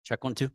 Check one, two.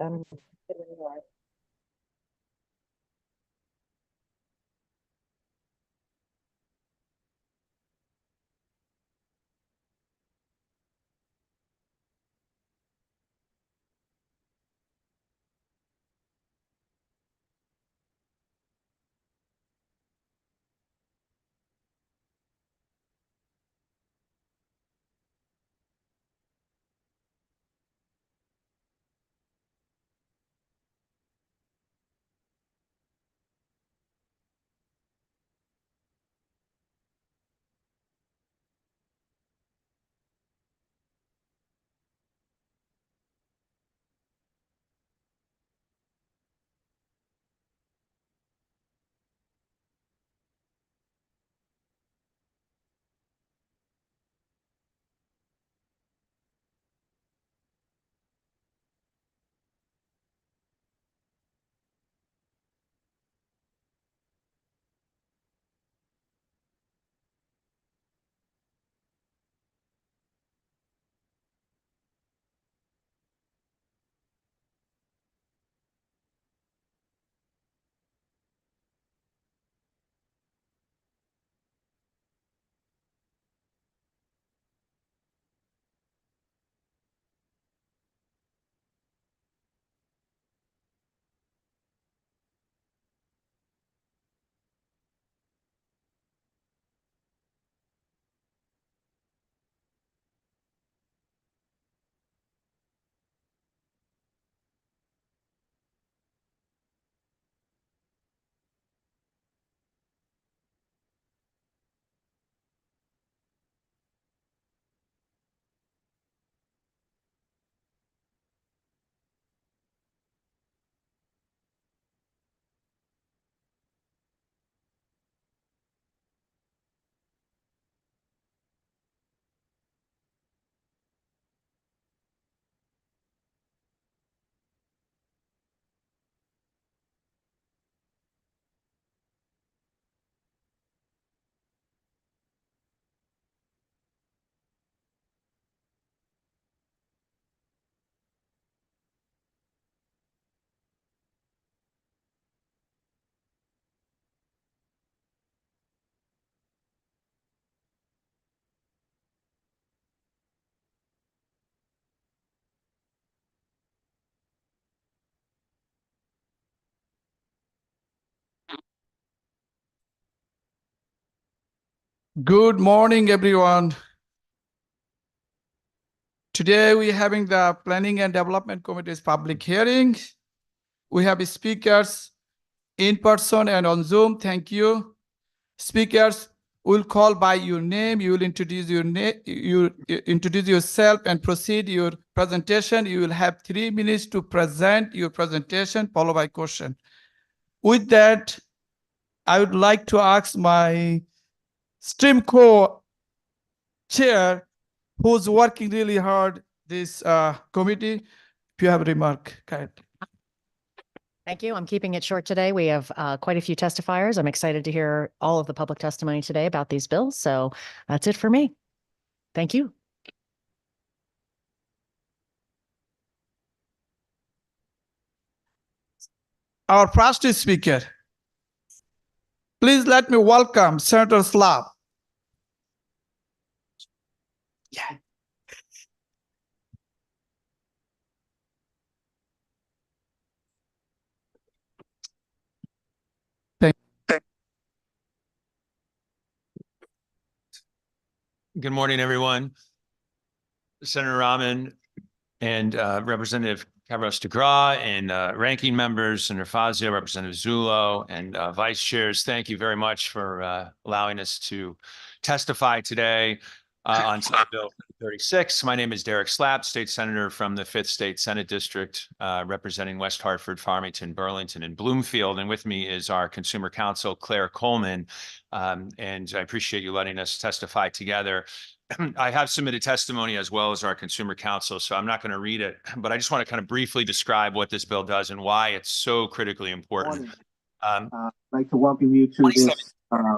Um, Good morning, everyone. Today we're having the Planning and Development Committee's public hearing. We have speakers in person and on Zoom. Thank you. Speakers will call by your name. You will introduce your name, you introduce yourself and proceed your presentation. You will have 3 minutes to present your presentation, followed by question. With that, I would like to ask my stream co-chair, who's working really hard, this committee, if you have a remark, Kate. Thank you. I'm keeping it short today. We have quite a few testifiers. I'm excited to hear all of the public testimony today about these bills. So that's it for me. Thank you. Our first speaker, please let me welcome Senator Slav. Yeah. Good morning, everyone. Senator Rahman and Representative Cabral-Degra and ranking members, Senator Fazio, Representative Zullo, and vice chairs, thank you very much for allowing us to testify today on Senate Bill 36. My name is Derek Slapp, state senator from the 5th State Senate District, representing West Hartford, Farmington, Burlington, and Bloomfield. And with me is our Consumer Counsel, Claire Coleman. And I appreciate you letting us testify together. I have submitted testimony as well as our Consumer Counsel, so I'm not going to read it, but I just want to kind of briefly describe what this bill does and why it's so critically important. I'd like to welcome you to this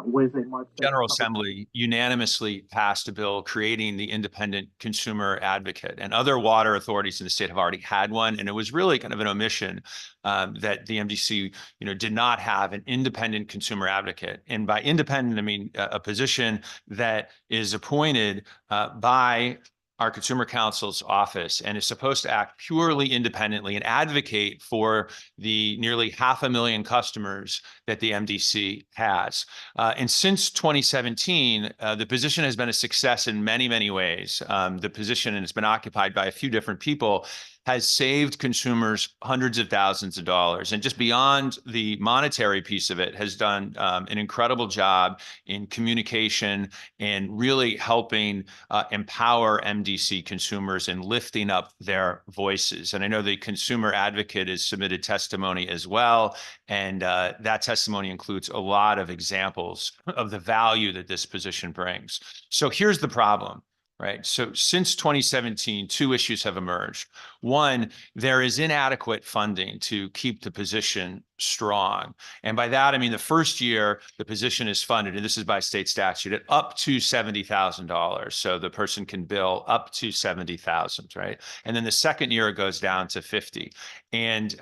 with a much better General public- Assembly unanimously passed a bill creating the independent consumer advocate, and other water authorities in the state have already had one. And it was really kind of an omission that the MDC, did not have an independent consumer advocate. And by independent, I mean a position that is appointed by our Consumer Counsel's office and is supposed to act purely independently and advocate for the nearly 500,000 customers that the MDC has. And since 2017, the position has been a success in many, many ways. The position, and it's been occupied by a few different people, has saved consumers hundreds of thousands of dollars. And just beyond the monetary piece of it, has done an incredible job in communication and really helping empower MDC consumers and lifting up their voices. And I know the consumer advocate has submitted testimony as well. And that testimony includes a lot of examples of the value that this position brings. So here's the problem. Right. So since 2017, two issues have emerged. One, there is inadequate funding to keep the position strong. And by that, I mean, the first year, the position is funded, and this is by state statute, at up to $70,000. So the person can bill up to $70,000, right? And then the second year, it goes down to 50. And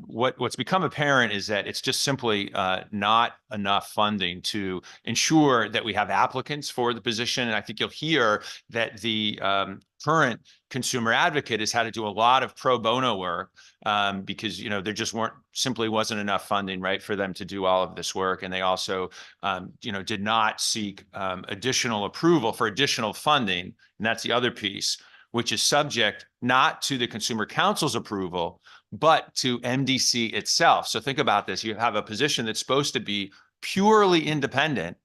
what's become apparent is that it's just simply not enough funding to ensure that we have applicants for the position. And I think you'll hear that the current consumer advocate has had to do a lot of pro bono work because there just simply wasn't enough funding, right, for them to do all of this work. And they also did not seek additional approval for additional funding. And that's the other piece, which is subject not to the Consumer Counsel's approval, but to MDC itself. So think about this. You have a position that's supposed to be purely independent.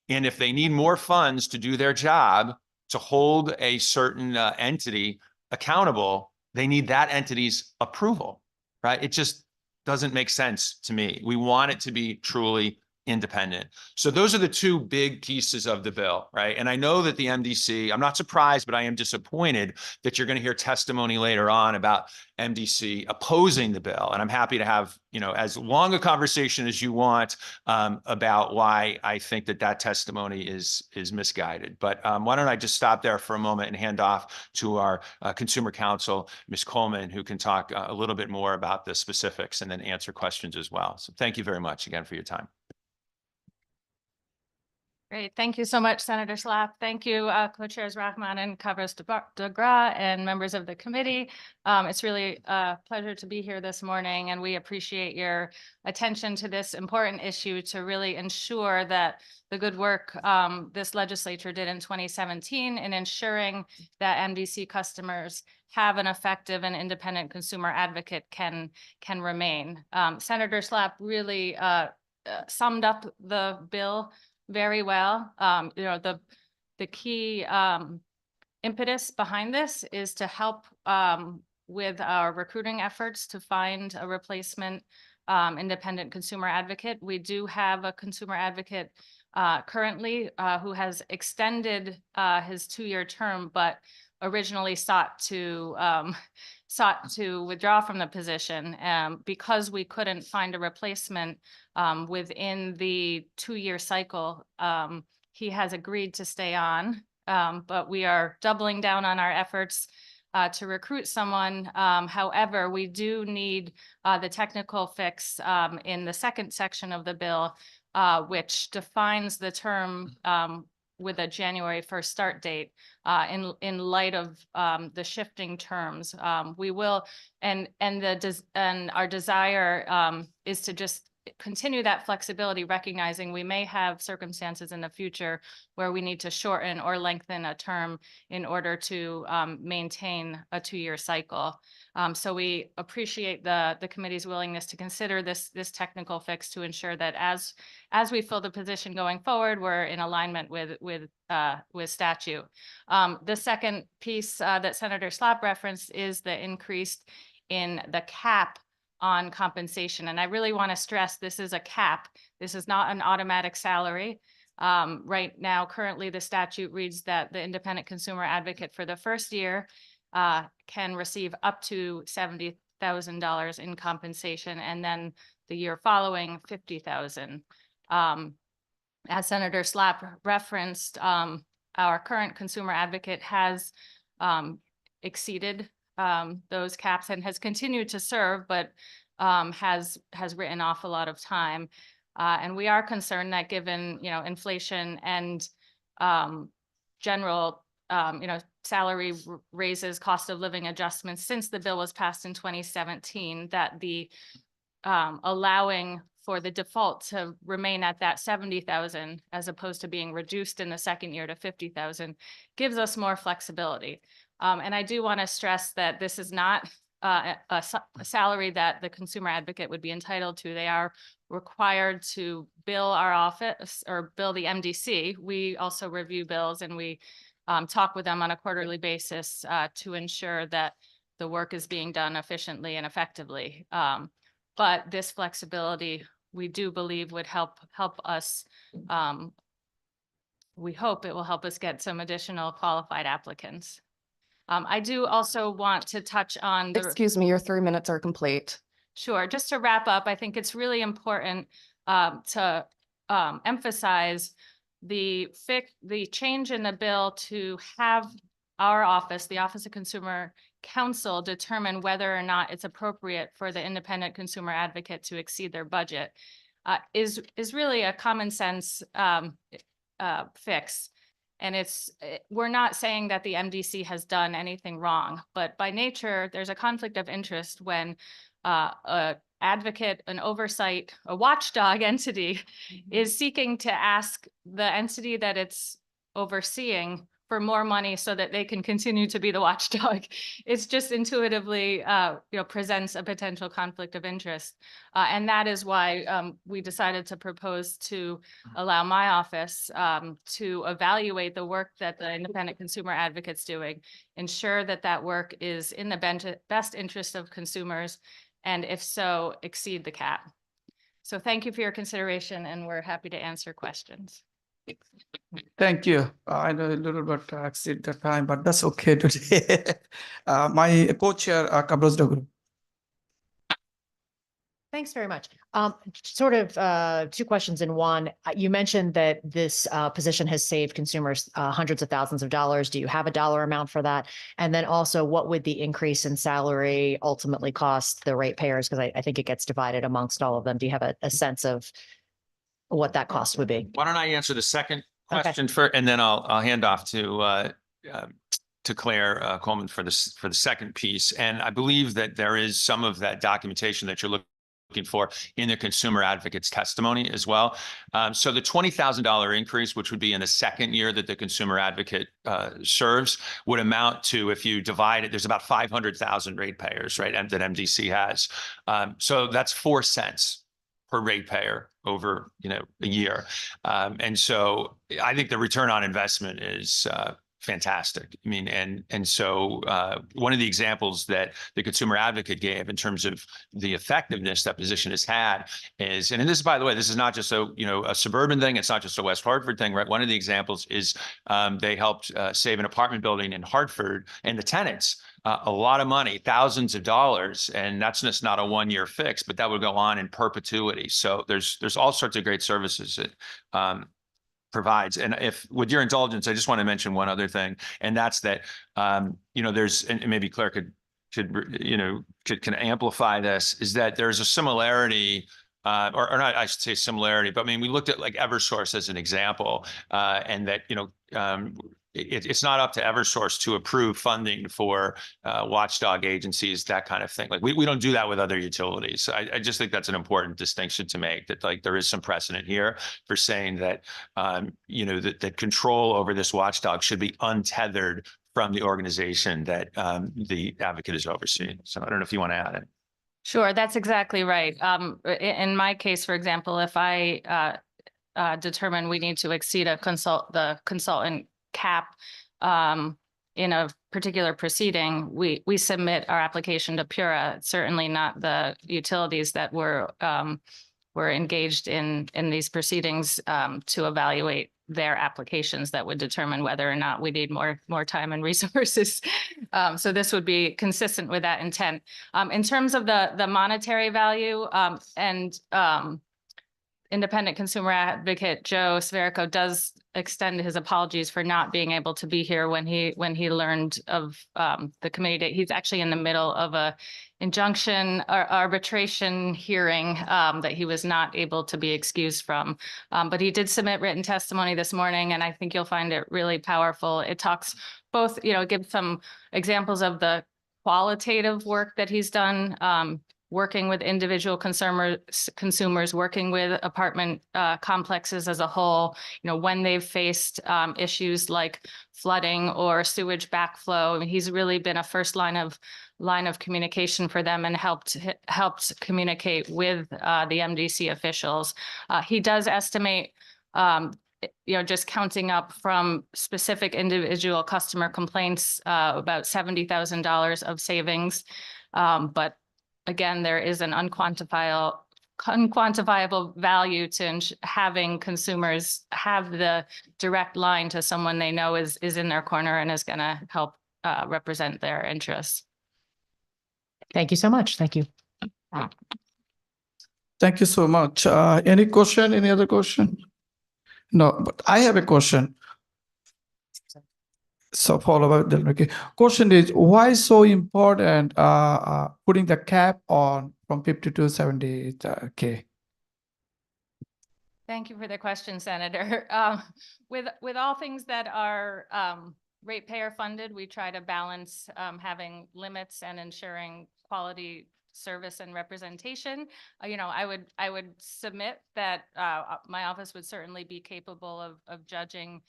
And if they need more funds to do their job, to hold a certain entity accountable, they need that entity's approval, right? It just doesn't make sense to me. We want it to be truly independent. So those are the two big pieces of the bill, right? And I know that the MDC, I'm not surprised, but I am disappointed that you're going to hear testimony later on about MDC opposing the bill. And I'm happy to have, as long a conversation as you want about why I think that testimony is misguided. But why don't I just stop there for a moment and hand off to our Consumer Counsel, Ms. Coleman, who can talk a little bit more about the specifics and then answer questions as well. So thank you very much again for your time. Great. Thank you so much, Senator Slapp. Thank you, Co-Chairs Rahman and Kavros de Gras and members of the committee. It's really a pleasure to be here this morning, and we appreciate your attention to this important issue to really ensure that the good work this legislature did in 2017 in ensuring that MDC customers have an effective and independent consumer advocate can remain. Senator Slapp really summed up the bill very well. The key impetus behind this is to help with our recruiting efforts to find a replacement independent consumer advocate. We do have a consumer advocate currently who has extended his 2-year term, but originally sought to withdraw from the position because we couldn't find a replacement within the 2-year cycle. He has agreed to stay on, but we are doubling down on our efforts to recruit someone. However, we do need the technical fix in the second section of the bill, which defines the term with a January 1st start date in light of the shifting terms. We will, and our desire is to just continue that flexibility, recognizing we may have circumstances in the future where we need to shorten or lengthen a term in order to maintain a 2-year cycle. So we appreciate the committee's willingness to consider this technical fix to ensure that as we fill the position going forward, we're in alignment with statute. The second piece that Senator Slapp referenced is the increase in the cap on compensation. And I really want to stress this is a cap. This is not an automatic salary. Right now, currently, the statute reads that the independent consumer advocate for the first year can receive up to $70,000 in compensation, and then the year following, $50,000. as Senator Slapp referenced, our current consumer advocate has exceeded those caps and has continued to serve, but has written off a lot of time. And we are concerned that given, inflation and general, salary raises, cost of living adjustments since the bill was passed in 2017, that the allowing for the default to remain at that 70,000 as opposed to being reduced in the second year to 50,000 gives us more flexibility. And I do want to stress that this is not a salary that the consumer advocate would be entitled to. They are required to bill our office or bill the MDC. We also review bills and we talk with them on a quarterly basis to ensure that the work is being done efficiently and effectively. But this flexibility, we do believe would help us. We hope it will help us get some additional qualified applicants. I do also want to touch on the. Excuse me, your 3 minutes are complete. Sure. Just to wrap up, I think it's really important to emphasize the change in the bill to have our office, the Office of Consumer Counsel, determine whether or not it's appropriate for the independent consumer advocate to exceed their budget is really a common sense fix. And we're not saying that the MDC has done anything wrong, but by nature, there's a conflict of interest when an advocate, an oversight, a watchdog entity is seeking to ask the entity that it's overseeing for more money so that they can continue to be the watchdog. It's just intuitively, presents a potential conflict of interest. And that is why we decided to propose to allow my office to evaluate the work that the independent consumer advocate's doing, ensure that that work is in the best interest of consumers, and if so, exceed the cap. So thank you for your consideration, and we're happy to answer questions. Thank you. I know a little bit exceed the time, but that's okay today. My co-chair, Kabros Dogru. Thanks very much. Sort of two questions in one. You mentioned that this position has saved consumers hundreds of thousands of dollars. Do you have a dollar amount for that? And then also, what would the increase in salary ultimately cost the ratepayers? Because I think it gets divided amongst all of them. Do you have a sense of what that cost would be? Why don't I answer the second Okay. question first, and then I'll hand off to Claire Coleman for the second piece. And I believe that there is some of that documentation that you're looking for in the consumer advocate's testimony as well. So the $20,000 increase, which would be in the second year that the consumer advocate serves, would amount to, if you divide it, there's about 500,000 ratepayers, right, that MDC has. So that's 4 cents per ratepayer over, a year. And so I think the return on investment is fantastic. I mean, and so one of the examples that the consumer advocate gave in terms of the effectiveness that position has had is, and this, by the way, this is not just a suburban thing. It's not just a West Hartford thing, right? One of the examples is they helped save an apartment building in Hartford and the tenants a lot of money, thousands of dollars, and that's just not a one-year fix, but that would go on in perpetuity. So there's all sorts of great services that provides. And if, with your indulgence, I just want to mention one other thing, and that's that there's, and maybe Claire can amplify this, is that there's a similarity. Or not, I should say similarity, but I mean, we looked at like Eversource as an example, and that, it's not up to Eversource to approve funding for watchdog agencies, that kind of thing. Like we don't do that with other utilities. I just think that's an important distinction to make, that like there is some precedent here for saying that, that control over this watchdog should be untethered from the organization that the advocate is overseeing. So I don't know if you want to add it. Sure, that's exactly right. In my case, for example, if I determine we need to exceed the consultant cap in a particular proceeding, we submit our application to PURA. Certainly not the utilities that were engaged in these proceedings to evaluate their applications that would determine whether or not we need more time and resources. So this would be consistent with that intent. In terms of the monetary value, independent consumer advocate Joe Sverico does extend his apologies for not being able to be here when he learned of the committee date. He's actually in the middle of a injunction or arbitration hearing that he was not able to be excused from. But he did submit written testimony this morning, and I think you'll find it really powerful. It talks both, gives some examples of the qualitative work that he's done, working with individual consumers, working with apartment complexes as a whole, when they've faced issues like flooding or sewage backflow. I mean, he's really been a first line of communication for them and helped communicate with the MDC officials. He does estimate just counting up from specific individual customer complaints, about $70,000 of savings. But again, there is an unquantifiable value to having consumers have the direct line to someone they know is in their corner and is going to help represent their interests. Thank you so much. Thank you. Thank you so much. Any question? Any other question? No, but I have a question. So follow up. Okay. Question is, why so important putting the cap on from 50 to 70K? Thank you for the question, Senator. With all things that are ratepayer funded, we try to balance having limits and ensuring quality service and representation. I would submit that my office would certainly be capable of judging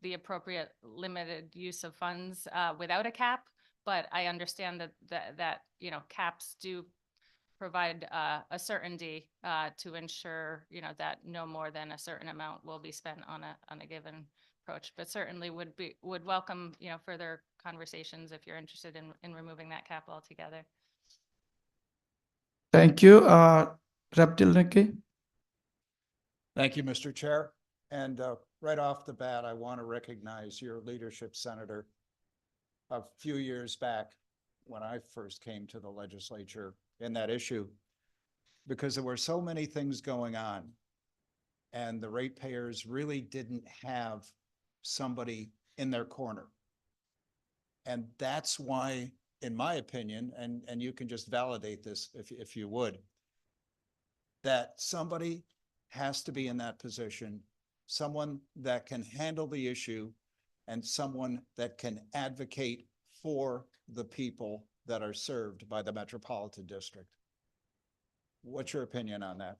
the appropriate limited use of funds without a cap, but I understand that caps do provide a certainty to ensure that no more than a certain amount will be spent on a given approach. But certainly would welcome further conversations if you're interested in removing that cap altogether. Thank you. Rep. Dilneki. Thank you, Mr. Chair. And right off the bat, I want to recognize your leadership, Senator. A few years back, when I first came to the legislature in that issue, because there were so many things going on, and the ratepayers really didn't have somebody in their corner. And that's why, in my opinion, and you can just validate this if you would, that somebody has to be in that position, someone that can handle the issue and someone that can advocate for the people that are served by the Metropolitan District. What's your opinion on that?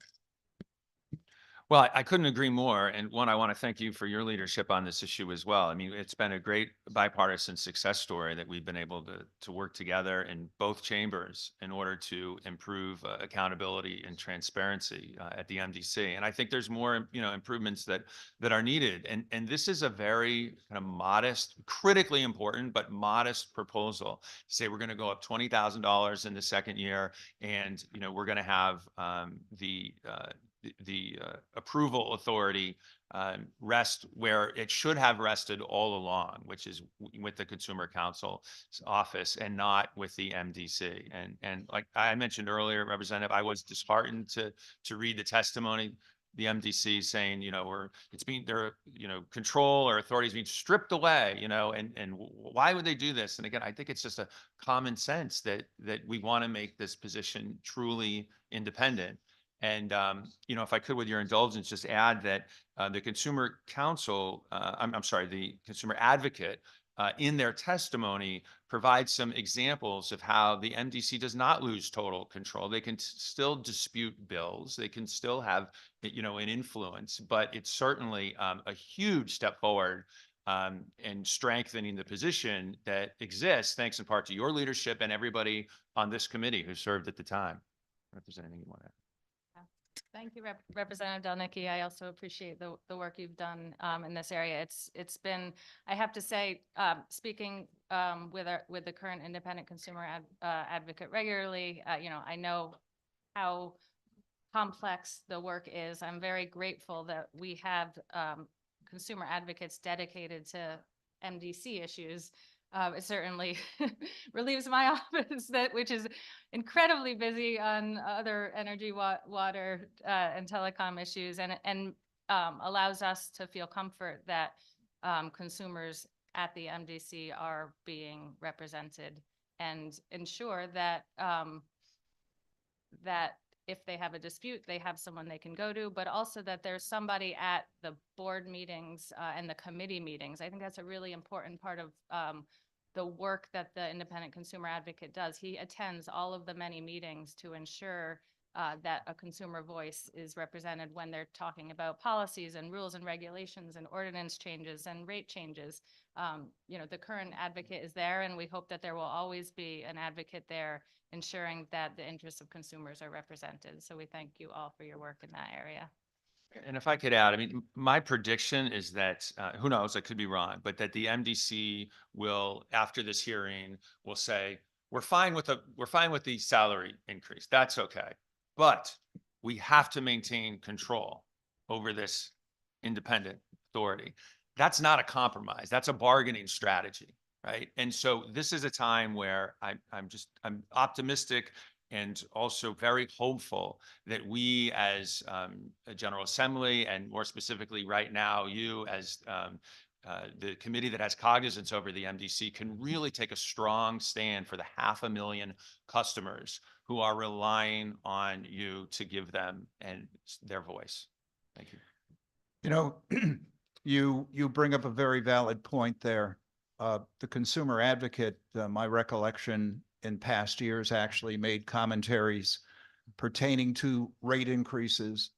Well, I couldn't agree more. And one, I want to thank you for your leadership on this issue as well. I mean, it's been a great bipartisan success story that we've been able to work together in both chambers in order to improve accountability and transparency at the MDC. And I think there's more, improvements that are needed. And this is a very kind of modest, critically important, but modest proposal. Say we're going to go up $20,000 in the second year, and we're going to have the approval authority rest where it should have rested all along, which is with the Consumer Counsel's office and not with the MDC. And like I mentioned earlier, Representative, I was disheartened to read the testimony, the MDC saying, control or authority is being stripped away, and why would they do this? And again, I think it's just a common sense that we want to make this position truly independent. And, if I could, with your indulgence, just add that the Consumer Counsel, the Consumer Advocate, in their testimony provides some examples of how the MDC does not lose total control. They can still dispute bills. They can still have, an influence, but it's certainly a huge step forward and strengthening the position that exists, thanks in part to your leadership and everybody on this committee who served at the time. If there's anything you want to add. Thank you, Representative Dilneki. I also appreciate the work you've done in this area. It's been, I have to say, speaking with the current independent consumer advocate regularly, I know how complex the work is. I'm very grateful that we have consumer advocates dedicated to MDC issues It certainly relieves my office which is incredibly busy on other energy, water, and telecom issues, and allows us to feel comfort that consumers at the MDC are being represented, and ensure that that if they have a dispute, they have someone they can go to, but also that there's somebody at the board meetings and the committee meetings. I think that's a really important part of the work that the independent consumer advocate does. He attends all of the many meetings to ensure that a consumer voice is represented when they're talking about policies and rules and regulations and ordinance changes and rate changes. The current advocate is there, and we hope that there will always be an advocate there ensuring that the interests of consumers are represented. So we thank you all for your work in that area. And if I could add, I mean, my prediction is that, who knows, I could be wrong, but that the MDC will, after this hearing, will say, we're fine with the salary increase. That's okay. But we have to maintain control over this independent authority. That's not a compromise. That's a bargaining strategy, right? And so this is a time where I'm optimistic and also very hopeful that we as a General Assembly, and more specifically right now, you as the committee that has cognizance over the MDC, can really take a strong stand for the 500,000 customers who are relying on you to give them and their voice. Thank you. You know, you bring up a very valid point there. The consumer advocate, my recollection in past years, actually made commentaries pertaining to rate increases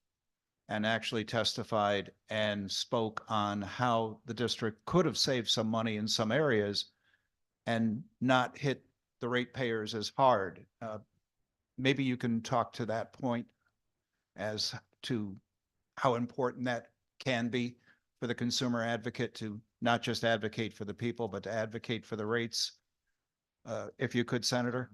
and actually testified and spoke on how the district could have saved some money in some areas and not hit the ratepayers as hard. Maybe you can talk to that point as to how important that can be for the consumer advocate to not just advocate for the people, but to advocate for the rates. If you could, Senator.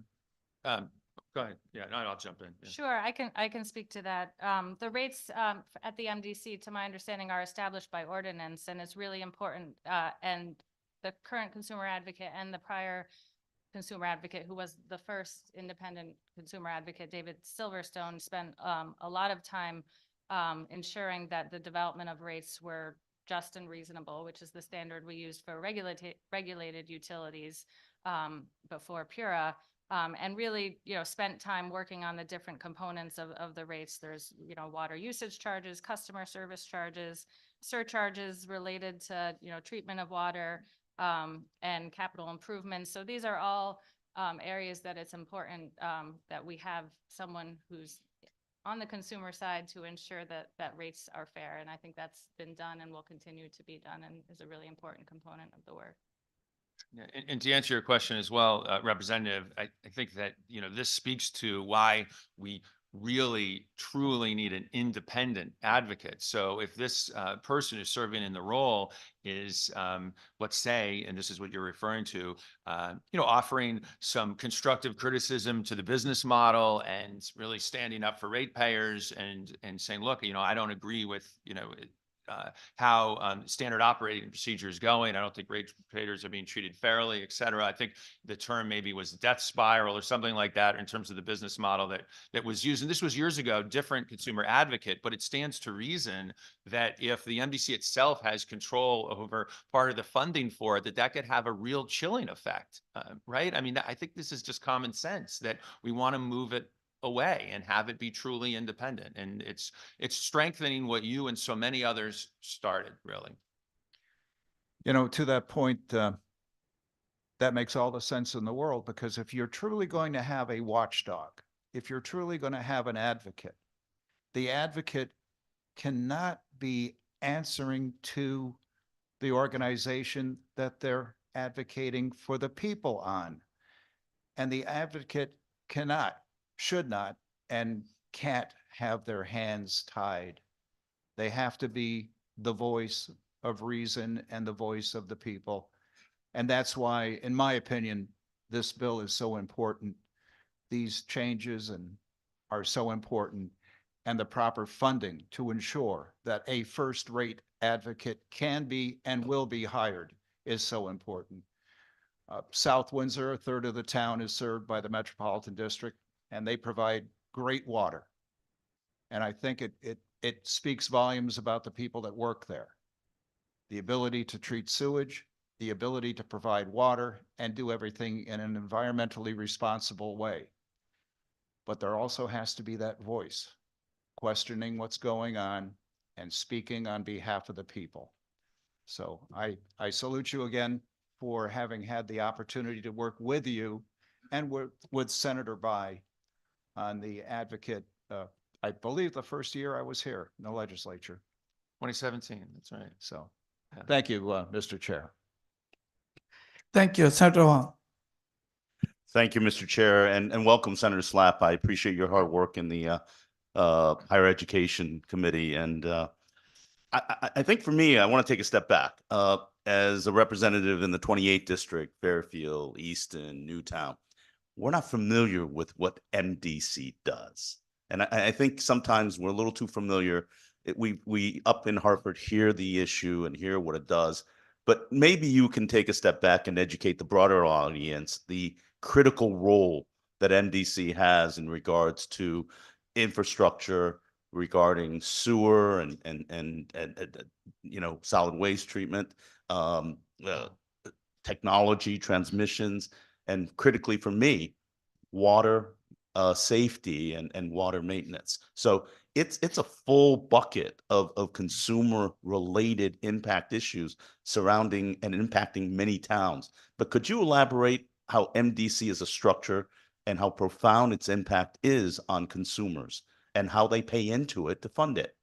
Go ahead. Yeah, no, I'll jump in. Yeah. Sure, I can speak to that. The rates at the MDC, to my understanding, are established by ordinance, and it's really important. And the current consumer advocate and the prior consumer advocate, who was the first independent consumer advocate, David Silverstone, spent a lot of time ensuring that the development of rates were just and reasonable, which is the standard we used for regulated utilities before PURA. And really, spent time working on the different components of the rates. There's, water usage charges, customer service charges, surcharges related to, treatment of water, and capital improvements. So these are all areas that it's important that we have someone who's on the consumer side to ensure that rates are fair. And I think that's been done and will continue to be done, and is a really important component of the work. Yeah, and to answer your question as well, Representative, I think that, this speaks to why we really, truly need an independent advocate. So if this person who's serving in the role is, let's say, and this is what you're referring to, offering some constructive criticism to the business model and really standing up for ratepayers and saying, look, I don't agree with, how standard operating procedure is going. I don't think ratepayers are being treated fairly, et cetera. I think the term maybe was death spiral or something like that in terms of the business model that was used. And this was years ago, different consumer advocate, but it stands to reason that if the MDC itself has control over part of the funding for it, that could have a real chilling effect, right? I mean, I think this is just common sense that we want to move it away and have it be truly independent. And it's strengthening what you and so many others started, really. To that point, that makes all the sense in the world, because if you're truly going to have a watchdog, if you're truly going to have an advocate, the advocate cannot be answering to the organization that they're advocating for the people on. And the advocate cannot, should not, and can't have their hands tied. They have to be the voice of reason and the voice of the people. And that's why, in my opinion, this bill is so important. These changes are so important, and the proper funding to ensure that a first-rate advocate can be and will be hired is so important. South Windsor, a third of the town is served by the Metropolitan District, and they provide great water. And I think it speaks volumes about the people that work there. The ability to treat sewage, the ability to provide water, and do everything in an environmentally responsible way. But there also has to be that voice, questioning what's going on and speaking on behalf of the people. So I salute you again for having had the opportunity to work with you and with Senator Bai on the advocate. I believe the first year I was here in the legislature. 2017, that's right. So Yeah. thank you, Mr. Chair. Thank you, Senator Wong. Thank you, Mr. Chair, and welcome, Senator Slapp. I appreciate your hard work in the Higher Education Committee. And I think for me, I want to take a step back. As a representative in the 28th District, Fairfield, Easton, Newtown, we're not familiar with what MDC does. And I think sometimes we're a little too familiar. We up in Hartford hear the issue and hear what it does, but maybe you can take a step back and educate the broader audience, the critical role that MDC has in regards to infrastructure, regarding sewer and solid waste treatment, technology, transmissions, and critically for me, water safety and water maintenance. So it's a full bucket of consumer related impact issues surrounding and impacting many towns. But could you elaborate how MDC is a structure and how profound its impact is on consumers and how they pay into it to fund it?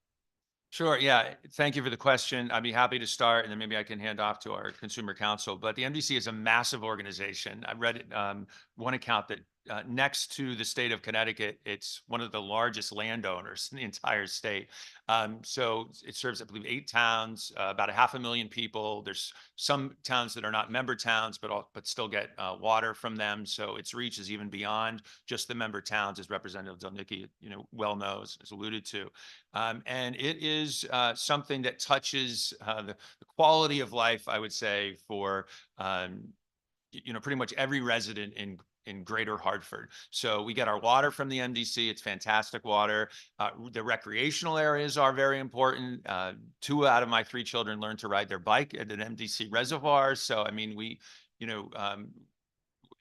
Sure. Yeah. Thank you for the question. I'd be happy to start, and then maybe I can hand off to our consumer counsel. But the MDC is a massive organization. I read one account that next to the state of Connecticut, it's one of the largest landowners in the entire state. So it serves, I believe, 8 towns, about 500,000 people. There's some towns that are not member towns, but still get water from them. So its reach is even beyond just the member towns, as Representative Zelnicki, well knows, has alluded to. And it is something that touches the quality of life, I would say, for pretty much every resident in Greater Hartford. So we get our water from the MDC. It's fantastic water. The recreational areas are very important. 2 out of my 3 children learned to ride their bike at an MDC reservoir. So, I mean,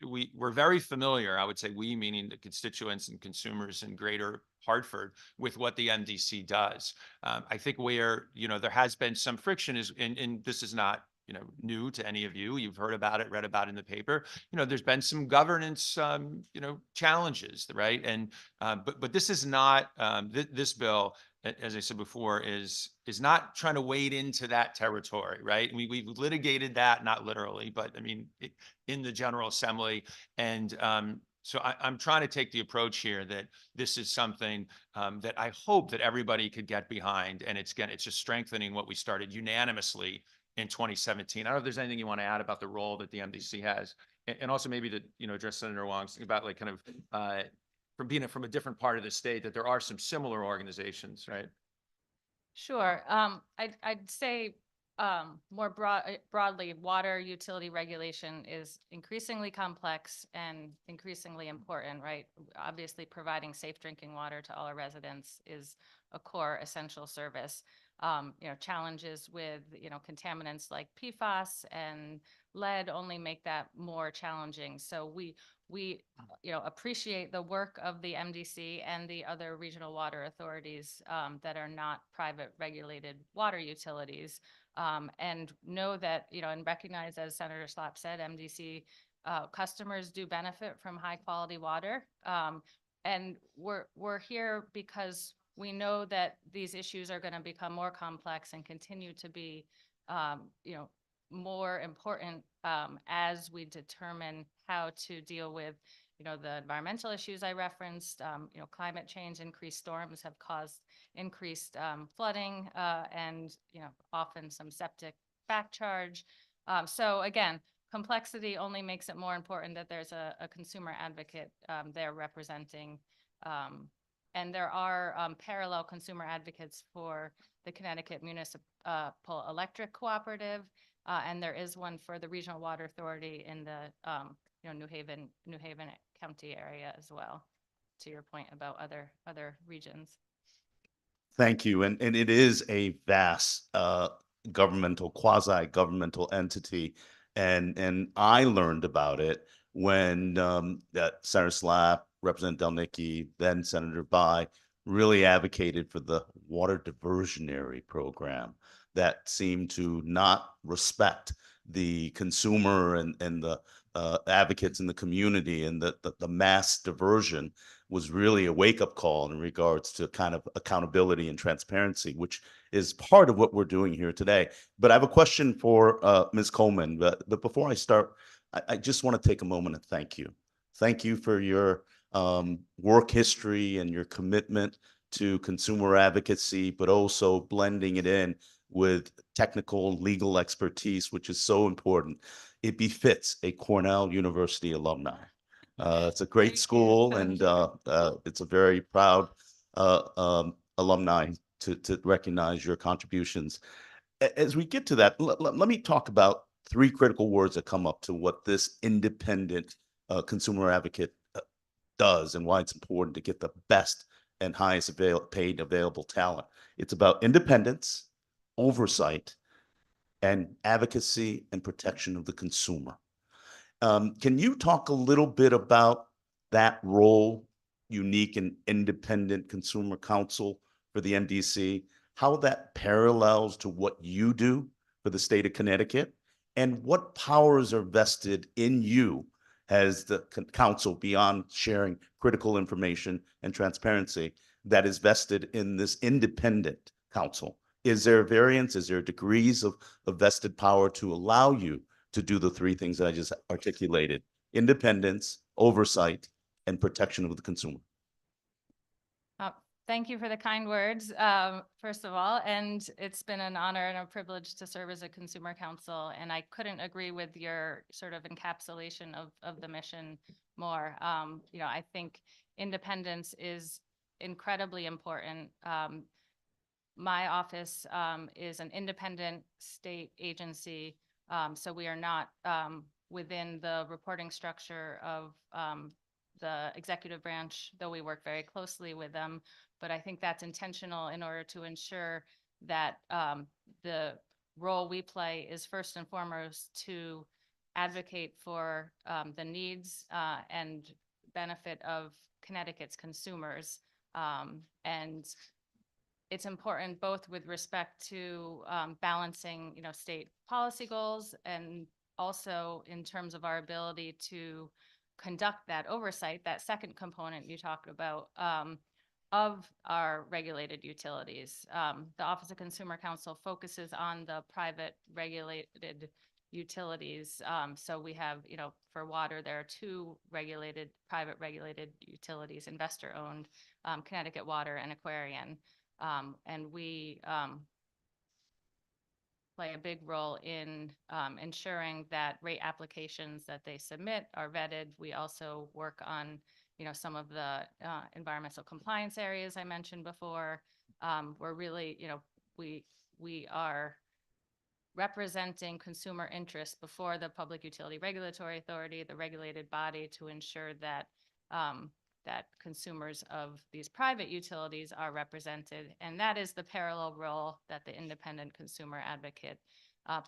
we're very familiar, I would say we, meaning the constituents and consumers in Greater Hartford, with what the MDC does. I think where, there has been some friction is, and this is not, new to any of you. You've heard about it, read about it in the paper. There's been some governance, challenges, right? And but this is not this bill, as I said before, is not trying to wade into that territory, right? We've litigated that, not literally, but I mean, in the General Assembly. And so I'm trying to take the approach here that this is something that I hope that everybody could get behind. And it's just strengthening what we started unanimously in 2017. I don't know if there's anything you want to add about the role that the MDC has, and also maybe to address Senator Wong's about like kind of from being from a different part of the state, that there are some similar organizations, right? Sure. I'd say more broadly, water utility regulation is increasingly complex and increasingly important, right? Obviously, providing safe drinking water to all our residents is a core essential service. Challenges with, contaminants like PFAS and lead only make that more challenging. So we appreciate the work of the MDC and the other regional water authorities that are not private regulated water utilities, and know that, and recognize, as Senator Slapp said, MDC customers do benefit from high quality water. And we're here because we know that these issues are going to become more complex and continue to be, more important as we determine how to deal with, the environmental issues I referenced. Climate change, increased storms have caused increased flooding and, often some septic back charge. So again, complexity only makes it more important that there's a consumer advocate there representing. And there are parallel consumer advocates for the Connecticut Municipal Electric Cooperative And there is one for the Regional Water Authority in the, New Haven County area as well, to your point about other regions. Thank you. And it is a vast governmental, quasi-governmental entity. And I learned about it when that Senator Slapp, Representative Delnicki, then Senator Bai really advocated for the water diversionary program that seemed to not respect the consumer and the advocates in the community, and the mass diversion was really a wake-up call in regards to kind of accountability and transparency, which is part of what we're doing here today. But I have a question for Ms. Coleman. But before I start, I just want to take a moment and thank you. Thank you for your work history and your commitment to consumer advocacy, but also blending it in with technical legal expertise, which is so important. It befits a Cornell University alumni. It's a great Thank you. school, and it's a very proud alumni to recognize your contributions. As we get to that, let me talk about three critical words that come up to what this independent consumer advocate does and why it's important to get the best and highest paid available talent. It's about independence, oversight, and advocacy and protection of the consumer. Can you talk a little bit about that role, unique and independent consumer counsel for the NDC, how that parallels to what you do for the state of Connecticut, and what powers are vested in you as the counsel beyond sharing critical information and transparency that is vested in this independent counsel? Is there variance? Is there degrees of vested power to allow you to do the three things that I just articulated: independence, oversight, and protection of the consumer? Thank you for the kind words, first of all, and it's been an honor and a privilege to serve as a consumer counsel, and I couldn't agree with your sort of encapsulation of the mission more. I think independence is incredibly important. My office is an independent state agency, so we are not within the reporting structure of the executive branch, though we work very closely with them. But I think that's intentional in order to ensure that the role we play is first and foremost to advocate for the needs and benefit of Connecticut's consumers. And it's important both with respect to balancing, state policy goals, and also in terms of our ability to conduct that oversight, that second component you talked about, of our regulated utilities. The Office of Consumer Counsel focuses on the private regulated utilities. So we have, for water, there are two private regulated utilities, investor-owned, Connecticut Water and Aquarian. And we play a big role in ensuring that rate applications that they submit are vetted. We also work on, some of the environmental compliance areas I mentioned before. We're really, we are representing consumer interests before the Public Utility Regulatory Authority, the regulated body, to ensure that that consumers of these private utilities are represented. And that is the parallel role that the independent consumer advocate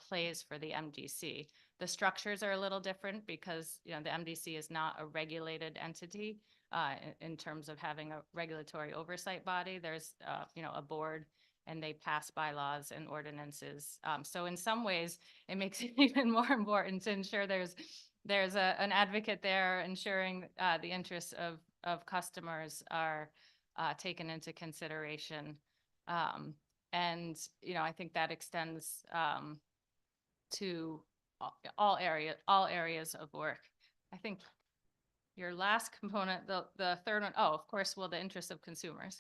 plays for the MDC. The structures are a little different because, the MDC is not a regulated entity in terms of having a regulatory oversight body. There's, a board, and they pass bylaws and ordinances. So in some ways, it makes it even more important to ensure there's an advocate there ensuring the interests of customers are taken into consideration. And, I think that extends to all areas of work. I think your last component, the third one, of course, the interests of consumers.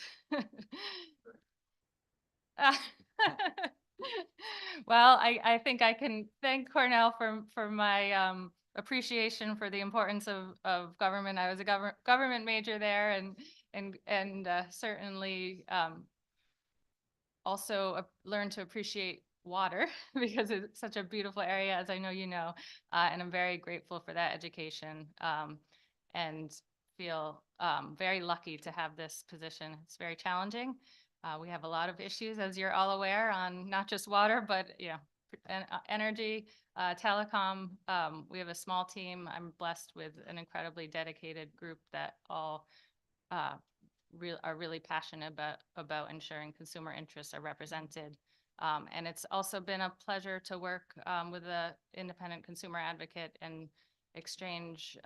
Well, I think I can thank Cornell for my appreciation for the importance of government. I was a government major there, and certainly also learned to appreciate water because it's such a beautiful area, as I know you know. And I'm very grateful for that education, and feel very lucky to have this position. It's very challenging. We have a lot of issues, as you're all aware, on not just water, but energy, telecom. We have a small team. I'm blessed with an incredibly dedicated group that all are really passionate about ensuring consumer interests are represented. And it's also been a pleasure to work with the independent consumer advocate and exchange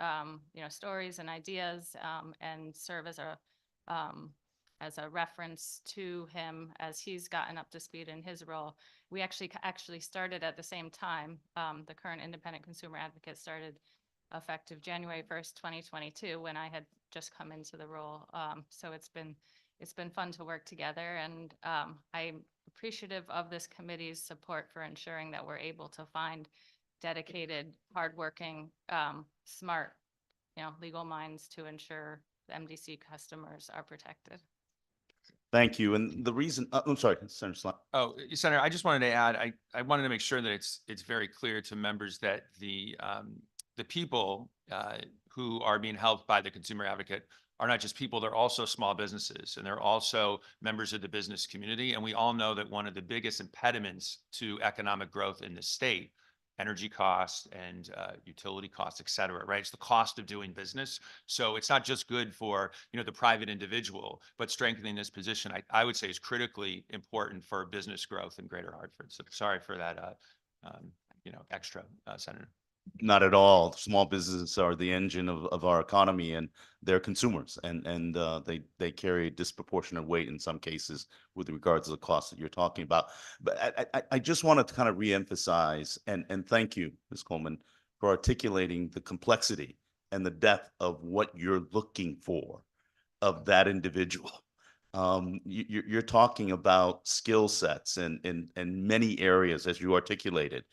stories and ideas, and serve as a reference to him as he's gotten up to speed in his role. We actually started at the same time. The current independent consumer advocate started effective January 1st, 2022, when I had just come into the role. So it's been fun to work together, and I'm appreciative of this committee's support for ensuring that we're able to find dedicated, hardworking, smart, legal minds to ensure the MDC customers are protected. Thank you. And the reason, I'm sorry, Senator Slap. Oh, Senator, I just wanted to add, I wanted to make sure that it's very clear to members that the people who are being helped by the consumer advocate are not just people, they're also small businesses, and they're also members of the business community. And we all know that one of the biggest impediments to economic growth in the state, energy costs and utility costs, et cetera, right? It's the cost of doing business. So it's not just good for, the private individual, but strengthening this position, I would say, is critically important for business growth in Greater Hartford. So sorry for that, extra, Senator. Not at all. Small businesses are the engine of our economy, and they're consumers, and they carry a disproportionate weight in some cases with regards to the cost that you're talking about. But I just wanted to kind of reemphasize and thank you, Ms. Coleman, for articulating the complexity and the depth of what you're looking for of that individual. You're talking about skill sets in many areas, as you articulated.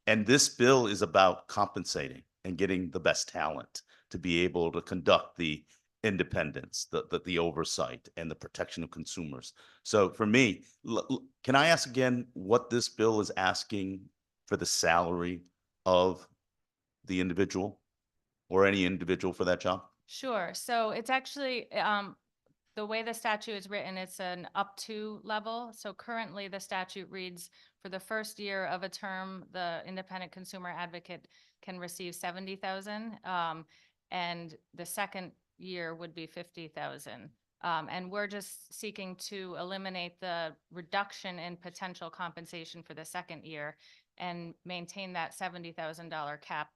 And this bill is about compensating and getting the best talent to be able to conduct the independence, the oversight, and the protection of consumers. So for me, can I ask again what this bill is asking for the salary of the individual or any individual for that job? Sure. So it's actually, the way the statute is written, it's an up to level. So currently the statute reads, for the first year of a term, the independent consumer advocate can receive $70,000, and the second year would be $50,000. And we're just seeking to eliminate the reduction in potential compensation for the second year and maintain that $70,000 cap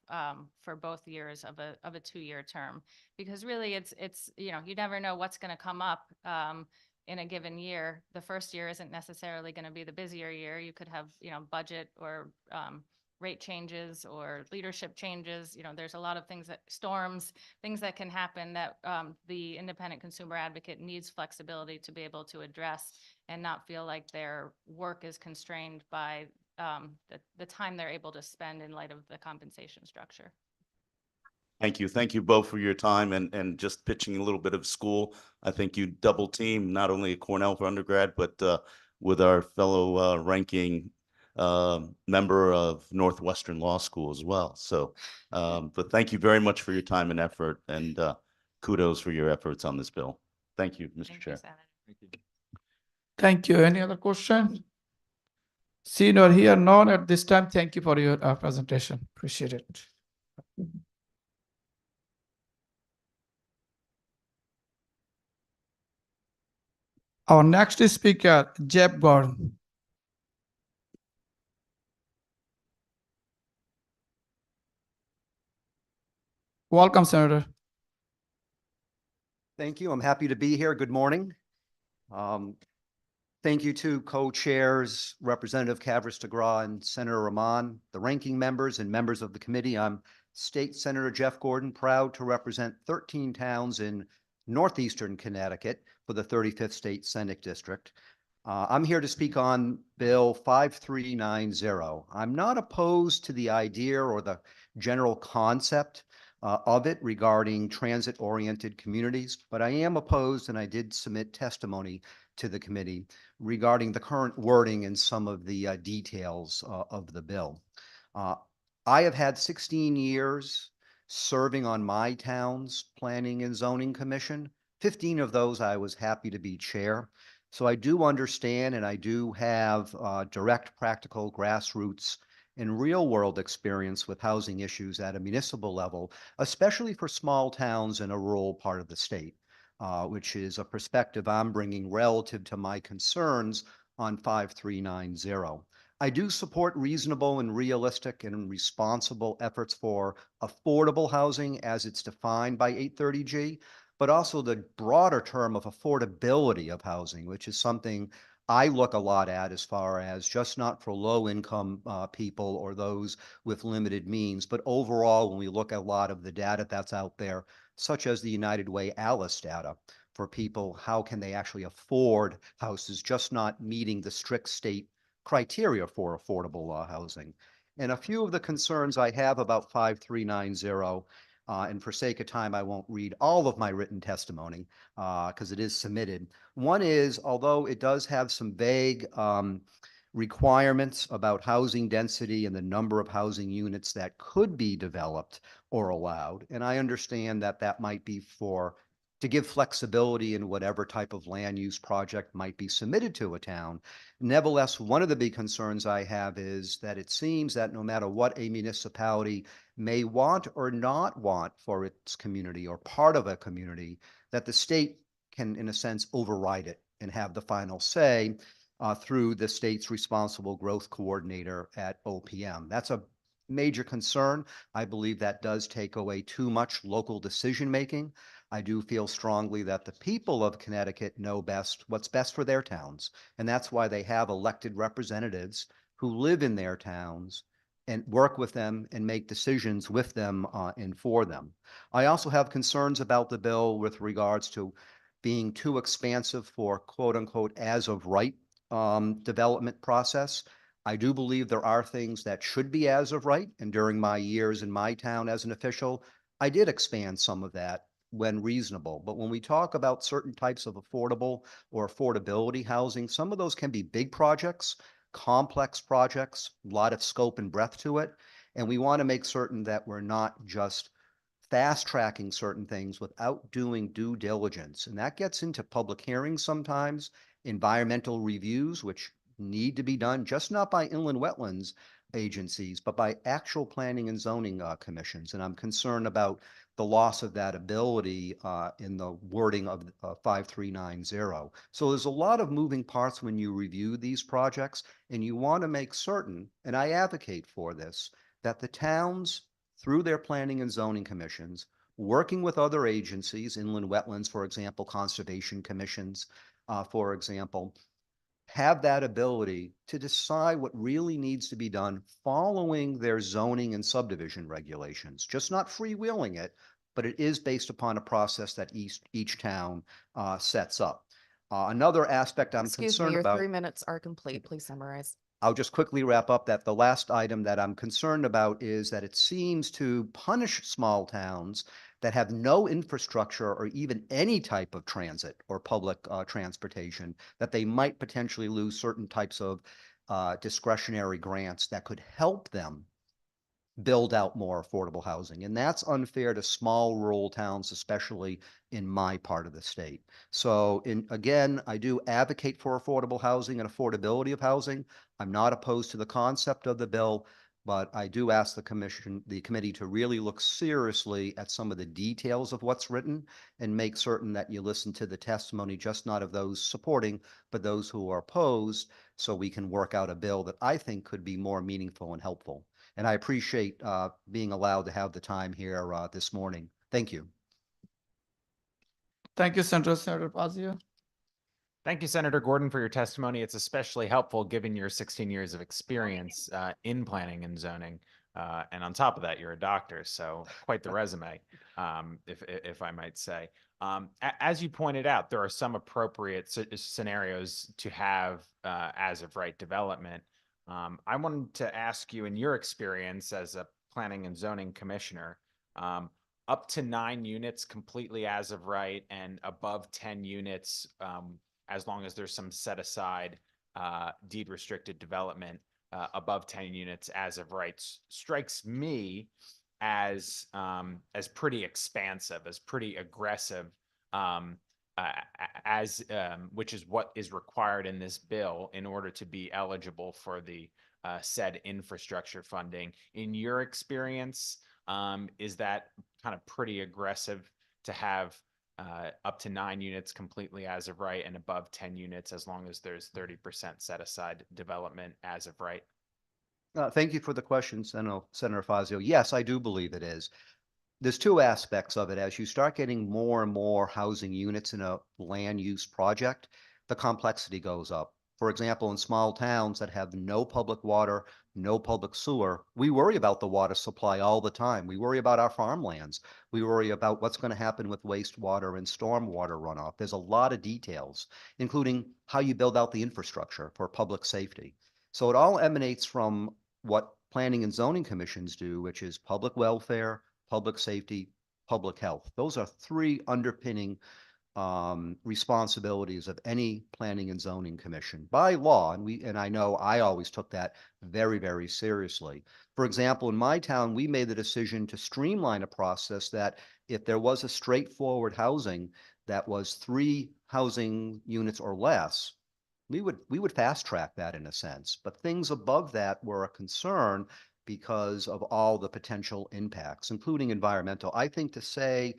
for both years of a 2-year term. Because really, it's you never know what's going to come up in a given year. The first year isn't necessarily going to be the busier year. You could have budget or rate changes or leadership changes. There's a lot of things storms, things that can happen that the independent consumer advocate needs flexibility to be able to address and not feel like their work is constrained by the time they're able to spend in light of the compensation structure. Thank you. Thank you both for your time and just pitching a little bit of school. I think you double team not only at Cornell for undergrad, but with our fellow ranking member of Northwestern Law School as well. So, but thank you very much for your time and effort, and kudos for your efforts on this bill. Thank you, Mr. Thank Chair. you, Senator. Thank you. Thank you. Any other question? Seen or hear none at this time. Thank you for your presentation. Appreciate it. Our next speaker, Jeb Gordon. Welcome, Senator. Thank you. I'm happy to be here. Good morning. Thank you to co-chairs, Representative Cavris DeGraw and Senator Rahman, the ranking members and members of the committee. I'm State Senator Jeff Gordon, proud to represent 13 towns in northeastern Connecticut for the 35th State Senate District. I'm here to speak on Bill 5390. I'm not opposed to the idea or the general concept of it regarding transit-oriented communities, but I am opposed, and I did submit testimony to the committee regarding the current wording and some of the details of the bill. I have had 16 years serving on my town's Planning and Zoning Commission. 15 of those I was happy to be chair. So I do understand and I do have direct, practical, grassroots, and real-world experience with housing issues at a municipal level, especially for small towns in a rural part of the state, which is a perspective I'm bringing relative to my concerns on 5390. I do support reasonable and realistic and responsible efforts for affordable housing as it's defined by 830G, but also the broader term of affordability of housing, which is something I look a lot at as far as just not for low income people or those with limited means, but overall, when we look at a lot of the data that's out there, such as the United Way ALICE data for people, how can they actually afford houses, just not meeting the strict state criteria for affordable housing. And a few of the concerns I have about 5390, and for sake of time, I won't read all of my written testimony because it is submitted. One is, although it does have some vague requirements about housing density and the number of housing units that could be developed or allowed, and I understand that that might be to give flexibility in whatever type of land use project might be submitted to a town. Nevertheless, one of the big concerns I have is that it seems that no matter what a municipality may want or not want for its community or part of a community, that the state can, in a sense, override it and have the final say through the state's responsible growth coordinator at OPM. That's a major concern. I believe that does take away too much local decision making. I do feel strongly that the people of Connecticut know best what's best for their towns. And that's why they have elected representatives who live in their towns and work with them and make decisions with them and for them. I also have concerns about the bill with regards to being too expansive for quote unquote as of right development process. I do believe there are things that should be as of right. And during my years in my town as an official, I did expand some of that when reasonable. But when we talk about certain types of affordable or affordability housing, some of those can be big projects, complex projects, a lot of scope and breadth to it. And we want to make certain that we're not just fast tracking certain things without doing due diligence. And that gets into public hearings sometimes, environmental reviews, which need to be done just not by inland wetlands agencies, but by actual planning and zoning commissions. And I'm concerned about the loss of that ability in the wording of 5390. So there's a lot of moving parts when you review these projects, and you want to make certain, and I advocate for this, that the towns, through their planning and zoning commissions, working with other agencies, inland wetlands, for example, conservation commissions, for example, have that ability to decide what really needs to be done following their zoning and subdivision regulations, just not freewheeling it, but it is based upon a process that each town sets up. Another aspect I'm Excuse me, concerned your about. 3 minutes are complete. Please summarize. I'll just quickly wrap up that the last item that I'm concerned about is that it seems to punish small towns that have no infrastructure or even any type of transit or public transportation, that they might potentially lose certain types of discretionary grants that could help them build out more affordable housing. And that's unfair to small rural towns, especially in my part of the state. So again, I do advocate for affordable housing and affordability of housing. I'm not opposed to the concept of the bill, but I do ask the committee to really look seriously at some of the details of what's written and make certain that you listen to the testimony, just not of those supporting, but those who are opposed, so we can work out a bill that I think could be more meaningful and helpful. And I appreciate being allowed to have the time here this morning. Thank you. Thank you, Senator Fazio. Thank you, Senator Gordon, for your testimony. It's especially helpful given your 16 years of experience in planning and zoning. And on top of that, you're a doctor, so quite the resume, if I might say. As you pointed out, there are some appropriate scenarios to have as of right development. I wanted to ask you, in your experience as a planning and zoning commissioner, up to 9 units completely as of right and above 10 units as long as there's some set aside deed restricted development above 10 units as of rights strikes me as pretty expansive, as pretty aggressive, which is what is required in this bill in order to be eligible for the said infrastructure funding. In your experience, is that kind of pretty aggressive to have up to 9 units completely as of right and above 10 units as long as there's 30% set aside development as of right? Thank you for the question, Senator Fazio. Yes, I do believe it is. There's two aspects of it. As you start getting more and more housing units in a land use project, the complexity goes up. For example, in small towns that have no public water, no public sewer, we worry about the water supply all the time. We worry about our farmlands. We worry about what's going to happen with wastewater and stormwater runoff. There's a lot of details, including how you build out the infrastructure for public safety. So it all emanates from what planning and zoning commissions do, which is public welfare, public safety, public health. Those are three underpinning responsibilities of any planning and zoning commission by law. And I know I always took that very, very seriously. For example, in my town, we made the decision to streamline a process that if there was a straightforward housing that was 3 housing units or less, we would fast track that in a sense. But things above that were a concern because of all the potential impacts, including environmental. I think to say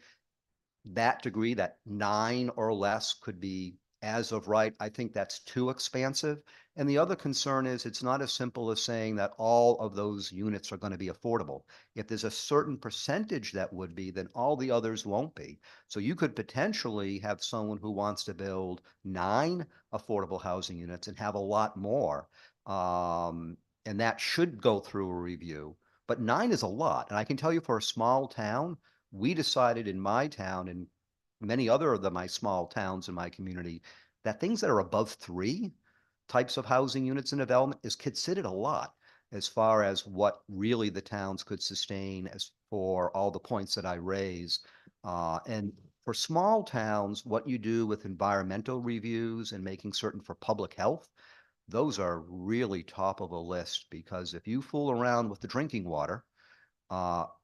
that degree, that 9 or less could be as of right, I think that's too expansive. And the other concern is it's not as simple as saying that all of those units are going to be affordable. If there's a certain percentage that would be, then all the others won't be. So you could potentially have someone who wants to build 9 affordable housing units and have a lot more. And that should go through a review. But 9 is a lot. And I can tell you for a small town, we decided in my town and many other of my small towns in my community that things that are above 3 types of housing units in development is considered a lot as far as what really the towns could sustain as for all the points that I raise. And for small towns, what you do with environmental reviews and making certain for public health, those are really top of the list because if you fool around with the drinking water,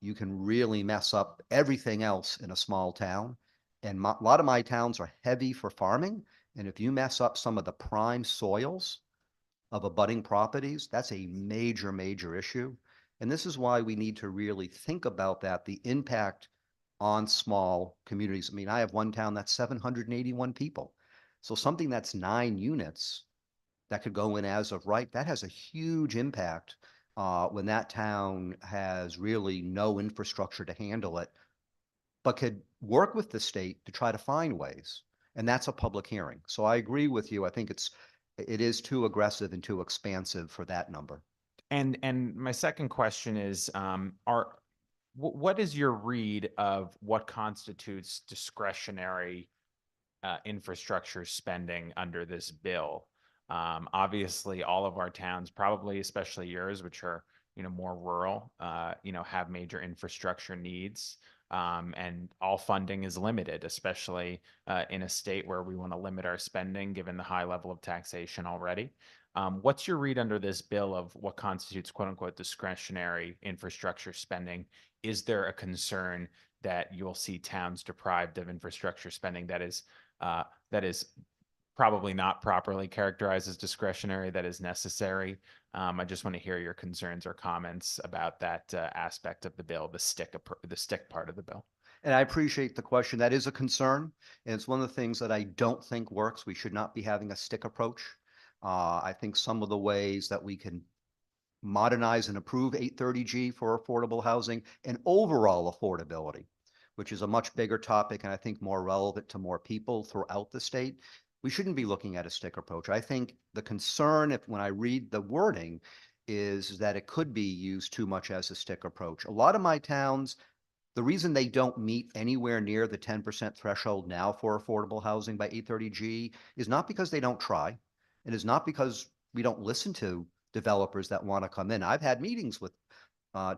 you can really mess up everything else in a small town. And a lot of my towns are heavy for farming. And if you mess up some of the prime soils of abutting properties, that's a major, major issue. And this is why we need to really think about that, the impact on small communities. I mean, I have one town that's 781 people. So something that's 9 units that could go in as of right, that has a huge impact when that town has really no infrastructure to handle it, but could work with the state to try to find ways. And that's a public hearing. So I agree with you. I think it is too aggressive and too expansive for that number. And my second question is, what is your read of what constitutes discretionary infrastructure spending under this bill? Obviously, all of our towns, probably especially yours, which are more rural, have major infrastructure needs. And all funding is limited, especially in a state where we want to limit our spending given the high level of taxation already. What's your read under this bill of what constitutes quote unquote discretionary infrastructure spending? Is there a concern that you'll see towns deprived of infrastructure spending that is probably not properly characterized as discretionary, that is necessary? I just want to hear your concerns or comments about that aspect of the bill, the stick part of the bill. And I appreciate the question. That is a concern. And it's one of the things that I don't think works. We should not be having a stick approach. I think some of the ways that we can modernize and improve 830G for affordable housing and overall affordability, which is a much bigger topic and I think more relevant to more people throughout the state. We shouldn't be looking at a stick approach. I think the concern, when I read the wording, is that it could be used too much as a stick approach. A lot of my towns, the reason they don't meet anywhere near the 10% threshold now for affordable housing by 830G is not because they don't try. It is not because we don't listen to developers that want to come in. I've had meetings with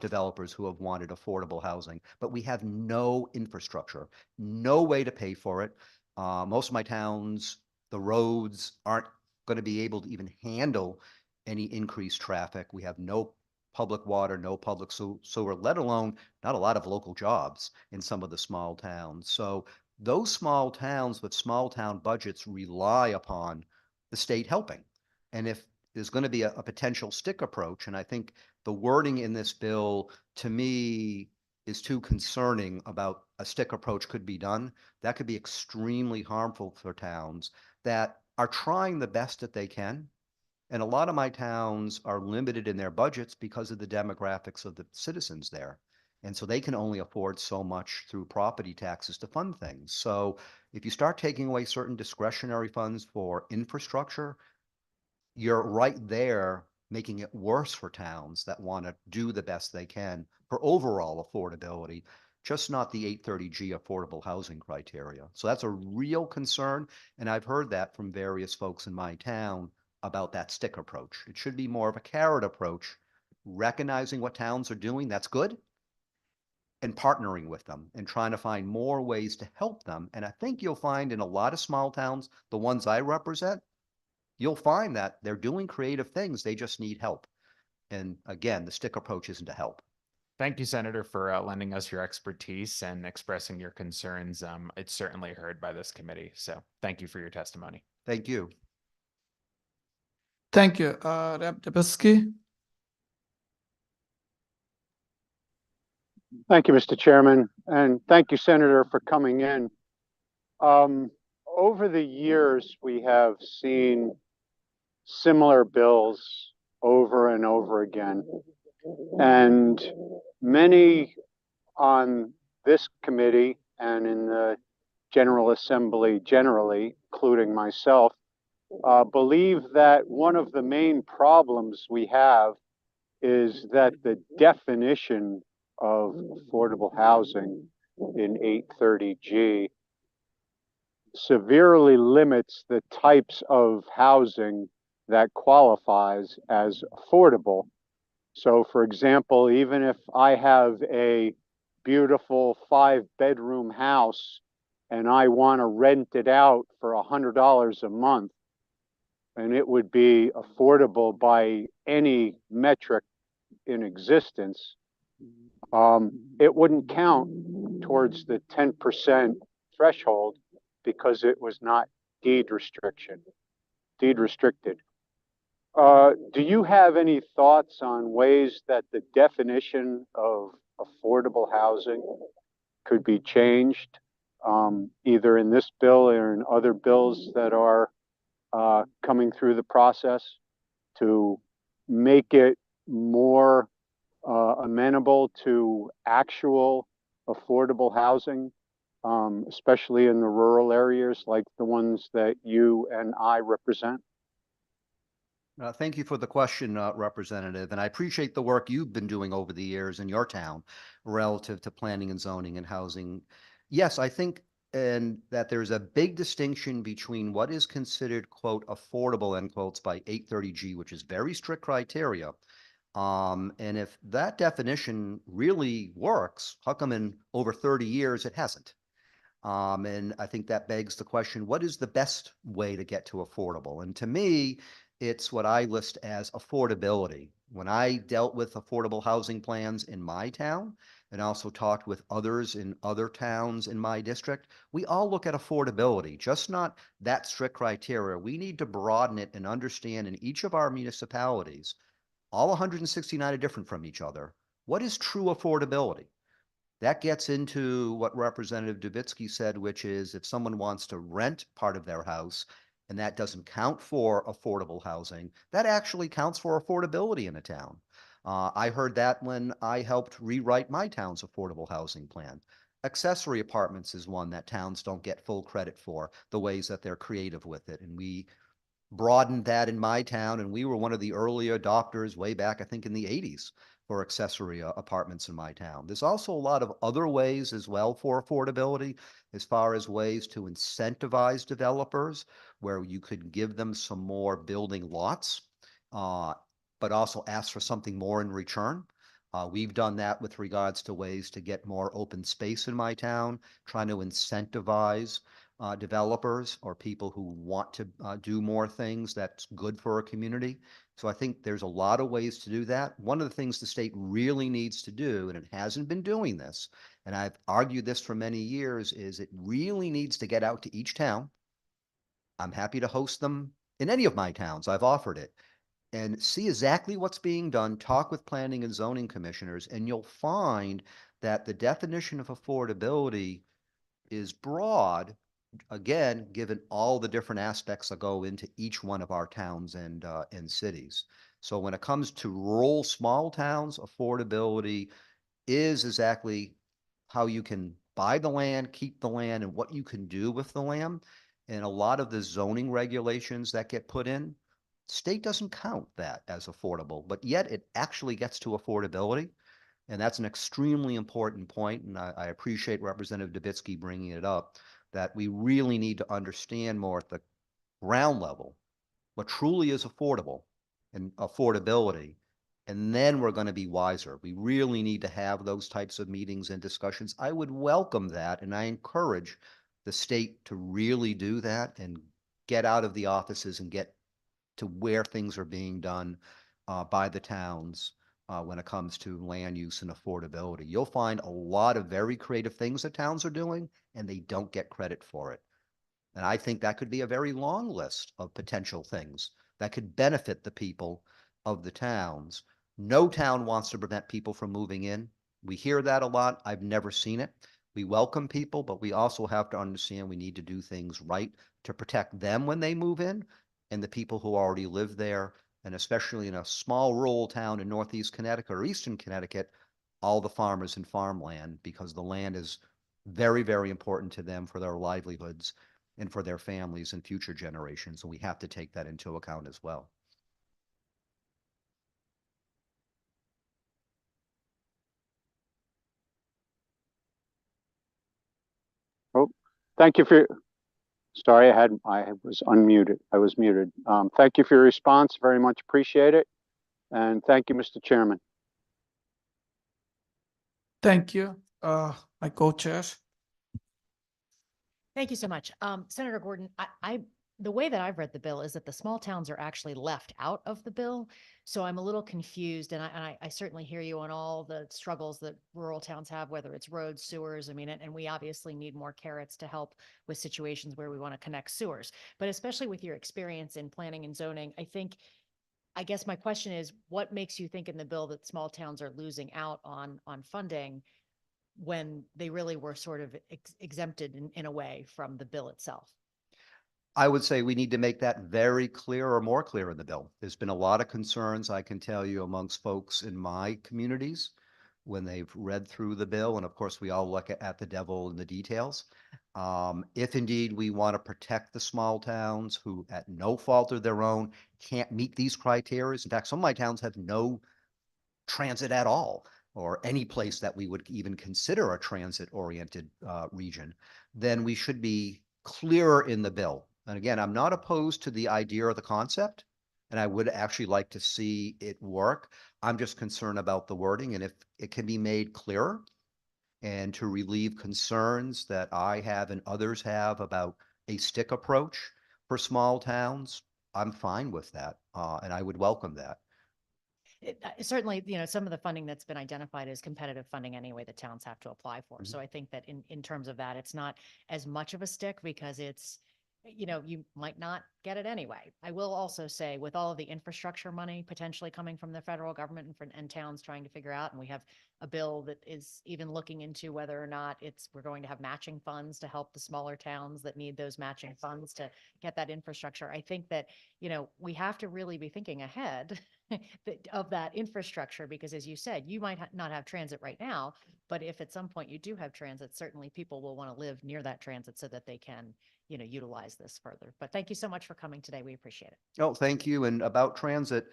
developers who have wanted affordable housing, but we have no infrastructure, no way to pay for it. Most of my towns, The roads aren't going to be able to even handle any increased traffic. We have no public water, no public sewer, let alone not a lot of local jobs in some of the small towns. So those small towns with small town budgets rely upon the state helping. And if there's going to be a potential stick approach, and I think the wording in this bill, to me, is too concerning about a stick approach could be done. That could be extremely harmful for towns that are trying the best that they can. And a lot of my towns are limited in their budgets because of the demographics of the citizens there. And so they can only afford so much through property taxes to fund things. So if you start taking away certain discretionary funds for infrastructure, you're right there making it worse for towns that want to do the best they can for overall affordability, just not the 830G affordable housing criteria. So that's a real concern. And I've heard that from various folks in my town about that stick approach. It should be more of a carrot approach, recognizing what towns are doing, that's good, and partnering with them and trying to find more ways to help them. And I think you'll find in a lot of small towns, the ones I represent, you'll find that they're doing creative things. They just need help. And again, the stick approach isn't to help. Thank you, Senator, for lending us your expertise and expressing your concerns. It's certainly heard by this committee. So thank you for your testimony. Thank you. Thank you. Rep. Dubisky. Thank you, Mr. Chairman, and thank you, Senator, for coming in. Over the years, we have seen similar bills over and over again, and many on this committee and in the General Assembly generally, including myself, believe that one of the main problems we have is that the definition of affordable housing in 830G severely limits the types of housing that qualifies as affordable. So for example, even if I have a beautiful 5-bedroom house and I want to rent it out for $100 a month, and it would be affordable by any metric in existence, it wouldn't count towards the 10% threshold because it was not deed restricted. Do you have any thoughts on ways that the definition of affordable housing could be changed, either in this bill or in other bills that are coming through the process, to make it more amenable to actual affordable housing, especially in the rural areas like the ones that you and I represent? Thank you for the question, Representative, and I appreciate the work you've been doing over the years in your town relative to planning and zoning and housing. Yes, I think that there's a big distinction between what is considered, quote, affordable, end quotes, by 830G, which is very strict criteria. And if that definition really works, how come in over 30 years it hasn't? And I think that begs the question, what is the best way to get to affordable? And to me, it's what I list as affordability. When I dealt with affordable housing plans in my town and also talked with others in other towns in my district, we all look at affordability, just not that strict criteria. We need to broaden it and understand in each of our municipalities, all 169 are different from each other. What is true affordability? That gets into what Representative Dubitsky said, which is if someone wants to rent part of their house and that doesn't count for affordable housing, that actually counts for affordability in a town. I heard that when I helped rewrite my town's affordable housing plan. Accessory apartments is one that towns don't get full credit for, the ways that they're creative with it. And we broadened that in my town, and we were one of the early adopters way back, I think, in the 80s for accessory apartments in my town. There's also a lot of other ways as well for affordability, as far as ways to incentivize developers, where you could give them some more building lots, but also ask for something more in return. We've done that with regards to ways to get more open space in my town, trying to incentivize developers or people who want to do more things that's good for a community. So I think there's a lot of ways to do that. One of the things the state really needs to do, and it hasn't been doing this, and I've argued this for many years, is it really needs to get out to each town. I'm happy to host them in any of my towns. I've offered it. And see exactly what's being done, talk with planning and zoning commissioners, and you'll find that the definition of affordability is broad, again, given all the different aspects that go into each one of our towns and cities. So when it comes to rural small towns, affordability is exactly how you can buy the land, keep the land, and what you can do with the land. And a lot of the zoning regulations that get put in, state doesn't count that as affordable, but yet it actually gets to affordability. And that's an extremely important point, and I appreciate Representative Dubitsky bringing it up, that we really need to understand more at the ground level what truly is affordable and affordability, and then we're going to be wiser. We really need to have those types of meetings and discussions. I would welcome that, and I encourage the state to really do that and get out of the offices and get to where things are being done by the towns when it comes to land use and affordability. You'll find a lot of very creative things that towns are doing, and they don't get credit for it. And I think that could be a very long list of potential things that could benefit the people of the towns. No town wants to prevent people from moving in. We hear that a lot. I've never seen it. We welcome people, but we also have to understand we need to do things right to protect them when they move in and the people who already live there, and especially in a small rural town in Northeast Connecticut or Eastern Connecticut, all the farmers and farmland, because the land is very, very important to them for their livelihoods and for their families and future generations. And we have to take that into account as well. Oh, thank you for, sorry, I was unmuted. I was muted. Thank you for your response. Very much appreciate it. And thank you, Mr. Chairman. Thank you, my co-chairs. Thank you so much. Senator Gordon, the way that I've read the bill is that the small towns are actually left out of the bill. So I'm a little confused, and I certainly hear you on all the struggles that rural towns have, whether it's roads, sewers. I mean, and we obviously need more carrots to help with situations where we want to connect sewers. But especially with your experience in planning and zoning, I guess my question is, what makes you think in the bill that small towns are losing out on funding when they really were sort of exempted in a way from the bill itself? I would say we need to make that very clear or more clear in the bill. There's been a lot of concerns, I can tell you, amongst folks in my communities when they've read through the bill. And of course, we all look at the devil in the details. If indeed we want to protect the small towns who, at no fault of their own, can't meet these criteria. In fact, some of my towns have no transit at all, or any place that we would even consider a transit-oriented region, then we should be clearer in the bill. And again, I'm not opposed to the idea or the concept, and I would actually like to see it work. I'm just concerned about the wording, and if it can be made clearer and to relieve concerns that I have and others have about a stick approach for small towns, I'm fine with that, and I would welcome that. Certainly, some of the funding that's been identified as competitive funding anyway, the towns have to apply for. So I think that in terms of that, it's not as much of a stick because it's, you might not get it anyway. I will also say, with all of the infrastructure money potentially coming from the federal government and towns trying to figure out, and we have a bill that is even looking into whether or not we're going to have matching funds to help the smaller towns that need those matching funds to get that infrastructure. I think that, we have to really be thinking ahead of that infrastructure, because as you said, you might not have transit right now, but if at some point you do have transit, certainly people will want to live near that transit so that they can, utilize this further. But thank you so much for coming today. We appreciate it. Oh, thank you. And about transit,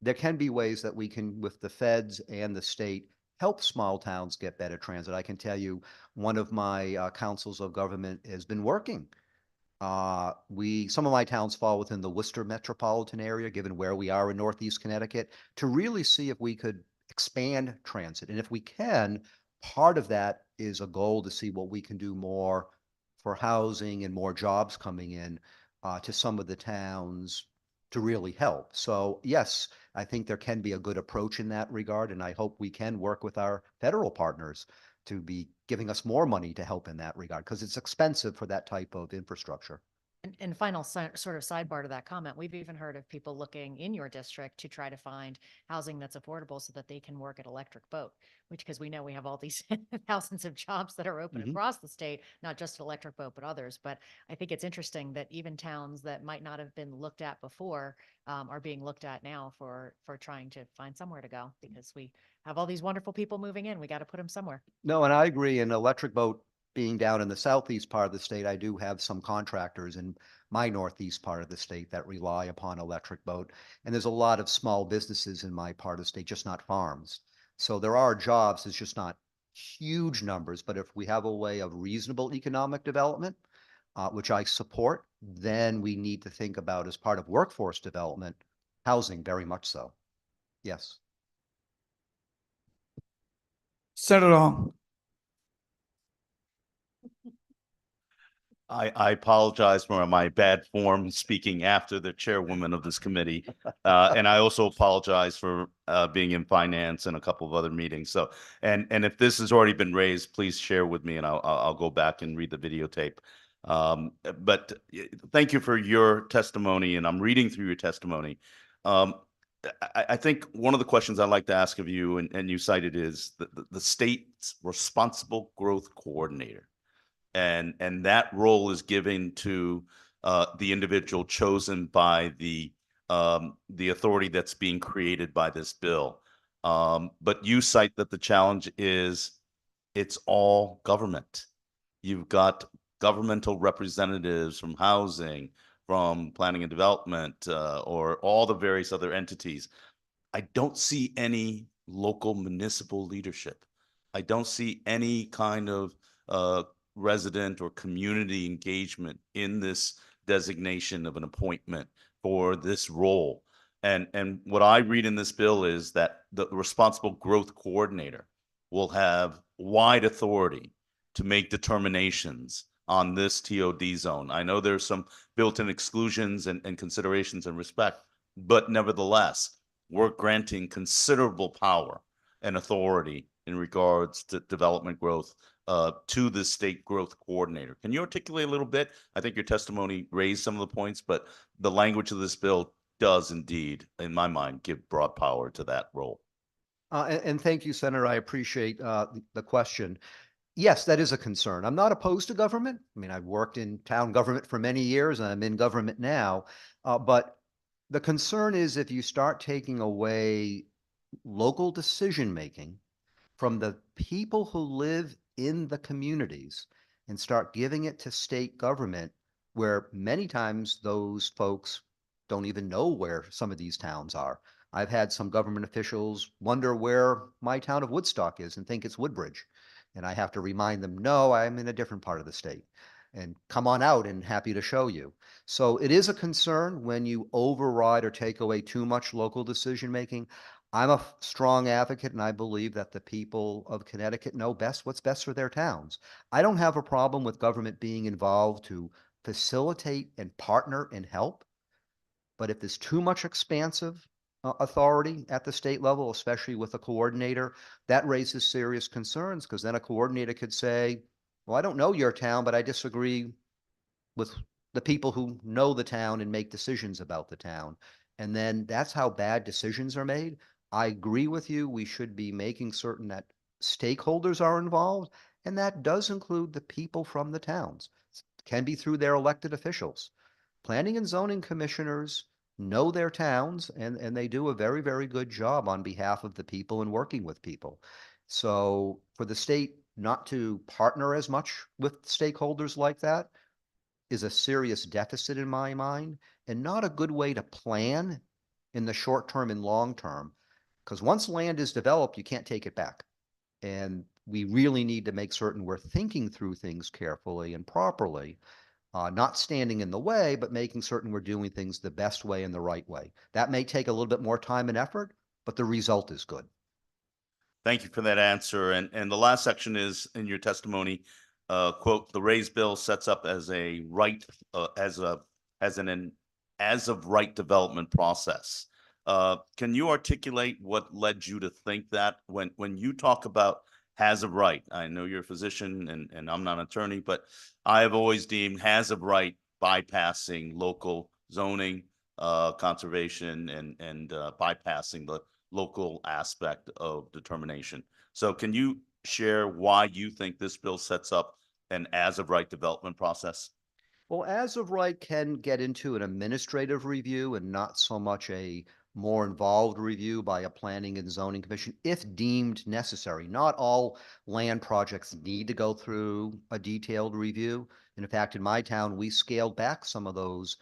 there can be ways that we can, with the feds and the state, help small towns get better transit. I can tell you, one of my councils of government has been working. Some of my towns fall within the Worcester metropolitan area, given where we are in Northeast Connecticut, to really see if we could expand transit. And if we can, part of that is a goal to see what we can do more for housing and more jobs coming in to some of the towns to really help. So yes, I think there can be a good approach in that regard, and I hope we can work with our federal partners to be giving us more money to help in that regard, because it's expensive for that type of infrastructure. And final sort of sidebar to that comment, we've even heard of people looking in your district to try to find housing that's affordable so that they can work at Electric Boat, which, because we know we have all these thousands of jobs that are open Mhm. across the state, not just Electric Boat, but others. But I think it's interesting that even towns that might not have been looked at before are being looked at now for trying to find somewhere to go, because we have all these wonderful people moving in. We got to put them somewhere. No, and I agree. And Electric Boat being down in the southeast part of the state, I do have some contractors in my northeast part of the state that rely upon Electric Boat. And there's a lot of small businesses in my part of the state, just not farms. So there are jobs, it's just not huge numbers. But if we have a way of reasonable economic development, which I support, then we need to think about, as part of workforce development, housing, very much so. Yes. Senator Long. I apologize for my bad form speaking after the chairwoman of this committee. And I also apologize for being in finance and a couple of other meetings. So, and if this has already been raised, please share with me and I'll go back and read the videotape. But thank you for your testimony, and I'm reading through your testimony. I think one of the questions I'd like to ask of you, and you cited, is the state's responsible growth coordinator. And that role is given to the individual chosen by the authority that's being created by this bill. But you cite that the challenge is it's all government. You've got governmental representatives from housing, from planning and development, or all the various other entities. I don't see any local municipal leadership. I don't see any kind of resident or community engagement in this designation of an appointment for this role. And what I read in this bill is that the responsible growth coordinator will have wide authority to make determinations on this TOD zone. I know there's some built-in exclusions and considerations and respect, but nevertheless, we're granting considerable power and authority in regards to development growth to the state growth coordinator. Can you articulate a little bit? I think your testimony raised some of the points, but the language of this bill does indeed, in my mind, give broad power to that role. And thank you, Senator. I appreciate the question. Yes, that is a concern. I'm not opposed to government. I mean, I've worked in town government for many years and I'm in government now. But the concern is, if you start taking away local decision-making from the people who live in the communities and start giving it to state government, where many times those folks don't even know where some of these towns are. I've had some government officials wonder where my town of Woodstock is and think it's Woodbridge. And I have to remind them, no, I'm in a different part of the state. And come on out and happy to show you. So it is a concern when you override or take away too much local decision making. I'm a strong advocate, and I believe that the people of Connecticut know best what's best for their towns. I don't have a problem with government being involved to facilitate and partner and help. But if there's too much expansive authority at the state level, especially with a coordinator, that raises serious concerns, because then a coordinator could say, well, I don't know your town, but I disagree with the people who know the town and make decisions about the town. And then that's how bad decisions are made. I agree with you. We should be making certain that stakeholders are involved, and that does include the people from the towns. It can be through their elected officials. Planning and zoning commissioners know their towns, and they do a very, very good job on behalf of the people and working with people. So for the state not to partner as much with stakeholders like that is a serious deficit in my mind, and not a good way to plan in the short term and long term. Because once land is developed, you can't take it back. And we really need to make certain we're thinking through things carefully and properly, not standing in the way, but making certain we're doing things the best way and the right way. That may take a little bit more time and effort, but the result is good. Thank you for that answer. And the last section is in your testimony. quote, the raised bill sets up as a right, as of right development process. Can you articulate what led you to think that when you talk about has of right? I know you're a physician and I'm not an attorney, but I have always deemed has of right bypassing local zoning, conservation and bypassing the local aspect of determination. So can you share why you think this bill sets up an as of right development process? Well, as of right can get into an administrative review and not so much a more involved review by a planning and zoning commission if deemed necessary. Not all land projects need to go through a detailed review. And in fact, in my town, we scaled back some of those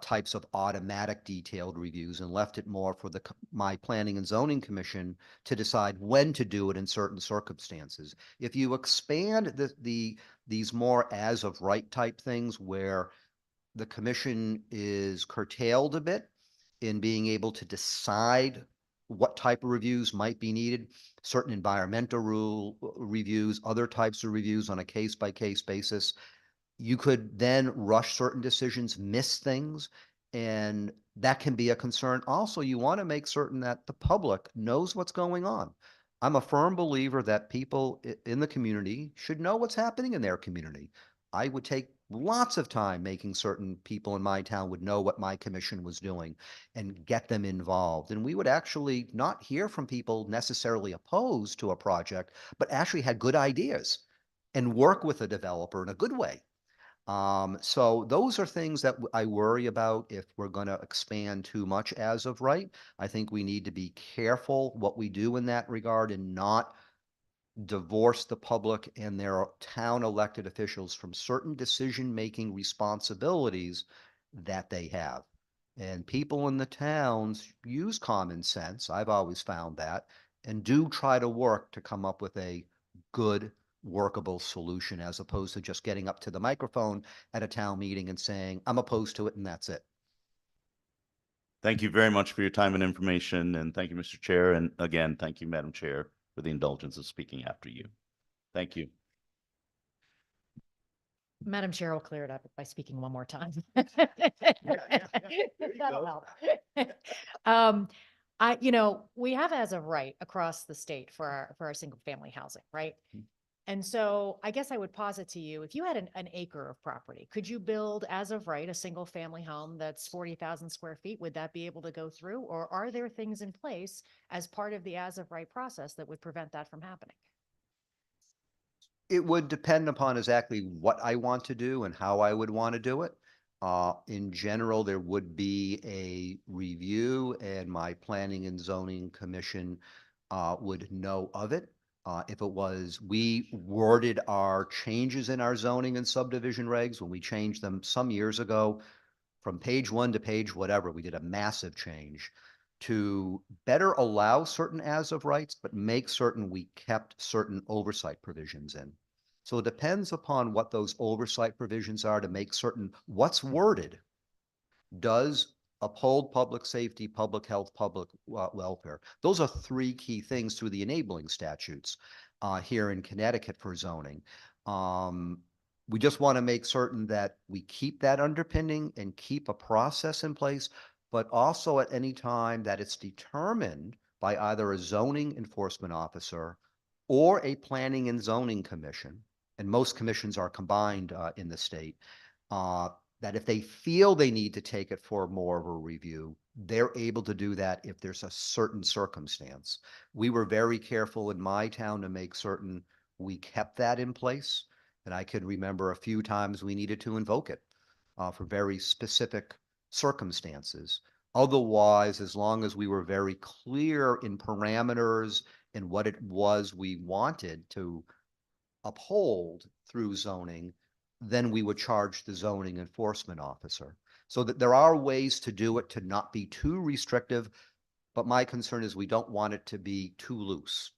types of automatic detailed reviews and left it more for my planning and zoning commission to decide when to do it in certain circumstances. If you expand these more as of right type things where the commission is curtailed a bit in being able to decide what type of reviews might be needed, certain environmental reviews, other types of reviews on a case-by-case basis, you could then rush certain decisions, miss things, and that can be a concern. Also, you want to make certain that the public knows what's going on. I'm a firm believer that people in the community should know what's happening in their community. I would take lots of time making certain people in my town would know what my commission was doing and get them involved. And we would actually not hear from people necessarily opposed to a project, but actually had good ideas and work with a developer in a good way. So those are things that I worry about if we're going to expand too much as of right. I think we need to be careful what we do in that regard and not divorce the public and their town elected officials from certain decision-making responsibilities that they have. And people in the towns use common sense. I've always found that, and do try to work to come up with a good workable solution as opposed to just getting up to the microphone at a town meeting and saying, I'm opposed to it, and that's it. Thank you very much for your time and information. And thank you, Mr. Chair. And again, thank you, Madam Chair, for the indulgence of speaking after you. Thank you. Madam Chair will clear it up by speaking one more time. There you That'll go. help. We have as of right across the state for our single family housing, right? And so I guess I would posit to you, if you had an acre of property, could you build as of right a single family home that's 40,000 square feet? Would that be able to go through? Or are there things in place as part of the as of right process that would prevent that from happening? It would depend upon exactly what I want to do and how I would want to do it. In general, there would be a review and my planning and zoning commission would know of it. If it was, we worded our changes in our zoning and subdivision regs when we changed them some years ago from page 1 to page whatever, we did a massive change to better allow certain as of rights, but make certain we kept certain oversight provisions in. So it depends upon what those oversight provisions are to make certain what's worded does uphold public safety, public health, public welfare. Those are three key things through the enabling statutes here in Connecticut for zoning. We just want to make certain that we keep that underpinning and keep a process in place, but also at any time that it's determined by either a zoning enforcement officer or a planning and zoning commission, and most commissions are combined in the state, that if they feel they need to take it for more of a review, they're able to do that if there's a certain circumstance. We were very careful in my town to make certain we kept that in place. And I could remember a few times we needed to invoke it for very specific circumstances. Otherwise, as long as we were very clear in parameters and what it was we wanted to uphold through zoning, then we would charge the zoning enforcement officer. So that there are ways to do it to not be too restrictive, but my concern is we don't want it to be too loose.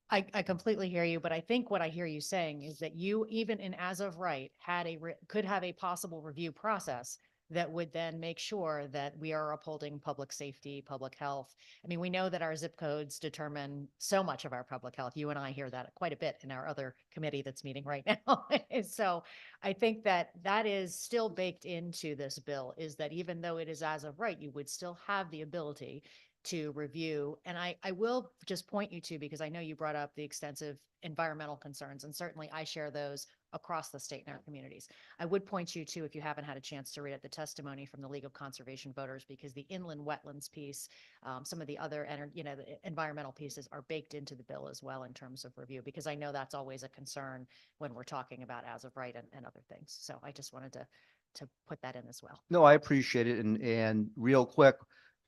I completely hear you, but I think what I hear you saying is that you, even in as of right, could have a possible review process that would then make sure that we are upholding public safety, public health. I mean, we know that our zip codes determine so much of our public health. You and I hear that quite a bit in our other committee that's meeting right now. So I think that that is still baked into this bill, is that even though it is as of right, you would still have the ability to review. And I will just point you to, because I know you brought up the extensive environmental concerns, and certainly I share those across the state in our communities. I would point you to, if you haven't had a chance to read it, the testimony from the League of Conservation Voters, because the inland wetlands piece, some of the other, the environmental pieces are baked into the bill as well in terms of review, because I know that's always a concern when we're talking about as of right and other things. So I just wanted to put that in as well. No, I appreciate it. And real quick,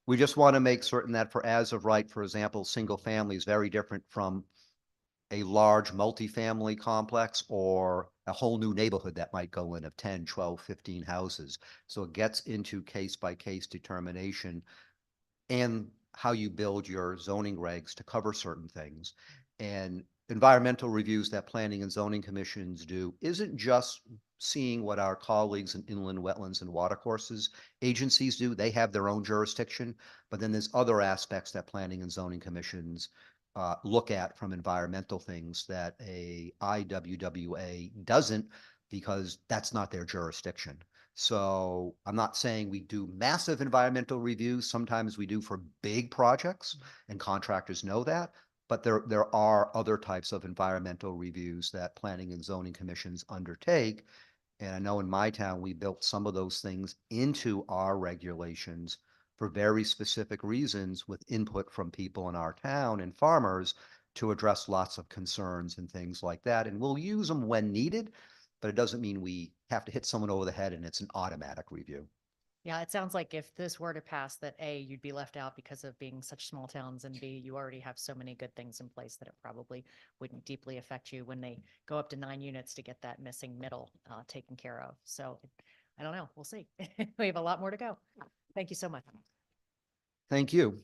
we just want to make certain that for as of right, for example, single family is very different from a large multifamily complex or a whole new neighborhood that might go in of 10, 12, 15 houses. So it gets into case by case determination and how you build your zoning regs to cover certain things. And environmental reviews that planning and zoning commissions do isn't just seeing what our colleagues in inland wetlands and watercourses agencies do. They have their own jurisdiction, but then there's other aspects that planning and zoning commissions look at from environmental things that a IWWA doesn't, because that's not their jurisdiction. So I'm not saying we do massive environmental reviews. Sometimes we do for big projects, and contractors know that. But there are other types of environmental reviews that planning and zoning commissions undertake. And I know in my town, we built some of those things into our regulations for very specific reasons, with input from people in our town and farmers to address lots of concerns and things like that. And we'll use them when needed, but it doesn't mean we have to hit someone over the head and it's an automatic review. Yeah, it sounds like if this were to pass, that A, you'd be left out because of being such small towns, and B, you already have so many good things in place that it probably wouldn't deeply affect you when they go up to 9 units to get that missing middle taken care of. So I don't know. We'll see. We have a lot more to go. Thank you so much. Thank you.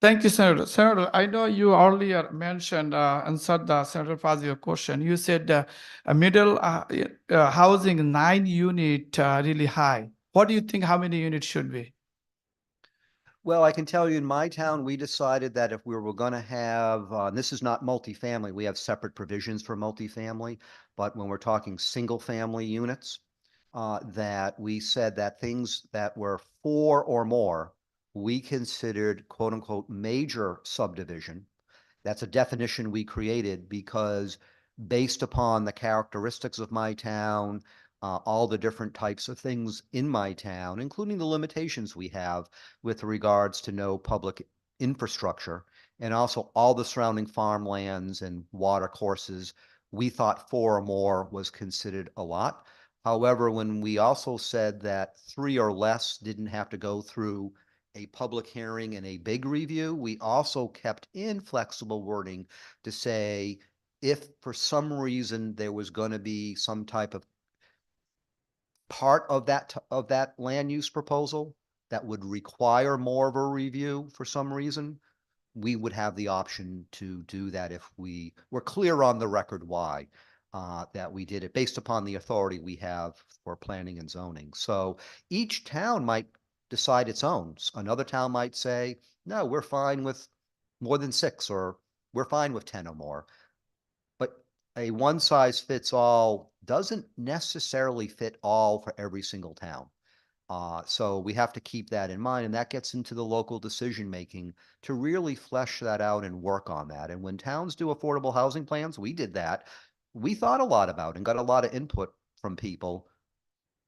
Thank you, Senator. Senator, I know you earlier mentioned, answered the Senator Fazio question. You said a middle housing 9 unit really high. What do you think, how many units should be? Well, I can tell you in my town, we decided that if we were going to have, this is not multifamily, we have separate provisions for multifamily, but when we're talking single family units, that we said that things that were 4 or more, we considered quote unquote major subdivision. That's a definition we created because based upon the characteristics of my town, all the different types of things in my town, including the limitations we have with regards to no public infrastructure, and also all the surrounding farmlands and water courses, we thought 4 or more was considered a lot. However, when we also said that 3 or less didn't have to go through a public hearing and a big review, we also kept in flexible wording to say, if for some reason there was going to be some type of part of that land use proposal that would require more of a review for some reason, we would have the option to do that if we were clear on the record why that we did it based upon the authority we have for planning and zoning. So each town might decide its own. Another town might say, no, we're fine with more than 6, or we're fine with 10 or more. But a one size fits all doesn't necessarily fit all for every single town. So we have to keep that in mind, and that gets into the local decision making to really flesh that out and work on that. And when towns do affordable housing plans, we did that. We thought a lot about and got a lot of input from people.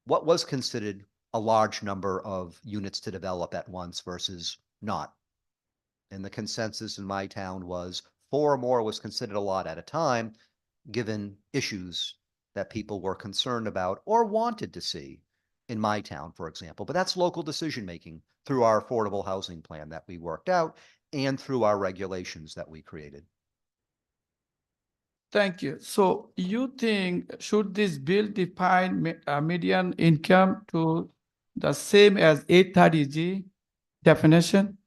What was considered a large number of units to develop at once versus not? And the consensus in my town was 4 or more was considered a lot at a time, given issues that people were concerned about or wanted to see in my town, for example. But that's local decision making through our affordable housing plan that we worked out and through our regulations that we created. Thank you. So you think, should this bill define median income to the same as 830G definition?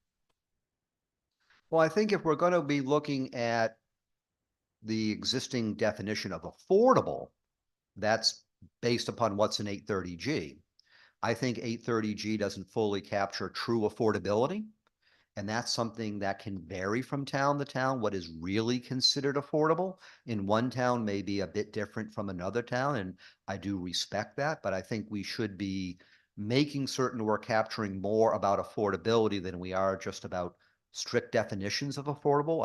Well, I think if we're going to be looking at the existing definition of affordable, that's based upon what's in 830G. I think 830G doesn't fully capture true affordability. And that's something that can vary from town to town, what is really considered affordable. In one town may be a bit different from another town, and I do respect that, but I think we should be making certain we're capturing more about affordability than we are just about strict definitions of affordable.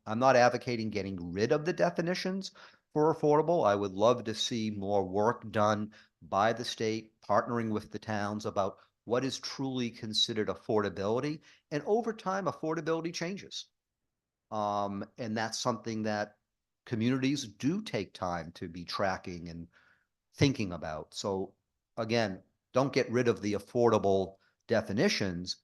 I'm not advocating getting rid of the definitions for affordable. I would love to see more work done by the state, partnering with the towns about what is truly considered affordability. And over time, affordability changes. And that's something that communities do take time to be tracking and thinking about. So again, don't get rid of the affordable definitions,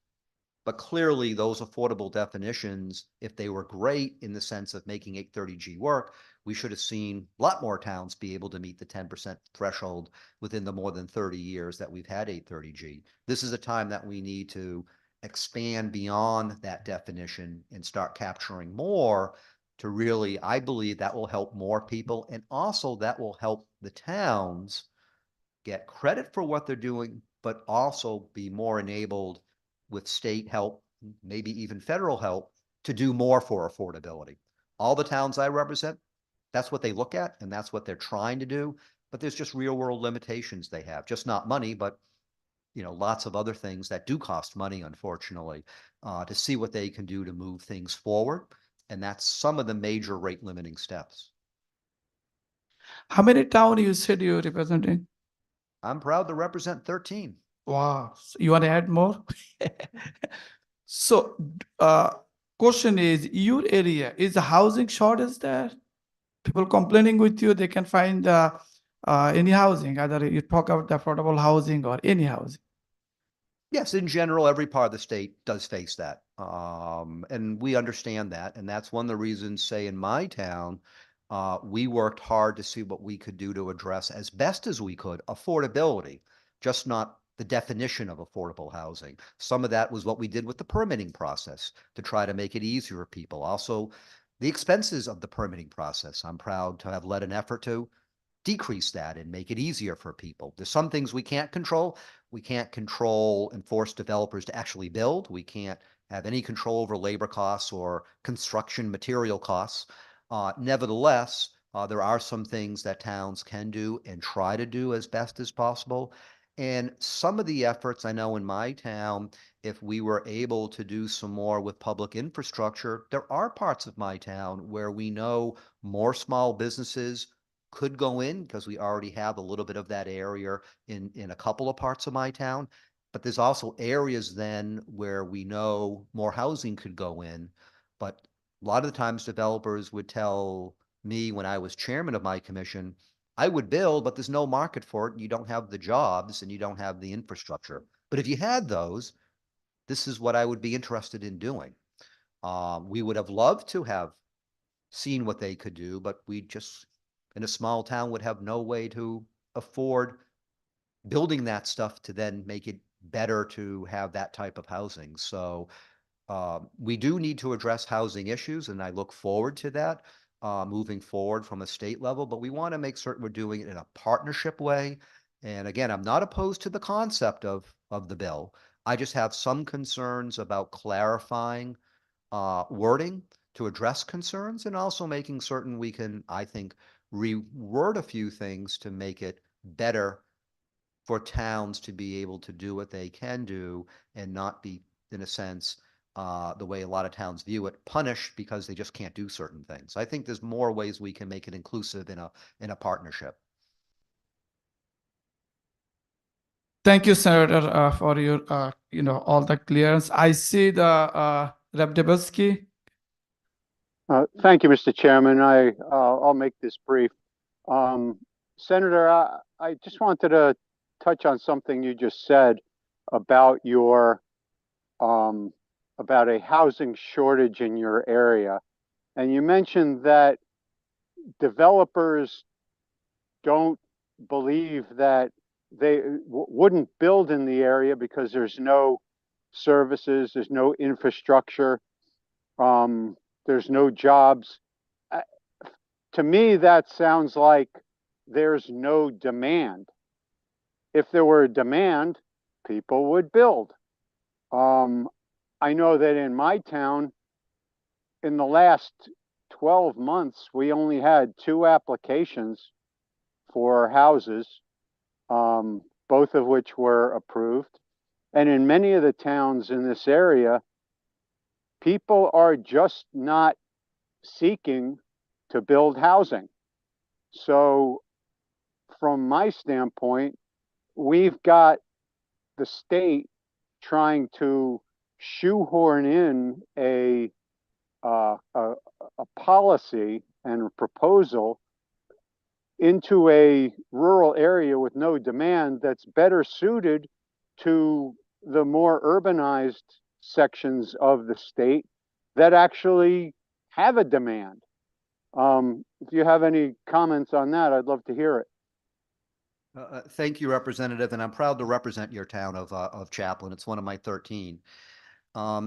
but clearly those affordable definitions, if they were great in the sense of making 830G work, we should have seen a lot more towns be able to meet the 10% threshold within the more than 30 years that we've had 830G. This is a time that we need to expand beyond that definition and start capturing more to really, I believe that will help more people. And also that will help the towns get credit for what they're doing, but also be more enabled with state help, maybe even federal help, to do more for affordability. All the towns I represent, that's what they look at and that's what they're trying to do. But there's just real world limitations they have, just not money, but lots of other things that do cost money, unfortunately, to see what they can do to move things forward. And that's some of the major rate limiting steps. How many town you said you're representing? I'm proud to represent 13. Wow, so you want to add more? So, question is, your area, is the housing shortage there? People complaining with you, they can find any housing, either you talk about the affordable housing or any housing. Yes, in general, every part of the state does face that. And we understand that. And that's one of the reasons, say, in my town, we worked hard to see what we could do to address as best as we could affordability, just not the definition of affordable housing. Some of that was what we did with the permitting process to try to make it easier for people. Also, the expenses of the permitting process. I'm proud to have led an effort to decrease that and make it easier for people. There's some things we can't control. We can't control and force developers to actually build. We can't have any control over labor costs or construction material costs. Nevertheless, there are some things that towns can do and try to do as best as possible. And some of the efforts I know in my town, if we were able to do some more with public infrastructure, there are parts of my town where we know more small businesses could go in because we already have a little bit of that area in a couple of parts of my town. But there's also areas then where we know more housing could go in. But a lot of the times developers would tell me when I was chairman of my commission, I would build, but there's no market for it. And you don't have the jobs and you don't have the infrastructure. But if you had those, this is what I would be interested in doing. We would have loved to have seen what they could do, but we just, in a small town, would have no way to afford building that stuff to then make it better to have that type of housing. So we do need to address housing issues, and I look forward to that moving forward from a state level, but we want to make certain we're doing it in a partnership way. And again, I'm not opposed to the concept of the bill. I just have some concerns about clarifying wording to address concerns and also making certain we can, I think, reword a few things to make it better for towns to be able to do what they can do and not be, in a sense, the way a lot of towns view it, punished because they just can't do certain things. I think there's more ways we can make it inclusive in a partnership. Thank you, Senator, for your, all the clearance. I see the Rep. Dubowski. Thank you, Mr. Chairman. I'll make this brief. Senator, I just wanted to touch on something you just said about your about a housing shortage in your area. And you mentioned that developers don't believe that they wouldn't build in the area because there's no services, there's no infrastructure, there's no jobs. To me, that sounds like there's no demand. If there were a demand, people would build. I know that in my town, in the last 12 months, we only had 2 applications for houses, both of which were approved. And in many of the towns in this area, people are just not seeking to build housing. So from my standpoint, we've got the state trying to shoehorn in a policy and a proposal into a rural area with no demand that's better suited to the more urbanized sections of the state that actually have a demand. If you have any comments on that, I'd love to hear it. Thank you, Representative, and I'm proud to represent your town of Chaplin. It's one of my 13.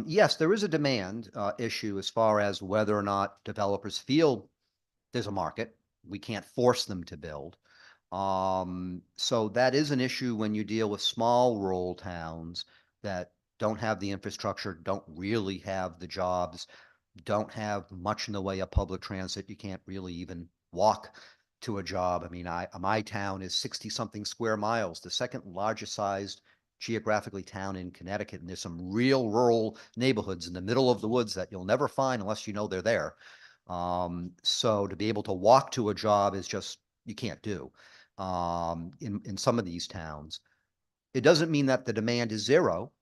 Yes, there is a demand issue as far as whether or not developers feel there's a market. We can't force them to build. So that is an issue when you deal with small rural towns that don't have the infrastructure, don't really have the jobs, don't have much in the way of public transit. You can't really even walk to a job. I mean, my town is 60-something square miles, the second largest sized geographically town in Connecticut. And there's some real rural neighborhoods in the middle of the woods that you'll never find unless you know they're there. So to be able to walk to a job is just, you can't do in some of these towns. It doesn't mean that the demand is zero.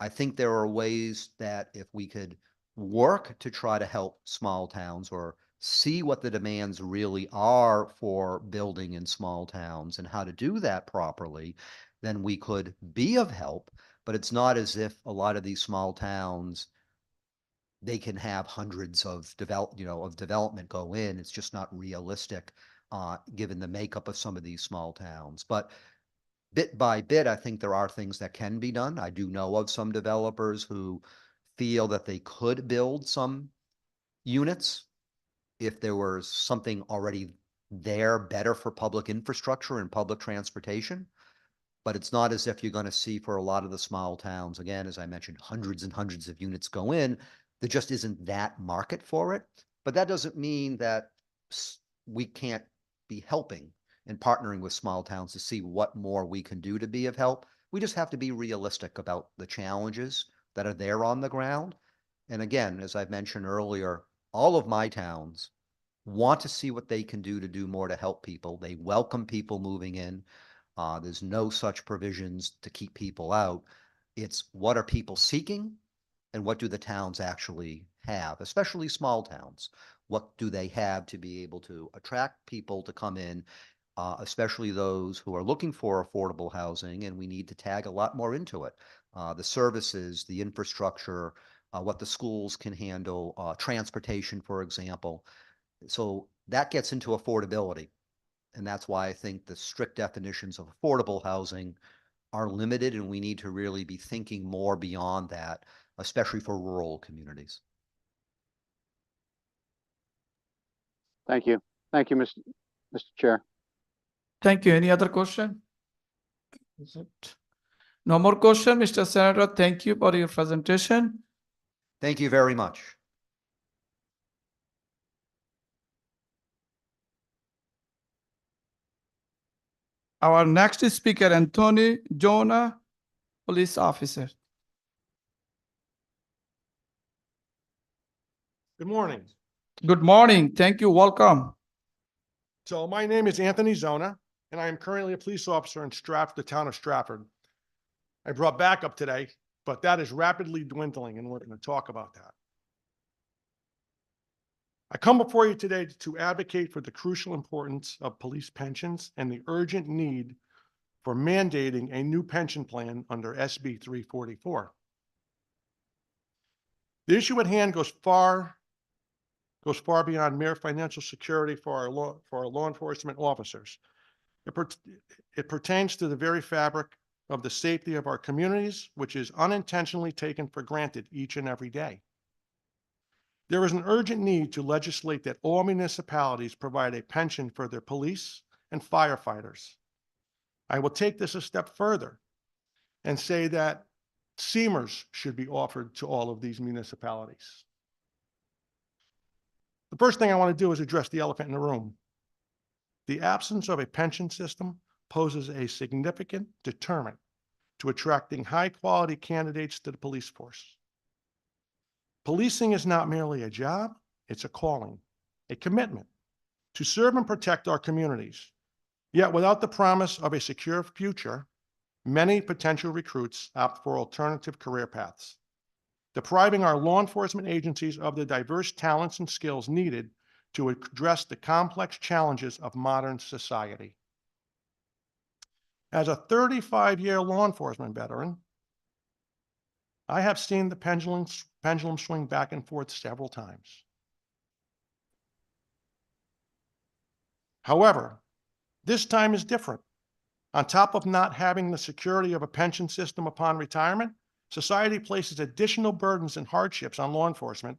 I think there are ways that if we could work to try to help small towns or see what the demands really are for building in small towns and how to do that properly, then we could be of help. But it's not as if a lot of these small towns, they can have hundreds of development go in. It's just not realistic, given the makeup of some of these small towns. But bit by bit, I think there are things that can be done. I do know of some developers who feel that they could build some units if there was something already there better for public infrastructure and public transportation. But it's not as if you're going to see for a lot of the small towns, again, as I mentioned, hundreds and hundreds of units go in. There just isn't that market for it. But that doesn't mean that we can't be helping and partnering with small towns to see what more we can do to be of help. We just have to be realistic about the challenges that are there on the ground. And again, as I've mentioned earlier, all of my towns want to see what they can do to do more to help people. They welcome people moving in. There's no such provisions to keep people out. It's what are people seeking and what do the towns actually have, especially small towns. What do they have to be able to attract people to come in, especially those who are looking for affordable housing, and we need to tag a lot more into it. The services, the infrastructure, what the schools can handle, transportation, for example. So that gets into affordability. And that's why I think the strict definitions of affordable housing are limited, and we need to really be thinking more beyond that, especially for rural communities. Thank you. Thank you, Mr. Chair. Thank you. Any other question? Is it? No more question, Mr. Senator. Thank you for your presentation. Thank you very much. Our next speaker, Anthony Jonah, police officer. Good morning. Good morning. Thank you. Welcome. So my name is Anthony Zona, and I am currently a police officer in the town of Stratford. I brought backup today, but that is rapidly dwindling, and we're going to talk about that. I come before you today to advocate for the crucial importance of police pensions and the urgent need for mandating a new pension plan under SB 344. The issue at hand goes far beyond mere financial security for our law enforcement officers. It pertains to the very fabric of the safety of our communities, which is unintentionally taken for granted each and every day. There is an urgent need to legislate that all municipalities provide a pension for their police and firefighters. I will take this a step further. and say that Seamers should be offered to all of these municipalities. The first thing I want to do is address the elephant in the room. The absence of a pension system poses a significant deterrent to attracting high-quality candidates to the police force. Policing is not merely a job, it's a calling, a commitment to serve and protect our communities. Yet without the promise of a secure future, many potential recruits opt for alternative career paths, depriving our law enforcement agencies of the diverse talents and skills needed to address the complex challenges of modern society. As a 35-year law enforcement veteran, I have seen the pendulum swing back and forth several times. However, this time is different. On top of not having the security of a pension system upon retirement, society places additional burdens and hardships on law enforcement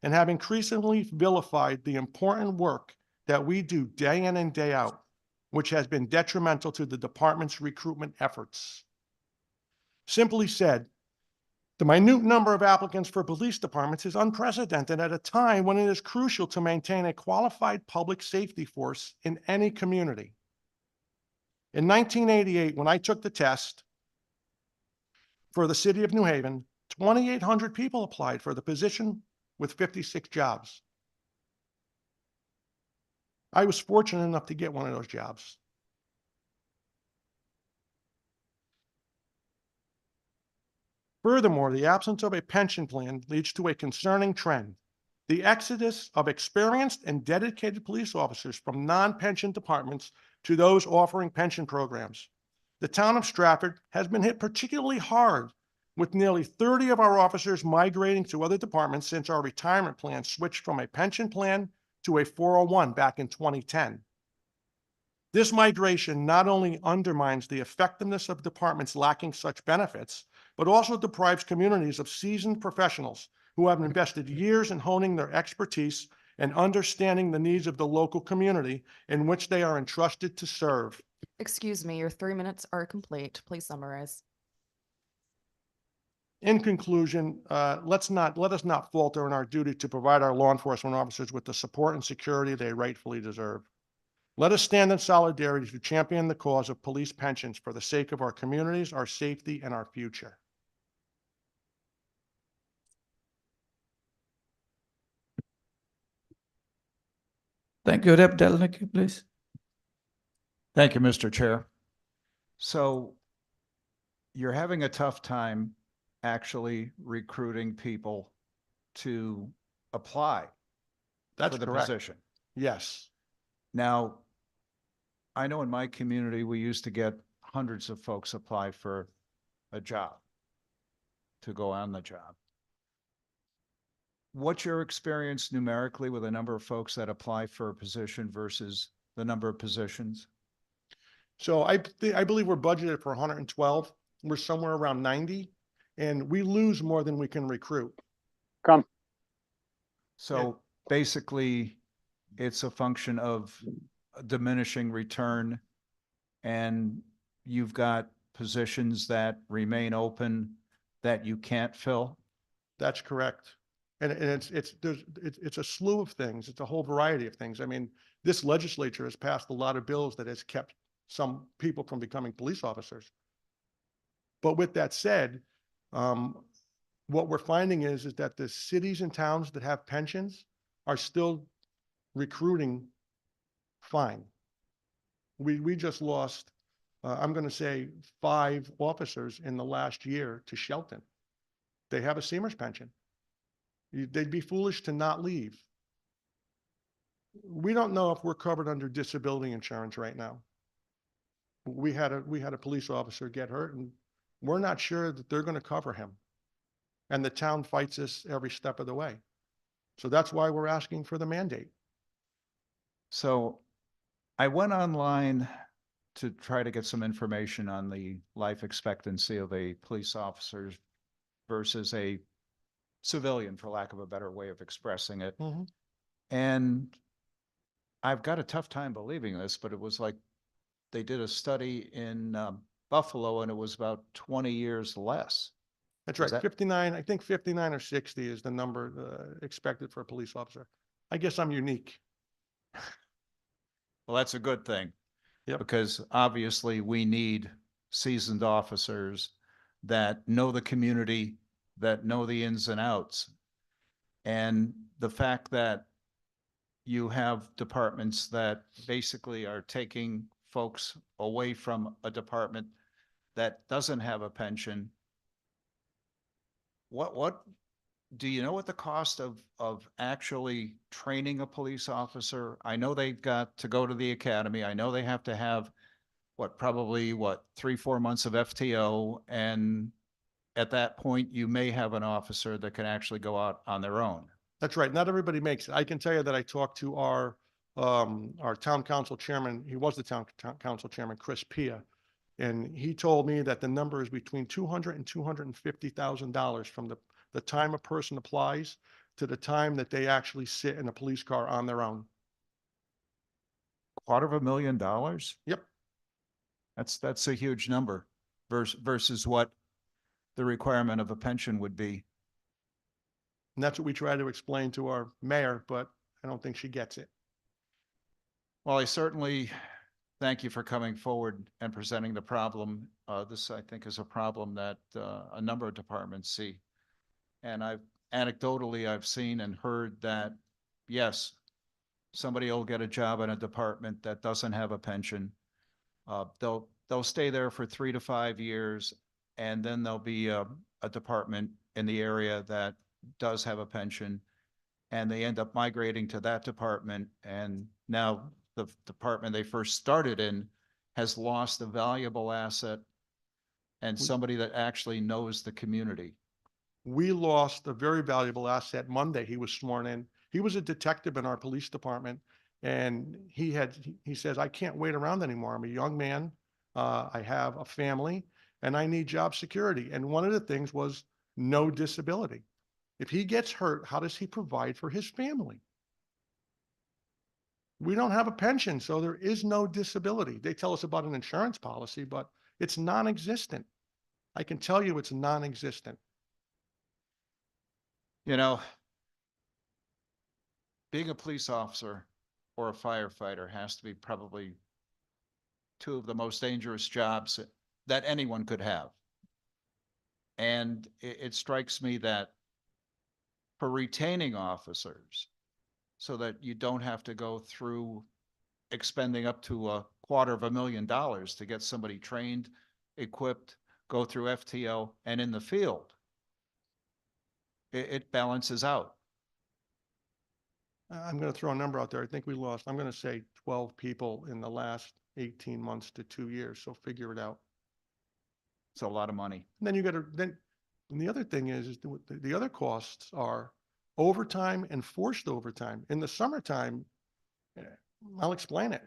and have increasingly vilified the important work that we do day in and day out, which has been detrimental to the department's recruitment efforts. Simply said, the minute number of applicants for police departments is unprecedented at a time when it is crucial to maintain a qualified public safety force in any community. In 1988, when I took the test for the city of New Haven, 2,800 people applied for the position with 56 jobs. I was fortunate enough to get one of those jobs. Furthermore, the absence of a pension plan leads to a concerning trend: the exodus of experienced and dedicated police officers from non-pension departments to those offering pension programs. The town of Stratford has been hit particularly hard, with nearly 30 of our officers migrating to other departments since our retirement plan switched from a pension plan to a 401 back in 2010. This migration not only undermines the effectiveness of departments lacking such benefits, but also deprives communities of seasoned professionals who have invested years in honing their expertise and understanding the needs of the local community in which they are entrusted to serve. Excuse me, your 3 minutes are complete. Please summarize. In conclusion, let us not falter in our duty to provide our law enforcement officers with the support and security they rightfully deserve. Let us stand in solidarity to champion the cause of police pensions for the sake of our communities, our safety, and our future. Thank you, Rep. Delnick, please. Thank you, Mr. Chair. So you're having a tough time actually recruiting people to apply That's for the correct. position. Yes. Now, I know in my community, we used to get hundreds of folks apply for a job, to go on the job. What's your experience numerically with the number of folks that apply for a position versus the number of positions? So I believe we're budgeted for 112. We're somewhere around 90, and we lose more than we can recruit. Come. So basically, it's a function of a diminishing return, and you've got positions that remain open that you can't fill. That's correct. And it's a slew of things. It's a whole variety of things. I mean, this legislature has passed a lot of bills that has kept some people from becoming police officers. But with that said, what we're finding is that the cities and towns that have pensions are still recruiting fine. We just lost, I'm going to say 5 officers in the last year to Shelton. They have a Seamers pension. They'd be foolish to not leave. We don't know if we're covered under disability insurance right now. We had a police officer get hurt, and we're not sure that they're going to cover him. And the town fights us every step of the way. So that's why we're asking for the mandate. So I went online to try to get some information on the life expectancy of a police officer versus a civilian, for lack of a better way of expressing it. Mhm. And I've got a tough time believing this, but it was like they did a study in Buffalo and it was about 20 years less. That's Is right, that- 59, I think 59 or 60 is the number expected for a police officer. I guess I'm unique. Well, that's a good thing. Yep. Because obviously we need seasoned officers that know the community, that know the ins and outs. And the fact that you have departments that basically are taking folks away from a department that doesn't have a pension. What, do you know what the cost of actually training a police officer? I know they've got to go to the academy. I know they have to have probably 3-4 months of FTO. And at that point, you may have an officer that can actually go out on their own. That's right. Not everybody makes it. I can tell you that I talked to our town council chairman. He was the town council chairman, Chris Pia. And he told me that the number is between $200,000 and $250,000 from the time a person applies to the time that they actually sit in a police car on their own. $250,000? Yep. That's a huge number versus what the requirement of a pension would be. And that's what we try to explain to our mayor, but I don't think she gets it. Well, I certainly thank you for coming forward and presenting the problem. This, I think, is a problem that a number of departments see. And anecdotally, I've seen and heard that, yes, somebody will get a job in a department that doesn't have a pension. They'll stay there for 3 to 5 years, and then there'll be a department in the area that does have a pension, and they end up migrating to that department. And now the department they first started in has lost a valuable asset and somebody that actually knows the community. We lost a very valuable asset Monday. He was sworn in. He was a detective in our police department. And he says, I can't wait around anymore. I'm a young man. I have a family and I need job security. And one of the things was no disability. If he gets hurt, how does he provide for his family? We don't have a pension, so there is no disability. They tell us about an insurance policy, but it's non-existent. I can tell you it's non-existent. You know, being a police officer or a firefighter has to be probably two of the most dangerous jobs that anyone could have. And it strikes me that for retaining officers, so that you don't have to go through expending up to $250,000 to get somebody trained, equipped, go through FTO and in the field, it balances out. I'm going to throw a number out there. I think we lost, I'm going to say 12 people in the last 18 months to 2 years. So figure it out. It's a lot of money. And then you got to, and the other thing is the other costs are overtime and forced overtime. In the summertime, I'll explain it.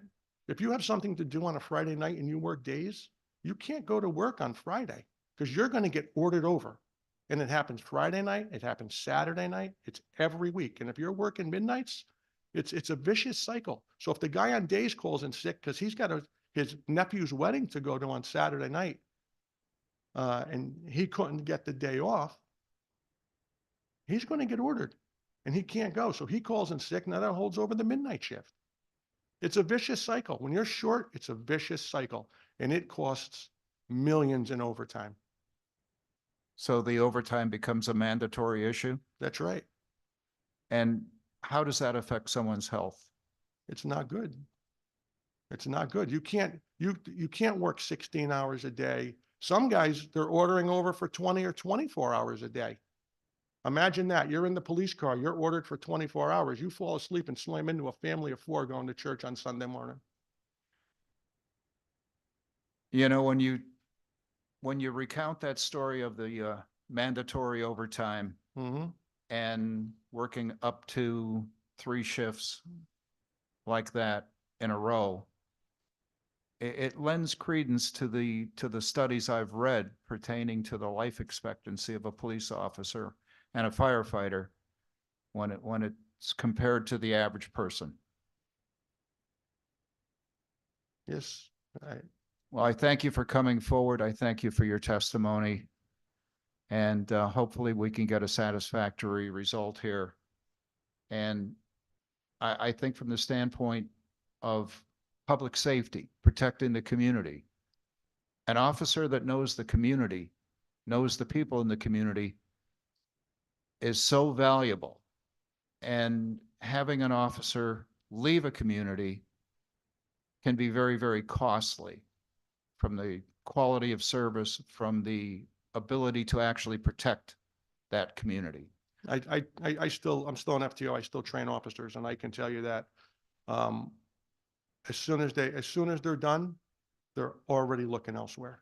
If you have something to do on a Friday night and you work days, you can't go to work on Friday because you're going to get ordered over. And it happens Friday night, it happens Saturday night, it's every week. And if you're working midnights, it's a vicious cycle. So if the guy on days calls in sick because he's got his nephew's wedding to go to on Saturday night, and he couldn't get the day off, he's going to get ordered and he can't go. So he calls in sick. Now that holds over the midnight shift. It's a vicious cycle. When you're short, it's a vicious cycle and it costs millions in overtime. So the overtime becomes a mandatory issue? That's right. And how does that affect someone's health? It's not good. It's not good. You can't work 16 hours a day. Some guys, they're ordering over for 20 or 24 hours a day. Imagine that. You're in the police car. You're ordered for 24 hours. You fall asleep and slam into a family of 4 going to church on Sunday morning. You know, when you recount that story of the mandatory overtime Mm-hmm. and working up to 3 shifts like that in a row, it lends credence to the studies I've read pertaining to the life expectancy of a police officer and a firefighter when it's compared to the average person. Yes. Well, I thank you for coming forward. I thank you for your testimony. And hopefully we can get a satisfactory result here. And I think from the standpoint of public safety, protecting the community, an officer that knows the community, knows the people in the community is so valuable. And having an officer leave a community can be very, very costly from the quality of service, from the ability to actually protect that community. I'm still an FTO. I still train officers, and I can tell you that as soon as they're done, they're already looking elsewhere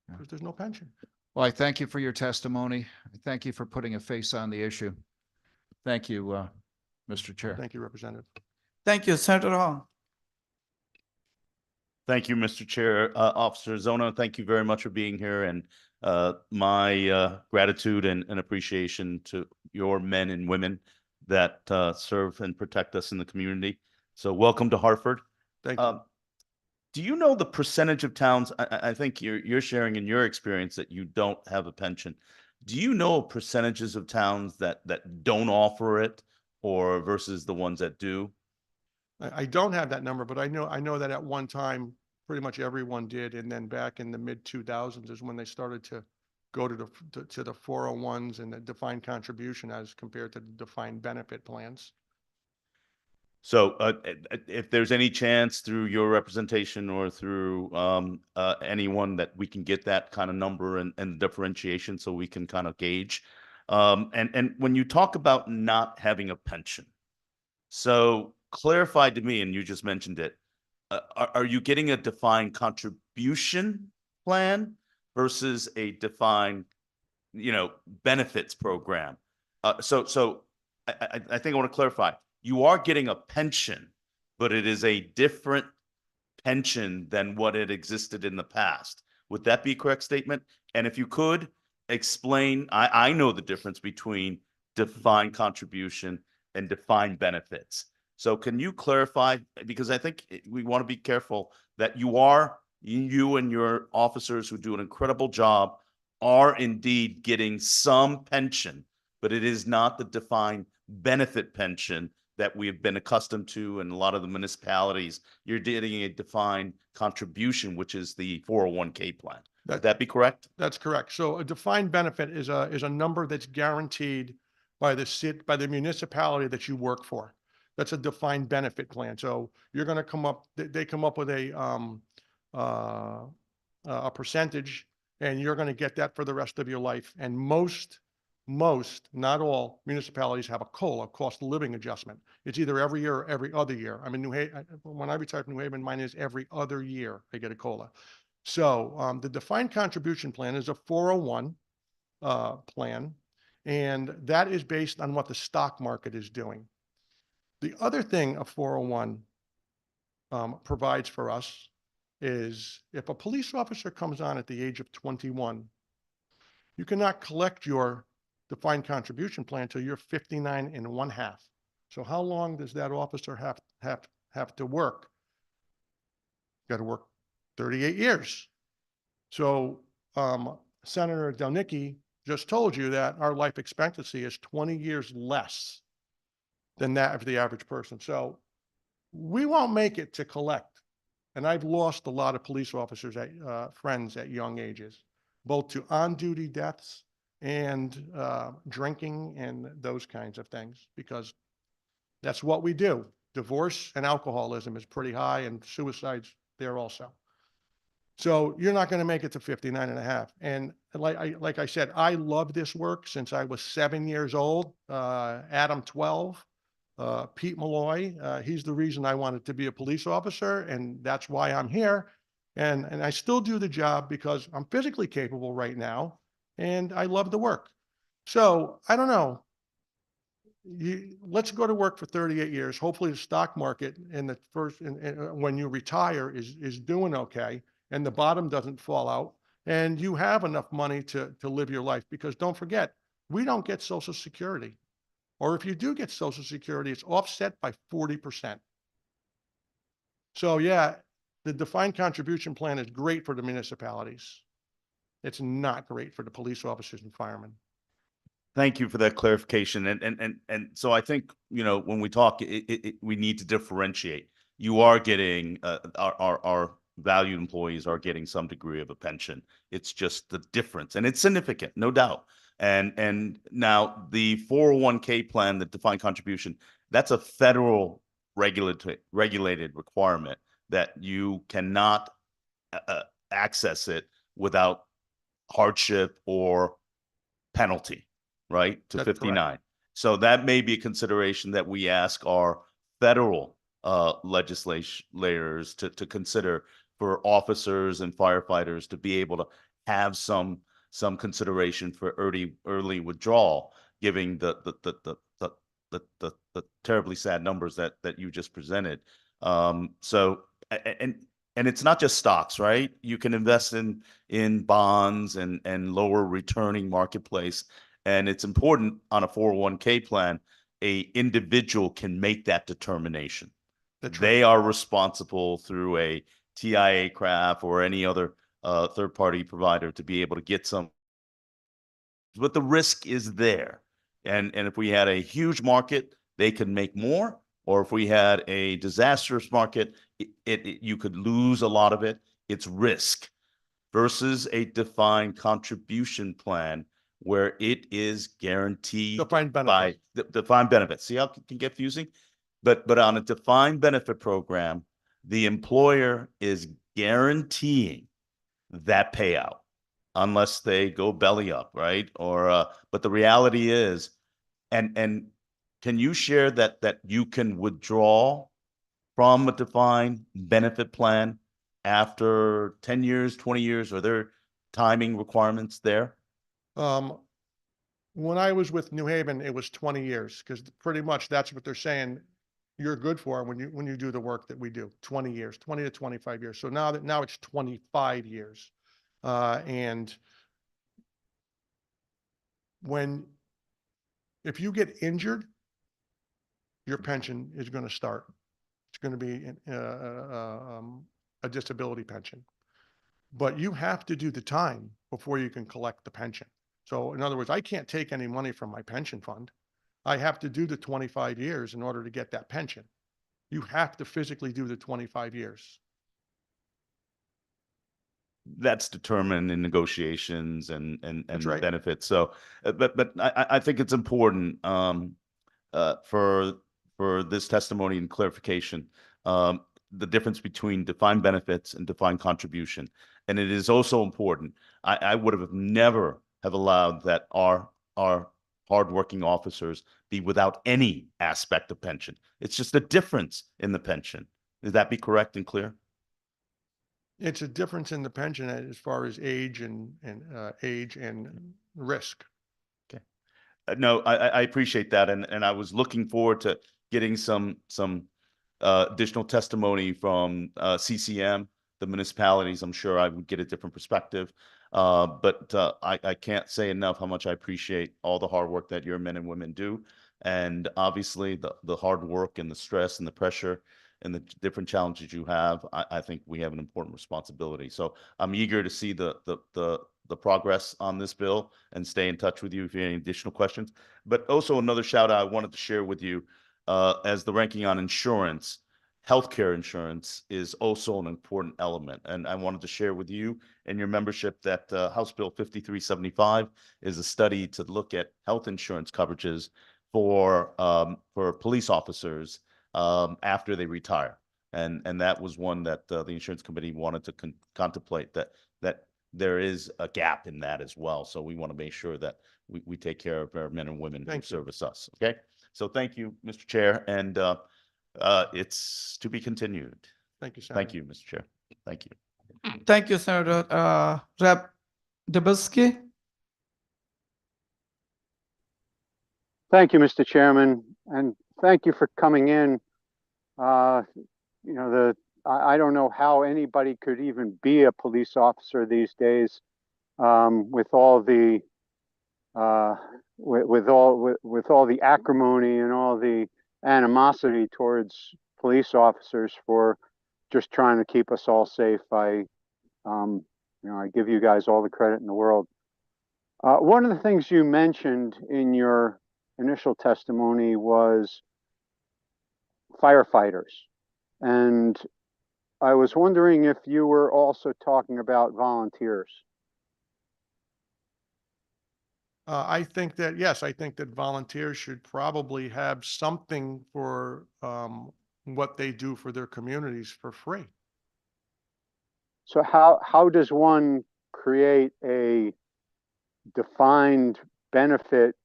because there's no pension. Well, I thank you for your testimony. I thank you for putting a face on the issue. Thank you, Mr. Chair. Thank you, Representative. Thank you, Senator Hong. Thank you, Mr. Chair. Officer Zona, thank you very much for being here, and my gratitude and appreciation to your men and women that serve and protect us in the community. So welcome to Hartford. Thank you. Do you know the percentage of towns, I think you're sharing in your experience that you don't have a pension. Do you know percentages of towns that don't offer it or versus the ones that do? I don't have that number, but I know that at one time, pretty much everyone did. And then back in the mid 2000s is when they started to go to the 401s and the defined contribution as compared to the defined benefit plans. So if there's any chance through your representation or through anyone that we can get that kind of number and differentiation so we can kind of gauge. And when you talk about not having a pension, so clarify to me, and you just mentioned it, are you getting a defined contribution plan versus a defined, benefits program? So I think I want to clarify. You are getting a pension, but it is a different pension than what had existed in the past. Would that be a correct statement? And if you could explain, I know the difference between defined contribution and defined benefits. So can you clarify? Because I think we want to be careful that you and your officers who do an incredible job are indeed getting some pension, but it is not the defined benefit pension that we have been accustomed to in a lot of the municipalities. You're getting a defined contribution, which is the 401k plan. Would that be correct? That's correct. So a defined benefit is a number that's guaranteed by the municipality that you work for. That's a defined benefit plan. So you're going to they come up with a percentage, and you're going to get that for the rest of your life. And most, not all municipalities have a COLA, cost of living adjustment. It's either every year or every other year. I mean, when I retired from New Haven, mine is every other year I get a COLA. So the defined contribution plan is a 401 plan, and that is based on what the stock market is doing. The other thing a 401 provides for us is if a police officer comes on at the age of 21, you cannot collect your defined contribution plan until you're 59 1/2. So how long does that officer have to work? Got to work 38 years. So Senator Delnicki just told you that our life expectancy is 20 years less than that of the average person. So we won't make it to collect. And I've lost a lot of police officers, friends at young ages, both to on-duty deaths and drinking and those kinds of things, because that's what we do. Divorce and alcoholism is pretty high, and suicides there also. So you're not going to make it to 59 1/2. And like I said, I love this work since I was 7 years old. Adam 12, Pete Malloy, he's the reason I wanted to be a police officer, and that's why I'm here. And I still do the job because I'm physically capable right now, and I love the work. So I don't know. Let's go to work for 38 years. Hopefully the stock market in the when you retire is doing okay, and the bottom doesn't fall out, and you have enough money to live your life. Because don't forget, we don't get Social Security. Or if you do get Social Security, it's offset by 40%. So yeah, The defined contribution plan is great for the municipalities. It's not great for the police officers and firemen. Thank you for that clarification. And so I think, you know, when we talk, we need to differentiate. You are getting, our valued employees are getting some degree of a pension. It's just the difference, and it's significant, no doubt. And now the 401k plan, the defined contribution, that's a federal regulated requirement that you cannot access it without hardship or penalty, right? To That's correct. 59. So that may be a consideration that we ask our federal legislators to consider for officers and firefighters to be able to have some consideration for early withdrawal, giving the terribly sad numbers that you just presented. So and it's not just stocks, right? You can invest in bonds and lower returning marketplace. And it's important on a 401k plan, a individual can make that determination. That's right. They are responsible through a TIA craft or any other third-party provider to be able to get some, but the risk is there. And if we had a huge market, they could make more. Or if we had a disastrous market, you could lose a lot of it. It's risk versus a defined contribution plan where it is guaranteed Defined by benefit. defined benefits. See how it can get confusing? But on a defined benefit program, the employer is guaranteeing that payout unless they go belly up, right? Or but the reality is, and can you share that you can withdraw from a defined benefit plan after 10 years, 20 years? Are there timing requirements there? When I was with New Haven, it was 20 years because pretty much that's what they're saying you're good for when you do the work that we do. 20 years, 20 to 25 years. So now it's 25 years. And if you get injured, your pension is going to start. It's going to be a disability pension, but you have to do the time before you can collect the pension. So in other words, I can't take any money from my pension fund. I have to do the 25 years in order to get that pension. You have to physically do the 25 years. That's determined in negotiations and That's right. benefits. So, but I think it's important for this testimony and clarification, the difference between defined benefits and defined contribution. And it is also important. I would have never have allowed that our hardworking officers be without any aspect of pension. It's just a difference in the pension. Would that be correct and clear? It's a difference in the pension as far as age and risk. Okay. No, I appreciate that. And I was looking forward to getting some additional testimony from CCM, the municipalities. I'm sure I would get a different perspective. But I can't say enough how much I appreciate all the hard work that your men and women do. And obviously the hard work and the stress and the pressure and the different challenges you have, I think we have an important responsibility. So I'm eager to see the progress on this bill and stay in touch with you if you have any additional questions. But also another shout out I wanted to share with you as the ranking on insurance. Healthcare insurance is also an important element. And I wanted to share with you and your membership that House Bill 5375 is a study to look at health insurance coverages for police officers after they retire. And that was one that the insurance committee wanted to contemplate that there is a gap in that as well. So we want to make sure that we take care of our men and women who service us. Okay. So thank you, Mr. Chair. And it's to be continued. Thank you, Senator. Thank you, Mr. Chair. Thank you. Thank you, Senator. Rep. Dubowski. Thank you, Mr. Chairman, and thank you for coming in. You know, I don't know how anybody could even be a police officer these days, with all the with all the acrimony and all the animosity towards police officers for just trying to keep us all safe. I give you guys all the credit in the world. One of the things you mentioned in your initial testimony was firefighters. And I was wondering if you were also talking about volunteers. I think that, yes, I think that volunteers should probably have something for what they do for their communities for free. So how does one create a defined benefit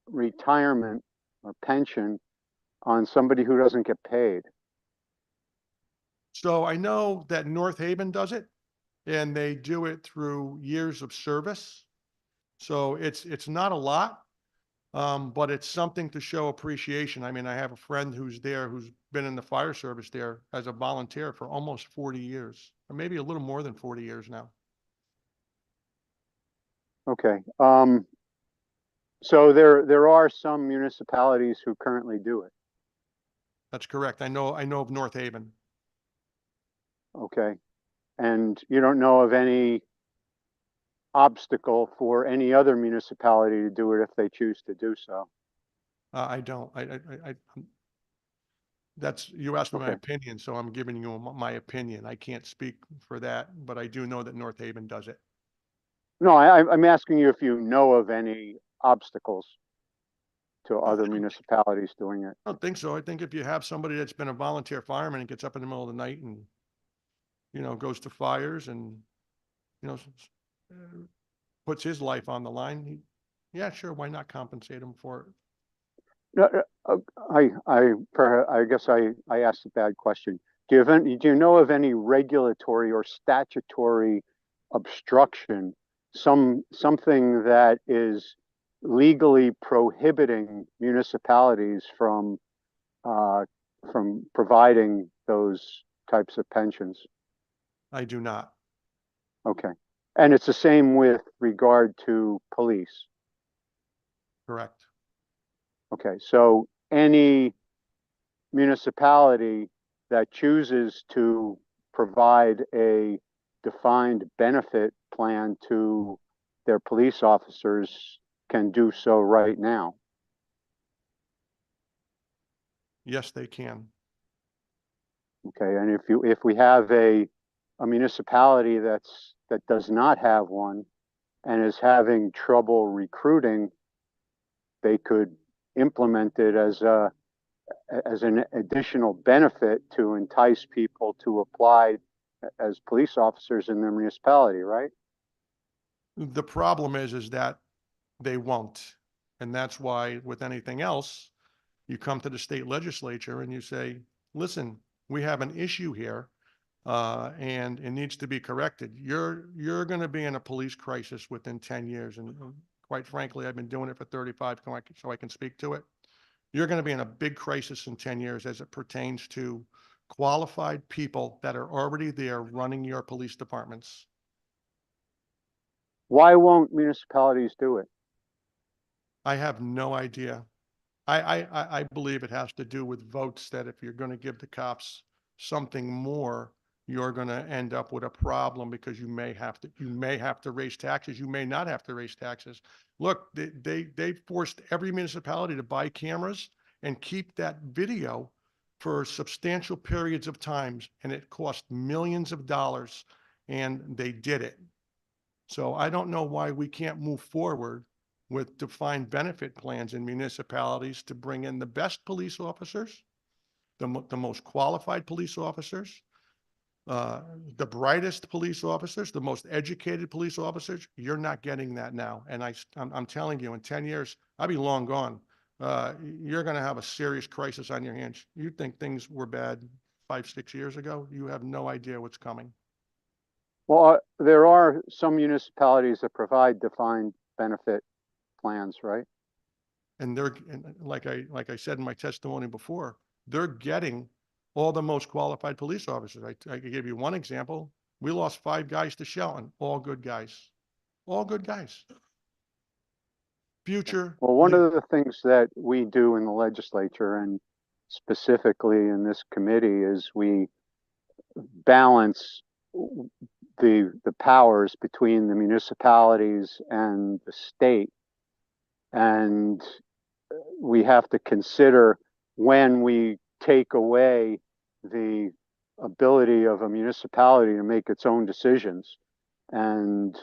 retirement or pension on somebody who doesn't get paid? So I know that North Haven does it, and they do it through years of service. So it's not a lot, but it's something to show appreciation. I mean, I have a friend who's there, who's been in the fire service there as a volunteer for almost 40 years, or maybe a little more than 40 years now. Okay. So there are some municipalities who currently do it. That's correct. I know of North Haven. Okay. And you don't know of any obstacle for any other municipality to do it if they choose to do so? I don't. That's, you asked me my Okay. opinion, so I'm giving you my opinion. I can't speak for that, but I do know that North Haven does it. No, I'm asking you if you know of any obstacles to other municipalities doing it. I don't think so. I think if you have somebody that's been a volunteer fireman and gets up in the middle of the night and, goes to fires and, puts his life on the line, yeah, sure, why not compensate him for it? No, I guess I asked a bad question. Do you know of any regulatory or statutory obstruction, something that is legally prohibiting municipalities from providing those types of pensions? I do not. Okay. And it's the same with regard to police. Correct. Okay, so any municipality that chooses to provide a defined benefit plan to their police officers can do so right now. Yes, they can. Okay, and if we have a municipality that does not have one and is having trouble recruiting, they could implement it as an additional benefit to entice people to apply as police officers in their municipality, right? The problem is that they won't. And that's why with anything else, you come to the state legislature and you say, listen, we have an issue here, and it needs to be corrected. You're going to be in a police crisis within 10 years. And quite frankly, I've been doing it for 35, so I can speak to it. You're going to be in a big crisis in 10 years as it pertains to qualified people that are already there running your police departments. Why won't municipalities do it? I have no idea. I believe it has to do with votes, that if you're going to give the cops something more, you're going to end up with a problem because you may have to raise taxes. You may not have to raise taxes. Look, they forced every municipality to buy cameras and keep that video for substantial periods of times. And it cost millions of dollars, and they did it. So I don't know why we can't move forward with defined benefit plans in municipalities to bring in the best police officers, the most qualified police officers, the brightest police officers, the most educated police officers. You're not getting that now. And I'm telling you, in 10 years, I'll be long gone. You're going to have a serious crisis on your hands. You think things were bad 5, 6 years ago? You have no idea what's coming. Well, there are some municipalities that provide defined benefit plans, right? And like I said in my testimony before, they're getting all the most qualified police officers. I could give you one example. We lost 5 guys to Shelton, all good guys, all good guys. Future. Well, one of the things that we do in the legislature and specifically in this committee is we balance the powers between the municipalities and the state. And we have to consider when we take away the ability of a municipality to make its own decisions. And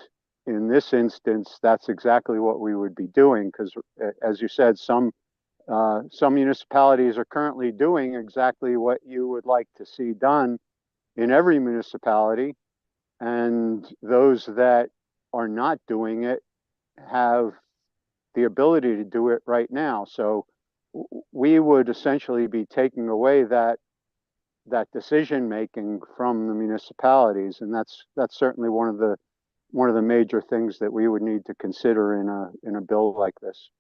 in this instance, that's exactly what we would be doing, because as you said, some municipalities are currently doing exactly what you would like to see done in every municipality. And those that are not doing it have the ability to do it right now. So we would essentially be taking away that decision making from the municipalities, and that's certainly one of the major things that we would need to consider in a bill like this.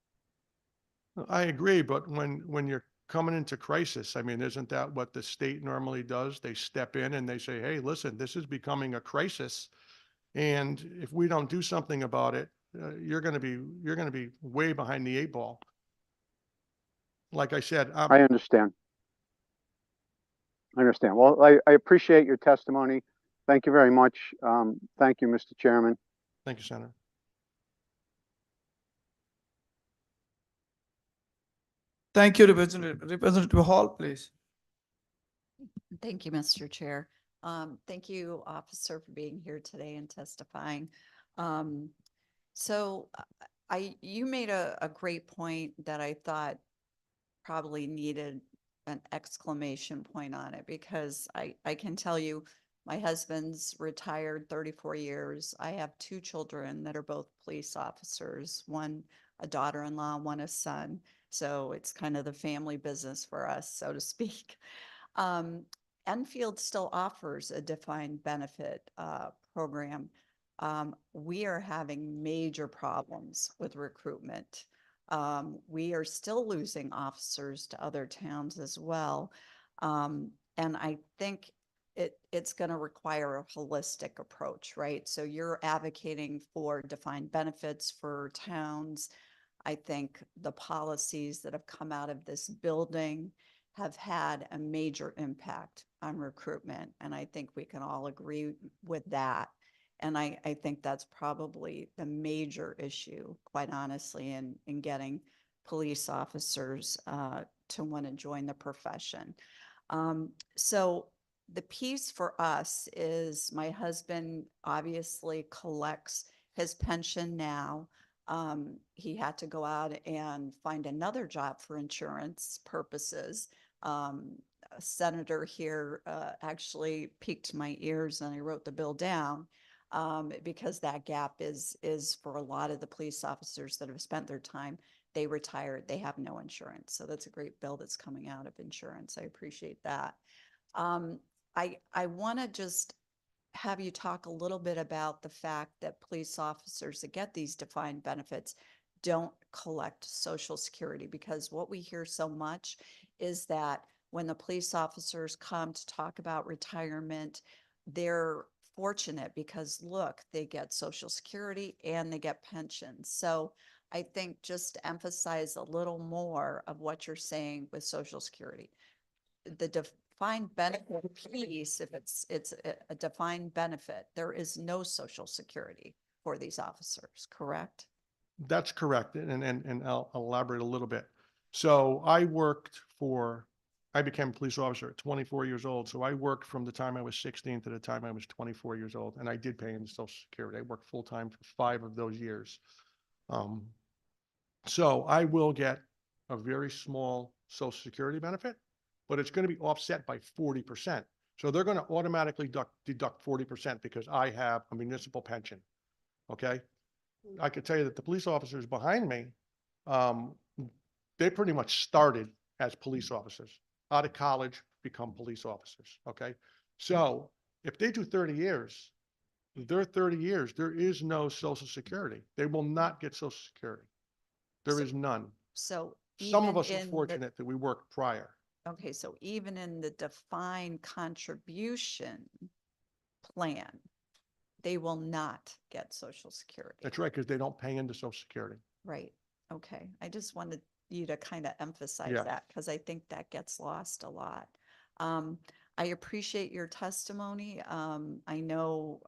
I agree, but when you're coming into crisis, I mean, isn't that what the state normally does? They step in and they say, hey, listen, this is becoming a crisis. And if we don't do something about it, you're going to be way behind the 8 ball. Like I said, I understand. Well, I appreciate your testimony. Thank you very much. Thank you, Mr. Chairman. thank you, Senator. Thank you, Representative Hall, please. Thank you, Mr. Chair. Thank you, officer, for being here today and testifying. So you made a great point that I thought probably needed an exclamation point on it, because I can tell you my husband's retired 34 years. I have 2 children that are both police officers, one a daughter-in-law, one a son. So it's kind of the family business for us, so to speak. Enfield still offers a defined benefit program. We are having major problems with recruitment. We are still losing officers to other towns as well. And I think it's going to require a holistic approach, right? So you're advocating for defined benefits for towns. I think the policies that have come out of this building have had a major impact on recruitment. And I think we can all agree with that. And I think that's probably the major issue, quite honestly, in getting police officers to want to join the profession. So the piece for us is my husband obviously collects his pension now. He had to go out and find another job for insurance purposes. A senator here actually piqued my ears, and I wrote the bill down because that gap is for a lot of the police officers that have spent their time. They retired, they have no insurance. So that's a great bill that's coming out of insurance. I appreciate that. I want to just have you talk a little bit about the fact that police officers that get these defined benefits don't collect Social Security, because what we hear so much is that when the police officers come to talk about retirement, they're fortunate because look, they get Social Security and they get pensions. So I think just to emphasize a little more of what you're saying with Social Security. The defined benefit piece, if it's a defined benefit, there is no Social Security for these officers, correct? That's correct. And I'll elaborate a little bit. So I became a police officer at 24 years old. So I worked from the time I was 16 to the time I was 24 years old. And I did pay into Social Security. I worked full time for 5 of those years. So I will get a very small Social Security benefit, but it's going to be offset by 40%. So they're going to automatically deduct 40% because I have a municipal pension. Okay. I could tell you that the police officers behind me, they pretty much started as police officers, out of college, become police officers. Okay. So if they do 30 years, their 30 years, there is no Social Security. They will not get Social Security. There is none. So Some of even us are in the- fortunate that we worked prior. Okay, so even in the defined contribution plan, they will not get Social Security. That's right, because they don't pay into Social Security. Right. Okay. I just wanted you to kind of emphasize Yeah. that because I think that gets lost a lot. I appreciate your testimony. I know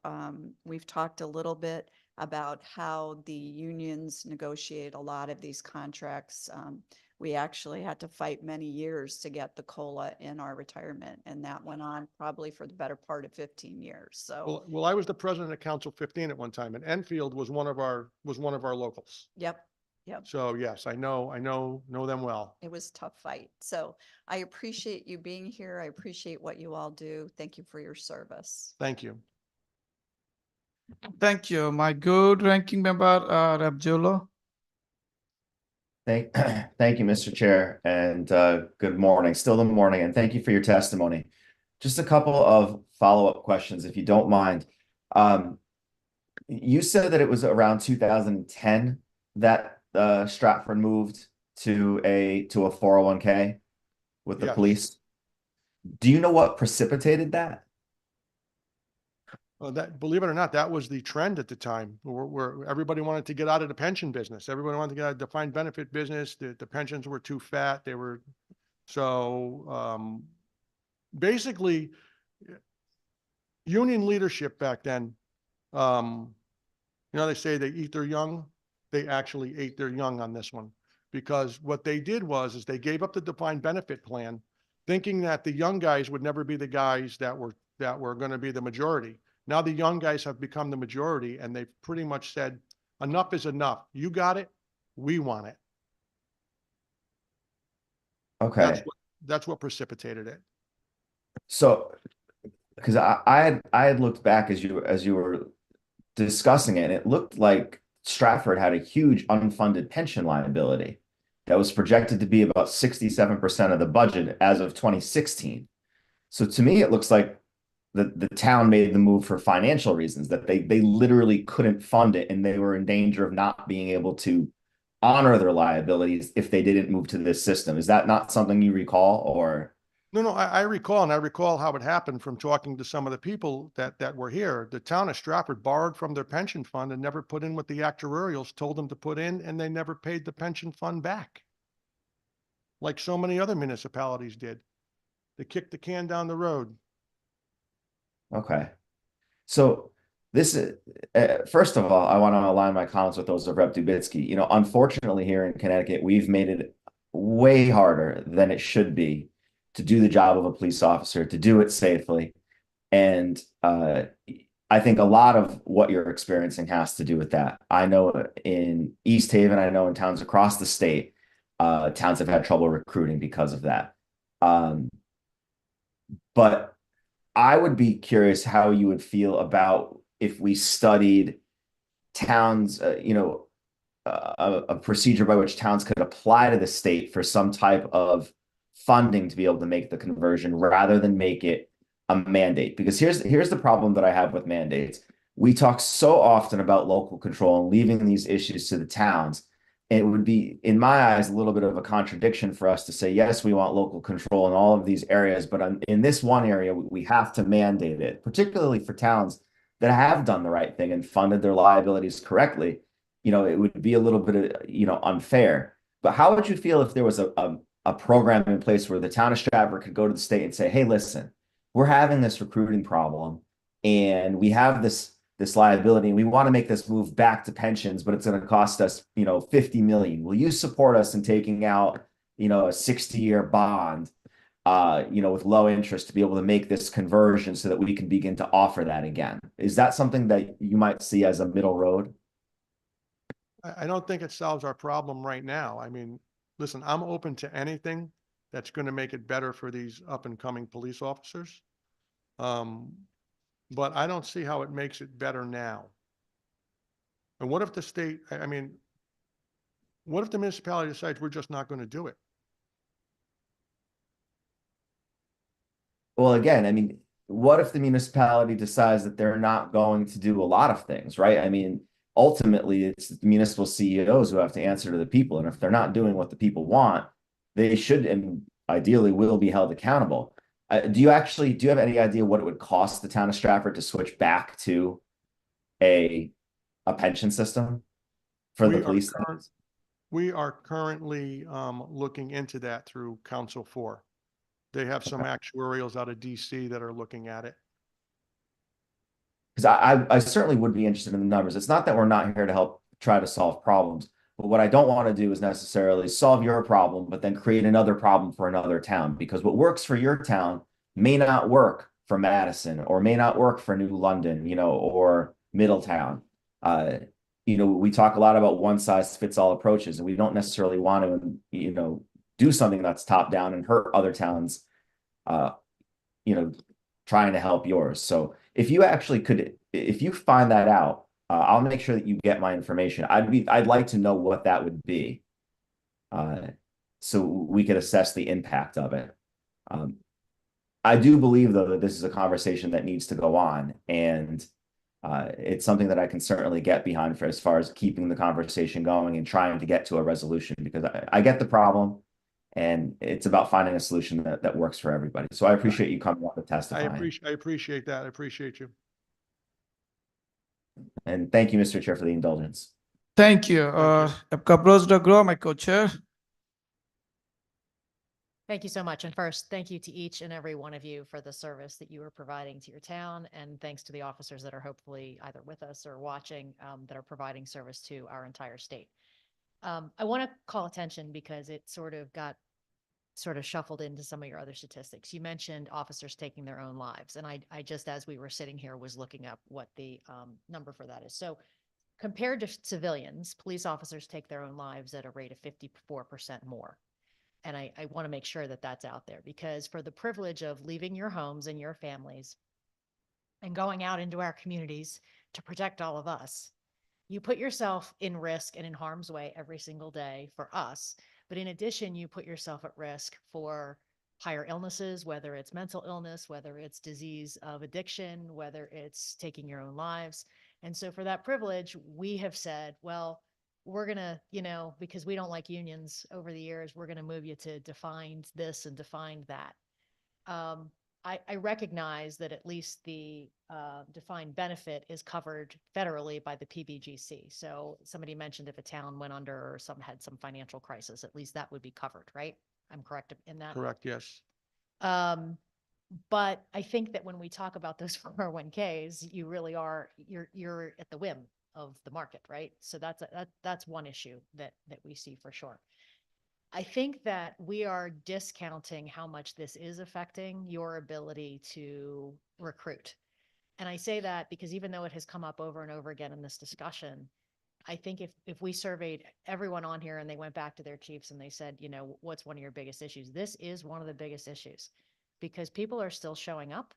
we've talked a little bit about how the unions negotiate a lot of these contracts. We actually had to fight many years to get the COLA in our retirement, and that went on probably for the better part of 15 years. So, Well, I was the president of Council 15 at one time, and Enfield was one of our locals. yep. So yes, I know them well. It was a tough fight. So I appreciate you being here. I appreciate what you all do. Thank you for your service. Thank you. Thank you. My good ranking member, Rep. Jolo. Thank you, Mr. Chair, and good morning. Still the morning, and thank you for your testimony. Just a couple of follow-up questions, if you don't mind. You said that it was around 2010 that Stratford moved to a 401k with the Yes. police. Do you know what precipitated that? That, believe it or not, that was the trend at the time, where everybody wanted to get out of the pension business. Everybody wanted to get out of the defined benefit business. The pensions were too fat. They were, so, basically, union leadership back then, they say they eat their young. They actually ate their young on this one, because what they did is they gave up the defined benefit plan, thinking that the young guys would never be the guys that were going to be the majority. Now the young guys have become the majority, and they've pretty much said, enough is enough. You got it. We want it. Okay. That's what precipitated it. So, because I had looked back as you were discussing it, and it looked like Stratford had a huge unfunded pension liability that was projected to be about 67% of the budget as of 2016. So to me, it looks like the town made the move for financial reasons, that they literally couldn't fund it, and they were in danger of not being able to honor their liabilities if they didn't move to this system. Is that not something you recall, or? No, I recall, and I recall how it happened from talking to some of the people that were here. The town of Stratford borrowed from their pension fund and never put in what the actuarials told them to put in, and they never paid the pension fund back, like so many other municipalities did. They kicked the can down the road. Okay. So this is, first of all, I want to align my comments with those of Rep. Dubitsky. Unfortunately here in Connecticut, we've made it way harder than it should be to do the job of a police officer, to do it safely. And I think a lot of what you're experiencing has to do with that. I know in East Haven, I know in towns across the state, towns have had trouble recruiting because of that. But I would be curious how you would feel about if we studied towns, a procedure by which towns could apply to the state for some type of funding to be able to make the conversion rather than make it a mandate. Because here's the problem that I have with mandates. We talk so often about local control and leaving these issues to the towns. It would be, in my eyes, a little bit of a contradiction for us to say, yes, we want local control in all of these areas, but in this one area, we have to mandate it, particularly for towns that have done the right thing and funded their liabilities correctly. It would be a little bit of, unfair. But how would you feel if there was a program in place where the town of Stratford could go to the state and say, hey, listen, we're having this recruiting problem, and we have this liability, and we want to make this move back to pensions, but it's going to cost us, $50 million. Will you support us in taking out, a 60-year bond, with low interest to be able to make this conversion so that we can begin to offer that again? Is that something that you might see as a middle road? I don't think it solves our problem right now. I mean, listen, I'm open to anything that's going to make it better for these up and coming police officers. But I don't see how it makes it better now. And what if the state, what if the municipality decides we're just not going to do it? Well, again, what if the municipality decides that they're not going to do a lot of things, right? Ultimately, it's the municipal CEOs who have to answer to the people. And if they're not doing what the people want, they should and ideally will be held accountable. Do you have any idea what it would cost the town of Stratford to switch back to a pension system for the police? We are currently looking into that through Council 4. They have some actuarials out of DC that are looking at it. Because I certainly would be interested in the numbers. It's not that we're not here to help try to solve problems, but what I don't want to do is necessarily solve your problem, but then create another problem for another town, because what works for your town may not work for Madison, or may not work for New London, you know, or Middletown. You know, we talk a lot about one size fits all approaches, and we don't necessarily want to, you know, do something that's top down and hurt other towns, you know, trying to help yours. So if you actually could, if you find that out, I'll make sure that you get my information. I'd like to know what that would be, so we could assess the impact of it. I do believe, though, that this is a conversation that needs to go on, and it's something that I can certainly get behind for as far as keeping the conversation going and trying to get to a resolution, because I get the problem, and it's about finding a solution that works for everybody. So I appreciate you coming up to testify. I appreciate that. I appreciate you. And thank you, Mr. Chair, for the indulgence. Thank you. Kavros Dagro, my co-chair. Thank you so much. And first, thank you to each and every one of you for the service that you are providing to your town. And thanks to the officers that are hopefully either with us or watching, that are providing service to our entire state. I want to call attention because it sort of got shuffled into some of your other statistics. You mentioned officers taking their own lives. And I just, as we were sitting here, was looking up what the number for that is. So compared to civilians, police officers take their own lives at a rate of 54% more. And I want to make sure that that's out there, because for the privilege of leaving your homes and your families and going out into our communities to protect all of us, you put yourself in risk and in harm's way every single day for us. But in addition, you put yourself at risk for higher illnesses, whether it's mental illness, whether it's disease of addiction, whether it's taking your own lives. And so for that privilege, we have said, well, we're going to, you know, because we don't like unions over the years, we're going to move you to defined this and defined that. I recognize that at least the defined benefit is covered federally by the PBGC. So somebody mentioned if a town went under or had some financial crisis, at least that would be covered, right? I'm correct in that? Correct, yes. But I think that when we talk about those 401ks, you really are, you're at the whim of the market, right? So that's one issue that we see for sure. I think that we are discounting how much this is affecting your ability to recruit. And I say that because even though it has come up over and over again in this discussion, I think if we surveyed everyone on here and they went back to their chiefs and they said, you know, what's one of your biggest issues? This is one of the biggest issues, because people are still showing up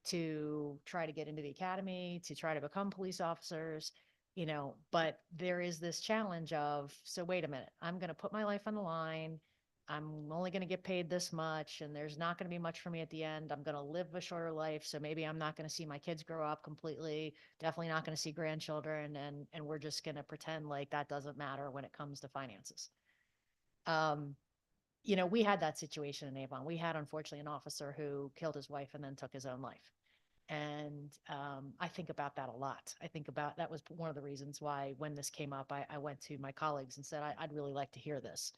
to try to get into the academy, to try to become police officers, you know, but there is this challenge of, so wait a minute, I'm going to put my life on the line. I'm only going to get paid this much, and there's not going to be much for me at the end. I'm going to live a shorter life. So maybe I'm not going to see my kids grow up completely, definitely not going to see grandchildren. And we're just going to pretend like that doesn't matter when it comes to finances. You know, we had that situation in Avon. We had, unfortunately, an officer who killed his wife and then took his own life. And I think about that a lot. I think about, that was one of the reasons why when this came up, I went to my colleagues and said, I'd really like to hear this,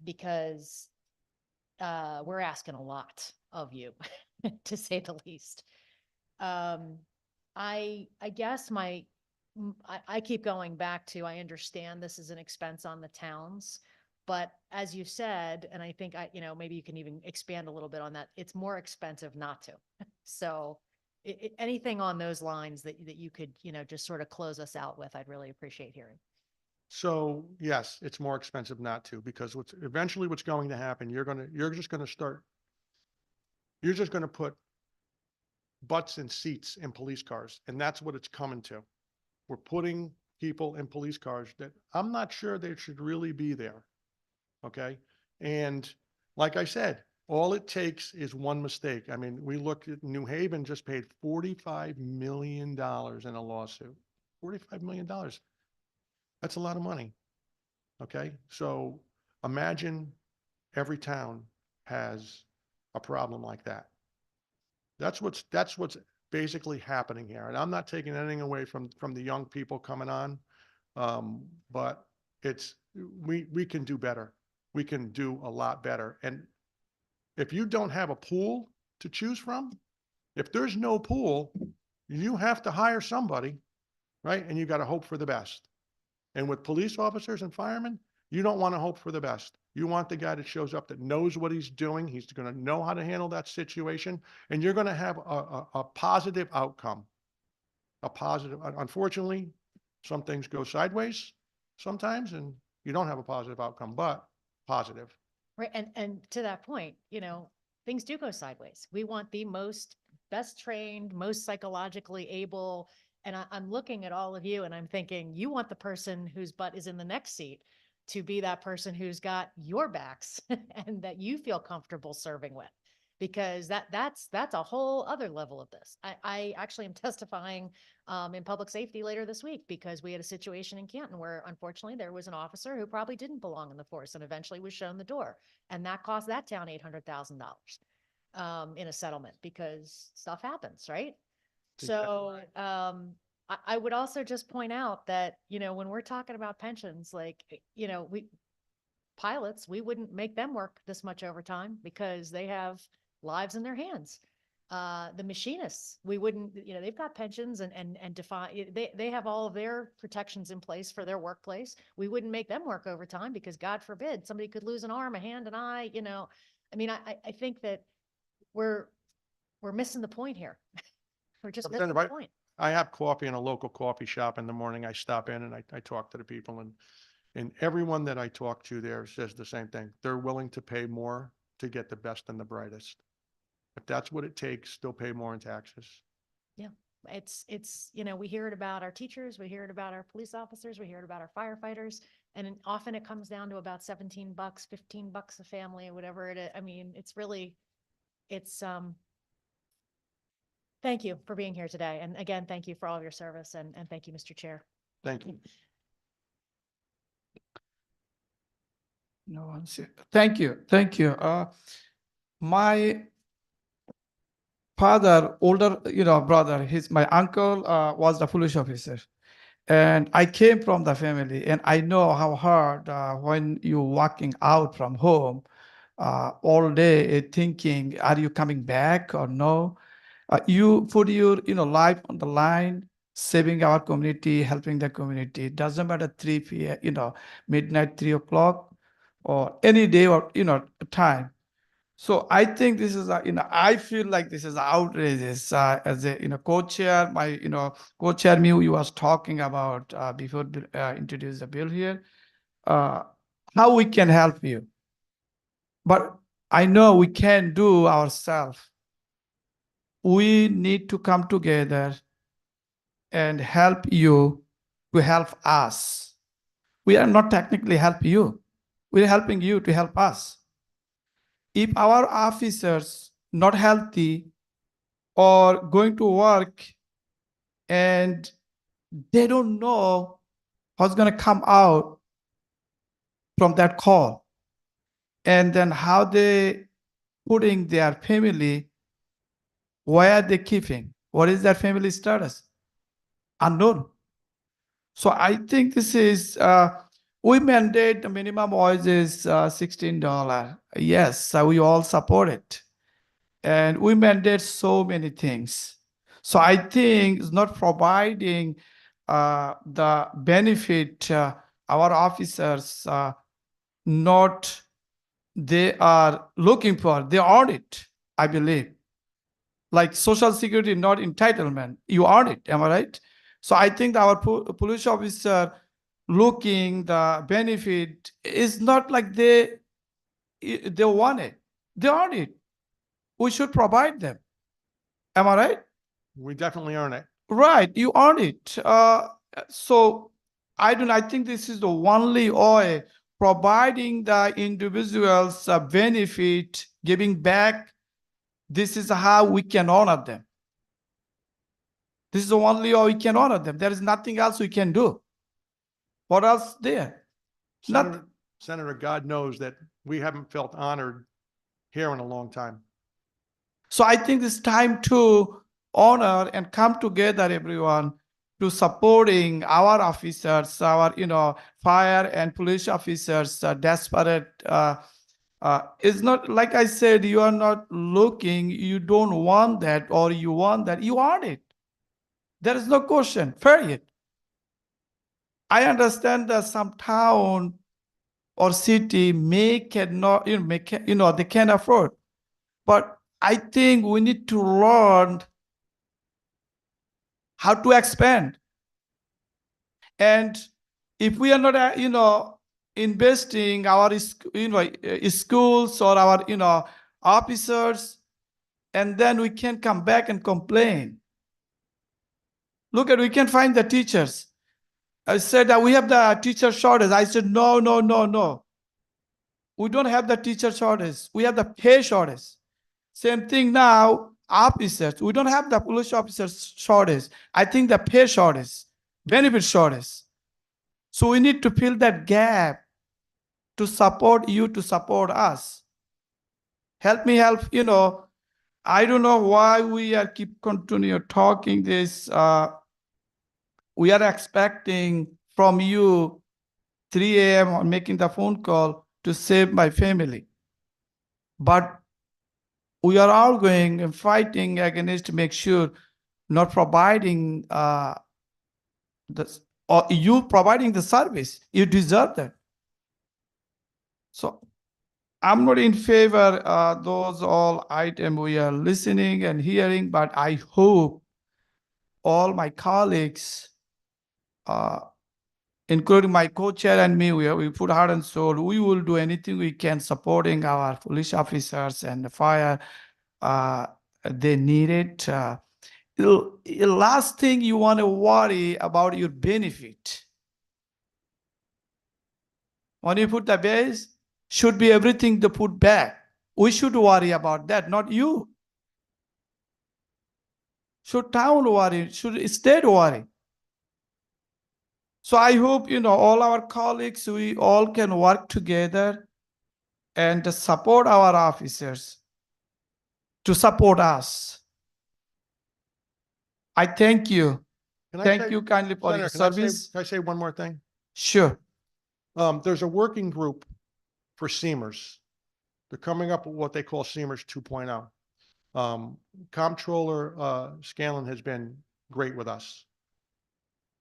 because we're asking a lot of you, to say the least. I guess I keep going back to, I understand this is an expense on the towns, but as you said, and I think you know, maybe you can even expand a little bit on that, it's more expensive not to. So anything on those lines that you could, you know, just sort of close us out with, I'd really appreciate hearing. So yes, it's more expensive not to, because what's going to happen, you're just going to put butts in seats in police cars. And that's what it's coming to. We're putting people in police cars that I'm not sure they should really be there. Okay. And like I said, all it takes is one mistake. I mean, we looked at New Haven just paid $45 million in a lawsuit. $45 million. That's a lot of money. Okay. So imagine every town has a problem like that. That's what's basically happening here. And I'm not taking anything away from the young people coming on. But we can do better. We can do a lot better. And If you don't have a pool to choose from, if there's no pool, you have to hire somebody, right? And you got to hope for the best. And with police officers and firemen, you don't want to hope for the best. You want the guy that shows up that knows what he's doing. He's going to know how to handle that situation, and you're going to have a positive outcome. A positive, unfortunately, some things go sideways sometimes, and you don't have a positive outcome, but positive. Right. And to that point, you know, things do go sideways. We want the best trained, most psychologically able. And I'm looking at all of you and I'm thinking, you want the person whose butt is in the next seat to be that person who's got your backs and that you feel comfortable serving with, because that's a whole other level of this. I actually am testifying in public safety later this week because we had a situation in Canton where unfortunately there was an officer who probably didn't belong in the force and eventually was shown the door. And that cost that town $800,000 in a settlement because stuff happens, right? So I would also just point out that, you know, when we're talking about pensions, like, you know, pilots, we wouldn't make them work this much overtime because they have lives in their hands. The machinists, we wouldn't, you know, they've got pensions and define, they have all of their protections in place for their workplace. We wouldn't make them work overtime because God forbid somebody could lose an arm, a hand, an eye, you know. I mean, I think that we're missing the point here. We're just missing the point. I have coffee in a local coffee shop in the morning. I stop in and I talk to the people, and everyone that I talk to there says the same thing. They're willing to pay more to get the best and the brightest. If that's what it takes, they'll pay more in taxes. Yeah, it's, you know, we hear it about our teachers, we hear it about our police officers, we hear it about our firefighters, and often it comes down to about $17, $15 a family, whatever it is. I mean, it's really, thank you for being here today. And again, thank you for all of your service and thank you, Mr. Chair. Thank you. No one said, thank you, thank you. My father, older, you know, brother, my uncle was the police officer. And I came from the family and I know how hard when you're walking out from home all day thinking, are you coming back or no? You put your, you know, life on the line, saving our community, helping the community. It doesn't matter 3 p.m., you know, midnight, 3 o'clock, or any day or, you know, time. So I think this is, you know, I feel like this is outrageous. As a, you know, co-chair, my, you know, co-chair me, you was talking about before introduce the bill here, how we can help you. But I know we can't do ourselves. We need to come together and help you to help us. We are not technically help you. We're helping you to help us. If our officers not healthy or going to work and they don't know what's going to come out from that call, and then how they putting their family, why are they keeping? What is their family status? Unknown. So I think this is, we mandate the minimum wage is $16. Yes, we all support it. And we mandate so many things. So I think it's not providing the benefit our officers not they are looking for. They earn it, I believe. Like Social Security, not entitlement. You earn it, am I right? So I think our police officer looking the benefit is not like they want it. They earn it. We should provide them. Am I right? We definitely earn it. Right, you earn it. So I think this is the only way providing the individuals a benefit, giving back. This is how we can honor them. This is the only way we can honor them. There is nothing else we can do. What else there? Senator, God knows that we haven't felt honored here in a long time. So I think it's time to honor and come together, everyone, to supporting our officers, our, you know, fire and police officers, desperate It's not like I said, you are not looking, you don't want that, or you want that, you want it. There is no question, period. I understand that some town or city cannot, they can't afford. But I think we need to learn how to expand. And if we are not, investing our, schools or our, officers, and then we can come back and complain. Look we can find the teachers. I said that we have the teacher shortage. I said, no. We don't have the teacher shortage. We have the pay shortage. Same thing now, officers. We don't have the police officers shortage. I think the pay shortage, benefit shortage. So we need to fill that gap to support you, to support us. Help me help, I don't know why we are continue talking this. We are expecting from you 3 a.m. on making the phone call to save my family. But we are all going and fighting against to make sure not providing or you providing the service. You deserve that. So I'm not in favor those all items we are listening and hearing, but I hope all my colleagues, including my co-chair and me, we put heart and soul. We will do anything we can supporting our police officers and the fire. They need it. Last thing you want to worry about your benefit. When you put the base, should be everything to put back. We should worry about that, not you. Should town worry? Should state worry? So I hope, all our colleagues, we all can work together and support our officers to support us. I thank you. Thank you kindly for your service. Can I say one more thing? Sure. There's a working group for SEMERS. They're coming up with what they call SEMERS 2.0. Comptroller Scanlon has been great with us.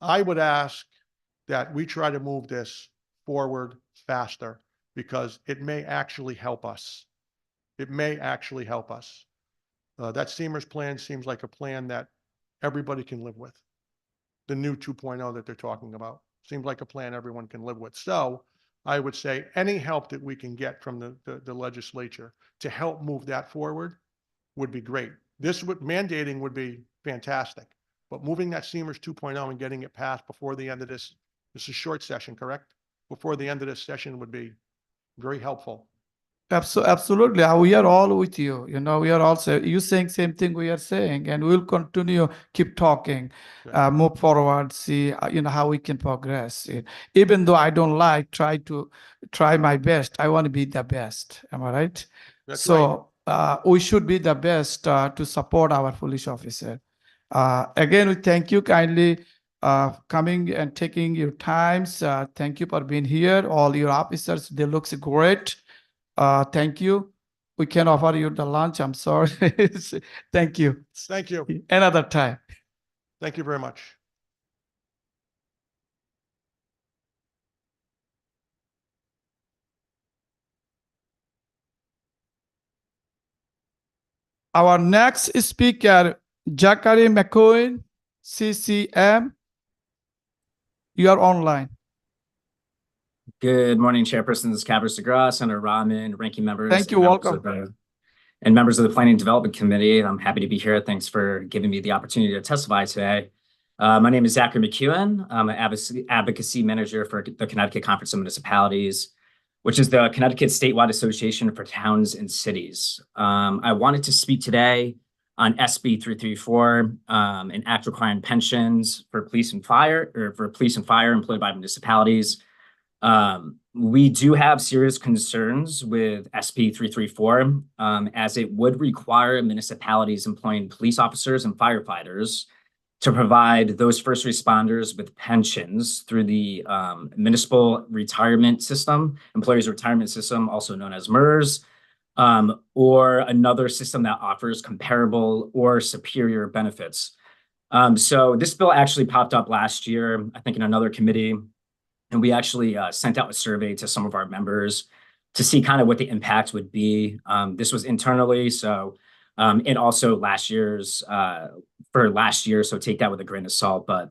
I would ask that we try to move this forward faster because it may actually help us. It may actually help us. That SEMERS plan seems like a plan that everybody can live with. The new 2.0 that they're talking about seems like a plan everyone can live with. So I would say any help that we can get from the legislature to help move that forward would be great. Mandating would be fantastic, but moving that SEMERS 2.0 and getting it passed before the end of this is a short session, correct? Before the end of this session would be very helpful. Absolutely. We are all with you. We are also, you saying same thing we are saying, and we'll continue, keep talking, move forward, see, how we can progress. Even though I don't try my best. I want to be the best. Am I right? That's right. We should be the best to support our police officer. Again, we thank you kindly coming and taking your times. Thank you for being here. All your officers, they look great. Thank you. We can offer you the lunch. I'm sorry. Thank you. Thank you. Another time. Thank you very much. Our next speaker, Zachary McCoy, CCM. You are online. Good morning, Chairpersons Cavers DeGraw, Senator Rahman, ranking members. Thank you. Welcome. And members of the Planning and Development Committee. I'm happy to be here. Thanks for giving me the opportunity to testify today. My name is Zachary McEwen. I'm an advocacy manager for the Connecticut Conference of Municipalities, which is the Connecticut statewide association for towns and cities. I wanted to speak today on SB 334, an act requiring pensions for police and fire employed by municipalities. We do have serious concerns with SB 334, as it would require municipalities employing police officers and firefighters to provide those first responders with pensions through the municipal retirement system, employees retirement system, also known as MERS, or another system that offers comparable or superior benefits. So this bill actually popped up last year, I think in another committee, and we actually sent out a survey to some of our members to see kind of what the impact would be. This was internally, so and also for last year, so take that with a grain of salt. But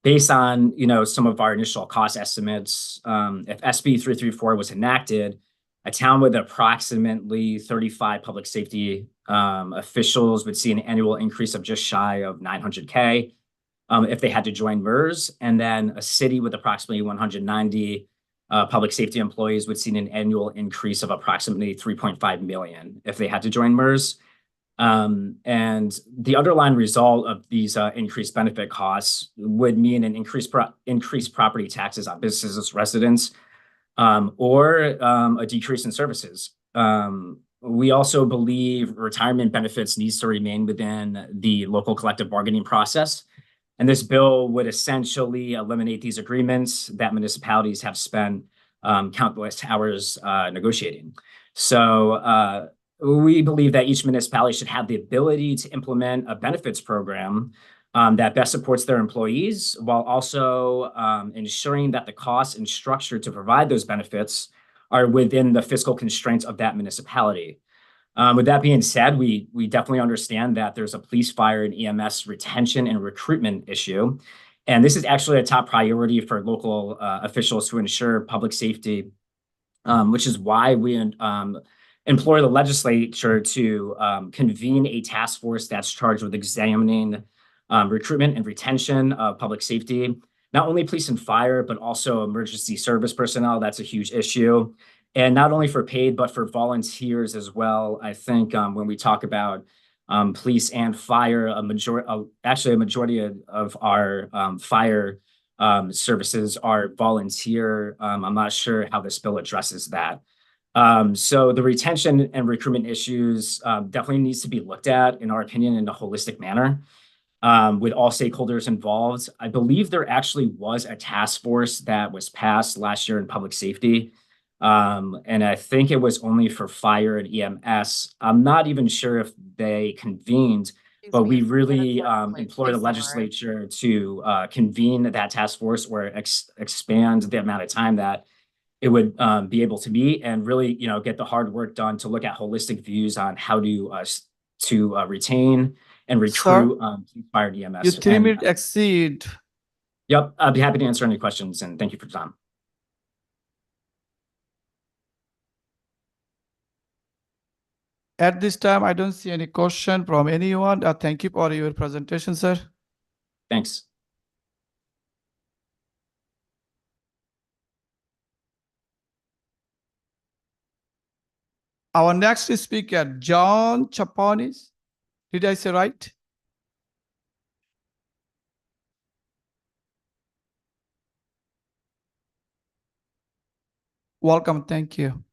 based on some of our initial cost estimates, if SB 334 was enacted, a town with approximately 35 public safety officials would see an annual increase of just shy of $900K if they had to join MERS, and then a city with approximately 190 public safety employees would see an annual increase of approximately 3.5 million if they had to join MERS. And the underlying result of these increased benefit costs would mean an increased property taxes on businesses, residents, or a decrease in services. We also believe retirement benefits needs to remain within the local collective bargaining process. And this bill would essentially eliminate these agreements that municipalities have spent countless hours negotiating. So we believe that each municipality should have the ability to implement a benefits program that best supports their employees, while also ensuring that the costs and structure to provide those benefits are within the fiscal constraints of that municipality. With that being said, we definitely understand that there's a police, fire, and EMS retention and recruitment issue. And this is actually a top priority for local officials to ensure public safety, which is why we implore the legislature to convene a task force that's charged with examining recruitment and retention of public safety, not only police and fire, but also emergency service personnel. That's a huge issue. And not only for paid, but for volunteers as well. I think when we talk about police and fire, actually a majority of our fire services are volunteer. I'm not sure how this bill addresses that. So the retention and recruitment issues definitely needs to be looked at, in our opinion, in a holistic manner with all stakeholders involved. I believe there actually was a task force that was passed last year in public safety. And I think it was only for fire and EMS. I'm not even sure if they convened, but we really implore the legislature to convene that task force or expand the amount of time that it would be able to meet, and really, get the hard work done to look at holistic views on how to retain and recruit fire and EMS. Your 3 minutes exceed. Yep, I'd be happy to answer any questions, and thank you for your time. At this time, I don't see any question from anyone. Thank you for your presentation, sir. Thanks. Our next speaker, John Chaponis. Did I say right? Welcome. Thank you.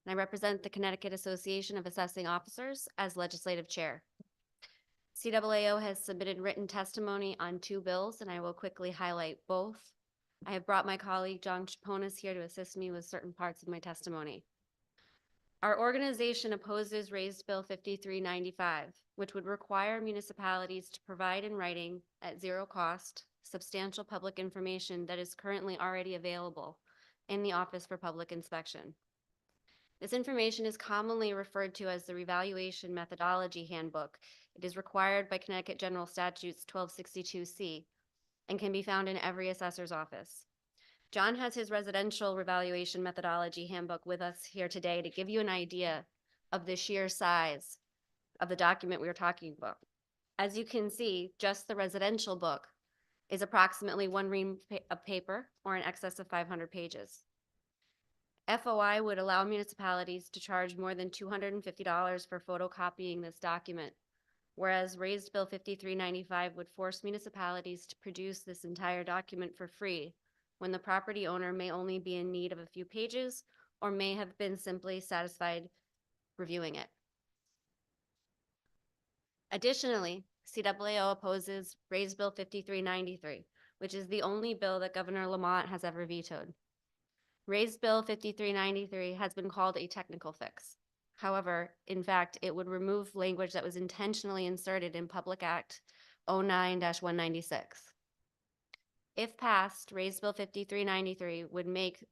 I represent the Connecticut Association of Assessing Officers as legislative chair. CAAO has submitted written testimony on 2 bills, and I will quickly highlight both. I have brought my colleague John Chaponis here to assist me with certain parts of my testimony. Our organization opposes raised Bill 5395, which would require municipalities to provide in writing at zero cost substantial public information that is currently already available in the Office for Public Inspection. This information is commonly referred to as the Revaluation Methodology Handbook. It is required by Connecticut General Statutes 1262C and can be found in every assessor's office. John has his residential revaluation methodology handbook with us here today to give you an idea of the sheer size of the document we are talking about. As you can see, just the residential book is approximately 1 ream of paper, or in excess of 500 pages. FOI would allow municipalities to charge more than $250 for photocopying this document, whereas raised Bill 5395 would force municipalities to produce this entire document for free when the property owner may only be in need of a few pages or may have been simply satisfied reviewing it. Additionally, CAAO opposes Raise Bill 5393, which is the only bill that Governor Lamont has ever vetoed. Raise Bill 5393 has been called a technical fix. However, in fact, it would remove language that was intentionally inserted in Public Act 09-196. If passed, Raise Bill 5393 would make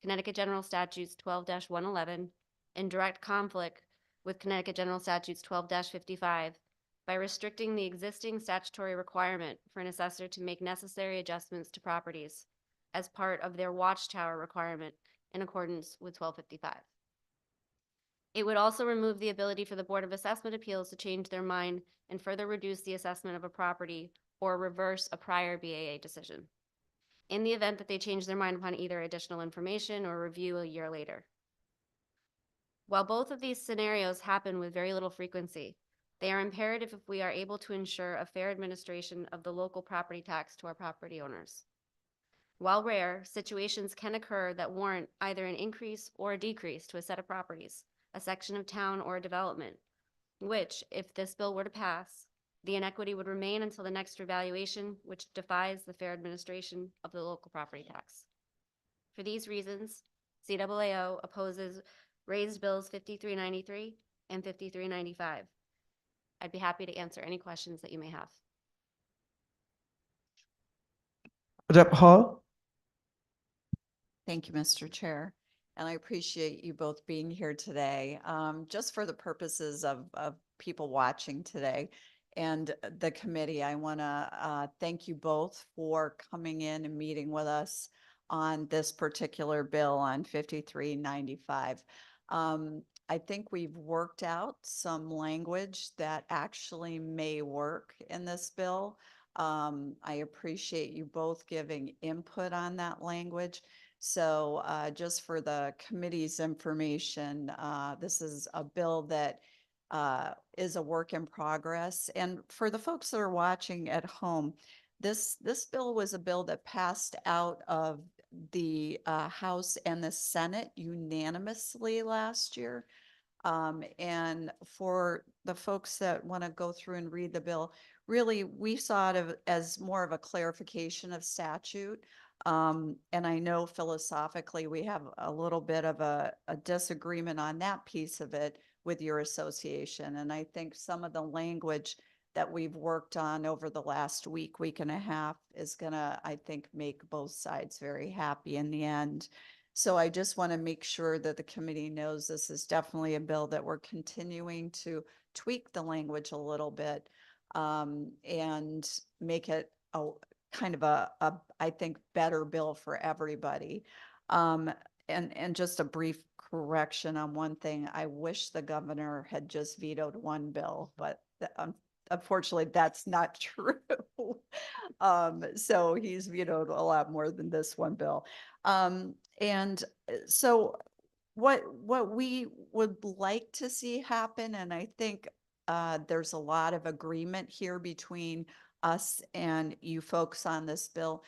Connecticut General Statutes 12-111 in direct conflict with Connecticut General Statutes 12-55 by restricting the existing statutory requirement for an assessor to make necessary adjustments to properties as part of their watchtower requirement in accordance with 1255. It would also remove the ability for the Board of Assessment Appeals to change their mind and further reduce the assessment of a property or reverse a prior BAA decision, in the event that they change their mind upon either additional information or review a year later. While both of these scenarios happen with very little frequency, they are imperative if we are able to ensure a fair administration of the local property tax to our property owners. While rare, situations can occur that warrant either an increase or a decrease to a set of properties, a section of town, or a development, which, if this bill were to pass, the inequity would remain until the next revaluation, which defies the fair administration of the local property tax. For these reasons, CAAO opposes raised bills 5393 and 5395. I'd be happy to answer any questions that you may have. Rep. Hall? Thank you, Mr. Chair. And I appreciate you both being here today. Just for the purposes of people watching today and the committee, I want to thank you both for coming in and meeting with us on this particular bill on 5395. I think we've worked out some language that actually may work in this bill. I appreciate you both giving input on that language. So just for the committee's information, this is a bill that is a work in progress. And for the folks that are watching at home, this bill was a bill that passed out of the House and the Senate unanimously last year. And for the folks that want to go through and read the bill, really, we saw it as more of a clarification of statute. And I know philosophically we have a little bit of a disagreement on that piece of it with your association. And I think some of the language that we've worked on over the last week and a half is gonna, I think, make both sides very happy in the end. So I just want to make sure that the committee knows this is definitely a bill that we're continuing to tweak the language a little bit and make it a kind of a I think better bill for everybody. And just a brief correction on one thing. I wish the governor had just vetoed one bill, but unfortunately that's not true. So he's vetoed a lot more than this one bill. And so what we would like to see happen, and I think there's a lot of agreement here between us and you folks on this bill.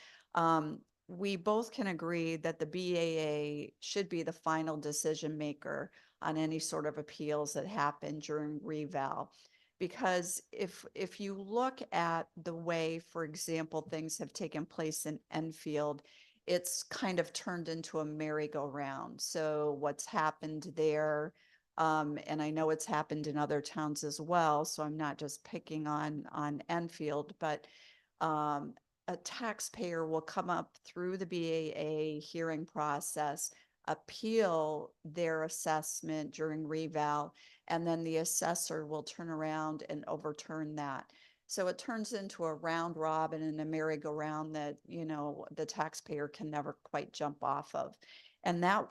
We both can agree that the BAA should be the final decision maker on any sort of appeals that happen during reval. Because if you look at the way, for example, things have taken place in Enfield, it's kind of turned into a merry-go-round. So what's happened there, and I know it's happened in other towns as well, so I'm not just picking on Enfield, but a taxpayer will come up through the BAA hearing process, appeal their assessment during reval, and then the assessor will turn around and overturn that. So it turns into a round robin and a merry-go-round that, you know, the taxpayer can never quite jump off of. And that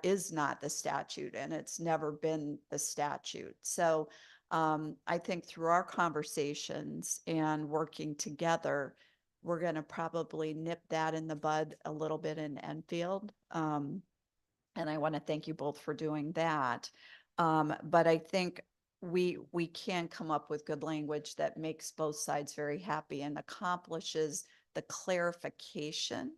is not the statute, and it's never been the statute. So I think through our conversations and working together, we're going to probably nip that in the bud a little bit in Enfield. And I want to thank you both for doing that. But I think we can come up with good language that makes both sides very happy and accomplishes the clarification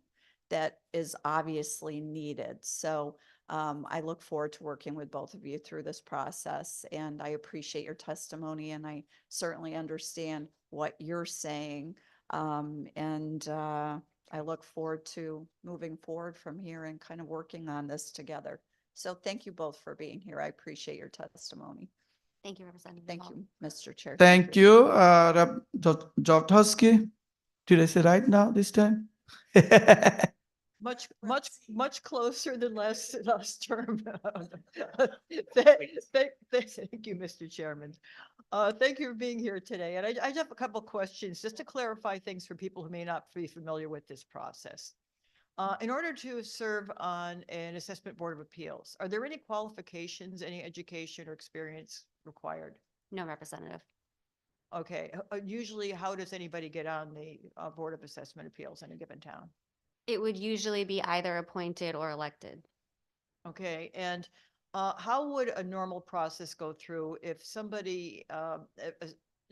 that is obviously needed. So I look forward to working with both of you through this process, and I appreciate your testimony, and I certainly understand what you're saying. I look forward to moving forward from here and kind of working on this together. So thank you both for being here. I appreciate your testimony. Thank you, Representative. Thank Hall. you, Mr. Chair. Thank you, Rep. Jotowski. Did I say right now this time? Much closer than last term. Thank you, Mr. Chairman. Thank you for being here today. And I just have a couple questions just to clarify things for people who may not be familiar with this process. In order to serve on an assessment board of appeals, are there any qualifications, any education or experience required? No, Representative. Okay, usually how does anybody get on the Board of Assessment Appeals in a given town? It would usually be either appointed or elected. Okay, and how would a normal process go through if somebody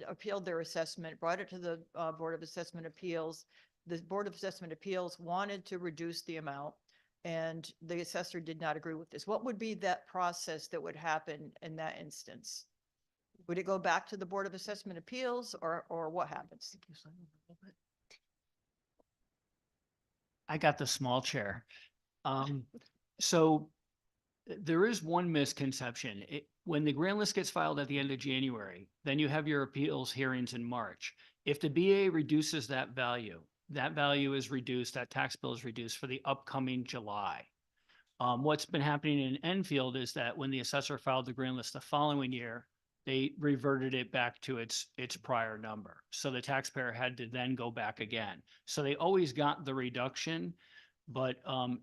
appealed their assessment, brought it to the Board of Assessment Appeals? The Board of Assessment Appeals wanted to reduce the amount, and the assessor did not agree with this. What would be that process that would happen in that instance? Would it go back to the Board of Assessment Appeals, or what happens? I got the small chair. So there is one misconception. When the grant list gets filed at the end of January, then you have your appeals hearings in March. If the BA reduces that value is reduced, that tax bill is reduced for the upcoming July. What's been happening in Enfield is that when the assessor filed the grant list the following year, they reverted it back to its prior number. So the taxpayer had to then go back again. So they always got the reduction. But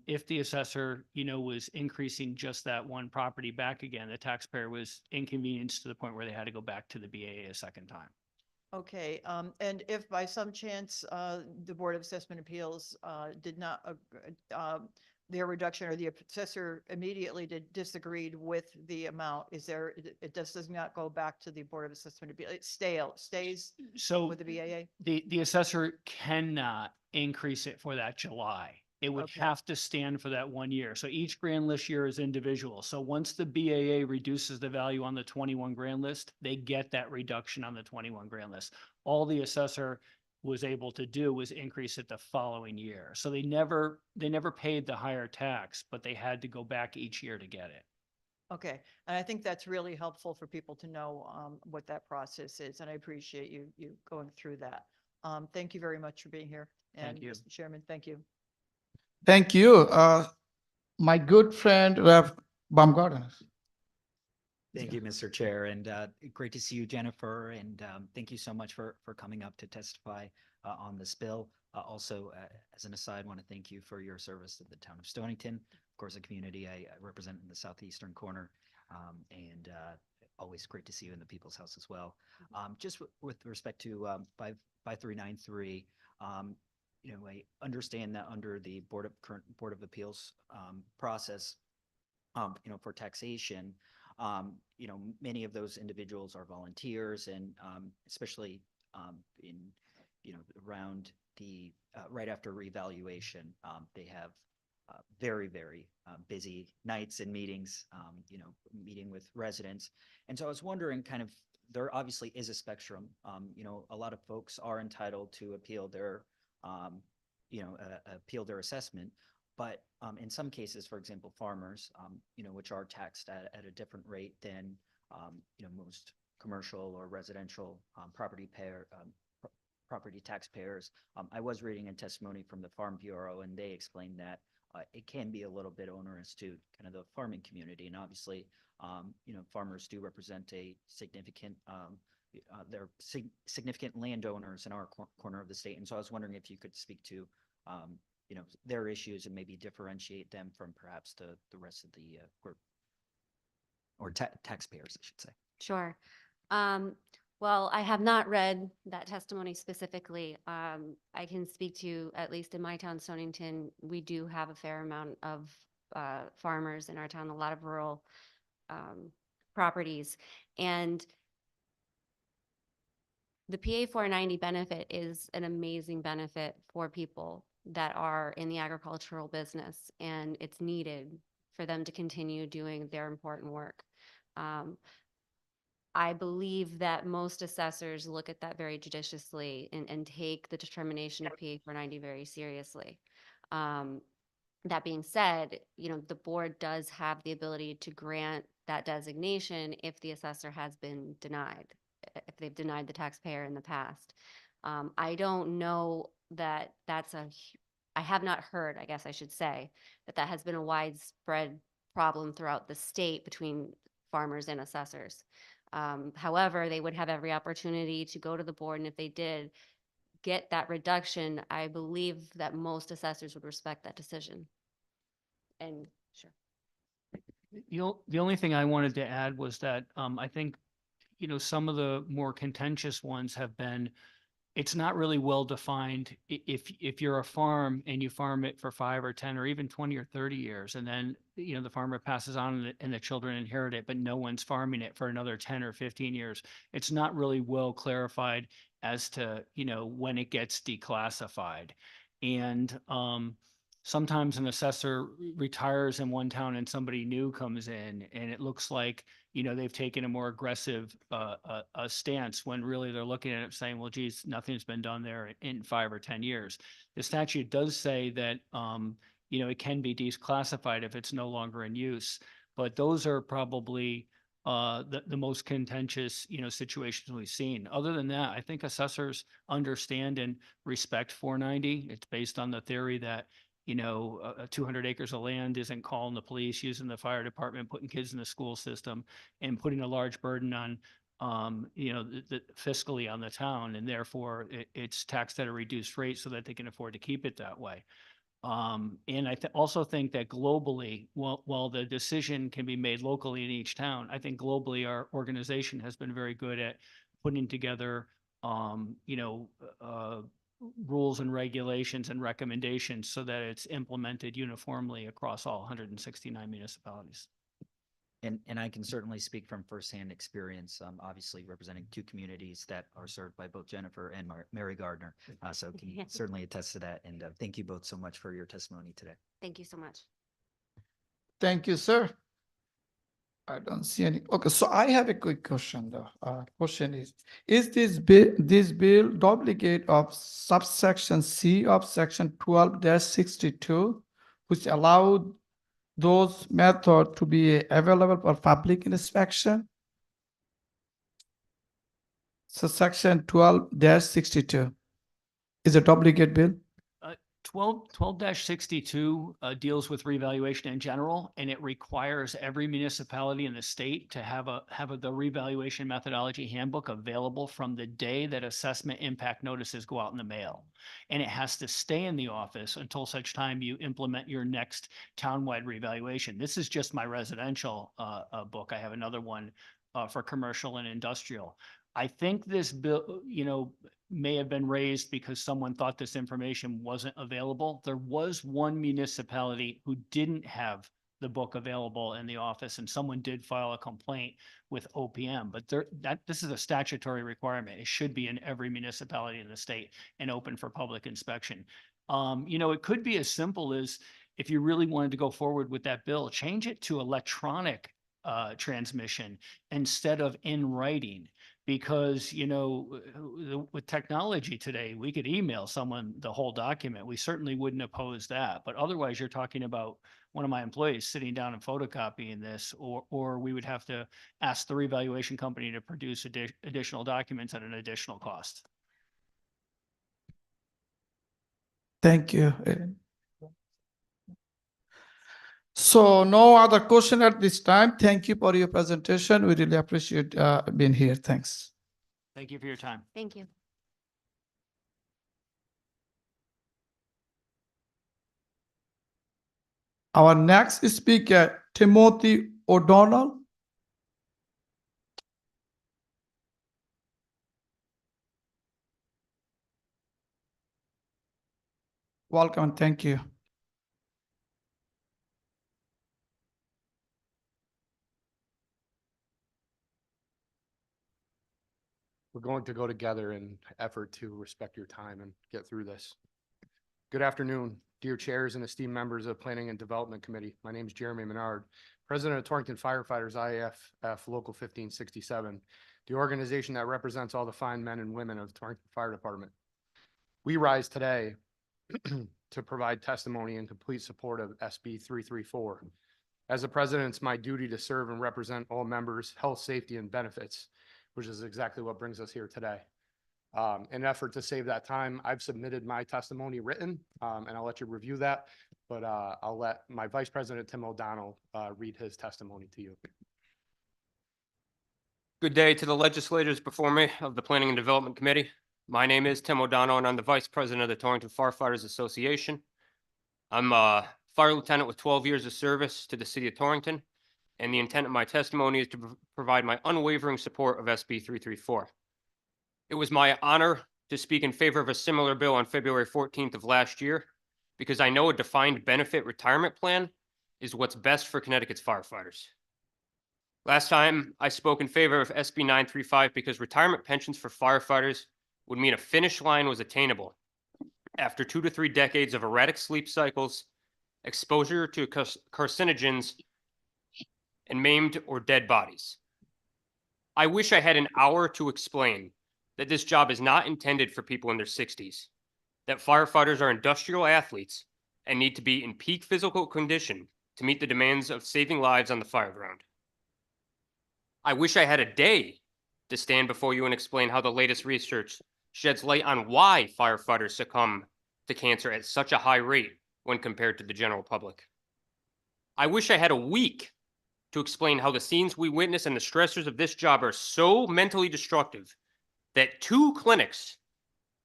if the assessor, was increasing just that one property back again, the taxpayer was inconvenienced to the point where they had to go back to the BAA a second time. Okay, and if by some chance the Board of Assessment Appeals did not, their reduction, or the assessor immediately disagreed with the amount, it does not go back to the Board of Assessment Appeals, it stays So with the BAA? the assessor cannot increase it for that July. It would Okay. have to stand for that 1 year. So each grand list year is individual. So once the BAA reduces the value on the 21 grand list, they get that reduction on the 21 grand list. All the assessor was able to do was increase it the following year. So they never paid the higher tax, but they had to go back each year to get it. Okay, and I think that's really helpful for people to know what that process is, and I appreciate you going through that. Thank you very much for being here. Thank And you. Mr. Chairman, thank you. Thank you. My good friend, Rev. Baumgarten. Thank you, Mr. Chair, and great to see you, Jennifer, and thank you so much for coming up to testify on this bill. Also, as an aside, want to thank you for your service to the town of Stonington, of course, a community I represent in the southeastern corner, and always great to see you in the People's House as well. Just with respect to 5393, I understand that under the current Board of Appeals process, for taxation, many of those individuals are volunteers, and especially in around the right after revaluation, they have very, very busy nights and meetings, meeting with residents. And so I was wondering, there obviously is a spectrum. A lot of folks are entitled to appeal their assessment. But in some cases, for example, farmers, which are taxed at a different rate than, most commercial or residential property taxpayers. I was reading a testimony from the Farm Bureau, and they explained that it can be a little bit onerous to kind of the farming community. And obviously, farmers do represent a significant they're significant landowners in our corner of the state. And so I was wondering if you could speak to, their issues and maybe differentiate them from perhaps the rest of the group, or taxpayers, I should say. Sure. Well, I have not read that testimony specifically. I can speak to, at least in my town, Stonington, we do have a fair amount of farmers in our town, a lot of rural properties. And the PA 490 benefit is an amazing benefit for people that are in the agricultural business, and it's needed for them to continue doing their important work. I believe that most assessors look at that very judiciously and take the determination of PA 490 very seriously. That being said, the board does have the ability to grant that designation if the assessor has been denied, if they've denied the taxpayer in the past. I don't know that I have not heard, I guess I should say, that has been a widespread problem throughout the state between farmers and assessors. However, they would have every opportunity to go to the board, and if they did get that reduction, I believe that most assessors would respect that decision. And sure. The only thing I wanted to add was that I think, some of the more contentious ones have been, it's not really well defined. If you're a farm and you farm it for 5 or 10 or even 20 or 30 years, and then, the farmer passes on and the children inherit it, but no one's farming it for another 10 or 15 years, it's not really well clarified as to, when it gets declassified. And sometimes an assessor retires in one town and somebody new comes in, and it looks like, they've taken a more aggressive stance, when really they're looking at it saying, well, geez, nothing's been done there in 5 or 10 years. The statute does say that, it can be declassified if it's no longer in use, but those are probably the most contentious, situations we've seen. Other than that, I think assessors understand and respect 490. It's based on the theory that 200 acres of land isn't calling the police, using the fire department, putting kids in the school system, and putting a large burden on, the fiscally on the town, and therefore it's taxed at a reduced rate so that they can afford to keep it that way. And I also think that globally, while the decision can be made locally in each town, I think globally our organization has been very good at putting together, rules and regulations and recommendations so that it's implemented uniformly across all 169 municipalities. And I can certainly speak from firsthand experience, obviously representing 2 communities that are served by both Jennifer and Mary Gardner. So can certainly attest to that. And thank you both so much for your testimony today. Thank you so much. Thank you, sir. I don't see any. Okay, so I have a quick question though. Question is this bill duplicate of subsection C of section 12-62, which allowed those methods to be available for public inspection? So section 12-62 is a duplicate bill? 12-62 deals with revaluation in general, and it requires every municipality in the state to have the revaluation methodology handbook available from the day that assessment impact notices go out in the mail. And it has to stay in the office until such time you implement your next townwide revaluation. This is just my residential book. I have another one for commercial and industrial. I think this bill, may have been raised because someone thought this information wasn't available. There was one municipality who didn't have the book available in the office, and someone did file a complaint with OPM, but this is a statutory requirement. It should be in every municipality in the state and open for public inspection. It could be as simple as, if you really wanted to go forward with that bill, change it to electronic transmission instead of in writing. Because, with technology today, we could email someone the whole document. We certainly wouldn't oppose that. But otherwise, you're talking about one of my employees sitting down and photocopying this, or we would have to ask the revaluation company to produce additional documents at an additional cost. Thank you. So no other question at this time. Thank you for your presentation. We really appreciate being here. Thanks. Thank you for your time. Thank you. Our next speaker, Timothy O'Donnell. Welcome and thank you. We're going to go together in effort to respect your time and get through this. Good afternoon, dear chairs and esteemed members of Planning and Development Committee. My name is Jeremy Menard, President of Torrington Firefighters IAFF Local 1567, the organization that represents all the fine men and women of Torrington Fire Department. We rise today to provide testimony in complete support of SB 334. As a president, it's my duty to serve and represent all members' health, safety, and benefits, which is exactly what brings us here today. In an effort to save that time, I've submitted my testimony written, and I'll let you review that, but I'll let my Vice President, Tim O'Donnell, read his testimony to you. Good day to the legislators before me of the Planning and Development Committee. My name is Tim O'Donnell, and I'm the Vice President of the Torrington Firefighters Association. I'm a fire lieutenant with 12 years of service to the city of Torrington, and the intent of my testimony is to provide my unwavering support of SB 334. It was my honor to speak in favor of a similar bill on February 14th of last year, because I know a defined benefit retirement plan is what's best for Connecticut's firefighters. Last time I spoke in favor of SB 935 because retirement pensions for firefighters would mean a finish line was attainable after 2 to 3 decades of erratic sleep cycles, exposure to carcinogens, and maimed or dead bodies. I wish I had an hour to explain that this job is not intended for people in their 60s, that firefighters are industrial athletes and need to be in peak physical condition to meet the demands of saving lives on the fire ground. I wish I had a day to stand before you and explain how the latest research sheds light on why firefighters succumb to cancer at such a high rate when compared to the general public. I wish I had a week to explain how the scenes we witness and the stressors of this job are so mentally destructive that 2 clinics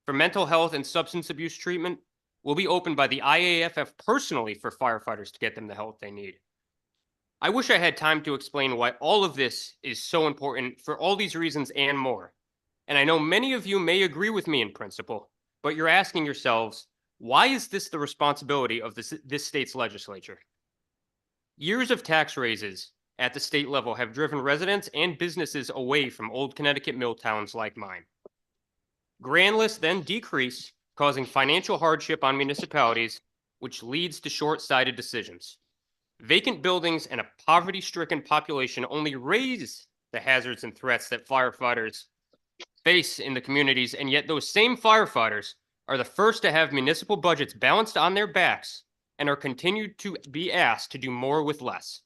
for mental health and substance abuse treatment will be opened by the IAFF personally for firefighters to get them the help they need. I wish I had time to explain why all of this is so important for all these reasons and more. And I know many of you may agree with me in principle, but you're asking yourselves, why is this the responsibility of this state's legislature? Years of tax raises at the state level have driven residents and businesses away from old Connecticut mill towns like mine. Grand lists then decrease, causing financial hardship on municipalities, which leads to short-sighted decisions. Vacant buildings and a poverty-stricken population only raise the hazards and threats that firefighters face in the communities, and yet those same firefighters are the first to have municipal budgets balanced on their backs and are continued to be asked to do more with less.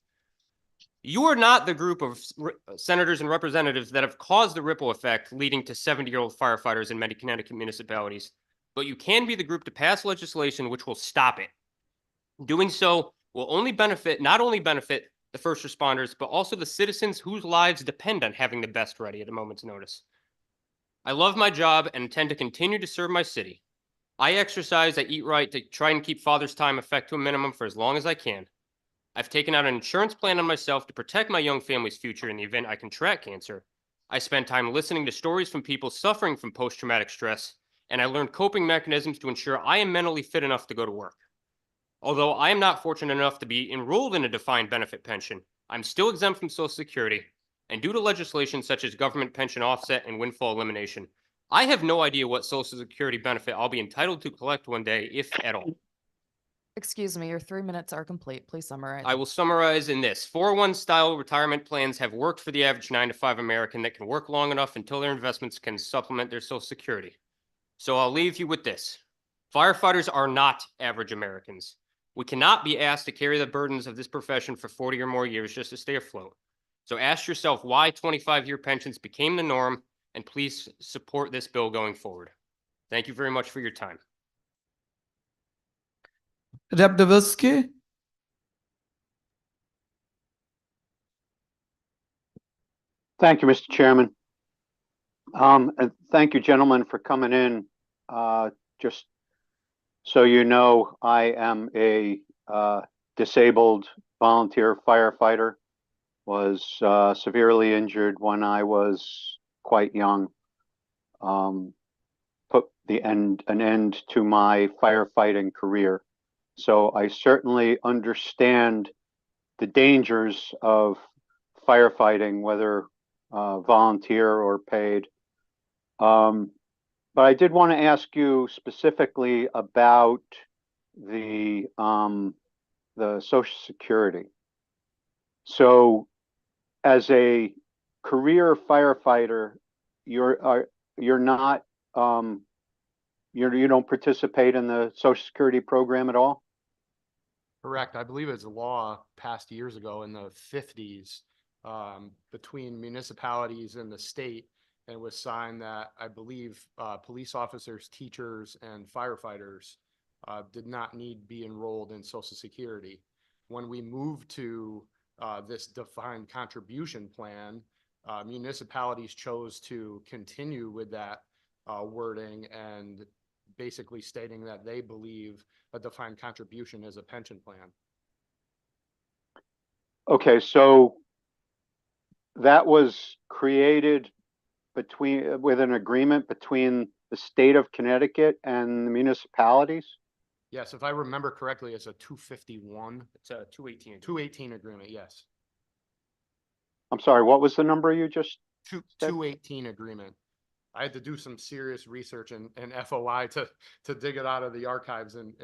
You are not the group of senators and representatives that have caused the ripple effect leading to 70-year-old firefighters in many Connecticut municipalities, but you can be the group to pass legislation which will stop it. Doing so will not only benefit the first responders, but also the citizens whose lives depend on having the best ready at a moment's notice. I love my job and intend to continue to serve my city. I exercise, I eat right to try and keep Father's Time effect to a minimum for as long as I can. I've taken out an insurance plan on myself to protect my young family's future in the event I contract cancer. I spend time listening to stories from people suffering from post-traumatic stress, and I learned coping mechanisms to ensure I am mentally fit enough to go to work. Although I am not fortunate enough to be enrolled in a defined benefit pension, I'm still exempt from Social Security, and due to legislation such as government pension offset and windfall elimination, I have no idea what Social Security benefit I'll be entitled to collect one day, if at all. Excuse me, your 3 minutes are complete. Please summarize. I will summarize in this. 401 style retirement plans have worked for the average 9-to-5 American that can work long enough until their investments can supplement their Social Security. So I'll leave you with this. Firefighters are not average Americans. We cannot be asked to carry the burdens of this profession for 40 or more years just to stay afloat. So ask yourself why 25-year pensions became the norm, and please support this bill going forward. Thank you very much for your time. Rep. Davilsky. Thank you, Mr. Chairman. And thank you, gentlemen, for coming in. Just so you know, I am a disabled volunteer firefighter, was severely injured when I was quite young. Put an end to my firefighting career. So I certainly understand the dangers of firefighting, whether volunteer or paid. But I did want to ask you specifically about the Social Security. So as a career firefighter, you're not you don't participate in the Social Security program at all? Correct. I believe it's a law passed years ago in the 50s between municipalities and the state. And it was signed that I believe police officers, teachers, and firefighters did not need to be enrolled in Social Security. When we moved to this defined contribution plan, municipalities chose to continue with that wording and basically stating that they believe a defined contribution is a pension plan. Okay, so that was created with an agreement between the state of Connecticut and the municipalities? Yes, if I remember correctly, it's a 251. It's a 218. 218 agreement, yes. I'm sorry, what was the number you just said? 218 agreement. I had to do some serious research and FOI to dig it out of the archives and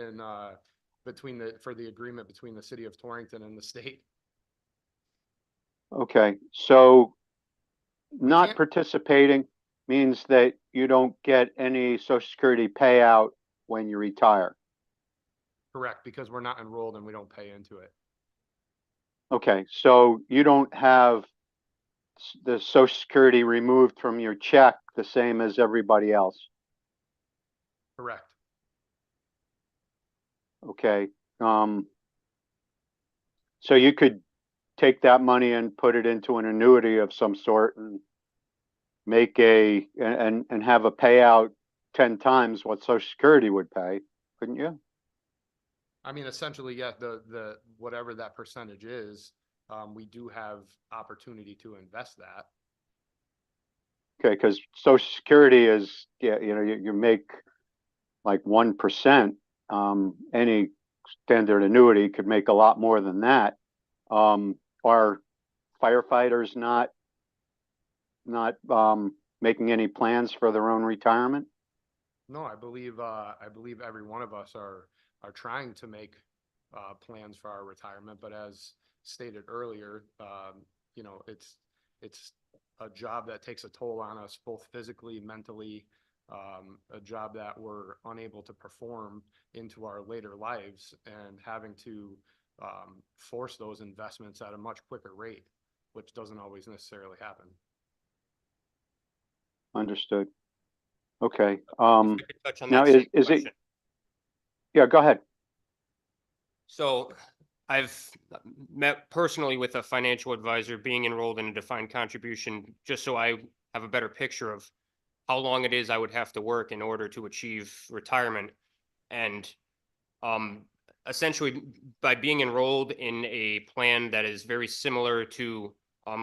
for the agreement between the city of Torrington and the state. Okay, so not participating means that you don't get any Social Security payout when you retire. Correct, because we're not enrolled and we don't pay into it. Okay, so you don't have the Social Security removed from your check the same as everybody else. Correct. Okay. So you could take that money and put it into an annuity of some sort and make and have a payout 10 times what Social Security would pay, couldn't you? I mean, essentially, yeah, the whatever that percentage is, we do have opportunity to invest that. Okay, because Social Security is, yeah, you make like 1%. Any standard annuity could make a lot more than that. Are firefighters not making any plans for their own retirement? No, I believe every one of us are trying to make plans for our retirement, but as stated earlier, it's a job that takes a toll on us both physically, mentally, a job that we're unable to perform into our later lives, and having to force those investments at a much quicker rate, which doesn't always necessarily happen. Understood. Okay. Touch on Now that same is it? question. Yeah, go ahead. So I've met personally with a financial advisor being enrolled in a defined contribution, just so I have a better picture of how long it is I would have to work in order to achieve retirement. And essentially, by being enrolled in a plan that is very similar to,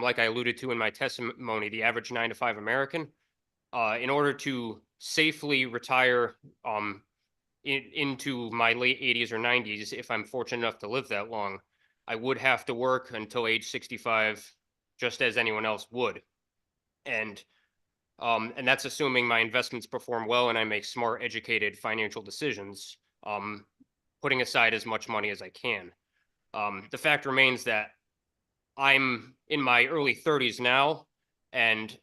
like I alluded to in my testimony, the average 9-to-5 American, in order to safely retire into my late 80s or 90s, if I'm fortunate enough to live that long, I would have to work until age 65, just as anyone else would. And that's assuming my investments perform well and I make smart, educated financial decisions, putting aside as much money as I can. The fact remains that I'm in my early 30s now, and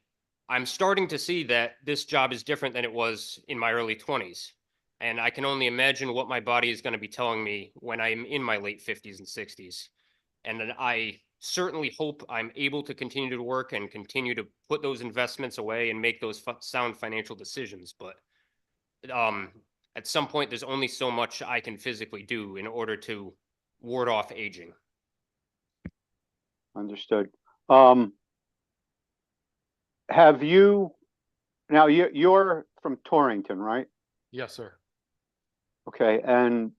I'm starting to see that this job is different than it was in my early 20s. And I can only imagine what my body is going to be telling me when I'm in my late 50s and 60s. And then I certainly hope I'm able to continue to work and continue to put those investments away and make those sound financial decisions. But at some point, there's only so much I can physically do in order to ward off aging. Understood. Have you, now you're from Torrington, right? Yes, sir. Okay, and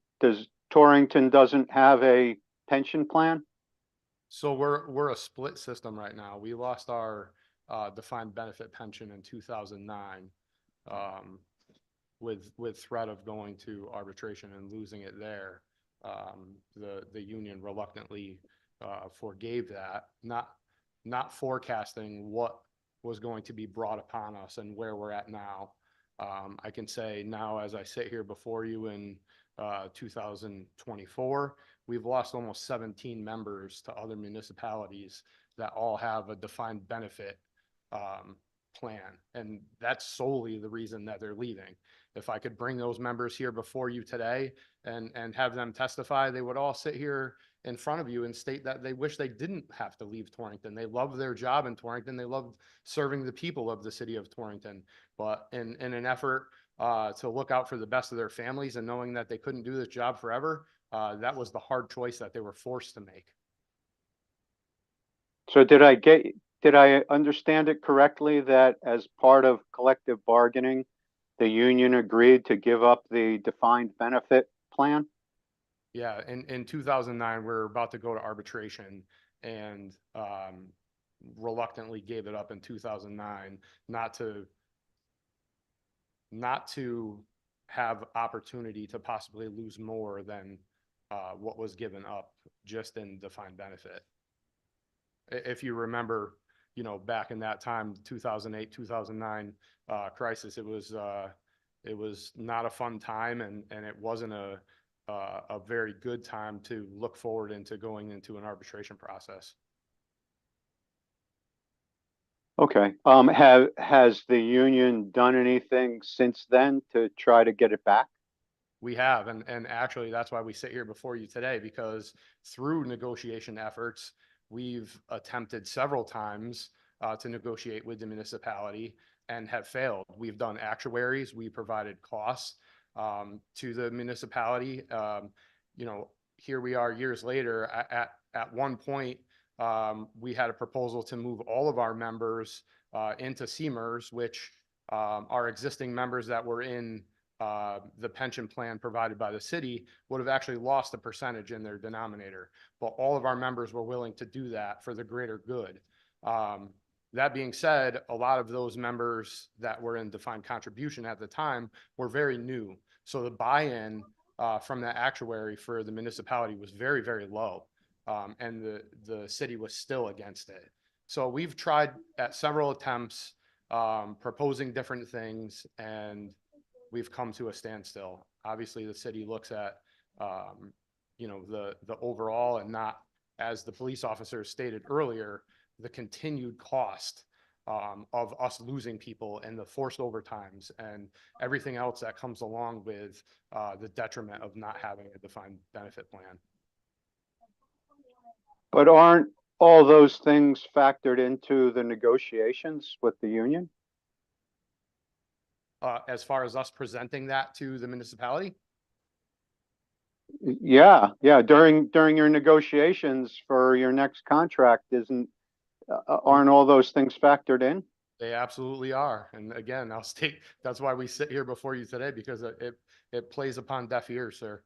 Torrington doesn't have a pension plan? So we're a split system right now. We lost our defined benefit pension in 2009 with threat of going to arbitration and losing it there. The union reluctantly forgave that, not forecasting what was going to be brought upon us and where we're at now. I can say now, as I sit here before you in 2024, we've lost almost 17 members to other municipalities that all have a defined benefit plan. And that's solely the reason that they're leaving. If I could bring those members here before you today and have them testify, they would all sit here in front of you and state that they wish they didn't have to leave Torrington. They love their job in Torrington. They love serving the people of the city of Torrington. But in an effort to look out for the best of their families and knowing that they couldn't do this job forever, that was the hard choice that they were forced to make. So did I understand it correctly that as part of collective bargaining, the union agreed to give up the defined benefit plan? Yeah, in 2009, we were about to go to arbitration and reluctantly gave it up in 2009, not to have opportunity to possibly lose more than what was given up just in defined benefit. If you remember, you know, back in that time, 2008, 2009 crisis, it was not a fun time, and it wasn't a very good time to look forward into going into an arbitration process. Okay. Has the union done anything since then to try to get it back? We have, and actually that's why we sit here before you today, because through negotiation efforts, we've attempted several times to negotiate with the municipality and have failed. We've done actuaries, we provided costs to the municipality. You know, here we are years later. At one point, we had a proposal to move all of our members into CMERS, which our existing members that were in the pension plan provided by the city would have actually lost a percentage in their denominator, but all of our members were willing to do that for the greater good. That being said, a lot of those members that were in defined contribution at the time were very new. So the buy-in from that actuary for the municipality was very, very low. And the city was still against it. So we've tried at several attempts proposing different things, and we've come to a standstill. Obviously, the city looks at you know, the overall, and not, as the police officers stated earlier, the continued cost of us losing people and the forced overtimes and everything else that comes along with the detriment of not having a defined benefit plan. But aren't all those things factored into the negotiations with the union? As far as us presenting that to the municipality? Yeah. During your negotiations for your next contract, aren't all those things factored in? They absolutely are. And again, I'll state, that's why we sit here before you today, because it plays upon deaf ears, sir.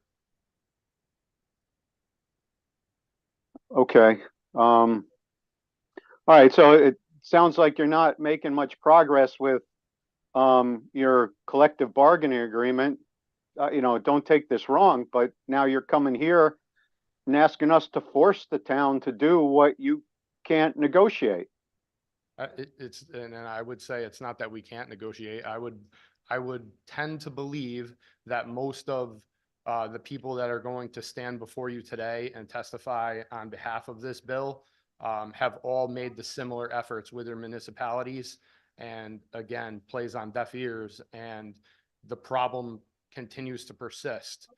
Okay. All right. So it sounds like you're not making much progress with your collective bargaining agreement. You know, don't take this wrong, but now you're coming here and asking us to force the town to do what you can't negotiate. And I would say it's not that we can't negotiate. I would tend to believe that most of the people that are going to stand before you today and testify on behalf of this bill have all made the similar efforts with their municipalities, and again, plays on deaf ears, and the problem continues to persist.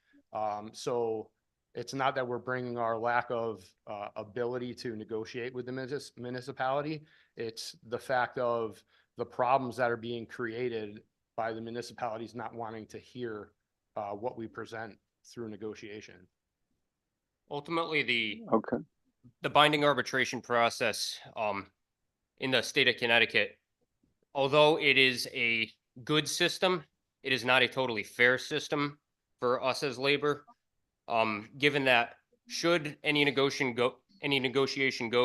So it's not that we're bringing our lack of ability to negotiate with the municipality. It's the fact of the problems that are being created by the municipalities not wanting to hear what we present through negotiation. Ultimately, Okay. the binding arbitration process in the state of Connecticut, although it is a good system, it is not a totally fair system for us as labor. Given that should any negotiation go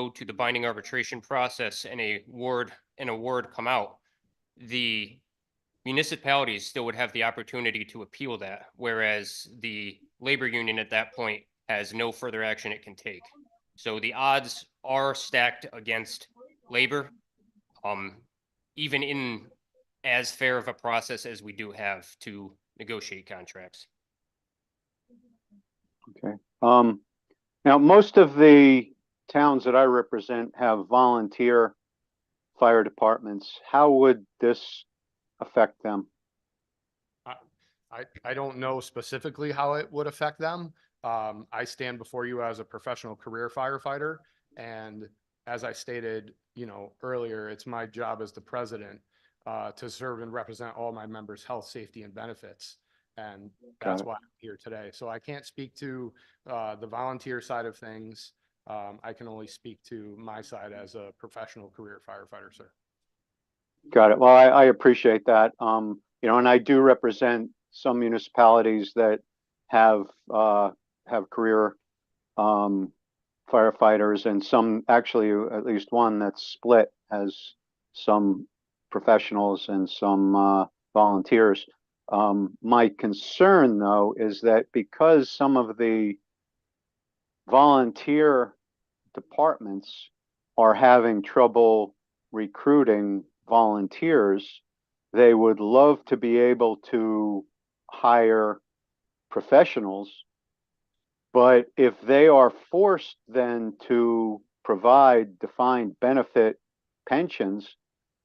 to the binding arbitration process and an award come out, the municipalities still would have the opportunity to appeal that, whereas the labor union at that point has no further action it can take. So the odds are stacked against labor. Even in as fair of a process as we do have to negotiate contracts. Okay. Now, most of the towns that I represent have volunteer fire departments. How would this affect them? I don't know specifically how it would affect them. I stand before you as a professional career firefighter. And as I stated, earlier, it's my job as the president to serve and represent all my members' health, safety, and benefits. And that's why I'm here today. So I can't speak to the volunteer side of things. I can only speak to my side as a professional career firefighter, sir. Got it. Well, I appreciate that. And I do represent some municipalities that have career firefighters, and some, actually at least one that's split, has some professionals and some volunteers. My concern, though, is that because some of the volunteer departments are having trouble recruiting volunteers, they would love to be able to hire professionals. But if they are forced then to provide defined benefit pensions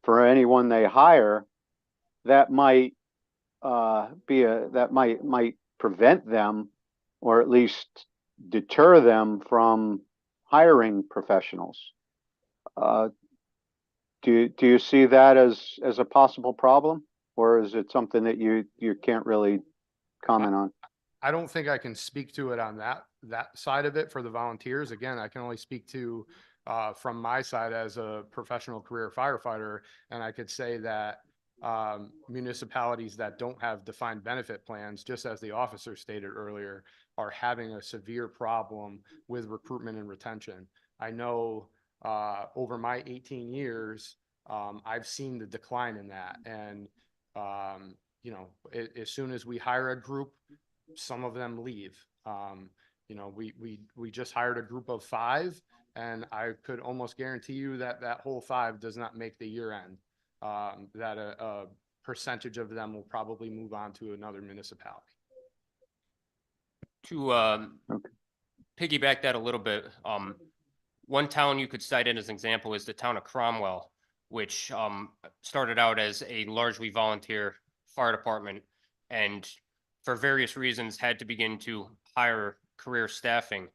for anyone they hire, that might might prevent them, or at least deter them from hiring professionals. Do you see that as a possible problem, or is it something that you can't really comment on? I don't think I can speak to it on that side of it for the volunteers. Again, I can only speak to from my side as a professional career firefighter, and I could say that municipalities that don't have defined benefit plans, just as the officer stated earlier, are having a severe problem with recruitment and retention. I know over my 18 years, I've seen the decline in that. And, as soon as we hire a group, some of them leave. We just hired a group of 5, and I could almost guarantee you that that whole 5 does not make the year end. That a percentage of them will probably move on to another municipality. To piggyback that a little bit, one town you could cite it as an example is the town of Cromwell, which started out as a largely volunteer fire department, and for various reasons had to begin to hire career staffing.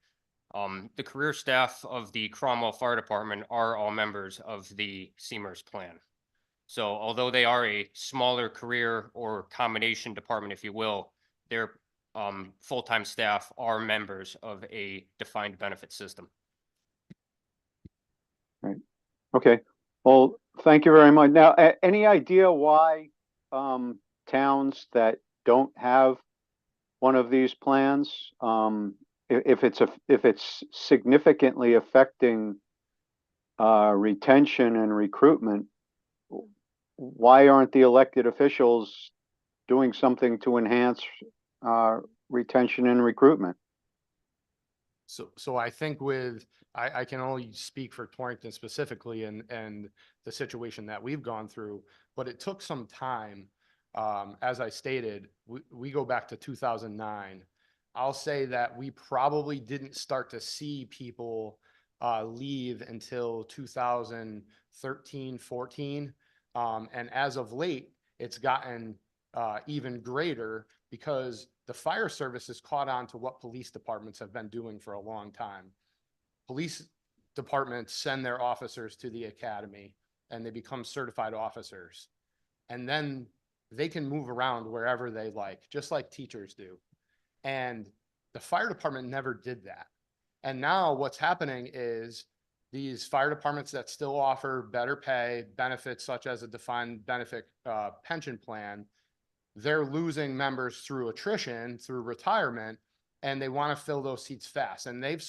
The career staff of the Cromwell Fire Department are all members of the CMERS plan. So although they are a smaller career or combination department, if you will, their full-time staff are members of a defined benefit system. Right. Okay. Well, thank you very much. Now, any idea why towns that don't have one of these plans, if it's significantly affecting retention and recruitment, why aren't the elected officials doing something to enhance retention and recruitment? So I think I can only speak for Torrington specifically and the situation that we've gone through, but it took some time. As I stated, we go back to 2009. I'll say that we probably didn't start to see people leave until 2013, 14. And as of late, it's gotten even greater because the fire service has caught on to what police departments have been doing for a long time. Police departments send their officers to the academy and they become certified officers. And then they can move around wherever they like, just like teachers do. And the fire department never did that. And now what's happening is these fire departments that still offer better pay, benefits such as a defined benefit pension plan, they're losing members through attrition, through retirement, and they want to fill those seats fast. And they've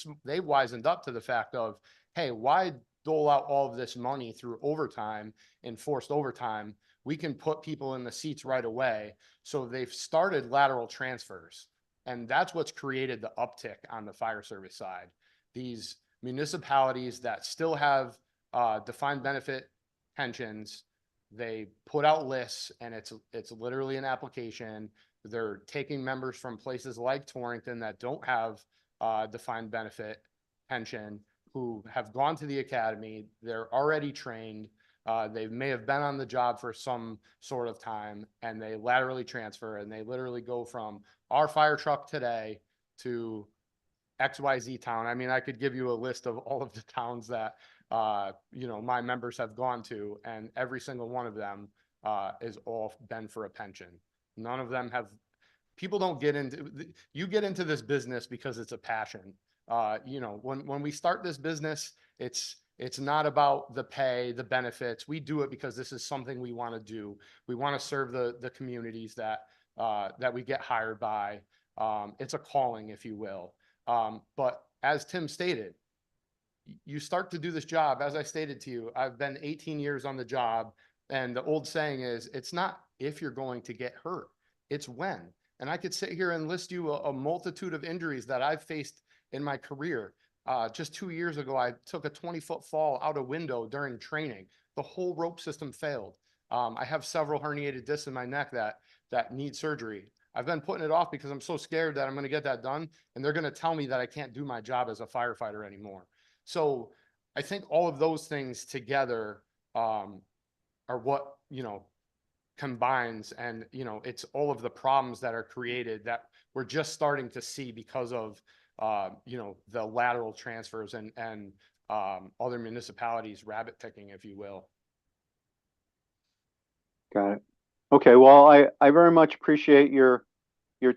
wisened up to the fact of, hey, why dole out all of this money through overtime, enforced overtime? We can put people in the seats right away. So they've started lateral transfers. And that's what's created the uptick on the fire service side. These municipalities that still have defined benefit pensions They put out lists and it's literally an application. They're taking members from places like Torrington that don't have defined benefit pension, who have gone to the academy. They're already trained. They may have been on the job for some sort of time, and they laterally transfer, and they literally go from our fire truck today to XYZ town. I mean, I could give you a list of all of the towns that, my members have gone to, and every single one of them is all been for a pension. None of them have, people don't get into, you get into this business because it's a passion. When we start this business, it's not about the pay, the benefits. We do it because this is something we want to do. We want to serve the communities that we get hired by. It's a calling, if you will. But as Tim stated, you start to do this job. As I stated to you, I've been 18 years on the job, and the old saying is, it's not if you're going to get hurt, it's when. And I could sit here and list you a multitude of injuries that I've faced in my career. Just 2 years ago, I took a 20-foot fall out a window during training. The whole rope system failed. I have several herniated discs in my neck that need surgery. I've been putting it off because I'm so scared that I'm going to get that done, and they're going to tell me that I can't do my job as a firefighter anymore. So I think all of those things together are what, combines, and, it's all of the problems that are created that we're just starting to see because of, the lateral transfers and other municipalities rabbit picking, if you will. Got it. Okay, well, I very much appreciate your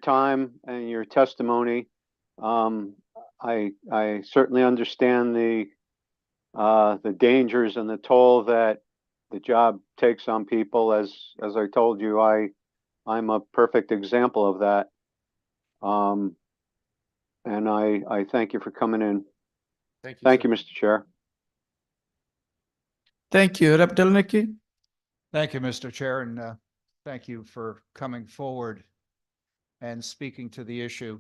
time and your testimony. I certainly understand the dangers and the toll that the job takes on people. As I told you, I'm a perfect example of that. And I thank you for coming in. Thank you, Mr. Chair. Thank you. Rep. Delnicki. Thank you, Mr. Chair, and thank you for coming forward and speaking to the issue.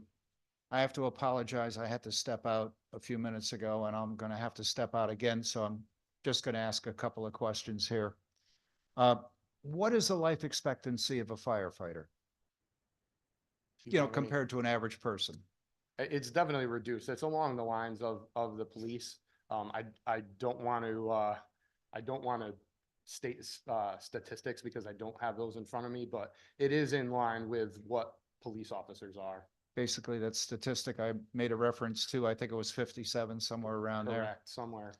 I have to apologize. I had to step out a few minutes ago, and I'm going to have to step out again, so I'm just going to ask a couple of questions here. What is the life expectancy of a firefighter, compared to an average person? It's definitely reduced. It's along the lines of the police. I don't want to state statistics because I don't have those in front of me, but it is in line with what police officers are. Basically, that statistic I made a reference to, I think it was 57, somewhere around there. Correct, somewhere.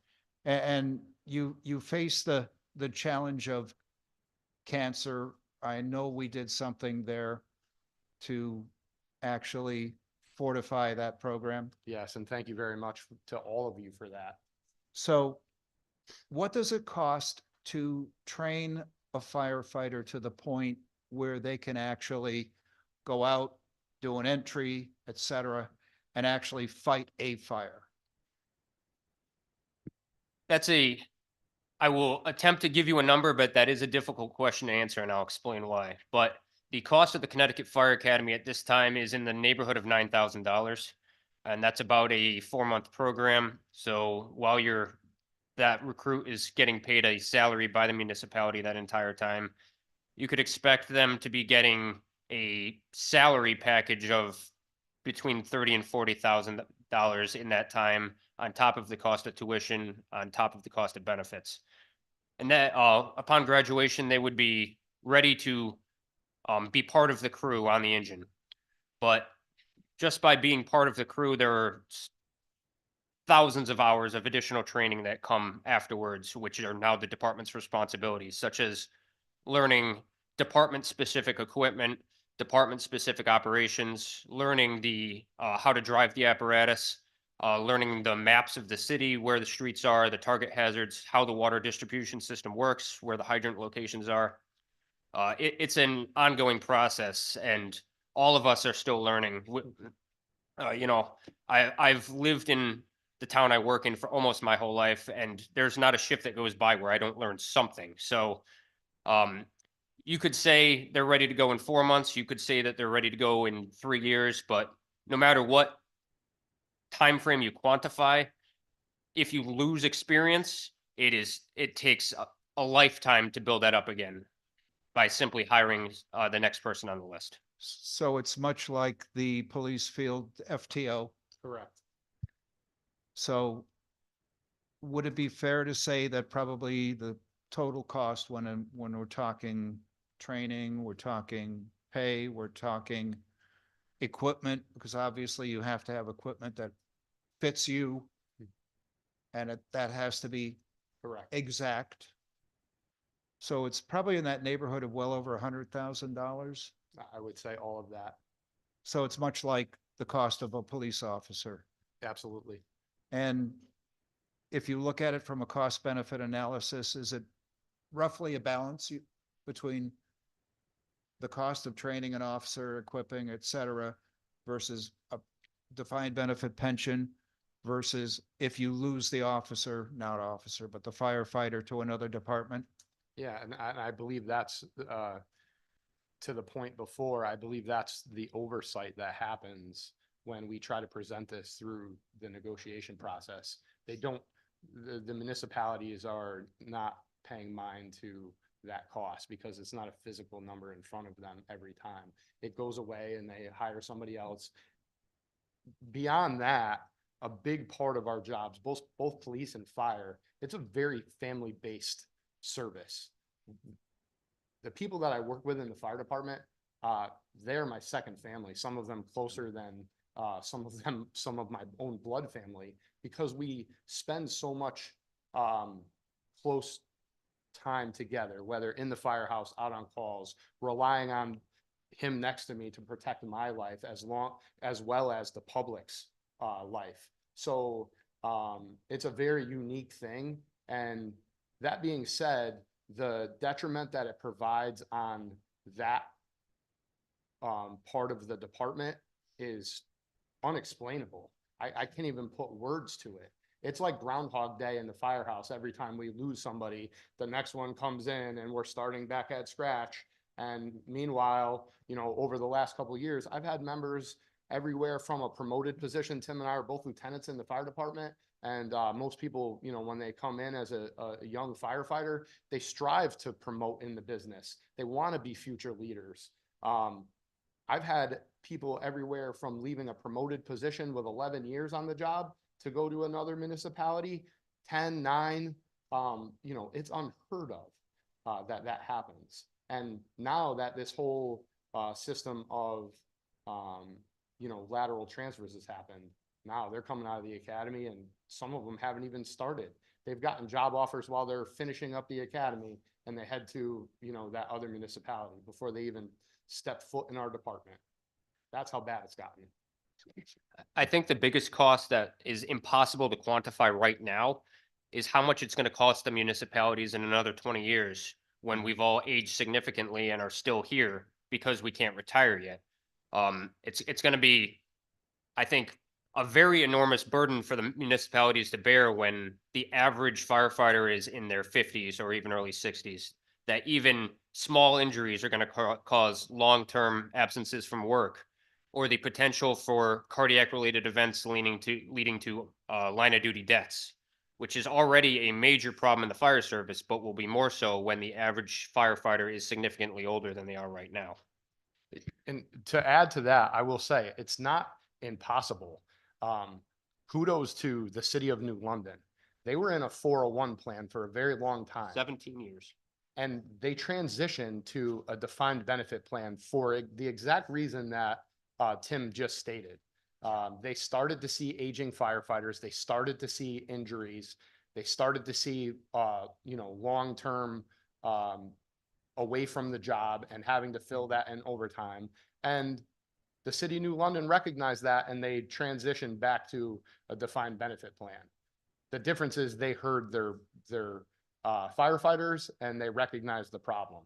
And you face the challenge of cancer. I know we did something there to actually fortify that program. Yes, and thank you very much to all of you for that. So what does it cost to train a firefighter to the point where they can actually go out, do an entry, et cetera, and actually fight a fire? I will attempt to give you a number, but that is a difficult question to answer, and I'll explain why. But the cost of the Connecticut Fire Academy at this time is in the neighborhood of $9,000, and that's about a 4-month program. So while that recruit is getting paid a salary by the municipality that entire time, you could expect them to be getting a salary package of between $30,000 and $40,000 in that time, on top of the cost of tuition, on top of the cost of benefits. And that upon graduation, they would be ready to be part of the crew on the engine. But just by being part of the crew, there are thousands of hours of additional training that come afterwards, which are now the department's responsibilities, such as learning department-specific equipment, department-specific operations, learning the how to drive the apparatus, learning the maps of the city, where the streets are, the target hazards, how the water distribution system works, where the hydrant locations are. It's an ongoing process, and all of us are still learning. I've lived in the town I work in for almost my whole life, and there's not a shift that goes by where I don't learn something. So you could say they're ready to go in 4 months. You could say that they're ready to go in 3 years, but no matter what time frame you quantify, if you lose experience, it takes a lifetime to build that up again by simply hiring the next person on the list. So it's much like the police field FTO. Correct. So would it be fair to say that probably the total cost when we're talking training, we're talking pay, we're talking equipment, because obviously you have to have equipment that fits you, and that has to be Correct. exact. So it's probably in that neighborhood of well over $100,000. I would say all of that. So it's much like the cost of a police officer. Absolutely. And if you look at it from a cost benefit analysis, is it roughly a balance between the cost of training an officer, equipping, et cetera, versus a defined benefit pension versus if you lose the officer, not officer, but the firefighter to another department? Yeah, and I believe that's, to the point before, I believe that's the oversight that happens when we try to present this through the negotiation process. They don't, the municipalities are not paying mind to that cost because it's not a physical number in front of them every time. It goes away and they hire somebody else. Beyond that, a big part of our jobs, both police and fire, it's a very family-based service. The people that I work with in the fire department, they're my second family, some of them closer than some of my own blood family, because we spend so much close time together, whether in the firehouse, out on calls, relying on him next to me to protect my life as well as the public's life. So it's a very unique thing. And that being said, the detriment that it provides on that part of the department is unexplainable. I can't even put words to it. It's like Groundhog Day in the firehouse. Every time we lose somebody, the next one comes in and we're starting back at scratch. And meanwhile, you know, over the last couple of years, I've had members everywhere from a promoted position. Tim and I are both lieutenants in the fire department. And most people, you know, when they come in as a young firefighter, they strive to promote in the business. They want to be future leaders. I've had people everywhere from leaving a promoted position with 11 years on the job to go to another municipality, 10, 9, you know, it's unheard of that happens. And now that this whole system of, you know, lateral transfers has happened, now they're coming out of the academy and some of them haven't even started. They've gotten job offers while they're finishing up the academy and they head to, you know, that other municipality before they even step foot in our department. That's how bad it's gotten. I think the biggest cost that is impossible to quantify right now is how much it's going to cost the municipalities in another 20 years when we've all aged significantly and are still here because we can't retire yet. It's going to be, I think, a very enormous burden for the municipalities to bear when the average firefighter is in their 50s or even early 60s, that even small injuries are going to cause long-term absences from work, or the potential for cardiac related events leading to line of duty deaths, which is already a major problem in the fire service, but will be more so when the average firefighter is significantly older than they are right now. And to add to that, I will say it's not impossible. Kudos to the city of New London. They were in a 401 plan for a very long time. 17 years. And they transitioned to a defined benefit plan for the exact reason that Tim just stated. They started to see aging firefighters. They started to see injuries. They started to see, you know, long-term away from the job and having to fill that in overtime. And the city of New London recognized that and they transitioned back to a defined benefit plan. The difference is they heard their firefighters and they recognized the problem.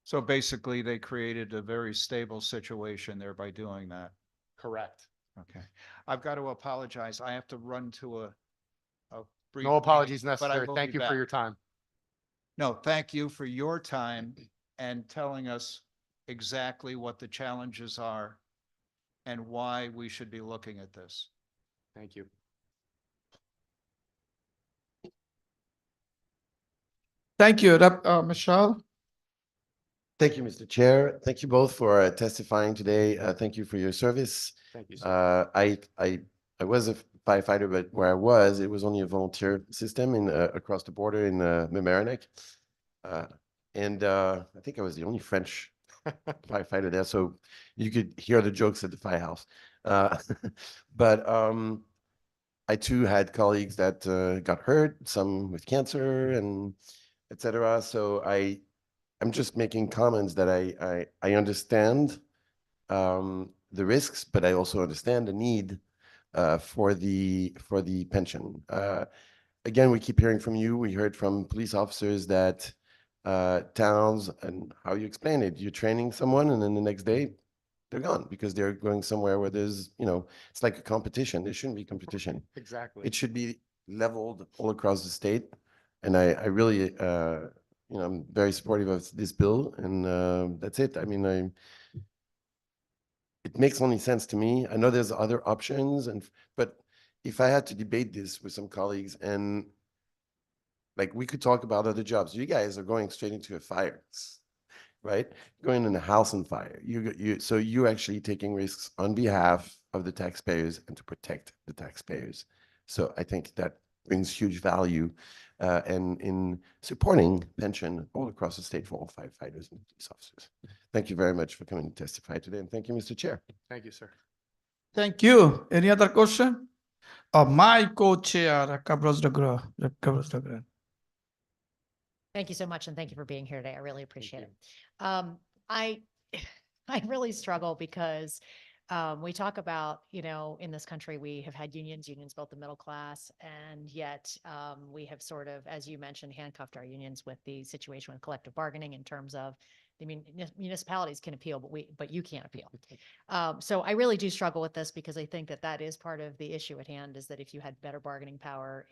So basically, they created a very stable situation there by doing that. Correct. Okay. I've got to apologize. I have to run to a brief. No apologies meeting, but I necessary. will Thank be you for back. your time. No, thank you for your time and telling us exactly what the challenges are and why we should be looking at this. Thank you. Thank you, Michelle. Thank you, Mr. Chair. Thank you both for testifying today. Thank you for your service. Thank you, sir. I was a firefighter, but where I was, it was only a volunteer system in across the border in Mamaroneck. And I think I was the only French firefighter there, so you could hear the jokes at the firehouse. But I too had colleagues that got hurt, some with cancer and etc. So I'm just making comments that I understand the risks, but I also understand the need for the pension. Again, we keep hearing from you. We heard from police officers that towns, and how you explain it, you're training someone and then the next day they're gone because they're going somewhere where there's, it's like a competition. There shouldn't be competition. Exactly. It should be leveled all across the state. And I really, I'm very supportive of this bill, and that's it. I mean, it makes only sense to me. I know there's other options, but if I had to debate this with some colleagues, and like we could talk about other jobs, you guys are going straight into a fire, right? Going in a house on fire. So you're actually taking risks on behalf of the taxpayers and to protect the taxpayers. So I think that brings huge value and in supporting pension all across the state for all firefighters and police officers. Thank you very much for coming to testify today, and thank you, Mr. Chair. Thank you, sir. Thank you. Any other question? My co-chair, Cabros de Gros. Thank you so much, and thank you for being here today. I really appreciate it. I I really struggle because we talk about, in this country, we have had unions built the middle class, and yet we have sort of, as you mentioned, handcuffed our unions with the situation with collective bargaining in terms of, municipalities can appeal, but you can't appeal. So I really do struggle with this because I think that is part of the issue at hand, is that if you had better bargaining power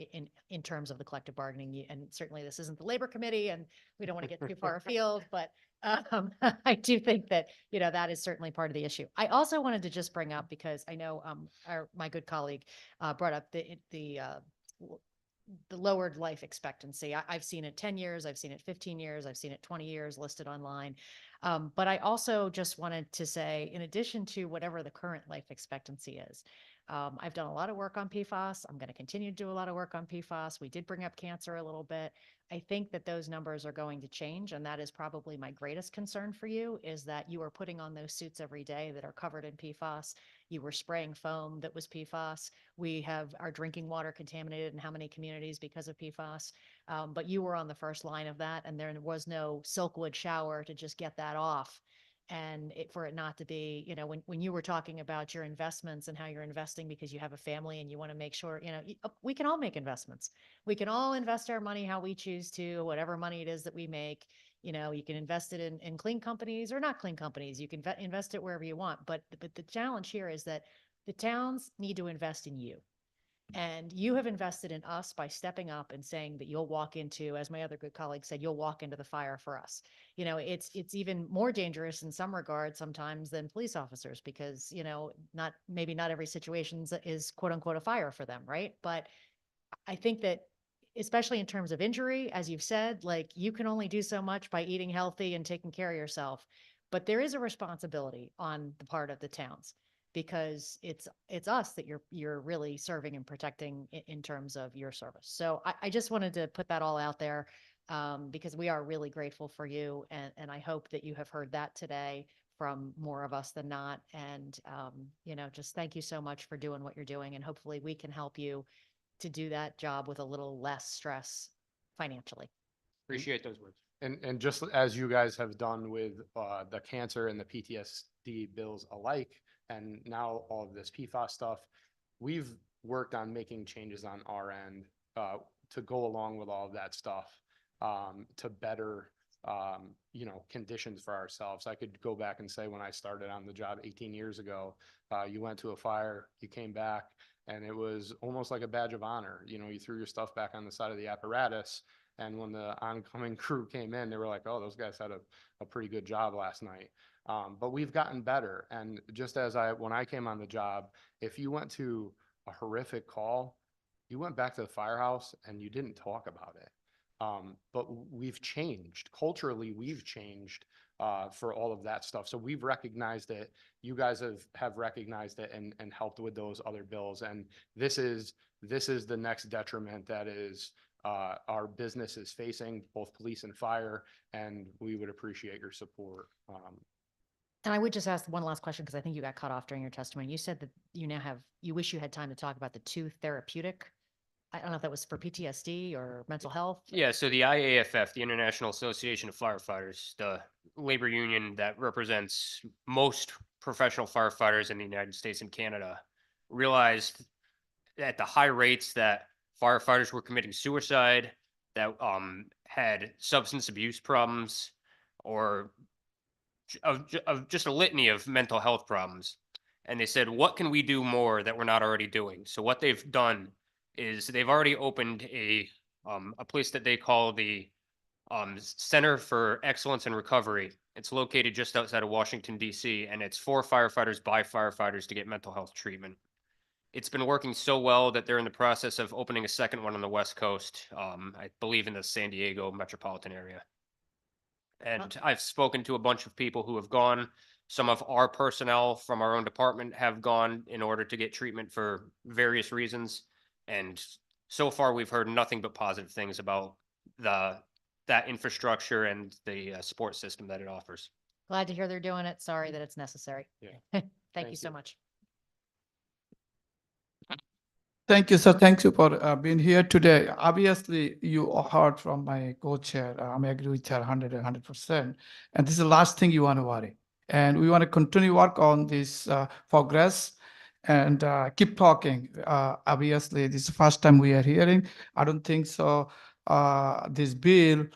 in terms of the collective bargaining, and certainly this isn't the labor committee, and we don't want to get too far afield, but I do think that, that is certainly part of the issue. I also wanted to just bring up, because I know my good colleague brought up the lowered life expectancy. I've seen it 10 years, I've seen it 15 years, I've seen it 20 years listed online. But I also just wanted to say, in addition to whatever the current life expectancy is, I've done a lot of work on PFAS. I'm going to continue to do a lot of work on PFAS. We did bring up cancer a little bit. I think that those numbers are going to change, and that is probably my greatest concern for you, is that you are putting on those suits every day that are covered in PFAS. You were spraying foam that was PFAS. We have our drinking water contaminated in how many communities because of PFAS. But you were on the first line of that, and there was no Silkwood shower to just get that off. And for it not to be, when you were talking about your investments and how you're investing because you have a family and you want to make sure, we can all make investments. We can all invest our money how we choose to, whatever money it is that we make. You can invest it in clean companies or not clean companies. You can invest it wherever you want. But the challenge here is that the towns need to invest in you. And you have invested in us by stepping up and saying that you'll walk into, as my other good colleague said, you'll walk into the fire for us. It's even more dangerous in some regards sometimes than police officers, because, maybe not every situation is quote unquote a fire for them, right? But I think that, especially in terms of injury, as you've said, like, you can only do so much by eating healthy and taking care of yourself. But there is a responsibility on the part of the towns, because it's us that you're really serving and protecting in terms of your service. So I just wanted to put that all out there, because we are really grateful for you. And I hope that you have heard that today from more of us than not. And, just thank you so much for doing what you're doing. And hopefully we can help you to do that job with a little less stress financially. Appreciate those words. And just as you guys have done with the cancer and the PTSD bills alike, and now all of this PFAS stuff, we've worked on making changes on our end to go along with all of that stuff, to better, conditions for ourselves. I could go back and say, when I started on the job 18 years ago, you went to a fire, you came back, and it was almost like a badge of honor. You threw your stuff back on the side of the apparatus, and when the oncoming crew came in, they were like, oh, those guys had a pretty good job last night. But we've gotten better. And just as when I came on the job, if you went to a horrific call, you went back to the firehouse and you didn't talk about it. But we've changed culturally. We've changed for all of that stuff. So we've recognized it. You guys have recognized it and helped with those other bills. And this is the next detriment that is our business is facing, both police and fire, and we would appreciate your support. And I would just ask one last question, because I think you got cut off during your testimony. You said that you wish you had time to talk about the two therapeutic, I don't know if that was for PTSD or mental health. Yeah, so the IAFF, the International Association of Firefighters, the labor union that represents most professional firefighters in the United States and Canada, realized at the high rates that firefighters were committing suicide, that had substance abuse problems, or of just a litany of mental health problems. And they said, what can we do more that we're not already doing? So what they've done is they've already opened a place that they call the Center for Excellence in Recovery. It's located just outside of Washington, D.C., and it's for firefighters by firefighters to get mental health treatment. It's been working so well that they're in the process of opening a second one on the West Coast, I believe in the San Diego metropolitan area. And I've spoken to a bunch of people who have gone. Some of our personnel from our own department have gone in order to get treatment for various reasons. And so far, we've heard nothing but positive things about that infrastructure and the support system that it offers. Glad to hear they're doing it. Sorry that it's necessary. Yeah. Thank you so much. Thank you, sir. Thank you for being here today. Obviously, you heard from my co-chair. I agree with her 100%. And this is the last thing you want to worry. And we want to continue work on this progress and keep talking. Obviously, this is the first time we are hearing. I don't think so. This bill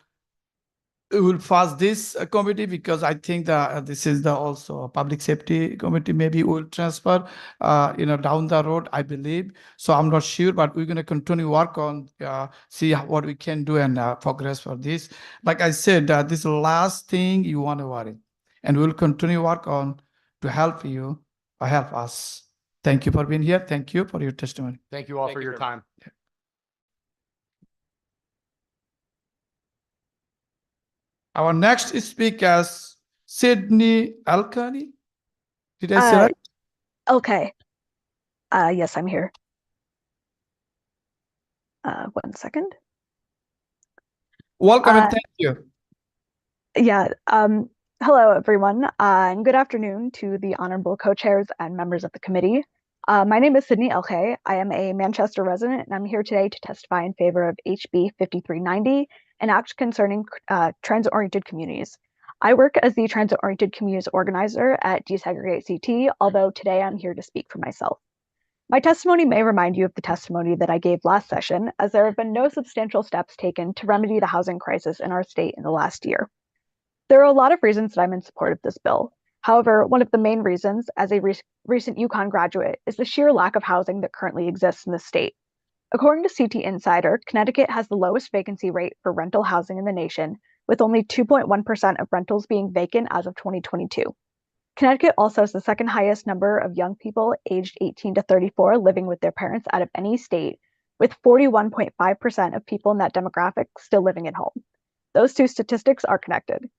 will pass this committee, because I think that this is also a public safety committee. Maybe will transfer, down the road, I believe. So I'm not sure, but we're going to continue work on, see what we can do and progress for this. Like I said, this is the last thing you want to worry, and we'll continue work on to help you, help us. Thank you for being here. Thank you for your testimony. Thank you all for your time. Our next speaker is Sydney Alkani. Did I say right? Okay. Yes, I'm here. 1 second. Welcome and thank you. Yeah. Hello, everyone, and good afternoon to the honorable co-chairs and members of the committee. My name is Sydney Elkay. I am a Manchester resident, and I'm here today to testify in favor of HB 5390, an act concerning transit-oriented communities. I work as the transit-oriented communities organizer at Desegregate CT, although today I'm here to speak for myself. My testimony may remind you of the testimony that I gave last session, as there have been no substantial steps taken to remedy the housing crisis in our state in the last year. There are a lot of reasons that I'm in support of this bill. However, one of the main reasons, as a recent UConn graduate, is the sheer lack of housing that currently exists in the state. According to CT Insider, Connecticut has the lowest vacancy rate for rental housing in the nation, with only 2.1% of rentals being vacant as of 2022. Connecticut also has the second highest number of young people aged 18 to 34 living with their parents out of any state, with 41.5% of people in that demographic still living at home. Those two statistics are connected.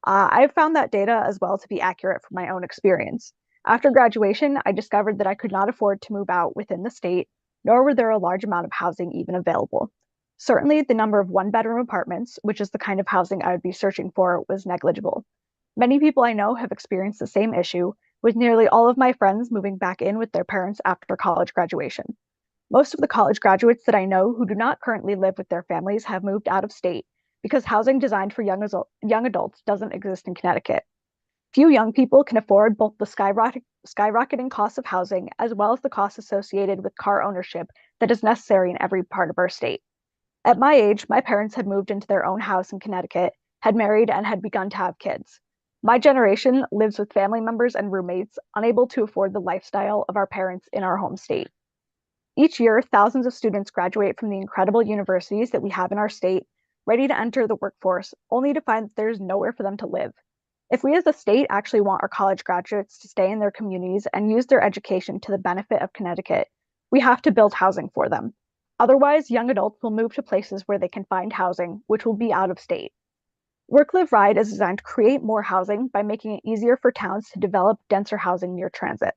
I've found that data as well to be accurate from my own experience. After graduation, I discovered that I could not afford to move out within the state, nor were there a large amount of housing even available. Certainly, the number of one-bedroom apartments, which is the kind of housing I would be searching for, was negligible. Many people I know have experienced the same issue, with nearly all of my friends moving back in with their parents after college graduation. Most of the college graduates that I know who do not currently live with their families have moved out of state, because housing designed for young adults doesn't exist in Connecticut. Few young people can afford both the skyrocketing cost of housing as well as the cost associated with car ownership that is necessary in every part of our state. At my age, my parents had moved into their own house in Connecticut, had married, and had begun to have kids. My generation lives with family members and roommates, unable to afford the lifestyle of our parents in our home state. Each year, thousands of students graduate from the incredible universities that we have in our state, ready to enter the workforce, only to find that there's nowhere for them to live. If we as a state actually want our college graduates to stay in their communities and use their education to the benefit of Connecticut, we have to build housing for them. Otherwise, young adults will move to places where they can find housing, which will be out of state. Work Live Ride is designed to create more housing by making it easier for towns to develop denser housing near transit.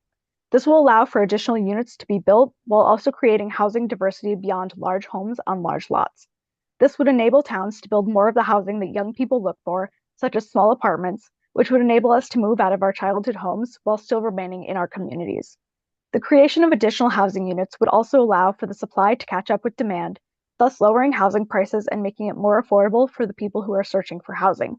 This will allow for additional units to be built while also creating housing diversity beyond large homes on large lots. This would enable towns to build more of the housing that young people look for, such as small apartments, which would enable us to move out of our childhood homes while still remaining in our communities. The creation of additional housing units would also allow for the supply to catch up with demand, thus lowering housing prices and making it more affordable for the people who are searching for housing.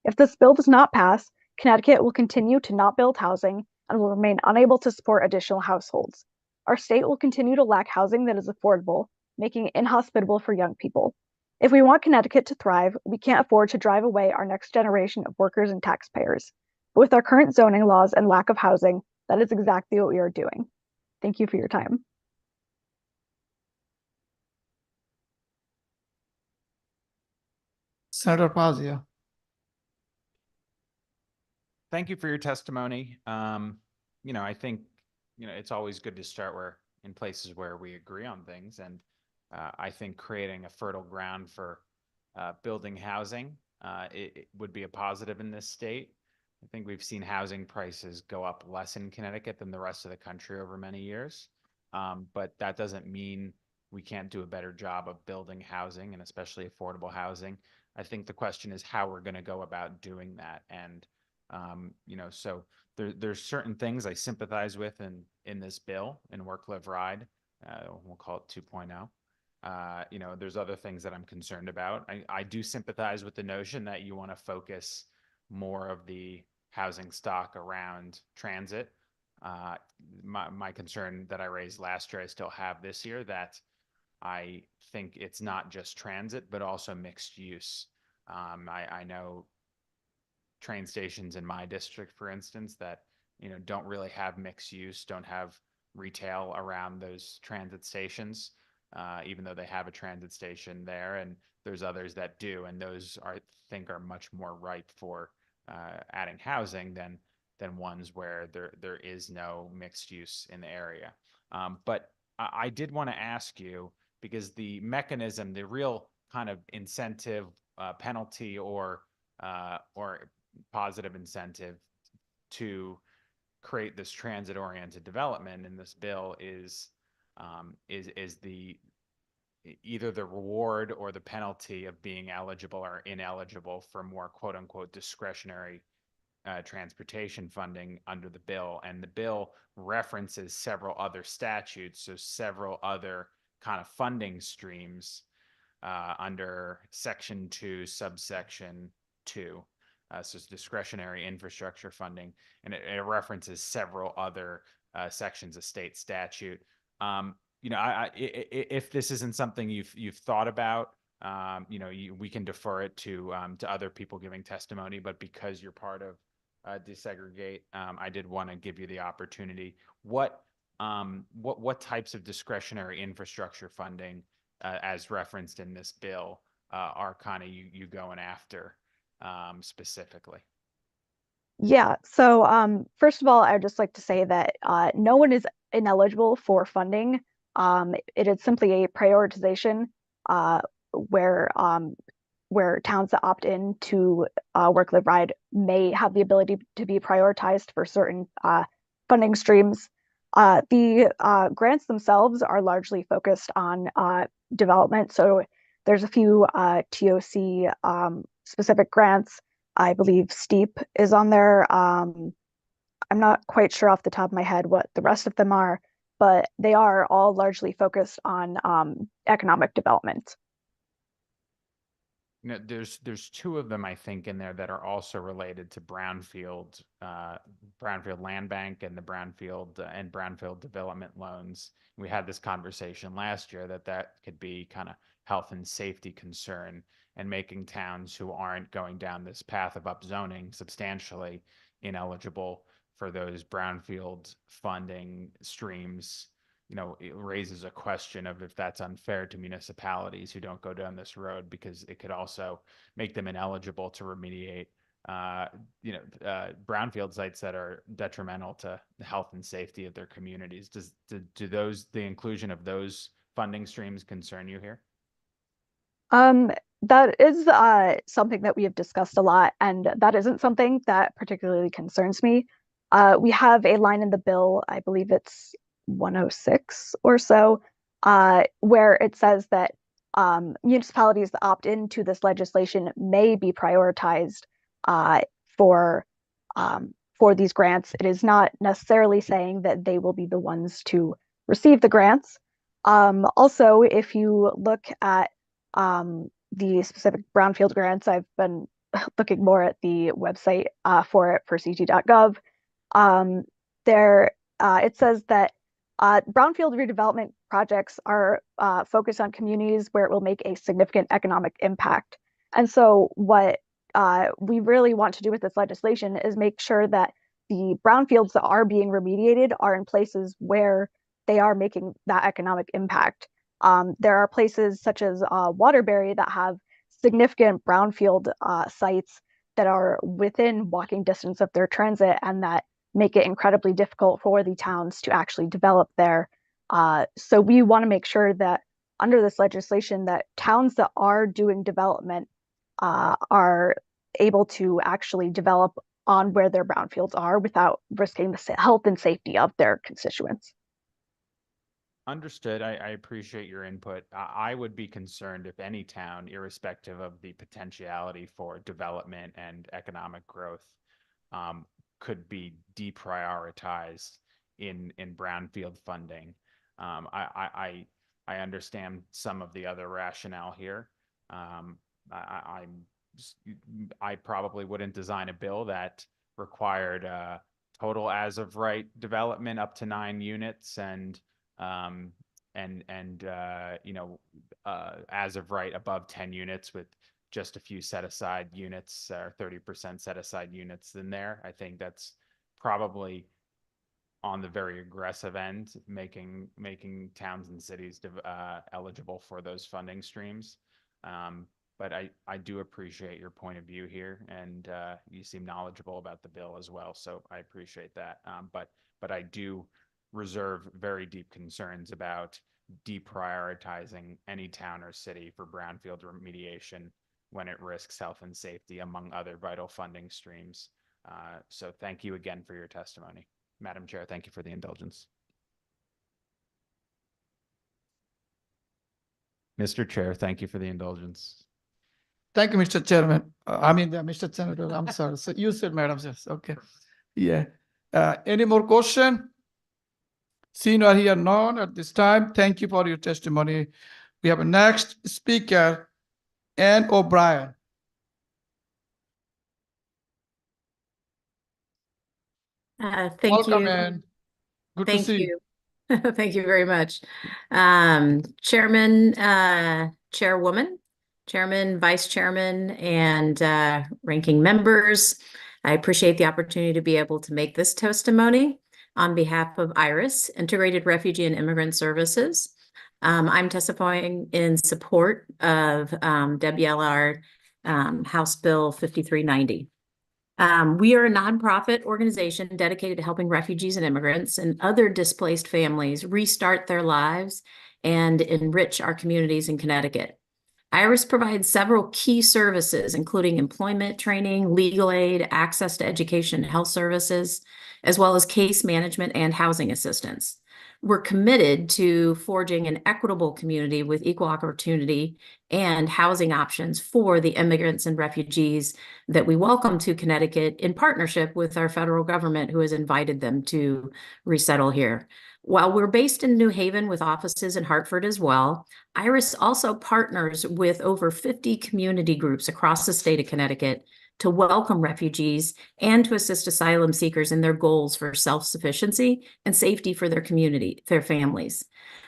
If this bill does not pass, Connecticut will continue to not build housing and will remain unable to support additional households. Our state will continue to lack housing that is affordable, making it inhospitable for young people. If we want Connecticut to thrive, we can't afford to drive away our next generation of workers and taxpayers. But with our current zoning laws and lack of housing, that is exactly what we are doing. Thank you for your time. Senator Fazio. Thank you for your testimony. I think, it's always good to start in places where we agree on things. And I think creating a fertile ground for building housing, it would be a positive in this state. I think we've seen housing prices go up less in Connecticut than the rest of the country over many years. But that doesn't mean we can't do a better job of building housing, and especially affordable housing. I think the question is how we're going to go about doing that. And, so there's certain things I sympathize with in this bill, in Work Live Ride. We'll call it 2.0. There's other things that I'm concerned about. I do sympathize with the notion that you want to focus more of the housing stock around transit. My concern that I raised last year, I still have this year, that I think it's not just transit, but also mixed use. I know train stations in my district, for instance, that, don't really have mixed use, don't have retail around those transit stations, even though they have a transit station there. And there's others that do, and those I think are much more ripe for adding housing than ones where there is no mixed use in the area. But I did want to ask you, because the mechanism, the real kind of incentive, penalty or positive incentive to create this transit-oriented development in this bill is the either the reward or the penalty of being eligible or ineligible for more quote unquote discretionary transportation funding under the bill. And the bill references several other statutes, so several other kind of funding streams under Section 2, subsection 2. So it's discretionary infrastructure funding, and it references several other sections of state statute. If this isn't something you've thought about, we can defer it to other people giving testimony. But because you're part of Desegregate, I did want to give you the opportunity. What types of discretionary infrastructure funding, as referenced in this bill, are kind of you going after specifically? Yeah, so first of all, I would just like to say that no one is ineligible for funding. It is simply a prioritization where towns that opt in to Work Live Ride may have the ability to be prioritized for certain funding streams. The grants themselves are largely focused on development. So there's a few TOC specific grants. I believe STEEP is on there. I'm not quite sure off the top of my head what the rest of them are, but they are all largely focused on economic development. There's two of them, I think, in there that are also related to brownfield land bank and the brownfield development loans. We had this conversation last year that could be kind of health and safety concern, and making towns who aren't going down this path of upzoning substantially ineligible for those brownfield funding streams. It raises a question of if that's unfair to municipalities who don't go down this road, because it could also make them ineligible to remediate, brownfield sites that are detrimental to the health and safety of their communities. The inclusion of those funding streams concern you here? That is something that we have discussed a lot, and that isn't something that particularly concerns me. We have a line in the bill, I believe it's 106 or so, where it says that municipalities that opt into this legislation may be prioritized for these grants. It is not necessarily saying that they will be the ones to receive the grants. Also, if you look at the specific brownfield grants, I've been looking more at the website for ct.gov. It says that brownfield redevelopment projects are focused on communities where it will make a significant economic impact. And so what we really want to do with this legislation is make sure that the brownfields that are being remediated are in places where they are making that economic impact. There are places such as Waterbury that have significant brownfield sites that are within walking distance of their transit and that make it incredibly difficult for the towns to actually develop there. So we want to make sure that under this legislation that towns that are doing development are able to actually develop on where their brownfields are without risking the health and safety of their constituents. Understood. I appreciate your input. I would be concerned if any town, irrespective of the potentiality for development and economic growth, could be deprioritized in brownfield funding. I understand some of the other rationale here. I probably wouldn't design a bill that required total as of right development up to 9 units and as of right above 10 units with just a few set aside units or 30% set aside units in there. I think that's probably on the very aggressive end, making towns and cities eligible for those funding streams. But I do appreciate your point of view here, and you seem knowledgeable about the bill as well, so I appreciate that. But I do reserve very deep concerns about deprioritizing any town or city for brownfield remediation when it risks health and safety, among other vital funding streams. So thank you again for your testimony. Madam Chair, thank you for the indulgence. Mr. Chair, thank you for the indulgence. Thank you, Mr. Chairman. Mr. Senator, I'm sorry. So you said, Madam, yes, okay. Yeah. Any more question? Seeing or hear none at this time, thank you for your testimony. We have a next speaker, Ann O'Brien. Thank Welcome, you. Ann. Good to Thank see you. Thank you very much. Chairman, Chairwoman, Chairman, Vice Chairman, and ranking members, I appreciate the opportunity to be able to make this testimony on behalf of IRIS, Integrated Refugee and Immigrant Services. I'm testifying in support of WLR House Bill 5390. We are a nonprofit organization dedicated to helping refugees and immigrants and other displaced families restart their lives and enrich our communities in Connecticut. IRIS provides several key services, including employment training, legal aid, access to education and health services, as well as case management and housing assistance. We're committed to forging an equitable community with equal opportunity and housing options for the immigrants and refugees that we welcome to Connecticut in partnership with our federal government, who has invited them to resettle here. While we're based in New Haven with offices in Hartford as well, IRIS also partners with over 50 community groups across the state of Connecticut to welcome refugees and to assist asylum seekers in their goals for self-sufficiency and safety for their community, their families.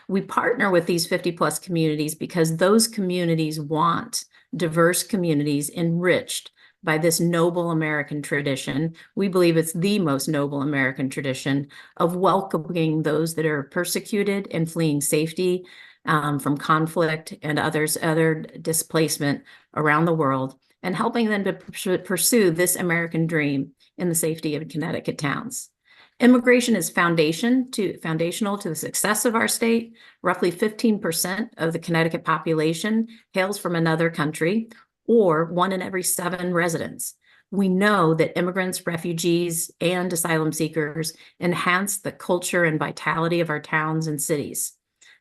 We partner with these 50+ communities because those communities want diverse communities enriched by this noble American tradition. We believe it's the most noble American tradition of welcoming those that are persecuted and fleeing safety from conflict and other displacement around the world, and helping them to pursue this American dream in the safety of Connecticut towns. Immigration is foundational to the success of our state. Roughly 15% of the Connecticut population hails from another country, or 1 in every 7 residents. We know that immigrants, refugees, and asylum seekers enhance the culture and vitality of our towns and cities.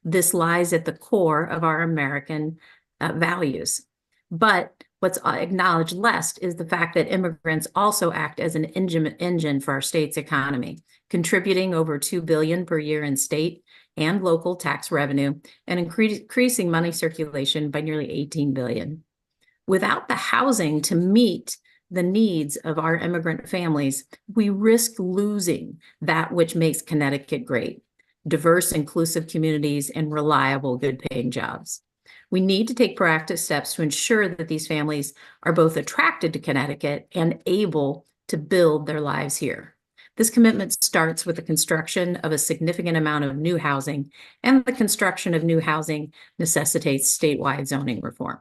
This lies at the core of our American values. But what's acknowledged less is the fact that immigrants also act as an engine for our state's economy, contributing over $2 billion per year in state and local tax revenue and increasing money circulation by nearly $18 billion. Without the housing to meet the needs of our immigrant families, we risk losing that which makes Connecticut great: diverse, inclusive communities and reliable, good-paying jobs. We need to take proactive steps to ensure that these families are both attracted to Connecticut and able to build their lives here. This commitment starts with the construction of a significant amount of new housing, and the construction of new housing necessitates statewide zoning reform.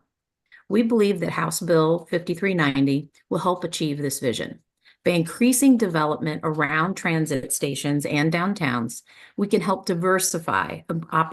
We believe that House Bill 5390 will help achieve this vision. By increasing development around transit stations and downtowns, we can help diversify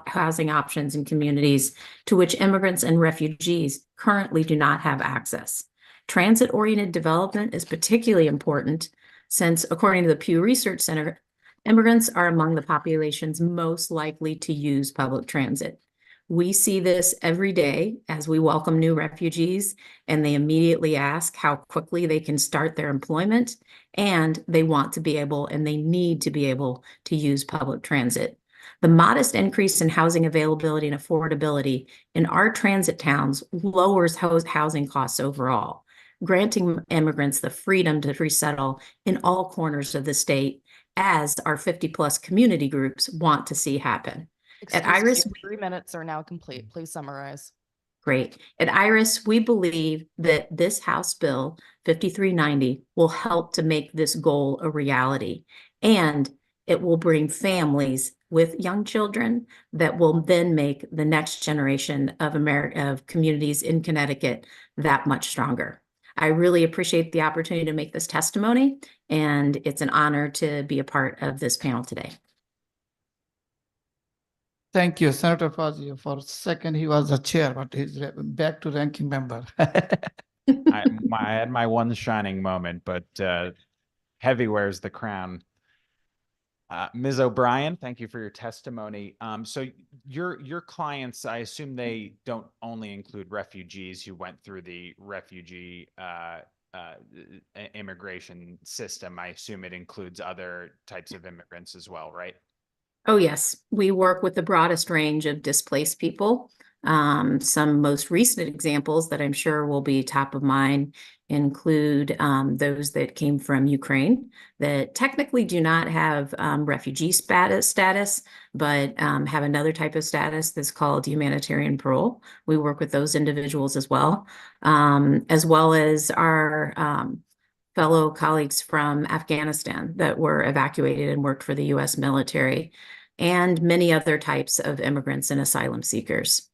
housing options in communities to which immigrants and refugees currently do not have access. Transit-oriented development is particularly important since, according to the Pew Research Center, immigrants are among the populations most likely to use public transit. We see this every day as we welcome new refugees, and they immediately ask how quickly they can start their employment, and they want to be able and they need to be able to use public transit. The modest increase in housing availability and affordability in our transit towns lowers housing costs overall, granting immigrants the freedom to resettle in all corners of the state, as our 50+ community groups want to see happen. At Iris, 3 minutes are now complete. Please summarize. Great. At Iris, we believe that this House Bill 5390 will help to make this goal a reality, and it will bring families with young children that will then make the next generation of communities in Connecticut that much stronger. I really appreciate the opportunity to make this testimony, and it's an honor to be a part of this panel today. Thank you, Senator Fazio. For a second, he was the chair, but he's back to ranking member. I had my one shining moment, but heavy wears the crown. Ms. O'Brien, thank you for your testimony. So your clients, I assume they don't only include refugees who went through the refugee immigration system. I assume it includes other types of immigrants as well, right? Oh, yes. We work with the broadest range of displaced people. Some most recent examples that I'm sure will be top of mind include those that came from Ukraine that technically do not have refugee status, but have another type of status that's called humanitarian parole. We work with those individuals as well as our fellow colleagues from Afghanistan that were evacuated and worked for the U.S. military, and many other types of immigrants and asylum seekers.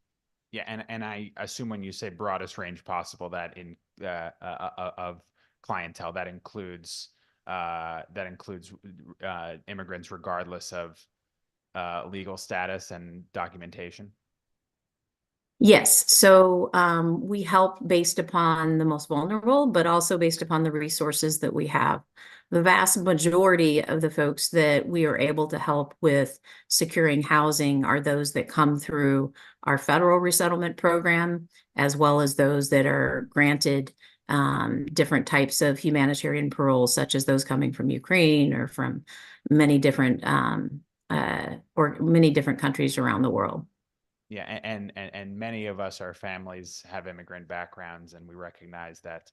Yeah, and I assume when you say broadest range possible, that in of clientele, that includes immigrants regardless of legal status and documentation. Yes, so we help based upon the most vulnerable, but also based upon the resources that we have. The vast majority of the folks that we are able to help with securing housing are those that come through our federal resettlement program, as well as those that are granted different types of humanitarian parole, such as those coming from Ukraine or from many different countries around the world. Yeah, and many of us, our families have immigrant backgrounds, and we recognize that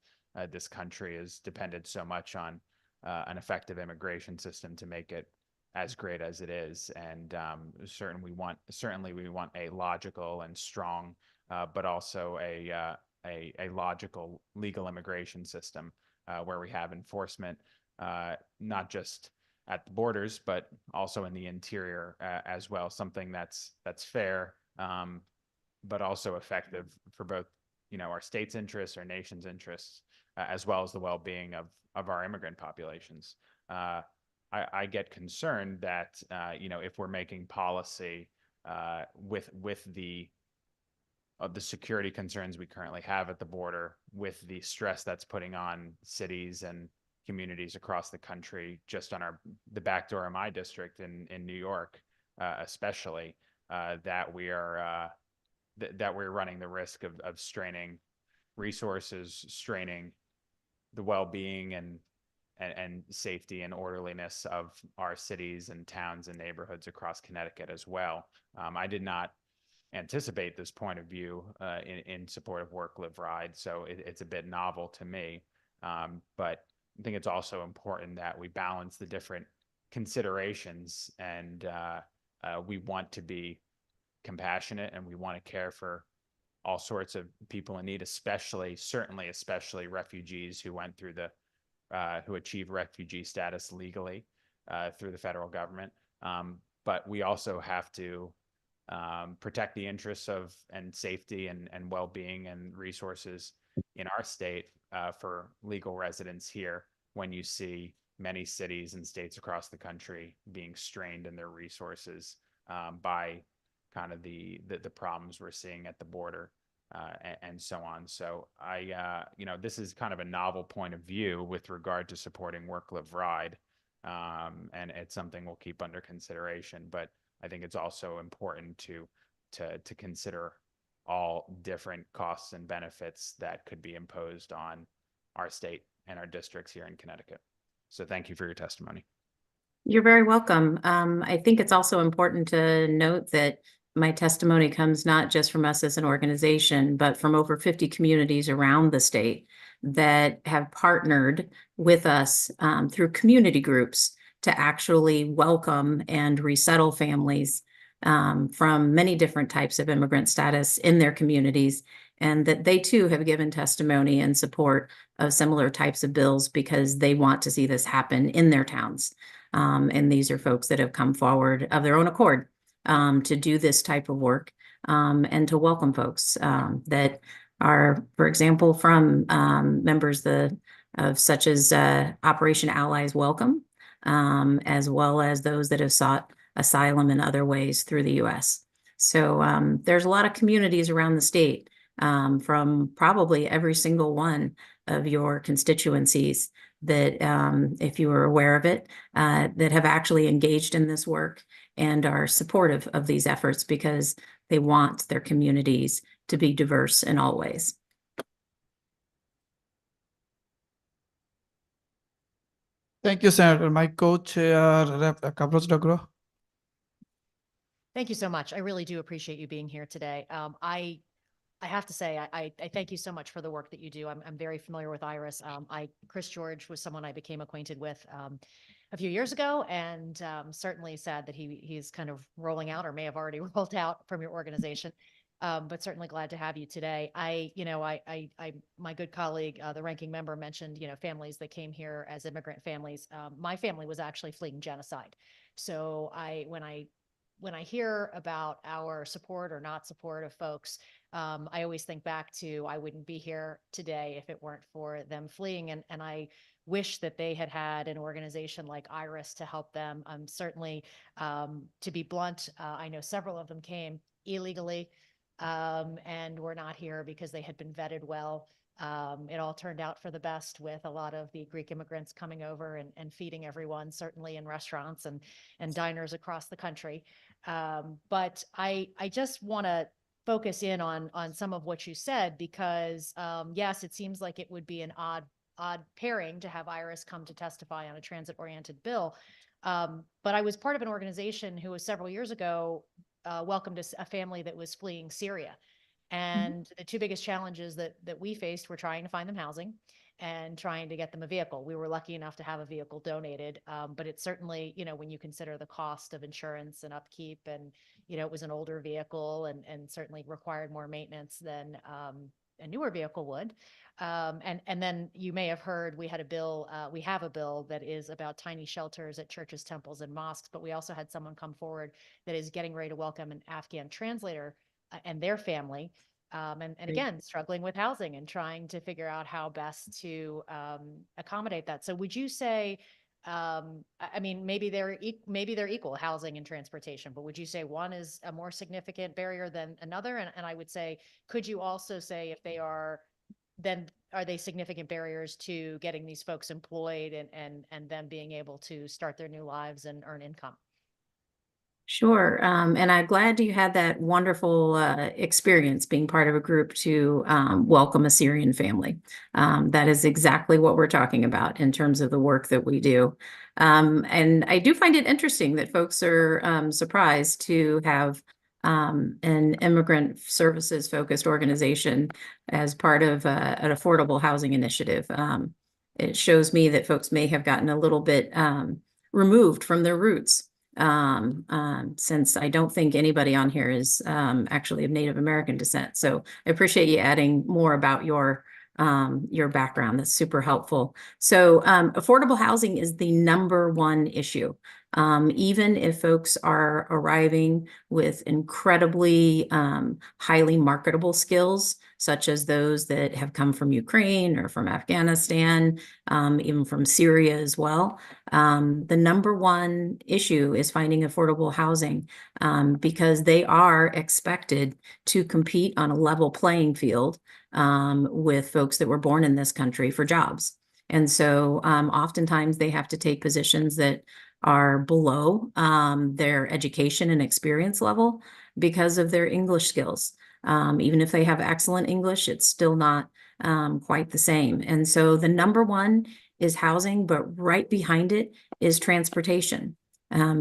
this country is dependent so much on an effective immigration system to make it as great as it is. And certainly we want a logical and strong, but also a logical legal immigration system where we have enforcement, not just at the borders, but also in the interior as well. Something that's fair, but also effective for both, our state's interests, our nation's interests, as well as the well-being of our immigrant populations. I get concerned that, if we're making policy with the security concerns we currently have at the border, with the stress that's putting on cities and communities across the country, just on the back door of my district in New York, especially, that we're running the risk of straining resources, straining the well-being and safety and orderliness of our cities and towns and neighborhoods across Connecticut as well. I did not anticipate this point of view in support of Work, Live, Ride, so it's a bit novel to me. But I think it's also important that we balance the different considerations, and we want to be compassionate and we want to care for all sorts of people in need, especially refugees who went through who achieved refugee status legally through the federal government. But we also have to protect the interests of and safety and well-being and resources in our state for legal residents here, when you see many cities and states across the country being strained in their resources by kind of the problems we're seeing at the border and so on. So this is kind of a novel point of view with regard to supporting Work, Live, Ride. And it's something we'll keep under consideration, but I think it's also important to consider all different costs and benefits that could be imposed on our state and our districts here in Connecticut. So thank you for your testimony. You're very welcome. I think it's also important to note that my testimony comes not just from us as an organization, but from over 50 communities around the state that have partnered with us through community groups to actually welcome and resettle families from many different types of immigrant status in their communities, and that they too have given testimony in support of similar types of bills because they want to see this happen in their towns. And these are folks that have come forward of their own accord to do this type of work and to welcome folks that are, for example, from members of such as Operation Allies Welcome, as well as those that have sought asylum in other ways through the U.S. So there's a lot of communities around the state from probably every single one of your constituencies that, if you were aware of it, that have actually engaged in this work and are supportive of these efforts because they want their communities to be diverse in all ways. Thank you, Senator. My co-chair, Rep. Kavros Dagro. Thank you so much. I really do appreciate you being here today. I have to say, I thank you so much for the work that you do. I'm very familiar with Iris. Chris George was someone I became acquainted with a few years ago, and certainly sad that he's kind of rolling out or may have already rolled out from your organization. But certainly glad to have you today. My good colleague, the ranking member, mentioned, families that came here as immigrant families. My family was actually fleeing genocide. So when I hear about our support or not support of folks, I always think back to, I wouldn't be here today if it weren't for them fleeing. And I wish that they had had an organization like Iris to help them. Certainly, to be blunt, I know several of them came illegally and were not here because they had been vetted well. It all turned out for the best with a lot of the Greek immigrants coming over and feeding everyone, certainly in restaurants and diners across the country. But I just want to focus in on some of what you said, because yes, it seems like it would be an odd pairing to have Iris come to testify on a transit-oriented bill. But I was part of an organization who was several years ago welcomed a family that was fleeing Syria. And the two biggest challenges that we faced were trying to find them housing and trying to get them a vehicle. We were lucky enough to have a vehicle donated, but it certainly, when you consider the cost of insurance and upkeep, and, it was an older vehicle and certainly required more maintenance than a newer vehicle would. And then you may have heard we have a bill that is about tiny shelters at churches, temples, and mosques, but we also had someone come forward that is getting ready to welcome an Afghan translator and their family. And again, struggling with housing and trying to figure out how best to accommodate that. So would you say I mean, maybe they're equal, housing and transportation, but would you say one is a more significant barrier than another? And I would say, could you also say if they are, then are they significant barriers to getting these folks employed and them being able to start their new lives and earn income? Sure. And I'm glad you had that wonderful experience being part of a group to welcome a Syrian family. That is exactly what we're talking about in terms of the work that we do. And I do find it interesting that folks are surprised to have an immigrant services focused organization as part of an affordable housing initiative. It shows me that folks may have gotten a little bit removed from their roots. Since I don't think anybody on here is actually of Native American descent. So I appreciate you adding more about your background. That's super helpful. So affordable housing is the #1 issue. Even if folks are arriving with incredibly highly marketable skills, such as those that have come from Ukraine or from Afghanistan, even from Syria as well. The #1 issue is finding affordable housing because they are expected to compete on a level playing field with folks that were born in this country for jobs. And so oftentimes they have to take positions that are below their education and experience level because of their English skills. Even if they have excellent English, it's still not quite the same. And so the #1 is housing, but right behind it is transportation.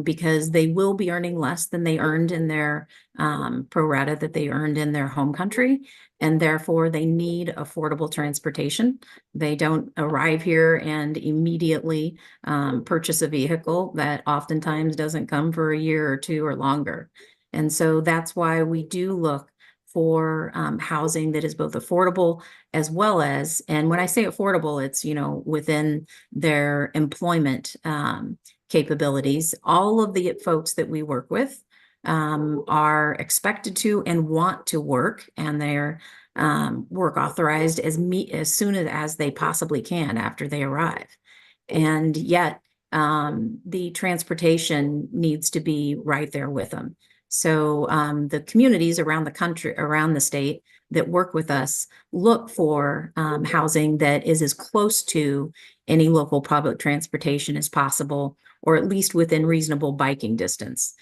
Because they will be earning less than they earned in their pro rata that they earned in their home country, and therefore they need affordable transportation. They don't arrive here and immediately purchase a vehicle that oftentimes doesn't come for a year or two or longer. And so that's why we do look for housing that is both affordable as well as, and when I say affordable, it's, you know, within their employment capabilities. All of the folks that we work with are expected to and want to work, and they're work authorized as soon as they possibly can after they arrive. And yet the transportation needs to be right there with them. So the communities around the country, around the state that work with us look for housing that is as close to any local public transportation as possible, or at least within reasonable biking distance.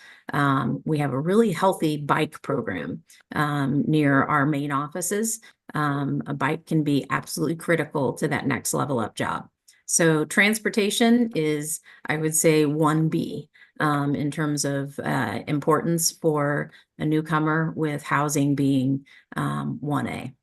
We have a really healthy bike program near our main offices. A bike can be absolutely critical to that next level up job. So transportation is, I would say, 1B. In terms of importance for a newcomer, with housing being 1A.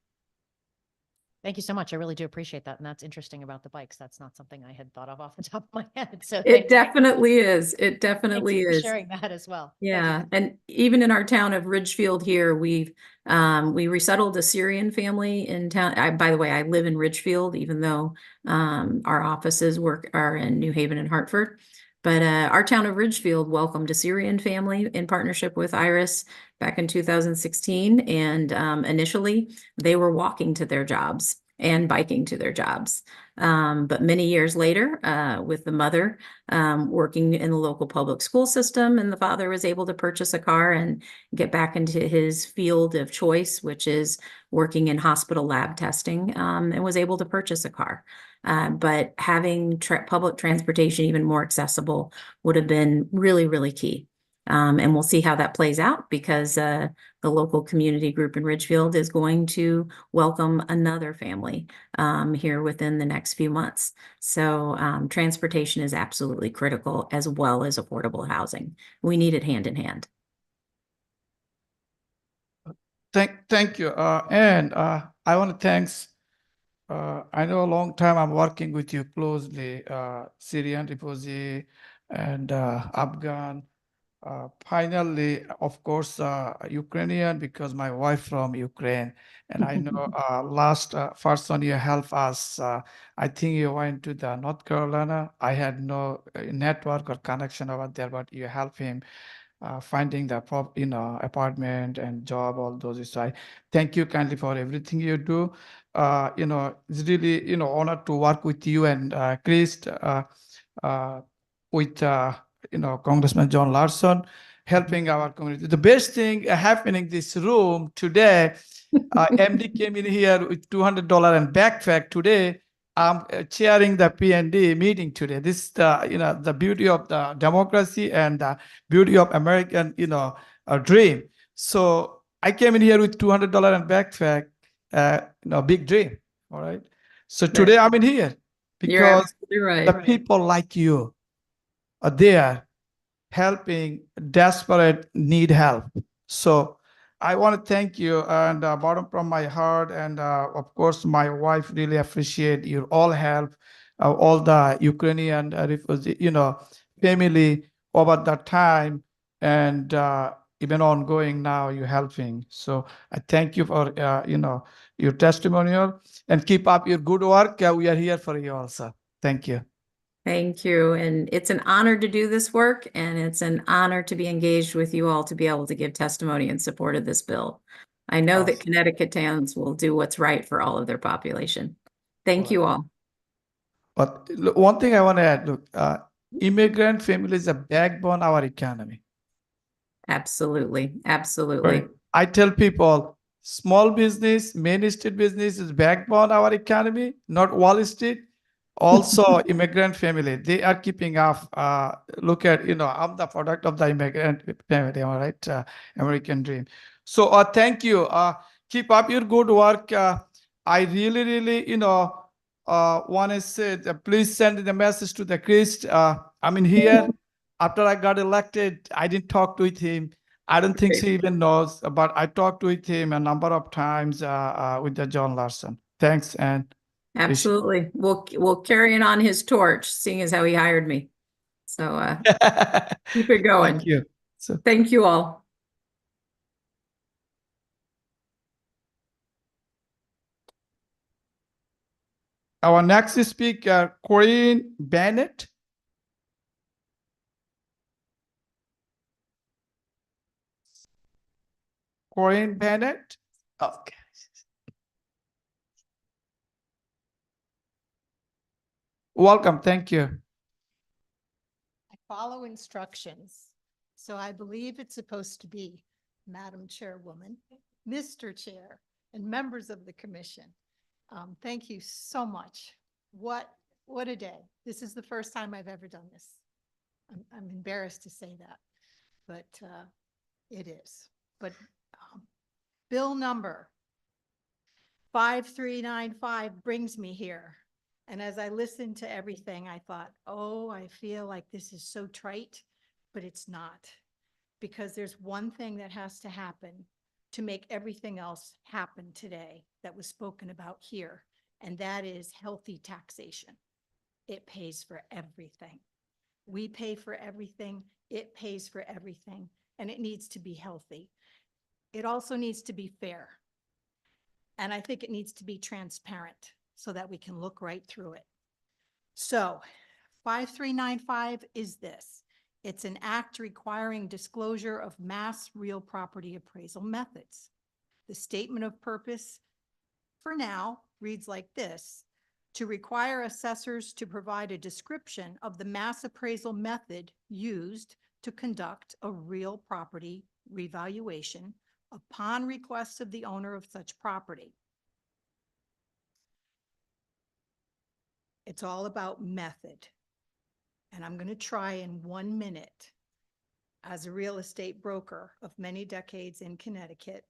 Thank you so much. I really do appreciate that. And that's interesting about the bikes. That's not something I had thought of off the top of my head. So It definitely is. It definitely for is. sharing that as well. Yeah, and even in our town of Ridgefield here, we resettled a Syrian family in town. By the way, I live in Ridgefield, even though our offices are in New Haven and Hartford. But our town of Ridgefield welcomed a Syrian family in partnership with IRIS back in 2016. And initially, they were walking to their jobs and biking to their jobs. But many years later, with the mother working in the local public school system, and the father was able to purchase a car and get back into his field of choice, which is working in hospital lab testing, and was able to purchase a car. But having public transportation even more accessible would have been really, really key. And we'll see how that plays out, because the local community group in Ridgefield is going to welcome another family here within the next few months. So transportation is absolutely critical, as well as affordable housing. We need it hand in hand. Thank you. And I want to thanks. I know a long time I'm working with you closely, Syrian refugee and Afghan. Finally, of course, Ukrainian, because my wife from Ukraine, and I know last person you help us, I think you went to the North Carolina. I had no network or connection over there, but you help him finding the apartment and job, all those. So I thank you kindly for everything you do. It's really, honored to work with you and Chris. with Congressman John Larson, helping our community. The best thing happening this room today, MD came in here with $200 and backpack today. I'm chairing the P&D meeting today. This is the the beauty of the democracy and the beauty of American dream. So I came in here with $200 and backpack, big dream. All right. So today I'm in here You're because absolutely right. the people like you are there helping desperate need help. So I want to thank you and bottom from my heart, and of course my wife really appreciate your all help, all the Ukrainian refugee, family over that time, and even ongoing now you're helping. So I thank you for your testimonial, and keep up your good work. We are here for you also. Thank you. Thank you. And it's an honor to do this work, and it's an honor to be engaged with you all to be able to give testimony in support of this bill. I know that Connecticut towns will do what's right for all of their population. Thank you all. But one thing I want to add, look, immigrant families are backbone of our economy. Absolutely. Absolutely. Right. I tell people, small business, Main Street business is backbone of our economy, not Wall Street. Also, immigrant family, they are keeping off. Look at, I'm the product of the immigrant family, am I right? American dream. So thank you. Keep up your good work. I really, really, want to say that please send the message to the Christ. I mean, here, after I got elected, I didn't talk with him. I don't think he even knows, but I talked with him a number of times with the John Larson. Thanks, and Absolutely. We'll carry on his torch, seeing as how he hired me. So keep it going. Thank you. Thank you all. Our next speaker, Corinne Bennett. Corinne Bennett. Okay. Welcome. Thank you. I follow instructions, so I believe it's supposed to be Madam Chairwoman, Mr. Chair, and members of the commission. Thank you so much. What a day. This is the first time I've ever done this. I'm embarrassed to say that, but it is. But bill number 5395 brings me here. And as I listened to everything, I thought, oh, I feel like this is so trite, but it's not. Because there's one thing that has to happen to make everything else happen today that was spoken about here, and that is healthy taxation. It pays for everything. We pay for everything, it pays for everything, and it needs to be healthy. It also needs to be fair. And I think it needs to be transparent, so that we can look right through it. So 5395 is this. It's an act requiring disclosure of mass real property appraisal methods. The statement of purpose for now reads like this: to require assessors to provide a description of the mass appraisal method used to conduct a real property revaluation upon request of the owner of such property. It's all about method. And I'm going to try in 1 minute, as a real estate broker of many decades in Connecticut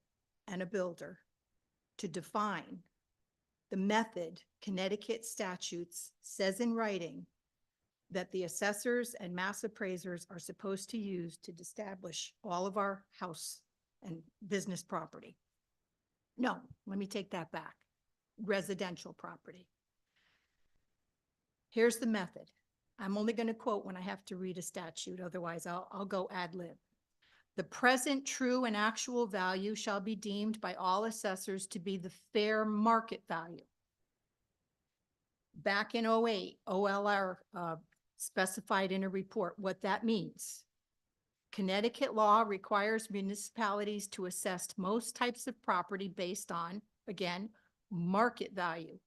and a builder, to define the method Connecticut statutes says in writing that the assessors and mass appraisers are supposed to use to establish all of our house and business property. No, let me take that back. Residential property. Here's the method. I'm only going to quote when I have to read a statute, otherwise I'll go ad lib. The present true and actual value shall be deemed by all assessors to be the fair market value. Back in 2008, OLR specified in a report what that means. Connecticut law requires municipalities to assess most types of property based on, again, market value.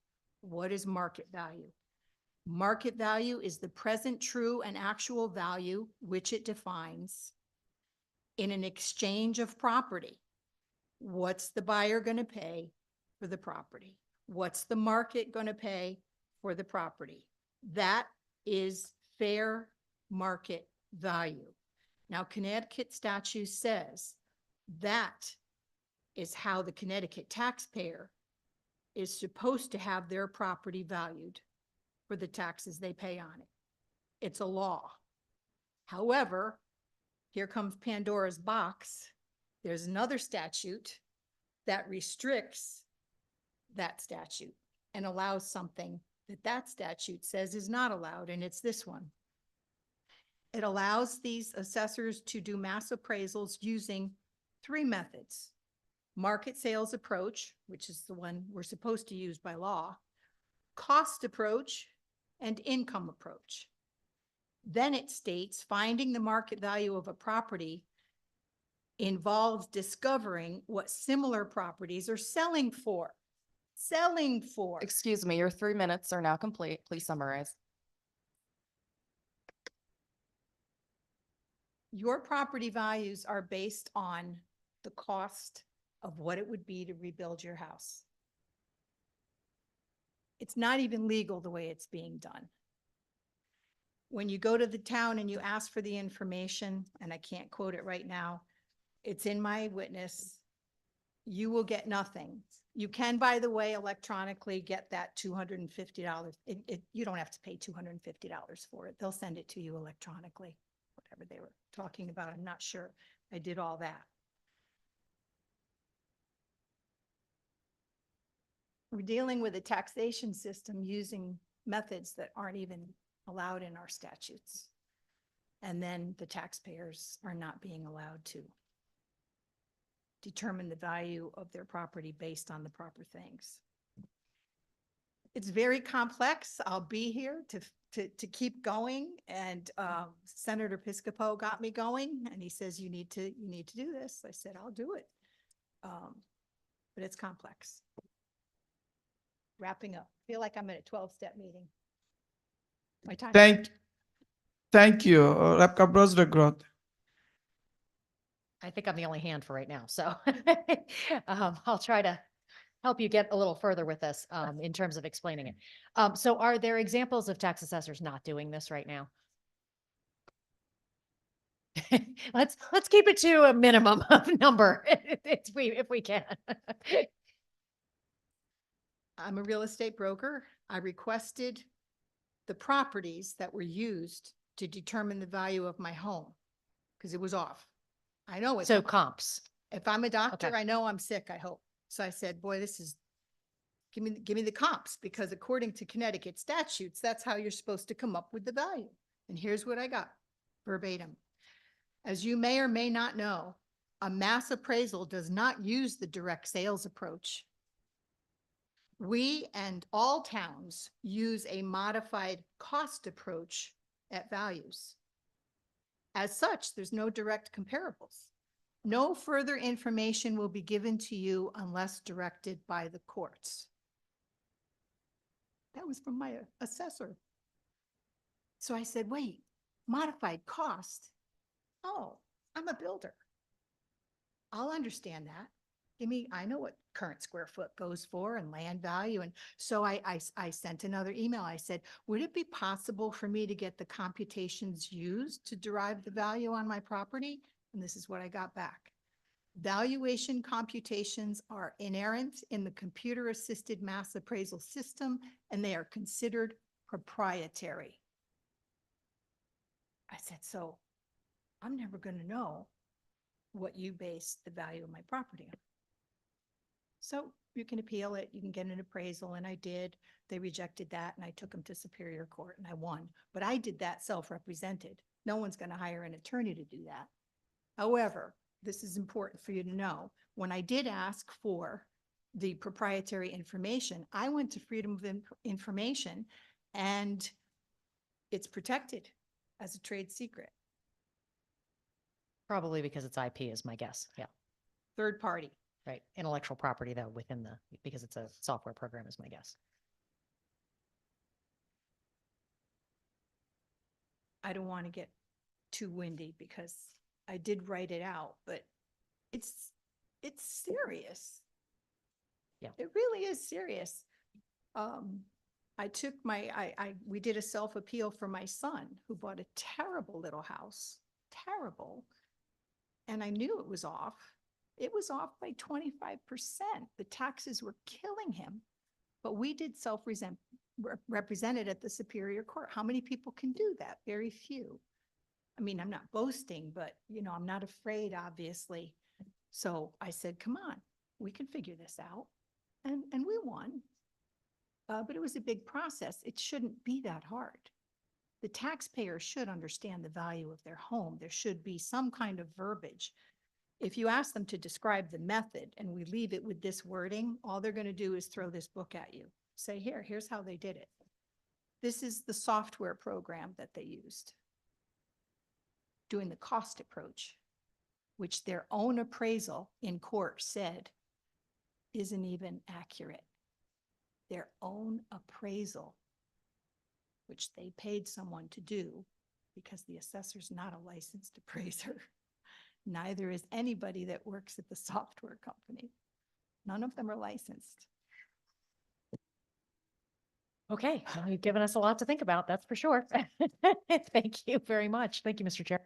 What is market value? Market value is the present true and actual value, which it defines in an exchange of property. What's the buyer going to pay for the property? What's the market going to pay for the property? That is fair market value. Now, Connecticut statute says that is how the Connecticut taxpayer is supposed to have their property valued for the taxes they pay on it. It's a law. However, here comes Pandora's box. There's another statute that restricts that statute and allows something that that statute says is not allowed, and it's this one. It allows these assessors to do mass appraisals using 3 methods: market sales approach, which is the one we're supposed to use by law, cost approach, and income approach. Then it states finding the market value of a property involves discovering what similar properties are selling for. Selling for. Excuse me, your 3 minutes are now complete. Please summarize. Your property values are based on the cost of what it would be to rebuild your house. It's not even legal the way it's being done. When you go to the town and you ask for the information, and I can't quote it right now, it's in my witness, you will get nothing. You can, by the way, electronically get that $250. You don't have to pay $250 for it. They'll send it to you electronically, whatever they were talking about. I'm not sure. I did all that. We're dealing with a taxation system using methods that aren't even allowed in our statutes. And then the taxpayers are not being allowed to determine the value of their property based on the proper things. It's very complex. I'll be here to keep going. And Senator Piscopo got me going, and he says, you need to do this. I said, I'll do it. But it's complex. Wrapping up. I feel like I'm at a 12-step meeting. My time. Thank you, Rep. I think I'm the only hand for right now, so I'll try to help you get a little further with this in terms of explaining it. So are there examples of tax assessors not doing this right now? Let's keep it to a minimum of number if we can. I'm a real estate broker. I requested the properties that were used to determine the value of my home because it was off. I know it's So comps. If I'm a doctor, Okay. I know I'm sick, I hope. So I said, boy, give me the comps, because according to Connecticut statutes, that's how you're supposed to come up with the value. And here's what I got verbatim. As you may or may not know, a mass appraisal does not use the direct sales approach. We and all towns use a modified cost approach at values. As such, there's no direct comparables. No further information will be given to you unless directed by the courts. That was from my assessor. So I said, wait, modified cost? Oh, I'm a builder. I'll understand that. I know what current square foot goes for and land value. And so I sent another email. I said, would it be possible for me to get the computations used to derive the value on my property? And this is what I got back. Valuation computations are inherent in the computer-assisted mass appraisal system, and they are considered proprietary. I said, so I'm never going to know what you base the value of my property on. So you can appeal it, you can get an appraisal, and I did. They rejected that, and I took them to Superior Court, and I won. But I did that self-represented. No one's going to hire an attorney to do that. However, this is important for you to know. When I did ask for the proprietary information, I went to Freedom of Information, and it's protected as a trade secret. Probably because it's IP is my guess. Yeah. Third party. Right. Intellectual property though because it's a software program is my guess. I don't want to get too windy because I did write it out, but it's serious. Yeah. It really is serious. I took we did a self-appeal for my son who bought a terrible little house, terrible. And I knew it was off. It was off by 25%. The taxes were killing him. But we did represented at the Superior Court. How many people can do that? Very few. I mean, I'm not boasting, but you know, I'm not afraid, obviously. So I said, come on, we can figure this out. And we won. But it was a big process. It shouldn't be that hard. The taxpayer should understand the value of their home. There should be some kind of verbiage. If you ask them to describe the method and we leave it with this wording, all they're going to do is throw this book at you. Say, here's how they did it. This is the software program that they used. Doing the cost approach, which their own appraisal in court said isn't even accurate. Their own appraisal, which they paid someone to do because the assessor's not a licensed appraiser. Neither is anybody that works at the software company. None of them are licensed. Okay, well, you've given us a lot to think about, that's for sure. Thank you very much. Thank you, Mr. Chair.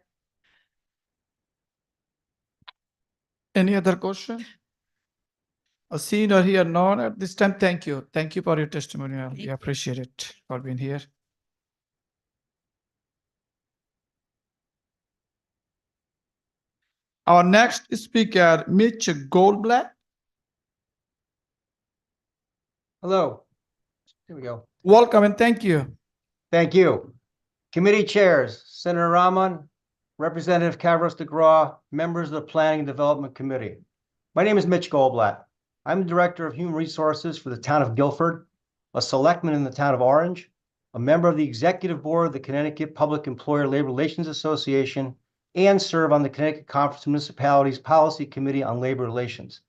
Any other question? Seen or hear none at this time? Thank you. Thank you for your testimony. We appreciate it for being here. Our next speaker, Mitch Goldblatt. Hello. Here we go. Welcome and thank you. Thank you. Committee chairs, Senator Rahman, Representative Kavros DeGraw, members of the Planning and Development Committee. My name is Mitch Goldblatt. I'm the Director of Human Resources for the town of Guilford, a selectman in the town of Orange, a member of the Executive Board of the Connecticut Public Employer Labor Relations Association, and serve on the Connecticut Conference of Municipalities Policy Committee on Labor Relations.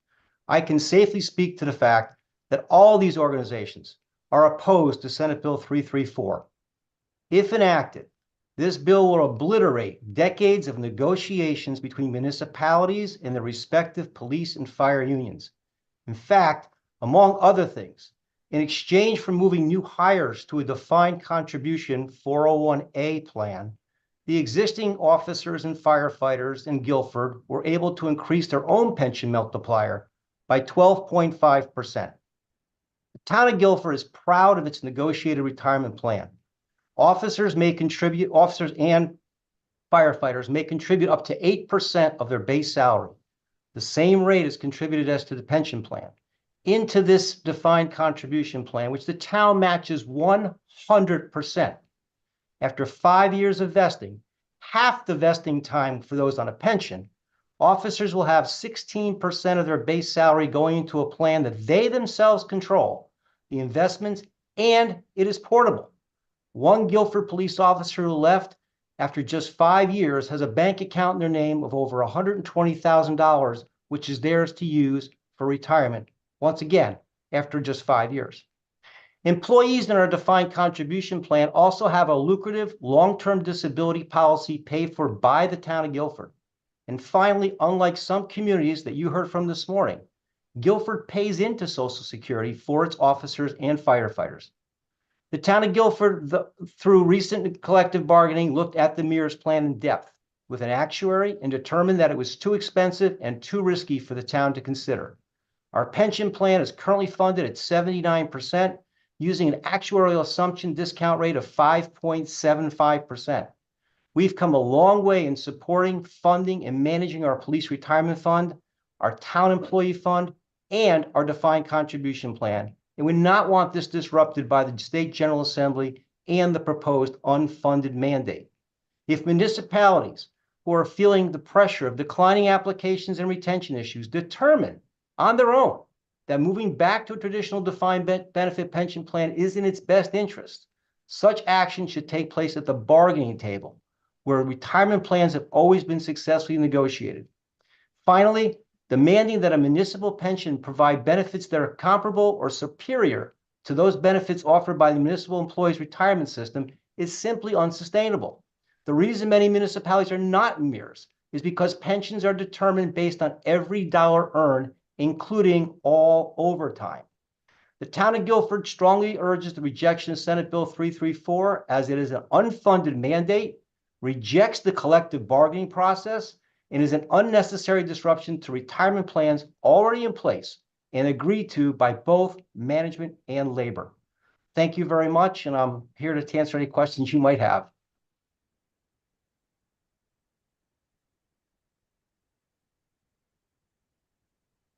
I can safely speak to the fact that all these organizations are opposed to Senate Bill 334. If enacted, this bill will obliterate decades of negotiations between municipalities and their respective police and fire unions. In fact, among other things, in exchange for moving new hires to a defined contribution 401A plan, the existing officers and firefighters in Guilford were able to increase their own pension multiplier by 12.5%. The town of Guilford is proud of its negotiated retirement plan. Officers and firefighters may contribute up to 8% of their base salary. The same rate is contributed as to the pension plan into this defined contribution plan, which the town matches 100%. After 5 years of vesting, half the vesting time for those on a pension, officers will have 16% of their base salary going into a plan that they themselves control, the investments, and it is portable. One Guilford police officer who left after just 5 years has a bank account in their name of over $120,000, which is theirs to use for retirement. Once again, after just 5 years. Employees in our defined contribution plan also have a lucrative long-term disability policy paid for by the town of Guilford. And finally, unlike some communities that you heard from this morning, Guilford pays into Social Security for its officers and firefighters. The town of Guilford, through recent collective bargaining, looked at the MERS plan in depth with an actuary and determined that it was too expensive and too risky for the town to consider. Our pension plan is currently funded at 79%, using an actuarial assumption discount rate of 5.75%. We've come a long way in supporting, funding, and managing our police retirement fund, our town employee fund, and our defined contribution plan. And we do not want this disrupted by the State General Assembly and the proposed unfunded mandate. If municipalities who are feeling the pressure of declining applications and retention issues determine on their own that moving back to a traditional defined benefit pension plan is in its best interest, such action should take place at the bargaining table, where retirement plans have always been successfully negotiated. Finally, demanding that a municipal pension provide benefits that are comparable or superior to those benefits offered by the municipal employees retirement system is simply unsustainable. The reason many municipalities are not MERS is because pensions are determined based on every dollar earned, including all overtime. The town of Guilford strongly urges the rejection of Senate Bill 334 as it is an unfunded mandate, rejects the collective bargaining process, and is an unnecessary disruption to retirement plans already in place and agreed to by both management and labor. Thank you very much, and I'm here to answer any questions you might have.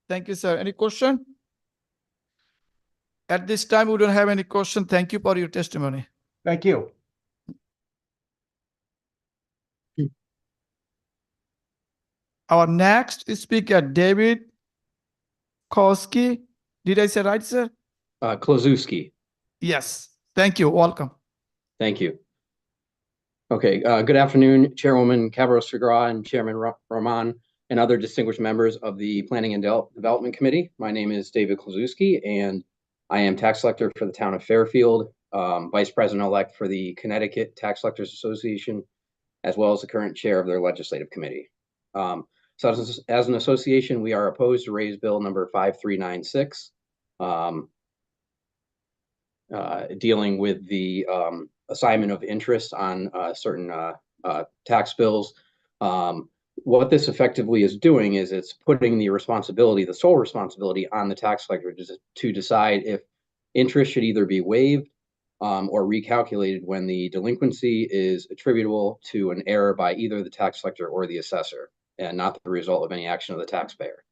Thank you, sir. Any question? At this time, we don't have any question. Thank you for your testimony. Thank you. Our next speaker, David Kowski. Did I say right, sir? Klozewski. Yes. Thank you. Welcome. Thank you. Okay, good afternoon, Chairwoman Cavaros-Figueroa and Chairman Rahman and other distinguished members of the Planning and Development Committee. My name is David Klozewski, and I am tax collector for the town of Fairfield, Vice President-elect for the Connecticut Tax Collectors Association, as well as the current chair of their legislative committee. So as an association, we are opposed to raise bill number 5396, dealing with the assignment of interest on certain tax bills. What this effectively is doing is it's putting the responsibility, the sole responsibility, on the tax collector to decide if interest should either be waived or recalculated when the delinquency is attributable to an error by either the tax collector or the assessor, and not the result of any action of the taxpayer.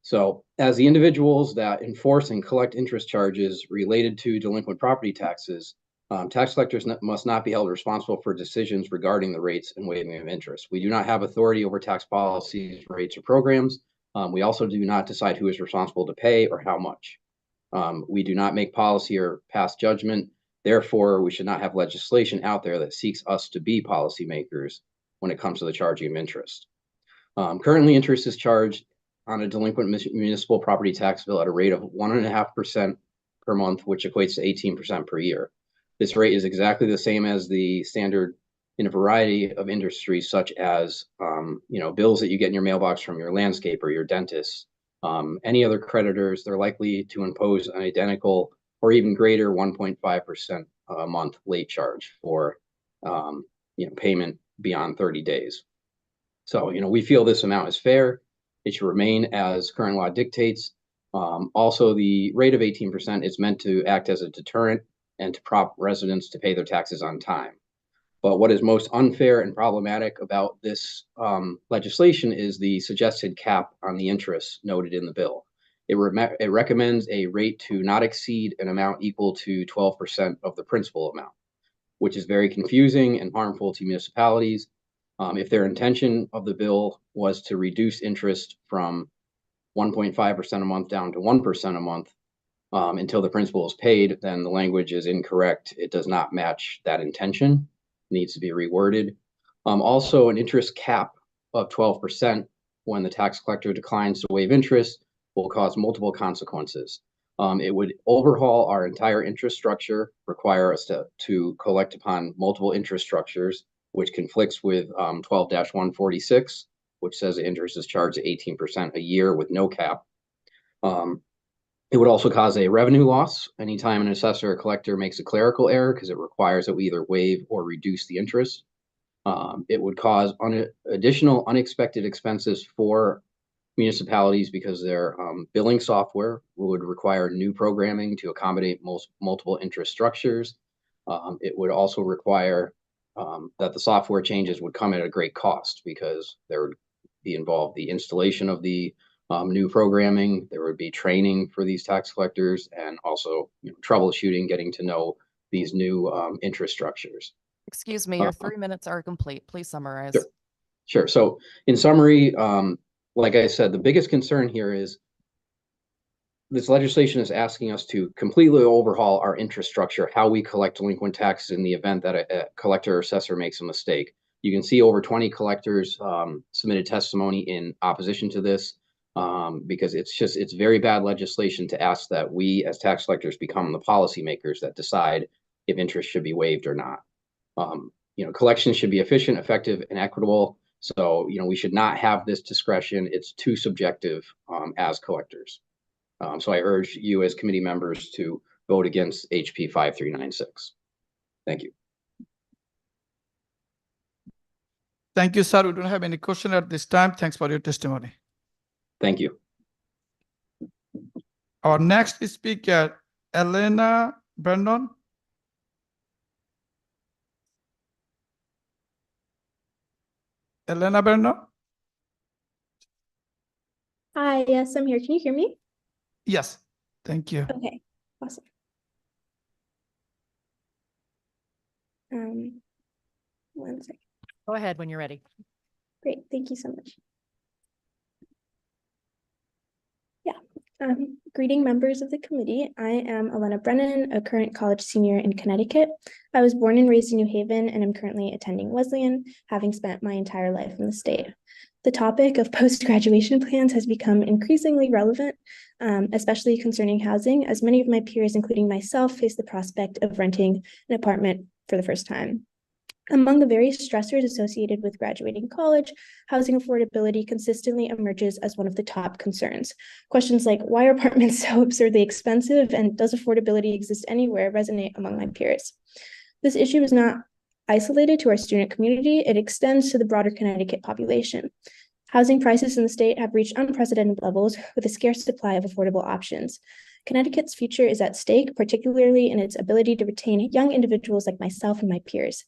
So as the individuals that enforce and collect interest charges related to delinquent property taxes, tax collectors must not be held responsible for decisions regarding the rates and waiving of interest. We do not have authority over tax policies, rates, or programs. We also do not decide who is responsible to pay or how much. We do not make policy or pass judgment. Therefore, we should not have legislation out there that seeks us to be policymakers when it comes to the charging of interest. Currently, interest is charged on a delinquent municipal property tax bill at a rate of 1.5% per month, which equates to 18% per year. This rate is exactly the same as the standard in a variety of industries, such as bills that you get in your mailbox from your landscaper or your dentist. Any other creditors, they're likely to impose an identical or even greater 1.5% a month late charge for payment beyond 30 days. So we feel this amount is fair. It should remain as current law dictates. Also, the rate of 18% is meant to act as a deterrent and to prompt residents to pay their taxes on time. But what is most unfair and problematic about this legislation is the suggested cap on the interest noted in the bill. It recommends a rate to not exceed an amount equal to 12% of the principal amount, which is very confusing and harmful to municipalities. If their intention of the bill was to reduce interest from 1.5% a month down to 1% a month until the principal is paid, then the language is incorrect. It does not match that intention. It needs to be reworded. Also, an interest cap of 12% when the tax collector declines to waive interest will cause multiple consequences. It would overhaul our entire interest structure, require us to collect upon multiple interest structures, which conflicts with 12-146, which says the interest is charged at 18% a year with no cap. It would also cause a revenue loss anytime an assessor or collector makes a clerical error, because it requires that we either waive or reduce the interest. It would cause additional unexpected expenses for municipalities because their billing software would require new programming to accommodate multiple interest structures. It would also require that the software changes would come at a great cost, because there would be involved the installation of the new programming. There would be training for these tax collectors, and also troubleshooting, getting to know these new interest structures. Excuse me, your 3 minutes are complete. Please summarize. Sure. So in summary, like I said, the biggest concern here is this legislation is asking us to completely overhaul our interest structure, how we collect delinquent taxes in the event that a collector or assessor makes a mistake. You can see over 20 collectors submitted testimony in opposition to this, because it's very bad legislation to ask that we as tax collectors become the policymakers that decide if interest should be waived or not. collections should be efficient, effective, and equitable. So, we should not have this discretion. It's too subjective as collectors. So I urge you as committee members to vote against HB 5396. Thank you. Thank you, sir. We don't have any question at this time. Thanks for your testimony. Thank you. Our next speaker, Elena Brandon. Elena Brandon? Hi, yes, I'm here. Can you hear me? Yes, thank you. Okay, awesome. One second. Go ahead when you're ready. Great, thank you so much. Yeah, greeting members of the committee. I am Elena Brennan, a current college senior in Connecticut. I was born and raised in New Haven and am currently attending Wesleyan, having spent my entire life in the state. The topic of post-graduation plans has become increasingly relevant, especially concerning housing, as many of my peers, including myself, face the prospect of renting an apartment for the first time. Among the various stressors associated with graduating college, housing affordability consistently emerges as one of the top concerns. Questions like, why are apartments so absurdly expensive, and does affordability exist anywhere, resonate among my peers. This issue is not isolated to our student community, it extends to the broader Connecticut population. Housing prices in the state have reached unprecedented levels with a scarce supply of affordable options. Connecticut's future is at stake, particularly in its ability to retain young individuals like myself and my peers.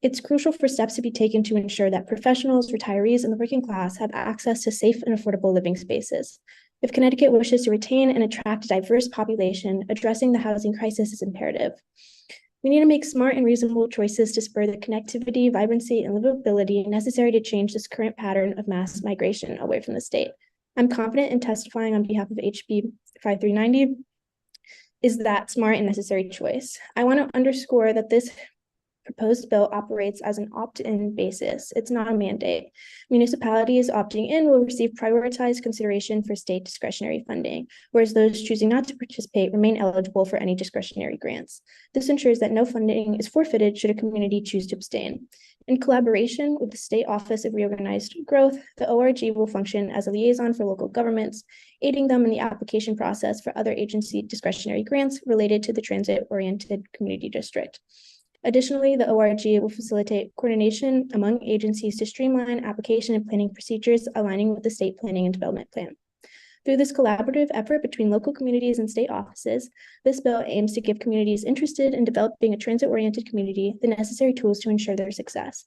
It's crucial for steps to be taken to ensure that professionals, retirees, and the working class have access to safe and affordable living spaces. If Connecticut wishes to retain and attract a diverse population, addressing the housing crisis is imperative. We need to make smart and reasonable choices to spur the connectivity, vibrancy, and livability necessary to change this current pattern of mass migration away from the state. I'm confident in testifying on behalf of HB 5390 is that smart and necessary choice. I want to underscore that this proposed bill operates as an opt-in basis. It's not a mandate. Municipalities opting in will receive prioritized consideration for state discretionary funding, whereas those choosing not to participate remain eligible for any discretionary grants. This ensures that no funding is forfeited should a community choose to abstain. In collaboration with the State Office of Reorganized Growth, the ORG will function as a liaison for local governments, aiding them in the application process for other agency discretionary grants related to the transit-oriented community district. Additionally, the ORG will facilitate coordination among agencies to streamline application and planning procedures aligning with the state planning and development plan. Through this collaborative effort between local communities and state offices, this bill aims to give communities interested in developing a transit-oriented community the necessary tools to ensure their success.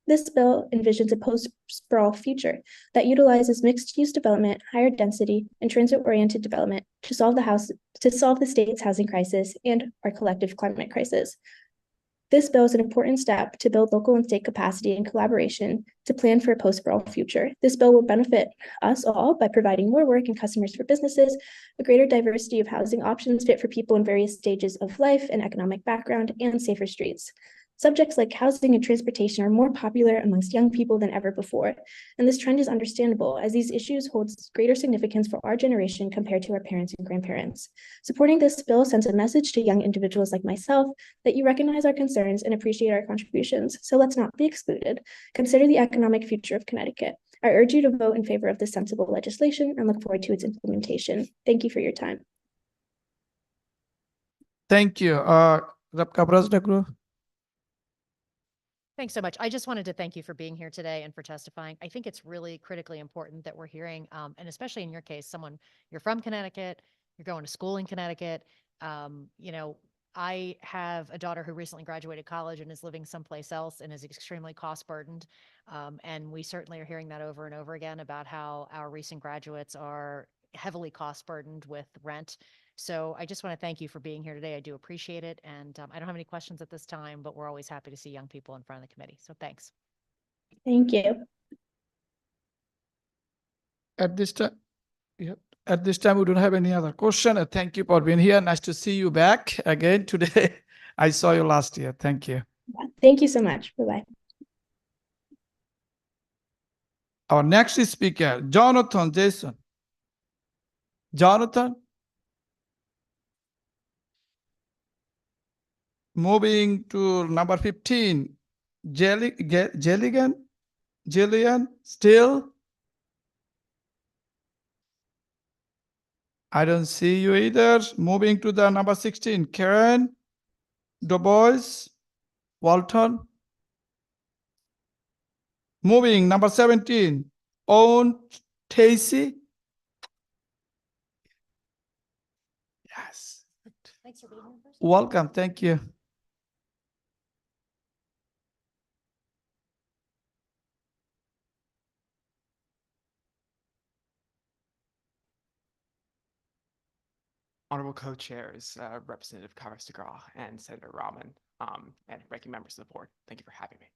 This bill envisions a post-sprawl future that utilizes mixed-use development, higher density, and transit-oriented development to solve the state's housing crisis and our collective climate crisis. This bill is an important step to build local and state capacity and collaboration to plan for a post-sprawl future. This bill will benefit us all by providing more work and customers for businesses, a greater diversity of housing options fit for people in various stages of life and economic background, and safer streets. Subjects like housing and transportation are more popular amongst young people than ever before, and this trend is understandable as these issues hold greater significance for our generation compared to our parents and grandparents. Supporting this bill sends a message to young individuals like myself that you recognize our concerns and appreciate our contributions, so let's not be excluded. Consider the economic future of Connecticut. I urge you to vote in favor of this sensible legislation and look forward to its implementation. Thank you for your time. Thank you. Rep. Kabras-Dagru. Thanks so much. I just wanted to thank you for being here today and for testifying. I think it's really critically important that we're hearing, and especially in your case, you're from Connecticut, you're going to school in Connecticut. I have a daughter who recently graduated college and is living someplace else and is extremely cost burdened. And we certainly are hearing that over and over again about how our recent graduates are heavily cost burdened with rent. So I just want to thank you for being here today. I do appreciate it. And I don't have any questions at this time, but we're always happy to see young people in front of the committee. So thanks. Thank you. At this time, we don't have any other question. Thank you for being here. Nice to see you back again today. I saw you last year. Thank you. Thank you so much. Bye-bye. Our next speaker, Jonathan Jason. Jonathan. Moving to number 15, Jillian, still? I don't see you either. Moving to the number 16, Karen Dubois, Walton. Moving number 17, Owen Tacy. Yes. Thanks for being here. Welcome. Thank you. Honorable co-chairs, Representative Carlos DeGraw and Senator Rahman, and ranking members of the board. Thank you for having me.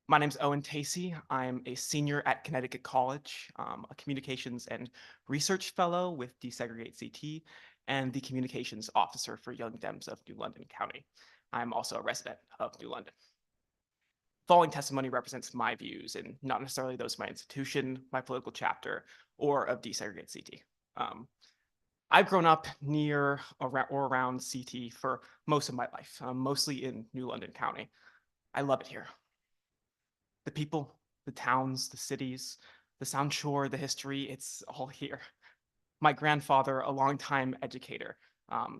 My name is Owen Tacy. I'm a senior at Connecticut College, a communications and research fellow with Desegregate CT, and the communications officer for Young Dems of New London County. I'm also a resident of New London. Following testimony represents my views and not necessarily those of my institution, my political chapter, or of Desegregate CT. I've grown up near or around CT for most of my life, mostly in New London County. I love it here. The people, the towns, the cities, the Sound Shore, the history, it's all here. My grandfather, a longtime educator,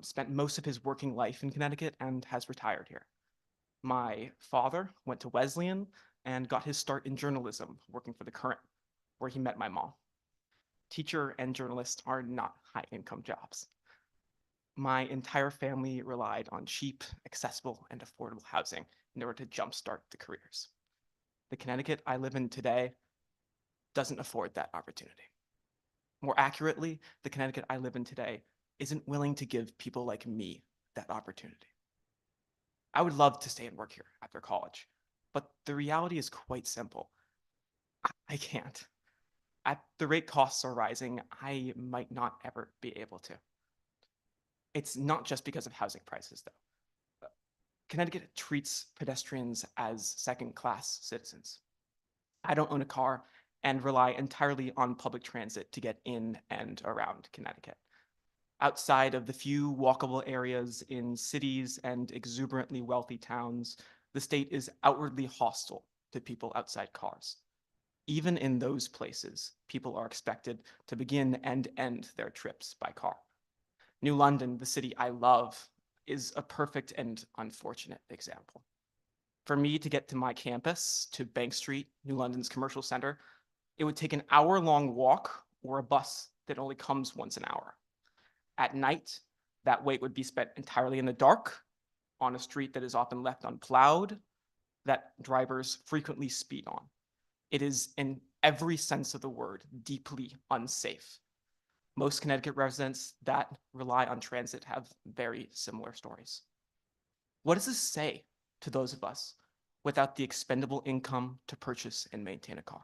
spent most of his working life in Connecticut and has retired here. My father went to Wesleyan and got his start in journalism, working for The Current, where he met my mom. Teacher and journalist are not high-income jobs. My entire family relied on cheap, accessible, and affordable housing in order to jumpstart the careers. The Connecticut I live in today doesn't afford that opportunity. More accurately, the Connecticut I live in today isn't willing to give people like me that opportunity. I would love to stay and work here after college, but the reality is quite simple. I can't. At the rate costs are rising, I might not ever be able to. It's not just because of housing prices, though. Connecticut treats pedestrians as second-class citizens. I don't own a car and rely entirely on public transit to get in and around Connecticut. Outside of the few walkable areas in cities and exuberantly wealthy towns, the state is outwardly hostile to people outside cars. Even in those places, people are expected to begin and end their trips by car. New London, the city I love, is a perfect and unfortunate example. For me to get to my campus, to Bank Street, New London's commercial center, it would take an hour-long walk or a bus that only comes once an hour. At night, that wait would be spent entirely in the dark, on a street that is often left unplowed, that drivers frequently speed on. It is, in every sense of the word, deeply unsafe. Most Connecticut residents that rely on transit have very similar stories. What does this say to those of us without the expendable income to purchase and maintain a car?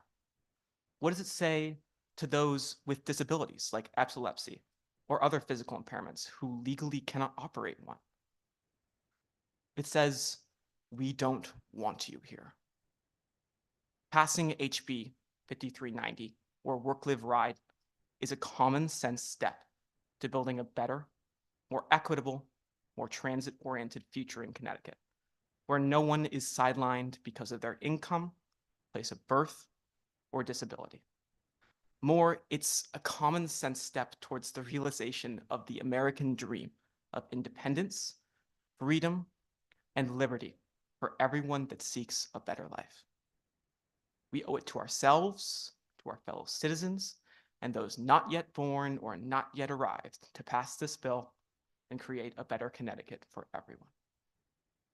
What does it say to those with disabilities like epilepsy or other physical impairments who legally cannot operate one? It says, we don't want you here. Passing HB 5390, or Work Live Ride, is a common sense step to building a better, more equitable, more transit-oriented future in Connecticut, where no one is sidelined because of their income, place of birth, or disability. More, it's a common sense step towards the realization of the American dream of independence, freedom, and liberty for everyone that seeks a better life. We owe it to ourselves, to our fellow citizens, and those not yet born or not yet arrived to pass this bill and create a better Connecticut for everyone.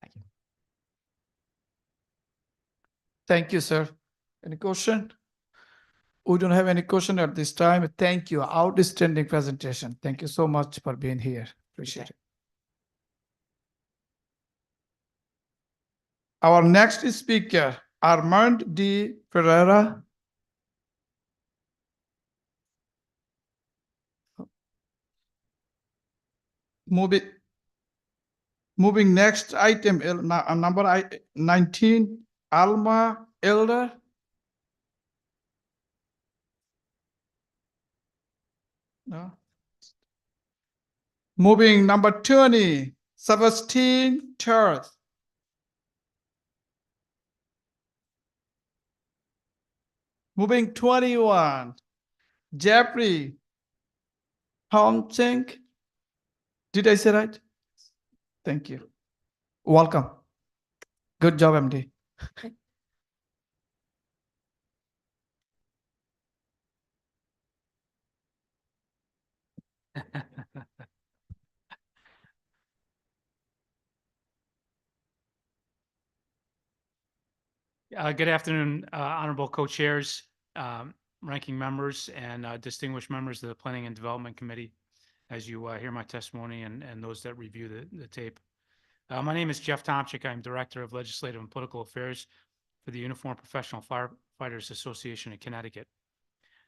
Thank you. Thank you, sir. Any question? We don't have any question at this time. Thank you. Outstanding presentation. Thank you so much for being here. Appreciate it. Our next speaker, Armand D. Ferreira. Moving next item, number 19, Alma Elder. No. Moving number 20, Sebastian Charles. Moving 21, Jeffrey Tomchink. Did I say right? Thank you. Welcome. Good job, MD. Good afternoon, honorable co-chairs, ranking members, and distinguished members of the Planning and Development Committee, as you hear my testimony and those that review the tape. My name is Jeff Tomchik. I'm Director of Legislative and Political Affairs for the Uniformed Professional Firefighters Association of Connecticut.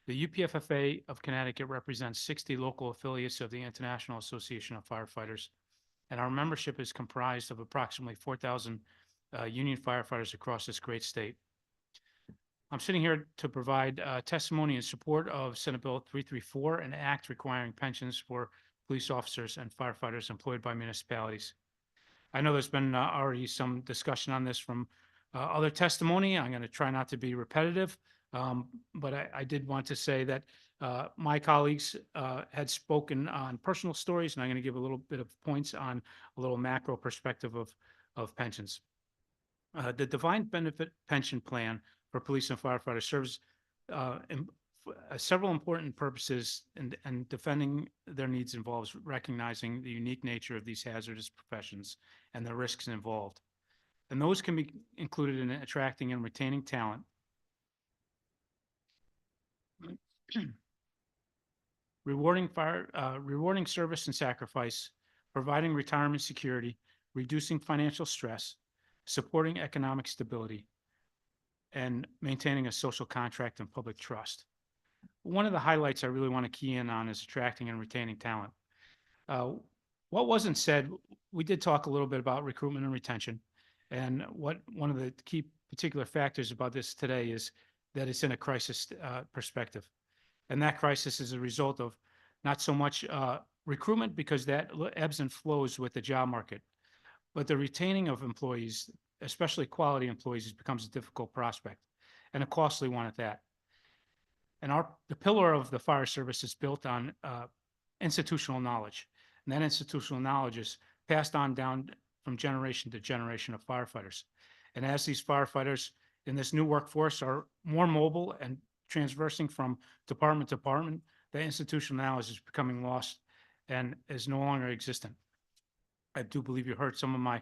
The UPFFA of Connecticut represents 60 local affiliates of the International Association of Firefighters, and our membership is comprised of approximately 4,000 union firefighters across this great state. I'm sitting here to provide testimony in support of Senate Bill 334, an act requiring pensions for police officers and firefighters employed by municipalities. I know there's been already some discussion on this from other testimony. I'm going to try not to be repetitive, but I did want to say that my colleagues had spoken on personal stories, and I'm going to give a little bit of points on a little macro perspective of pensions. The Defined Benefit Pension Plan for police and firefighter serves several important purposes, and defending their needs involves recognizing the unique nature of these hazardous professions and the risks involved. And those can be included in attracting and retaining talent, rewarding service and sacrifice, providing retirement security, reducing financial stress, supporting economic stability, and maintaining a social contract and public trust. One of the highlights I really want to key in on is attracting and retaining talent. What wasn't said, we did talk a little bit about recruitment and retention. And one of the key particular factors about this today is that it's in a crisis perspective. And that crisis is a result of not so much recruitment, because that ebbs and flows with the job market, but the retaining of employees, especially quality employees, becomes a difficult prospect and a costly one at that. And the pillar of the fire service is built on institutional knowledge. And that institutional knowledge is passed on down from generation to generation of firefighters. And as these firefighters in this new workforce are more mobile and transversing from department to department, the institutional knowledge is becoming lost and is no longer existent. I do believe you heard some of my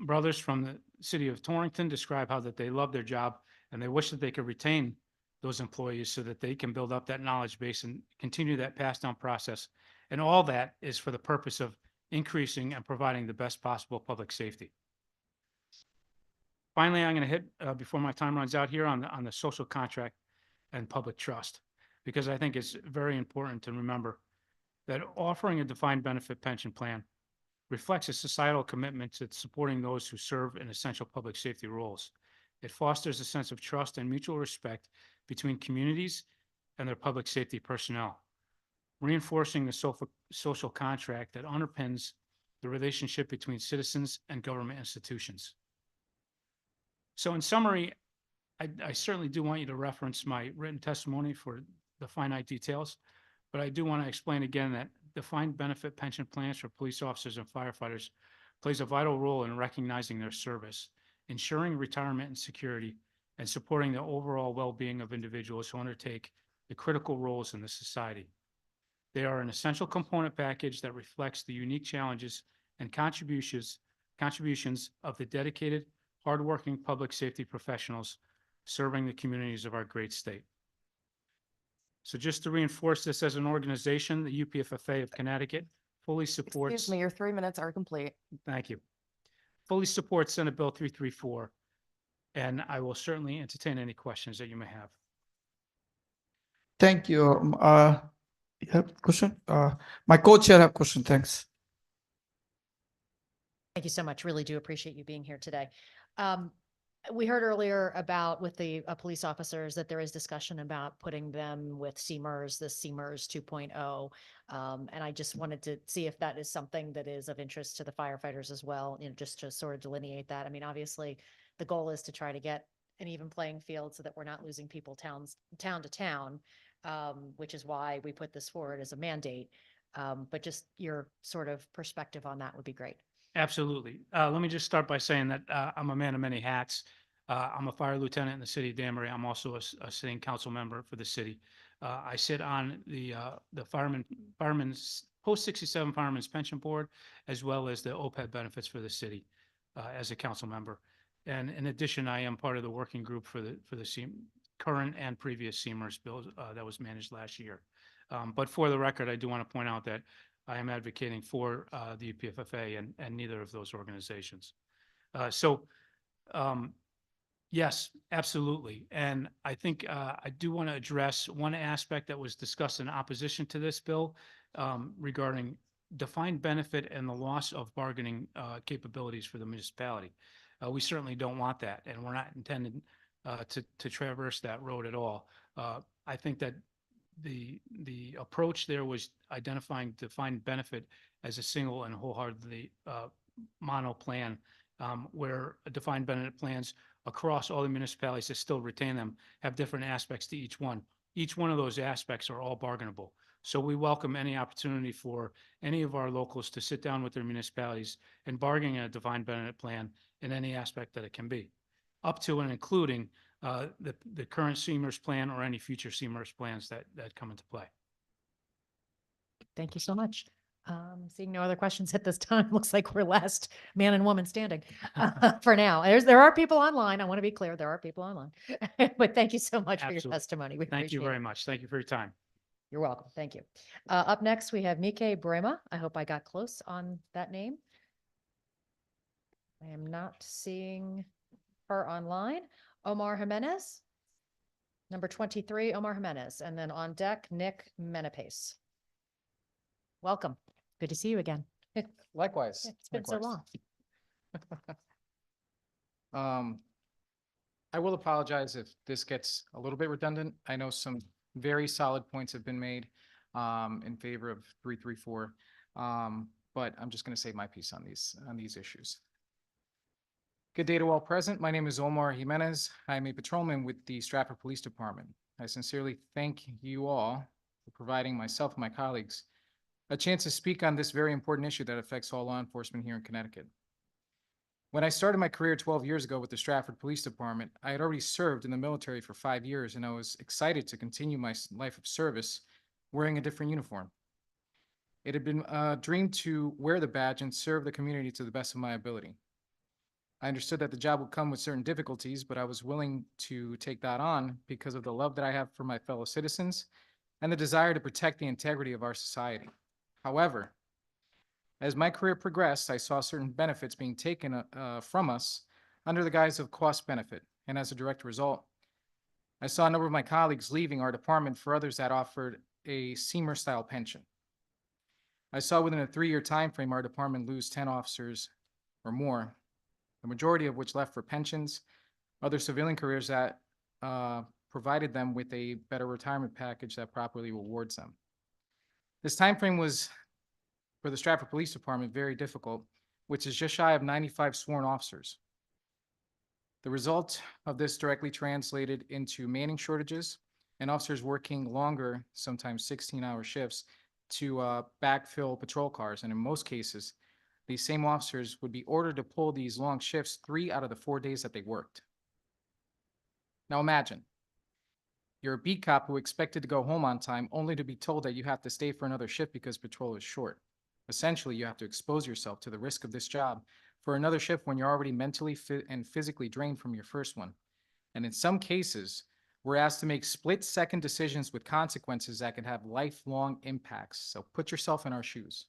brothers from the city of Torrington describe how that they love their job and they wish that they could retain those employees so that they can build up that knowledge base and continue that passed down process. And all that is for the purpose of increasing and providing the best possible public safety. Finally, I'm going to hit, before my time runs out here, on the social contract and public trust, because I think it's very important to remember that offering a defined benefit pension plan reflects a societal commitment to supporting those who serve in essential public safety roles. It fosters a sense of trust and mutual respect between communities and their public safety personnel, reinforcing the social contract that underpins the relationship between citizens and government institutions. So in summary, I certainly do want you to reference my written testimony for the finite details, but I do want to explain again that defined benefit pension plans for police officers and firefighters plays a vital role in recognizing their service, ensuring retirement and security, and supporting the overall well-being of individuals who undertake the critical roles in the society. They are an essential component package that reflects the unique challenges and contributions of the dedicated, hardworking public safety professionals serving the communities of our great state. So just to reinforce this as an organization, the UPFFA of Connecticut fully supports. Excuse me, your 3 minutes are complete. Thank you. Fully supports Senate Bill 334, and I will certainly entertain any questions that you may have. Thank you. You have a question? My co-chair have a question. Thanks. Thank you so much. Really do appreciate you being here today. We heard earlier about with the police officers that there is discussion about putting them with CMERS, the CMERS 2.0. And I just wanted to see if that is something that is of interest to the firefighters as well, just to sort of delineate that. I mean, obviously, the goal is to try to get an even playing field so that we're not losing people town to town, which is why we put this forward as a mandate. But just your sort of perspective on that would be great. Absolutely. Let me just start by saying that I'm a man of many hats. I'm a fire lieutenant in the city of Danbury. I'm also a sitting council member for the city. I sit on the firemen's post-67 Firemen's Pension Board, as well as the OPEB benefits for the city as a council member. And in addition, I am part of the working group for the current and previous CMERS bill that was managed last year. But for the record, I do want to point out that I am advocating for the PFFA and neither of those organizations. Yes, absolutely. And I think I do want to address one aspect that was discussed in opposition to this bill regarding defined benefit and the loss of bargaining capabilities for the municipality. We certainly don't want that, and we're not intending to traverse that road at all. I think that the approach there was identifying defined benefit as a single and wholeheartedly mono plan, where defined benefit plans across all the municipalities that still retain them have different aspects to each one. Each one of those aspects are all bargainable. So we welcome any opportunity for any of our locals to sit down with their municipalities and bargain a defined benefit plan in any aspect that it can be, up to and including the current CMERS plan or any future CMERS plans that come into play. Thank you so much. Seeing no other questions at this time, looks like we're last man and woman standing for now. There are people online. I want to be clear, there are people online. But thank you so much for your Absolutely. testimony. We Thank you appreciate very it. much. Thank you for your time. You're welcome. Thank you. Up next, we have Nike Brema. I hope I got close on that name. I am not seeing her online. Omar Jimenez, number 23, Omar Jimenez. And then on deck, Nick Menapace. Welcome. Good to see you again. Likewise. It's been so long. I will apologize if this gets a little bit redundant. I know some very solid points have been made in favor of 334, but I'm just going to save my piece on these issues. Good day to all present. My name is Omar Jimenez. I'm a patrolman with the Stratford Police Department. I sincerely thank you all for providing myself and my colleagues a chance to speak on this very important issue that affects all law enforcement here in Connecticut. When I started my career 12 years ago with the Stratford Police Department, I had already served in the military for 5 years, and I was excited to continue my life of service wearing a different uniform. It had been a dream to wear the badge and serve the community to the best of my ability. I understood that the job would come with certain difficulties, but I was willing to take that on because of the love that I have for my fellow citizens and the desire to protect the integrity of our society. However, as my career progressed, I saw certain benefits being taken from us under the guise of cost benefit, and as a direct result, I saw a number of my colleagues leaving our department for others that offered a CMERS-style pension. I saw within a 3-year time frame our department lose 10 officers or more, the majority of which left for pensions, other civilian careers that provided them with a better retirement package that properly rewards them. This time frame was, for the Stratford Police Department, very difficult, which is just shy of 95 sworn officers. The result of this directly translated into manning shortages and officers working longer, sometimes 16-hour shifts, to backfill patrol cars. And in most cases, these same officers would be ordered to pull these long shifts 3 out of the 4 days that they worked. Now imagine, you're a beat cop who expected to go home on time only to be told that you have to stay for another shift because patrol is short. Essentially, you have to expose yourself to the risk of this job for another shift when you're already mentally and physically drained from your first one. And in some cases, we're asked to make split-second decisions with consequences that can have lifelong impacts. So put yourself in our shoes.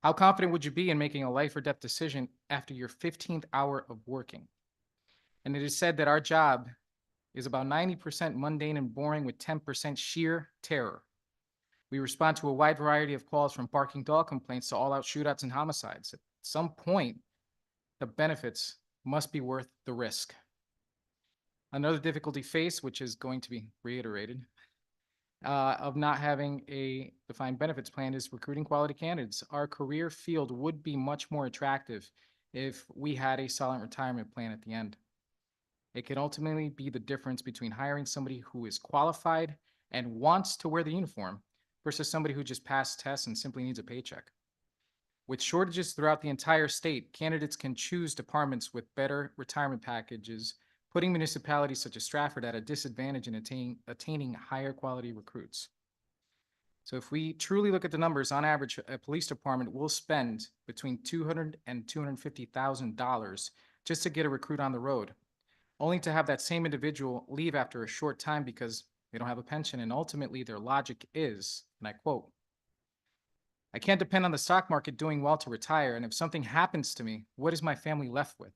How confident would you be in making a life or death decision after your 15th hour of working? And it is said that our job is about 90% mundane and boring with 10% sheer terror. We respond to a wide variety of calls from barking dog complaints to all-out shootouts and homicides. At some point, the benefits must be worth the risk. Another difficulty faced, which is going to be reiterated, of not having a defined benefits plan is recruiting quality candidates. Our career field would be much more attractive if we had a silent retirement plan at the end. It can ultimately be the difference between hiring somebody who is qualified and wants to wear the uniform versus somebody who just passed tests and simply needs a paycheck. With shortages throughout the entire state, candidates can choose departments with better retirement packages, putting municipalities such as Stratford at a disadvantage in attaining higher quality recruits. So if we truly look at the numbers, on average, a police department will spend between $200,000 and $250,000 just to get a recruit on the road, only to have that same individual leave after a short time because they don't have a pension. And ultimately, their logic is, and I quote, "I can't depend on the stock market doing well to retire, and if something happens to me, what is my family left with?"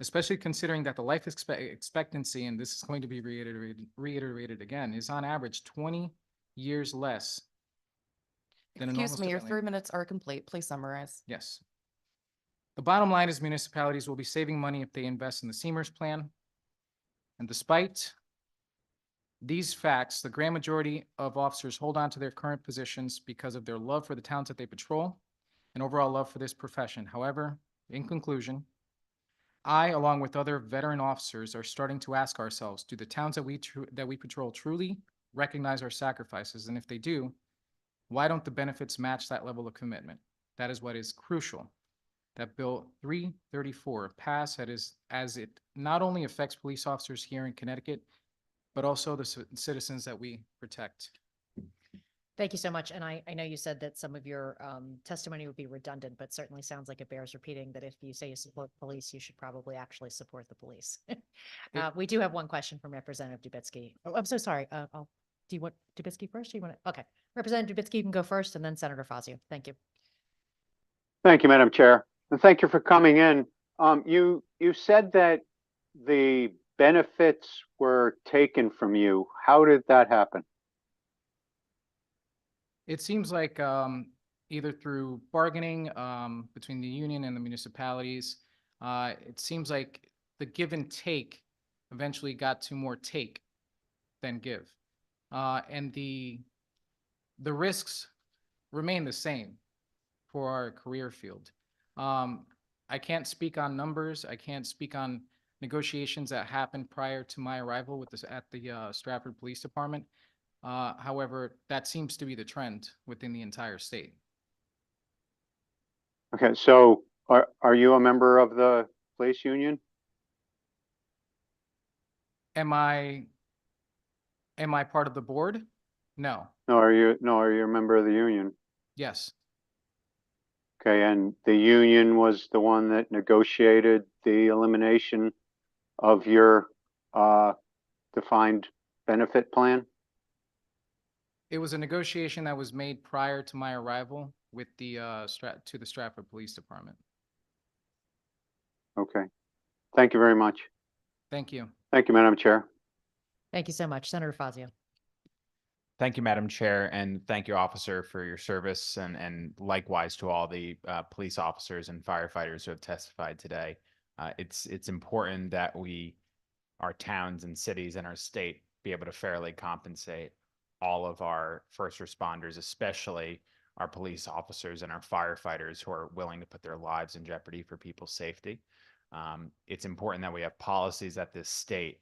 Especially considering that the life expectancy, and this is going to be reiterated again, is on average 20 years less than a normal Excuse me, your civilian. 3 minutes are complete. Please summarize. Yes. The bottom line is municipalities will be saving money if they invest in the Seamers plan. And despite these facts, the grand majority of officers hold on to their current positions because of their love for the towns that they patrol and overall love for this profession. However, in conclusion, I, along with other veteran officers, are starting to ask ourselves, do the towns that we patrol truly recognize our sacrifices? And if they do, why don't the benefits match that level of commitment? That is what is crucial. That Bill 334 pass, as it not only affects police officers here in Connecticut, but also the citizens that we protect. Thank you so much. And I know you said that some of your testimony would be redundant, but certainly sounds like it bears repeating that if you say you support police, you should probably actually support the police. We do have one question from Representative Dubitsky. Oh, I'm so sorry. Do you want Dubitsky first? Or you want to? Okay. Representative Dubitsky, you can go first, and then Senator Fazio. Thank you. Thank you, Madam Chair, and thank you for coming in. You said that the benefits were taken from you. How did that happen? It seems like either through bargaining between the union and the municipalities, it seems like the give and take eventually got to more take than give. And the risks remain the same for our career field. I can't speak on numbers. I can't speak on negotiations that happened prior to my arrival with at the Stratford Police Department. However, that seems to be the trend within the entire state. Okay, so are you a member of the police union? Am I part of the board? No. No, are you a member of the union? Yes. Okay, and the union was the one that negotiated the elimination of your defined benefit plan? It was a negotiation that was made prior to my arrival with the to the Stratford Police Department. Okay, thank you very much. Thank you. Thank you, Madam Chair. Thank you so much. Senator Fazio. Thank you, Madam Chair, and thank you, officer, for your service, and likewise to all the police officers and firefighters who have testified today. It's important that our towns and cities and our state be able to fairly compensate all of our first responders, especially our police officers and our firefighters who are willing to put their lives in jeopardy for people's safety. It's important that we have policies at this state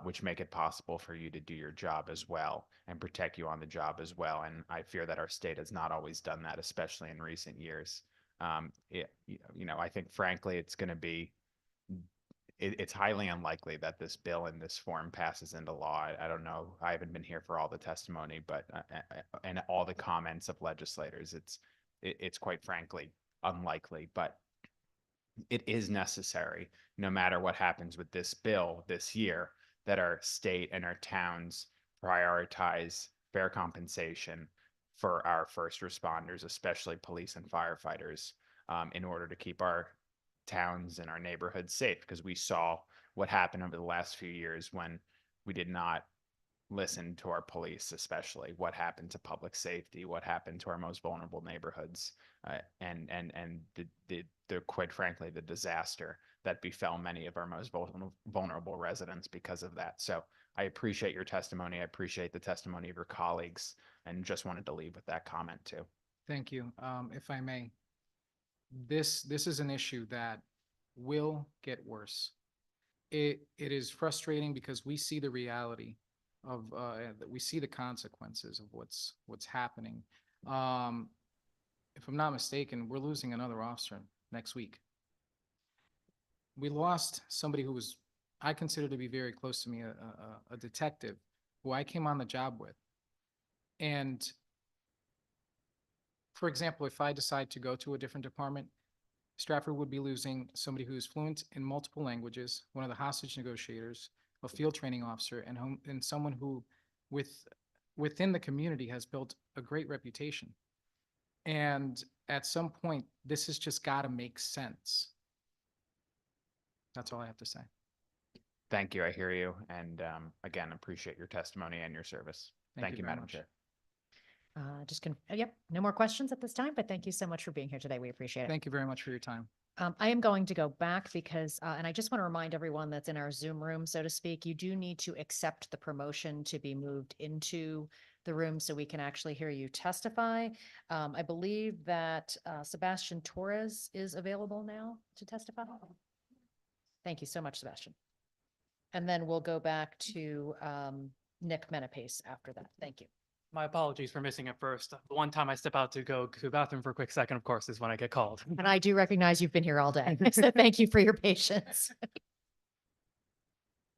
which make it possible for you to do your job as well and protect you on the job as well. And I fear that our state has not always done that, especially in recent years. I think frankly, it's going to be it's highly unlikely that this bill in this form passes into law. I don't know. I haven't been here for all the testimony, but and all the comments of legislators. It's quite frankly unlikely, but it is necessary, no matter what happens with this bill this year, that our state and our towns prioritize fair compensation for our first responders, especially police and firefighters, in order to keep our towns and our neighborhoods safe, because we saw what happened over the last few years when we did not listen to our police, especially what happened to public safety, what happened to our most vulnerable neighborhoods, and the quite frankly the disaster that befell many of our most vulnerable residents because of that. So I appreciate your testimony. I appreciate the testimony of your colleagues, and just wanted to leave with that comment too. Thank you. If I may, this is an issue that will get worse. it is frustrating because we see the reality of, that we see the consequences of what's happening. If I'm not mistaken, we're losing another officer next week. We lost somebody who was, I consider to be very close to me, a detective who I came on the job with. And for example, if I decide to go to a different department, Stratford would be losing somebody who is fluent in multiple languages, one of the hostage negotiators, a field training officer, and someone who within the community has built a great reputation. And at some point, this has just got to make sense. That's all I have to say. Thank you. I hear you. And again, appreciate your testimony and your service. Thank you, very Madam much. Chair. Yep, no more questions at this time, but thank you so much for being here today. We appreciate it. Thank you very much for your time. I am going to go back because, and I just want to remind everyone that's in our Zoom room, so to speak, you do need to accept the promotion to be moved into the room so we can actually hear you testify. I believe that Sebastian Torres is available now to testify. Thank you so much, Sebastian. And then we'll go back to Nick Menapace after that. Thank you. My apologies for missing it first. The one time I step out to go to the bathroom for a quick second, of course, is when I get called. And I do recognize you've been here all day, so thank you for your patience.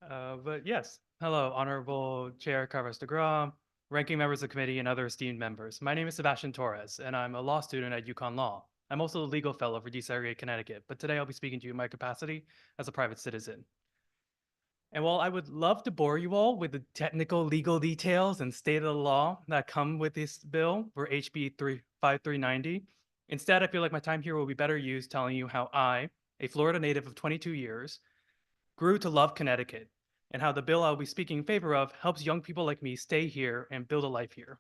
But yes, hello, Honorable Chair Carlos DeGraw, ranking members of the committee, and other esteemed members. My name is Sebastian Torres, and I'm a law student at UConn Law. I'm also the legal fellow for desegregated Connecticut, but today I'll be speaking to you in my capacity as a private citizen. And while I would love to bore you all with the technical legal details and state of the law that come with this bill for HB 5390, instead I feel like my time here will be better used telling you how I, a Florida native of 22 years, grew to love Connecticut, and how the bill I'll be speaking in favor of helps young people like me stay here and build a life here.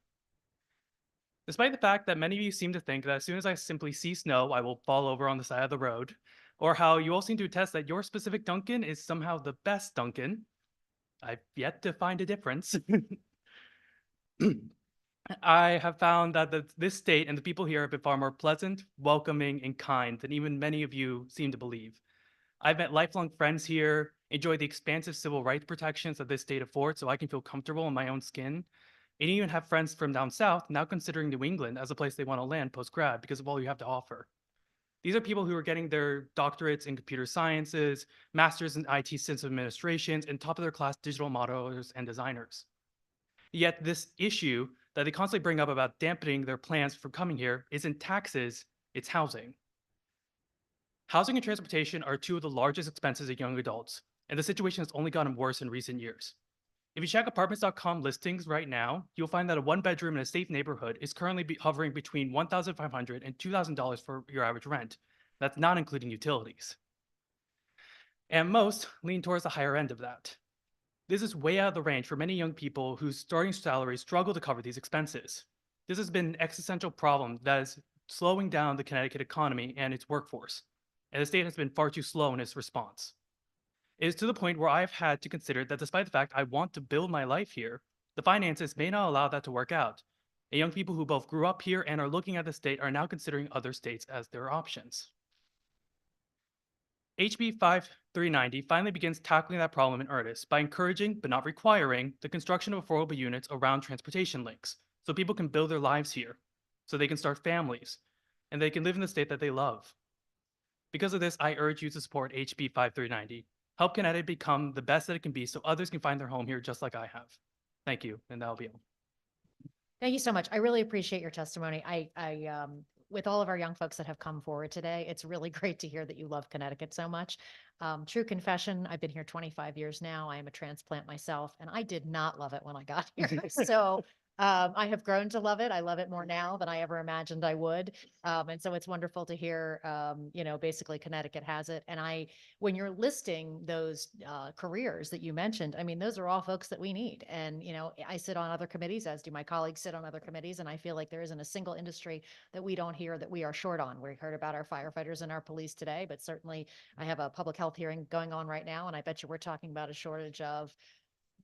Despite the fact that many of you seem to think that as soon as I simply see snow, I will fall over on the side of the road, or how you all seem to attest that your specific Dunkin' is somehow the best Dunkin', I've yet to find a difference. I have found that this state and the people here have been far more pleasant, welcoming, and kind than even many of you seem to believe. I've met lifelong friends here, enjoyed the expansive civil rights protections that this state affords so I can feel comfortable in my own skin, and even have friends from down south now considering New England as a place they want to land post-grad because of all you have to offer. These are people who are getting their doctorates in computer sciences, masters in IT system administrations, and top of their class digital modelers and designers. Yet this issue that they constantly bring up about dampening their plans for coming here isn't taxes, it's housing. Housing and transportation are two of the largest expenses of young adults, and the situation has only gotten worse in recent years. If you check apartments.com listings right now, you'll find that a one-bedroom in a safe neighborhood is currently hovering between $1,500 and $2,000 for your average rent. That's not including utilities. And most lean towards the higher end of that. This is way out of the range for many young people whose starting salaries struggle to cover these expenses. This has been an existential problem that is slowing down the Connecticut economy and its workforce, and the state has been far too slow in its response. It is to the point where I've had to consider that despite the fact I want to build my life here, the finances may not allow that to work out. And young people who both grew up here and are looking at the state are now considering other states as their options. HB 5390 finally begins tackling that problem in earnest by encouraging, but not requiring, the construction of affordable units around transportation links, so people can build their lives here, so they can start families, and they can live in the state that they love. Because of this, I urge you to support HB 5390. Help Connecticut become the best that it can be so others can find their home here just like I have. Thank you, and that'll be all. Thank you so much. I really appreciate your testimony. With all of our young folks that have come forward today, it's really great to hear that you love Connecticut so much. True confession, I've been here 25 years now. I am a transplant myself, and I did not love it when I got here. So I have grown to love it. I love it more now than I ever imagined I would. And so it's wonderful to hear, basically Connecticut has it. And when you're listing those careers that you mentioned, I mean, those are all folks that we need. And, I sit on other committees, as do my colleagues sit on other committees. And I feel like there isn't a single industry that we don't hear that we are short on. We heard about our firefighters and our police today, but certainly I have a public health hearing going on right now. And I bet you we're talking about a shortage of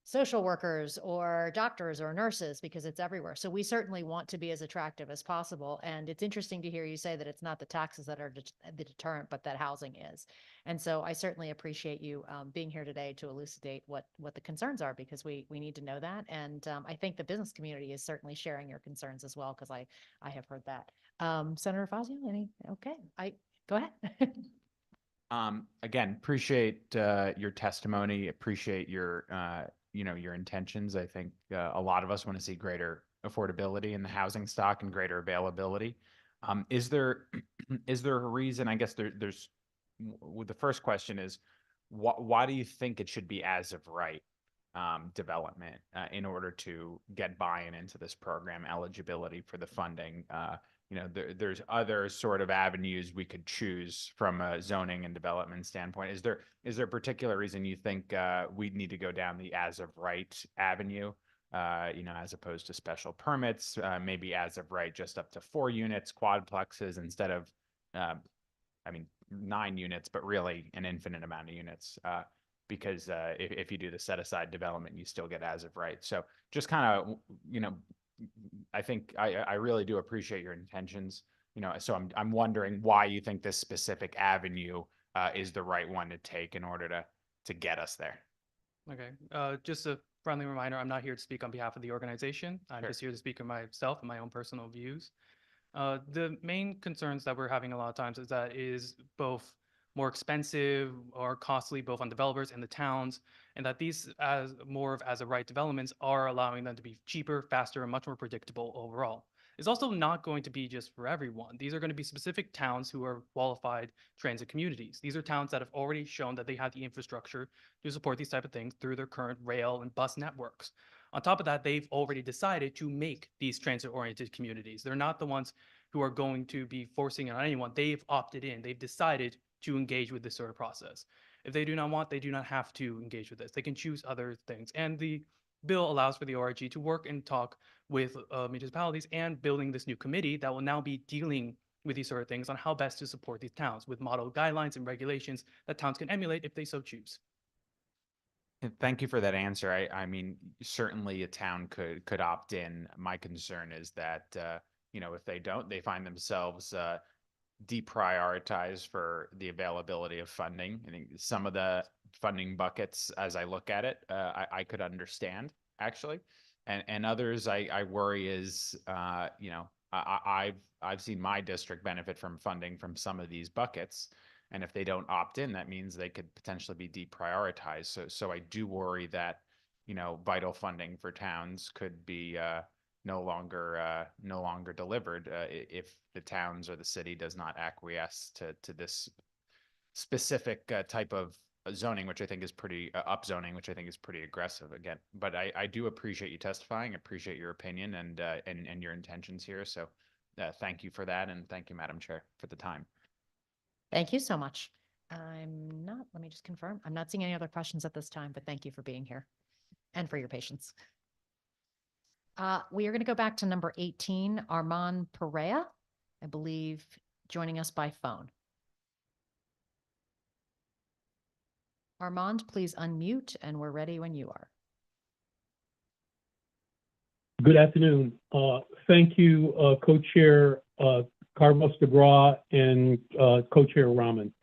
social workers or doctors or nurses because it's everywhere. So we certainly want to be as attractive as possible. And it's interesting to hear you say that it's not the taxes that are the deterrent, but that housing is. And so I certainly appreciate you being here today to elucidate what the concerns are, because we need to know that. And I think the business community is certainly sharing your concerns as well, because I have heard that. Senator Fazio, okay, go ahead. Again, appreciate your testimony, appreciate your your intentions. I think a lot of us want to see greater affordability in the housing stock and greater availability. Is there a reason? I guess there's the first question is why do you think it should be as of right development in order to get buy-in into this program, eligibility for the funding? There's other sort of avenues we could choose from a zoning and development standpoint. Is there a particular reason you think we need to go down the as of right avenue, as opposed to special permits, maybe as of right just up to 4 units, quadplexes instead of, 9 units, but really an infinite amount of units? Because if you do the set aside development, you still get as of right. So just kind of, I think I really do appreciate your intentions, so I'm wondering why you think this specific avenue is the right one to take in order to get us there. Okay, just a friendly reminder, I'm not here to speak on behalf of the organization. I'm just here to speak on myself and my own personal views. The main concerns that we're having a lot of times is that is both more expensive or costly both on developers and the towns, and that these as a right developments are allowing them to be cheaper, faster, and much more predictable overall. It's also not going to be just for everyone. These are going to be specific towns who are qualified transit communities. These are towns that have already shown that they have the infrastructure to support these type of things through their current rail and bus networks. On top of that, they've already decided to make these transit-oriented communities. They're not the ones who are going to be forcing it on anyone. They've opted in. They've decided to engage with this sort of process. If they do not want, they do not have to engage with this. They can choose other things. And the bill allows for the ORG to work and talk with municipalities and building this new committee that will now be dealing with these sort of things on how best to support these towns with model guidelines and regulations that towns can emulate if they so choose. And thank you for that answer. I mean, certainly a town could opt in. My concern is that, if they don't, they find themselves deprioritized for the availability of funding. I think some of the funding buckets, as I look at it, I could understand actually, and others I worry is, I've seen my district benefit from funding from some of these buckets, and if they don't opt in, that means they could potentially be deprioritized. So I do worry that vital funding for towns could be no longer delivered if the towns or the city does not acquiesce to this specific type of zoning, which I think is pretty upzoning, which I think is pretty aggressive again. But I do appreciate you testifying, appreciate your opinion and your intentions here. So thank you for that, and thank you, Madam Chair, for the time. Thank you so much. Let me just confirm. I'm not seeing any other questions at this time, but thank you for being here and for your patience. We are going to go back to number 18, Armand Perea, I believe, joining us by phone. Armand, please unmute, and we're ready when you are. Good afternoon. Thank you, Co-Chair Carlos DeGraw and Co-Chair Rahman.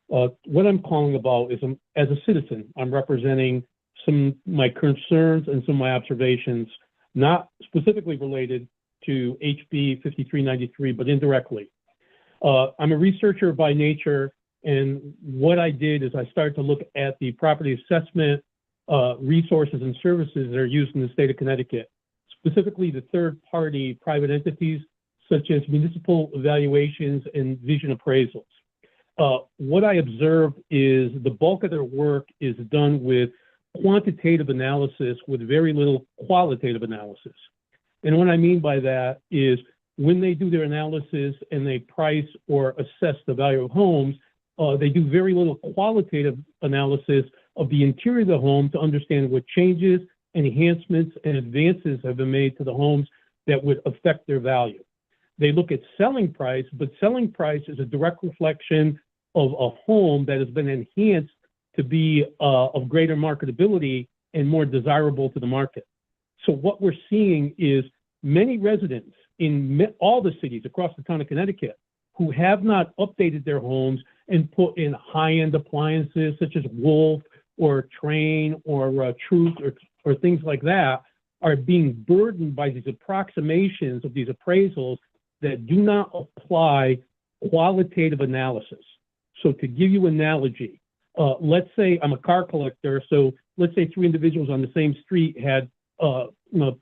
What I'm calling about is, as a citizen, I'm representing some of my concerns and some of my observations, not specifically related to HB 5393, but indirectly. I'm a researcher by nature, and what I did is I started to look at the property assessment resources and services that are used in the state of Connecticut, specifically the third-party private entities such as municipal evaluations and vision appraisals. What I observed is the bulk of their work is done with quantitative analysis with very little qualitative analysis. And what I mean by that is when they do their analysis and they price or assess the value of homes, they do very little qualitative analysis of the interior of the home to understand what changes, enhancements, and advances have been made to the homes that would affect their value. They look at selling price, but selling price is a direct reflection of a home that has been enhanced to be of greater marketability and more desirable to the market. So what we're seeing is many residents in all the cities across the town of Connecticut who have not updated their homes and put in high-end appliances such as Wolf or Train or Truth or things like that are being burdened by these approximations of these appraisals that do not apply qualitative analysis. So to give you an analogy, let's say I'm a car collector. So let's say three individuals on the same street had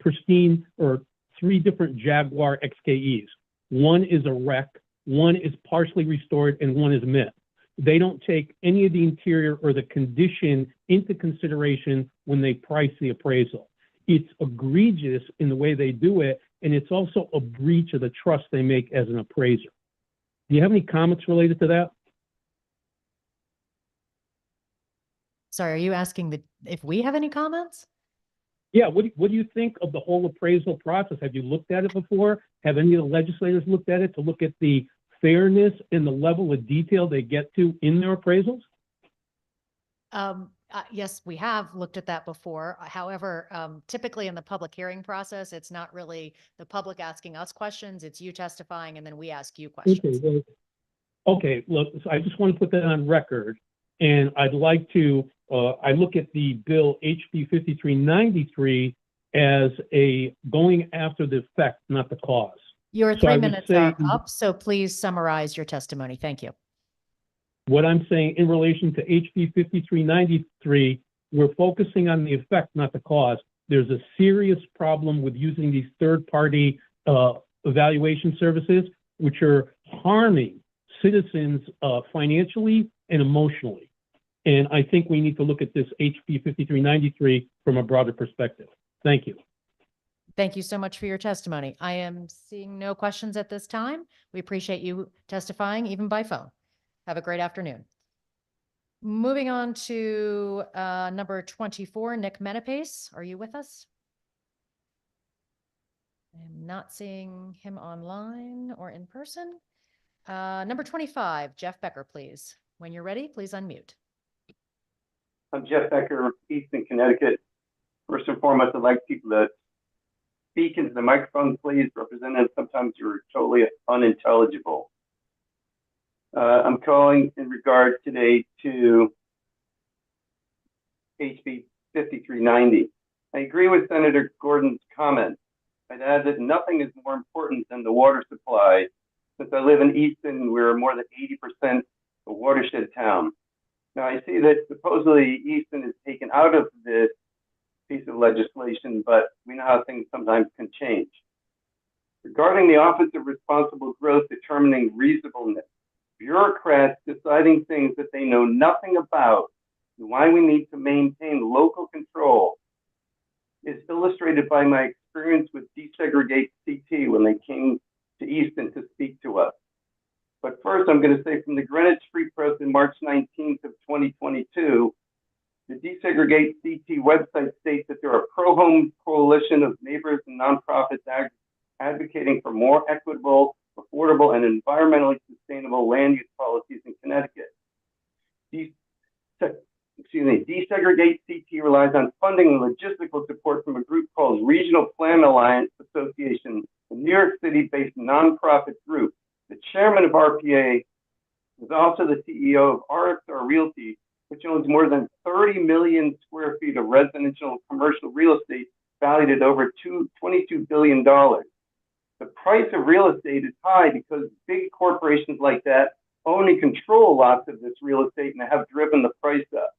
pristine or three different Jaguar XKEs. One is a wreck, one is partially restored, and one is mint. They don't take any of the interior or the condition into consideration when they price the appraisal. It's egregious in the way they do it, and it's also a breach of the trust they make as an appraiser. Do you have any comments related to that? Sorry, are you asking if we have any comments? Yeah, what do you think of the whole appraisal process? Have you looked at it before? Have any of the legislators looked at it to look at the fairness and the level of detail they get to in their appraisals? Yes, we have looked at that before. However, typically in the public hearing process, it's not really the public asking us questions. It's you testifying and then we ask you questions. Okay, look, so I just want to put that on record. And I'd like to, I look at the bill HB 5393 as a going after the effect, not the cause. Your So I 3 would minutes say- are up, so please summarize your testimony. Thank you. What I'm saying in relation to HB 5393, we're focusing on the effect, not the cause. There's a serious problem with using these third-party evaluation services, which are harming citizens financially and emotionally. And I think we need to look at this HB 5393 from a broader perspective. Thank you. Thank you so much for your testimony. I am seeing no questions at this time. We appreciate you testifying even by phone. Have a great afternoon. Moving on to number 24, Nick Menapace. Are you with us? I am not seeing him online or in person. Number 25, Jeff Becker, please. When you're ready, please unmute. I'm Jeff Becker, Easton, Connecticut. First and foremost, I'd like people to speak into the microphone, please. Representative, sometimes you're totally unintelligible. I'm calling in regard today to HB 5390. I agree with Senator Gordon's comment. I'd add that nothing is more important than the water supply. Since I live in Easton, we're more than 80% a watershed town. Now, I see that supposedly Easton is taken out of this piece of legislation, but we know how things sometimes can change. Regarding the Office of Responsible Growth determining reasonableness, bureaucrats deciding things that they know nothing about and why we need to maintain local control is illustrated by my experience with Desegregate CT when they came to Easton to speak to us. But first, I'm going to say from the Greenwich Free Press in March 19th of 2022, the Desegregate CT website states that there are a pro-home coalition of neighbors and nonprofits advocating for more equitable, affordable, and environmentally sustainable land use policies in Connecticut. Desegregate CT relies on funding and logistical support from a group called Regional Plan Alliance Association, a New York City-based nonprofit group. The chairman of RPA is also the CEO of RXR Realty, which owns more than 30 million square feet of residential and commercial real estate valued at over $22 billion. The price of real estate is high because big corporations like that own and control lots of this real estate and have driven the price up.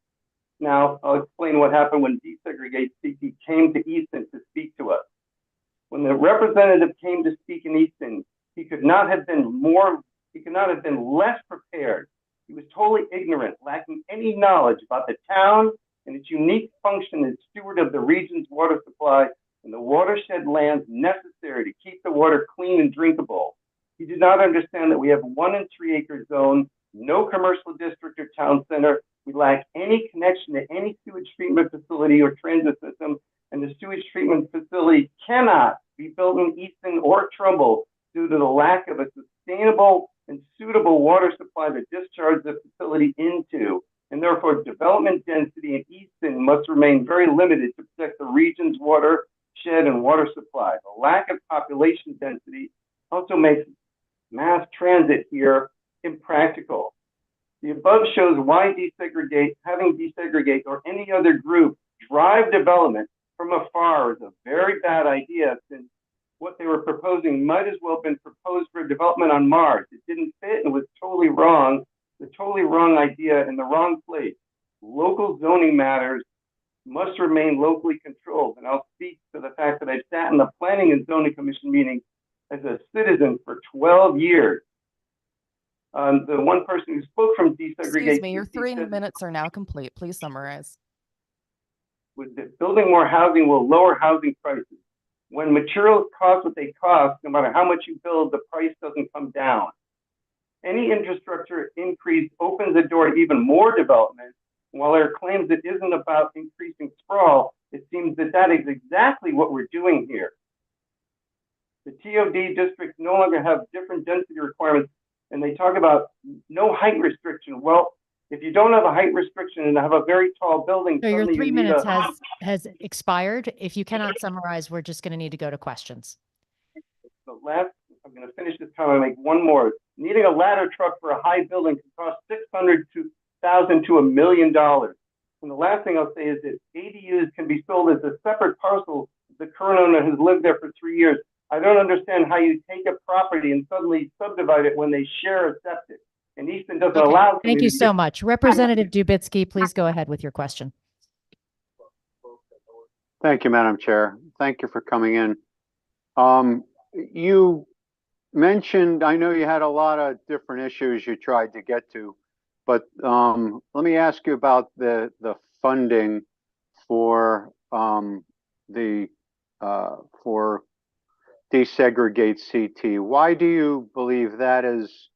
Now, I'll explain what happened when Desegregate CT came to Easton to speak to us. When the representative came to speak in Easton, he could not have been less prepared. He was totally ignorant, lacking any knowledge about the town and its unique function as steward of the region's water supply and the watershed lands necessary to keep the water clean and drinkable. He did not understand that we have 1 and 3 acre zone, no commercial district or town center. We lack any connection to any sewage treatment facility or transit system, and the sewage treatment facility cannot be built in Easton or Trumbull due to the lack of a sustainable and suitable water supply to discharge the facility into. and therefore development density in Easton must remain very limited to protect the region's watershed and water supply. The lack of population density also makes mass transit here impractical. The above shows why having desegregate or any other group drive development from afar is a very bad idea, since what they were proposing might as well have been proposed for development on Mars. It didn't fit and was totally wrong, the totally wrong idea in the wrong place. Local zoning matters must remain locally controlled. And I'll speak to the fact that I've sat in the Planning and Zoning Commission meeting as a citizen for 12 years. The one person who spoke from desegregate. Excuse me, your 3 minutes are now complete. Please summarize. With that building more housing will lower housing prices. When materials cost what they cost, no matter how much you build, the price doesn't come down. Any infrastructure increase opens the door to even more development. While there are claims it isn't about increasing sprawl, it seems that that is exactly what we're doing here. The TOD districts no longer have different density requirements, and they talk about no height restriction. Well, if you don't have a height restriction and have a very tall building, So your suddenly 3 you need minutes a- has expired. If you cannot summarize, we're just going to need to go to questions. The last, I'm going to finish this comment and make one more. Needing a ladder truck for a high building can cost $600,000 to $1 million. And the last thing I'll say is that ADUs can be sold as a separate parcel. The current owner has lived there for 3 years. I don't understand how you take a property and suddenly subdivide it when they share a septic. And Easton doesn't Okay, allow. thank you so much. Representative Dubitsky, please go ahead with your question. Thank you, Madam Chair. Thank you for coming in. You mentioned, I know you had a lot of different issues you tried to get to, but let me ask you about the funding for for desegregate CT. Why do you believe that is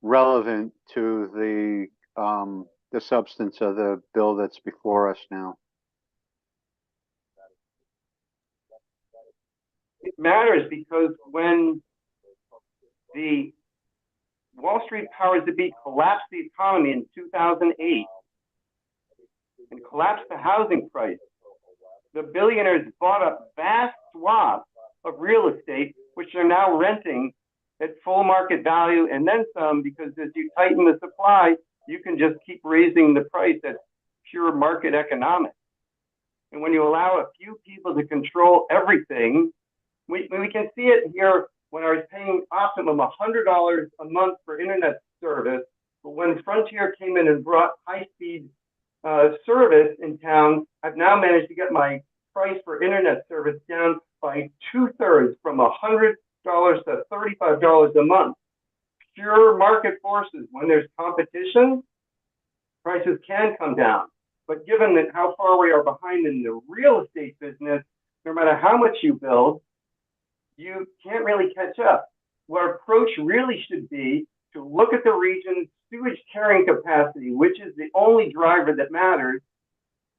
relevant to the substance of the bill that's before us now? It matters because when the Wall Street powers that be collapsed the economy in 2008 and collapsed the housing price, the billionaires bought up vast swaths of real estate, which they're now renting at full market value and then some, because as you tighten the supply, you can just keep raising the price. That's pure market economics. And when you allow a few people to control everything, we can see it here when I was paying Optimum $100 a month for internet service. But when Frontier came in and brought high-speed service in town, I've now managed to get my price for internet service down by 2/3, from $100 to $35 a month. Pure market forces. When there's competition, prices can come down. But given that how far we are behind in the real estate business, no matter how much you build, you can't really catch up. Our approach really should be to look at the region's sewage carrying capacity, which is the only driver that matters,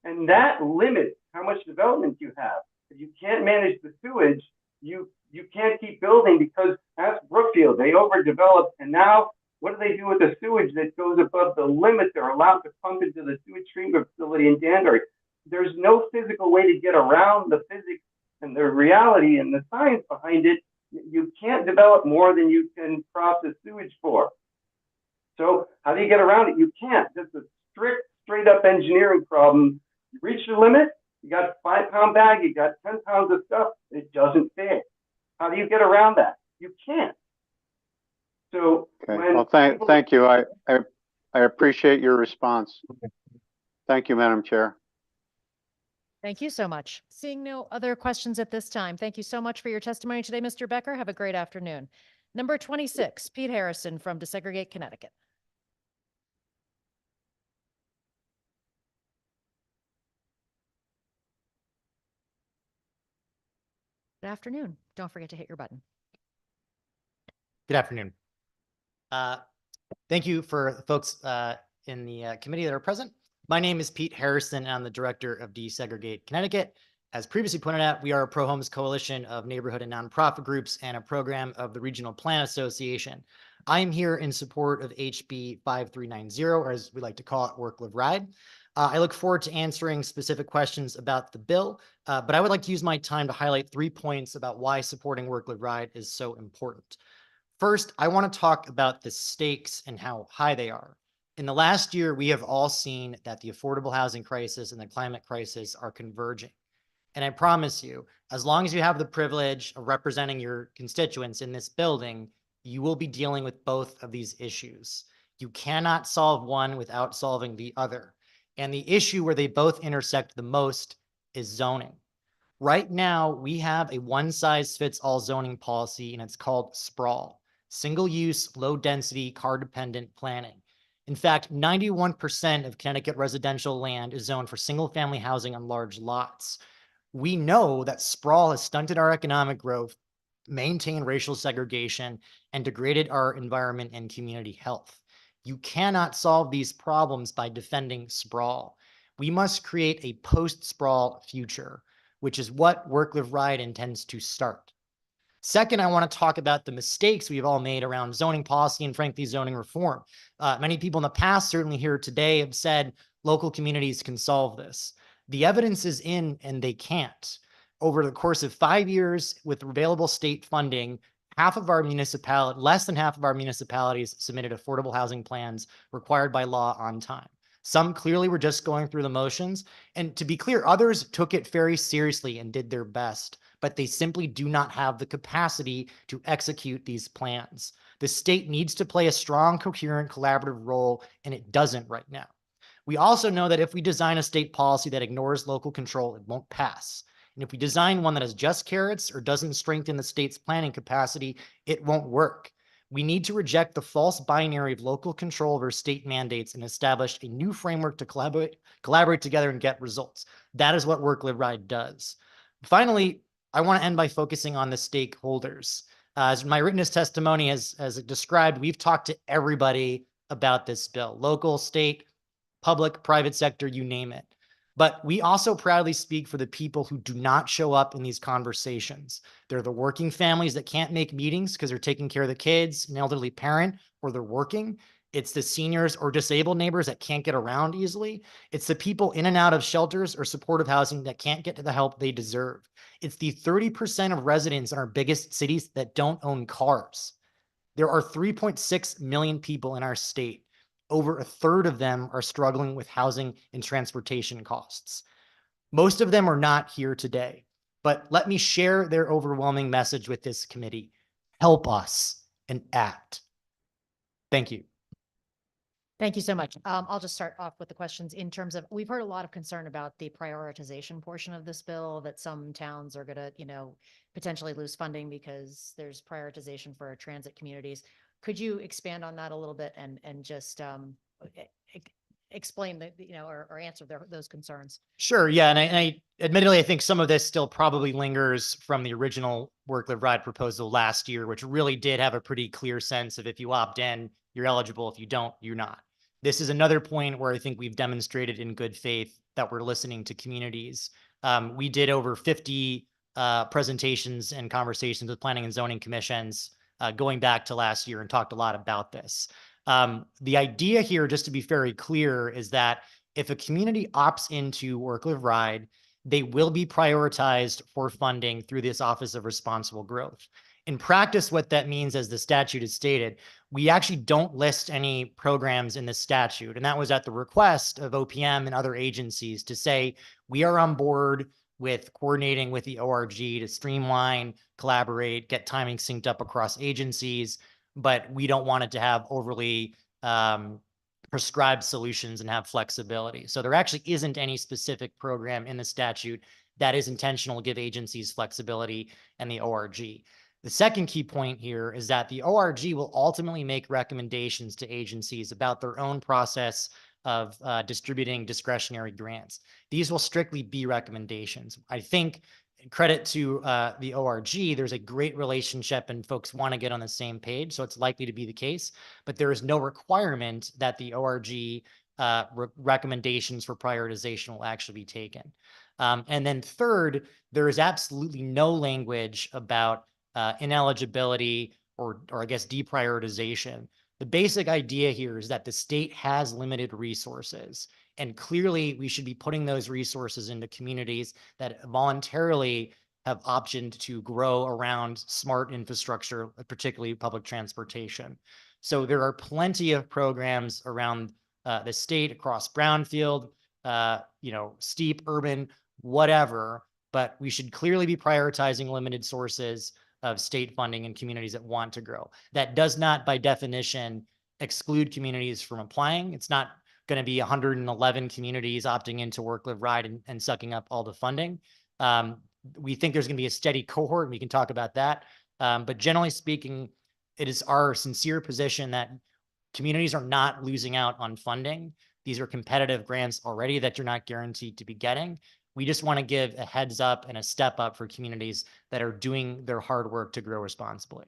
and that limits how much development you have. If you can't manage the sewage, you can't keep building, because ask Brookfield, they overdeveloped, and now what do they do with the sewage that goes above the limit they're allowed to pump into the sewage treatment facility in Danbury? There's no physical way to get around the physics and the reality and the science behind it. You can't develop more than you can process sewage for. So how do you get around it? You can't. It's a strict, straight up engineering problem. You reach the limit, you got a 5-pound bag, you got 10 pounds of stuff, it doesn't fit. How do you get around that? You can't. So Okay. Well, thank you. I appreciate your response. Thank you, Madam Chair. Thank you so much. Seeing no other questions at this time, thank you so much for your testimony today, Mr. Becker. Have a great afternoon. Number 26, Pete Harrison from Desegregate, Connecticut. Good afternoon. Don't forget to hit your button. Good afternoon. Thank you for folks in the committee that are present. My name is Pete Harrison, and I'm the director of Desegregate Connecticut. As previously pointed out, we are a Pro Homes coalition of neighborhood and nonprofit groups and a program of the Regional Plan Association. I am here in support of HB 5390, or as we like to call it, Work, Live, Ride. I look forward to answering specific questions about the bill, but I would like to use my time to highlight 3 points about why supporting Work, Live, Ride is so important. First, I want to talk about the stakes and how high they are. In the last year, we have all seen that the affordable housing crisis and the climate crisis are converging. And I promise you, as long as you have the privilege of representing your constituents in this building, you will be dealing with both of these issues. You cannot solve one without solving the other. And the issue where they both intersect the most is zoning. Right now, we have a one-size-fits-all zoning policy, and it's called sprawl, single-use, low-density, car-dependent planning. In fact, 91% of Connecticut residential land is zoned for single-family housing on large lots. We know that sprawl has stunted our economic growth, maintained racial segregation, and degraded our environment and community health. You cannot solve these problems by defending sprawl. We must create a post-sprawl future, which is what Work, Live, Ride intends to start. Second, I want to talk about the mistakes we've all made around zoning policy and frankly, zoning reform. Many people in the past, certainly here today, have said local communities can solve this. The evidence is in and they can't. Over the course of 5 years with available state funding, less than half of our municipalities submitted affordable housing plans required by law on time. Some clearly were just going through the motions. And to be clear, others took it very seriously and did their best, but they simply do not have the capacity to execute these plans. The state needs to play a strong, coherent, collaborative role, and it doesn't right now. We also know that if we design a state policy that ignores local control, it won't pass. And if we design one that has just carrots or doesn't strengthen the state's planning capacity, it won't work. We need to reject the false binary of local control over state mandates and establish a new framework to collaborate together and get results. That is what Work, Live, Ride does. Finally, I want to end by focusing on the stakeholders. As my written testimony has described, we've talked to everybody about this bill, local, state, public, private sector, you name it. But we also proudly speak for the people who do not show up in these conversations. They're the working families that can't make meetings because they're taking care of the kids, an elderly parent, or they're working. It's the seniors or disabled neighbors that can't get around easily. It's the people in and out of shelters or supportive housing that can't get to the help they deserve. It's the 30% of residents in our biggest cities that don't own cars. There are 3.6 million people in our state. Over a third of them are struggling with housing and transportation costs. Most of them are not here today, but let me share their overwhelming message with this committee. Help us and act. Thank you. Thank you so much. I'll just start off with the questions in terms of, we've heard a lot of concern about the prioritization portion of this bill, that some towns are going to, potentially lose funding because there's prioritization for our transit communities. Could you expand on that a little bit and just explain or answer those concerns? Sure. Yeah. And I admittedly, I think some of this still probably lingers from the original Work, Live, Ride proposal last year, which really did have a pretty clear sense of if you opt in, you're eligible. If you don't, you're not. This is another point where I think we've demonstrated in good faith that we're listening to communities. We did over 50 presentations and conversations with planning and zoning commissions going back to last year and talked a lot about this. The idea here, just to be very clear, is that if a community opts into Work, Live, Ride, they will be prioritized for funding through this Office of Responsible Growth. In practice, what that means, as the statute is stated, we actually don't list any programs in the statute. And that was at the request of OPM and other agencies to say, we are on board with coordinating with the ORG to streamline, collaborate, get timing synced up across agencies, but we don't want it to have overly prescribed solutions and have flexibility. So there actually isn't any specific program in the statute that is intentional to give agencies flexibility and the ORG. The second key point here is that the ORG will ultimately make recommendations to agencies about their own process of distributing discretionary grants. These will strictly be recommendations. I think, credit to the ORG, there's a great relationship and folks want to get on the same page, so it's likely to be the case, but there is no requirement that the ORG recommendations for prioritization will actually be taken. And then third, there is absolutely no language about ineligibility or I guess deprioritization. The basic idea here is that the state has limited resources, and clearly we should be putting those resources into communities that voluntarily have optioned to grow around smart infrastructure, particularly public transportation. So there are plenty of programs around the state across brownfield, steep, urban, whatever, but we should clearly be prioritizing limited sources of state funding in communities that want to grow. That does not, by definition, exclude communities from applying. It's not going to be 111 communities opting into Work, Live, Ride and sucking up all the funding. We think there's going to be a steady cohort, and we can talk about that. But generally speaking, it is our sincere position that communities are not losing out on funding. These are competitive grants already that you're not guaranteed to be getting. We just want to give a heads up and a step up for communities that are doing their hard work to grow responsibly.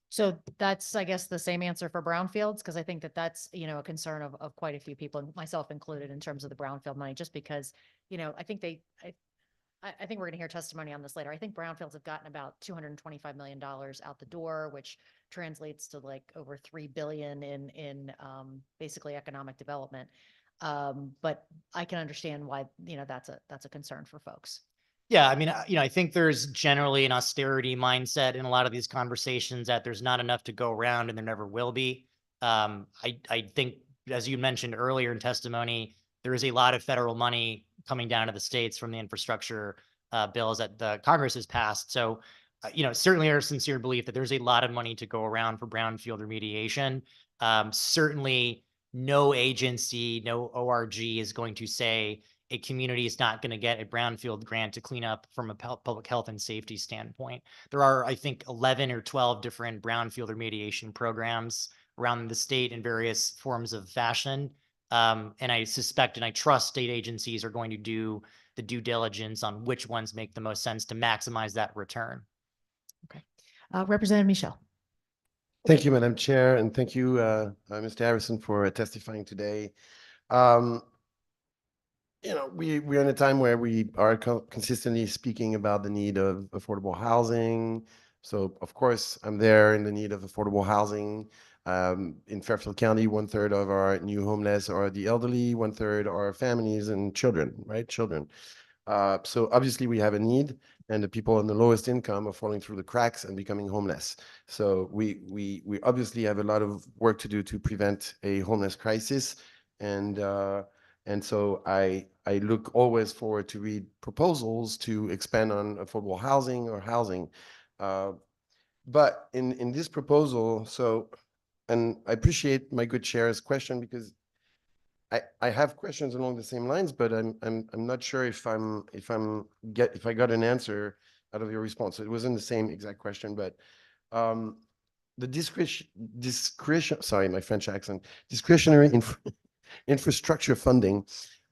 So that's, I guess, the same answer for brownfields, because I think that that's, a concern of quite a few people, myself included, in terms of the brownfield money, just because, I think I think we're going to hear testimony on this later. I think brownfields have gotten about $225 million out the door, which translates to like over $3 billion in basically economic development. But I can understand why, that's a concern for folks. Yeah, I mean, I think there's generally an austerity mindset in a lot of these conversations that there's not enough to go around and there never will be. I think, as you mentioned earlier in testimony, there is a lot of federal money coming down to the states from the infrastructure bills that the Congress has passed. So, certainly our sincere belief that there's a lot of money to go around for brownfield remediation. Certainly no agency, no ORG is going to say a community is not going to get a brownfield grant to clean up from a public health and safety standpoint. There are, I think, 11 or 12 different brownfield remediation programs around the state in various forms of fashion. And I suspect and I trust state agencies are going to do the due diligence on which ones make the most sense to maximize that return. Okay. Representative Michel. Thank you, Madam Chair, and thank you, Mr. Harrison, for testifying today. We're in a time where we are consistently speaking about the need of affordable housing. So, of course, I'm there in the need of affordable housing. In Fairfield County, 1/3 of our new homeless are the elderly, 1/3 are families and children, right? Children. So obviously we have a need, and the people on the lowest income are falling through the cracks and becoming homeless. So we obviously have a lot of work to do to prevent a homeless crisis. And so I look always forward to read proposals to expand on affordable housing or housing. But in this proposal, and I appreciate my good chair's question, because I have questions along the same lines, but I'm not sure if I got an answer out of your response. It wasn't the same exact question, but the discretion, sorry, my French accent, discretionary infrastructure funding.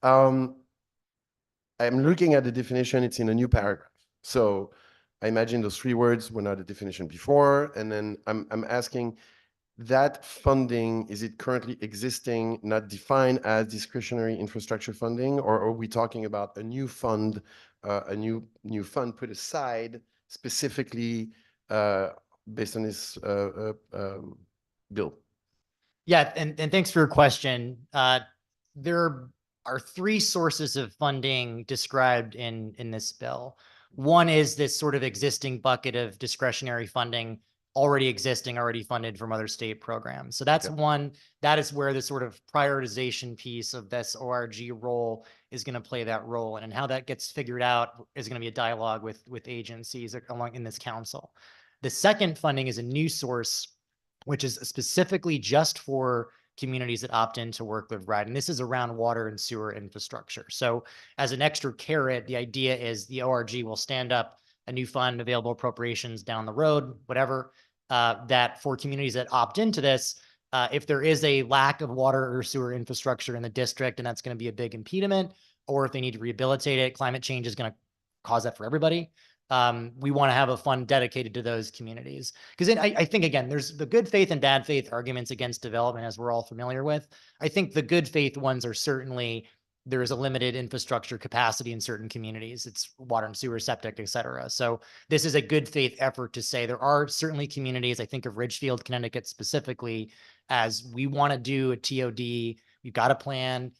I'm looking at the definition, it's in a new paragraph. So I imagine those 3 words were not a definition before. And then I'm asking, that funding, is it currently existing, not defined as discretionary infrastructure funding, or are we talking about a new fund, new fund put aside specifically based on this bill? Yeah, and thanks for your question. There are 3 sources of funding described in this bill. One is this sort of existing bucket of discretionary funding already existing, already funded from other state programs. So that's one, that is where the sort of prioritization piece of this ORG role is going to play that role. And how that gets figured out is going to be a dialogue with agencies along in this council. The second funding is a new source, which is specifically just for communities that opt in to Work, Live, Ride. And this is around water and sewer infrastructure. So as an extra carrot, the idea is the ORG will stand up a new fund, available appropriations down the road, whatever, that for communities that opt into this, if there is a lack of water or sewer infrastructure in the district, and that's going to be a big impediment, or if they need to rehabilitate it, climate change is going to cause that for everybody. We want to have a fund dedicated to those communities. Because I think, again, there's the good faith and bad faith arguments against development, as we're all familiar with. I think the good faith ones are certainly there is a limited infrastructure capacity in certain communities. It's water and sewer, septic, et cetera. So this is a good faith effort to say there are certainly communities, I think of Ridgefield, Connecticut specifically, as we want to do a TOD, we've got a plan,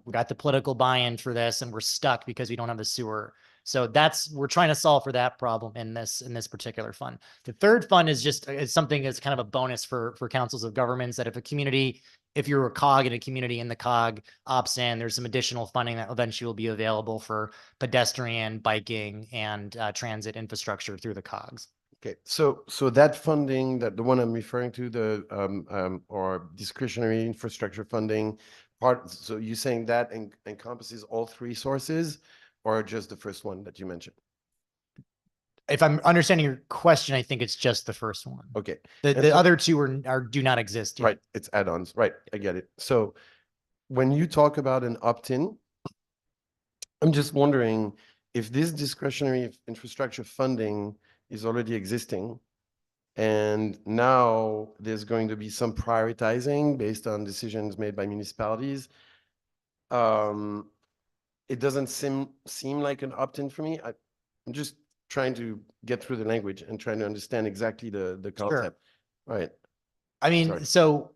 we got the political buy-in for this, and we're stuck because we don't have the sewer. So we're trying to solve for that problem in this particular fund. The third fund is just something that's kind of a bonus for councils of governments, that if you're a cog in a community and the cog opts in, there's some additional funding that eventually will be available for pedestrian, biking, and transit infrastructure through the cogs. Okay, so that funding, that the one I'm referring to, the or discretionary infrastructure funding part, so you're saying that encompasses all three sources, or just the first one that you mentioned? If I'm understanding your question, I think it's just the first one. Okay. The other two do not exist yet. Right, it's add-ons, right, I get it. So when you talk about an opt-in, I'm just wondering if this discretionary infrastructure funding is already existing, and now there's going to be some prioritizing based on decisions made by municipalities. It doesn't seem like an opt-in for me. I'm just trying to get through the language and trying to understand exactly the concept. Right. I mean, Sorry. so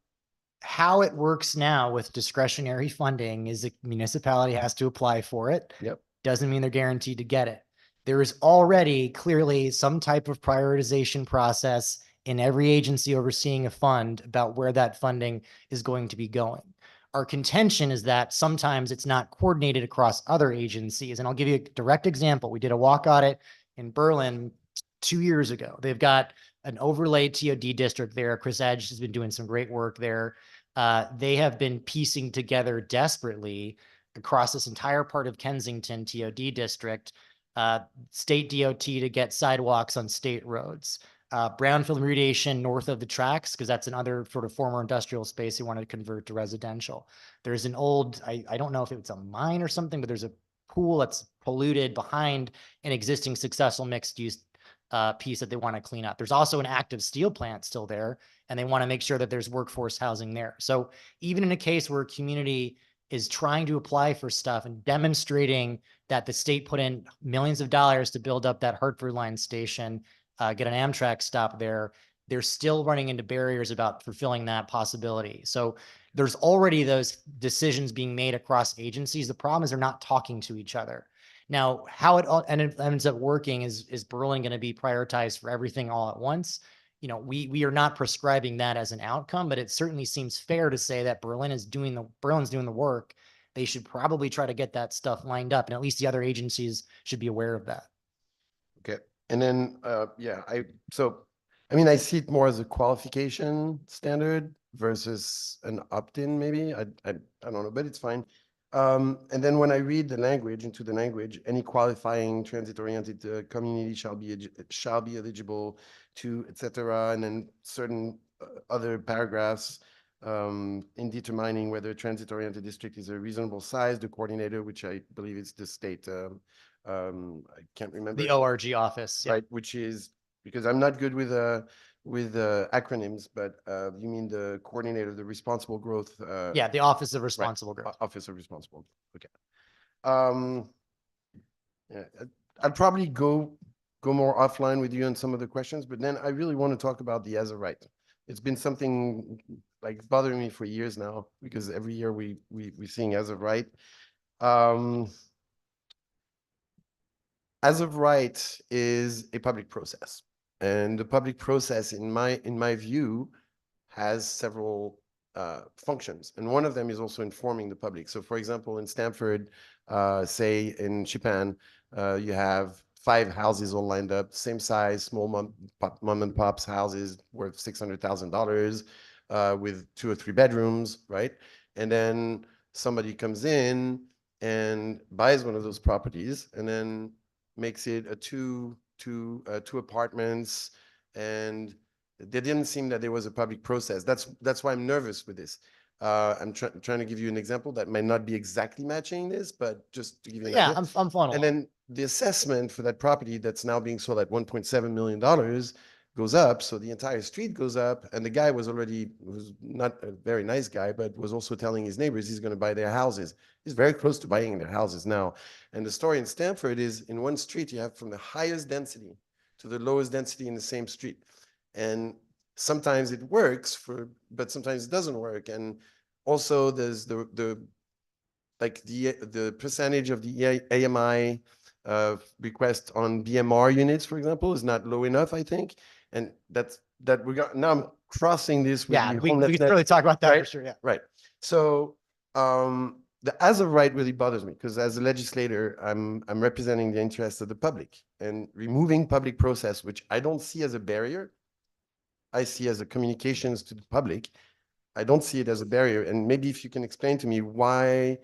how it works now with discretionary funding is a municipality has to apply for it. Yep. Doesn't mean they're guaranteed to get it. There is already clearly some type of prioritization process in every agency overseeing a fund about where that funding is going to be going. Our contention is that sometimes it's not coordinated across other agencies. And I'll give you a direct example. We did a walk audit in Berlin 2 years ago. They've got an overlay TOD district there. Chris Edge has been doing some great work there. They have been piecing together desperately across this entire part of Kensington TOD district, state DOT to get sidewalks on state roads. Brownfield remediation north of the tracks, because that's another sort of former industrial space they wanted to convert to residential. There's an old, I don't know if it's a mine or something, but there's a pool that's polluted behind an existing successful mixed use piece that they want to clean up. There's also an active steel plant still there, and they want to make sure that there's workforce housing there. So even in a case where a community is trying to apply for stuff and demonstrating that the state put in millions of dollars to build up that Hartford line station, get an Amtrak stop there, they're still running into barriers about fulfilling that possibility. So there's already those decisions being made across agencies. The problem is they're not talking to each other. Now, how it all ends up working is Berlin going to be prioritized for everything all at once? You know, we are not prescribing that as an outcome, but it certainly seems fair to say that Berlin's doing the work. They should probably try to get that stuff lined up, and at least the other agencies should be aware of that. Okay. And then, I see it more as a qualification standard versus an opt-in, maybe. I don't know, but it's fine. And then when I read the language, any qualifying transit-oriented community shall be eligible to, et cetera, and then certain other paragraphs in determining whether a transit-oriented district is a reasonable size, the coordinator, which I believe is the state, I can't remember. The ORG office. Right, which is, because I'm not good with acronyms, but you mean the coordinator of the responsible growth? Yeah, the Office of Responsible Growth. Office of Responsible. Okay. Yeah, I'd probably go more offline with you on some of the questions, but then I really want to talk about the as of right. It's been something like bothering me for years now, because every year we're seeing as of right. As of right is a public process, and the public process, in my view, has several functions, and one of them is also informing the public. So, for example, in Stamford, say in Japan, you have 5 houses all lined up, same size, small mom and pop's houses worth $600,000 with 2 or 3 bedrooms, right? And then somebody comes in and buys one of those properties, and then makes it a two apartments, and there didn't seem that there was a public process. That's why I'm nervous with this. I'm trying to give you an example that might not be exactly matching this, but just to give you an idea. I'm following. And then the assessment for that property that's now being sold at $1.7 million goes up, so the entire street goes up, and the guy was not a very nice guy, but was also telling his neighbors he's going to buy their houses. He's very close to buying their houses now. And the story in Stamford is in one street, you have from the highest density to the lowest density in the same street. And sometimes it works but sometimes it doesn't work. And also there's the percentage of the AMI request on BMR units, for example, is not low enough, I think. And now I'm crossing this with Yeah, the we can homelessness, really talk about that for right? sure, yeah. Right. So the as of right really bothers me because as a legislator, I'm representing the interests of the public, and removing public process, which I don't see as a barrier, I see as a communications to the public. I don't see it as a barrier. And maybe if you can explain to me why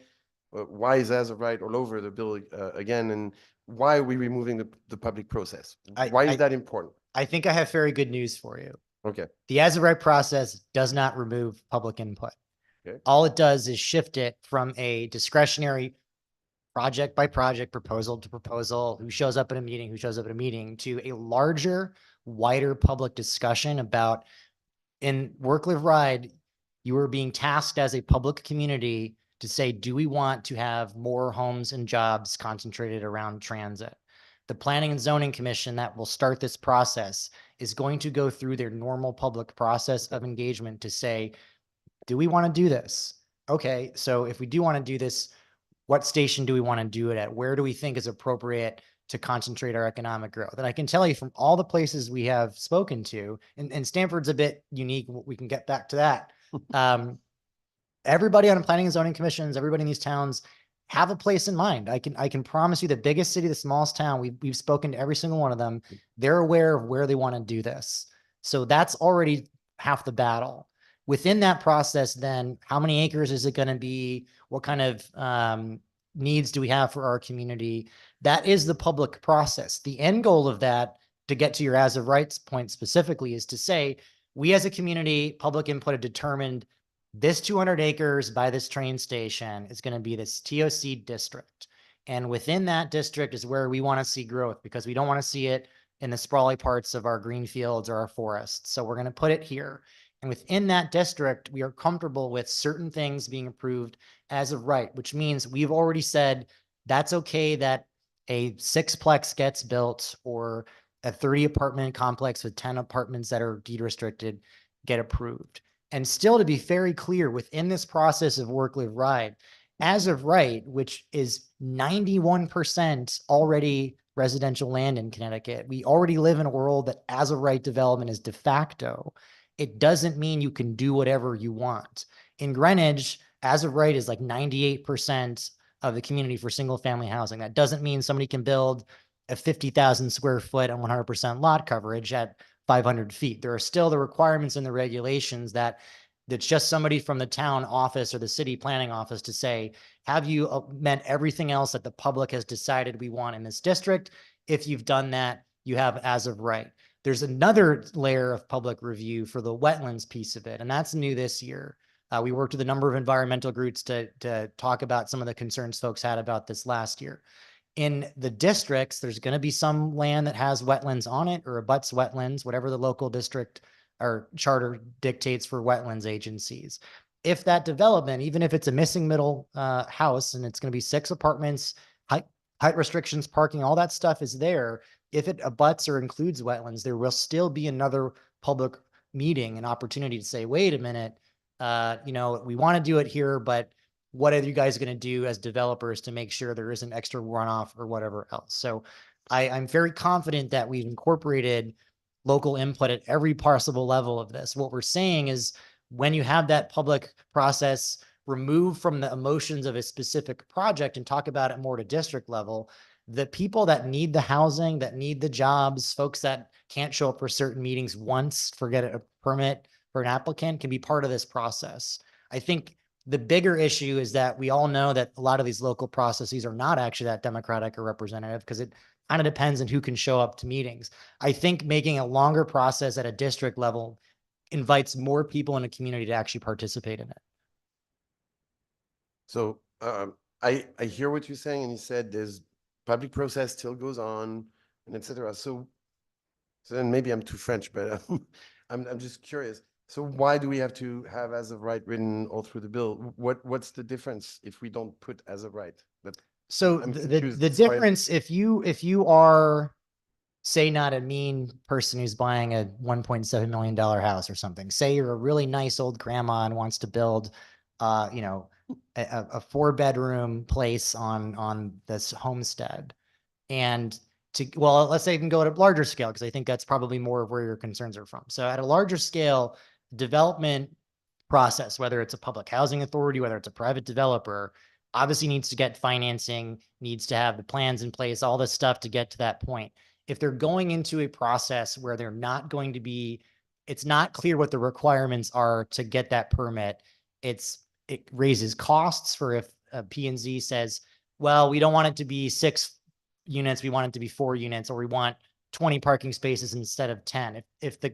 is as of right all over the bill again, and why are we removing the public process? Why is that important? I think I have very good news for you. Okay. The as of right process does not remove public input. Okay. All it does is shift it from a discretionary project by project, proposal to proposal, who shows up at a meeting, to a larger, wider public discussion about, in Work, Live, Ride, you are being tasked as a public community to say, do we want to have more homes and jobs concentrated around transit? The Planning and Zoning Commission that will start this process is going to go through their normal public process of engagement to say, do we want to do this? Okay, so if we do want to do this, what station do we want to do it at? Where do we think is appropriate to concentrate our economic growth? And I can tell you from all the places we have spoken to, and Stanford's a bit unique, we can get back to that. Everybody on planning and zoning commissions, everybody in these towns have a place in mind. I can promise you the biggest city, the smallest town, we've spoken to every single one of them. They're aware of where they want to do this. So that's already half the battle. Within that process, then how many acres is it going to be? What kind of needs do we have for our community? That is the public process. The end goal of that, to get to your as of rights point specifically, is to say, we as a community, public input have determined this 200 acres by this train station is going to be this TOC district. And within that district is where we want to see growth, because we don't want to see it in the sprawly parts of our green fields or our forests. So we're going to put it here. And within that district, we are comfortable with certain things being approved as of right, which means we've already said that's okay that a 6-plex gets built, or a 30 apartment complex with 10 apartments that are deed restricted get approved. And still, to be very clear, within this process of Work, Live, Ride, as of right, which is 91% already residential land in Connecticut, we already live in a world that as of right development is de facto. It doesn't mean you can do whatever you want. In Greenwich, as of right is like 98% of the community for single family housing. That doesn't mean somebody can build a 50,000 square foot and 100% lot coverage at 500 feet. There are still the requirements and the regulations that's just somebody from the town office or the city planning office to say, have you met everything else that the public has decided we want in this district? If you've done that, you have as of right. There's another layer of public review for the wetlands piece of it, and that's new this year. We worked with a number of environmental groups to talk about some of the concerns folks had about this last year. In the districts, there's going to be some land that has wetlands on it or abuts wetlands, whatever the local district or charter dictates for wetlands agencies. If that development, even if it's a missing middle house and it's going to be 6 apartments, height restrictions, parking, all that stuff is there. If it abuts or includes wetlands, there will still be another public meeting, an opportunity to say, wait a minute, we want to do it here, but what are you guys going to do as developers to make sure there isn't extra runoff or whatever else? So I'm very confident that we've incorporated local input at every possible level of this. What we're saying is, when you have that public process, remove from the emotions of a specific project and talk about it more to district level, the people that need the housing, that need the jobs, folks that can't show up for certain meetings once, forget a permit for an applicant, can be part of this process. I think the bigger issue is that we all know that a lot of these local processes are not actually that democratic or representative, because it kind of depends on who can show up to meetings. I think making a longer process at a district level invites more people in a community to actually participate in it. So I hear what you're saying, and you said there's public process still goes on, and etc. So So then maybe I'm too French, but I'm just curious. So why do we have to have as of right written all through the bill? What's the difference if we don't put as of right? So I'm the confused. Sorry. difference, if you are, say, not a mean person who's buying a $1.7 million house or something, say you're a really nice old grandma and wants to build, you know, a 4-bedroom place on this homestead. And well, let's say you can go at a larger scale, because I think that's probably more of where your concerns are from. So at a larger scale, development process, whether it's a public housing authority, whether it's a private developer, obviously needs to get financing, needs to have the plans in place, all this stuff to get to that point. If they're going into a process where they're not going to be, it's not clear what the requirements are to get that permit, it raises costs for if a P&Z says, well, we don't want it to be 6 units, we want it to be 4 units, or we want 20 parking spaces instead of 10. If the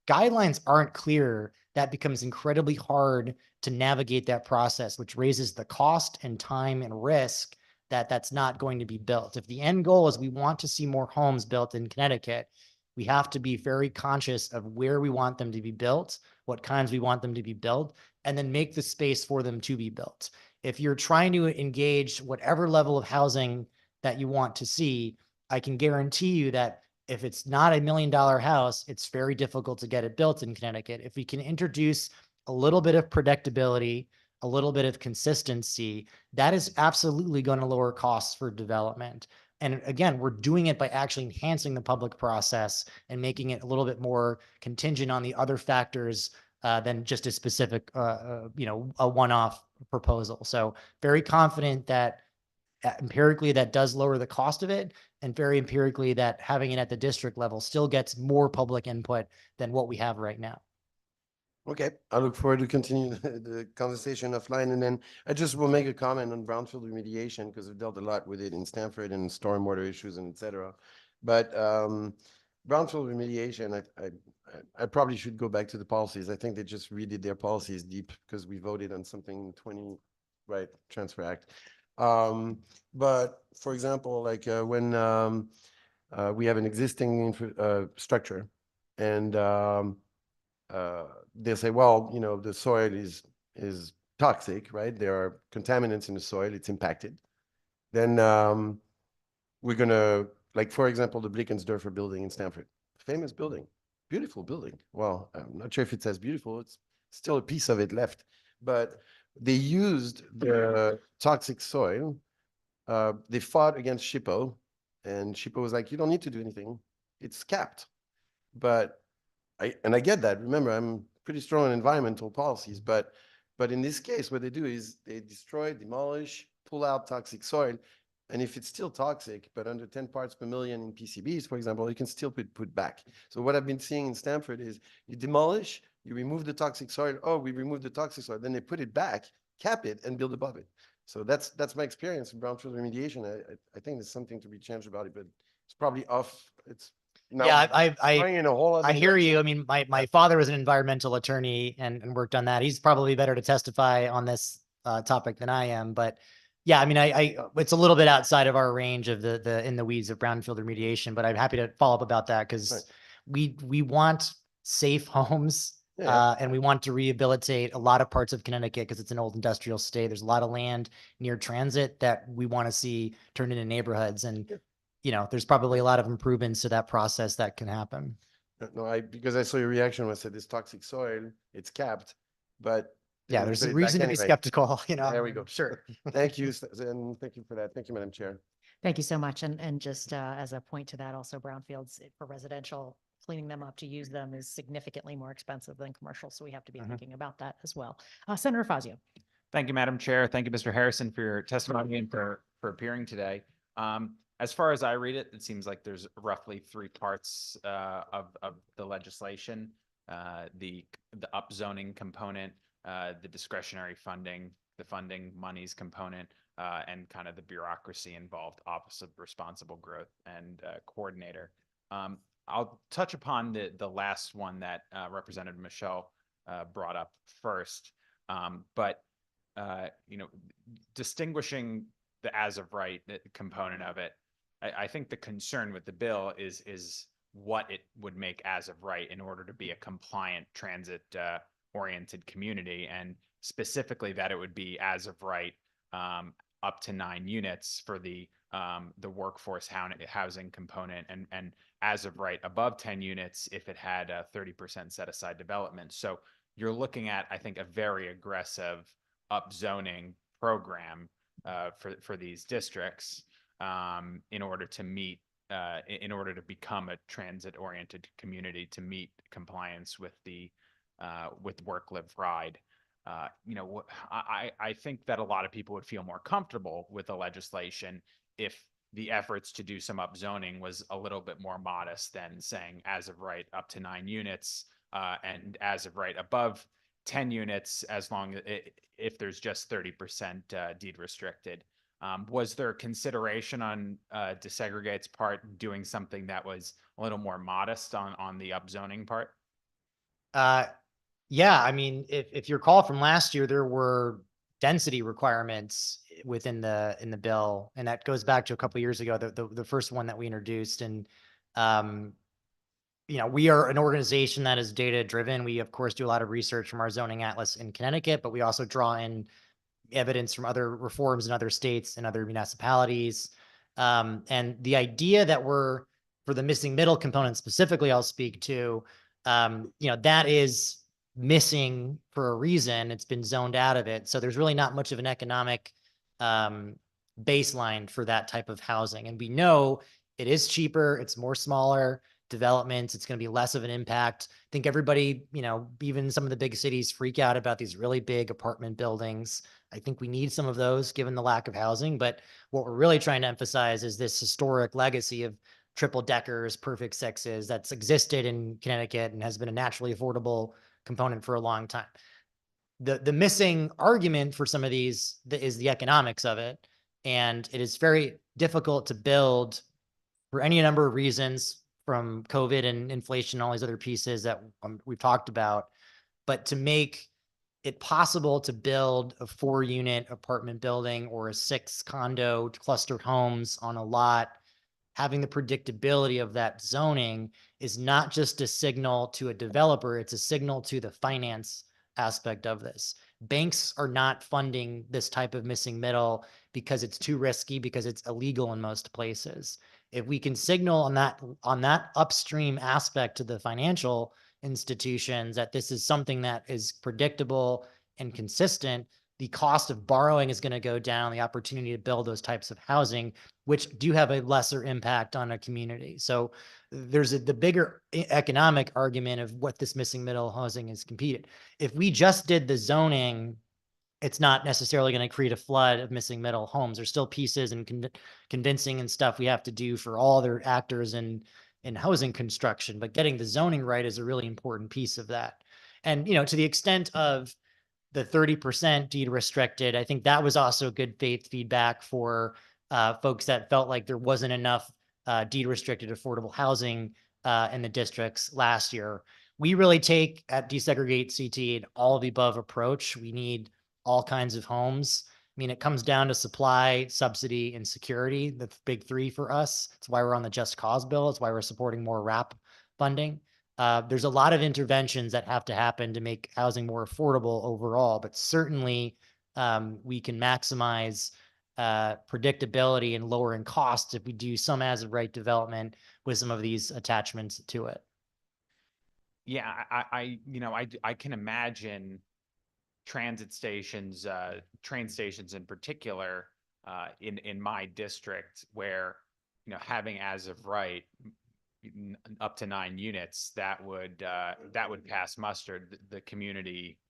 guidelines aren't clear, that becomes incredibly hard to navigate that process, which raises the cost and time and risk that's not going to be built. If the end goal is we want to see more homes built in Connecticut, we have to be very conscious of where we want them to be built, what kinds we want them to be built, and then make the space for them to be built. If you're trying to engage whatever level of housing that you want to see, I can guarantee you that if it's not $1 million house, it's very difficult to get it built in Connecticut. If we can introduce a little bit of predictability, a little bit of consistency, that is absolutely going to lower costs for development. And again, we're doing it by actually enhancing the public process and making it a little bit more contingent on the other factors than just a specific, you know, a one-off proposal. So very confident that empirically that does lower the cost of it, and very empirically that having it at the district level still gets more public input than what we have right now. Okay, I look forward to continue the conversation offline, and then I just will make a comment on brownfield remediation because we've dealt a lot with it in Stamford and stormwater issues and etc. But brownfield remediation, I probably should go back to the policies. I think they just redid their policies deep because we voted on something 20, right, Transfer Act. But for example, like when we have an existing structure and they say, well, you know, the soil is toxic, right? There are contaminants in the soil, it's impacted. Then we're gonna, like, for example, the Blickensdorfer building in Stamford, famous building, beautiful building. Well, I'm not sure if it's as beautiful, it's still a piece of it left, but they used the toxic soil. They fought against SHPO, and SHPO was like, you don't need to do anything, it's capped. But I get that. Remember, I'm pretty strong on environmental policies, but in this case, what they do is they destroy, demolish, pull out toxic soil. And if it's still toxic, but under 10 parts per million in PCBs, for example, you can still put back. So what I've been seeing in Stamford is you demolish, you remove the toxic soil. Oh, we removed the toxic soil. Then they put it back, cap it, and build above it. So that's my experience with brownfield remediation. I think there's something to be changed about it, but it's probably off. It's now going in a whole other I hear you. direction. I mean, my father was an environmental attorney and worked on that. He's probably better to testify on this topic than I am. But yeah, I mean, it's a little bit outside of our range of the in the weeds of brownfield remediation. But I'm happy to follow up about that because we want safe homes. And we want to rehabilitate a lot of parts of Connecticut because it's an old industrial state. There's a lot of land near transit that we want to see turned into neighborhoods. And, you know, there's probably a lot of improvements to that process that can happen. No, because I saw your reaction when I said this toxic soil, it's capped, but yeah, there's a reason to be skeptical, you know. There we go. Sure. Thank you. And thank you for that. Thank you, Madam Chair. Thank you so much. And just as a point to that, also brownfields for residential, cleaning them up to use them is significantly more expensive than commercial. So we have to be thinking about that as well. Senator Fazio. Thank you, Madam Chair. Thank you, Mr. Harrison, for your testimony and for appearing today. As far as I read it, it seems like there's roughly 3 parts of the legislation: the upzoning component, the discretionary funding, the funding monies component, and kind of the bureaucracy involved, Office of Responsible Growth and coordinator. I'll touch upon the last one that Representative Michelle brought up first, but you know, distinguishing the as of right component of it, I think the concern with the bill is what it would make as of right in order to be a compliant transit oriented community, and specifically that it would be as of right up to 9 units for the workforce housing component, and as of right above 10 units if it had a 30% set aside development. So you're looking at, I think, a very aggressive upzoning program for these districts in order to meet in order to become a transit oriented community, to meet compliance with the with work, live, ride. I think that a lot of people would feel more comfortable with the legislation if the efforts to do some upzoning was a little bit more modest than saying as of right up to 9 units and as of right above 10 units, as long as if there's just 30% deed restricted. Was there consideration on Desegregate's part doing something that was a little more modest on the upzoning part? Yeah, I mean, if you recall from last year, there were density requirements within in the bill, and that goes back to a couple of years ago, the first one that we introduced. And we are an organization that is data driven. We of course do a lot of research from our zoning atlas in Connecticut, but we also draw in evidence from other reforms in other states and other municipalities. And the idea that for the missing middle component specifically, I'll speak to, that is missing for a reason. It's been zoned out of it. So there's really not much of an economic baseline for that type of housing. And we know it is cheaper, it's more smaller developments, it's going to be less of an impact. I think everybody, even some of the big cities freak out about these really big apartment buildings. I think we need some of those given the lack of housing. But what we're really trying to emphasize is this historic legacy of triple deckers, perfect sixes that's existed in Connecticut and has been a naturally affordable component for a long time. The missing argument for some of these is the economics of it. And it is very difficult to build for any number of reasons, from COVID and inflation, all these other pieces that we've talked about. But to make it possible to build a 4-unit apartment building or a 6 condo clustered homes on a lot, having the predictability of that zoning is not just a signal to a developer, it's a signal to the finance aspect of this. Banks are not funding this type of missing middle because it's too risky, because it's illegal in most places. If we can signal on that upstream aspect to the financial institutions that this is something that is predictable and consistent, the cost of borrowing is going to go down, the opportunity to build those types of housing, which do have a lesser impact on a community. So there's the bigger economic argument of what this missing middle housing is competed. If we just did the zoning, it's not necessarily going to create a flood of missing middle homes. There's still pieces and convincing and stuff we have to do for all other actors in housing construction, but getting the zoning right is a really important piece of that. And, to the extent of the 30% deed restricted, I think that was also good faith feedback for folks that felt like there wasn't enough deed restricted affordable housing in the districts last year. We really take at Desegregate CT an all of the above approach. We need all kinds of homes. I mean, it comes down to supply, subsidy, and security, the big 3 for us. That's why we're on the Just Cause bill. It's why we're supporting more RAP funding. There's a lot of interventions that have to happen to make housing more affordable overall, but certainly we can maximize predictability and lowering costs if we do some as of right development with some of these attachments to it. Yeah, I can imagine transit stations, train stations in particular, in my district, where having as of right up to 9 units, that would pass muster. The community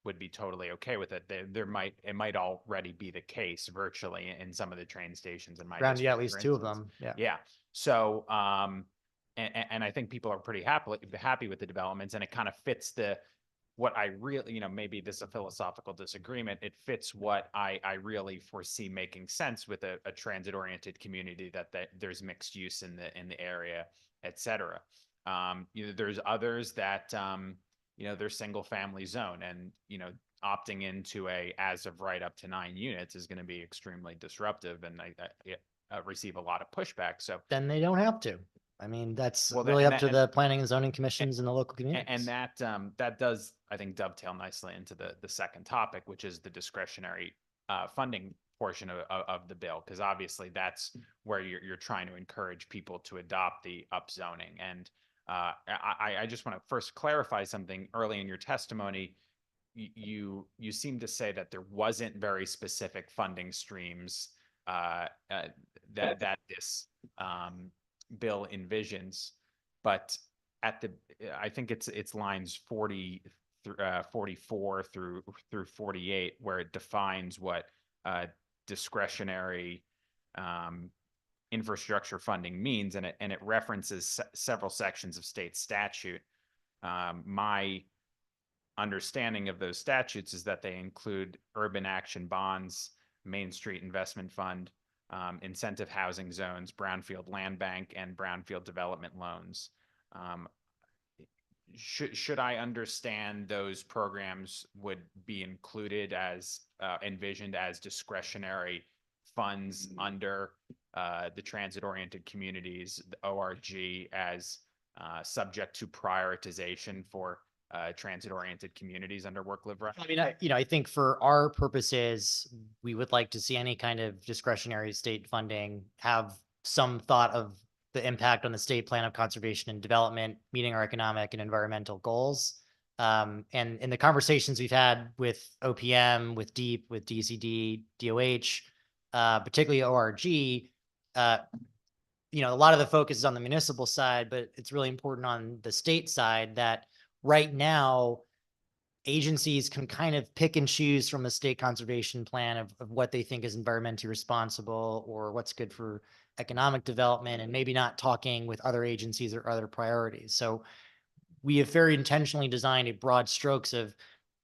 would be totally okay with it. It might already be the case virtually in some of the train stations in my Around, district, at least for 2 of instance. them. Yeah. So, and I think people are pretty happy with the developments, and it kind of fits what I really, maybe this is a philosophical disagreement. It fits what I really foresee making sense with a transit oriented community, that there's mixed use in the area, et cetera. There's others that, they're single family zone, and, opting into a as of right up to 9 units is going to be extremely disruptive, and I receive a lot of pushback. So then they don't have to. I mean, that's Well, really and up to that- the planning and zoning commissions and the local communities. And that does, I think, dovetail nicely into the second topic, which is the discretionary funding portion of the bill, because obviously that's where you're trying to encourage people to adopt the upzoning. And I just want to first clarify something. Early in your testimony, you seem to say that there wasn't very specific funding streams that this bill envisions, but I think it's lines 44 through 48 where it defines what discretionary infrastructure funding means, and it references several sections of state statute. My understanding of those statutes is that they include urban action bonds, Main Street Investment Fund, incentive housing zones, brownfield land bank, and brownfield development loans. Should I understand those programs would be included as envisioned as discretionary funds under the transit-oriented communities, the ORG, as subject to prioritization for transit-oriented communities under Work Live Ride? I mean, I think for our purposes, we would like to see any kind of discretionary state funding have some thought of the impact on the state plan of conservation and development, meeting our economic and environmental goals. And in the conversations we've had with OPM, with DEEP, with DCD, DOH, particularly ORG, a lot of the focus is on the municipal side, but it's really important on the state side that right now, agencies can kind of pick and choose from the state conservation plan of what they think is environmentally responsible or what's good for economic development, and maybe not talking with other agencies or other priorities. So we have very intentionally designed a broad strokes of,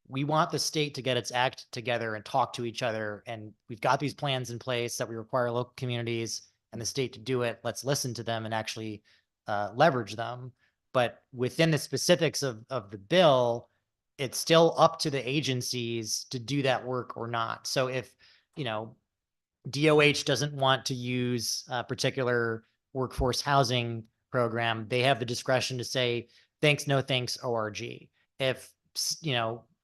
we want the state to get its act together and talk to each other. And we've got these plans in place that we require local communities and the state to do it. Let's listen to them and actually leverage them. But within the specifics of the bill, it's still up to the agencies to do that work or not. So if, DOH doesn't want to use a particular workforce housing program, they have the discretion to say, thanks, no thanks, ORG. If,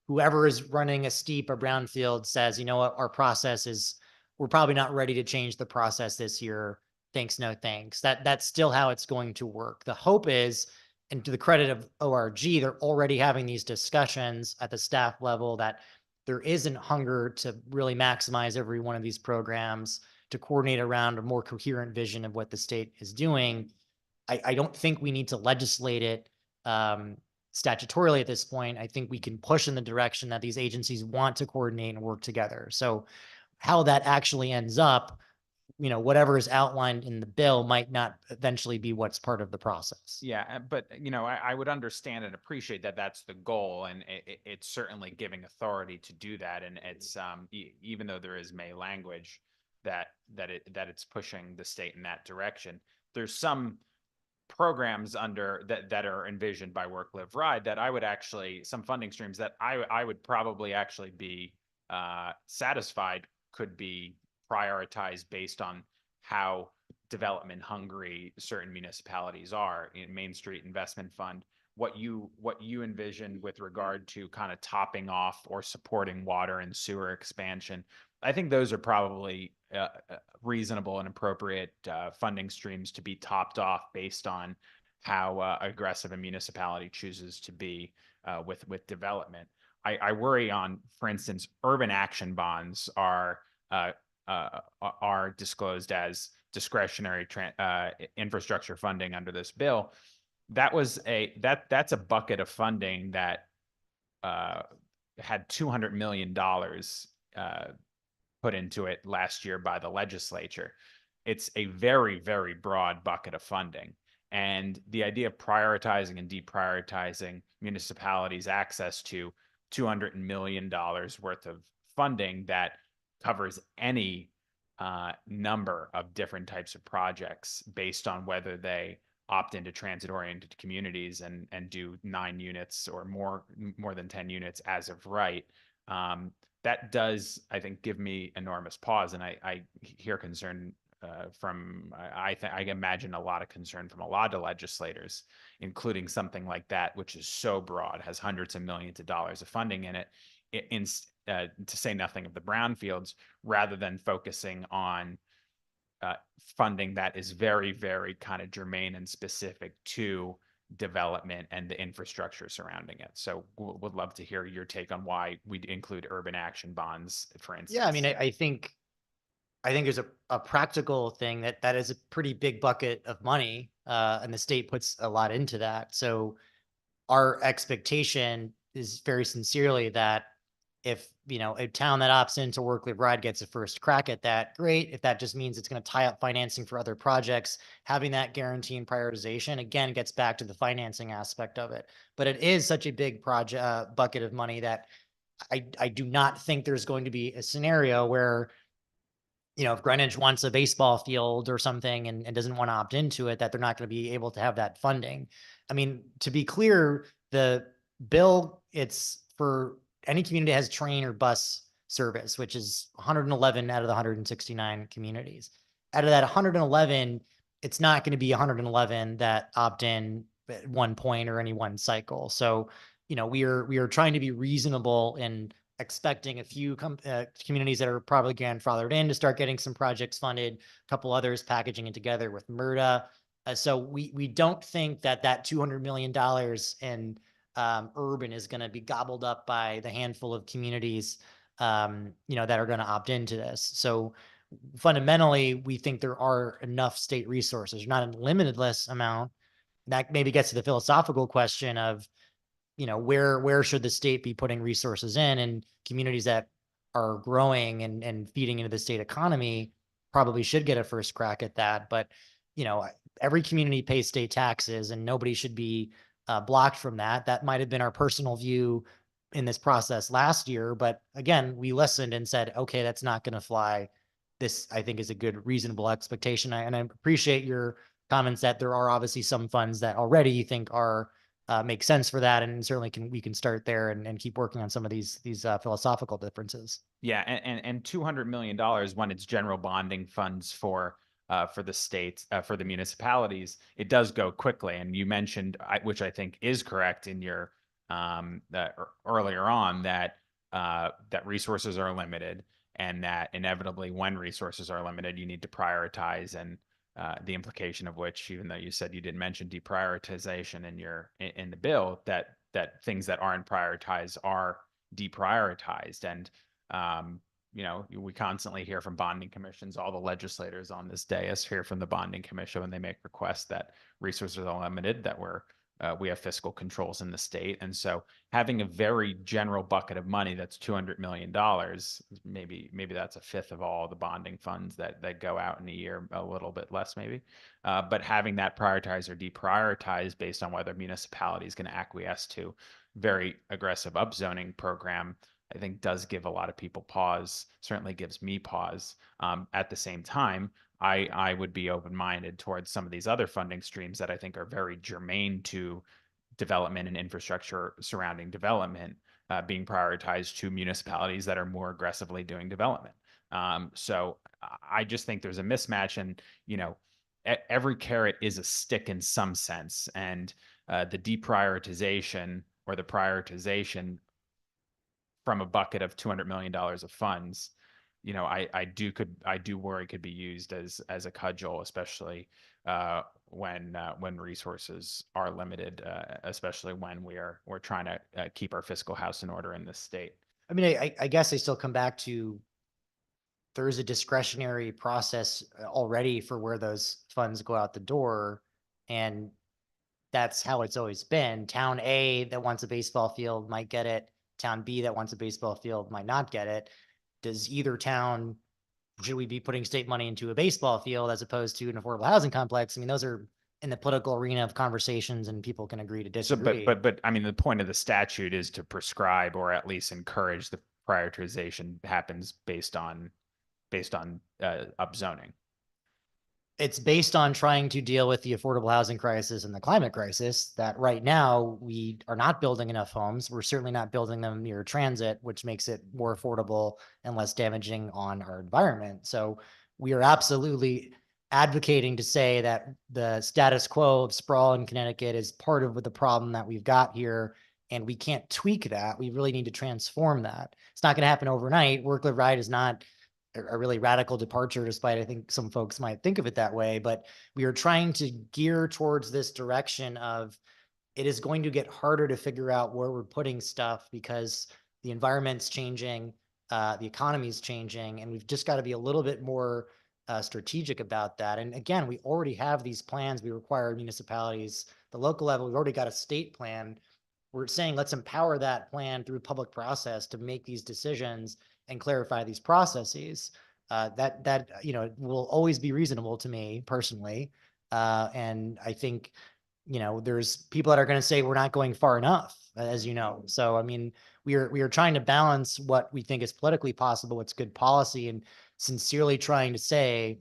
whoever is running a steep or brownfield says, you know what, our process is, we're probably not ready to change the process this year. Thanks, no thanks. That's still how it's going to work. The hope is, and to the credit of ORG, they're already having these discussions at the staff level that there isn't hunger to really maximize every one of these programs, to coordinate around a more coherent vision of what the state is doing. I don't think we need to legislate it statutorily at this point. I think we can push in the direction that these agencies want to coordinate and work together. So how that actually ends up, whatever is outlined in the bill might not eventually be what's part of the process. Yeah, but I would understand and appreciate that that's the goal, and it's certainly giving authority to do that. And it's even though there is May language that it's pushing the state in that direction, there's some programs under that are envisioned by Work Live Ride that I would actually, some funding streams that I would probably actually be satisfied could be prioritized based on how development hungry certain municipalities are. In Main Street Investment Fund, what you envisioned with regard to kind of topping off or supporting water and sewer expansion, I think those are probably reasonable and appropriate funding streams to be topped off based on how aggressive a municipality chooses to be with development. I worry on, for instance, urban action bonds are disclosed as discretionary infrastructure funding under this bill. That's a bucket of funding that had $200 million put into it last year by the legislature. It's a very, very broad bucket of funding. And the idea of prioritizing and deprioritizing municipalities' access to $200 million worth of funding that covers any number of different types of projects based on whether they opt into transit-oriented communities and do 9 units or more than 10 units as of right. That does, I think, give me enormous pause, and I hear concern I imagine a lot of concern from a lot of legislators, including something like that, which is so broad, has hundreds of millions of dollars of funding in it, to say nothing of the brownfields, rather than focusing on funding that is very, very kind of germane and specific to development and the infrastructure surrounding it. So would love to hear your take on why we'd include urban action bonds, for instance. Yeah, I mean, I think there's a practical thing that is a pretty big bucket of money, and the state puts a lot into that. So our expectation is very sincerely that if, a town that opts into Work Live Ride gets a first crack at that, great. If that just means it's going to tie up financing for other projects, having that guarantee and prioritization, again, gets back to the financing aspect of it. But it is such a big project, bucket of money that I do not think there's going to be a scenario where, if Greenwich wants a baseball field or something and doesn't want to opt into it, that they're not going to be able to have that funding. I mean, to be clear, the bill, it's for any community that has train or bus service, which is 111 out of the 169 communities. Out of that 111, it's not going to be 111 that opt in at one point or any one cycle. So, we are trying to be reasonable in expecting a few communities that are probably grandfathered in to start getting some projects funded, a couple others packaging it together with MRTA. So we don't think that $200 million in urban is going to be gobbled up by the handful of communities, that are going to opt into this. So fundamentally, we think there are enough state resources, not a limitless amount. That maybe gets to the philosophical question of, where should the state be putting resources in, and communities that are growing and feeding into the state economy probably should get a first crack at that. But, every community pays state taxes and nobody should be blocked from that. That might have been our personal view in this process last year. But again, we listened and said, okay, that's not going to fly. This, I think, is a good, reasonable expectation. And I appreciate your comments that there are obviously some funds that already you think are make sense for that, and certainly we can start there and keep working on some of these philosophical differences. Yeah, and $200 million when it's general bonding funds for the states, for the municipalities, it does go quickly. And you mentioned, which I think is correct in your earlier on, that resources are limited, and that inevitably when resources are limited, you need to prioritize, and the implication of which, even though you said you didn't mention deprioritization in the bill, that things that aren't prioritized are deprioritized. And we constantly hear from bonding commissions. All the legislators on this dais hear from the bonding commission when they make requests that resources are limited, that we have fiscal controls in the state. And so having a very general bucket of money that's $200 million, maybe that's a fifth of all the bonding funds that go out in a year, a little bit less maybe. But having that prioritized or deprioritized based on whether municipality is going to acquiesce to very aggressive upzoning program, I think does give a lot of people pause, certainly gives me pause. At the same time, I would be open-minded towards some of these other funding streams that I think are very germane to development and infrastructure surrounding development, being prioritized to municipalities that are more aggressively doing development. So I just think there's a mismatch, and every carrot is a stick in some sense, and the deprioritization or the prioritization from a bucket of $200 million of funds, I do worry could be used as a cudgel, especially when resources are limited, especially when we're trying to keep our fiscal house in order in this state. I mean, I guess I still come back to, there is a discretionary process already for where those funds go out the door, and that's how it's always been. Town A that wants a baseball field might get it. Town B that wants a baseball field might not get it. Does either town, should we be putting state money into a baseball field as opposed to an affordable housing complex? I mean, those are in the political arena of conversations, and people can agree to disagree. So, but I mean, the point of the statute is to prescribe, or at least encourage, the prioritization happens based on upzoning. It's based on trying to deal with the affordable housing crisis and the climate crisis, that right now we are not building enough homes. We're certainly not building them near transit, which makes it more affordable and less damaging on our environment. So we are absolutely advocating to say that the status quo of sprawl in Connecticut is part of the problem that we've got here, and we can't tweak that. We really need to transform that. It's not going to happen overnight. Work-live ride is not a really radical departure, despite I think some folks might think of it that way, but we are trying to gear towards this direction of it is going to get harder to figure out where we're putting stuff because the environment's changing, the economy's changing, and we've just got to be a little bit more strategic about that. And again, we already have these plans. We require municipalities, the local level, we've already got a state plan. We're saying let's empower that plan through public process to make these decisions and clarify these processes. That will always be reasonable to me personally. And I think, there's people that are going to say we're not going far enough, as you know. So, I mean, we are trying to balance what we think is politically possible, what's good policy, and sincerely trying to say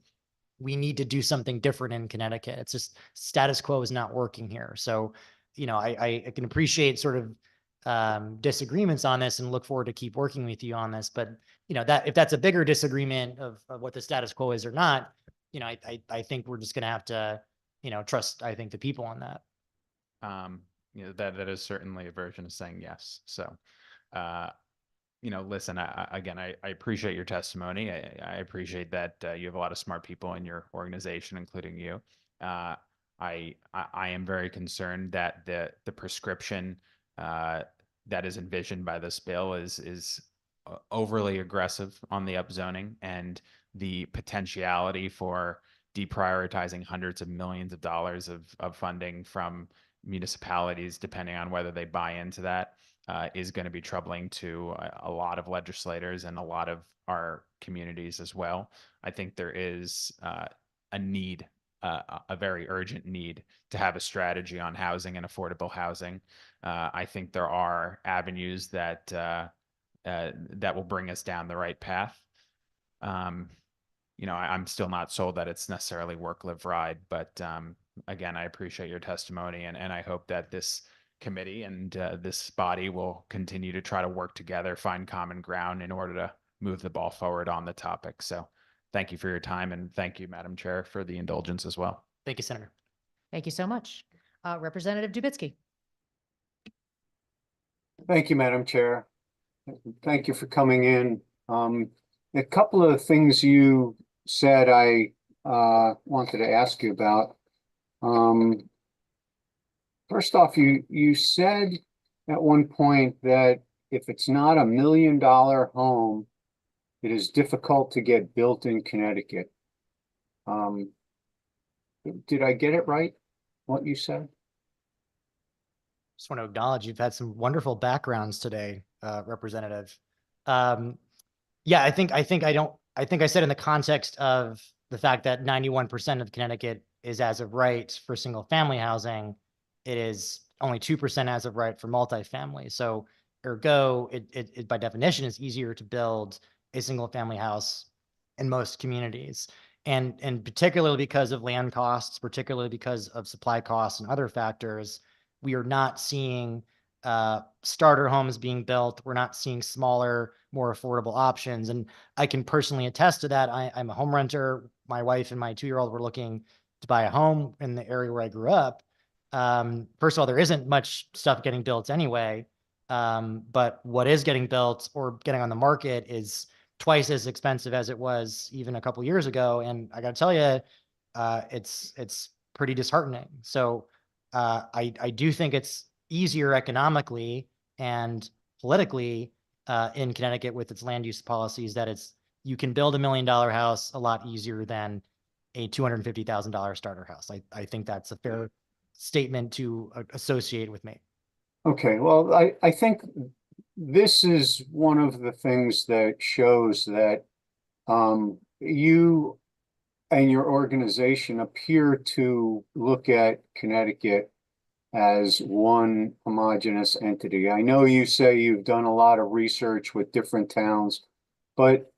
we need to do something different in Connecticut. It's just status quo is not working here. So, I can appreciate sort of disagreements on this and look forward to keep working with you on this. But, that if that's a bigger disagreement of what the status quo is or not, I think we're just going to have to, trust, I think, the people on that. That is certainly a version of saying yes. So, listen, I appreciate your testimony. I appreciate that you have a lot of smart people in your organization, including you. I am very concerned that the prescription that is envisioned by this bill is overly aggressive on the upzoning, and the potentiality for deprioritizing hundreds of millions of dollars of funding from municipalities, depending on whether they buy into that, is going to be troubling to a lot of legislators and a lot of our communities as well. I think there is a need, a very urgent need to have a strategy on housing and affordable housing. I think there are avenues that will bring us down the right path. I'm still not sold that it's necessarily work, live, ride, but again, I appreciate your testimony, and I hope that this committee and this body will continue to try to work together, find common ground in order to move the ball forward on the topic. So thank you for your time, and thank you, Madam Chair, for the indulgence as well. Thank you, Senator. Thank you so much. Representative Dubitsky. Thank you, Madam Chair. Thank you for coming in. A couple of things you said I wanted to ask you about. First off, you said at one point that if it's not $1 million home, it is difficult to get built in Connecticut. Did I get it right, what you said? Just want to acknowledge you've had some wonderful backgrounds today, Representative. Yeah, I think I said in the context of the fact that 91% of Connecticut is as of right for single family housing, it is only 2% as of right for multifamily. So ergo, it by definition is easier to build a single family house in most communities. And particularly because of land costs, particularly because of supply costs and other factors, we are not seeing starter homes being built. We're not seeing smaller, more affordable options. And I can personally attest to that. I'm a home renter. My wife and my 2-year-old were looking to buy a home in the area where I grew up. First of all, there isn't much stuff getting built anyway. But what is getting built or getting on the market is twice as expensive as it was even a couple years ago. And I got to tell you, it's pretty disheartening. So I do think it's easier economically and politically in Connecticut with its land use policies that you can build $1 million house a lot easier than a $250,000 starter house. I think that's a fair statement to associate with me. Okay, well, I think this is one of the things that shows that you and your organization appear to look at Connecticut as one homogeneous entity. I know you say you've done a lot of research with different towns, but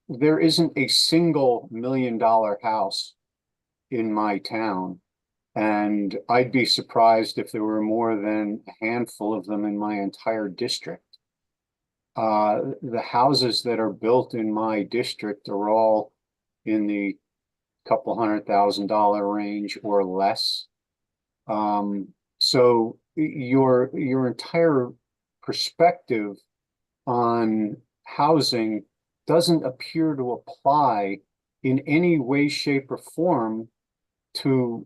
there isn't a single $1 million house in my town. And I'd be surprised if there were more than a handful of them in my entire district. The houses that are built in my district are all in the couple $100,000 range or less. So your entire perspective on housing doesn't appear to apply in any way, shape, or form to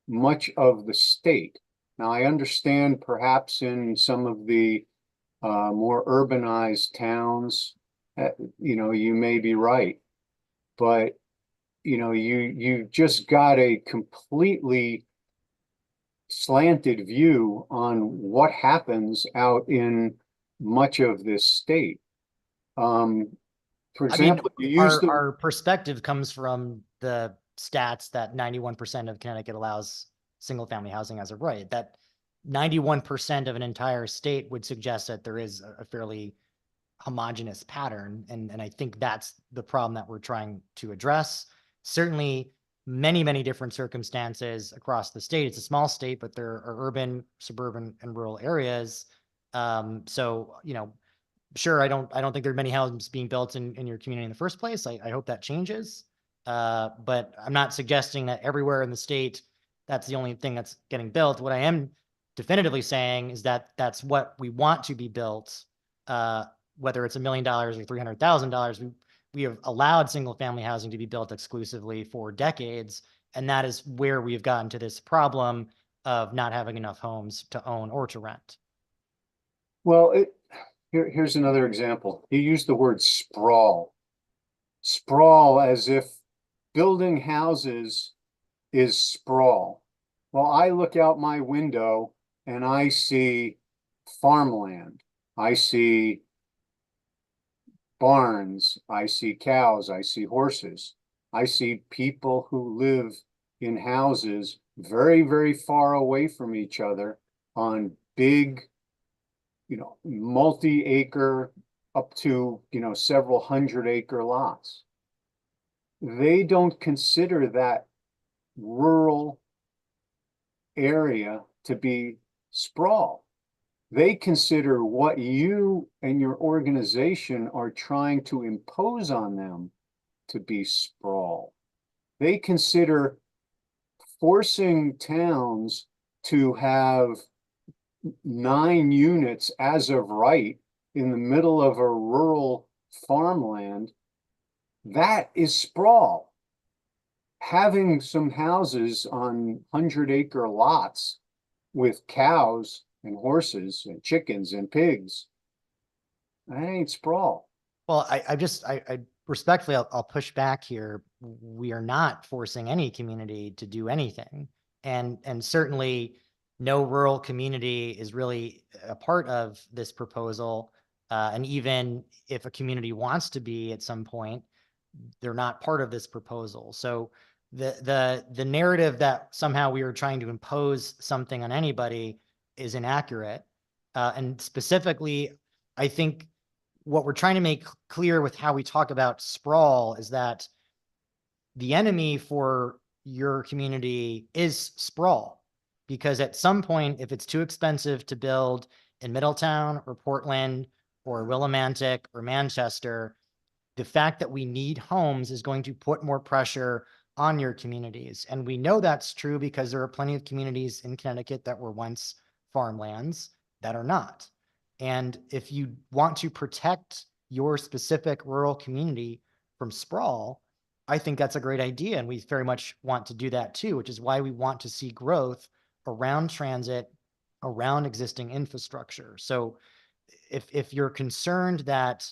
much of the state. Now, I understand perhaps in some of the more urbanized towns, you may be right, but you just got a completely slanted view on what happens out in much of this state. For example, you use our perspective comes from the stats that 91% of Connecticut allows single-family housing as of right. That 91% of an entire state would suggest that there is a fairly homogeneous pattern, and I think that's the problem that we're trying to address. Certainly, many different circumstances across the state. It's a small state, but there are urban, suburban, and rural areas. So, sure, I don't think there are many houses being built in your community in the first place. I hope that changes. But I'm not suggesting that everywhere in the state, that's the only thing that's getting built. What I am definitively saying is that that's what we want to be built, whether it's $1 million or $300,000. We have allowed single family housing to be built exclusively for decades. And that is where we've gotten to this problem of not having enough homes to own or to rent. Well, here's another example. You used the word sprawl. Sprawl as if building houses is sprawl. Well, I look out my window and I see farmland. I see barns. I see cows. I see horses. I see people who live in houses very far away from each other on big, multi-acre up to, several 100-acre lots. They don't consider that rural area to be sprawl. They consider what you and your organization are trying to impose on them to be sprawl. They consider forcing towns to have 9 units as of right in the middle of a rural farmland. That is sprawl. Having some houses on 100-acre lots with cows and horses and chickens and pigs, that ain't sprawl. Well, I respectfully, I'll push back here. We are not forcing any community to do anything. And certainly no rural community is really a part of this proposal. And even if a community wants to be at some point, they're not part of this proposal. So the narrative that somehow we are trying to impose something on anybody is inaccurate. And specifically, I think what we're trying to make clear with how we talk about sprawl is that the enemy for your community is sprawl. Because at some point, if it's too expensive to build in Middletown or Portland or Willimantic or Manchester, the fact that we need homes is going to put more pressure on your communities. And we know that's true because there are plenty of communities in Connecticut that were once farmlands that are not. And if you want to protect your specific rural community from sprawl, I think that's a great idea. And we very much want to do that too, which is why we want to see growth around transit, around existing infrastructure. So if you're concerned that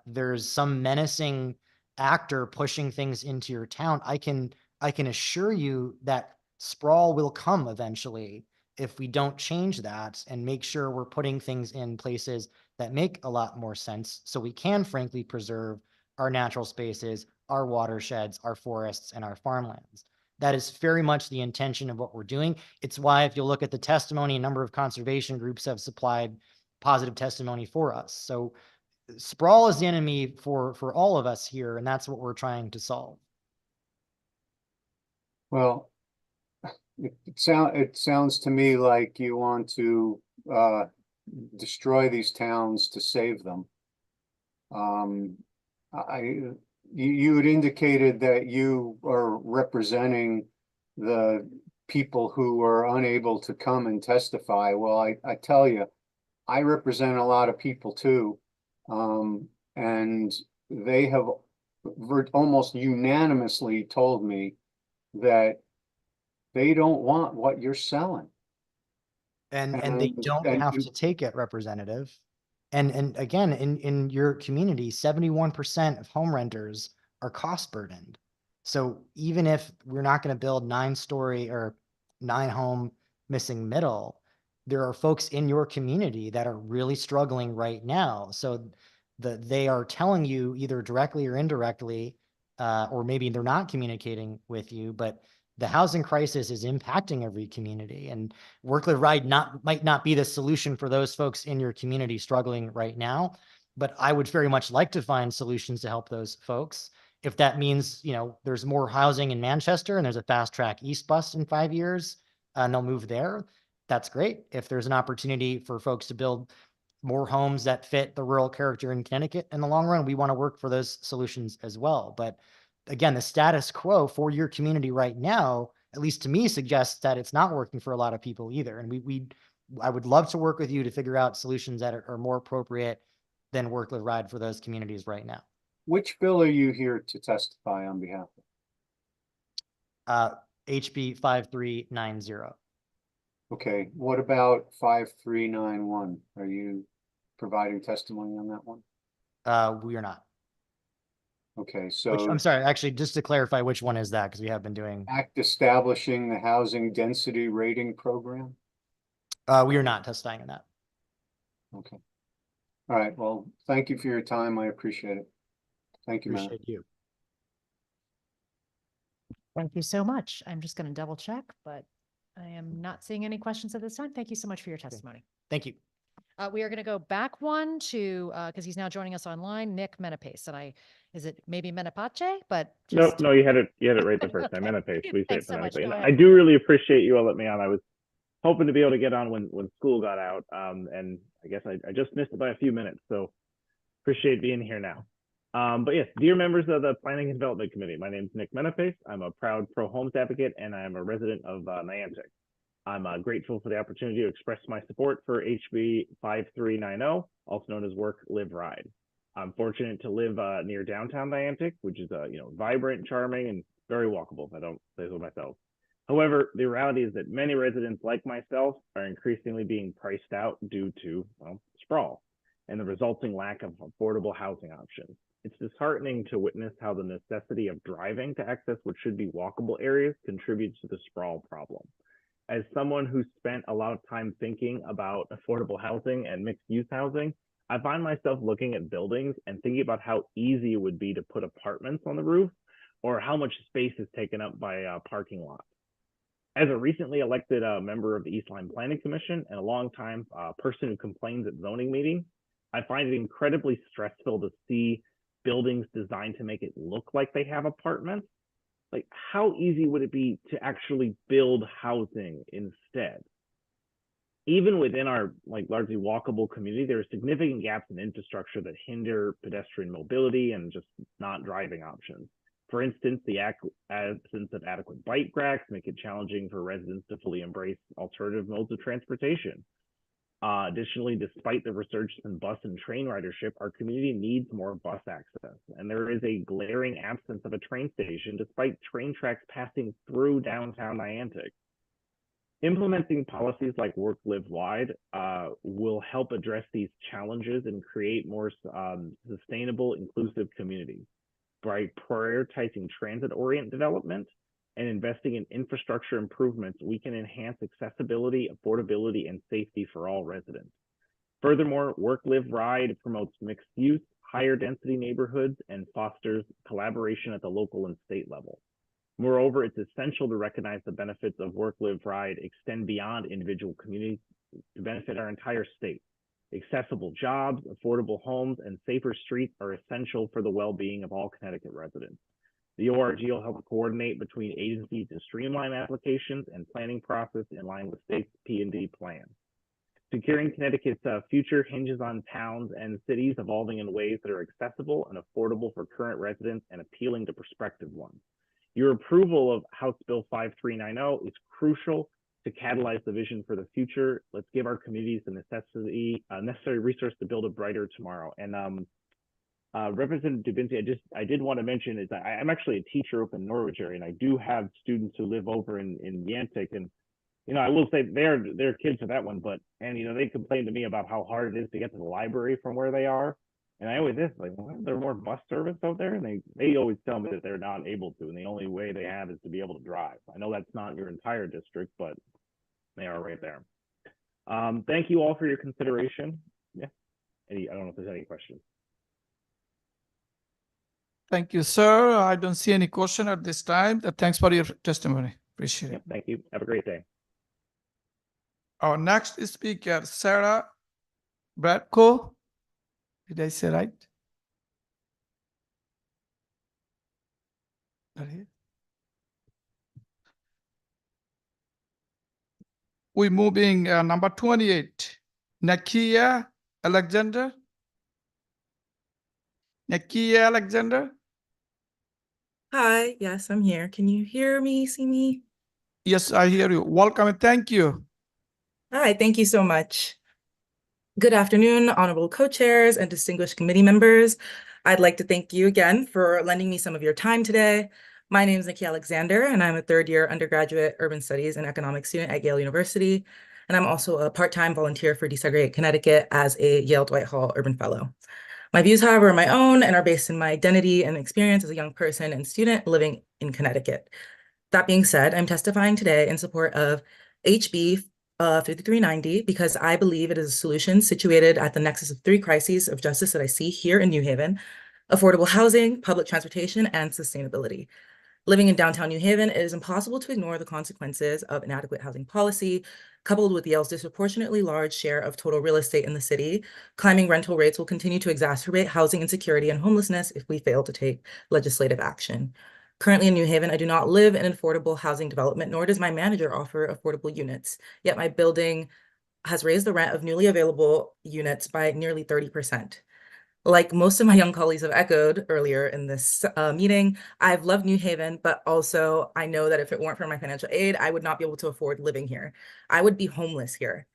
there's some menacing actor pushing things into your town, I can assure you that sprawl will come eventually if we don't change that and make sure we're putting things in places that make a lot more sense so we can frankly preserve our natural spaces, our watersheds, our forests, and our farmlands. That is very much the intention of what we're doing. It's why if you look at the testimony, a number of conservation groups have supplied positive testimony for us. So sprawl is the enemy for all of us here, and that's what we're trying to solve. Well, it sounds to me like you want to destroy these towns to save them. you had indicated that you are representing the people who are unable to come and testify. Well, I tell you, I represent a lot of people too. And they have almost unanimously told me that they don't want what you're selling. And they don't have to take it, Representative. And again, in your community, 71% of home renters are cost burdened. So even if we're not going to build 9-story or 9-home missing middle, there are folks in your community that are really struggling right now. So they are telling you either directly or indirectly, or maybe they're not communicating with you, but the housing crisis is impacting every community, and Work Live Ride might not be the solution for those folks in your community struggling right now, but I would very much like to find solutions to help those folks. If that means, there's more housing in Manchester and there's a fast track East bus in 5 years, and they'll move there, that's great. If there's an opportunity for folks to build more homes that fit the rural character in Connecticut in the long run, we want to work for those solutions as well. But again, the status quo for your community right now, at least to me, suggests that it's not working for a lot of people either. And I would love to work with you to figure out solutions that are more appropriate than Work Live Ride for those communities right now. Which bill are you here to testify on behalf of? HB 5390. Okay, what about 5391? Are you providing testimony on that one? We are not. Okay, so I'm sorry, actually, just to clarify, which one is that? Because we have been doing. Act establishing the housing density rating program? We are not testifying on that. Okay. All right, well, thank you for your time. I appreciate it. Thank you, Matt. Appreciate you. Thank you so much. I'm just going to double check, but I am not seeing any questions at this time. Thank you so much for your testimony. Thank you. We are going to go back one to, because he's now joining us online, Nick Menapace. And is it maybe Menapace? But just... No, you had it right the first time. Menapace. We say it Thanks so much. phonetically. Go And ahead. I do really appreciate you all letting me on. I was hoping to be able to get on when school got out. And I guess I just missed it by a few minutes. So appreciate being here now. But yes, dear members of the Planning and Development Committee, my name is Nick Menapace. I'm a proud pro-homes advocate, and I'm a resident of Niantic. I'm grateful for the opportunity to express my support for HB 5390, also known as Work, Live, Ride. I'm fortunate to live near downtown Niantic, which is vibrant, charming, and very walkable, if I don't say so myself. However, the reality is that many residents like myself are increasingly being priced out due to sprawl and the resulting lack of affordable housing options. It's disheartening to witness how the necessity of driving to access what should be walkable areas contributes to the sprawl problem. As someone who spent a lot of time thinking about affordable housing and mixed-use housing, I find myself looking at buildings and thinking about how easy it would be to put apartments on the roof, or how much space is taken up by parking lots. As a recently elected member of the East Lyme Planning Commission and a longtime person who complains at zoning meetings, I find it incredibly stressful to see buildings designed to make it look like they have apartments. Like, how easy would it be to actually build housing instead? Even within our largely walkable community, there are significant gaps in infrastructure that hinder pedestrian mobility and just not driving options. For instance, the absence of adequate bike racks make it challenging for residents to fully embrace alternative modes of transportation. Additionally, despite the resurgence in bus and train ridership, our community needs more bus access, and there is a glaring absence of a train station despite train tracks passing through downtown Niantic. Implementing policies like Work, Live, Ride will help address these challenges and create more sustainable, inclusive communities. By prioritizing transit-oriented development and investing in infrastructure improvements, we can enhance accessibility, affordability, and safety for all residents. Furthermore, Work, Live, Ride promotes mixed use, higher density neighborhoods, and fosters collaboration at the local and state level. Moreover, it's essential to recognize the benefits of Work, Live, Ride extend beyond individual communities to benefit our entire state. Accessible jobs, affordable homes, and safer streets are essential for the well-being of all Connecticut residents. The ORG will help coordinate between agencies to streamline applications and planning process in line with state's P&D plan. Securing Connecticut's future hinges on towns and cities evolving in ways that are accessible and affordable for current residents and appealing to prospective ones. Your approval of House Bill 5390 is crucial to catalyze the vision for the future. Let's give our communities the necessary resource to build a brighter tomorrow. And Representative Dubinsky, I did want to mention is I'm actually a teacher up in Norwich area, and I do have students who live over in Yantic, and I will say they're kids for that one, but they complain to me about how hard it is to get to the library from where they are. And I always ask, like, well, is there more bus service out there? And they always tell me that they're not able to, and the only way they have is to be able to drive. I know that's not your entire district, but they are right there. Thank you all for your consideration. Yeah. I don't know if there's any questions. Thank you, sir. I don't see any question at this time. Thanks for your testimony. Appreciate it. Thank you. Have a great day. Our next speaker, Sarah Bradco. Did I say right? We're moving number 28, Nakia Alexander. Nakia Alexander. Hi, yes, I'm here. Can you hear me, see me? Yes, I hear you. Welcome and thank you. Hi, thank you so much. Good afternoon, honorable co-chairs and distinguished committee members. I'd like to thank you again for lending me some of your time today. My name is Nakia Alexander, and I'm a third-year undergraduate urban studies and economics student at Yale University. And I'm also a part-time volunteer for Desegregate Connecticut as a Yale Dwight Hall Urban Fellow. My views, however, are my own and are based in my identity and experience as a young person and student living in Connecticut. That being said, I'm testifying today in support of HB 5390 because I believe it is a solution situated at the nexus of three crises of justice that I see here in New Haven: affordable housing, public transportation, and sustainability. Living in downtown New Haven, it is impossible to ignore the consequences of inadequate housing policy, coupled with Yale's disproportionately large share of total real estate in the city. Climbing rental rates will continue to exacerbate housing insecurity and homelessness if we fail to take legislative action. Currently in New Haven, I do not live in an affordable housing development, nor does my manager offer affordable units. Yet my building has raised the rent of newly available units by nearly 30%. Like most of my young colleagues have echoed earlier in this meeting, I've loved New Haven, but also I know that if it weren't for my financial aid, I would not be able to afford living here. I would be homeless here.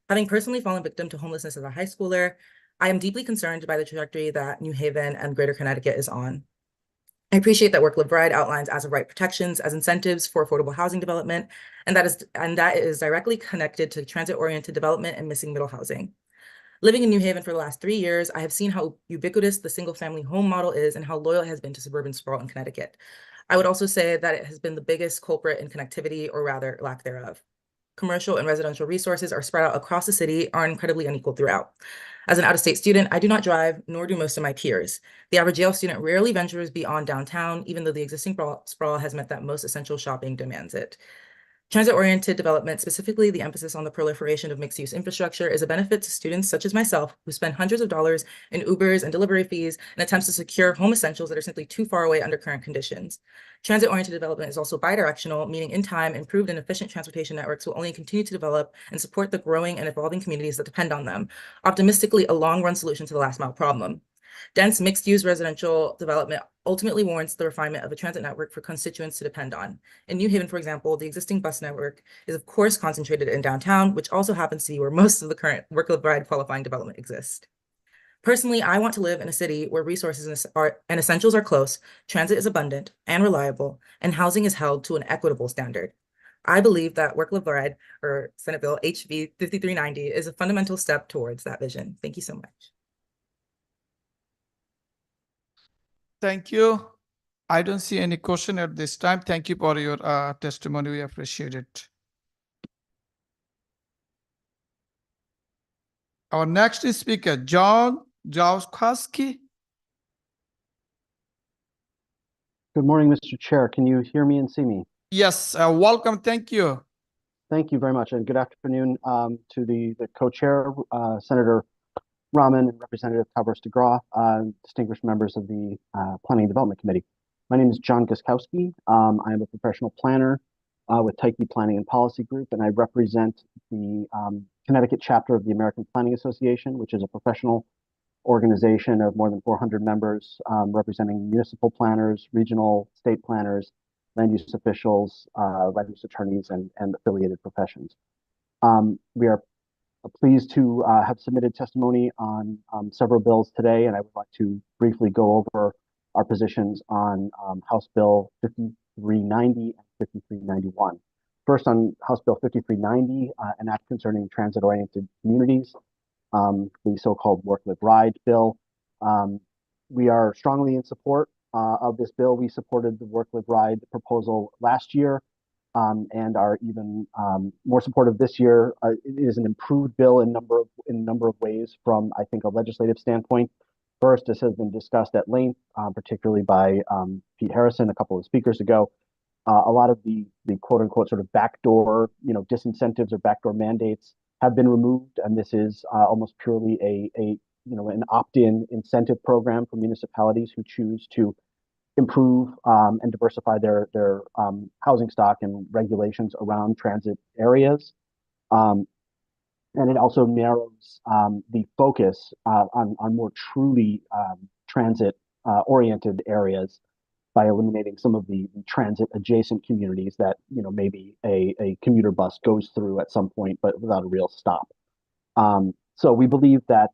Having personally fallen victim to homelessness as a high schooler, I am deeply concerned by the trajectory that New Haven and Greater Connecticut is on. I appreciate that Work Live Ride outlines as of right protections as incentives for affordable housing development, and that is directly connected to transit-oriented development and missing middle housing. Living in New Haven for the last 3 years, I have seen how ubiquitous the single-family home model is and how loyal it has been to suburban sprawl in Connecticut. I would also say that it has been the biggest culprit in connectivity, or rather lack thereof. Commercial and residential resources are spread out across the city, are incredibly unequal throughout. As an out-of-state student, I do not drive, nor do most of my peers. The average Yale student rarely ventures beyond downtown, even though the existing sprawl has meant that most essential shopping demands it. Transit-oriented development, specifically the emphasis on the proliferation of mixed-use infrastructure, is a benefit to students such as myself who spend hundreds of dollars in Ubers and delivery fees and attempts to secure home essentials that are simply too far away under current conditions. Transit-oriented development is also bidirectional, meaning in time, improved and efficient transportation networks will only continue to develop and support the growing and evolving communities that depend on them. Optimistically, a long-run solution to the last mile problem. Dense mixed-use residential development ultimately warrants the refinement of a transit network for constituents to depend on. In New Haven, for example, the existing bus network is of course concentrated in downtown, which also happens to be where most of the current Work Live Ride qualifying development exists. Personally, I want to live in a city where resources and essentials are close, transit is abundant and reliable, and housing is held to an equitable standard. I believe that Work Live Ride, or Senate Bill HB 5390, is a fundamental step towards that vision. Thank you so much. Thank you. I don't see any question at this time. Thank you for your testimony. We appreciate it. Our next speaker, John Jauskowski. Good morning, Mr. Chair. Can you hear me and see me? Yes, welcome. Thank you. Thank you very much, and good afternoon to the co-chair, Senator Rahman and Representative Calvert DeGraw, distinguished members of the Planning and Development Committee. My name is John Guskowski. I am a professional planner with Tyche Planning and Policy Group, and I represent the Connecticut chapter of the American Planning Association, which is a professional organization of more than 400 members, representing municipal planners, regional state planners, land use officials, land use attorneys, and affiliated professions. We are pleased to have submitted testimony on several bills today, and I would like to briefly go over our positions on House Bill 5390 and 5391. First, on House Bill 5390, an act concerning transit-oriented communities, the so-called Work, Live, Ride bill. We are strongly in support of this bill. We supported the Work, Live, Ride proposal last year, and are even more supportive this year. It is an improved bill in a number of ways from, I think, a legislative standpoint. First, this has been discussed at length, particularly by Pete Harrison a couple of speakers ago. A lot of the quote unquote sort of backdoor, disincentives or backdoor mandates have been removed, and this is almost purely an opt-in incentive program for municipalities who choose to improve and diversify their housing stock and regulations around transit areas. And it also narrows the focus on more truly transit oriented areas by eliminating some of the transit adjacent communities that maybe a commuter bus goes through at some point, but without a real stop. So we believe that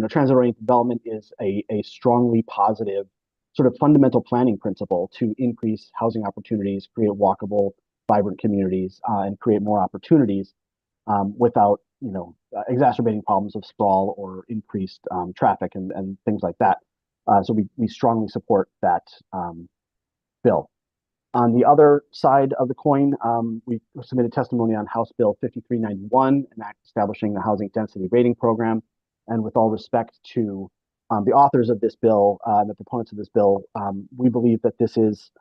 transit oriented development is a strongly positive sort of fundamental planning principle to increase housing opportunities, create walkable, vibrant communities, and create more opportunities without exacerbating problems of sprawl or increased traffic and things like that. So we strongly support that bill. On the other side of the coin, we submitted testimony on House Bill 5391, an act establishing the Housing Density Rating Program. And with all respect to the authors of this bill, the proponents of this bill, we believe that this is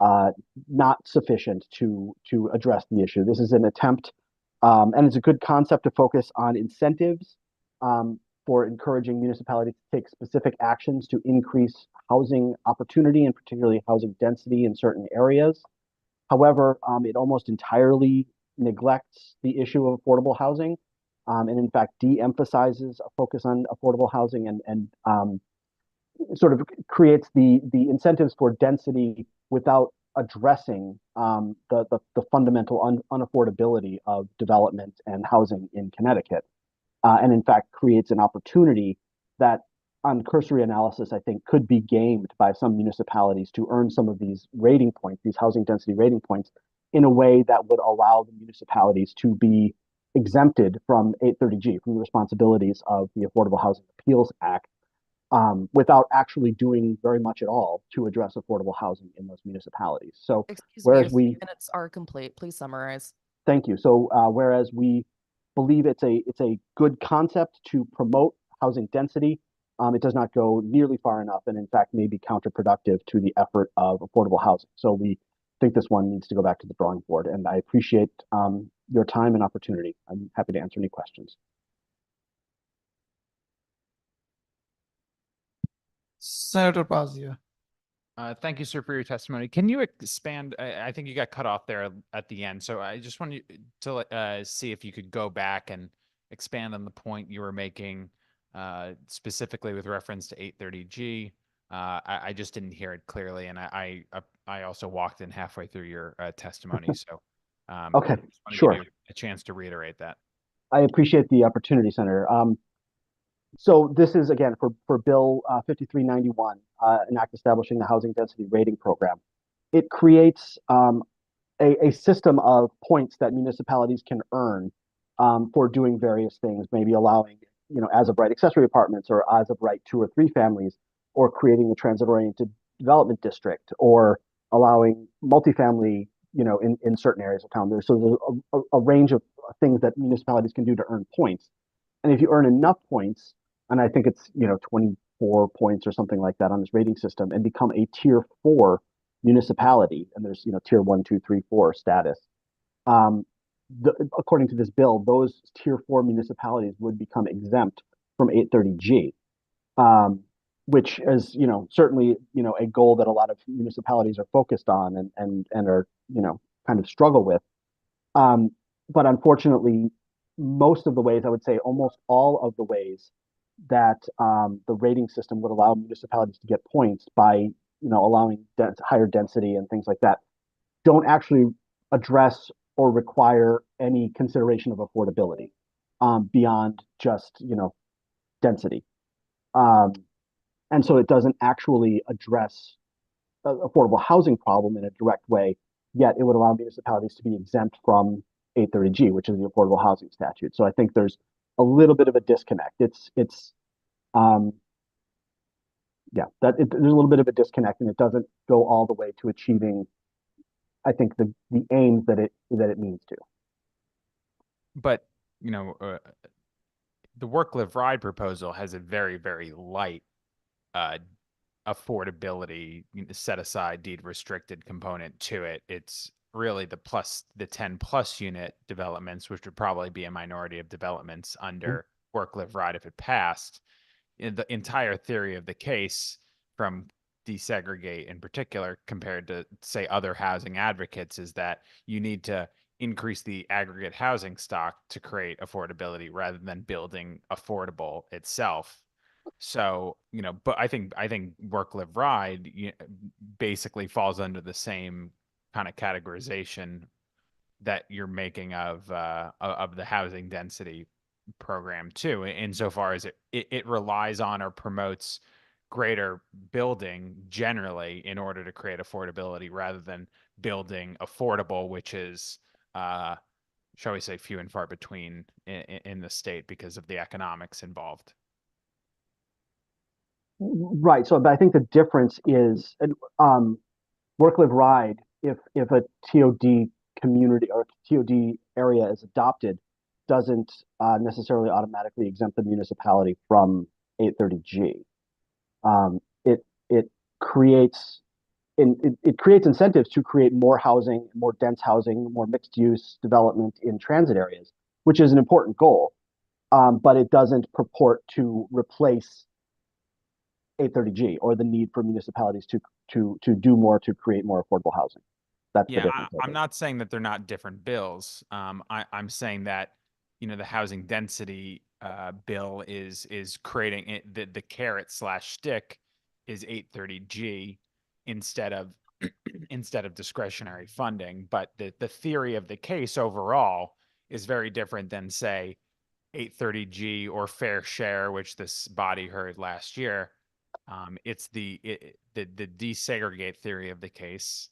not sufficient to address the issue. This is an attempt, and it's a good concept to focus on incentives for encouraging municipalities to take specific actions to increase housing opportunity and particularly housing density in certain areas. However, it almost entirely neglects the issue of affordable housing, and in fact de-emphasizes a focus on affordable housing and sort of creates the incentives for density without addressing the fundamental unaffordability of development and housing in Connecticut. And in fact creates an opportunity that on cursory analysis, I think could be gamed by some municipalities to earn some of these rating points, these housing density rating points, in a way that would allow the municipalities to be exempted from 830G, from the responsibilities of the Affordable Housing Appeals Act, without actually doing very much at all to address affordable housing in those municipalities. So Excuse whereas me, we minutes are complete. Please summarize. Thank you. So whereas we believe it's a good concept to promote housing density, it does not go nearly far enough, and in fact may be counterproductive to the effort of affordable housing. So we think this one needs to go back to the drawing board, and I appreciate your time and opportunity. I'm happy to answer any questions. Senator Pazia. Thank you, sir, for your testimony. Can you expand? I think you got cut off there at the end. So I just want you to see if you could go back and expand on the point you were making, specifically with reference to 830G. I just didn't hear it clearly, and I also walked in halfway through your testimony. So okay, I just want to sure. give you a chance to reiterate that. I appreciate the opportunity, Senator. So this is, again, for Bill 5391, an act establishing the Housing Density Rating Program. It creates a system of points that municipalities can earn for doing various things, maybe allowing, as of right accessory apartments, or as of right 2 or 3 families, or creating a transit-oriented development district, or allowing multifamily, in certain areas of town. There's a range of things that municipalities can do to earn points. And if you earn enough points, and I think it's 24 points or something like that on this rating system, and become a tier 4 municipality, and there's tier 1, 2, 3, 4 status. According to this bill, those tier 4 municipalities would become exempt from 830G, which is certainly a goal that a lot of municipalities are focused on and are kind of struggle with. But unfortunately, most of the ways, I would say almost all of the ways that the rating system would allow municipalities to get points by, allowing higher density and things like that, don't actually address or require any consideration of affordability beyond just, density. And so it doesn't actually address affordable housing problem in a direct way, yet it would allow municipalities to be exempt from 830G, which is the affordable housing statute. So I think there's a little bit of a disconnect. There's a little bit of a disconnect, and it doesn't go all the way to achieving, I think, the aims that it means to. But, the Work Live Ride proposal has a very, very light affordability set aside deed restricted component to it. It's really the 10 plus unit developments, which would probably be a minority of developments under Work Live Ride if it passed. The entire theory of the case from desegregate in particular compared to, say, other housing advocates is that you need to increase the aggregate housing stock to create affordability rather than building affordable itself. So, but I think Work Live Ride basically falls under the same kind of categorization that you're making of the housing density program too, insofar as it relies on or promotes greater building generally in order to create affordability rather than building affordable, which is shall we say few and far between in the state because of the economics involved. Right. So, but I think the difference is Work Live Ride, if a TOD community or TOD area is adopted, doesn't necessarily automatically exempt the municipality from 830G. It creates incentives to create more housing, more dense housing, more mixed use development in transit areas, which is an important goal. But it doesn't purport to replace 830G or the need for municipalities to do more to create more affordable housing. That's the difference. I'm not saying that they're not different bills. I'm saying that the housing density bill is creating it, the carrot / stick is 830G instead of discretionary funding. But the theory of the case overall is very different than, say, 830G or fair share, which this body heard last year. It's the desegregate theory of the case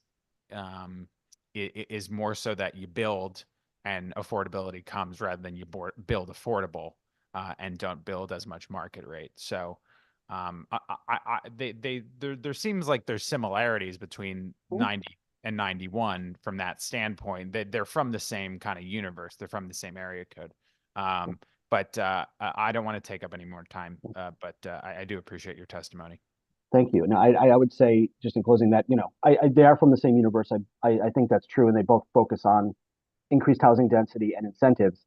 is more so that you build and affordability comes rather than you build affordable and don't build as much market rate. So there seems like there's similarities between 90 and 91 from that standpoint. They're from the same kind of universe. They're from the same area code. But I don't want to take up any more time, but I do appreciate your testimony. Thank you. No, I would say, just in closing, that, they are from the same universe. I think that's true, and they both focus on increased housing density and incentives.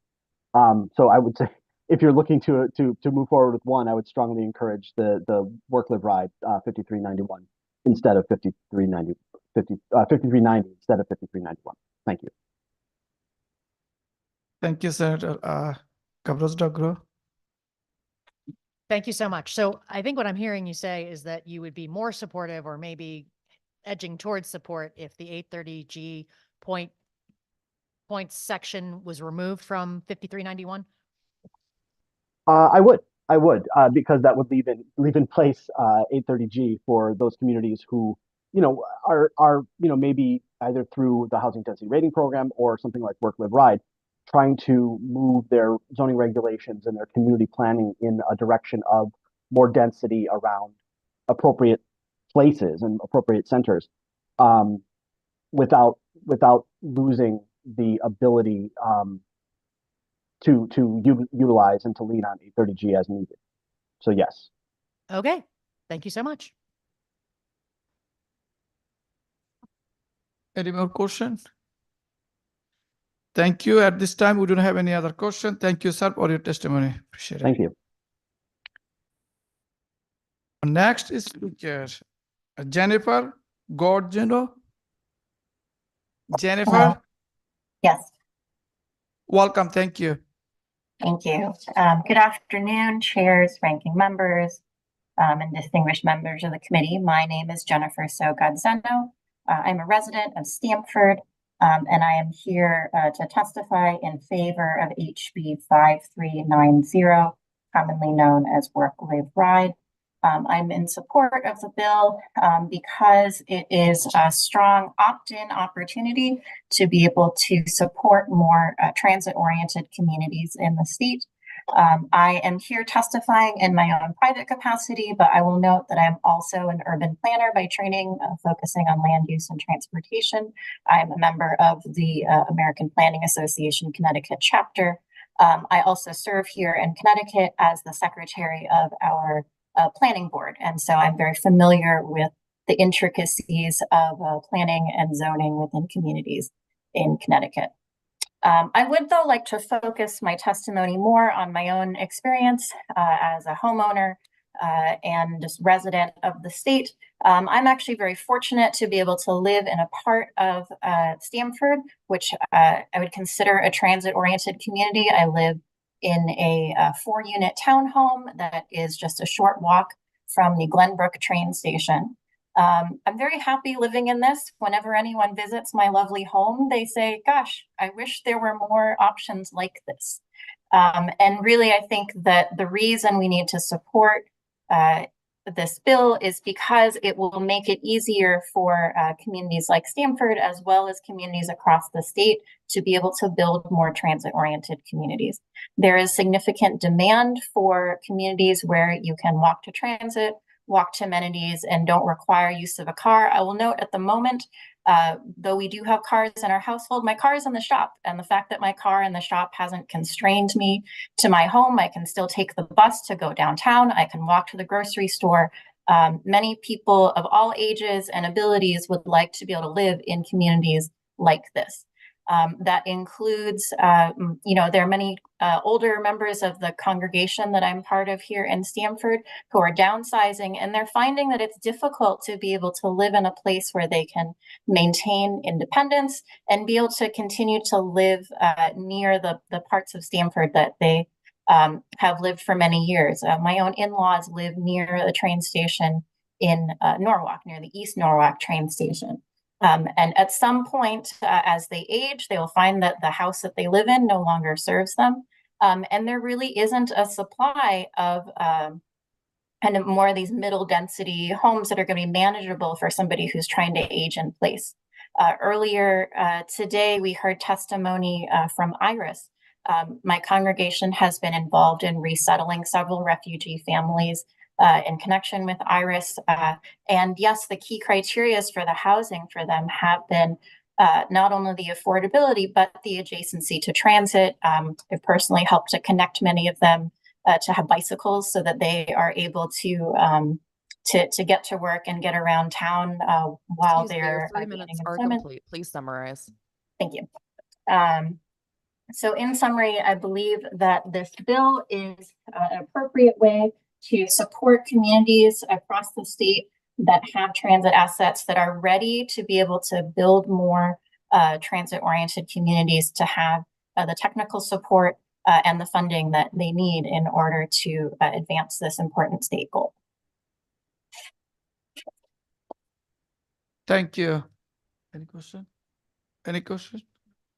So I would say, if you're looking to move forward with one, I would strongly encourage the Work Live Ride 5391 instead of 5390 instead of 5391. Thank you. Thank you, Senator. Kavros Dagro. Thank you so much. So I think what I'm hearing you say is that you would be more supportive or maybe edging towards support if the 830G point section was removed from 5391. I would, because that would leave in place 830G for those communities who, are maybe either through the housing density rating program or something like Work Live Ride, trying to move their zoning regulations and their community planning in a direction of more density around appropriate places and appropriate centers, without losing the ability to utilize and to lean on 830G as needed. So yes. Okay. Thank you so much. Any more questions? Thank you. At this time, we don't have any other question. Thank you, sir, for your testimony. Appreciate it. Thank you. Next is speaker Jennifer Gorgino. Jennifer. Yes. Welcome. Thank you. Thank you. Good afternoon, chairs, ranking members, and distinguished members of the committee. My name is Jennifer Sogodzeno. I'm a resident of Stamford, and I am here to testify in favor of HB 5390, commonly known as Work, Live, Ride. I'm in support of the bill because it is a strong opt-in opportunity to be able to support more transit-oriented communities in the state. I am here testifying in my own private capacity, but I will note that I'm also an urban planner by training, focusing on land use and transportation. I am a member of the American Planning Association Connecticut chapter. I also serve here in Connecticut as the secretary of our planning board. And so I'm very familiar with the intricacies of planning and zoning within communities in Connecticut. I would, though, like to focus my testimony more on my own experience as a homeowner and just resident of the state. I'm actually very fortunate to be able to live in a part of Stamford, which I would consider a transit-oriented community. I live in a 4-unit townhome that is just a short walk from the Glenbrook train station. I'm very happy living in this. Whenever anyone visits my lovely home, they say, gosh, I wish there were more options like this. And really, I think that the reason we need to support this bill is because it will make it easier for communities like Stamford, as well as communities across the state, to be able to build more transit-oriented communities. There is significant demand for communities where you can walk to transit, walk to amenities, and don't require use of a car. I will note at the moment, though we do have cars in our household, my car is in the shop. And the fact that my car in the shop hasn't constrained me to my home, I can still take the bus to go downtown. I can walk to the grocery store. Many people of all ages and abilities would like to be able to live in communities like this. That includes, there are many older members of the congregation that I'm part of here in Stamford who are downsizing, and they're finding that it's difficult to be able to live in a place where they can maintain independence and be able to continue to live near the parts of Stamford that they have lived for many years. My own in-laws live near the train station in Norwalk, near the East Norwalk train station. And at some point, as they age, they will find that the house that they live in no longer serves them. And there really isn't a supply of kind of more of these middle density homes that are going to be manageable for somebody who's trying to age in place. Earlier today, we heard testimony from Iris. My congregation has been involved in resettling several refugee families in connection with Iris. And yes, the key criteria for the housing for them have been not only the affordability, but the adjacency to transit. I've personally helped to connect many of them to have bicycles so that they are able to get to work and get around town while Excuse me, they're your 3 minutes are employment. complete. Please summarize. Thank you. So in summary, I believe that this bill is an appropriate way to support communities across the state that have transit assets that are ready to be able to build more transit-oriented communities, to have the technical support and the funding that they need in order to advance this important state goal. Thank you. Any question? Any question?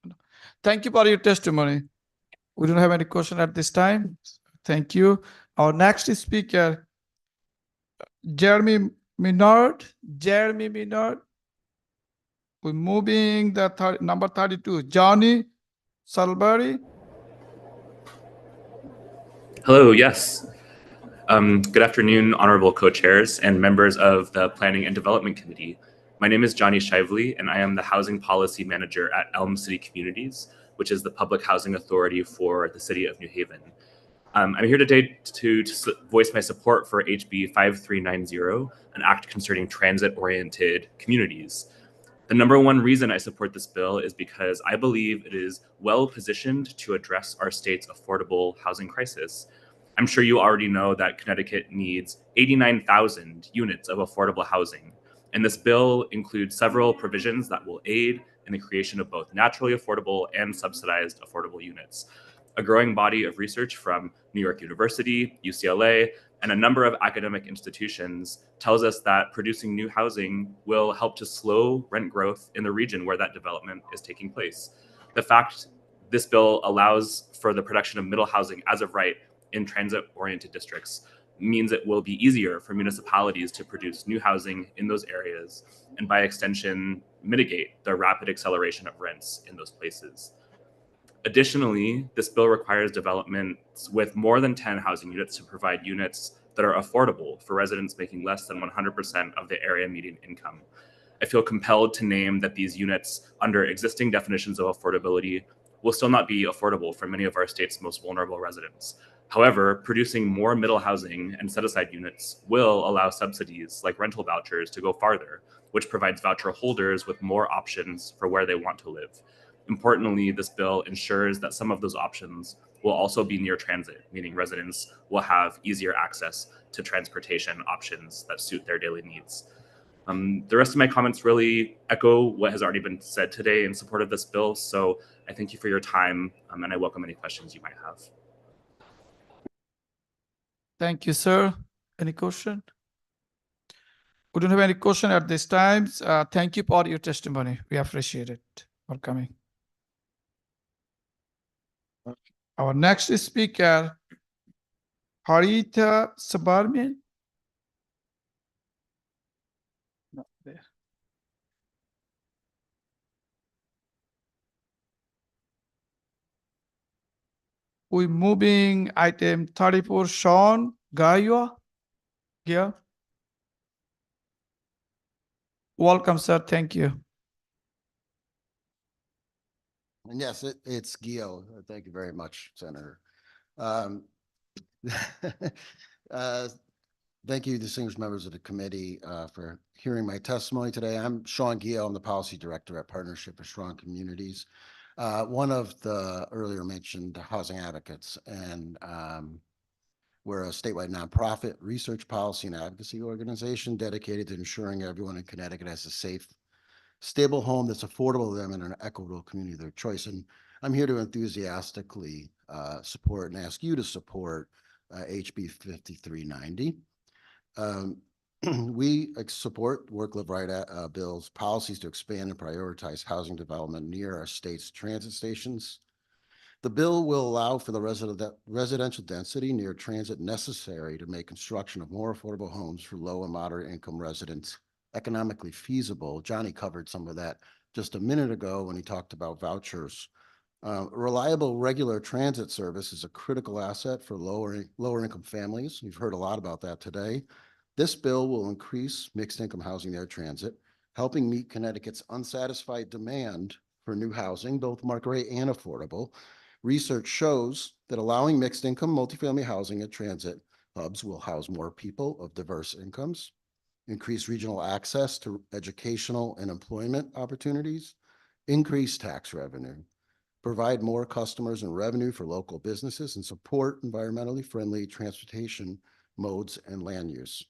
No. Thank you for your testimony. We don't have any question at this time. Thank you. Our next speaker, Jeremy Minard. Jeremy Minard. We're moving the number 32, Johnny Sulbury. Hello, yes. Good afternoon, honorable co-chairs and members of the Planning and Development Committee. My name is Johnny Shively, and I am the Housing Policy Manager at Elm City Communities, which is the public housing authority for the city of New Haven. I'm here today to voice my support for HB 5390, an act concerning transit-oriented communities. The number one reason I support this bill is because I believe it is well positioned to address our state's affordable housing crisis. I'm sure you already know that Connecticut needs 89,000 units of affordable housing, and this bill includes several provisions that will aid in the creation of both naturally affordable and subsidized affordable units. A growing body of research from New York University, UCLA, and a number of academic institutions tells us that producing new housing will help to slow rent growth in the region where that development is taking place. The fact this bill allows for the production of middle housing as of right in transit-oriented districts means it will be easier for municipalities to produce new housing in those areas and by extension mitigate the rapid acceleration of rents in those places. Additionally, this bill requires developments with more than 10 housing units to provide units that are affordable for residents making less than 100% of the area median income. I feel compelled to name that these units, under existing definitions of affordability, will still not be affordable for many of our state's most vulnerable residents. However, producing more middle housing and set-aside units will allow subsidies like rental vouchers to go farther, which provides voucher holders with more options for where they want to live. Importantly, this bill ensures that some of those options will also be near transit, meaning residents will have easier access to transportation options that suit their daily needs. The rest of my comments really echo what has already been said today in support of this bill. So I thank you for your time, and I welcome any questions you might have. Thank you, sir. Any question? We don't have any question at this time. Thank you for your testimony. We appreciate it for coming. Our next speaker, Harita Subramanian. Not there. We're moving item 34, Sean Gaiwa. Yeah. Welcome, sir. Thank you. And yes, it's Gio. Thank you very much, Senator. Thank you, distinguished members of the committee, for hearing my testimony today. I'm Sean Gio. I'm the Policy Director at Partnership for Strong Communities, one of the earlier mentioned housing advocates, and we're a statewide nonprofit research policy and advocacy organization dedicated to ensuring everyone in Connecticut has a safe, stable home that's affordable to them in an equitable community of their choice. And I'm here to enthusiastically support and ask you to support HB 5390. We support Work Live Right Bill's policies to expand and prioritize housing development near our state's transit stations. The bill will allow for the residential density near transit necessary to make construction of more affordable homes for low and moderate income residents economically feasible. Johnny covered some of that just a minute ago when he talked about vouchers. Reliable regular transit service is a critical asset for lower income families. You've heard a lot about that today. This bill will increase mixed income housing near transit, helping meet Connecticut's unsatisfied demand for new housing, both market rate and affordable. Research shows that allowing mixed income multifamily housing at transit hubs will house more people of diverse incomes, increase regional access to educational and employment opportunities, increase tax revenue, provide more customers and revenue for local businesses, and support environmentally friendly transportation modes and land use.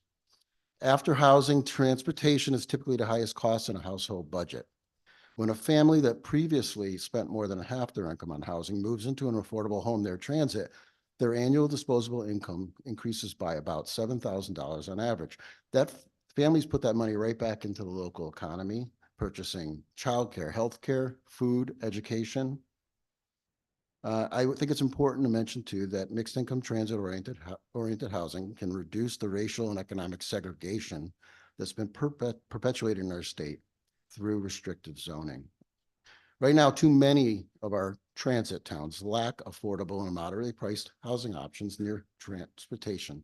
After housing, transportation is typically the highest cost in a household budget. When a family that previously spent more than half their income on housing moves into an affordable home near transit, their annual disposable income increases by about $7,000 on average. That families put that money right back into the local economy, purchasing childcare, healthcare, food, education. I think it's important to mention too that mixed income transit-oriented housing can reduce the racial and economic segregation that's been perpetuated in our state through restrictive zoning. Right now, too many of our transit towns lack affordable and moderately priced housing options near transportation.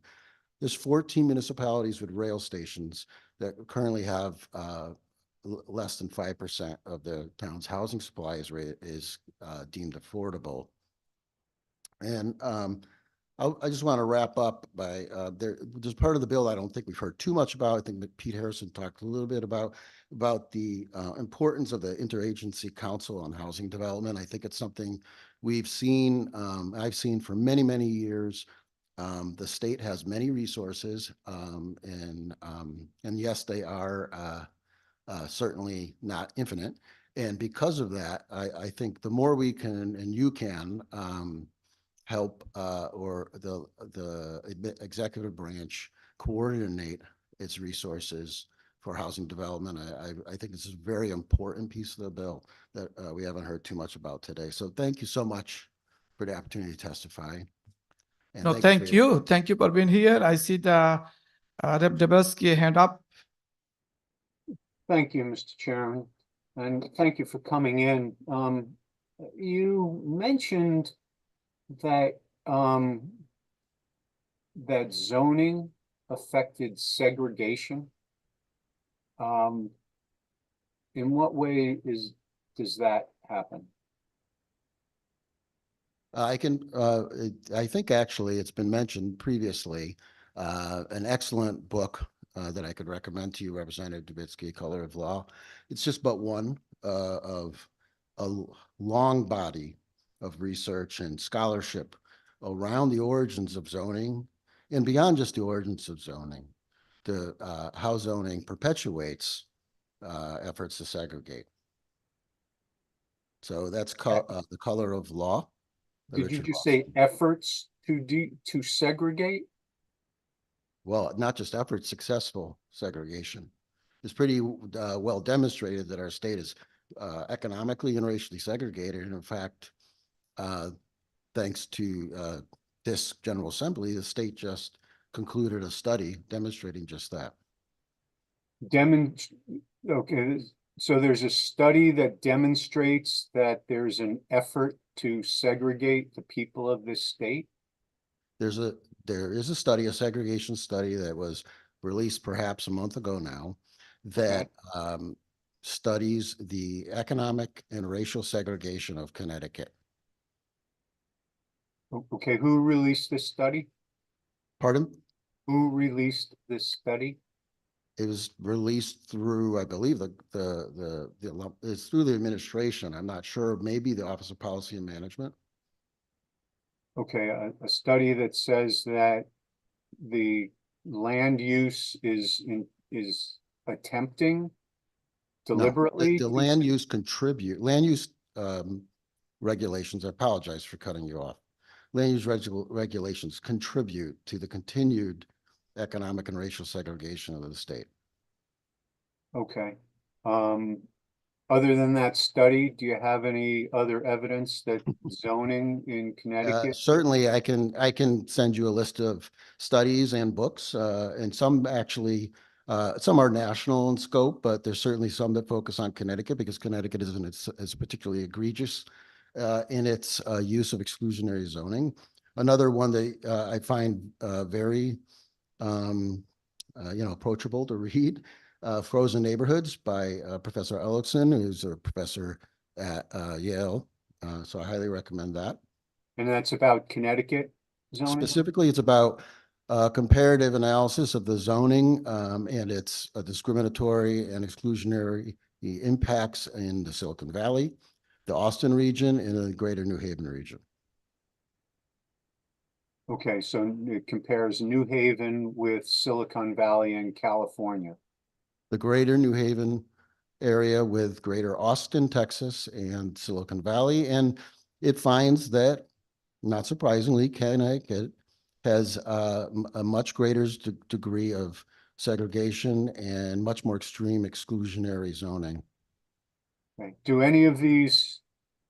There's 14 municipalities with rail stations that currently have less than 5% of the town's housing supply is deemed affordable. And I just want to wrap up by there's part of the bill I don't think we've heard too much about. I think that Pete Harrison talked a little bit about the importance of the Interagency Council on Housing Development. I think it's something we've seen, I've seen for many, many years. The state has many resources, and yes, they are certainly not infinite. And because of that, I think the more we can and you can help or the executive branch coordinate its resources for housing development. I think this is a very important piece of the bill that we haven't heard too much about today. So thank you so much for the opportunity to testify. And No, for thank your- you. Thank you for being here. I see the Rep. Dabrowski hand up. Thank you, Mr. Chairman, and thank you for coming in. You mentioned that that zoning affected segregation. In what way does that happen? I think actually it's been mentioned previously, an excellent book that I could recommend to you, Representative Dubitsky, Color of Law. It's just but one of a long body of research and scholarship around the origins of zoning and beyond just the origins of zoning, how zoning perpetuates efforts to segregate. So that's the Color of Law. Did you just say efforts to segregate? Well, not just efforts, successful segregation. It's pretty well demonstrated that our state is economically and racially segregated. And in fact, thanks to this General Assembly, the state just concluded a study demonstrating just that. Okay, so there's a study that demonstrates that there's an effort to segregate the people of this state? There is a study, a segregation study that was released perhaps a month ago now that studies the economic and racial segregation of Connecticut. Okay, who released this study? Pardon? Who released this study? It was released through, I believe, it's through the administration. I'm not sure, maybe the Office of Policy and Management. Okay, a study that says that the land use is attempting deliberately. The land use regulations, I apologize for cutting you off. Land use regulations contribute to the continued economic and racial segregation of the state. Okay. Other than that study, do you have any other evidence that zoning in Connecticut? Certainly, I can send you a list of studies and books, and some actually, some are national in scope, but there's certainly some that focus on Connecticut because Connecticut is particularly egregious in its use of exclusionary zoning. Another one that I find very, approachable to read. Frozen Neighborhoods by Professor Ellickson, who's a professor at Yale. So I highly recommend that. And that's about Connecticut zoning? Specifically, it's about comparative analysis of the zoning and its discriminatory and exclusionary impacts in the Silicon Valley, the Austin region, and the greater New Haven region. Okay, so it compares New Haven with Silicon Valley and California. The greater New Haven area with greater Austin, Texas, and Silicon Valley. And it finds that, not surprisingly, Connecticut has a much greater degree of segregation and much more extreme exclusionary zoning. Okay. Do any of these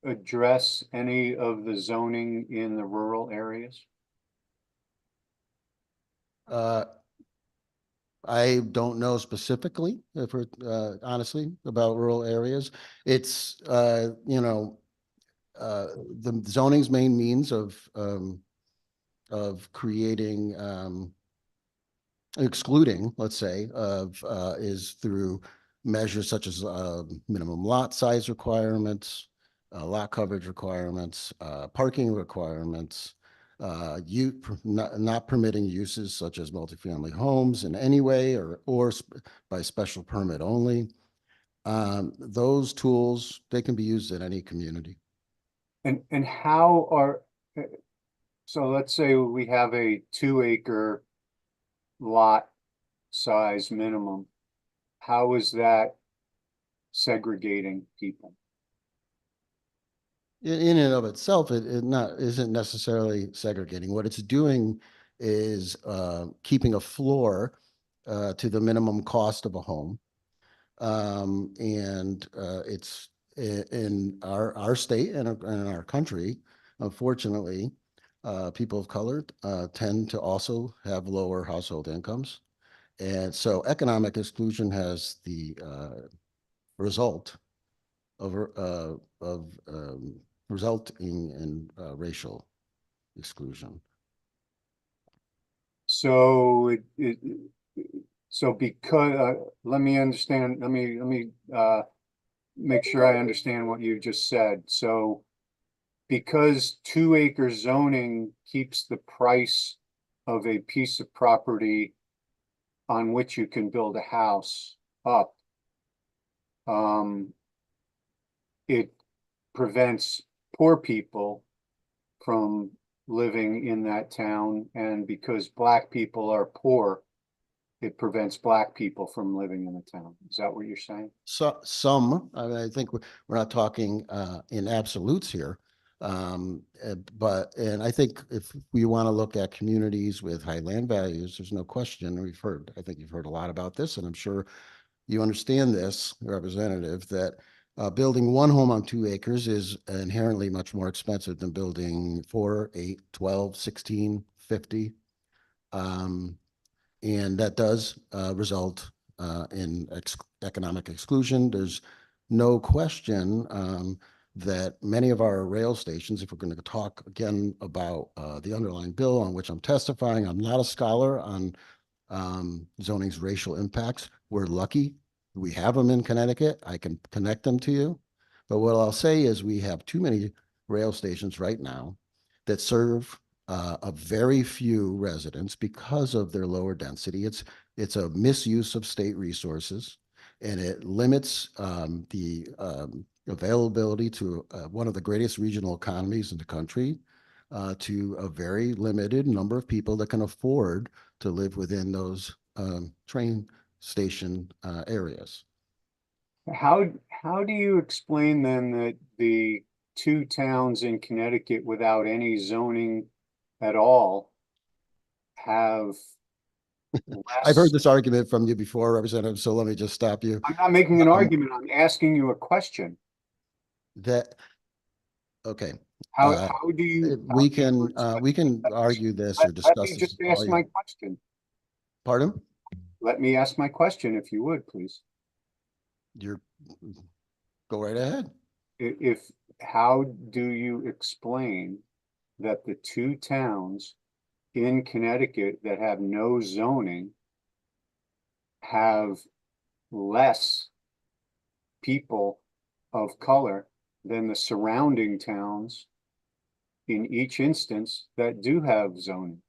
address any of the zoning in the rural areas? I don't know specifically, if we're honestly, about rural areas. It's the zoning's main means of creating excluding, let's say, is through measures such as minimum lot size requirements, lot coverage requirements, parking requirements, not permitting uses such as multifamily homes in any way or by special permit only. Those tools, they can be used in any community. And how are, so let's say we have a 2-acre lot size minimum. How is that segregating people? in and of itself, isn't necessarily segregating. What it's doing is keeping a floor to the minimum cost of a home. And it's in our state and in our country, unfortunately, people of color tend to also have lower household incomes. And so economic exclusion has the result of resulting in racial exclusion. So so because, let me understand, let me make sure I understand what you just said. So because 2-acre zoning keeps the price of a piece of property on which you can build a house up, it prevents poor people from living in that town, and because Black people are poor, it prevents Black people from living in the town. Is that what you're saying? So I mean, I think we're not talking in absolutes here. And I think if we want to look at communities with high land values, there's no question, I think you've heard a lot about this, and I'm sure you understand this, Representative, that building one home on 2 acres is inherently much more expensive than building 4, 8, 12, 16, 50. And that does result in economic exclusion. There's no question that many of our rail stations, if we're going to talk again about the underlying bill on which I'm testifying, I'm not a scholar on zoning's racial impacts. We're lucky. We have them in Connecticut. I can connect them to you. But what I'll say is we have too many rail stations right now that serve a very few residents because of their lower density. It's a misuse of state resources, and it limits the availability to one of the greatest regional economies in the country to a very limited number of people that can afford to live within those train station areas. How do you explain then that the 2 towns in Connecticut without any zoning at all have I've heard this argument from you before, Representative, so let me just stop you. I'm not making an argument, I'm asking you a question. Okay. How do you? We can argue this or discuss Let me this. just ask my question. Pardon? Let me ask my question, if you would, please. Go right ahead. How do you explain that the 2 towns in Connecticut that have no zoning have less people of color than the surrounding towns in each instance that do have zoning?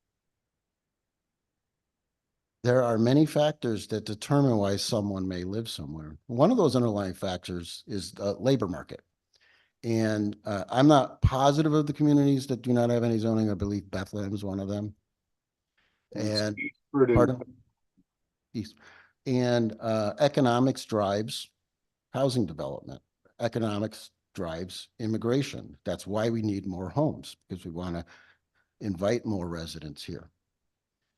There are many factors that determine why someone may live somewhere. One of those underlying factors is the labor market. And I'm not positive of the communities that do not have any zoning. I believe Bethlehem is one of them. And pardon? East. And economics drives housing development. Economics drives immigration. That's why we need more homes, because we want to invite more residents here.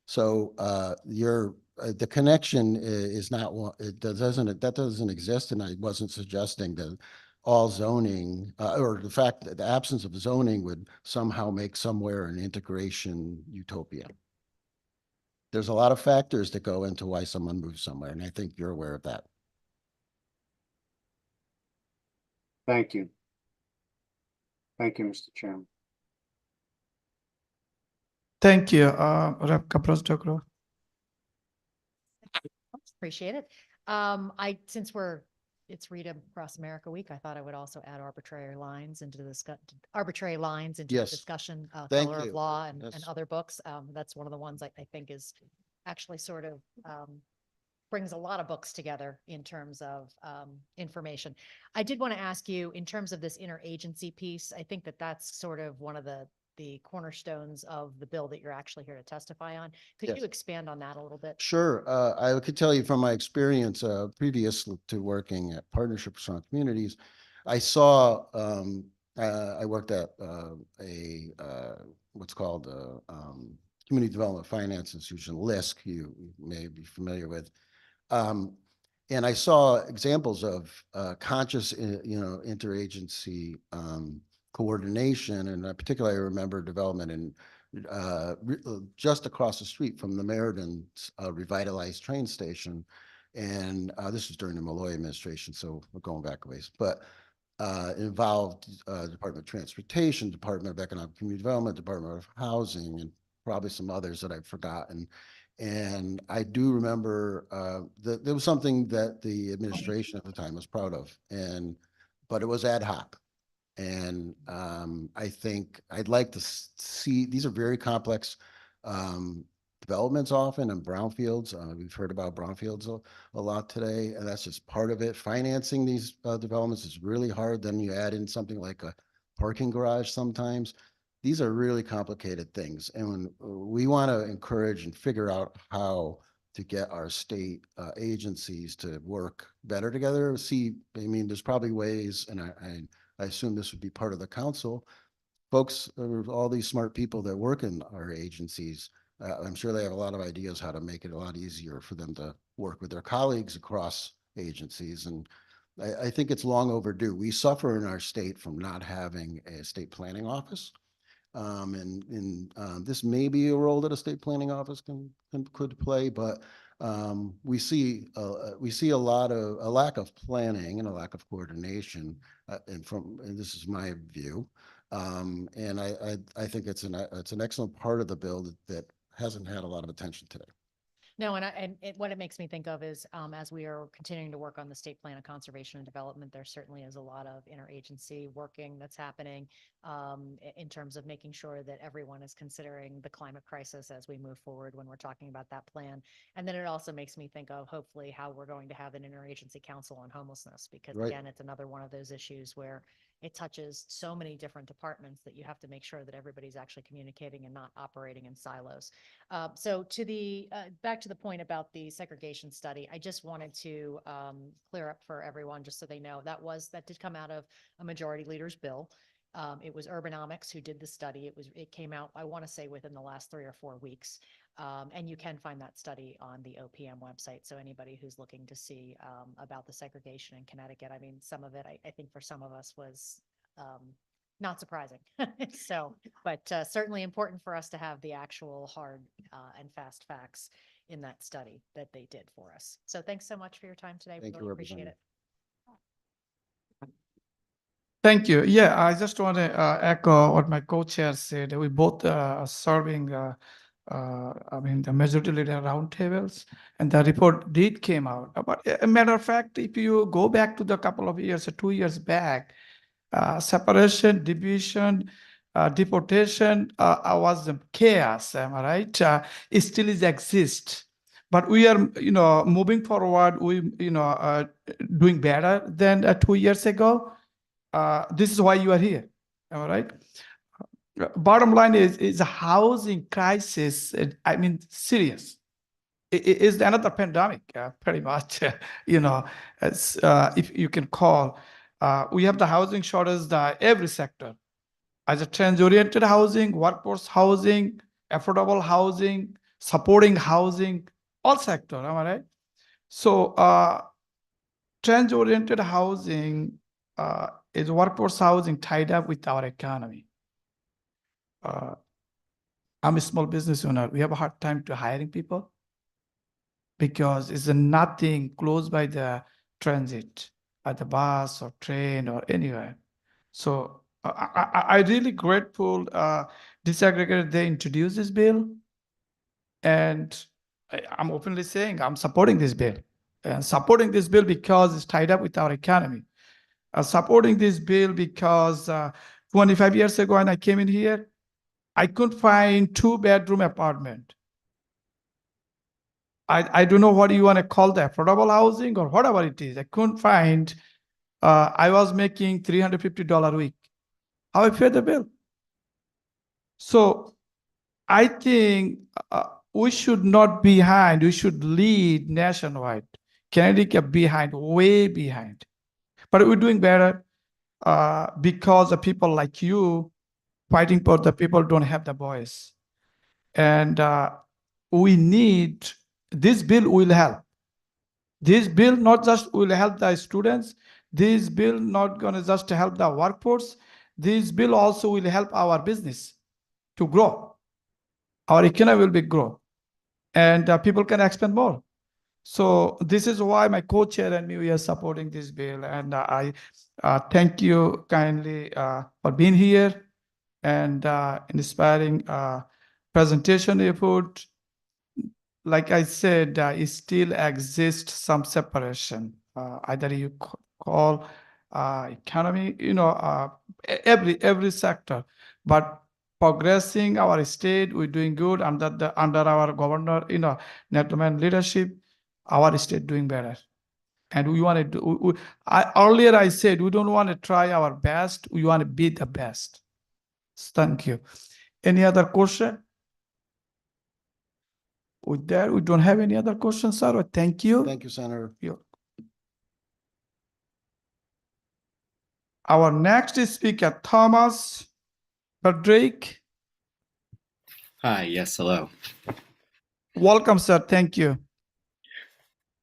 So the connection is not one, that doesn't exist, and I wasn't suggesting that all zoning or the fact that the absence of zoning would somehow make somewhere an integration utopia. There's a lot of factors that go into why someone moves somewhere, and I think you're aware of that. Thank you. Thank you, Mr. Chairman. Thank you, Rep. Kapros-Dokro. Appreciate it. Since it's Read Across America Week, I thought I would also add arbitrary lines into the Yes. discussion, Thank Color of you. Law and Yes. other books. That's one of the ones I think is actually sort of brings a lot of books together in terms of information. I did want to ask you, in terms of this interagency piece, I think that's sort of one of the cornerstones of the bill that you're actually here to testify on. Could Yes. you expand on that a little bit? Sure. I could tell you from my experience previous to working at Partnership for Strong Communities, I saw I worked at what's called Community Development Finance Institution, LISC, you may be familiar with. And I saw examples of conscious, interagency coordination, and particularly I remember development in just across the street from the Meriden revitalized train station. And this was during the Malloy administration, so we're going back a ways, but involved Department of Transportation, Department of Economic Community Development, Department of Housing, and probably some others that I've forgotten. And I do remember that there was something that the administration at the time was proud of, but it was ad hoc. And I think I'd like to see, these are very complex developments often in brownfields. We've heard about brownfields a lot today, and that's just part of it. Financing these developments is really hard. Then you add in something like a parking garage sometimes. These are really complicated things. And when we want to encourage and figure out how to get our state agencies to work better together. There's probably ways, and I assume this would be part of the council. Folks, all these smart people that work in our agencies, I'm sure they have a lot of ideas how to make it a lot easier for them to work with their colleagues across agencies. And I think it's long overdue. We suffer in our state from not having a state planning office. This may be a role that a state planning office could play, but we see a lack of planning and a lack of coordination, and this is my view. And I think it's an excellent part of the bill that hasn't had a lot of attention today. No, what it makes me think of is as we are continuing to work on the state plan of conservation and development, there certainly is a lot of interagency working that's happening in terms of making sure that everyone is considering the climate crisis as we move forward when we're talking about that plan. And then it also makes me think of hopefully how we're going to have an interagency council on homelessness, because again, it's another one of those issues where it touches so many different departments that you have to make sure that everybody's actually communicating and not operating in silos. So to the back to the point about the segregation study, I just wanted to clear up for everyone, just so they know, that did come out of a majority leader's bill. It was Urbanomics who did the study. It came out, I want to say, within the last 3 or 4 weeks. And you can find that study on the OPM website. So anybody who's looking to see about the segregation in Connecticut, I mean, some of it, I think for some of us was not surprising. But certainly important for us to have the actual hard and fast facts in that study that they did for us. So thanks so much for your time today. We really appreciate it. Thank you. Yeah, I just want to echo what my co-chair said. We both are serving, the majority leader roundtables, and the report did came out. But a matter of fact, if you go back to the couple of years, 2 years back, separation, division, deportation was the chaos, am I right? It still exists. But we are, moving forward. We, doing better than 2 years ago. This is why you are here, all right? Bottom line is a housing crisis. Serious. It is another pandemic, pretty much. If you can call, we have the housing shortage every sector, as a trans-oriented housing, workforce housing, affordable housing, supporting housing, all sector. Am I right? So, trans-oriented housing is workforce housing tied up with our economy. I'm a small business owner. We have a hard time to hiring people because it's nothing close by the transit, at the bus or train or anywhere. So I really grateful Disaggregated, they introduced this bill, and I'm openly saying I'm supporting this bill, and supporting this bill because it's tied up with our economy. Supporting this bill because 25 years ago when I came in here, I couldn't find 2-bedroom apartment. I don't know what you want to call the affordable housing or whatever it is. I couldn't find. I was making $350 a week. How I pay the bill? So I think we should not be behind. We should lead nationwide. Connecticut behind, way behind. But we're doing better. because of people like you fighting for the people who don't have the voice. And we need, this bill will help. This bill not just will help the students, this bill not gonna just help the workforce, this bill also will help our business to grow. Our economy will be grow, and people can expand more. So this is why my co-chair and me, we are supporting this bill. And I thank you kindly for being here and inspiring presentation you put. Like I said, it still exists some separation. Either you call economy, every sector, but progressing our state, we're doing good under our governor, Nettleman leadership. Our state doing better, and we want to do. Earlier I said we don't want to try our best. We want to be the best. Thank you. Any other question? With that, we don't have any other questions, sir. Thank you. Thank you, Senator. Our next speaker, Thomas Frederick. Hi, yes, hello. Welcome, sir. Thank you.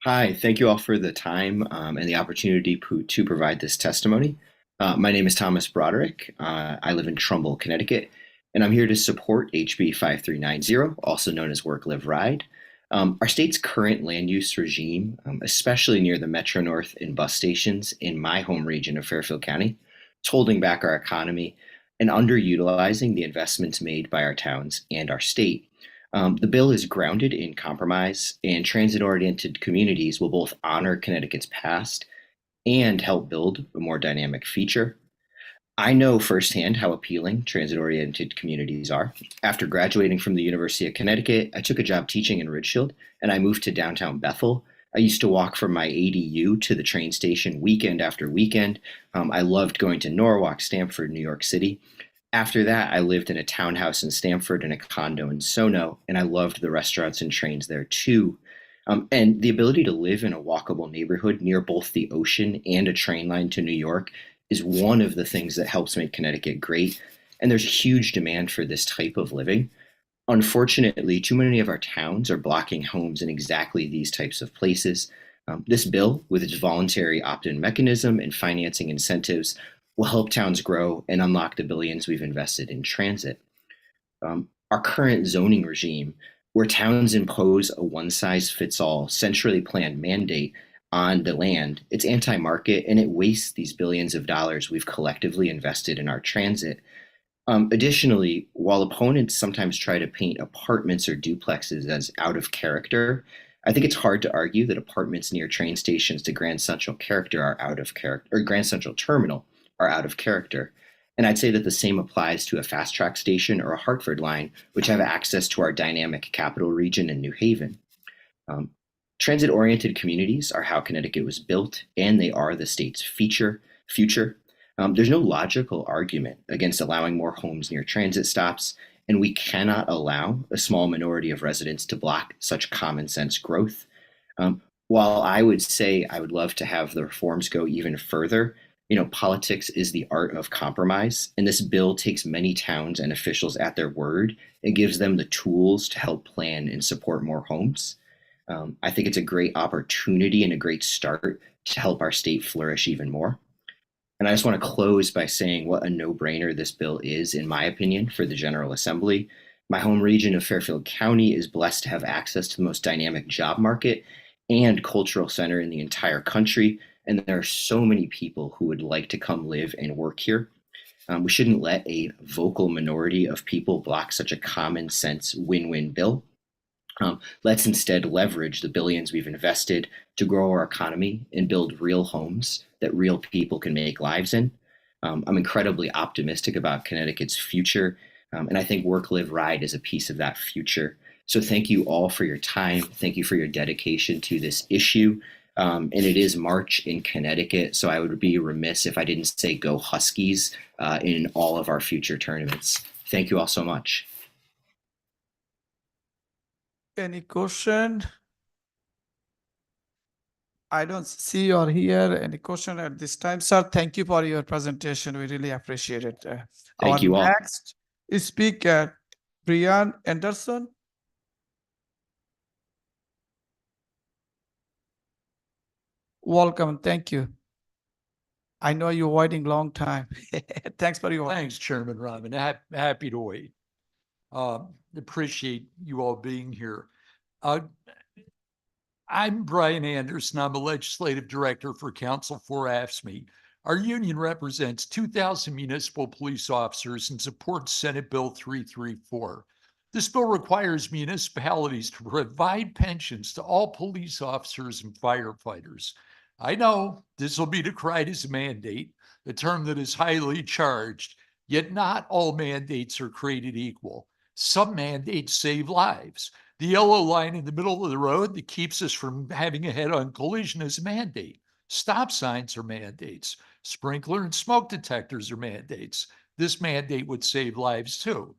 Hi, thank you all for the time and the opportunity to provide this testimony. My name is Thomas Broderick. I live in Trumbull, Connecticut, and I'm here to support HB 5390, also known as Work, Live, Ride. Our state's current land use regime, especially near the Metro North and bus stations in my home region of Fairfield County, is holding back our economy and underutilizing the investments made by our towns and our state. The bill is grounded in compromise, and transit-oriented communities will both honor Connecticut's past and help build a more dynamic future. I know firsthand how appealing transit-oriented communities are. After graduating from the University of Connecticut, I took a job teaching in Ridgefield, and I moved to downtown Bethel. I used to walk from my ADU to the train station weekend after weekend. I loved going to Norwalk, Stamford, New York City. After that, I lived in a townhouse in Stamford and a condo in Sono, and I loved the restaurants and trains there too. And the ability to live in a walkable neighborhood near both the ocean and a train line to New York is one of the things that helps make Connecticut great. And there's a huge demand for this type of living. Unfortunately, too many of our towns are blocking homes in exactly these types of places. This bill, with its voluntary opt-in mechanism and financing incentives, will help towns grow and unlock the billions we've invested in transit. Our current zoning regime, where towns impose a one-size-fits-all centrally planned mandate on the land, it's anti-market and it wastes these billions of dollars we've collectively invested in our transit. Additionally, while opponents sometimes try to paint apartments or duplexes as out of character, I think it's hard to argue that apartments near train stations to Grand Central are out of character, or Grand Central Terminal are out of character. And I'd say that the same applies to a fast track station or a Hartford line, which have access to our dynamic capital region in New Haven. Transit-oriented communities are how Connecticut was built, and they are the state's future. There's no logical argument against allowing more homes near transit stops, and we cannot allow a small minority of residents to block such common sense growth. While I would say I would love to have the reforms go even further, politics is the art of compromise, and this bill takes many towns and officials at their word and gives them the tools to help plan and support more homes. I think it's a great opportunity and a great start to help our state flourish even more. And I just want to close by saying what a no-brainer this bill is, in my opinion, for the General Assembly. My home region of Fairfield County is blessed to have access to the most dynamic job market and cultural center in the entire country. And there are so many people who would like to come live and work here. We shouldn't let a vocal minority of people block such a common sense win-win bill. Let's instead leverage the billions we've invested to grow our economy and build real homes that real people can make lives in. I'm incredibly optimistic about Connecticut's future, and I think Work, Live, Ride is a piece of that future. So thank you all for your time. Thank you for your dedication to this issue. And it is March in Connecticut, so I would be remiss if I didn't say go Huskies in all of our future tournaments. Thank you all so much. Any question? I don't see or hear any question at this time, sir. Thank you for your presentation. We really appreciate it. Thank you all. Our next speaker, Brian Anderson. Welcome. Thank you. I know you're waiting long time. Thanks for your. Thanks, Chairman Robin. Happy to wait. Appreciate you all being here. I'm Brian Anderson. I'm a legislative director for Council for AFSCME. Our union represents 2,000 municipal police officers and supports Senate Bill 334. This bill requires municipalities to provide pensions to all police officers and firefighters. I know this will be decried as a mandate, a term that is highly charged, yet not all mandates are created equal. Some mandates save lives. The yellow line in the middle of the road that keeps us from having a head-on collision is a mandate. Stop signs are mandates. Sprinkler and smoke detectors are mandates. This mandate would save lives too.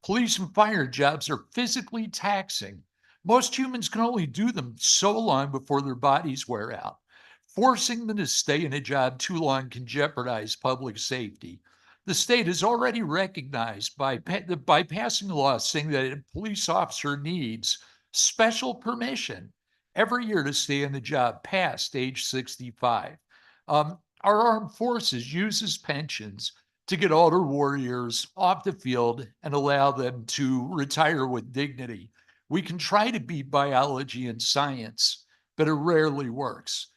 Police and fire jobs are physically taxing. Most humans can only do them so long before their bodies wear out. Forcing them to stay in a job too long can jeopardize public safety. The state has already recognized by passing a law saying that a police officer needs special permission every year to stay in the job past age 65. Our armed forces uses pensions to get older warriors off the field and allow them to retire with dignity. We can try to beat biology and science, but it rarely works.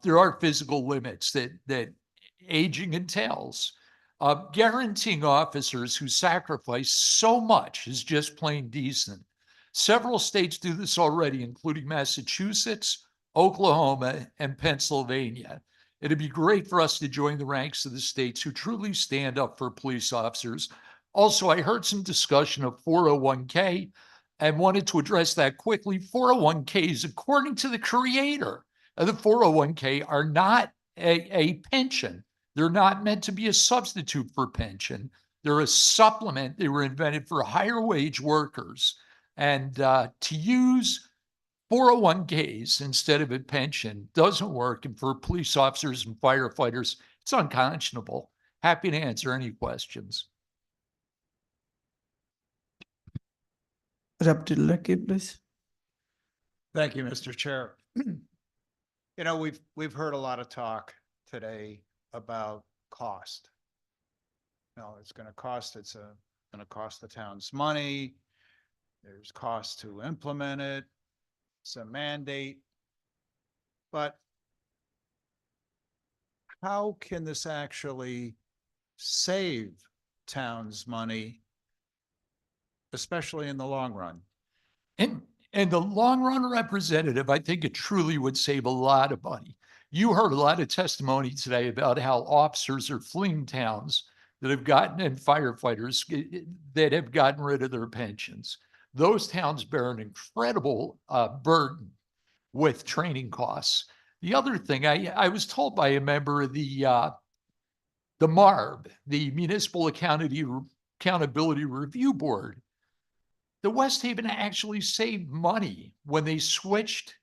There are physical limits that aging entails. Guaranteeing officers who sacrifice so much is just plain decent. Several states do this already, including Massachusetts, Oklahoma, and Pennsylvania. It'd be great for us to join the ranks of the states who truly stand up for police officers. Also, I heard some discussion of 401k and wanted to address that quickly. 401ks, according to the creator of the 401k, are not a pension. They're not meant to be a substitute for pension. They're a supplement. They were invented for higher wage workers. And to use 401ks instead of a pension doesn't work. And for police officers and firefighters, it's unconscionable. Happy to answer any questions. Abdullah, please. Thank you, Mr. Chair. You know, we've heard a lot of talk today about cost. No, it's going to cost, it's going to cost the town's money. There's cost to implement it. It's a mandate. But how can this actually save towns money, especially in the long run? In the long run, Representative, I think it truly would save a lot of money. You heard a lot of testimony today about how officers are fleeing towns that have gotten, and firefighters that have gotten rid of their pensions. Those towns bear an incredible burden with training costs. The other thing, I was told by a member of the MARB, the Municipal Accountability Review Board, the West Haven actually saved money when they switched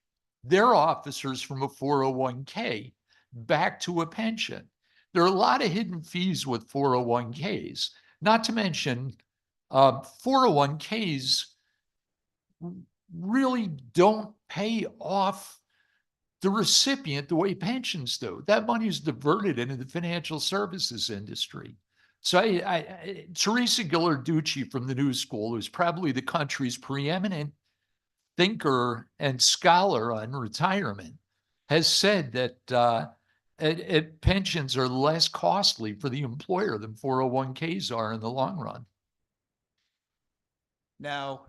their officers from a 401k back to a pension. There are a lot of hidden fees with 401ks, not to mention 401ks really don't pay off the recipient the way pensions do. That money is diverted into the financial services industry. So Teresa Ghilarducci from the New School, who's probably the country's preeminent thinker and scholar on retirement, has said that pensions are less costly for the employer than 401ks are in the long run. Now,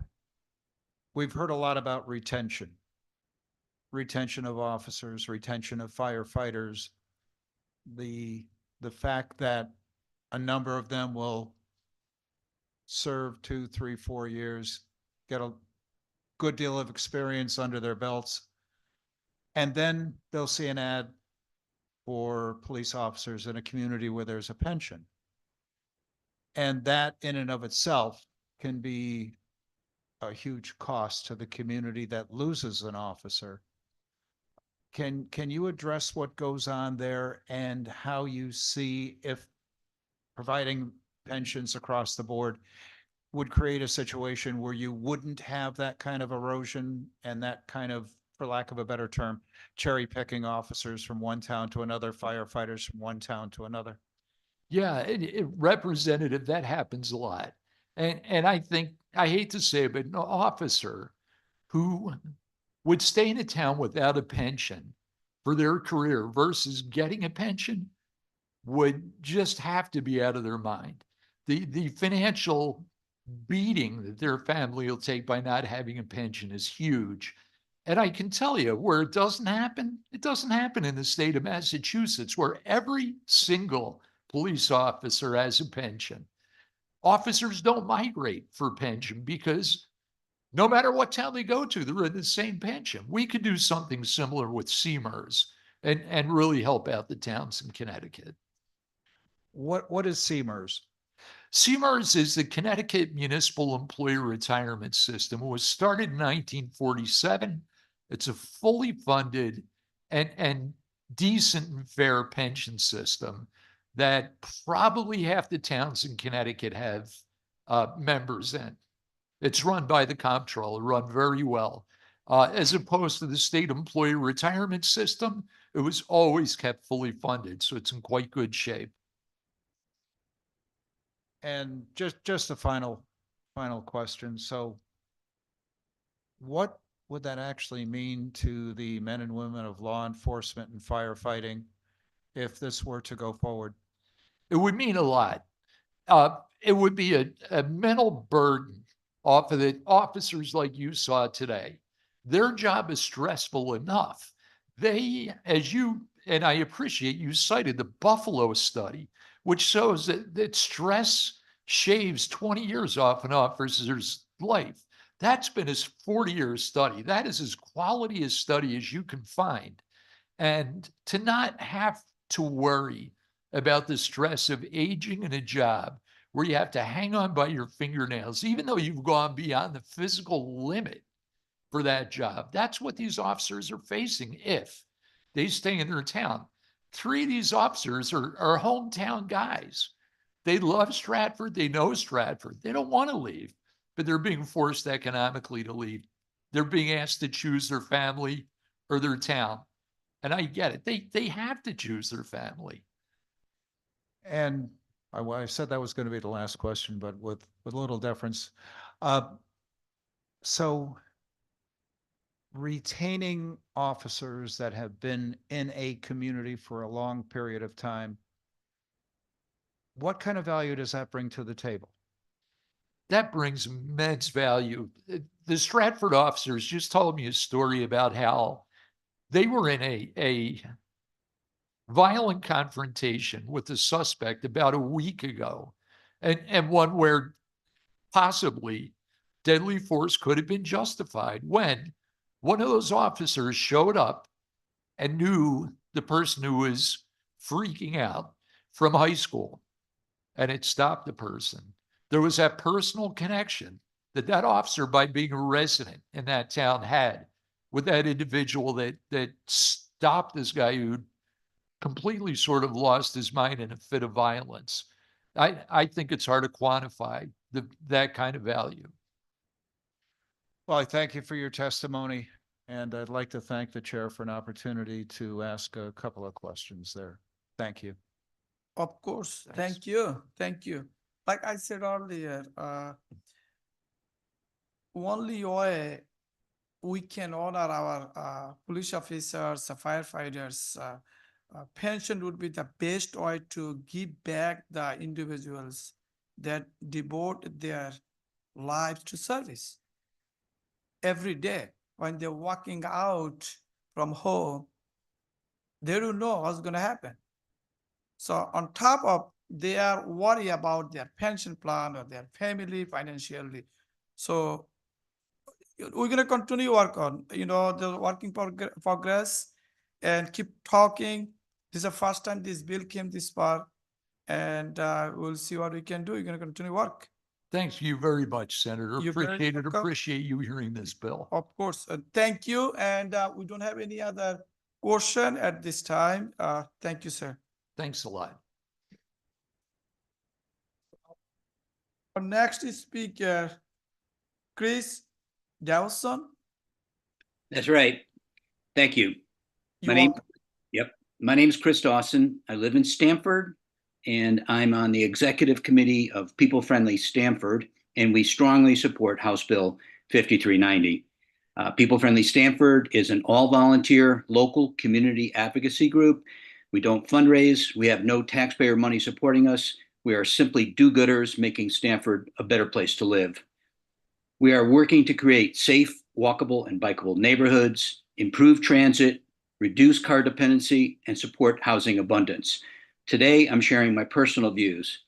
we've heard a lot about retention of officers, retention of firefighters, the fact that a number of them will serve 2, 3, 4 years, get a good deal of experience under their belts, and then they'll see an ad for police officers in a community where there's a pension. And that in and of itself can be a huge cost to the community that loses an officer. can you address what goes on there and how you see if providing pensions across the board would create a situation where you wouldn't have that kind of erosion and that kind of, for lack of a better term, cherry picking officers from one town to another, firefighters from one town to another? Yeah, Representative, that happens a lot. And I think, I hate to say it, but an officer who would stay in a town without a pension for their career versus getting a pension would just have to be out of their mind. The financial beating that their family will take by not having a pension is huge. And I can tell you where it doesn't happen in the state of Massachusetts, where every single police officer has a pension. Officers don't migrate for pension because no matter what town they go to, they're in the same pension. We could do something similar with CMERS and really help out the towns in Connecticut. What is CMERS? CMERS is the Connecticut Municipal Employee Retirement System. It was started in 1947. It's a fully funded and decent and fair pension system that probably half the towns in Connecticut have members in. It's run by the comptroller, run very well. As opposed to the state employee retirement system, it was always kept fully funded, so it's in quite good shape. And just a final question. So what would that actually mean to the men and women of law enforcement and firefighting if this were to go forward? It would mean a lot. It would be a mental burden off of the officers like you saw today. Their job is stressful enough. They, as you, and I appreciate you cited the Buffalo study, which shows that stress shaves 20 years off an officer's life. That's been his 40-year study. That is as quality a study as you can find. And to not have to worry about the stress of aging in a job where you have to hang on by your fingernails, even though you've gone beyond the physical limit for that job. That's what these officers are facing if they stay in their town. 3 of these officers are hometown guys. They love Stratford. They know Stratford. They don't want to leave, but they're being forced economically to leave. They're being asked to choose their family or their town. And I get it. They have to choose their family. And I said that was going to be the last question, but with a little deference. So retaining officers that have been in a community for a long period of time, what kind of value does that bring to the table? That brings immense value. The Stratford officers just told me a story about how they were in a violent confrontation with the suspect about a week ago, and one where possibly deadly force could have been justified, when one of those officers showed up and knew the person who was freaking out from high school, and it stopped the person. There was that personal connection that officer, by being a resident in that town, had with that individual that stopped this guy who completely sort of lost his mind in a fit of violence. I think it's hard to quantify that kind of value. Well, I thank you for your testimony, and I'd like to thank the chair for an opportunity to ask a couple of questions there. Thank you. Of course. Thanks. Thank you. Thank you. Like I said earlier, only way we can honor our police officers, firefighters, pension would be the best way to give back the individuals that devote their lives to service. Every day when they're walking out from home, they don't know what's going to happen. So on top of they are worried about their pension plan or their family financially. So we're going to continue work on, the working progress and keep talking. This is the first time this bill came this far, and we'll see what we can do. We're going to continue work. Thank you very much, Senator. You're very Appreciate it. welcome. Appreciate you hearing this bill. Of course. Thank you. And we don't have any other question at this time. Thank you, sir. Thanks a lot. Our next speaker, Chris Dawson. That's right. Thank you. You My name's Chris Dawson. I live in Stamford, and I'm on the executive committee of People Friendly Stamford, and we strongly support House Bill 5390. People Friendly Stamford is an all-volunteer local community advocacy group. We don't fundraise. We have no taxpayer money supporting us. We are simply do-gooders making Stamford a better place to live. We are working to create safe, walkable, and bikeable neighborhoods, improve transit, reduce car dependency, and support housing abundance. Today, I'm sharing my personal views.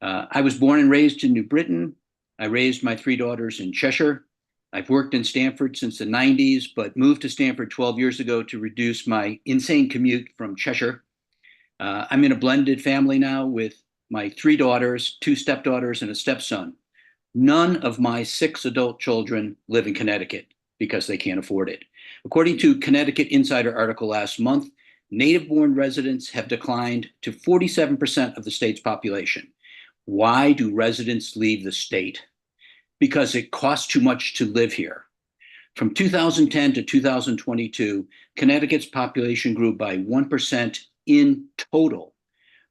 I was born and raised in New Britain. I raised my 3 daughters in Cheshire. I've worked in Stamford since the 90s, but moved to Stamford 12 years ago to reduce my insane commute from Cheshire. I'm in a blended family now with my 3 daughters, 2 stepdaughters, and a stepson. None of my 6 adult children live in Connecticut because they can't afford it. According to Connecticut Insider article last month, native-born residents have declined to 47% of the state's population. Why do residents leave the state? Because it costs too much to live here. From 2010 to 2022, Connecticut's population grew by 1% in total,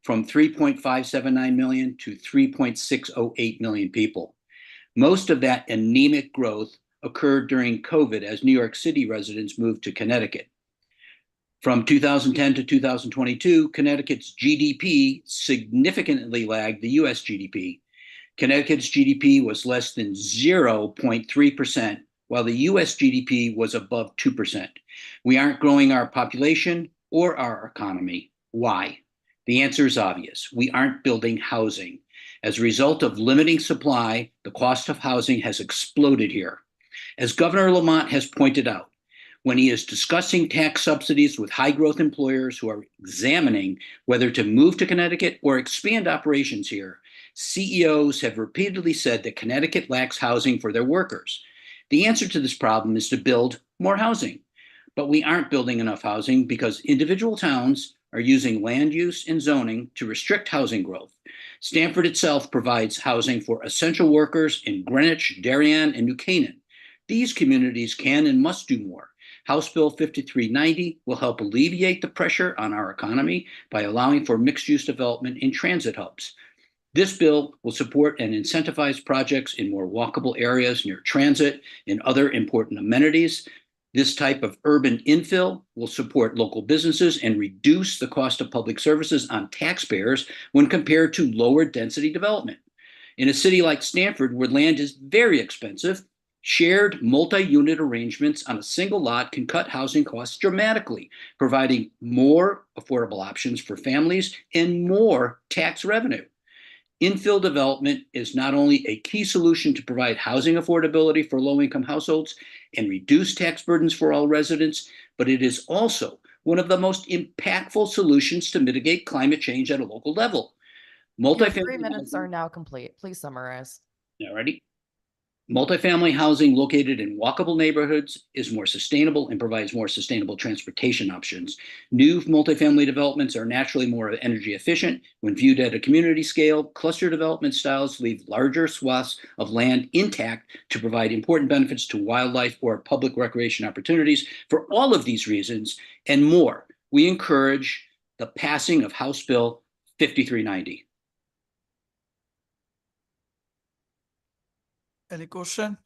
from 3.579 million to 3.608 million people. Most of that anemic growth occurred during COVID as New York City residents moved to Connecticut. From 2010 to 2022, Connecticut's GDP significantly lagged the US GDP. Connecticut's GDP was less than 0.3%, while the US GDP was above 2%. We aren't growing our population or our economy. Why? The answer is obvious. We aren't building housing. As a result of limiting supply, the cost of housing has exploded here. As Governor Lamont has pointed out, when he is discussing tax subsidies with high-growth employers who are examining whether to move to Connecticut or expand operations here, CEOs have repeatedly said that Connecticut lacks housing for their workers. The answer to this problem is to build more housing. But we aren't building enough housing because individual towns are using land use and zoning to restrict housing growth. Stamford itself provides housing for essential workers in Greenwich, Darien, and New Canaan. These communities can and must do more. House Bill 5390 will help alleviate the pressure on our economy by allowing for mixed-use development in transit hubs. This bill will support and incentivize projects in more walkable areas near transit and other important amenities. This type of urban infill will support local businesses and reduce the cost of public services on taxpayers when compared to lower density development. In a city like Stamford, where land is very expensive, shared multi-unit arrangements on a single lot can cut housing costs dramatically, providing more affordable options for families and more tax revenue. Infill development is not only a key solution to provide housing affordability for low-income households and reduce tax burdens for all residents, but it is also one of the most impactful solutions to mitigate climate change at a local level. Your 3 Multifamily minutes are now complete. Please summarize. Alrighty. Multifamily housing located in walkable neighborhoods is more sustainable and provides more sustainable transportation options. New multifamily developments are naturally more energy efficient. When viewed at a community scale, cluster development styles leave larger swaths of land intact to provide important benefits to wildlife or public recreation opportunities. For all of these reasons and more, we encourage the passing of House Bill 5390. Any question?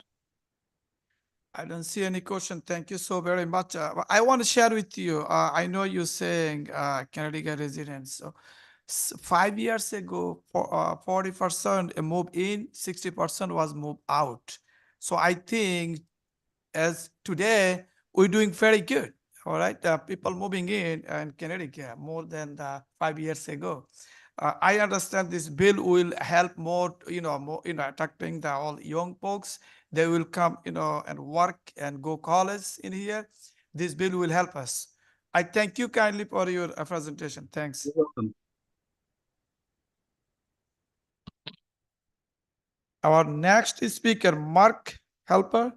I don't see any question. Thank you so very much. I want to share with you. I know you're saying Connecticut residents. So 5 years ago, 40% moved in, 60% was moved out. So I think as today, we're doing very good. All right, people moving in Connecticut more than 5 years ago. I understand this bill will help more, more, attracting the all young folks. They will come, and work and go college in here. This bill will help us. I thank you kindly for your presentation. Thanks. You're welcome. Our next speaker, Mark Helper.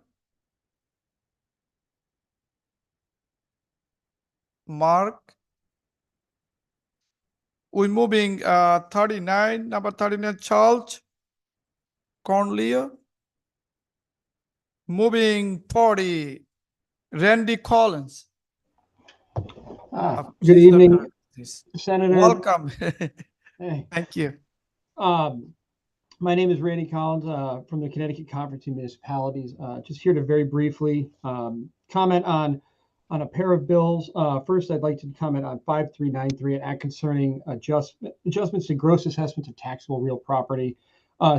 Mark. We're moving 39, number 39, Charles Cornelius. Moving 40, Randy Collins. Good evening, Senator. Welcome. Hey. Thank you. My name is Randy Collins from the Connecticut Conference of Municipalities. Just here to very briefly comment on a pair of bills. First, I'd like to comment on 5393, an act concerning adjustments to gross assessments of taxable real property.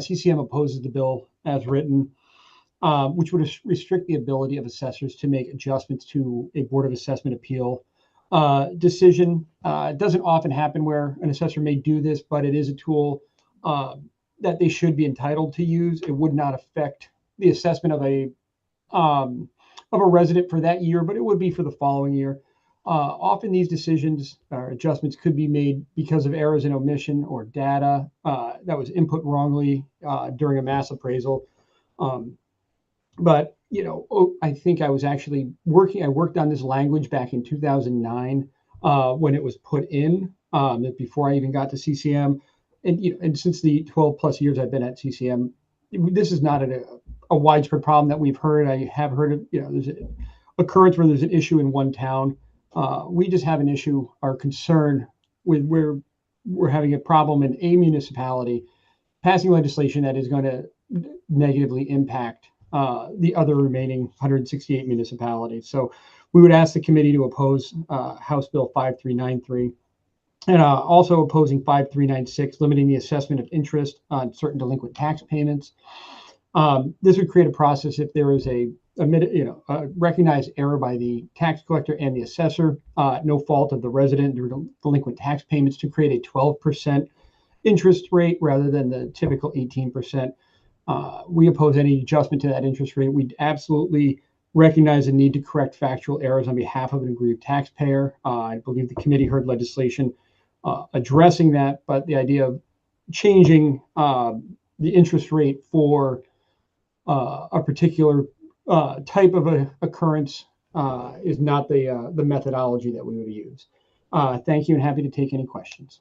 CCM opposes the bill as written, which would restrict the ability of assessors to make adjustments to a Board of Assessment appeal decision. It doesn't often happen where an assessor may do this, but it is a tool that they should be entitled to use. It would not affect the assessment of a resident for that year, but it would be for the following year. Often these decisions or adjustments could be made because of errors in omission or data that was input wrongly during a mass appraisal. But, you know, I think I was actually I worked on this language back in 2009 when it was put in, before I even got to CCM. And, you know, and since the 12 plus years I've been at CCM, this is not a widespread problem that we've heard. I have heard of, you know, there's an occurrence where there's an issue in one town. We just have an issue, our concern with where we're having a problem in a municipality passing legislation that is going to negatively impact the other remaining 168 municipalities. So we would ask the committee to oppose House Bill 5393 and also opposing 5396, limiting the assessment of interest on certain delinquent tax payments. This would create a process if there is a recognized error by the tax collector and the assessor, no fault of the resident or delinquent tax payments, to create a 12% interest rate rather than the typical 18%. We oppose any adjustment to that interest rate. We absolutely recognize the need to correct factual errors on behalf of an aggrieved taxpayer. I believe the committee heard legislation addressing that, but the idea of changing the interest rate for a particular type of a occurrence is not the methodology that we would use. Thank you, and happy to take any questions.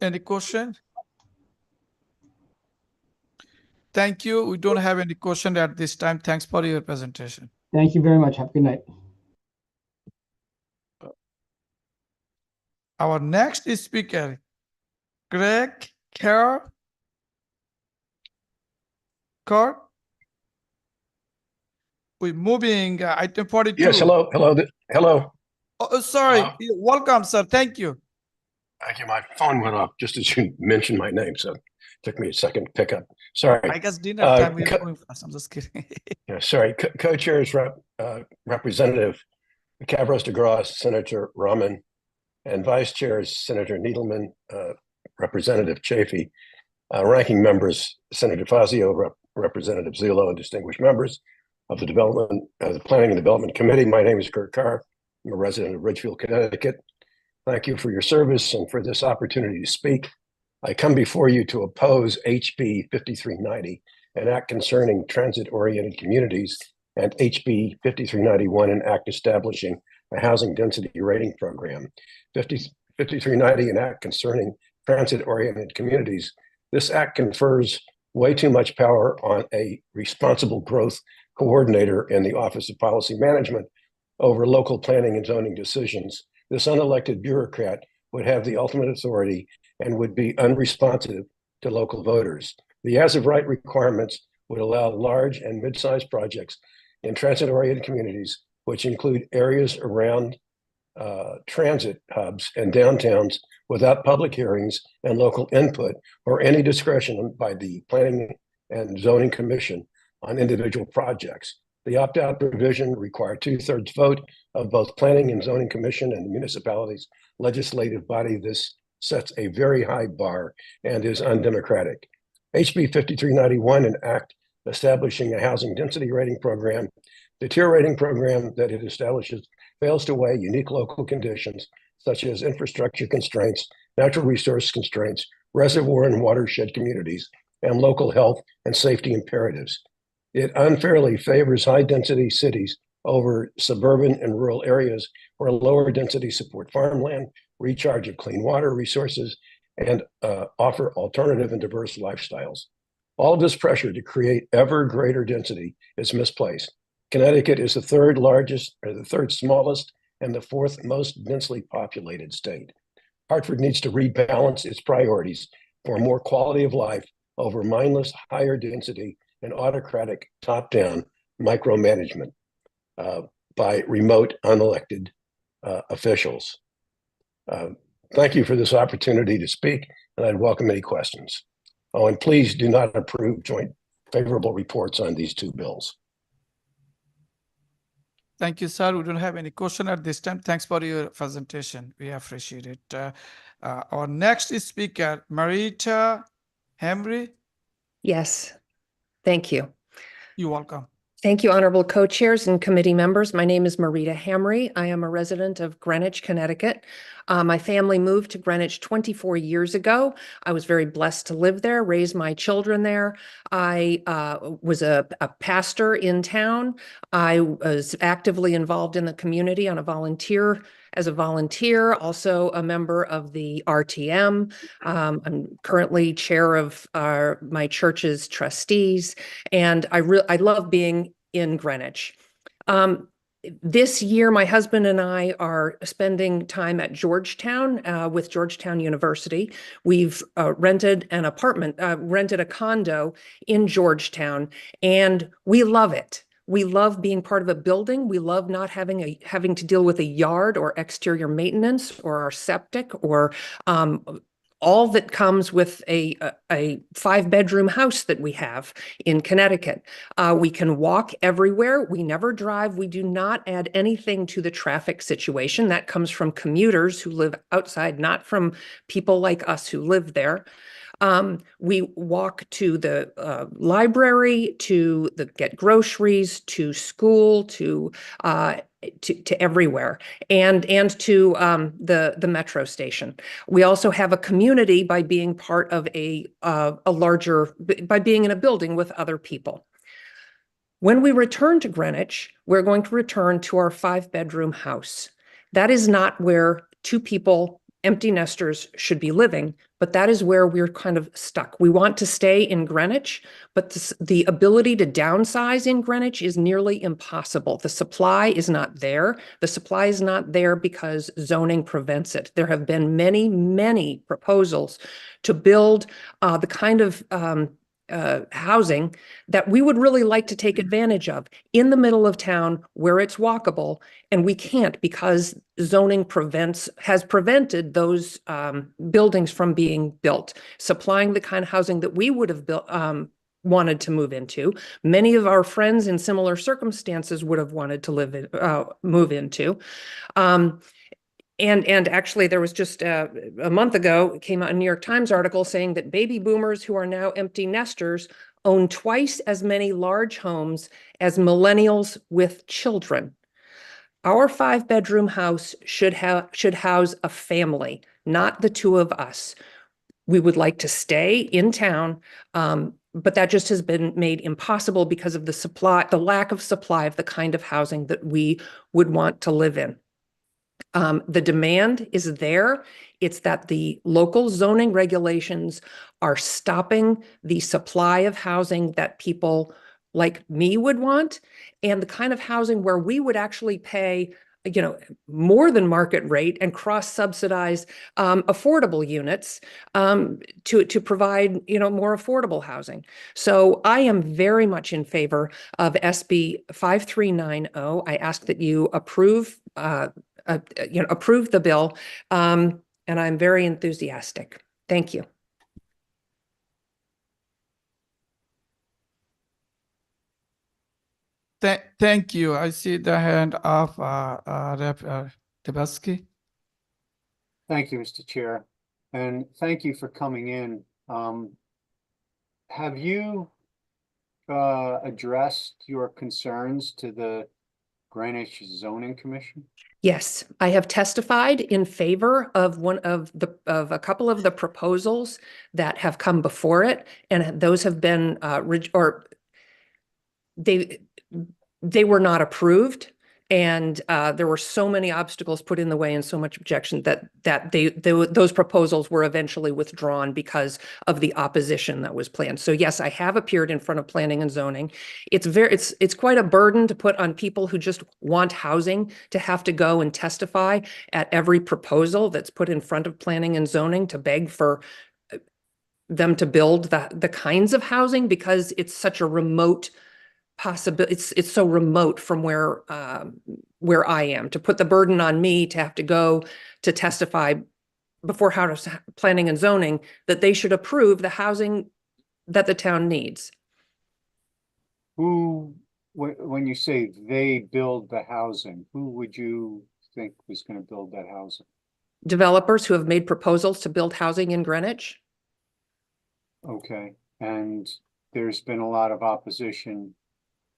Any question? Thank you. We don't have any question at this time. Thanks for your presentation. Thank you very much. Have a good night. Our next speaker, Greg Kerr. We're moving item 42. Yes, hello. Hello. Oh, sorry. Welcome, sir. Thank you. Thank you. My phone went off just as you mentioned my name, so it took me a second to pick up. Sorry. I guess dinner time we're going fast. I'm just kidding. Yeah, sorry. Co-chairs, Representative Cavros DeGraw, Senator Rahman, and Vice Chairs, Senator Needleman, Representative Chafee, ranking members, Senator Fazio, Representative Zillo, and distinguished members of the Planning and Development Committee. My name is Kurt Carr. I'm a resident of Ridgefield, Connecticut. Thank you for your service and for this opportunity to speak. I come before you to oppose HB 5390, an act concerning transit-oriented communities, and HB 5391, an act establishing a housing density rating program. 5390, an act concerning transit-oriented communities. This act confers way too much power on a responsible growth coordinator in the Office of Policy Management over local planning and zoning decisions. This unelected bureaucrat would have the ultimate authority and would be unresponsive to local voters. The as-of-right requirements would allow large and mid-sized projects in transit-oriented communities, which include areas around transit hubs and downtowns, without public hearings and local input or any discretion by the Planning and Zoning Commission on individual projects. The opt-out provision required 2/3 vote of both Planning and Zoning Commission and the municipality's legislative body. This sets a very high bar and is undemocratic. HB 5391, an act establishing a housing density rating program. The tier rating program that it establishes fails to weigh unique local conditions such as infrastructure constraints, natural resource constraints, reservoir and watershed communities, and local health and safety imperatives. It unfairly favors high-density cities over suburban and rural areas where lower density support farmland, recharge of clean water resources, and offer alternative and diverse lifestyles. All of this pressure to create ever greater density is misplaced. Connecticut is the third largest, or the third smallest, and the fourth most densely populated state. Hartford needs to rebalance its priorities for more quality of life over mindless higher density and autocratic top-down micromanagement by remote unelected officials. Thank you for this opportunity to speak, and I'd welcome any questions. Oh, and please do not approve joint favorable reports on these two bills. Thank you, sir. We don't have any question at this time. Thanks for your presentation. We appreciate it. Our next speaker, Marita Hamri. Yes, thank you. You're welcome. Thank you, honorable co-chairs and committee members. My name is Marita Hamri. I am a resident of Greenwich, Connecticut. My family moved to Greenwich 24 years ago. I was very blessed to live there, raise my children there. I was a pastor in town. I was actively involved in the community as a volunteer, also a member of the RTM. I'm currently chair of my church's trustees, and I love being in Greenwich. This year, my husband and I are spending time at Georgetown with Georgetown University. We've rented a condo in Georgetown, and we love it. We love being part of a building. We love not having to deal with a yard or exterior maintenance or our septic or all that comes with a 5-bedroom house that we have in Connecticut. We can walk everywhere. We never drive. We do not add anything to the traffic situation. That comes from commuters who live outside, not from people like us who live there. We walk to the library, get groceries, to school, to everywhere, and to the metro station. We also have a community by being part of by being in a building with other people. When we return to Greenwich, we're going to return to our 5-bedroom house. That is not where two people, empty nesters, should be living, but that is where we're kind of stuck. We want to stay in Greenwich, but the ability to downsize in Greenwich is nearly impossible. The supply is not there. The supply is not there because zoning prevents it. There have been many, many proposals to build the kind of housing that we would really like to take advantage of in the middle of town where it's walkable, and we can't because zoning has prevented those buildings from being built, supplying the kind of housing that we would have built, wanted to move into. Many of our friends in similar circumstances would have wanted to move into. And actually, there was just a month ago, it came out a New York Times article saying that baby boomers who are now empty nesters own twice as many large homes as millennials with children. Our 5-bedroom house should house a family, not the two of us. We would like to stay in town, but that just has been made impossible because of the lack of supply of the kind of housing that we would want to live in. The demand is there. It's that the local zoning regulations are stopping the supply of housing that people like me would want, and the kind of housing where we would actually pay, more than market rate and cross-subsidize affordable units to provide, more affordable housing. So I am very much in favor of SB 5390. I ask that you approve the bill, and I'm very enthusiastic. Thank you. Thank you. I see the hand of Rep. Tebelski. Thank you, Mr. Chair, and thank you for coming in. Have you addressed your concerns to the Greenwich Zoning Commission? Yes, I have testified in favor of a couple of the proposals that have come before it, and those have been they were not approved. And there were so many obstacles put in the way and so much objection that those proposals were eventually withdrawn because of the opposition that was planned. So yes, I have appeared in front of planning and zoning. It's quite a burden to put on people who just want housing to have to go and testify at every proposal that's put in front of planning and zoning to beg for them to build the kinds of housing, because it's such a remote possibility. It's so remote from where I am, to put the burden on me to have to go to testify before planning and zoning that they should approve the housing that the town needs. Who, when you say they build the housing, who would you think was going to build that housing? Developers who have made proposals to build housing in Greenwich. Okay, and there's been a lot of opposition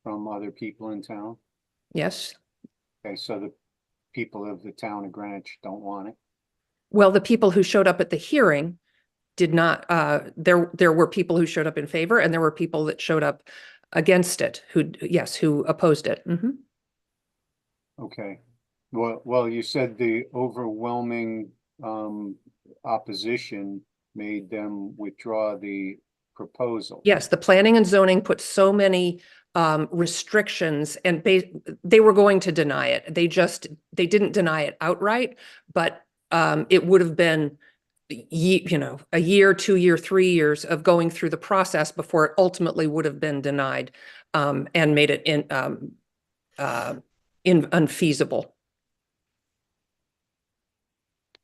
from other people in town? Yes. Okay, so the people of the town of Greenwich don't want it? Well, the people who showed up at the hearing did not, there were people who showed up in favor, and there were people that showed up against it, who opposed it. Mhm. Okay, well, you said the overwhelming opposition made them withdraw the proposal. Yes, the planning and zoning put so many restrictions, and they were going to deny it. They didn't deny it outright, but it would have been, a year, 2 year, 3 years of going through the process before it ultimately would have been denied, and made it unfeasible.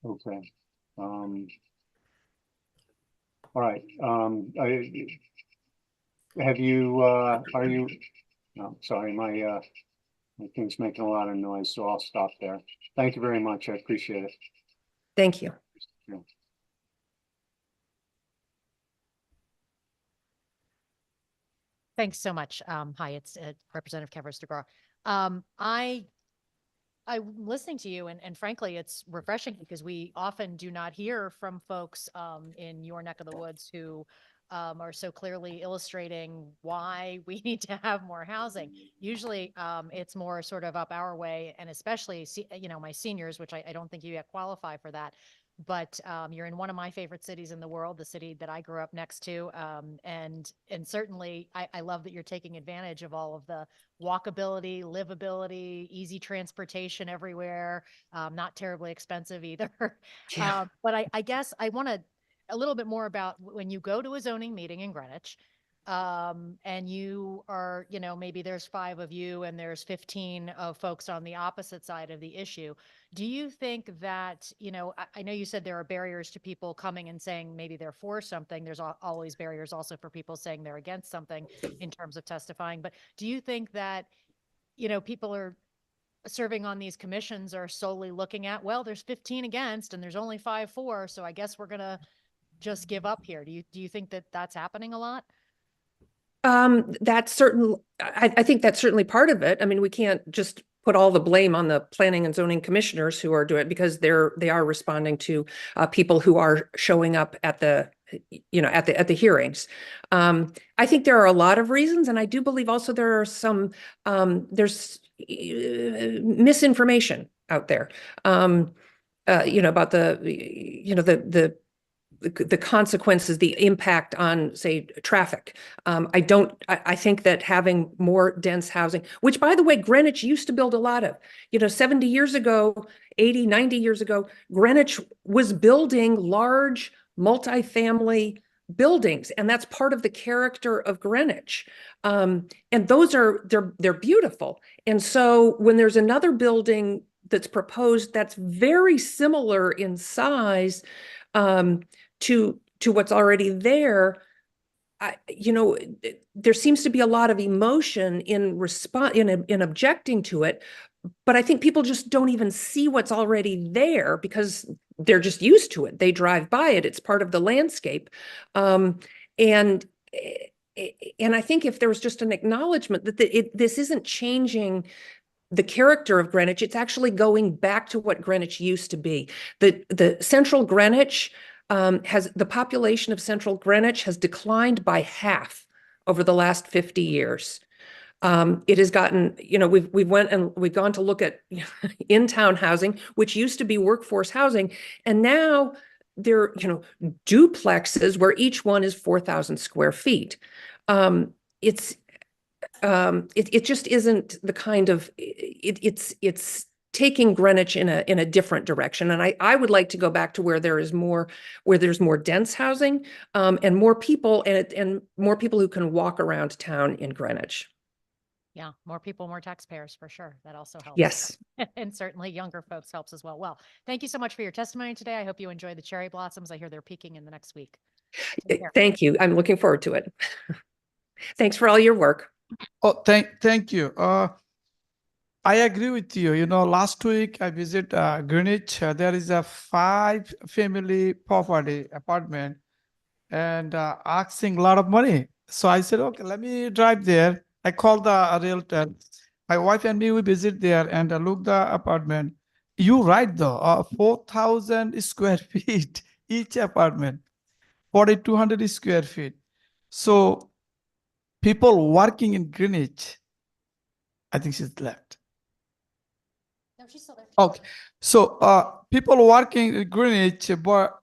Okay. All right. Have you, are you, no, sorry, my thing's making a lot of noise, so I'll stop there. Thank you very much. I appreciate it. Thank you. Yeah. Thanks so much. Hi, it's Representative Kavros DeGraw. I'm listening to you, and frankly, it's refreshing because we often do not hear from folks in your neck of the woods who are so clearly illustrating why we need to have more housing. Usually it's more sort of up our way, and especially, my seniors, which I don't think you yet qualify for that. But you're in one of my favorite cities in the world, the city that I grew up next to. And certainly I love that you're taking advantage of all of the walkability, livability, easy transportation everywhere, not terribly expensive either. Yeah. But I guess I want to a little bit more about when you go to a zoning meeting in Greenwich, and you are, maybe there's 5 of you and there's 15 of folks on the opposite side of the issue. Do you think that, I know you said there are barriers to people coming and saying maybe they're for something. There's always barriers also for people saying they're against something in terms of testifying. But do you think that, people are serving on these commissions are solely looking at, well, there's 15 against and there's only 5 for, so I guess we're going to just give up here. Do you think that that's happening a lot? That's certain. I think that's certainly part of it. I mean, we can't just put all the blame on the planning and zoning commissioners who are doing it, because they are responding to people who are showing up at the hearings. I think there are a lot of reasons, and I do believe also there are some there's misinformation out there. About the consequences, the impact on, say, traffic. I think that having more dense housing, which, by the way, Greenwich used to build a lot of, 70 years ago, 80, 90 years ago, Greenwich was building large multifamily buildings, and that's part of the character of Greenwich. And those they're beautiful. And so when there's another building that's proposed that's very similar in size, to what's already there, there seems to be a lot of emotion in response, in objecting to it. But I think people just don't even see what's already there because they're just used to it. They drive by it. It's part of the landscape. And I think if there was just an acknowledgement that this isn't changing the character of Greenwich, it's actually going back to what Greenwich used to be. The central Greenwich the population of central Greenwich has declined by half over the last 50 years. It has gotten, we've gone to look at in-town housing, which used to be workforce housing, and now they're, duplexes where each one is 4,000 square feet. It just isn't the kind of, it's taking Greenwich in a different direction. And I would like to go back to where there's more dense housing, and more people and more people who can walk around town in Greenwich. Yeah, more people, more taxpayers for sure. That also helps. Yes. And certainly younger folks helps as well. Well, thank you so much for your testimony today. I hope you enjoy the cherry blossoms. I hear they're peaking in the next week. Take care. Thank you. I'm looking forward to it. Thanks for all your work. Oh, thank you. I agree with you. Last week I visit Greenwich. There is a 5-family property apartment and asking a lot of money. So I said, okay, let me drive there. I called the realtor. My wife and me, we visit there and look the apartment. You right though, 4,000 square feet each apartment, 4,200 square feet. So people working in Greenwich, I think she's left. No, she's still there. Okay, so people working in Greenwich, but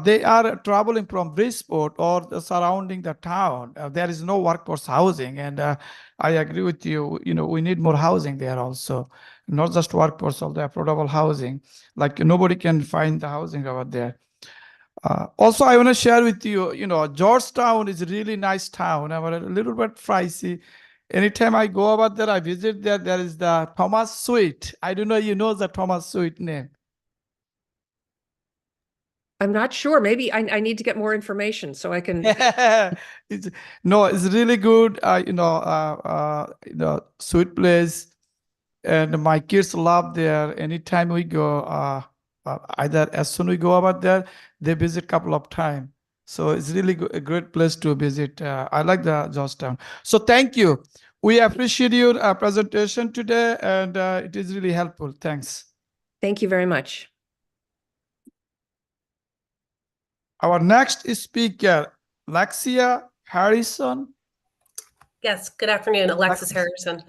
they are traveling from Bridgeport or the surrounding the town. There is no workforce housing, and I agree with you. We need more housing there also, not just workforce, also affordable housing. Like nobody can find the housing over there. Also, I want to share with you. Georgetown is a really nice town. But a little bit pricey. Anytime I go over there, I visit there. There is the Thomas Sweet. I don't know. You know the Thomas Sweet name. I'm not sure. Maybe I need to get more information so I can. It's really good. Sweet place, and my kids love there. Anytime we go, either as soon we go over there, they visit a couple of times. So it's really a great place to visit. I like the Georgetown. So thank you. We appreciate your presentation today, and it is really helpful. Thanks. Thank you very much. Our next speaker, Lexia Harrison. Yes, good afternoon, Alexis Harrison.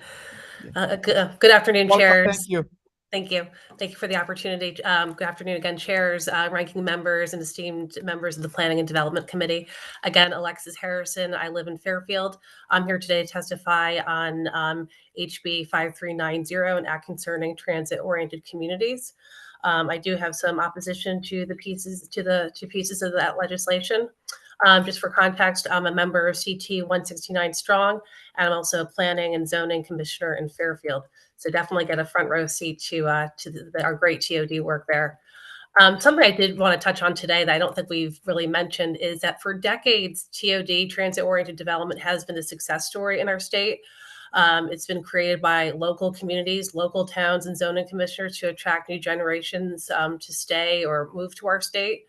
Good afternoon, Welcome. chairs. Thank you. Thank you. Thank you for the opportunity. Good afternoon again, chairs, ranking members, and esteemed members of the Planning and Development Committee. Again, Alexis Harrison. I live in Fairfield. I'm here today to testify on HB 5390 and act concerning transit-oriented communities. I do have some opposition to the pieces of that legislation. Just for context, I'm a member of CT 169 Strong, and I'm also a planning and zoning commissioner in Fairfield. So definitely get a front row seat to our great TOD work there. Something I did want to touch on today that I don't think we've really mentioned is that for decades, TOD, transit-oriented development, has been a success story in our state. It's been created by local communities, local towns, and zoning commissioners to attract new generations to stay or move to our state.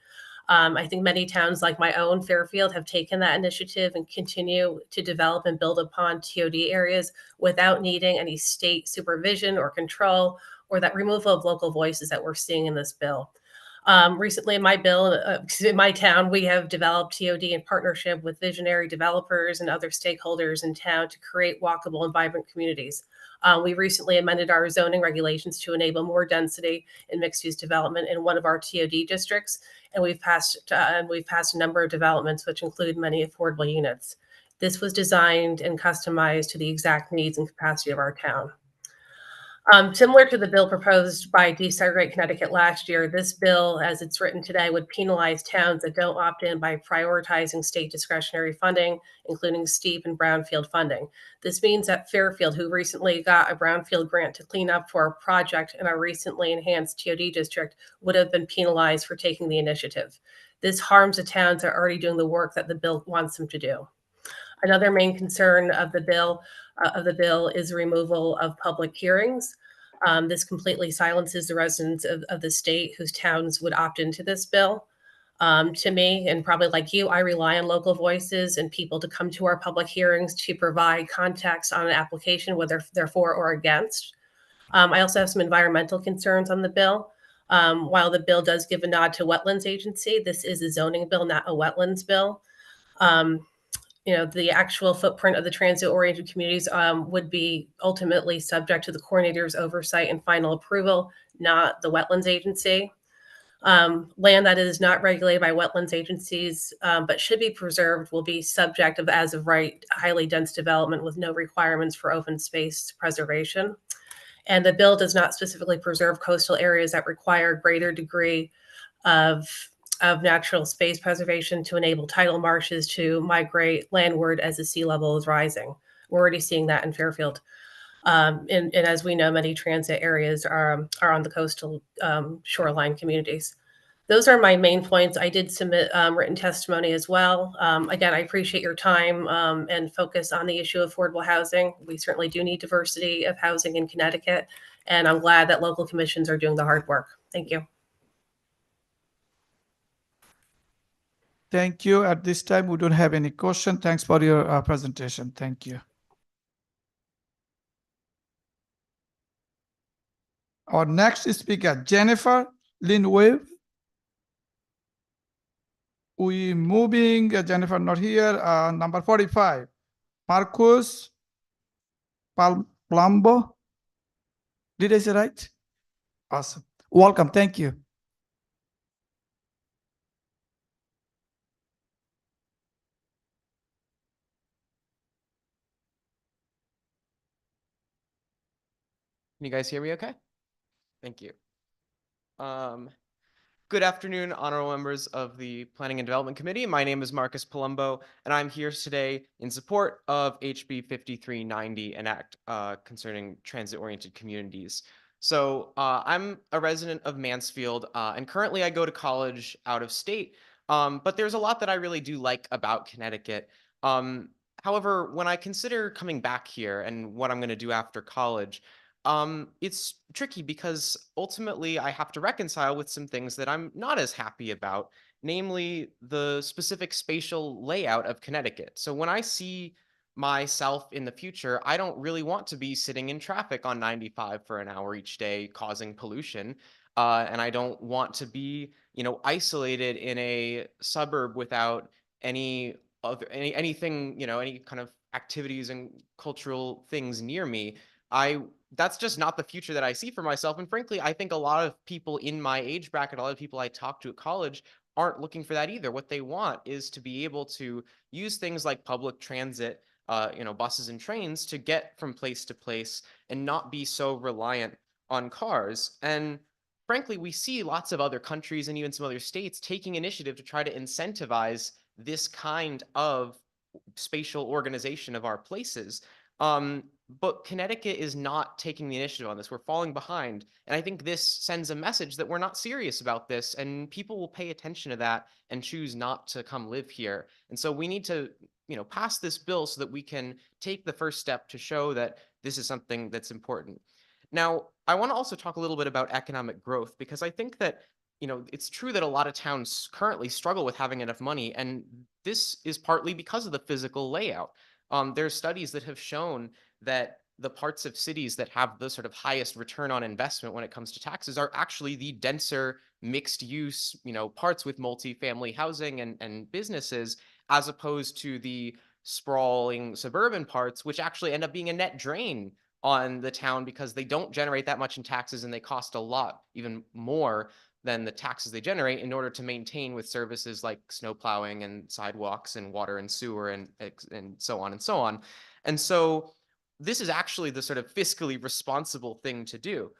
I think many towns like my own, Fairfield, have taken that initiative and continue to develop and build upon TOD areas without needing any state supervision or control, or that removal of local voices that we're seeing in this bill. Recently in my town, we have developed TOD in partnership with visionary developers and other stakeholders in town to create walkable and vibrant communities. We recently amended our zoning regulations to enable more density in mixed-use development in one of our TOD districts, and we've passed a number of developments, which include many affordable units. This was designed and customized to the exact needs and capacity of our town. Similar to the bill proposed by Desegregate Connecticut last year, this bill, as it's written today, would penalize towns that don't opt in by prioritizing state discretionary funding, including STEEP and brownfield funding. This means that Fairfield, who recently got a brownfield grant to clean up for a project in our recently enhanced TOD district, would have been penalized for taking the initiative. This harms the towns that are already doing the work that the bill wants them to do. Another main concern of the bill is removal of public hearings. This completely silences the residents of the state whose towns would opt into this bill. To me, and probably like you, I rely on local voices and people to come to our public hearings to provide context on an application, whether they're for or against. I also have some environmental concerns on the bill. While the bill does give a nod to wetlands agency, this is a zoning bill, not a wetlands bill. the actual footprint of the transit-oriented communities would be ultimately subject to the coordinator's oversight and final approval, not the wetlands agency. Land that is not regulated by wetlands agencies but should be preserved will be subject of as of right highly dense development with no requirements for open space preservation. And the bill does not specifically preserve coastal areas that require greater degree of natural space preservation to enable tidal marshes to migrate landward as the sea level is rising. We're already seeing that in Fairfield. And as we know, many transit areas are on the coastal shoreline communities. Those are my main points. I did submit written testimony as well. Again, I appreciate your time and focus on the issue of affordable housing. We certainly do need diversity of housing in Connecticut, and I'm glad that local commissions are doing the hard work. Thank you. Thank you. At this time, we don't have any question. Thanks for your presentation. Thank you. Our next speaker, Jennifer Lynn Wave. We moving, Jennifer not here, number 45, Marcus Palumbo. Did I say right? Awesome. Welcome. Thank you. Can you guys hear me okay? Thank you. Good afternoon, honorable members of the Planning and Development Committee. My name is Marcus Palumbo, and I'm here today in support of HB 5390, an act concerning transit-oriented communities. So I'm a resident of Mansfield, and currently I go to college out of state, but there's a lot that I really do like about Connecticut. However, when I consider coming back here and what I'm going to do after college, it's tricky because ultimately I have to reconcile with some things that I'm not as happy about, namely the specific spatial layout of Connecticut. So when I see myself in the future, I don't really want to be sitting in traffic on 95 for an hour each day, causing pollution. And I don't want to be, isolated in a suburb without any anything, any kind of activities and cultural things near me. That's just not the future that I see for myself. And frankly, I think a lot of people in my age bracket, a lot of people I talk to at college aren't looking for that either. What they want is to be able to use things like public transit, buses and trains to get from place to place and not be so reliant on cars. And frankly, we see lots of other countries and even some other states taking initiative to try to incentivize this kind of spatial organization of our places. But Connecticut is not taking the initiative on this. We're falling behind. And I think this sends a message that we're not serious about this, and people will pay attention to that and choose not to come live here. And so we need to, pass this bill so that we can take the first step to show that this is something that's important. Now, I want to also talk a little bit about economic growth, because I think that, it's true that a lot of towns currently struggle with having enough money, and this is partly because of the physical layout. There are studies that have shown that the parts of cities that have the sort of highest return on investment when it comes to taxes are actually the denser mixed use, parts with multifamily housing and businesses, as opposed to the sprawling suburban parts, which actually end up being a net drain on the town because they don't generate that much in taxes and they cost a lot, even more than the taxes they generate in order to maintain with services like snow plowing and sidewalks and water and sewer and so on and so on. And so this is actually the sort of fiscally responsible thing to do,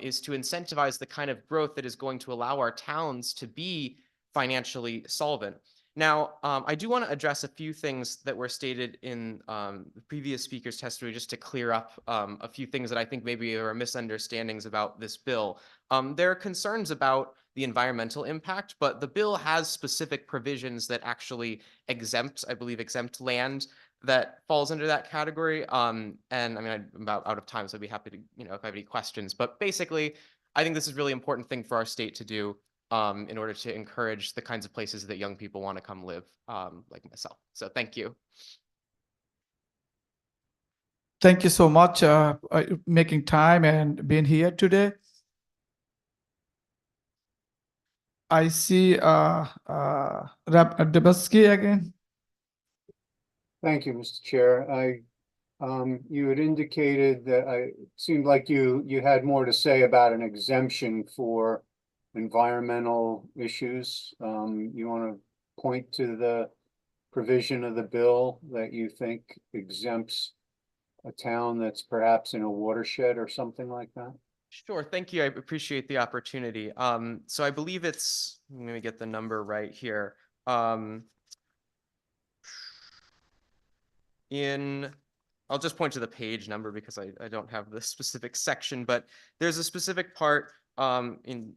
is to incentivize the kind of growth that is going to allow our towns to be financially solvent. Now, I do want to address a few things that were stated in the previous speaker's testimony, just to clear up a few things that I think maybe are misunderstandings about this bill. There are concerns about the environmental impact, but the bill has specific provisions that actually exempt land that falls under that category. And I mean, I'm about out of time, so I'd be happy to, if I have any questions. But basically, I think this is a really important thing for our state to do in order to encourage the kinds of places that young people want to come live, like myself. So thank you. Thank you so much making time and being here today. I see Rep. Dubowski again. Thank you, Mr. Chair. You had indicated that it seemed like you had more to say about an exemption for environmental issues. You want to point to the provision of the bill that you think exempts a town that's perhaps in a watershed or something like that? Sure, thank you. I appreciate the opportunity. So I believe it's, let me get the number right here. I'll just point to the page number because I don't have the specific section, but there's a specific part in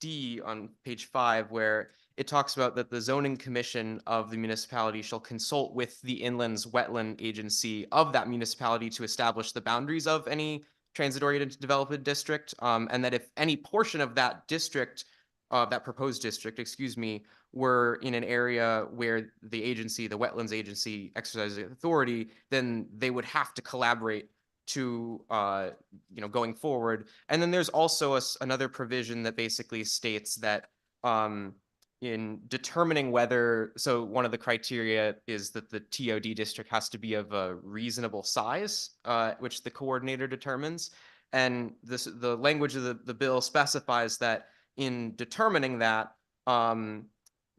D on page 5 where it talks about that the zoning commission of the municipality shall consult with the inland's wetland agency of that municipality to establish the boundaries of any transit-oriented development district, and that if any portion of that district, that proposed district, excuse me, were in an area where the agency, the wetlands agency, exercises authority, then they would have to collaborate to, going forward. And then there's also another provision that basically states that in determining whether, so one of the criteria is that the TOD district has to be of a reasonable size, which the coordinator determines. And the language of the bill specifies that in determining that,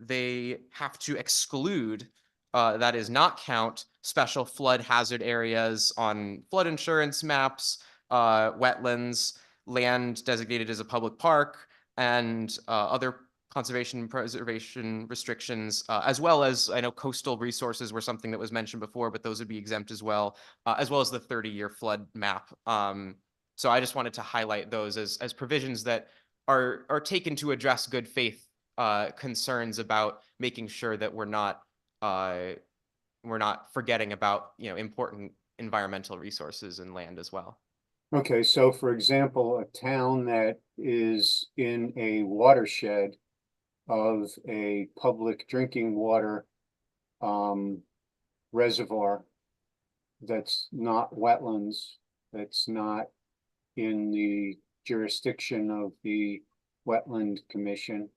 they have to exclude, that is not count, special flood hazard areas on flood insurance maps, wetlands, land designated as a public park, and other conservation and preservation restrictions, as well as, I know coastal resources were something that was mentioned before, but those would be exempt as well as the 30-year flood map. So I just wanted to highlight those as provisions that are taken to address good faith concerns about making sure that we're not forgetting about important environmental resources and land as well. Okay, so for example, a town that is in a watershed of a public drinking water reservoir that's not wetlands, that's not in the jurisdiction of the Wetland Commission.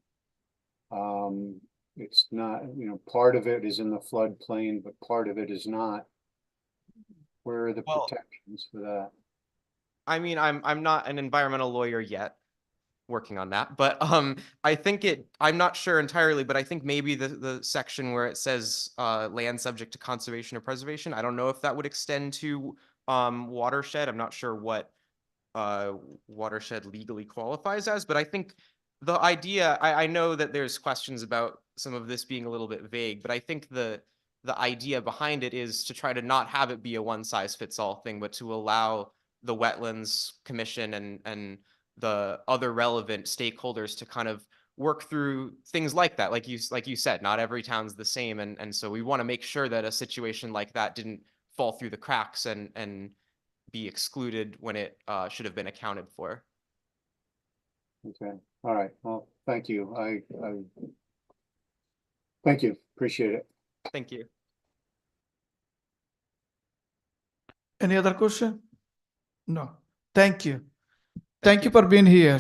It's not, part of it is in the floodplain, but part of it is not. Where are the protections for that? I mean, I'm not an environmental lawyer yet, working on that, but I think I'm not sure entirely, but I think maybe the section where it says land subject to conservation or preservation, I don't know if that would extend to watershed. I'm not sure what watershed legally qualifies as, but I think the idea, I know that there's questions about some of this being a little bit vague, but I think the idea behind it is to try to not have it be a one-size-fits-all thing, but to allow the Wetlands Commission and the other relevant stakeholders to kind of work through things like that. Like you said, not every town's the same. And so we want to make sure that a situation like that didn't fall through the cracks and be excluded when it should have been accounted for. Okay, all right, well, thank you. Thank you, appreciate it. Thank you. Any other question? No, thank you. Thank you for being here.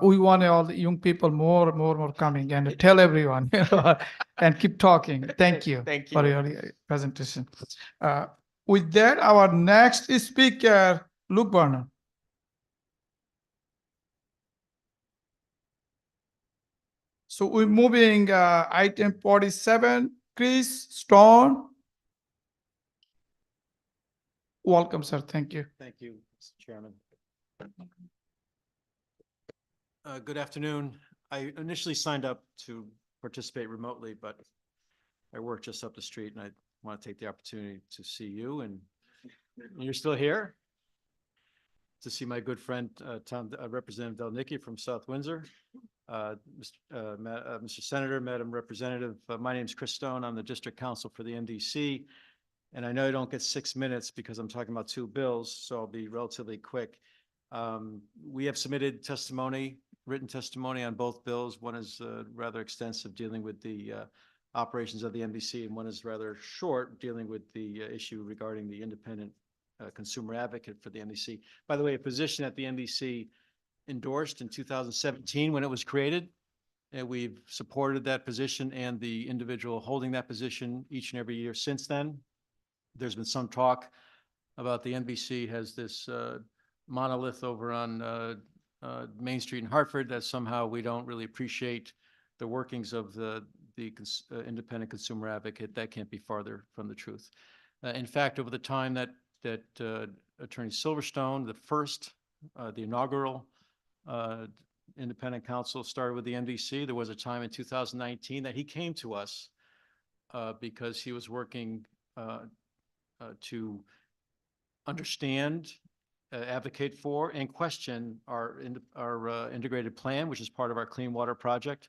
We want all the young people more coming and tell everyone, and keep talking. Thank you. Thank For you. your presentation. With that, our next speaker, Luke Barnum. So we're moving item 47, Chris Stone. Welcome, sir. Thank you. Thank you, Mr. Chairman. Good afternoon. I initially signed up to participate remotely, but I work just up the street and I want to take the opportunity to see you, and you're still here. To see my good friend, Representative Delnicki from South Windsor. Mr. Senator, Madam Representative, my name is Chris Stone. I'm the District Counsel for the MDC. And I know I don't get 6 minutes because I'm talking about two bills, so I'll be relatively quick. We have submitted testimony, written testimony on both bills. One is rather extensive, dealing with the operations of the MDC, and one is rather short, dealing with the issue regarding the independent consumer advocate for the MDC. By the way, a position that the MDC endorsed in 2017 when it was created. And we've supported that position and the individual holding that position each and every year since then. There's been some talk about the NBC has this monolith over on Main Street in Hartford that somehow we don't really appreciate the workings of the independent consumer advocate. That can't be farther from the truth. In fact, over the time that Attorney Silverstone, the inaugural independent counsel started with the NDC, there was a time in 2019 that he came to us because he was working to understand, advocate for, and question our integrated plan, which is part of our Clean Water Project,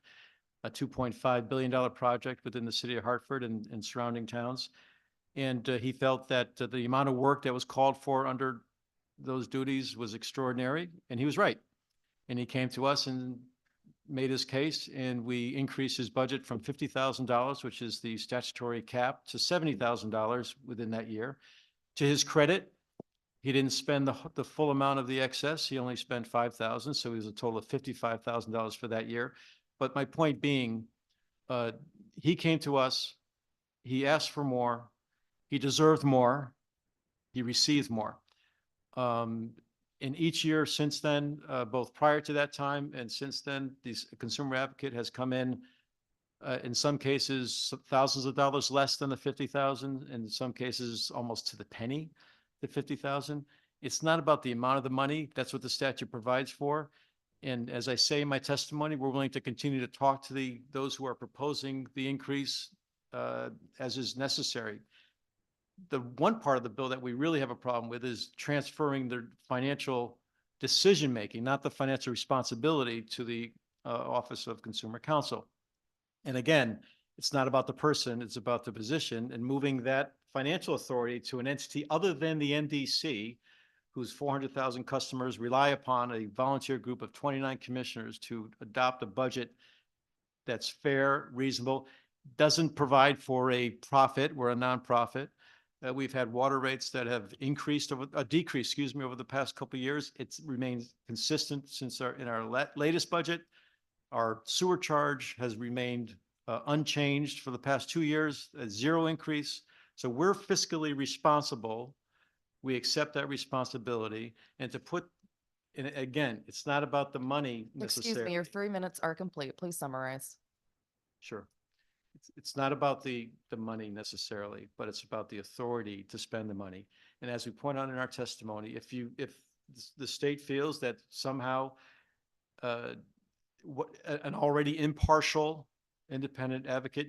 a $2.5 billion project within the city of Hartford and surrounding towns. And he felt that the amount of work that was called for under those duties was extraordinary, and he was right. And he came to us and made his case, and we increased his budget from $50,000, which is the statutory cap, to $70,000 within that year. To his credit, he didn't spend the full amount of the excess. He only spent $5,000, so it was a total of $55,000 for that year. But my point being, he came to us, he asked for more, he deserved more, he received more. In each year since then, both prior to that time and since then, the consumer advocate has come in some cases, thousands of dollars less than the 50,000, in some cases, almost to the penny, the 50,000. It's not about the amount of the money. That's what the statute provides for. And as I say in my testimony, we're willing to continue to talk to those who are proposing the increase as is necessary. The one part of the bill that we really have a problem with is transferring the financial decision-making, not the financial responsibility, to the Office of Consumer Counsel. And again, it's not about the person, it's about the position, and moving that financial authority to an entity other than the NDC, whose 400,000 customers rely upon a volunteer group of 29 commissioners to adopt a budget that's fair, reasonable, doesn't provide for a profit. We're a nonprofit. We've had water rates that have decreased over the past couple of years. It's remained consistent since in our latest budget. Our sewer charge has remained unchanged for the past 2 years, a zero increase. So we're fiscally responsible. We accept that responsibility. And to put, and again, it's not about the money necessarily. Excuse me, your 3 minutes are complete. Please summarize. Sure. It's not about the money necessarily, but it's about the authority to spend the money. And as we point out in our testimony, if the state feels that somehow an already impartial independent advocate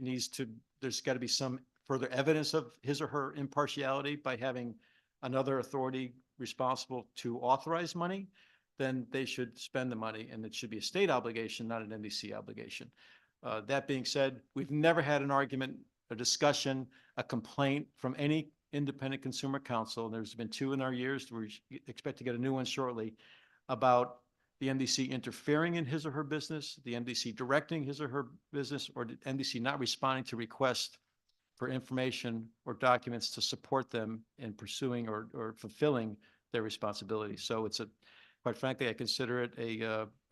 there's got to be some further evidence of his or her impartiality by having another authority responsible to authorize money, then they should spend the money, and it should be a state obligation, not an NDC obligation. That being said, we've never had an argument, a discussion, a complaint from any independent consumer counsel. There's been 2 in our years. We expect to get a new one shortly about the NDC interfering in his or her business, the NDC directing his or her business, or the NDC not responding to requests for information or documents to support them in pursuing or fulfilling their responsibilities. So quite frankly, I consider it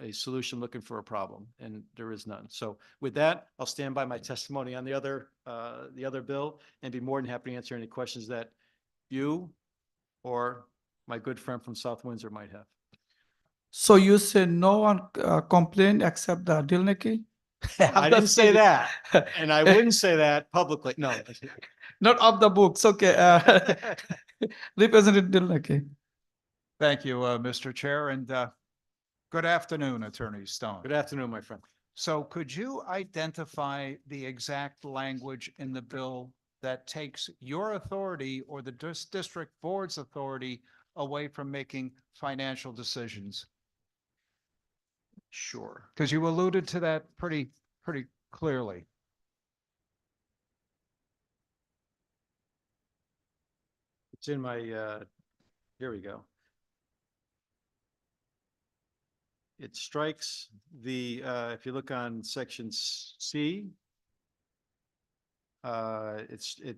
a solution looking for a problem, and there is none. So with that, I'll stand by my testimony on the other bill and be more than happy to answer any questions that you or my good friend from South Windsor might have. So you say no one complained except the Dilneki? I didn't say that, and I wouldn't say that publicly. No. Not of the books. Okay. Representative Dilneki. Thank you, Mr. Chair, and good afternoon, Attorney Stone. Good afternoon, my friend. So could you identify the exact language in the bill that takes your authority or the district board's authority away from making financial decisions? Sure. Because you alluded to that pretty clearly. It's in my, here we go. It strikes if you look on section C, it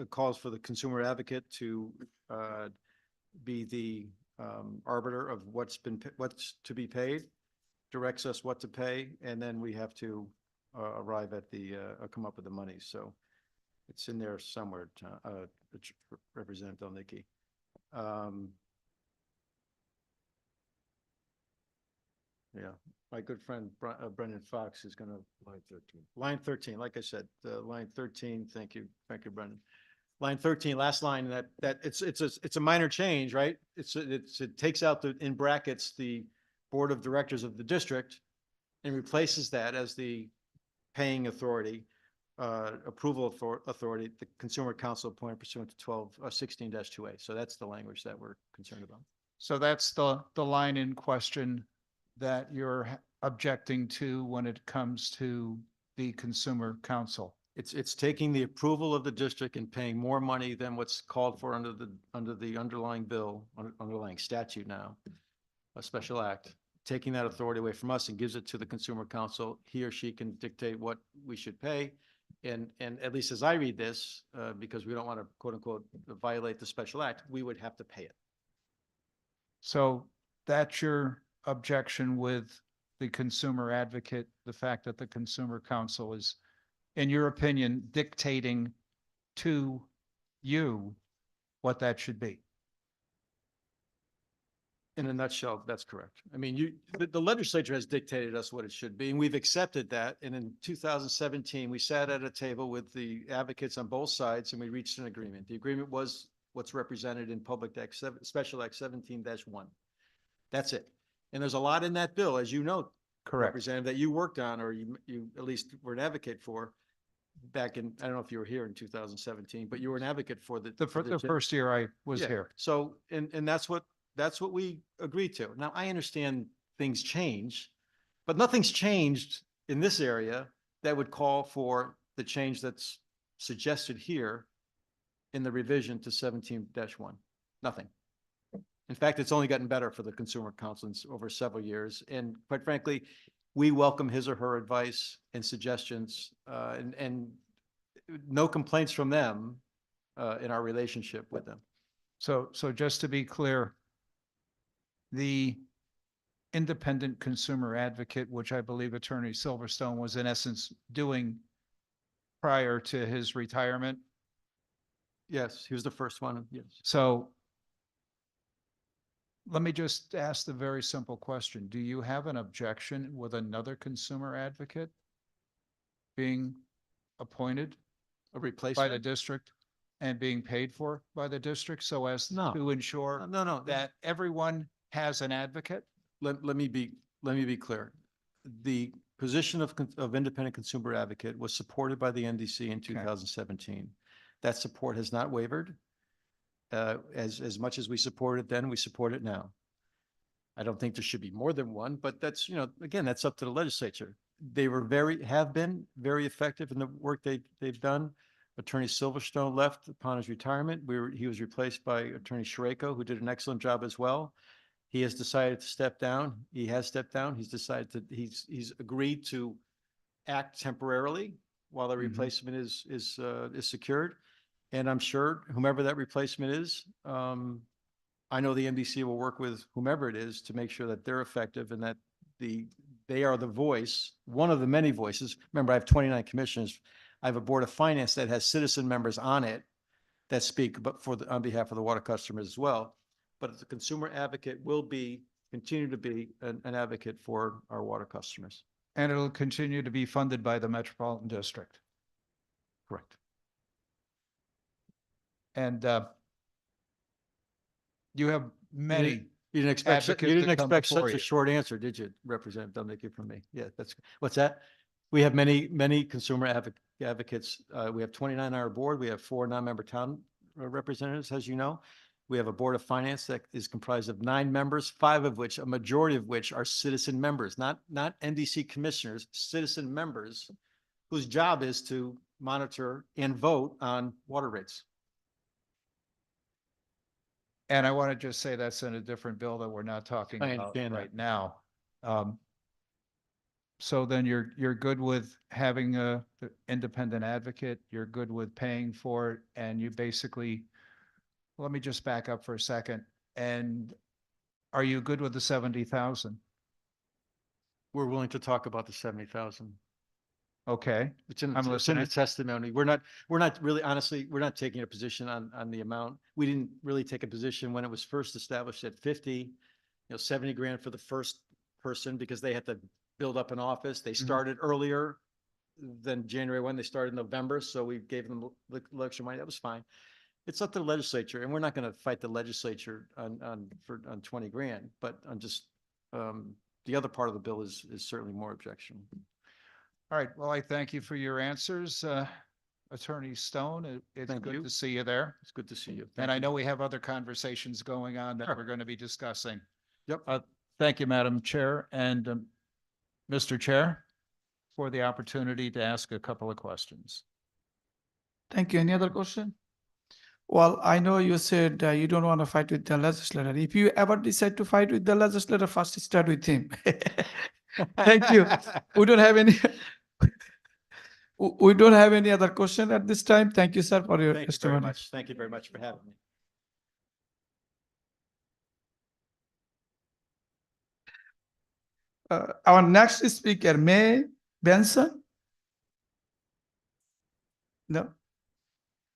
calls for the consumer advocate to be the arbiter of what's to be paid. directs us what to pay, and then we have to arrive at the, come up with the money. So it's in there somewhere, Representative Delnicki. Yeah, my good friend Brendan Fox is gonna. Line 13. Line 13, like I said, line 13, thank you, Brendan. Line 13, last line, that it's a minor change, right? It takes out in brackets, the board of directors of the district and replaces that as the paying authority, approval authority, the consumer council appointed pursuant to 16-2A. So that's the language that we're concerned about. So that's the line in question that you're objecting to when it comes to the Consumer Council. It's taking the approval of the district and paying more money than what's called for under the underlying bill, underlying statute now, a special act, taking that authority away from us and gives it to the Consumer Council. He or she can dictate what we should pay. And at least as I read this, because we don't want to quote unquote violate the special act, we would have to pay it. So that's your objection with the consumer advocate, the fact that the Consumer Council is, in your opinion, dictating to you what that should be. In a nutshell, that's correct. I mean, the legislature has dictated us what it should be, and we've accepted that. And in 2017, we sat at a table with the advocates on both sides, and we reached an agreement. The agreement was what's represented in Public Act Special Act 17-1. That's it. And there's a lot in that bill, as you know, Correct. Representative, that you worked on, or you at least were an advocate for back in, I don't know if you were here in 2017, but you were an advocate for the first year I was Yeah. here. So, and that's what we agreed to. Now, I understand things change, but nothing's changed in this area that would call for the change that's suggested here in the revision to 17-1. Nothing. In fact, it's only gotten better for the Consumer Council over several years. And quite frankly, we welcome his or her advice and suggestions, and no complaints from them in our relationship with them. So just to be clear, the independent consumer advocate, which I believe Attorney Silverstone was in essence doing prior to his retirement. Yes, he was the first one. Yes. So let me just ask the very simple question. Do you have an objection with another consumer advocate being appointed A replacement? by the district and being paid for by the district so as to ensure No. that everyone has an advocate? Let me be clear. The position of independent consumer advocate was supported by the NDC in 2017. That support has not wavered. As much as we supported it then, we support it now. I don't think there should be more than one, but that's, again, that's up to the legislature. They have been very effective in the work they've done. Attorney Silverstone left upon his retirement. He was replaced by Attorney Shareko, who did an excellent job as well. He has decided to step down. He has stepped down. He's agreed to act temporarily while the replacement is secured. And I'm sure whomever that replacement is, I know the MDC will work with whomever it is to make sure that they're effective and that they are the voice, one of the many voices. Remember, I have 29 commissioners. I have a board of finance that has citizen members on it that speak, but on behalf of the water customers as well. But the consumer advocate will continue to be an advocate for our water customers. And it'll continue to be funded by the Metropolitan District. Correct. And you have many. You didn't expect such you. a short answer, did you, Representative Delnicki, from me? Yeah, what's that? We have many consumer advocates. We have 29 on our board. We have 4 non-member town representatives, as you know. We have a board of finance that is comprised of 9 members, 5 of which, a majority of which are citizen members, not NDC commissioners, citizen members whose job is to monitor and vote on water rates. And I want to just say that's in a different bill that we're not talking about right now. So then you're good with having a independent advocate, you're good with paying for it, and you basically, let me just back up for a second. And are you good with the 70,000? we're willing to talk about the 70,000. Okay, It's in, I'm it's in the listening. testimony. We're not really, honestly, we're not taking a position on the amount. We didn't really take a position when it was first established at 50, 70 grand for the first person because they had to build up an office. They started earlier than January 1. They started in November, so we gave them the extra money. That was fine. It's up to the legislature, and we're not going to fight the legislature on 20 grand, but on just the other part of the bill is certainly more objectionable. All right, well, I thank you for your answers, Attorney Stone. It's Thank good you. to see you there. It's good to see you. And I know we have other conversations going on that Sure. we're going to be discussing. Yep. Thank you, Madam Chair, and Mr. Chair, for the opportunity to ask a couple of questions. Thank you. Any other question? Well, I know you said you don't want to fight with the legislator. If you ever decide to fight with the legislator, first start with him. Thank you. We don't have any. We don't have any other question at this time. Thank you, sir, for your Thank you very testimony. much. Thank you very much for having me. Our next speaker, May Benson. No.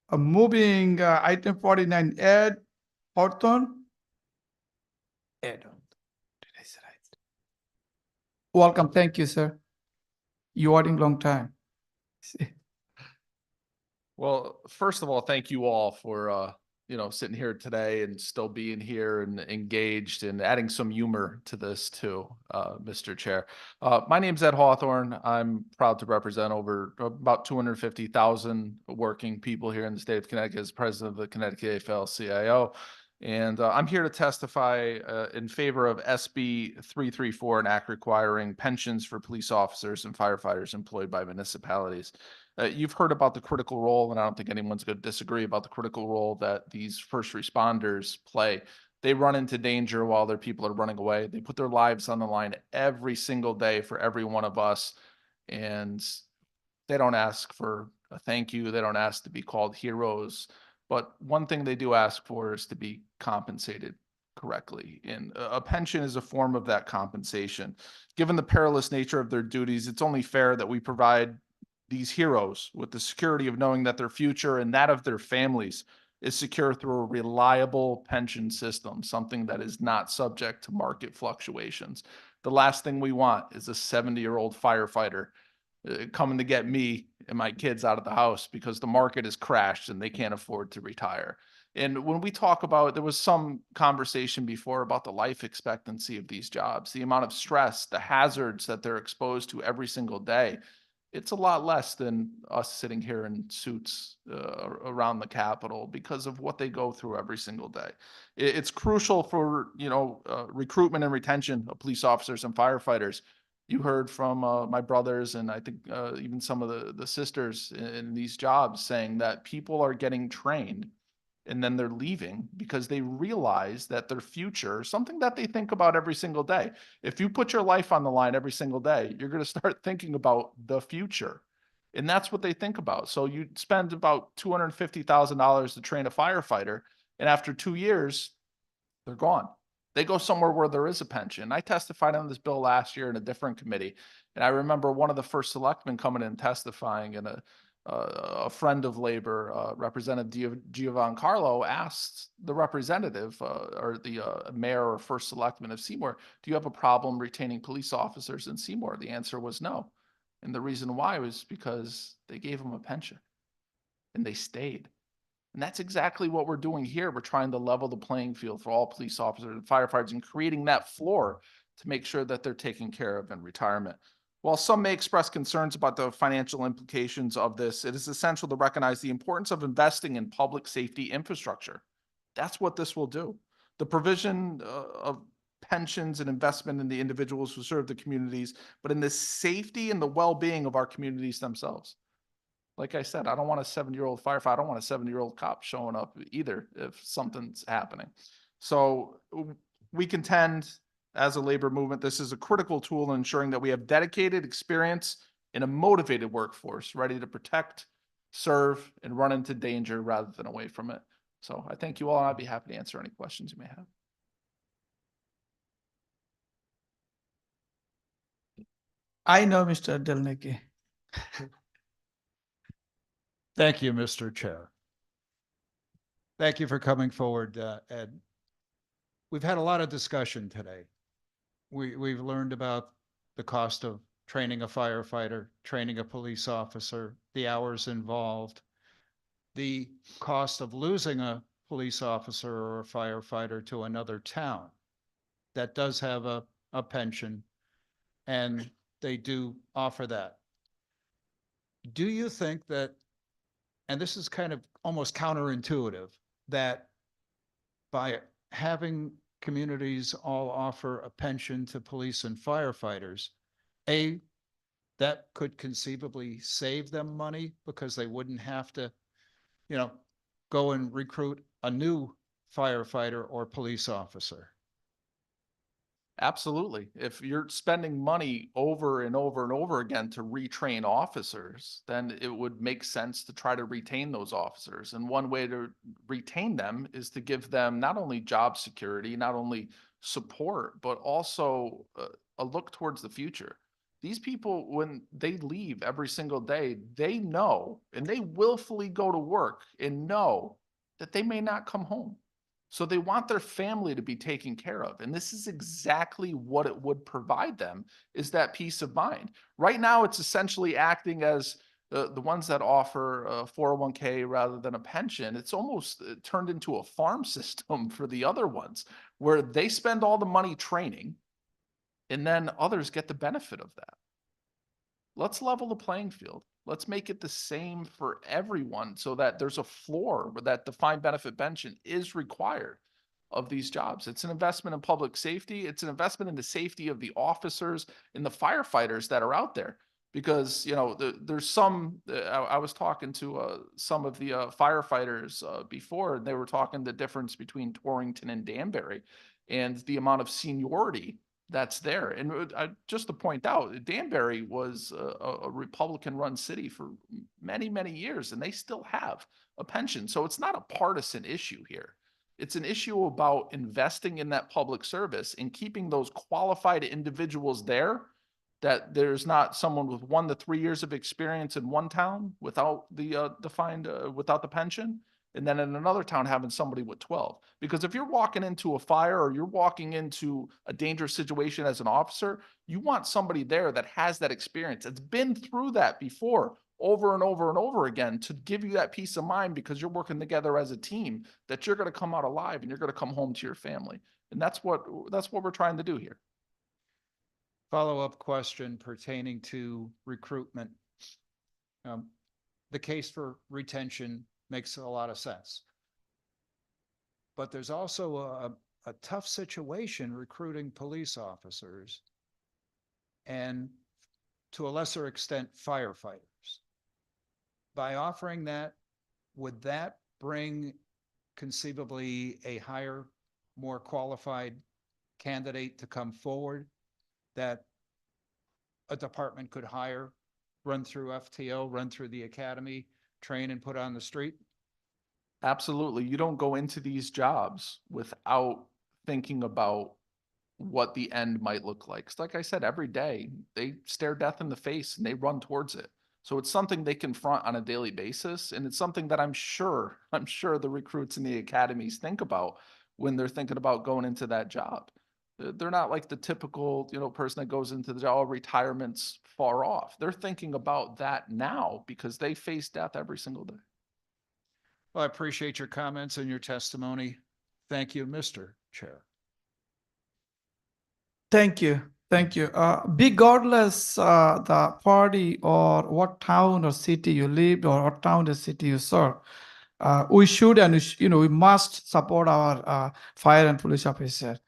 Moving item 49, Ed Horton. Ed, did I say right? Welcome. Thank you, sir. You waiting long time. Well, first of all, thank you all for, sitting here today and still being here and engaged and adding some humor to this too, Mr. Chair. My name's Ed Hawthorne. I'm proud to represent over about 250,000 working people here in the state of Connecticut as president of the Connecticut AFL-CIO. And I'm here to testify in favor of SB 334, an act requiring pensions for police officers and firefighters employed by municipalities. You've heard about the critical role, and I don't think anyone's going to disagree about the critical role that these first responders play. They run into danger while their people are running away. They put their lives on the line every single day for every one of us. And they don't ask for a thank you. They don't ask to be called heroes. But one thing they do ask for is to be compensated correctly. And a pension is a form of that compensation. Given the perilous nature of their duties, it's only fair that we provide these heroes with the security of knowing that their future and that of their families is secure through a reliable pension system, something that is not subject to market fluctuations. The last thing we want is a 70-year-old firefighter coming to get me and my kids out of the house because the market has crashed and they can't afford to retire. And when we talk about, there was some conversation before about the life expectancy of these jobs, the amount of stress, the hazards that they're exposed to every single day. It's a lot less than us sitting here in suits around the Capitol because of what they go through every single day. It's crucial for, recruitment and retention of police officers and firefighters. You heard from my brothers and I think even some of the sisters in these jobs saying that people are getting trained and then they're leaving because they realize that their future, something that they think about every single day. If you put your life on the line every single day, you're going to start thinking about the future. And that's what they think about. So you spend about $250,000 to train a firefighter, and after 2 years, they're gone. They go somewhere where there is a pension. I testified on this bill last year in a different committee, and I remember one of the first selectmen coming in and testifying, and a friend of labor, Representative Giovancarlo, asked the representative or the mayor or first selectman of Seymour, do you have a problem retaining police officers in Seymour? The answer was no. And the reason why was because they gave them a pension and they stayed. And that's exactly what we're doing here. We're trying to level the playing field for all police officers and firefighters and creating that floor to make sure that they're taken care of in retirement. While some may express concerns about the financial implications of this, it is essential to recognize the importance of investing in public safety infrastructure. That's what this will do. The provision of pensions and investment in the individuals who serve the communities, but in the safety and the well-being of our communities themselves. Like I said, I don't want a 7-year-old firefighter. I don't want a 7-year-old cop showing up either if something's happening. So we contend as a labor movement, this is a critical tool in ensuring that we have dedicated, experience, and a motivated workforce ready to protect, serve, and run into danger rather than away from it. So I thank you all, and I'd be happy to answer any questions you may have. I know Mr. Delneki. Thank you, Mr. Chair. Thank you for coming forward, Ed. We've had a lot of discussion today. We've learned about the cost of training a firefighter, training a police officer, the hours involved, the cost of losing a police officer or a firefighter to another town that does have a pension, and they do offer that. Do you think that, and this is kind of almost counterintuitive, that by having communities all offer a pension to police and firefighters, that could conceivably save them money because they wouldn't have to, go and recruit a new firefighter or police officer? Absolutely. If you're spending money over and over and over again to retrain officers, then it would make sense to try to retain those officers. And one way to retain them is to give them not only job security, not only support, but also a look towards the future. These people, when they leave every single day, they know, and they willfully go to work and know that they may not come home. So they want their family to be taken care of. And this is exactly what it would provide them, is that peace of mind. Right now, it's essentially acting as the ones that offer a 401k rather than a pension. It's almost turned into a farm system for the other ones, where they spend all the money training and then others get the benefit of that. Let's level the playing field. Let's make it the same for everyone so that there's a floor where that defined benefit pension is required of these jobs. It's an investment in public safety. It's an investment in the safety of the officers and the firefighters that are out there. Because, there's some, I was talking to some of the firefighters before, and they were talking the difference between Torrington and Danbury and the amount of seniority that's there. And just to point out, Danbury was a Republican-run city for many, many years, and they still have a pension. So it's not a partisan issue here. It's an issue about investing in that public service and keeping those qualified individuals there, that there's not someone with 1 to 3 years of experience in one town without the without the pension, and then in another town having somebody with 12. Because if you're walking into a fire or you're walking into a dangerous situation as an officer, you want somebody there that has that experience. It's been through that before, over and over and over again, to give you that peace of mind, because you're working together as a team, that you're going to come out alive and you're going to come home to your family. And that's what we're trying to do here. Follow-up question pertaining to recruitment. The case for retention makes a lot of sense. But there's also a tough situation recruiting police officers and, to a lesser extent, firefighters. By offering that, would that bring conceivably a higher, more qualified candidate to come forward that a department could hire, run through FTO, run through the academy, train and put on the street? Absolutely. You don't go into these jobs without thinking about what the end might look like. 'Cause like I said, every day they stare death in the face and they run towards it. So it's something they confront on a daily basis. And it's something that I'm sure the recruits in the academies think about when they're thinking about going into that job. They're not like the typical, person that goes into the job, retirement's far off. They're thinking about that now because they face death every single day. Well, I appreciate your comments and your testimony. Thank you, Mr. Chair. Thank you. Thank you. Regardless the party or what town or city you live or what town or city you serve, we should and we must support our fire and police officers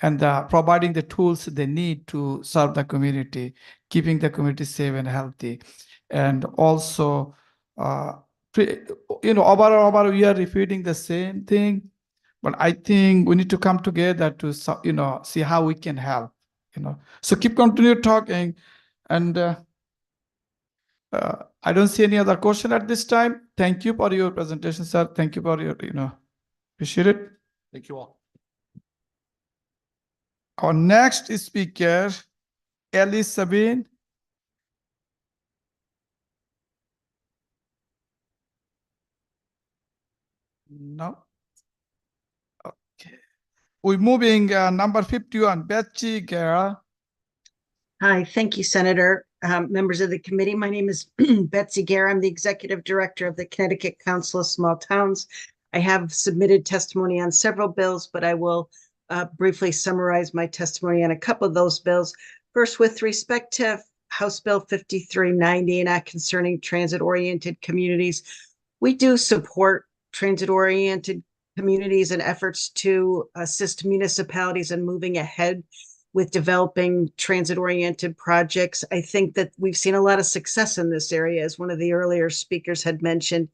and providing the tools they need to serve the community, keeping the community safe and healthy, and also over we are repeating the same thing, but I think we need to come together to see how we can help. So continue talking, and I don't see any other question at this time. Thank you for your presentation, sir. Thank you for your appreciate it. Thank you all. Our next speaker, Ellie Sabine. No. Okay. We're moving number 51, Betsy Guerra. Hi, thank you, Senator. Members of the committee, my name is Betsy Guerra. I'm the Executive Director of the Connecticut Council of Small Towns. I have submitted testimony on several bills, but I will briefly summarize my testimony on a couple of those bills. First, with respect to House Bill 5390, an act concerning transit-oriented communities, we do support transit-oriented communities and efforts to assist municipalities in moving ahead with developing transit-oriented projects. I think that we've seen a lot of success in this area, as one of the earlier speakers had mentioned.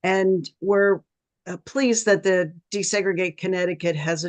And we're pleased that the Desegregate Connecticut has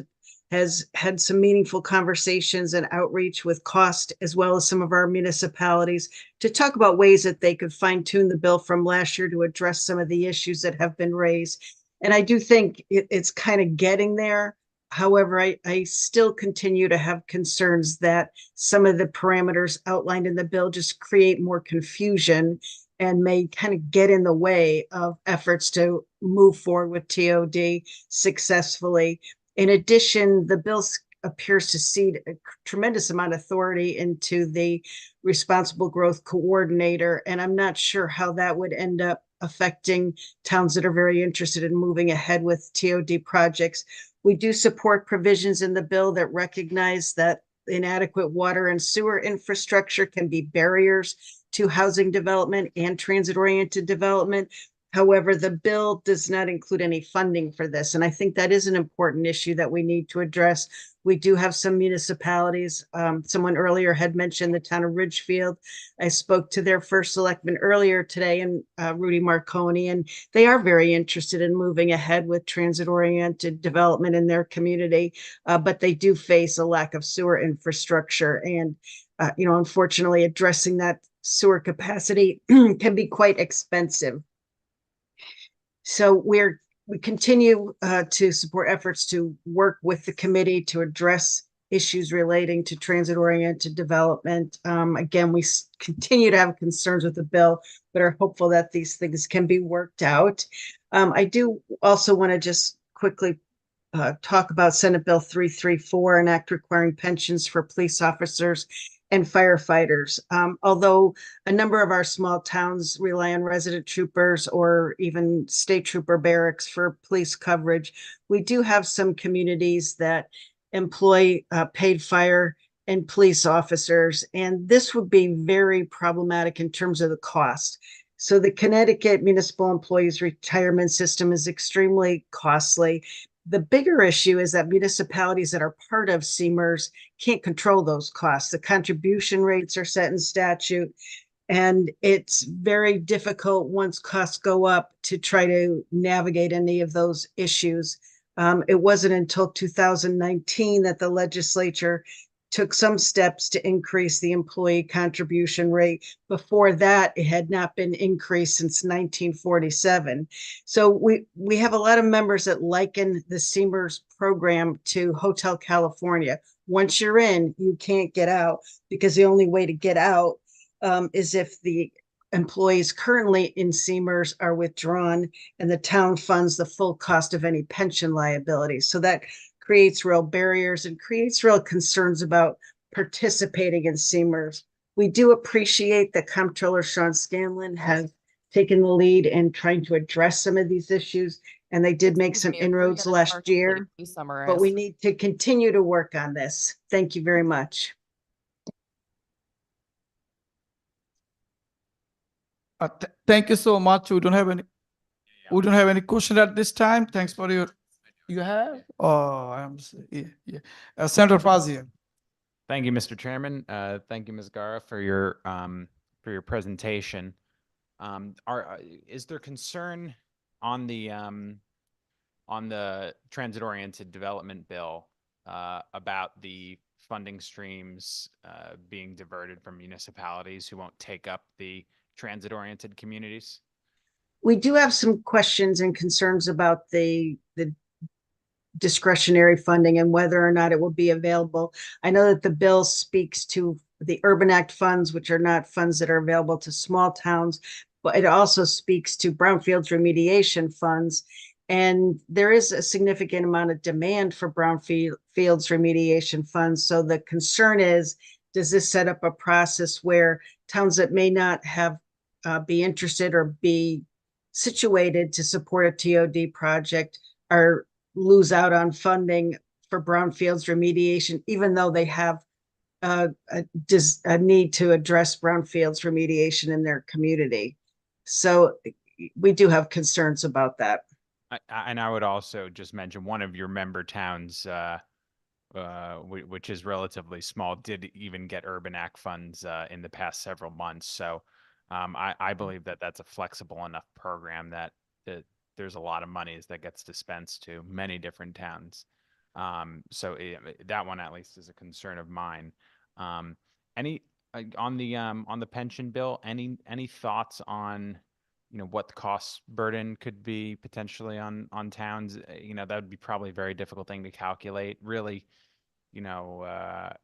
had some meaningful conversations and outreach with COST, as well as some of our municipalities, to talk about ways that they could fine-tune the bill from last year to address some of the issues that have been raised. And I do think it's kind of getting there. However, I still continue to have concerns that some of the parameters outlined in the bill just create more confusion and may kind of get in the way of efforts to move forward with TOD successfully. In addition, the bill appears to cede a tremendous amount of authority into the Responsible Growth Coordinator, and I'm not sure how that would end up affecting towns that are very interested in moving ahead with TOD projects. We do support provisions in the bill that recognize that inadequate water and sewer infrastructure can be barriers to housing development and transit-oriented development. However, the bill does not include any funding for this, and I think that is an important issue that we need to address. We do have some municipalities. Someone earlier had mentioned the town of Ridgefield. I spoke to their first selectman earlier today, and Rudy Marconi, and they are very interested in moving ahead with transit-oriented development in their community, but they do face a lack of sewer infrastructure. And, unfortunately, addressing that sewer capacity can be quite expensive. So we continue to support efforts to work with the committee to address issues relating to transit-oriented development. Again, we continue to have concerns with the bill, but are hopeful that these things can be worked out. I do also want to just quickly talk about Senate Bill 334, an act requiring pensions for police officers and firefighters. Although a number of our small towns rely on resident troopers or even state trooper barracks for police coverage, we do have some communities that employ paid fire and police officers, and this would be very problematic in terms of the cost. So the Connecticut Municipal Employees Retirement System is extremely costly. The bigger issue is that municipalities that are part of CMERS can't control those costs. The contribution rates are set in statute, and it's very difficult once costs go up to try to navigate any of those issues. It wasn't until 2019 that the legislature took some steps to increase the employee contribution rate. Before that, it had not been increased since 1947. So we have a lot of members that liken the CMERS program to Hotel California. Once you're in, you can't get out, because the only way to get out is if the employees currently in CMERS are withdrawn and the town funds the full cost of any pension liabilities. So that creates real barriers and creates real concerns about participating in CMERS. We do appreciate that Comptroller Sean Scanlon has taken the lead in trying to address some of these issues, and they did make some inroads last year, but we need to continue to work on this. Thank you very much. Thank you so much. We don't have any question at this time. Thanks for your. You have? Oh, yeah. Senator Fazio. Thank you, Mr. Chairman. Thank you, Ms. Gara, for your presentation. Is there concern on the transit-oriented development bill about the funding streams being diverted from municipalities who won't take up the transit-oriented communities? We do have some questions and concerns about the discretionary funding and whether or not it will be available. I know that the bill speaks to the Urban Act funds, which are not funds that are available to small towns, but it also speaks to brownfields remediation funds. And there is a significant amount of demand for brownfields remediation funds. So the concern is, does this set up a process where towns that may not have be interested or be situated to support a TOD project are lose out on funding for brownfields remediation, even though they have a need to address brownfields remediation in their community. So we do have concerns about that. And I would also just mention one of your member towns, which is relatively small, did even get Urban Act funds in the past several months. So I believe that that's a flexible enough program that there's a lot of monies that gets dispensed to many different towns. So that one at least is a concern of mine. Any on the pension bill? Any thoughts on what the cost burden could be potentially on towns? That would be probably a very difficult thing to calculate, really. But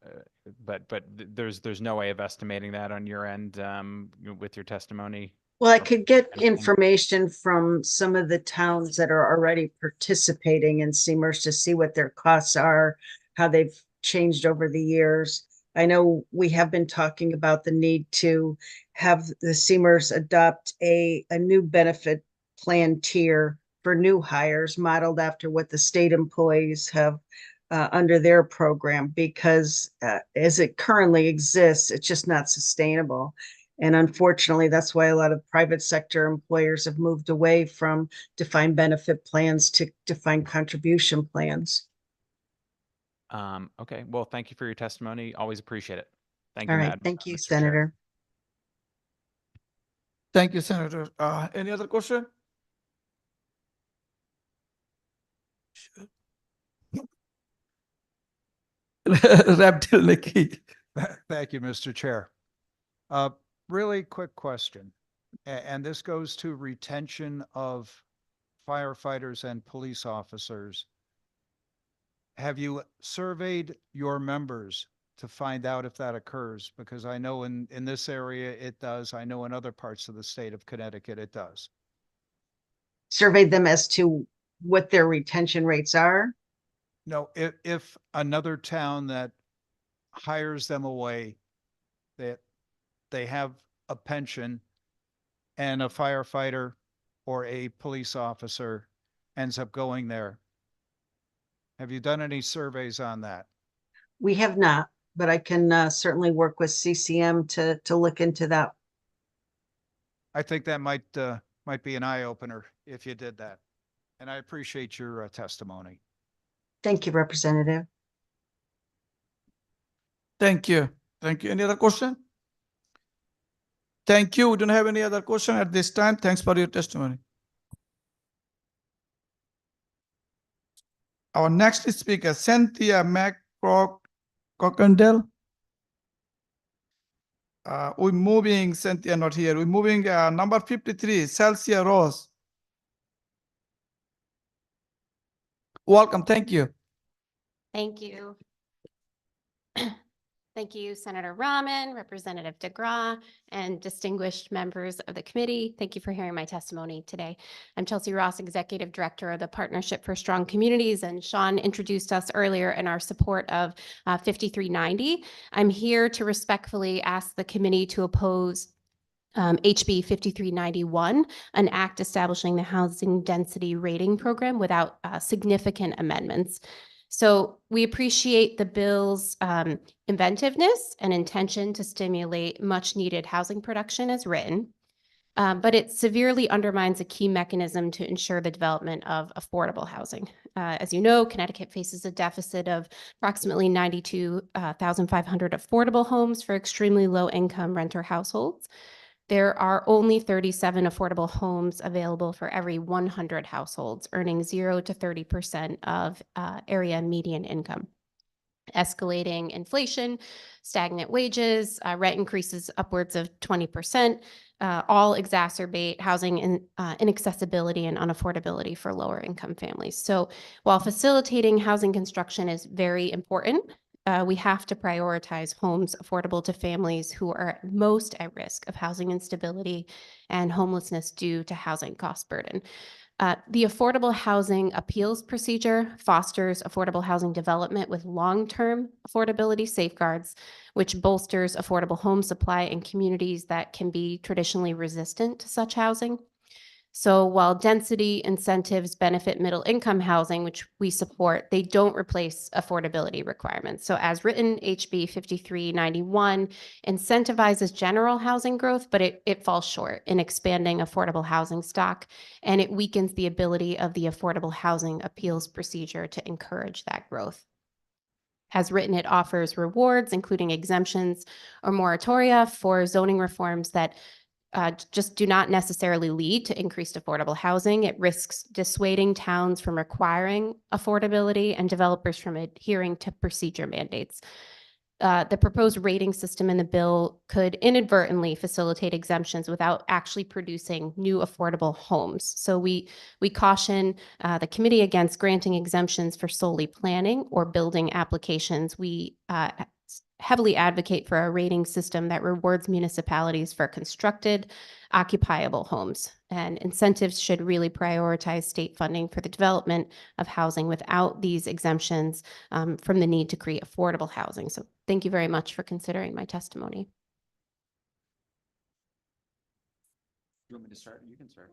there's no way of estimating that on your end with your testimony. Well, I could get information from some of the towns that are already participating in CMERS to see what their costs are, how they've changed over the years. I know we have been talking about the need to have the CMERS adopt a new benefit plan tier for new hires modeled after what the state employees have under their program, because as it currently exists, it's just not sustainable. And unfortunately, that's why a lot of private sector employers have moved away from defined benefit plans to defined contribution plans. Okay, well, thank you for your testimony. Always appreciate it. Thank All you, right, Madam. thank you, Mr. Chair. Senator. Thank you, Senator. Any other question? Reptile Nikki. Thank you, Mr. Chair. Really quick question, and this goes to retention of firefighters and police officers. Have you surveyed your members to find out if that occurs? Because I know in this area it does. I know in other parts of the state of Connecticut it does. Surveyed them as to what their retention rates are? No, if another town that hires them away, that they have a pension and a firefighter or a police officer ends up going there. Have you done any surveys on that? We have not, but I can certainly work with CCM to look into that. I think that might be an eye opener if you did that. And I appreciate your testimony. Thank you, Representative. Thank you. Thank you. Any other question? Thank you. We don't have any other question at this time. Thanks for your testimony. Our next speaker, Cynthia McCrockendale. We're moving, Cynthia not here. We're moving number 53, Celsia Rose. Welcome. Thank you. Thank you. Thank you, Senator Rahman, Representative DeGraw, and distinguished members of the committee. Thank you for hearing my testimony today. I'm Chelsea Ross, Executive Director of the Partnership for Strong Communities, and Sean introduced us earlier in our support of 5390. I'm here to respectfully ask the committee to oppose HB 5391, an act establishing the Housing Density Rating Program without significant amendments. So we appreciate the bill's inventiveness and intention to stimulate much needed housing production as written, but it severely undermines a key mechanism to ensure the development of affordable housing. As you know, Connecticut faces a deficit of approximately 92,500 affordable homes for extremely low income renter households. There are only 37 affordable homes available for every 100 households, earning 0 to 30% of area median income. Escalating inflation, stagnant wages, rent increases upwards of 20%, all exacerbate housing inaccessibility and unaffordability for lower income families. So while facilitating housing construction is very important, we have to prioritize homes affordable to families who are most at risk of housing instability and homelessness due to housing cost burden. The Affordable Housing Appeals Procedure fosters affordable housing development with long-term affordability safeguards, which bolsters affordable home supply in communities that can be traditionally resistant to such housing. So while density incentives benefit middle-income housing, which we support, they don't replace affordability requirements. So as written, HB 5391 incentivizes general housing growth, but it falls short in expanding affordable housing stock, and it weakens the ability of the Affordable Housing Appeals Procedure to encourage that growth. As written, it offers rewards, including exemptions or moratoria for zoning reforms that just do not necessarily lead to increased affordable housing. It risks dissuading towns from requiring affordability and developers from adhering to procedure mandates. The proposed rating system in the bill could inadvertently facilitate exemptions without actually producing new affordable homes. So we caution the committee against granting exemptions for solely planning or building applications. We heavily advocate for a rating system that rewards municipalities for constructed, occupiable homes. And incentives should really prioritize state funding for the development of housing without these exemptions from the need to create affordable housing. So thank you very much for considering my testimony. You want me to start? You can start.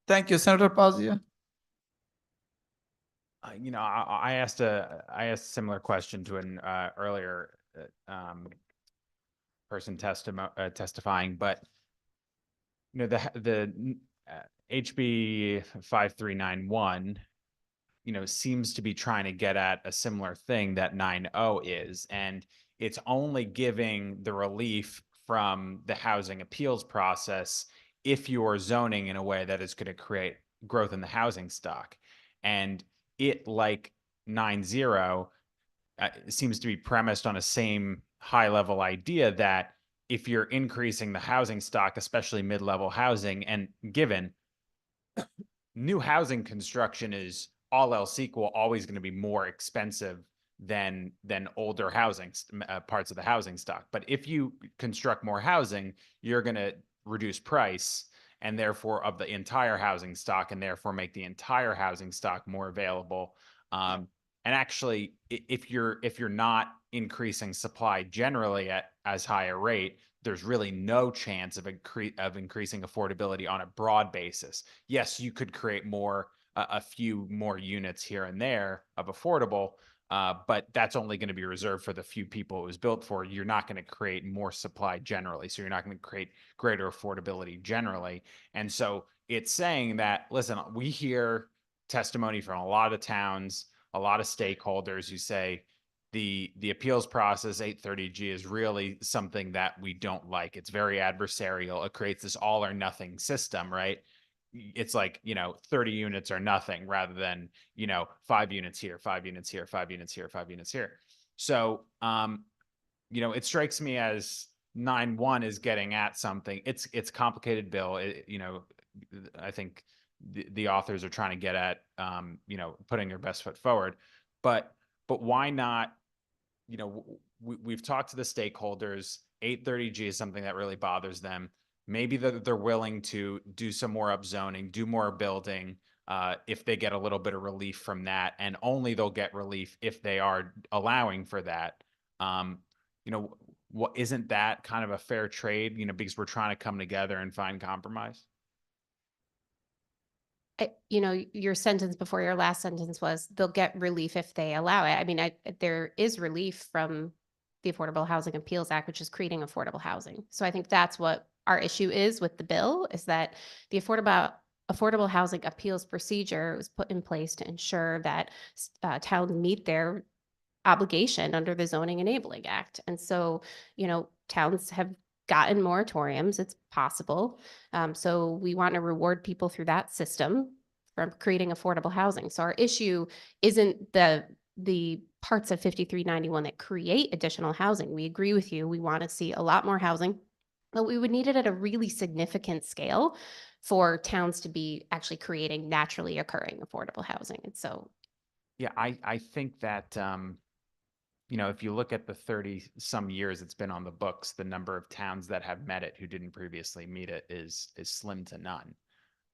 Thank you, Senator Pazia. I asked a similar question to an earlier person testifying, but the HB 5391 seems to be trying to get at a similar thing that 9.0 is, and it's only giving the relief from the housing appeals process if you're zoning in a way that is going to create growth in the housing stock. And it, like 9.0, seems to be premised on a same high-level idea that if you're increasing the housing stock, especially mid-level housing, and given new housing construction is all else equal, always going to be more expensive than older housing parts of the housing stock. But if you construct more housing, you're going to reduce price and therefore of the entire housing stock, and therefore make the entire housing stock more available. And actually, if you're not increasing supply generally at as high a rate, there's really no chance of increasing affordability on a broad basis. Yes, you could create a few more units here and there of affordable, but that's only going to be reserved for the few people it was built for. You're not going to create more supply generally. So you're not going to create greater affordability generally. And so it's saying that, listen, we hear testimony from a lot of towns, a lot of stakeholders who say the appeals process 830G is really something that we don't like. It's very adversarial. It creates this all or nothing system, right? It's like, 30 units or nothing rather than, 5 units here, 5 units here, 5 units here, 5 units here. So, it strikes me as 9.1 is getting at something. It's a complicated bill. I think the authors are trying to get at, putting their best foot forward, but why not, we've talked to the stakeholders. 830G is something that really bothers them. Maybe they're willing to do some more upzoning, do more building, if they get a little bit of relief from that, and only they'll get relief if they are allowing for that. What isn't that kind of a fair trade? Because we're trying to come together and find compromise. Your sentence before your last sentence was they'll get relief if they allow it. I mean, there is relief from the Affordable Housing Appeals Act, which is creating affordable housing. So I think that's what our issue is with the bill, is that the Affordable Housing Appeals Procedure was put in place to ensure that towns meet their obligation under the Zoning Enabling Act. And so, towns have gotten moratoriums. It's possible. So we want to reward people through that system from creating affordable housing. So our issue isn't the parts of 5391 that create additional housing. We agree with you. We want to see a lot more housing, but we would need it at a really significant scale for towns to be actually creating naturally occurring affordable housing. And so, yeah, I think that, if you look at the 30 some years it's been on the books, the number of towns that have met it who didn't previously meet it is slim to none.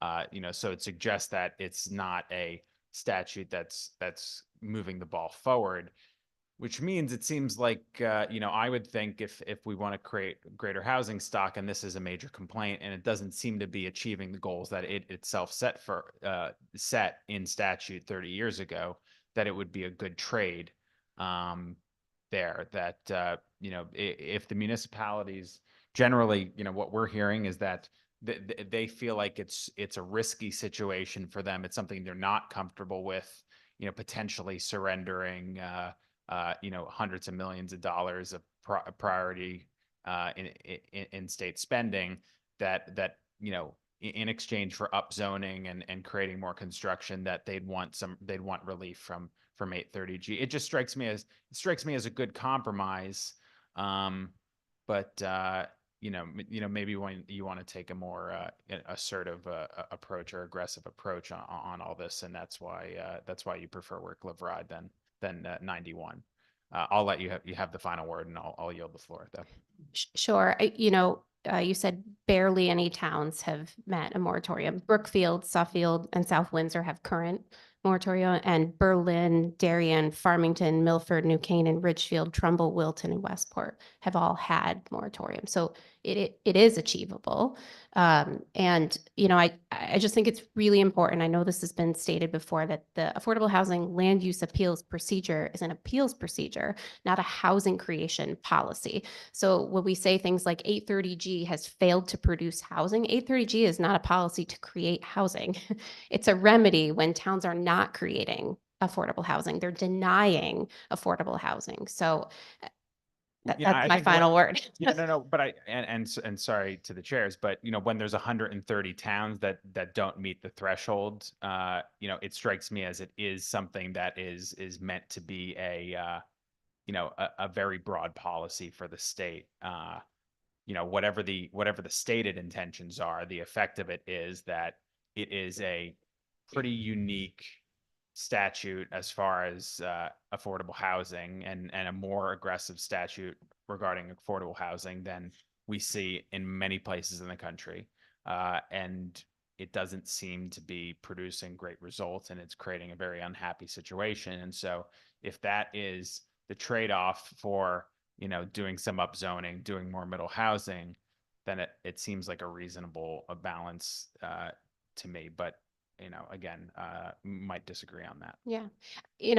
So it suggests that it's not a statute that's moving the ball forward, which means it seems like, I would think if we want to create greater housing stock, and this is a major complaint, and it doesn't seem to be achieving the goals that it itself set in statute 30 years ago, that it would be a good trade there. That if the municipalities generally, what we're hearing is that they feel like it's a risky situation for them. It's something they're not comfortable with, potentially surrendering. Hundreds of millions of dollars of priority in state spending that in exchange for upzoning and creating more construction, that they'd want relief from 830G. It just strikes me as a good compromise. But maybe when you want to take a more assertive approach or aggressive approach on all this, and that's why you prefer work, live, ride than 91. I'll let you have the final word, and I'll yield the floor though. Sure. You said barely any towns have met a moratorium. Brookfield, Suffield, and South Windsor have current moratoria, and Berlin, Darien, Farmington, Milford, New Canaan, Ridgefield, Trumbull, Wilton, and Westport have all had moratorium. So it is achievable. And I just think it's really important. I know this has been stated before, that the Affordable Housing Land Use Appeals Procedure is an appeals procedure, not a housing creation policy. So when we say things like 830G has failed to produce housing, 830G is not a policy to create housing. It's a remedy when towns are not creating affordable housing. They're denying affordable housing. So that's my final word. No, but and sorry to the chairs, but when there's 130 towns that don't meet the threshold, it strikes me as it is something that is meant to be a very broad policy for the state. Whatever the stated intentions are, the effect of it is that it is a pretty unique statute as far as affordable housing, and a more aggressive statute regarding affordable housing than we see in many places in the country. And it doesn't seem to be producing great results, and it's creating a very unhappy situation. And so if that is the trade-off for, doing some upzoning, doing more middle housing, then it seems like a reasonable balance to me. But again, might disagree on that. Yeah.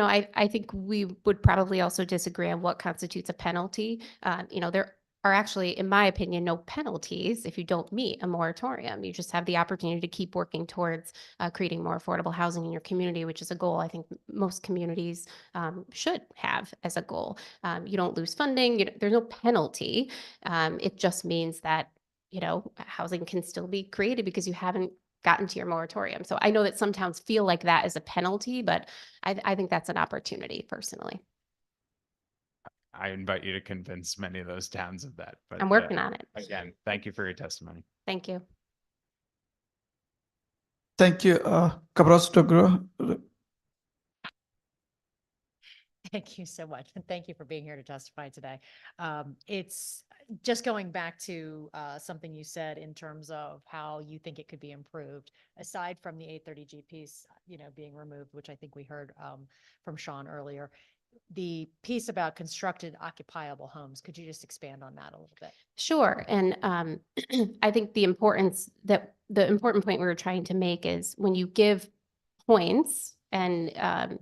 I think we would probably also disagree on what constitutes a penalty. There are actually, in my opinion, no penalties if you don't meet a moratorium. You just have the opportunity to keep working towards creating more affordable housing in your community, which is a goal I think most communities should have as a goal. You don't lose funding. There's no penalty. It just means that, housing can still be created because you haven't gotten to your moratorium. So I know that some towns feel like that is a penalty, but I think that's an opportunity personally. I invite you to convince many of those towns of that. But I'm working on it. Again, thank you for your testimony. Thank you. Thank you, Cabros Degro. Thank you so much. And thank you for being here to testify today. It's just going back to something you said in terms of how you think it could be improved, aside from the 830G piece, being removed, which I think we heard from Sean earlier. The piece about constructed occupiable homes, could you just expand on that a little bit? Sure. And I think the important point we were trying to make is when you give points and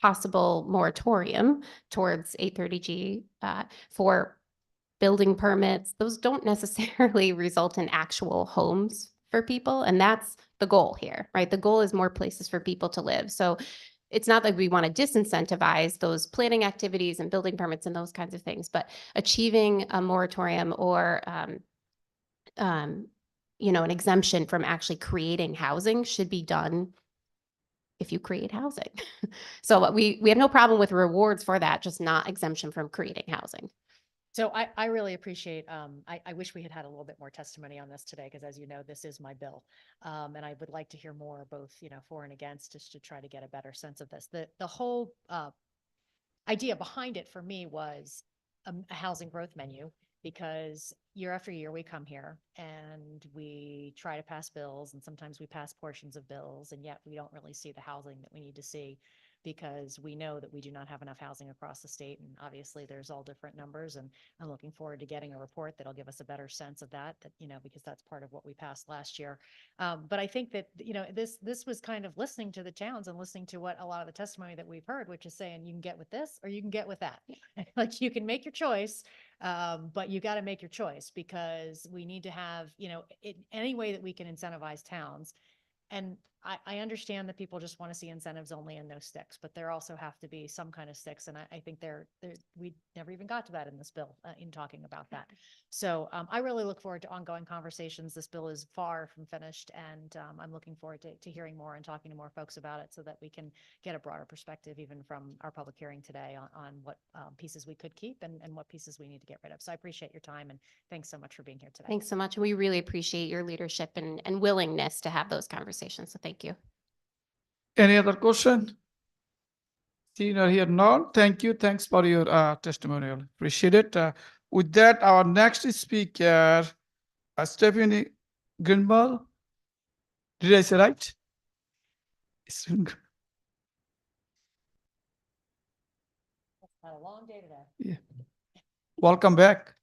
possible moratorium towards 830G for building permits, those don't necessarily result in actual homes for people. And that's the goal here, right? The goal is more places for people to live. So it's not like we want to disincentivize those planning activities and building permits and those kinds of things, but achieving a moratorium or, an exemption from actually creating housing should be done if you create housing. So we have no problem with rewards for that, just not exemption from creating housing. So I really appreciate, I wish we had had a little bit more testimony on this today, because as you know, this is my bill. And I would like to hear more, both, for and against, just to try to get a better sense of this. The whole idea behind it for me was a housing growth menu because year after year we come here and we try to pass bills, and sometimes we pass portions of bills, and yet we don't really see the housing that we need to see, because we know that we do not have enough housing across the state. And obviously there's all different numbers, and I'm looking forward to getting a report that'll give us a better sense of that, because that's part of what we passed last year. But I think that, this was kind of listening to the towns and listening to what a lot of the testimony that we've heard, which is saying you can get with this or you can get with that. Like, you can make your choice, but you got to make your choice, because we need to have, any way that we can incentivize towns. And I understand that people just want to see incentives only and no sticks, but there also have to be some kind of sticks. And I think we never even got to that in this bill, in talking about that. So I really look forward to ongoing conversations. This bill is far from finished, and I'm looking forward to hearing more and talking to more folks about it, so that we can get a broader perspective, even from our public hearing today, on what pieces we could keep and what pieces we need to get rid of. So I appreciate your time, and thanks so much for being here today. Thanks so much. We really appreciate your leadership and willingness to have those conversations. So thank you. Any other question? Seeing or hear none, thank you. Thanks for your testimonial. Appreciate it. With that, our next speaker, Stephanie Grimble. Did I say right? Had a long day today. Yeah. Welcome back.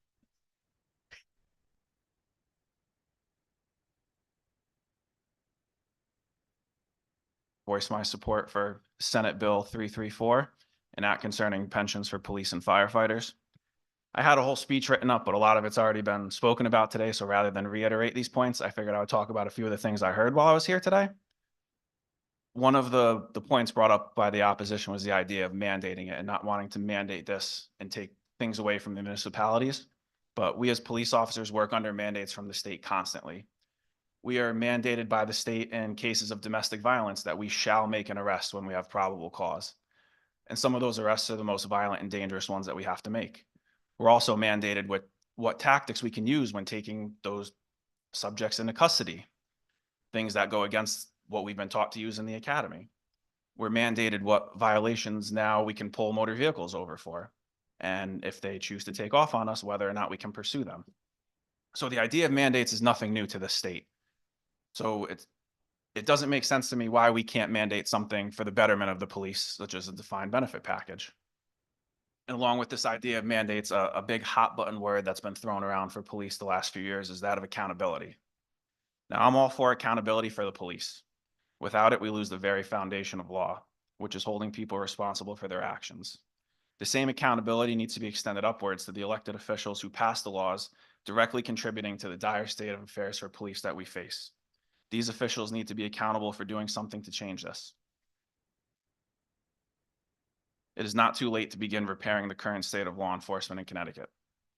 Voice my support for Senate Bill 334, an act concerning pensions for police and firefighters. I had a whole speech written up, but a lot of it's already been spoken about today. So rather than reiterate these points, I figured I would talk about a few of the things I heard while I was here today. One of the points brought up by the opposition was the idea of mandating it and not wanting to mandate this and take things away from the municipalities. But we as police officers work under mandates from the state constantly. We are mandated by the state in cases of domestic violence that we shall make an arrest when we have probable cause. And some of those arrests are the most violent and dangerous ones that we have to make. We're also mandated with what tactics we can use when taking those subjects into custody, things that go against what we've been taught to use in the academy. We're mandated what violations now we can pull motor vehicles over for, and if they choose to take off on us, whether or not we can pursue them. So the idea of mandates is nothing new to the state. So it doesn't make sense to me why we can't mandate something for the betterment of the police, such as a defined benefit package. And along with this idea of mandates, a big hot button word that's been thrown around for police the last few years is that of accountability. Now, I'm all for accountability for the police. Without it, we lose the very foundation of law, which is holding people responsible for their actions. The same accountability needs to be extended upwards to the elected officials who pass the laws, directly contributing to the dire state of affairs for police that we face. These officials need to be accountable for doing something to change this. It is not too late to begin repairing the current state of law enforcement in Connecticut.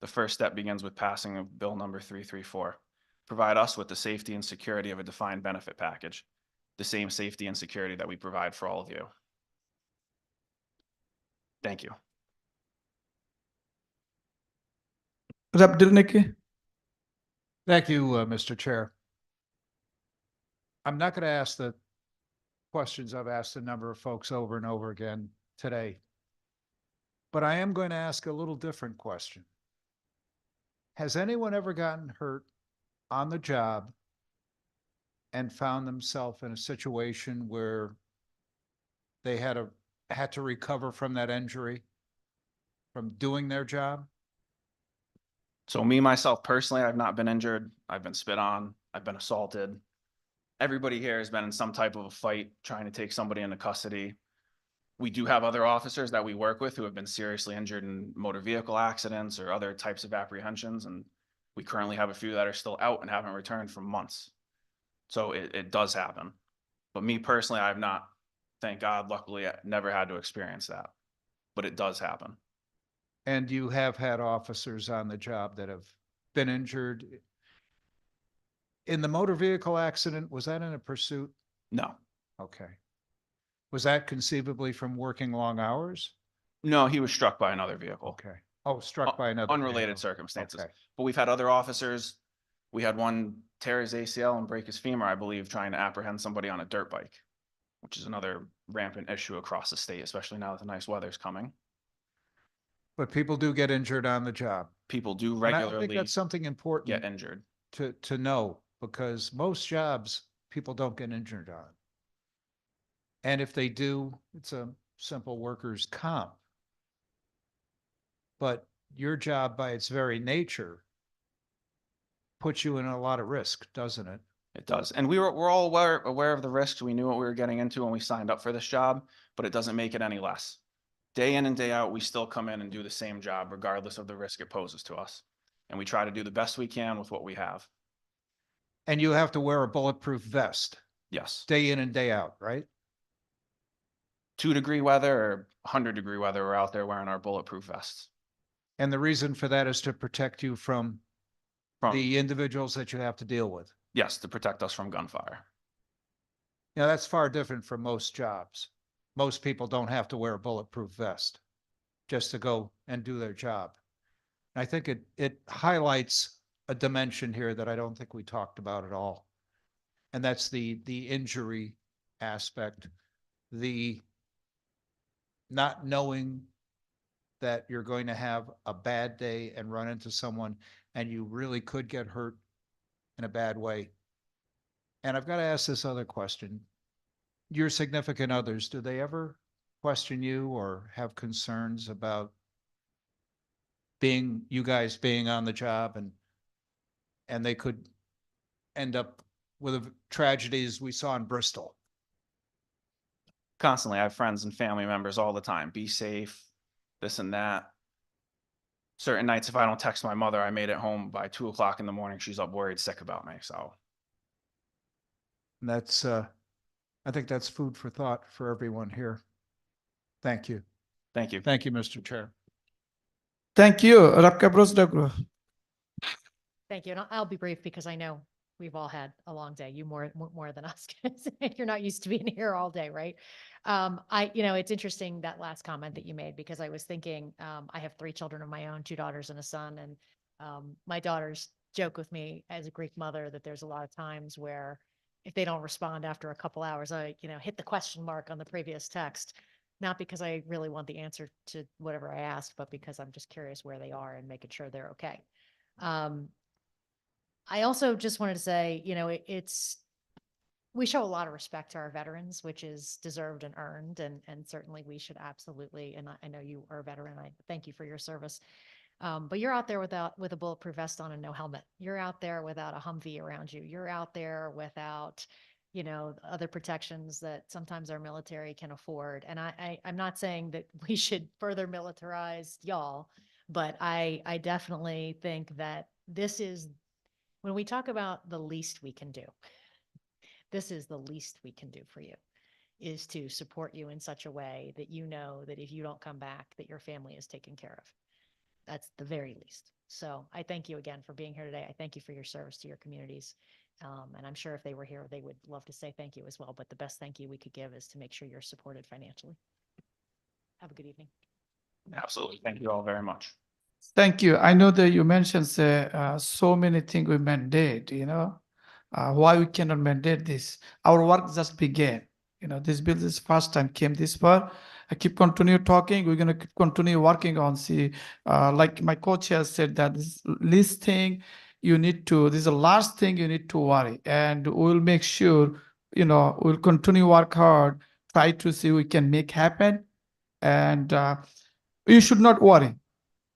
The first step begins with passing of Bill number 334. Provide us with the safety and security of a defined benefit package, the same safety and security that we provide for all of you. Thank you. Rep. Dilnicki. Thank you, Mr. Chair. I'm not going to ask the questions I've asked a number of folks over and over again today, but I am going to ask a little different question. Has anyone ever gotten hurt on the job and found themselves in a situation where they had to recover from that injury from doing their job? So me, myself, personally, I've not been injured. I've been spit on. I've been assaulted. Everybody here has been in some type of a fight trying to take somebody into custody. We do have other officers that we work with who have been seriously injured in motor vehicle accidents or other types of apprehensions. And we currently have a few that are still out and haven't returned for months. So it does happen. But me personally, I've not, thank God, luckily, I never had to experience that. But it does happen. And you have had officers on the job that have been injured. In the motor vehicle accident, was that in a pursuit? No. Okay. Was that conceivably from working long hours? No, he was struck by another vehicle. Okay. Oh, struck by another unrelated vehicle. circumstances. Okay. But we've had other officers. We had one tear his ACL and break his femur, I believe, trying to apprehend somebody on a dirt bike, which is another rampant issue across the state, especially now that the nice weather's coming. But people do get injured on the job. people do And I think regularly that's something get important injured. to know, because most jobs, people don't get injured on. And if they do, it's a simple workers' comp. But your job by its very nature puts you in a lot of risk, doesn't it? It does. And we're all aware of the risks. We knew what we were getting into when we signed up for this job, but it doesn't make it any less. Day in and day out, we still come in and do the same job regardless of the risk it poses to us. And we try to do the best we can with what we have. And you have to wear a bulletproof vest Yes. day in and day out, right? 2-degree weather or 100-degree weather, we're out there wearing our bulletproof vests. And the reason for that is to protect you from the individuals that you have to deal with. Yes, to protect us from gunfire. Now, that's far different from most jobs. Most people don't have to wear a bulletproof vest just to go and do their job. And I think it highlights a dimension here that I don't think we talked about at all. And that's the injury aspect, the not knowing that you're going to have a bad day and run into someone and you really could get hurt in a bad way. And I've got to ask this other question. Your significant others, do they ever question you or have concerns about you guys being on the job, and they could end up with tragedies we saw in Bristol? Constantly, I have friends and family members all the time. Be safe, this and that. Certain nights, if I don't text my mother, I made it home by 2 o'clock in the morning. She's up worried, sick about me. So And that's, I think that's food for thought for everyone here. Thank you. thank you. Thank you, Mr. Chair. Thank you, Rabka Brosdagro. Thank you. And I'll be brief because I know we've all had a long day. You more than us. You're not used to being here all day, right? It's interesting, that last comment that you made, because I was thinking, I have 3 children of my own, 2 daughters and a son. And my daughters joke with me as a Greek mother that there's a lot of times where if they don't respond after a couple hours, I, hit the question mark on the previous text, not because I really want the answer to whatever I asked, but because I'm just curious where they are and making sure they're okay. I also just wanted to say, we show a lot of respect to our veterans, which is deserved and earned. And certainly we should absolutely, and I know you are a veteran, I thank you for your service. But you're out there with a bulletproof vest on and no helmet. You're out there without a Humvee around you. You're out there without, other protections that sometimes our military can afford. And I'm not saying that we should further militarize y'all, but I definitely think that this is, when we talk about the least we can do, this is the least we can do for you, is to support you in such a way that you know that if you don't come back, that your family is taken care of. That's the very least. So I thank you again for being here today. I thank you for your service to your communities. And I'm sure if they were here, they would love to say thank you as well. But the best thank you we could give is to make sure you're supported financially. Have a good evening. Absolutely. Thank you all very much. Thank you. I know that you mentioned so many things we mandate, why we cannot mandate this. Our work just began. This bill is first time came this far. I keep continue talking. We're going to continue working on like my co-chair said, that this least thing this is the last thing you need to worry. And we'll make sure, we'll continue work hard, try to see we can make happen. And you should not worry.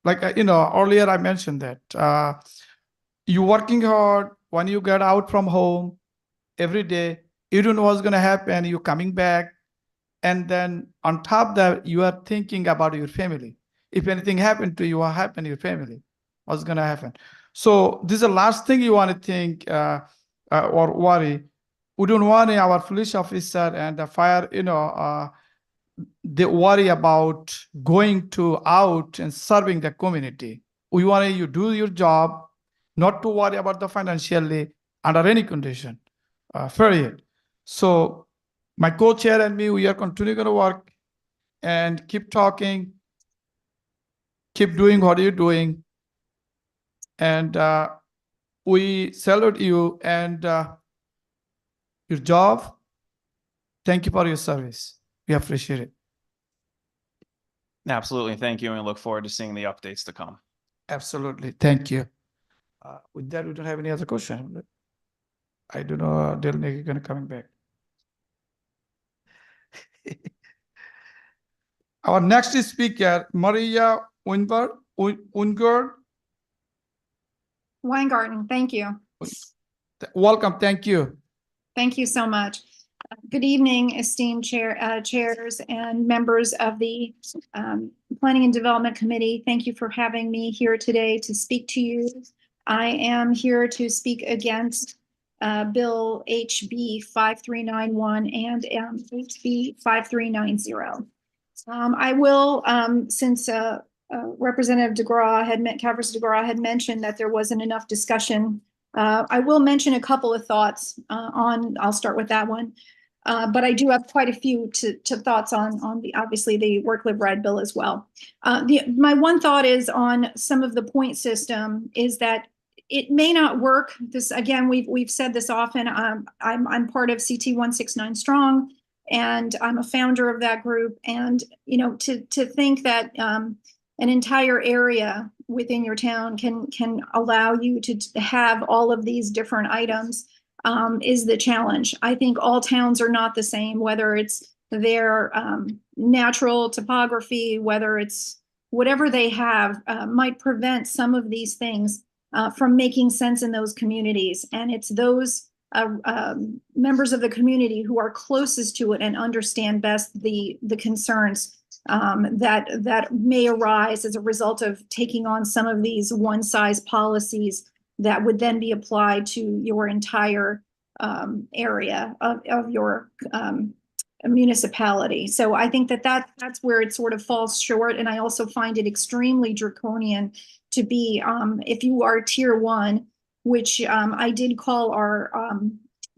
Like, earlier I mentioned that you working hard when you get out from home every day, you don't know what's going to happen. You're coming back. And then on top of that, you are thinking about your family. If anything happened to you, what happened to your family? What's going to happen? So this is the last thing you want to think or worry. We don't want our police officer and the fire, they worry about going out and serving the community. We want you to do your job, not to worry about the financially under any condition, period. So my co-chair and me, we are continuing to work and keep talking, keep doing what you're doing. And we salute you and your job. Thank you for your service. We appreciate it. Absolutely. Thank you. And we look forward to seeing the updates to come. Absolutely. Thank you. With that, we don't have any other question. I don't know, Delnick is gonna coming back. Our next speaker, Maria Wingard. Weingarten, thank you. Welcome. Thank you. Thank you so much. Good evening, esteemed chairs and members of the Planning and Development Committee. Thank you for having me here today to speak to you. I am here to speak against Bill HB 5391 and HB 5390. I will, since Representative Cavros DeGraw had mentioned that there wasn't enough discussion, I will mention a couple of thoughts I'll start with that one. But I do have quite a few thoughts on obviously the work live ride bill as well. My one thought is on some of the point system is that it may not work. This again, we've said this often. I'm part of CT 169 Strong, and I'm a founder of that group. And to think that an entire area within your town can allow you to have all of these different items is the challenge. I think all towns are not the same, whether it's their natural topography, whether it's whatever they have might prevent some of these things from making sense in those communities. And it's those members of the community who are closest to it and understand best the concerns that may arise as a result of taking on some of these one-size policies that would then be applied to your entire area of your municipality. So I think that's where it sort of falls short. And I also find it extremely draconian to be, if you are tier 1, which I did call our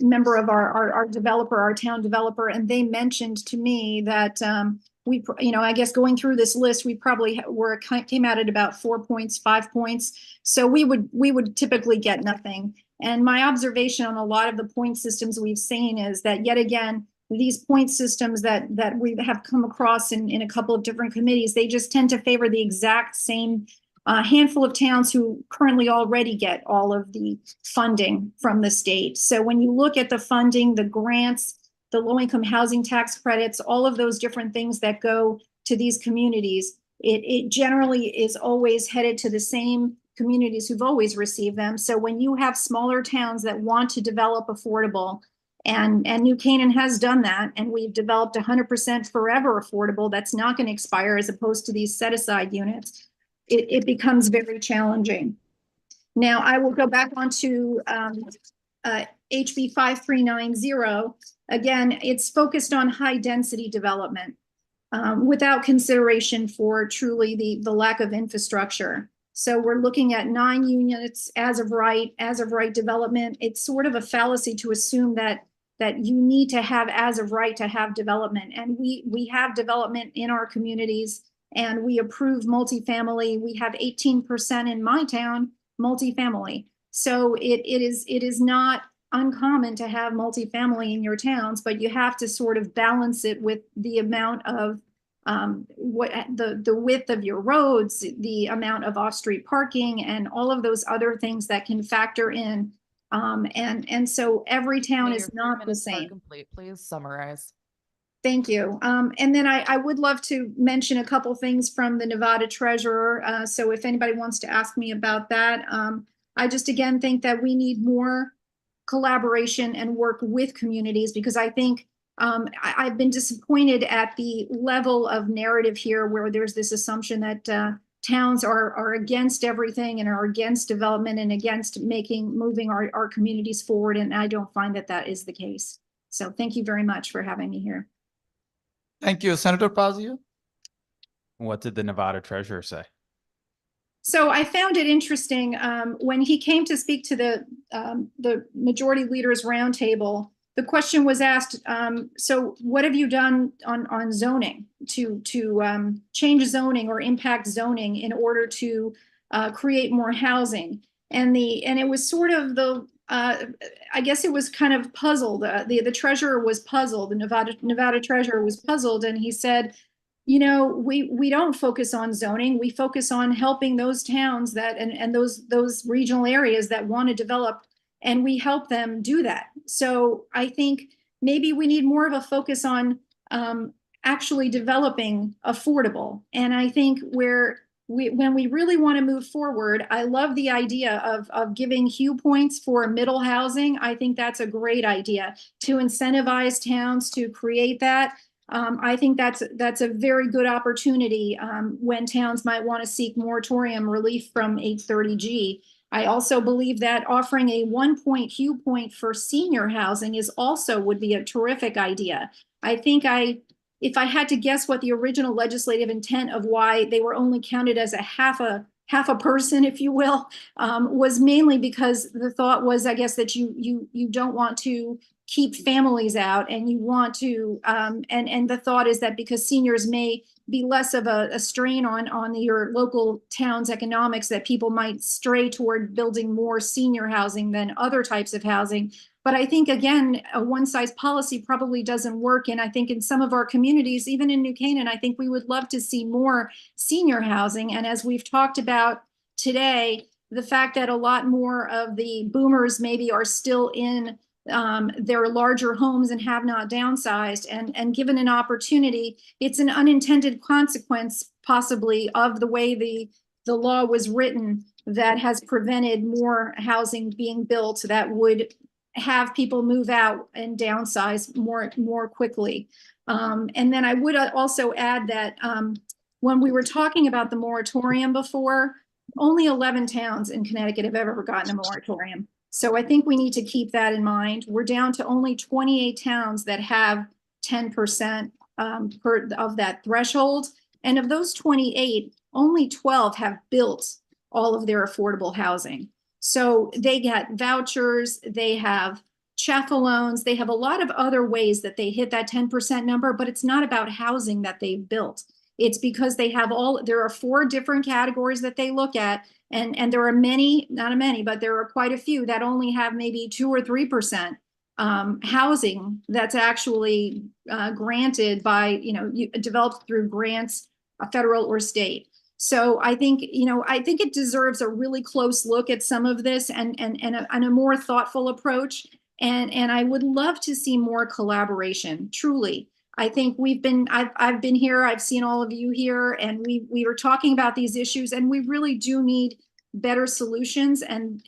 member of our developer, our town developer, and they mentioned to me that I guess going through this list, we probably came out at about 4 points, 5 points. So we would typically get nothing. And my observation on a lot of the point systems we've seen is that yet again, these point systems that we have come across in a couple of different committees, they just tend to favor the exact same handful of towns who currently already get all of the funding from the state. So when you look at the funding, the grants, the low-income housing tax credits, all of those different things that go to these communities, it generally is always headed to the same communities who've always received them. So when you have smaller towns that want to develop affordable, and New Canaan has done that, and we've developed 100% forever affordable that's not going to expire as opposed to these set-aside units, it becomes very challenging. Now, I will go back onto HB 5390. Again, it's focused on high density development without consideration for truly the lack of infrastructure. So we're looking at 9 units as of right development. It's sort of a fallacy to assume that you need to have as of right to have development. And we have development in our communities, and we approve multifamily. We have 18% in my town multifamily. So it is not uncommon to have multifamily in your towns, but you have to sort of balance it with the amount of the width of your roads, the amount of off-street parking, and all of those other things that can factor in. And so every town is not the same. Complete. Please summarize. Thank you. And then I would love to mention a couple things from the Nevada Treasurer. So if anybody wants to ask me about that, I just again think that we need more collaboration and work with communities, because I think I've been disappointed at the level of narrative here where there's this assumption that towns are against everything and are against development and against moving our communities forward. And I don't find that is the case. So thank you very much for having me here. Thank you. Senator Pazio? What did the Nevada Treasurer say? So I found it interesting when he came to speak to the Majority Leaders Roundtable. The question was asked, so what have you done on zoning to change zoning or impact zoning in order to create more housing? And it was sort of I guess it was kind of puzzled. The treasurer was puzzled. The Nevada treasurer was puzzled, and he said, we don't focus on zoning. We focus on helping those towns that and those regional areas that want to develop, and we help them do that. So I think maybe we need more of a focus on actually developing affordable. And I think when we really want to move forward, I love the idea of giving Hugh points for middle housing. I think that's a great idea to incentivize towns to create that. I think that's a very good opportunity when towns might want to seek moratorium relief from 830G. I also believe that offering a 1-point Hugh point for senior housing would be a terrific idea. I think if I had to guess what the original legislative intent of why they were only counted as a half a person, if you will, was mainly because the thought was, I guess, that you don't want to keep families out, and you want to, and the thought is that because seniors may be less of a strain on your local town's economics, that people might stray toward building more senior housing than other types of housing. But I think, again, a one-size policy probably doesn't work. And I think in some of our communities, even in New Canaan, I think we would love to see more senior housing. And as we've talked about today, the fact that a lot more of the boomers maybe are still in their larger homes and have not downsized, and given an opportunity, it's an unintended consequence possibly of the way the law was written that has prevented more housing being built that would have people move out and downsize more quickly. And then I would also add that when we were talking about the moratorium before, only 11 towns in Connecticut have ever gotten a moratorium. So I think we need to keep that in mind. We're down to only 28 towns that have 10% of that threshold. And of those 28, only 12 have built all of their affordable housing. So they get vouchers, they have CHFA loans, they have a lot of other ways that they hit that 10% number, but it's not about housing that they've built. It's because they have there are 4 different categories that they look at. And there are many, not many, but there are quite a few that only have maybe 2 or 3% housing that's actually granted by, developed through grants, federal or state. So I think, I think it deserves a really close look at some of this and a more thoughtful approach. And I would love to see more collaboration, truly. I think I've been here, I've seen all of you here, and we were talking about these issues, and we really do need better solutions. And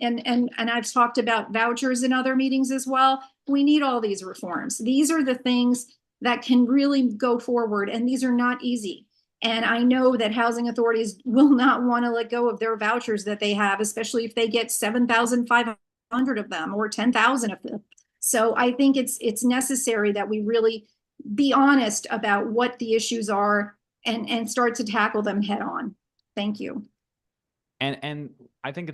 I've talked about vouchers in other meetings as well. We need all these reforms. These are the things that can really go forward, and these are not easy. And I know that housing authorities will not want to let go of their vouchers that they have, especially if they get 7,500 of them or 10,000 of them. So I think it's necessary that we really be honest about what the issues are and start to tackle them head on. Thank you. And I think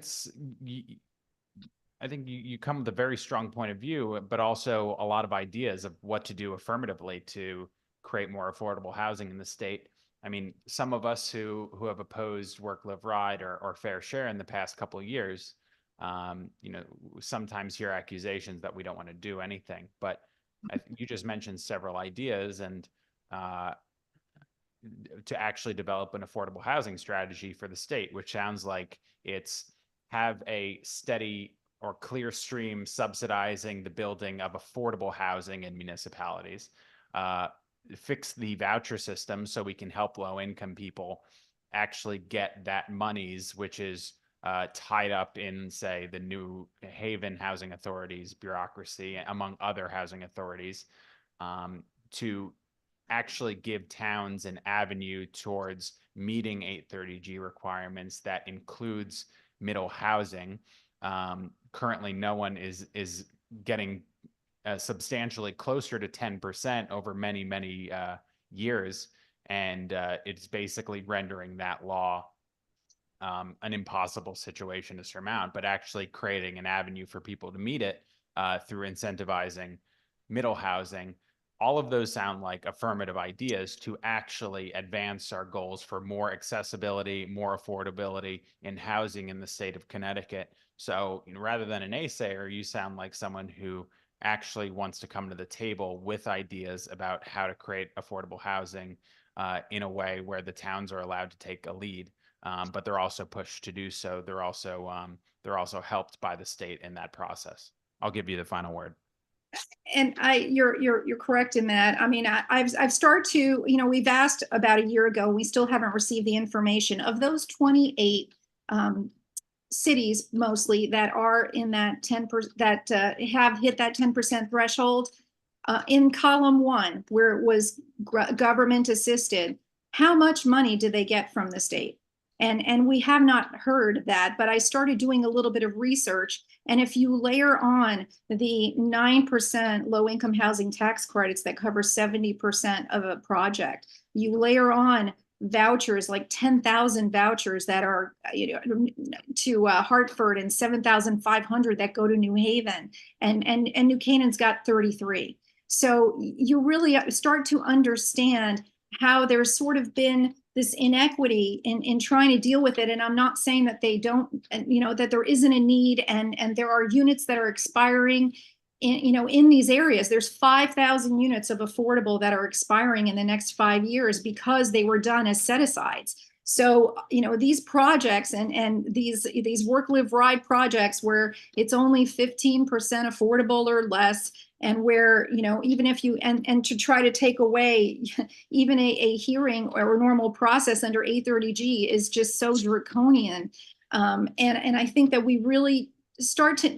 you come with a very strong point of view, but also a lot of ideas of what to do affirmatively to create more affordable housing in the state. I mean, some of us who have opposed Work, Live, Ride or Fair Share in the past couple of years, sometimes hear accusations that we don't want to do anything. But you just mentioned several ideas, and to actually develop an affordable housing strategy for the state, which sounds like it's have a steady or clear stream subsidizing the building of affordable housing in municipalities. Fix the voucher system so we can help low-income people actually get that monies, which is tied up in, say, the New Haven Housing Authority's bureaucracy, among other housing authorities, to actually give towns an avenue towards meeting 830G requirements that includes middle housing. Currently, no one is getting substantially closer to 10% over many, many years. And it's basically rendering that law an impossible situation to surmount, but actually creating an avenue for people to meet it through incentivizing middle housing. All of those sound like affirmative ideas to actually advance our goals for more accessibility, more affordability in housing in the state of Connecticut. So rather than a naysayer, you sound like someone who actually wants to come to the table with ideas about how to create affordable housing in a way where the towns are allowed to take a lead, but they're also pushed to do so. They're also helped by the state in that process. I'll give you the final word. And you're correct in that. I mean, I've started to, we've asked about a year ago, we still haven't received the information of those 28 cities mostly that are in that 10% that have hit that 10% threshold. In column 1, where it was government assisted, how much money did they get from the state? And we have not heard that, but I started doing a little bit of research. And if you layer on the 9% low income housing tax credits that cover 70% of a project, you layer on vouchers, like 10,000 vouchers that are to Hartford, and 7,500 that go to New Haven, and New Canaan's got 33. So you really start to understand how there's sort of been this inequity in trying to deal with it. And I'm not saying that they don't, that there isn't a need, and there are units that are expiring in these areas. There's 5,000 units of affordable that are expiring in the next 5 years because they were done as set-asides. So, these projects and these work, live, ride projects where it's only 15% affordable or less, and where, even if you, and to try to take away even a hearing or a normal process under 830G is just so draconian. And I think that we really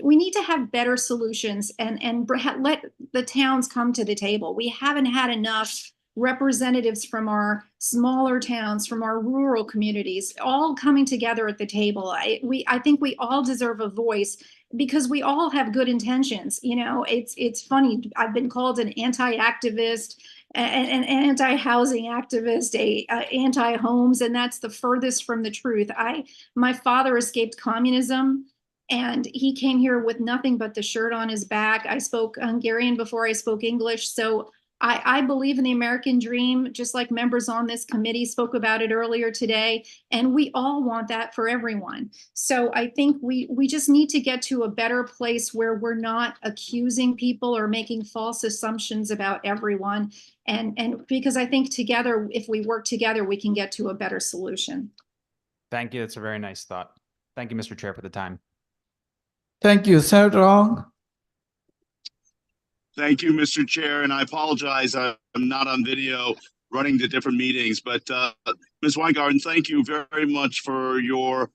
we need to have better solutions and let the towns come to the table. We haven't had enough representatives from our smaller towns, from our rural communities, all coming together at the table. I think we all deserve a voice, because we all have good intentions. It's funny. I've been called an anti-activist, an anti-housing activist, a anti-homes, and that's the furthest from the truth. My father escaped communism, and he came here with nothing but the shirt on his back. I spoke Hungarian before I spoke English. So I believe in the American dream, just like members on this committee spoke about it earlier today. And we all want that for everyone. So I think we just need to get to a better place where we're not accusing people or making false assumptions about everyone. And because I think together, if we work together, we can get to a better solution. Thank you. That's a very nice thought. Thank you, Mr. Chair, for the time. Thank you, Senator Ong. Thank you, Mr. Chair, and I apologize. I'm not on video running the different meetings, but Ms. Weingarten, thank you very much for your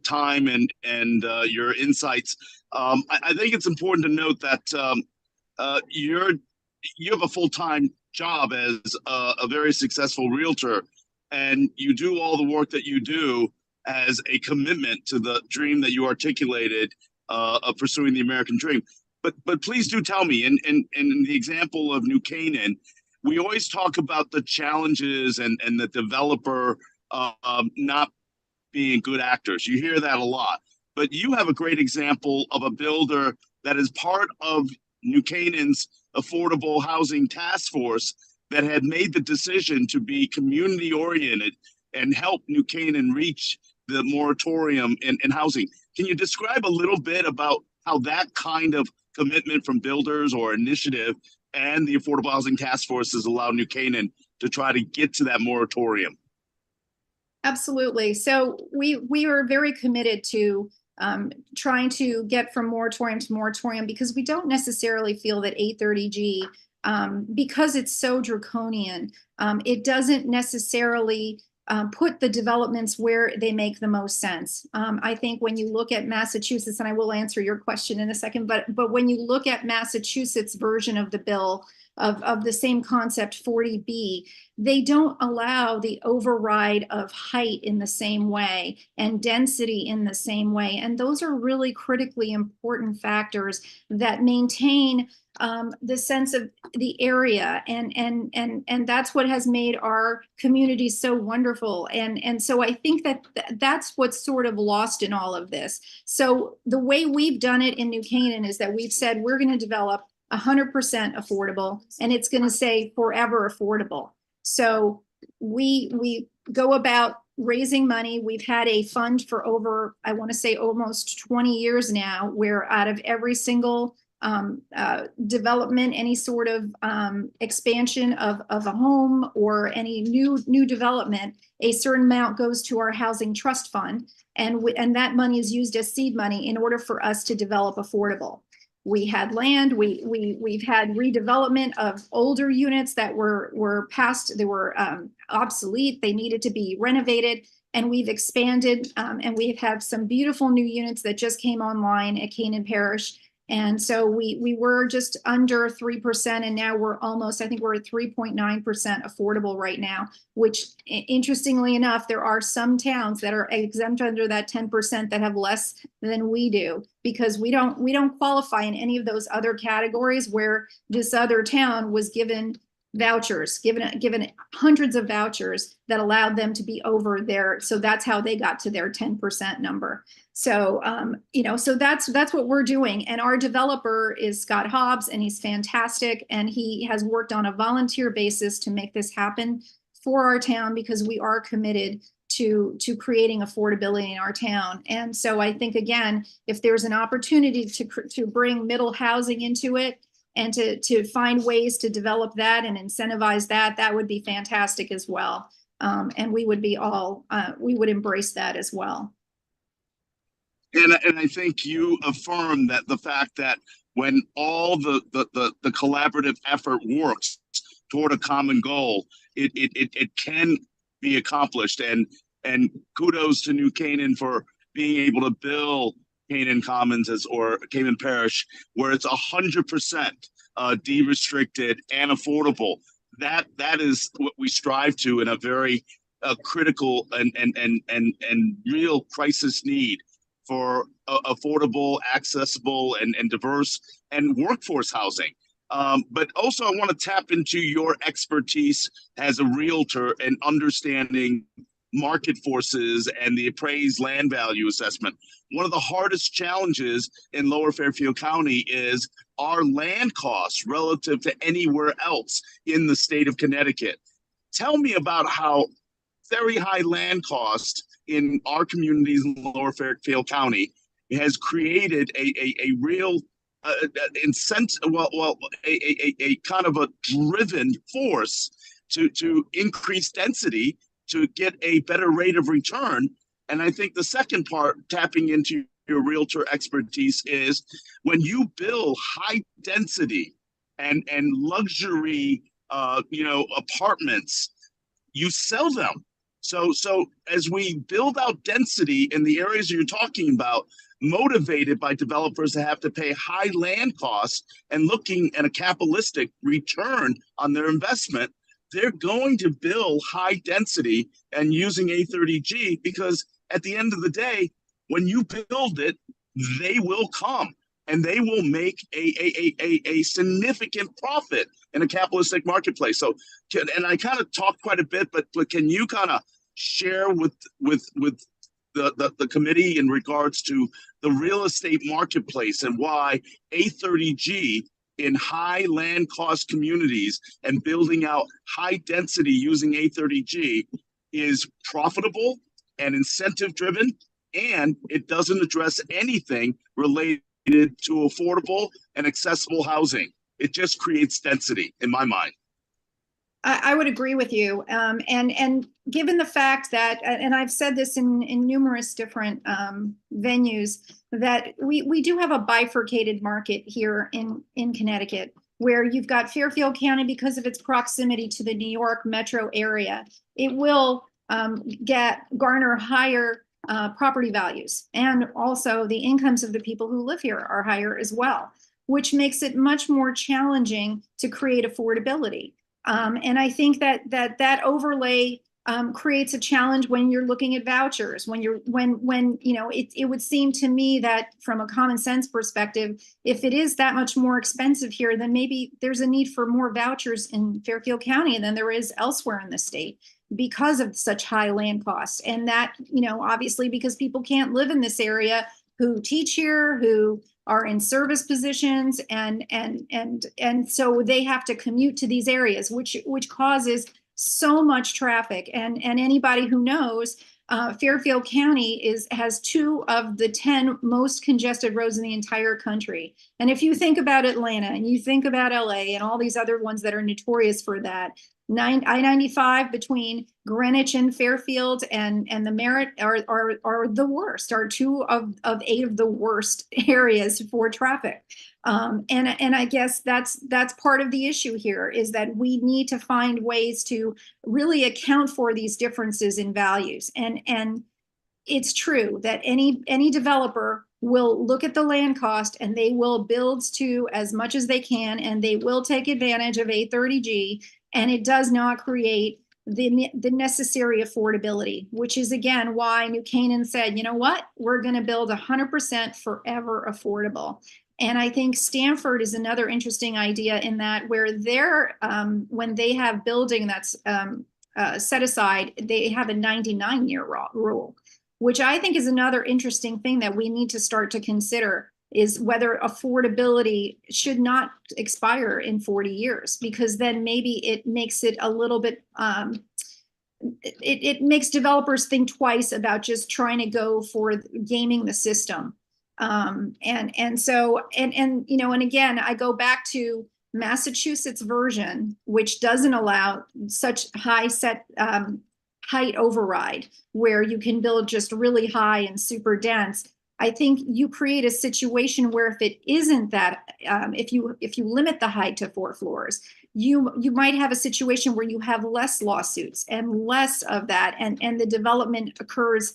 time and your insights. I think it's important to note that you have a full-time job as a very successful realtor, and you do all the work that you do as a commitment to the dream that you articulated of pursuing the American dream. But please do tell me, in the example of New Canaan, we always talk about the challenges and the developer not being good actors. You hear that a lot. But you have a great example of a builder that is part of New Canaan's affordable housing task force that had made the decision to be community oriented and help New Canaan reach the moratorium in housing. Can you describe a little bit about how that kind of commitment from builders or initiative and the Affordable Housing Task Force has allowed New Canaan to try to get to that moratorium? Absolutely. So we are very committed to trying to get from moratorium to moratorium, because we don't necessarily feel that 830G, because it's so draconian, it doesn't necessarily put the developments where they make the most sense. I think when you look at Massachusetts, and I will answer your question in a second, but when you look at Massachusetts' version of the bill of the same concept, 40B, they don't allow the override of height in the same way and density in the same way. And those are really critically important factors that maintain the sense of the area, and that's what has made our community so wonderful. And so I think that that's what's sort of lost in all of this. So the way we've done it in New Canaan is that we've said we're going to develop 100% affordable, and it's going to say forever affordable. So we go about raising money. We've had a fund for over, I want to say, almost 20 years now, where out of every single development, any sort of expansion of a home or any new development, a certain amount goes to our housing trust fund, and that money is used as seed money in order for us to develop affordable. We had land, we've had redevelopment of older units that were past, they were obsolete, they needed to be renovated, and we've expanded, and we have some beautiful new units that just came online at Canaan Parish. And so we were just under 3%, and now we're almost, I think we're at 3.9% affordable right now, which interestingly enough, there are some towns that are exempt under that 10% that have less than we do, because we don't qualify in any of those other categories where this other town was given vouchers, given hundreds of vouchers that allowed them to be over there. So that's how they got to their 10% number. So, so that's what we're doing. And our developer is Scott Hobbs, and he's fantastic. And he has worked on a volunteer basis to make this happen for our town, because we are committed to creating affordability in our town. And so I think, again, if there's an opportunity to bring middle housing into it, and to find ways to develop that and incentivize that, that would be fantastic as well. And we would we would embrace that as well. And I think you affirm that the fact that when all the collaborative effort works toward a common goal, it can be accomplished. And kudos to New Canaan for being able to build Canaan Commons or Canaan Parish, where it's 100% de-restricted and affordable. That is what we strive to in a very critical and real crisis need for affordable, accessible, and diverse and workforce housing. But also I want to tap into your expertise as a realtor and understanding market forces and the appraised land value assessment. One of the hardest challenges in Lower Fairfield County is our land costs relative to anywhere else in the state of Connecticut. Tell me about how very high land cost in our communities in Lower Fairfield County has created a real incentive, a kind of a driven force to increase density to get a better rate of return. And I think the second part, tapping into your realtor expertise, is when you build high density and luxury apartments, you sell them. So as we build out density in the areas you're talking about, motivated by developers to have to pay high land costs and looking at a capitalistic return on their investment, they're going to build high density and using A30G, because at the end of the day, when you build it, they will come and they will make a significant profit in a capitalistic marketplace. So, and I kind of talked quite a bit, but can you kind of share with the committee in regards to the real estate marketplace and why A30G in high land cost communities and building out high density using A30G is profitable and incentive driven, and it doesn't address anything related to affordable and accessible housing. It just creates density in my mind. I would agree with you. And given the fact that, and I've said this in numerous different venues, that we do have a bifurcated market here in Connecticut, where you've got Fairfield County, because of its proximity to the New York metro area, it will garner higher property values. And also the incomes of the people who live here are higher as well, which makes it much more challenging to create affordability. And I think that overlay creates a challenge when you're looking at vouchers, when it would seem to me that from a common sense perspective, if it is that much more expensive here, then maybe there's a need for more vouchers in Fairfield County than there is elsewhere in the state because of such high land costs. And that, obviously because people can't live in this area who teach here, who are in service positions, and so they have to commute to these areas, which causes so much traffic. And anybody who knows Fairfield County has 2 of the 10 most congested roads in the entire country. And if you think about Atlanta and you think about LA and all these other ones that are notorious for that, I-95 between Greenwich and Fairfield and the Merritt are the worst, are 2 of 8 of the worst areas for traffic. And I guess that's part of the issue here, is that we need to find ways to really account for these differences in values. And it's true that any developer will look at the land cost and they will build to as much as they can, and they will take advantage of 830G, and it does not create the necessary affordability, which is again why New Canaan said, you know what, we're going to build 100% forever affordable. And I think Stamford is another interesting idea in that, where they're when they have building that's set aside, they have a 99-year rule, which I think is another interesting thing that we need to start to consider, is whether affordability should not expire in 40 years, because then maybe it makes it a little bit, it makes developers think twice about just trying to go for gaming the system. And so, you know, and again, I go back to Massachusetts version, which doesn't allow such high height override, where you can build just really high and super dense. I think you create a situation where if it isn't that, if you limit the height to 4 floors, you might have a situation where you have less lawsuits and less of that, and the development occurs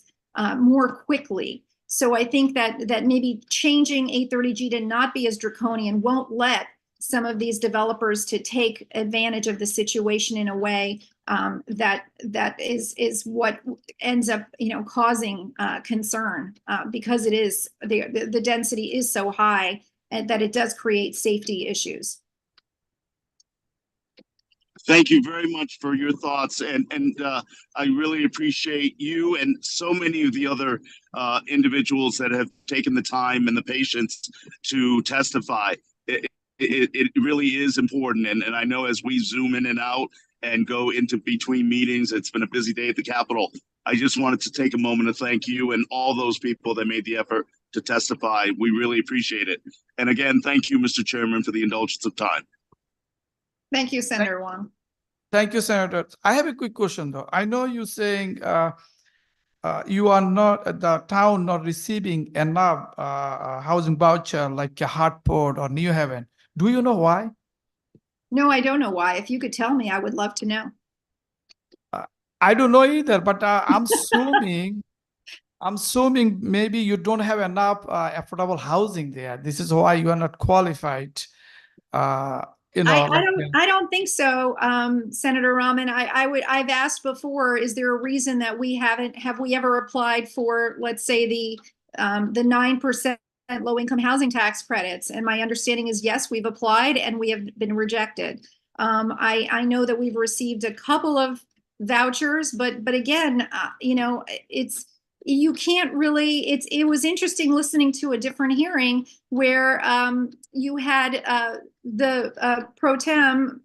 more quickly. So I think that maybe changing 830G to not be as draconian won't let some of these developers to take advantage of the situation in a way that is what ends up, you know, causing concern, because it is the density is so high, and that it does create safety issues. Thank you very much for your thoughts, and I really appreciate you and so many of the other individuals that have taken the time and the patience to testify. It really is important, and I know as we zoom in and out and go into between meetings, it's been a busy day at the Capitol. I just wanted to take a moment to thank you and all those people that made the effort to testify. We really appreciate it. And again, thank you, Mr. Chairman, for the indulgence of time. Thank you, Senator Wong. Thank you, Senator. I have a quick question though. I know you saying you are not, the town not receiving enough housing voucher like Hartford or New Haven. Do you know why? No, I don't know why. If you could tell me, I would love to know. I don't know either, but I'm assuming maybe you don't have enough affordable housing there. This is why you are not qualified. You know, I don't think so, Senator Rahman. I've asked before, is there a reason that have we ever applied for, let's say, the 9% low-income housing tax credits? And my understanding is yes, we've applied and we have been rejected. I know that we've received a couple of vouchers, but again, you know, you can't really, it was interesting listening to a different hearing where you had the pro tem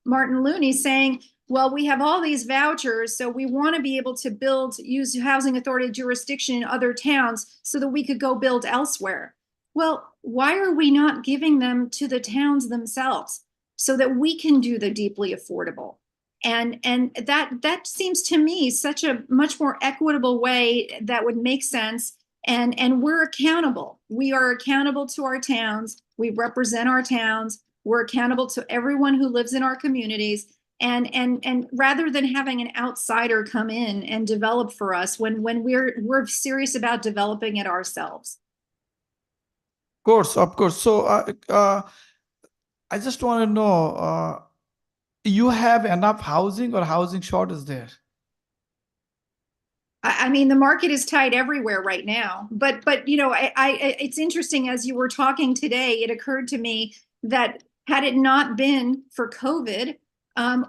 Martin Looney saying, well, we have all these vouchers, so we want to be able to use housing authority jurisdiction in other towns so that we could go build elsewhere. Well, why are we not giving them to the towns themselves so that we can do the deeply affordable? And that seems to me such a much more equitable way that would make sense. And we're accountable. We are accountable to our towns. We represent our towns. We're accountable to everyone who lives in our communities. And rather than having an outsider come in and develop for us when we're serious about developing it ourselves. Of course. So I just want to know, you have enough housing or housing shortage there? I mean, the market is tight everywhere right now, but you know, it's interesting, as you were talking today, it occurred to me that had it not been for COVID,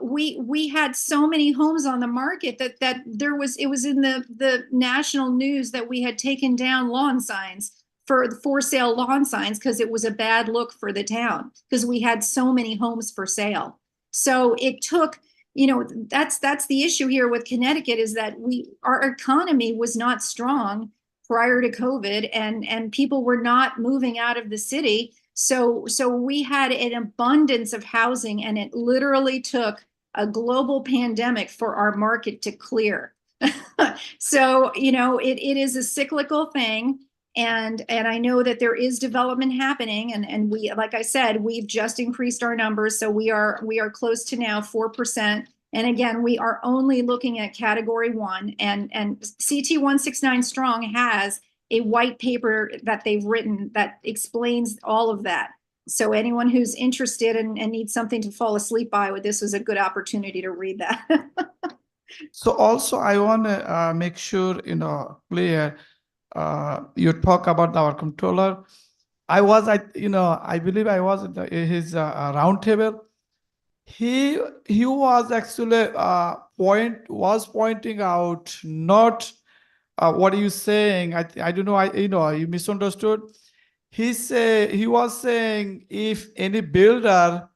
we had so many homes on the market that it was in the national news that we had taken down lawn signs for sale lawn signs because it was a bad look for the town because we had so many homes for sale. So it took you know, that's the issue here with Connecticut, is that our economy was not strong prior to COVID, and people were not moving out of the city. So we had an abundance of housing, and it literally took a global pandemic for our market to clear. So, you know, it is a cyclical thing. And I know that there is development happening, and we, like I said, we've just increased our numbers. So we are close to now 4%. And again, we are only looking at category 1, and CT 169 Strong has a white paper that they've written that explains all of that. So anyone who's interested and needs something to fall asleep by, with this was a good opportunity to read that. So also I want to make sure, clear, you talk about our controller. I believe I was at his roundtable. He was actually pointing out not what are you saying. I don't know. You misunderstood. He was saying if any builder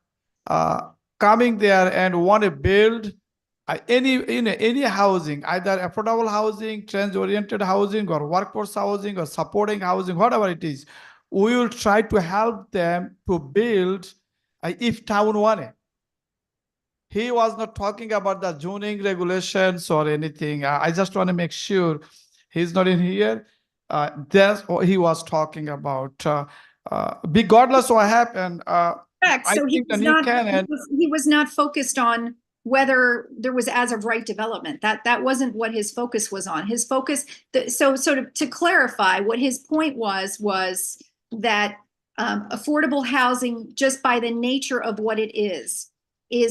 coming there and want to build any housing, either affordable housing, trans-oriented housing, or workforce housing, or supporting housing, whatever it is, we will try to help them to build if town want it. He was not talking about the zoning regulations or anything. I just want to make sure he's not in here. That's what he was talking about. Regardless of what happened, Correct. So he was not focused on whether there was as of right development. That wasn't what his focus was on. His focus, to clarify, what his point was that affordable housing, just by the nature of what it is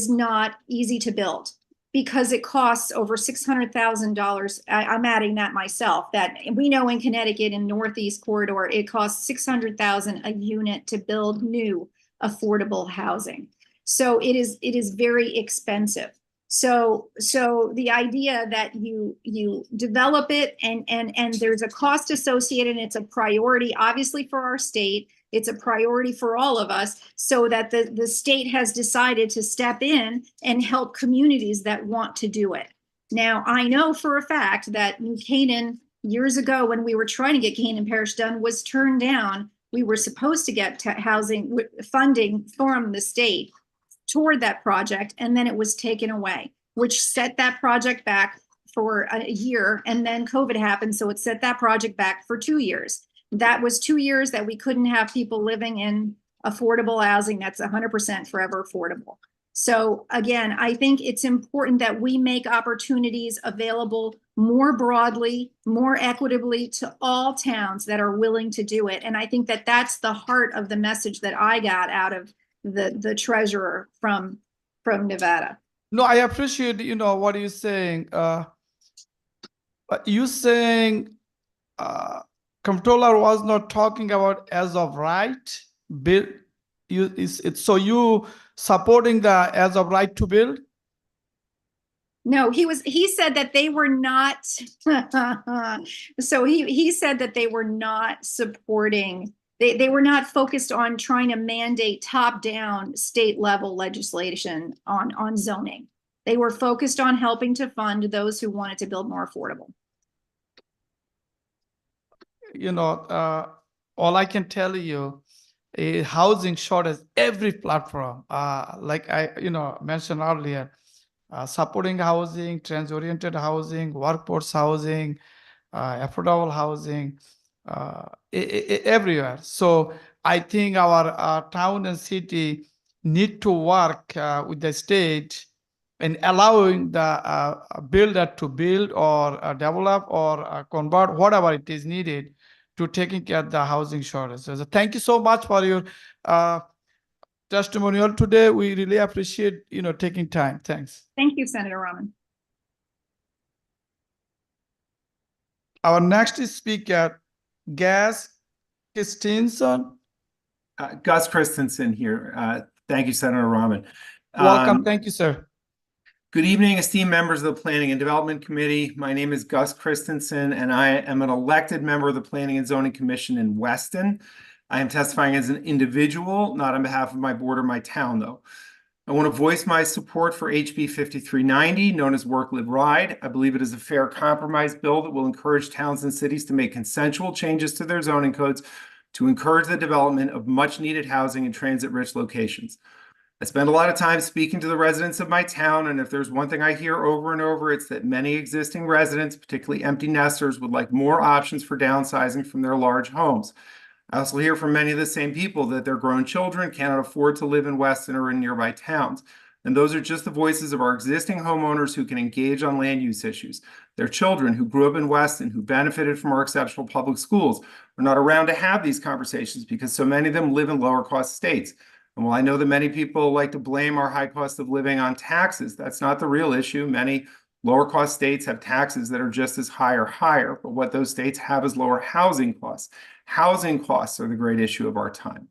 not easy to build, because it costs over $600,000. I'm adding that myself. That we know in Connecticut, in Northeast Corridor, it costs $600,000 a unit to build new affordable housing. So it is very expensive. So the idea that you develop it and there's a cost associated, and it's a priority, obviously, for our state. It's a priority for all of us, so that the state has decided to step in and help communities that want to do it. Now, I know for a fact that New Canaan, years ago, when we were trying to get Canaan Parish done, was turned down. We were supposed to get housing funding from the state toward that project, and then it was taken away, which set that project back for a year. And then COVID happened, so it set that project back for 2 years. That was 2 years that we couldn't have people living in affordable housing that's 100% forever affordable. So again, I think it's important that we make opportunities available more broadly, more equitably to all towns that are willing to do it. And I think that that's the heart of the message that I got out of the treasurer from Nevada. No, I appreciate, what you're saying. You saying comptroller was not talking about as of right build. So you supporting the as of right to build? No, he said that they were not. So he said that they were not supporting. They were not focused on trying to mandate top-down state level legislation on zoning. They were focused on helping to fund those who wanted to build more affordable. All I can tell you is housing shortage every platform. Like I mentioned earlier, supporting housing, trans-oriented housing, workforce housing, affordable housing, everywhere. So I think our town and city need to work with the state in allowing the builder to build or develop or convert whatever it is needed to taking care of the housing shortage. So thank you so much for your testimonial today. We really appreciate taking time. Thanks. Thank you, Senator Rahman. Our next speaker, Gus Christensen. Gus Christensen here. Thank you, Senator Rahman. Welcome. Thank you, sir. Good evening, esteemed members of the Planning and Development Committee. My name is Gus Christensen, and I am an elected member of the Planning and Zoning Commission in Weston. I am testifying as an individual, not on behalf of my board or my town, though. I want to voice my support for HB 5390, known as Work, Live, Ride. I believe it is a fair compromise bill that will encourage towns and cities to make consensual changes to their zoning codes to encourage the development of much-needed housing in transit-rich locations. I spend a lot of time speaking to the residents of my town, and if there's one thing I hear over and over, it's that many existing residents, particularly empty nesters, would like more options for downsizing from their large homes. I also hear from many of the same people that their grown children cannot afford to live in Weston or in nearby towns. And those are just the voices of our existing homeowners who can engage on land use issues. Their children who grew up in Weston, who benefited from our exceptional public schools, are not around to have these conversations because so many of them live in lower cost states. And while I know that many people like to blame our high cost of living on taxes, that's not the real issue. Many lower cost states have taxes that are just as high or higher, but what those states have is lower housing costs. Housing costs are the great issue of our time.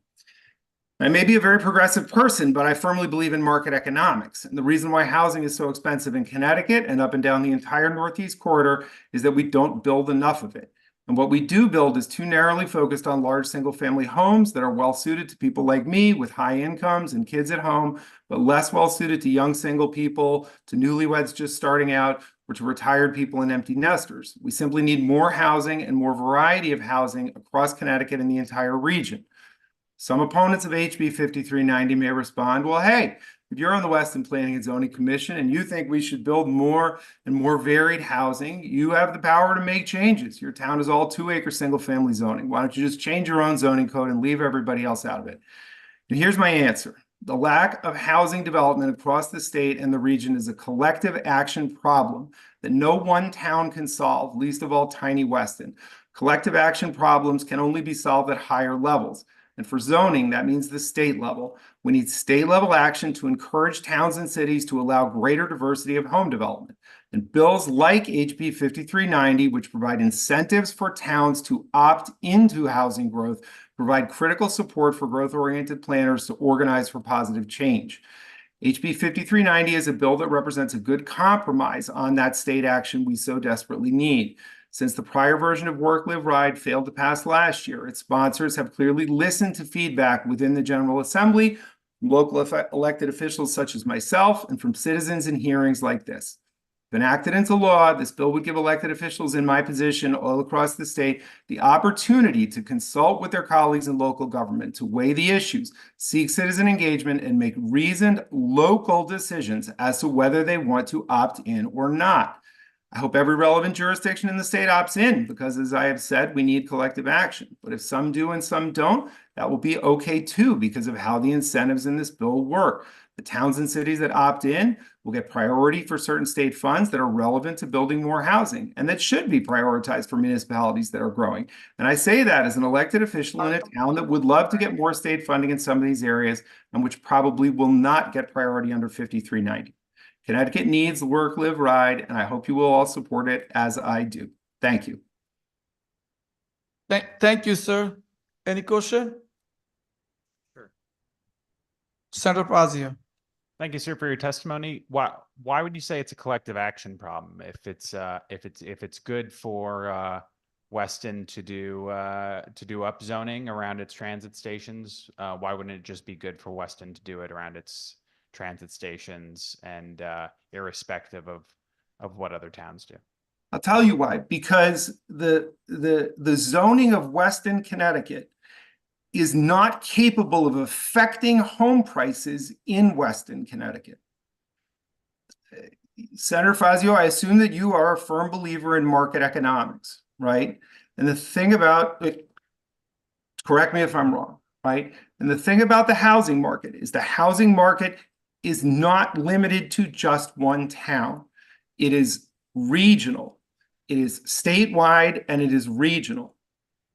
I may be a very progressive person, but I firmly believe in market economics. And the reason why housing is so expensive in Connecticut and up and down the entire Northeast corridor is that we don't build enough of it. And what we do build is too narrowly focused on large single-family homes that are well-suited to people like me with high incomes and kids at home, but less well-suited to young single people, to newlyweds just starting out, or to retired people and empty nesters. We simply need more housing and more variety of housing across Connecticut and the entire region. Some opponents of HB 5390 may respond, well, hey, if you're on the Weston Planning and Zoning Commission and you think we should build more and more varied housing, you have the power to make changes. Your town is all 2-acre single-family zoning. Why don't you just change your own zoning code and leave everybody else out of it? And here's my answer. The lack of housing development across the state and the region is a collective action problem that no one town can solve, least of all tiny Weston. Collective action problems can only be solved at higher levels. And for zoning, that means the state level. We need state level action to encourage towns and cities to allow greater diversity of home development. And bills like HB 5390, which provide incentives for towns to opt into housing growth, provide critical support for growth-oriented planners to organize for positive change. HB 5390 is a bill that represents a good compromise on that state action we so desperately need. Since the prior version of Work, Live, Ride failed to pass last year, its sponsors have clearly listened to feedback within the General Assembly, from local elected officials such as myself, and from citizens in hearings like this. If enacted into law, this bill would give elected officials in my position all across the state the opportunity to consult with their colleagues in local government, to weigh the issues, seek citizen engagement, and make reasoned local decisions as to whether they want to opt in or not. I hope every relevant jurisdiction in the state opts in because, as I have said, we need collective action. But if some do and some don't, that will be okay too because of how the incentives in this bill work. The towns and cities that opt in will get priority for certain state funds that are relevant to building more housing and that should be prioritized for municipalities that are growing. And I say that as an elected official in a town that would love to get more state funding in some of these areas and which probably will not get priority under 5390. Connecticut needs Work, Live, Ride, and I hope you will all support it as I do. Thank you. Thank you, sir. Any question? Sure. Senator Pazio. Thank you, sir, for your testimony. Why would you say it's a collective action problem? If it's good for Weston to do upzoning around its transit stations, why wouldn't it just be good for Weston to do it around its transit stations and irrespective of what other towns do? I'll tell you why. Because the zoning of Weston, Connecticut is not capable of affecting home prices in Weston, Connecticut. Senator Fazio, I assume that you are a firm believer in market economics, right? And the thing about it, correct me if I'm wrong, right? And the thing about the housing market is the housing market is not limited to just one town. It is regional, it is statewide, and it is regional.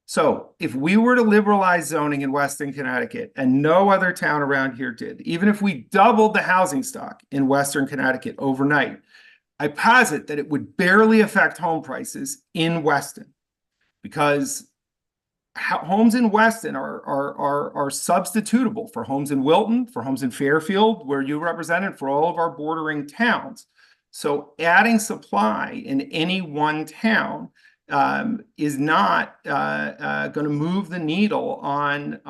So if we were to liberalize zoning in Weston, Connecticut, and no other town around here did, even if we doubled the housing stock in Western Connecticut overnight, I posit that it would barely affect home prices in Weston because homes in Weston are substitutable for homes in Wilton, for homes in Fairfield, where you represented, for all of our bordering towns. So adding supply in any one town is not going to move the needle on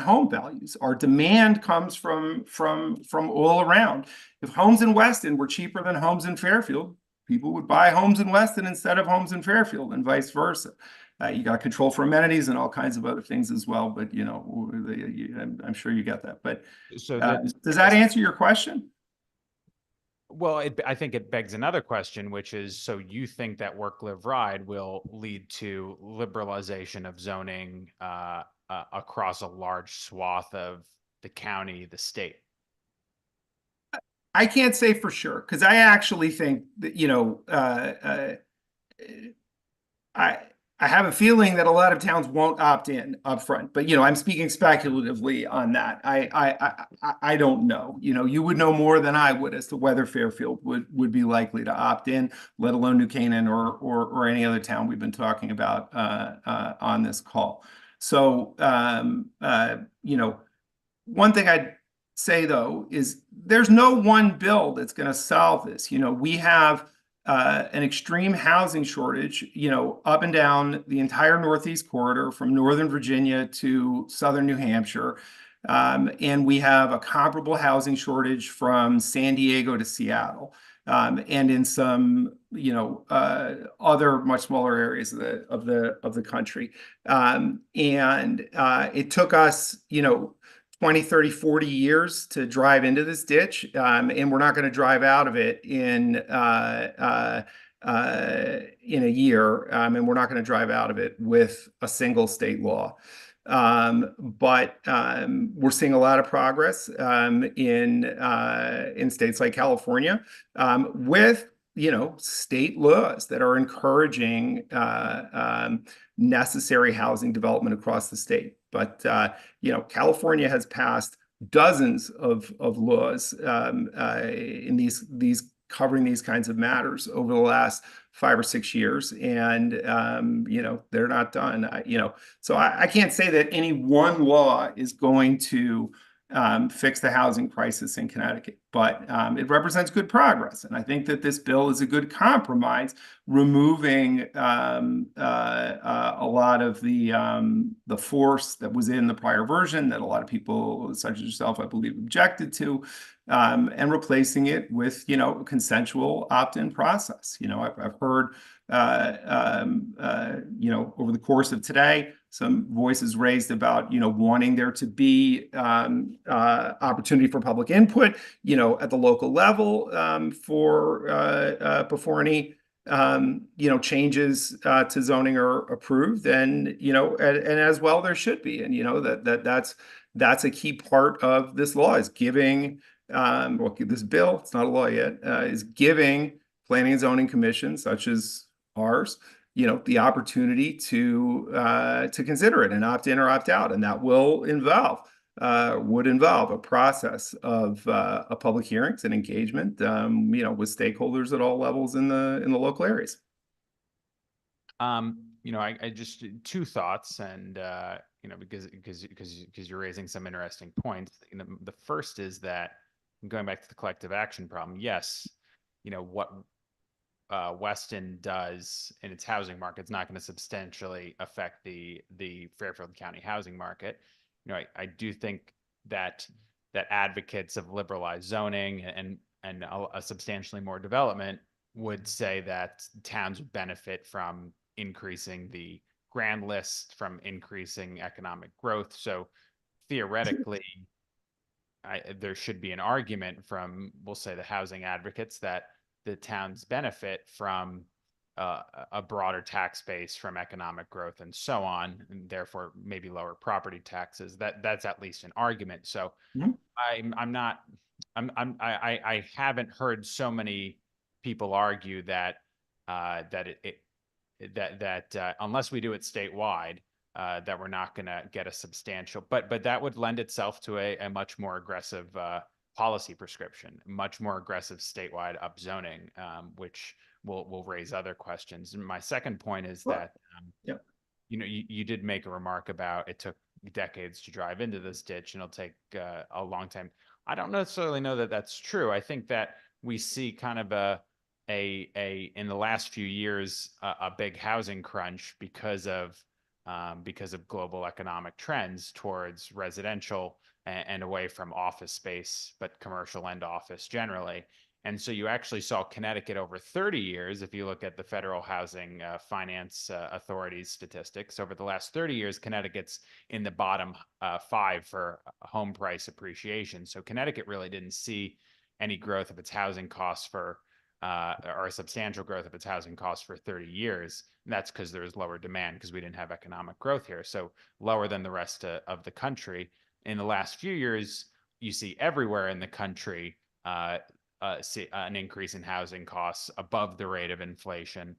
home values. Our demand comes from all around. If homes in Weston were cheaper than homes in Fairfield, people would buy homes in Weston instead of homes in Fairfield, and vice versa. You got control for amenities and all kinds of other things as well, but you know, I'm sure you get that. But So does that answer your question? Well, I think it begs another question, which is, so you think that work, live, ride will lead to liberalization of zoning across a large swath of the county, the state? I can't say for sure, because I actually think that, you know, I have a feeling that a lot of towns won't opt in upfront, but you know, I'm speaking speculatively on that. I don't know. You know, you would know more than I would as to whether Fairfield would be likely to opt in, let alone New Canaan or any other town we've been talking about on this call. So you know, one thing I'd say though is there's no one bill that's going to solve this. You know, we have an extreme housing shortage, you know, up and down the entire Northeast corridor from Northern Virginia to Southern New Hampshire. And we have a comparable housing shortage from San Diego to Seattle. And in some, you know, other much smaller areas of the country. And it took us, you know, 20, 30, 40 years to drive into this ditch. And we're not going to drive out of it in a year. And we're not going to drive out of it with a single state law. But we're seeing a lot of progress in states like California with, you know, state laws that are encouraging necessary housing development across the state. But you know, California has passed dozens of laws in these covering these kinds of matters over the last 5 or 6 years, and you know, they're not done. You know, so I can't say that any one law is going to fix the housing crisis in Connecticut, but it represents good progress. And I think that this bill is a good compromise, removing a lot of the force that was in the prior version that a lot of people, such as yourself, I believe, objected to, and replacing it with, you know, a consensual opt-in process. You know, I've heard, you know, over the course of today, some voices raised about, you know, wanting there to be opportunity for public input, you know, at the local level before any, you know, changes to zoning are approved. And, you know, and as well, there should be. And, you know, that's a key part of this law, is giving, well, this bill, it's not a law yet, is giving planning and zoning commissions such as ours, you know, the opportunity to consider it and opt in or opt out. And that will would involve a process of public hearings and engagement, you know, with stakeholders at all levels in the local areas. You know, I just two thoughts, and you know, because you're raising some interesting points. You know, the first is that, going back to the collective action problem, yes, you know, what Weston does in its housing market is not going to substantially affect the Fairfield County housing market. You know, I do think that advocates of liberalized zoning and a substantially more development would say that towns would benefit from increasing the grand list, from increasing economic growth. So theoretically, there should be an argument from, we'll say, the housing advocates that the towns benefit from a broader tax base from economic growth and so on, and therefore maybe lower property taxes. That's at least an argument. So I haven't heard so many people argue that unless we do it statewide, that we're not going to get a substantial, but that would lend itself to a much more aggressive policy prescription, much more aggressive statewide upzoning, which will raise other questions. And my second point is that, you know, you did make a remark about it took decades to drive into this ditch and it'll take a long time. I don't necessarily know that that's true. I think that we see kind of in the last few years, a big housing crunch because of global economic trends towards residential and away from office space, but commercial and office generally. And so you actually saw Connecticut over 30 years, if you look at the Federal Housing Finance Authority's statistics, over the last 30 years, Connecticut's in the bottom 5 for home price appreciation. So Connecticut really didn't see any growth of its housing costs or a substantial growth of its housing costs for 30 years. And that's because there was lower demand because we didn't have economic growth here. So lower than the rest of the country. In the last few years, you see everywhere in the country see an increase in housing costs above the rate of inflation.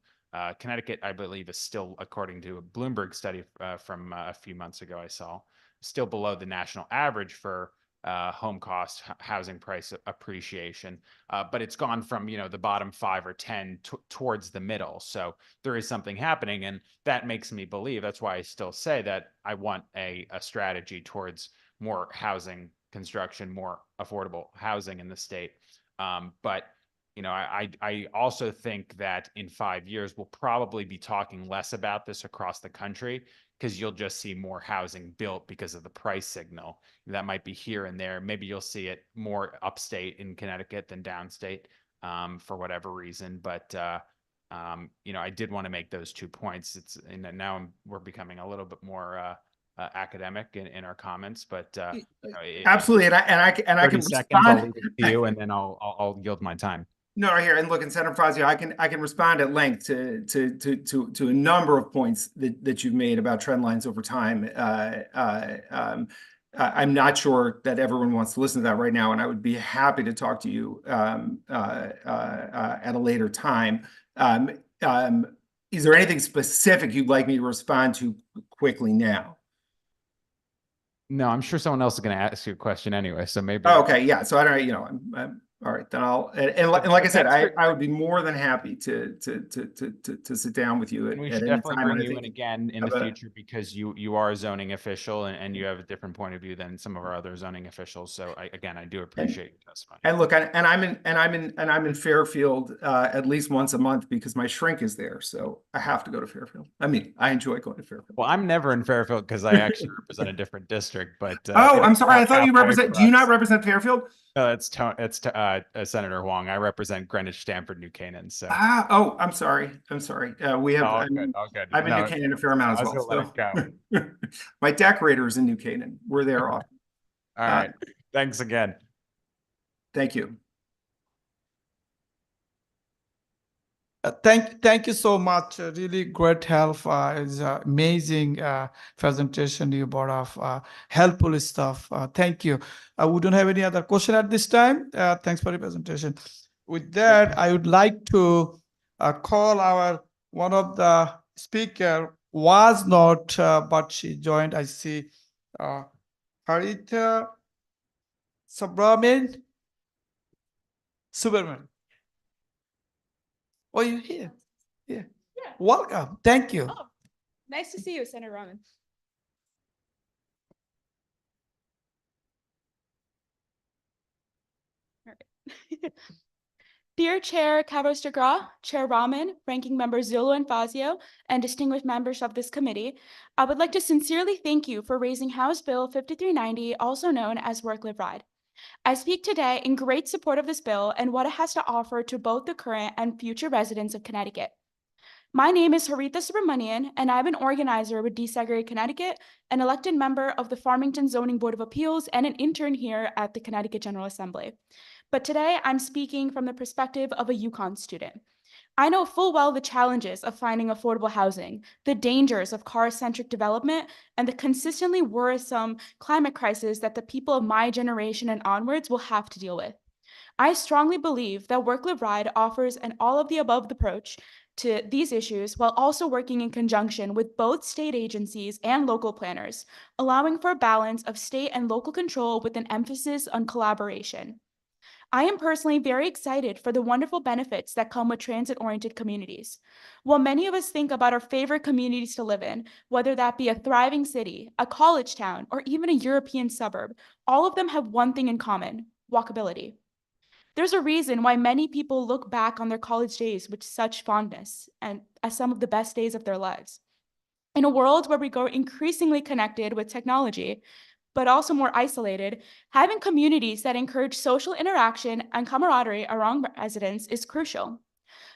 Connecticut, I believe, is still, according to a Bloomberg study from a few months ago, I saw, still below the national average for home cost housing price appreciation, but it's gone from the bottom 5 or 10 towards the middle. So there is something happening, and that makes me believe. That's why I still say that I want a strategy towards more housing construction, more affordable housing in the state. But I also think that in 5 years we'll probably be talking less about this across the country, because you'll just see more housing built because of the price signal. That might be here and there. Maybe you'll see it more upstate in Connecticut than downstate for whatever reason. But, I did want to make those 2 points. Now we're becoming a little bit more academic in our comments, but absolutely. And I can seconds, I'll respond leave it to you, and then I'll yield my time. No, right here, and look, in Senator Fazio, I can respond at length to a number of points that you've made about trend lines over time. I'm not sure that everyone wants to listen to that right now, and I would be happy to talk to you at a later time. Is there anything specific you'd like me to respond to quickly now? No, I'm sure someone else is going to ask you a question anyway, so maybe. Oh, okay, yeah. So I don't, I'm all right, then I'll and like I said, I would be more than happy to sit down with you And we at should any definitely time. bring you in again in the future, because you are a zoning official and you have a different point of view than some of our other zoning officials. So I do appreciate your testimony. And look, I'm in Fairfield at least once a month because my shrink is there, so I have to go to Fairfield. I mean, I enjoy going to Fairfield. Well, I'm never in Fairfield because I actually represent a different district. But oh, I'm sorry, I thought you represent. Do you not represent Fairfield? No, it's Senator Huang. I represent Greenwich, Stamford, New Canaan. So. Oh, I'm sorry. We have. All good. I'm in New Canaan a fair amount as well. Let it go. My decorator is in New Canaan. We're there often. All right. Thanks again. Thank you. Thank you so much. Really great help. It's amazing presentation you brought of helpful stuff. Thank you. We don't have any other question at this time. Thanks for the presentation. With that, I would like to call our one of the speaker was not, but she joined. I see Harita Subramanian. Oh, you're here. Yeah. Welcome. Thank you. Oh, nice to see you, Senator Rahman. All right. Dear Chair Kavros DeGraw, Chair Rahman, Ranking Members Zillow and Fazio, and distinguished members of this committee, I would like to sincerely thank you for raising House Bill 5390, also known as Work Live Ride. I speak today in great support of this bill and what it has to offer to both the current and future residents of Connecticut. My name is Harita Subramanian, and I'm an organizer with Desegregate Connecticut, an elected member of the Farmington Zoning Board of Appeals, and an intern here at the Connecticut General Assembly. But today I'm speaking from the perspective of a UConn student. I know full well the challenges of finding affordable housing, the dangers of car-centric development, and the consistently worrisome climate crisis that the people of my generation and onwards will have to deal with. I strongly believe that Work Live Ride offers an all-of-the-above approach to these issues while also working in conjunction with both state agencies and local planners, allowing for a balance of state and local control with an emphasis on collaboration. I am personally very excited for the wonderful benefits that come with transit-oriented communities. While many of us think about our favorite communities to live in, whether that be a thriving city, a college town, or even a European suburb, all of them have one thing in common: walkability. There's a reason why many people look back on their college days with such fondness and as some of the best days of their lives. In a world where we grow increasingly connected with technology, but also more isolated, having communities that encourage social interaction and camaraderie around residents is crucial.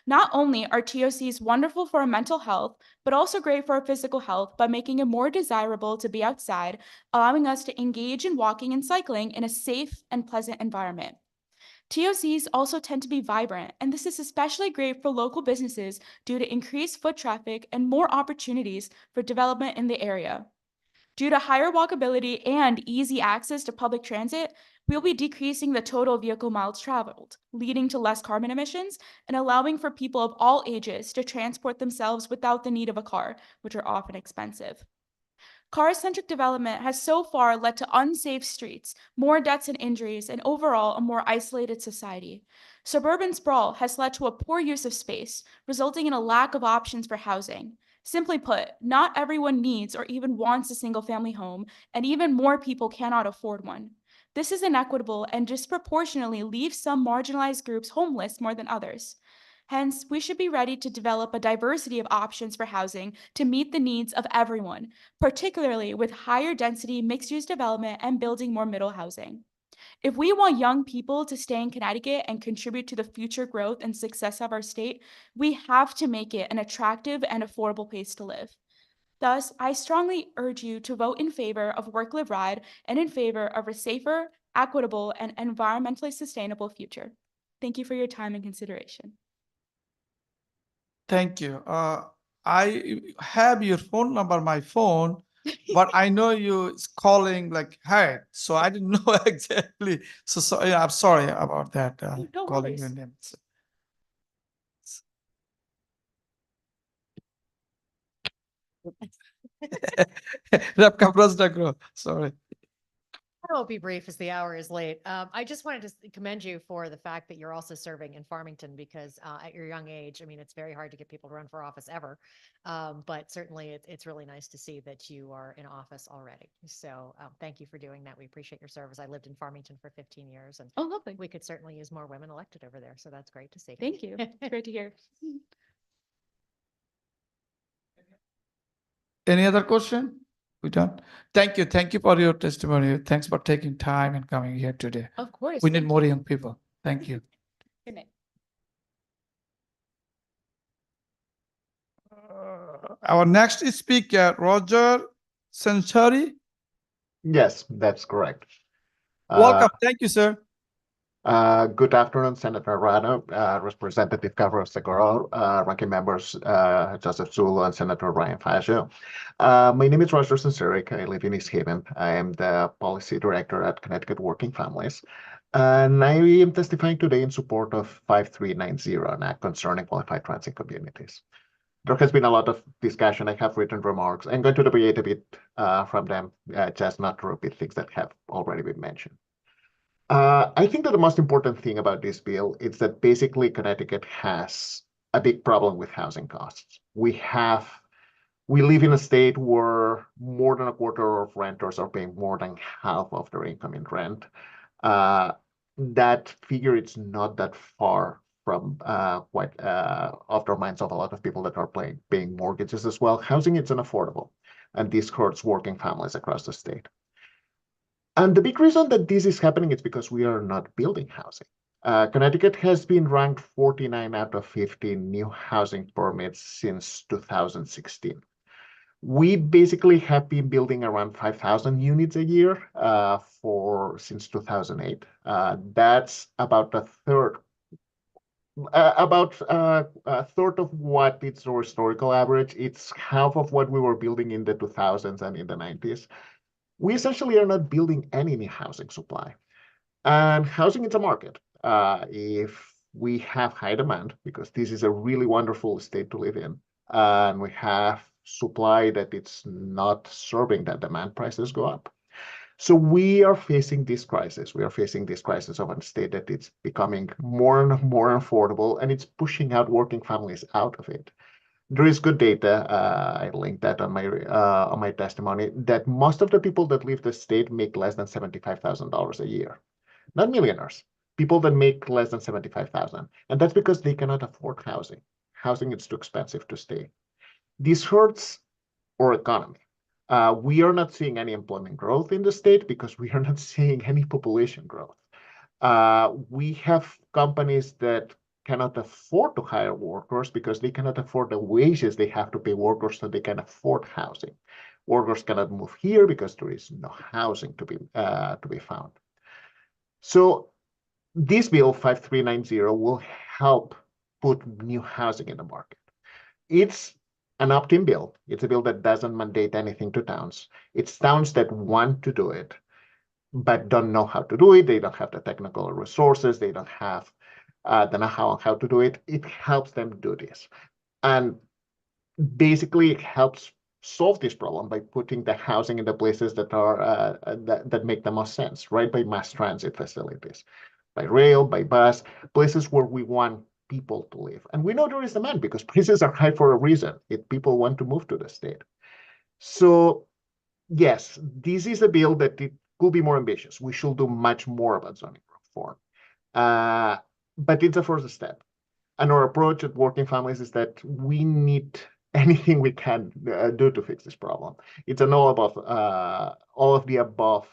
Not only are TOCs wonderful for our mental health, but also great for our physical health by making it more desirable to be outside, allowing us to engage in walking and cycling in a safe and pleasant environment. TOCs also tend to be vibrant, and this is especially great for local businesses due to increased foot traffic and more opportunities for development in the area. Due to higher walkability and easy access to public transit, we'll be decreasing the total vehicle miles traveled, leading to less carbon emissions and allowing for people of all ages to transport themselves without the need of a car, which are often expensive. Car-centric development has so far led to unsafe streets, more deaths and injuries, and overall a more isolated society. Suburban sprawl has led to a poor use of space, resulting in a lack of options for housing. Simply put, not everyone needs or even wants a single-family home, and even more people cannot afford one. This is inequitable and disproportionately leaves some marginalized groups homeless more than others. Hence, we should be ready to develop a diversity of options for housing to meet the needs of everyone, particularly with higher density mixed-use development and building more middle housing. If we want young people to stay in Connecticut and contribute to the future growth and success of our state, we have to make it an attractive and affordable place to live. Thus, I strongly urge you to vote in favor of Work, Live, Ride and in favor of a safer, equitable, and environmentally sustainable future. Thank you for your time and consideration. Thank you. I have your phone number on my phone, but I know you is calling like, hey, so I didn't know exactly. So yeah, I'm sorry about that. No Calling worries. your name. Rep. Cabrera, sorry. I'll be brief as the hour is late. I just wanted to commend you for the fact that you're also serving in Farmington because at your young age, I mean, it's very hard to get people to run for office ever. But certainly it's really nice to see that you are in office already. So thank you for doing that. We appreciate your service. I lived in Farmington for 15 years and Oh, lovely. we could certainly use more women elected over there. So that's great to see. Thank you. It's great to hear. Any other question? We done? Thank you. Thank you for your testimony. Thanks for taking time and coming here today. Of course. We need thank more you. young people. Thank you. Good night. Our next speaker, Roger Century. Yes, that's correct. Welcome. Thank you, sir. Good afternoon, Senator Rano, Representative Cabrera-Segura, ranking members Joseph Zulu and Senator Ryan Fazio. My name is Roger Centuric. I live in East Haven. I am the Policy Director at Connecticut Working Families. And I am testifying today in support of 5390, an act concerning qualified transit communities. There has been a lot of discussion. I have written remarks. I'm going to deviate a bit from them, just not to repeat things that have already been mentioned. I think that the most important thing about this bill is that basically Connecticut has a big problem with housing costs. We live in a state where more than a quarter of renters are paying more than half of their income in rent. That figure is not that far from what off the minds of a lot of people that are paying mortgages as well. Housing is unaffordable, and this hurts working families across the state. And the big reason that this is happening is because we are not building housing. Connecticut has been ranked 49 out of 50 new housing permits since 2016. We basically have been building around 5,000 units a year since 2008. That's about a third of what is the historical average. It's half of what we were building in the 2000s and in the 90s. We essentially are not building any new housing supply. And housing is a market. If we have high demand, because this is a really wonderful state to live in, and we have supply that it's not serving that demand, prices go up. So we are facing this crisis. We are facing this crisis of a state that it's becoming more and more affordable, and it's pushing out working families out of it. There is good data. I linked that on my testimony that most of the people that leave the state make less than $75,000 a year. Not millionaires, people that make less than 75,000. And that's because they cannot afford housing. Housing is too expensive to stay. This hurts our economy. We are not seeing any employment growth in the state because we are not seeing any population growth. We have companies that cannot afford to hire workers because they cannot afford the wages they have to pay workers so they can afford housing. Workers cannot move here because there is no housing to be found. So this bill 5390 will help put new housing in the market. It's an opt-in bill. It's a bill that doesn't mandate anything to towns. It's towns that want to do it, but don't know how to do it. They don't have the technical resources. They don't have the know-how on how to do it. It helps them do this. And basically it helps solve this problem by putting the housing in the places that are that make the most sense, right? By mass transit facilities, by rail, by bus, places where we want people to live. And we know there is demand because prices are high for a reason. People want to move to the state. So yes, this is a bill that it could be more ambitious. We should do much more about zoning reform. But it's a first step. And our approach at Working Families is that we need anything we can do to fix this problem. It's an all of the above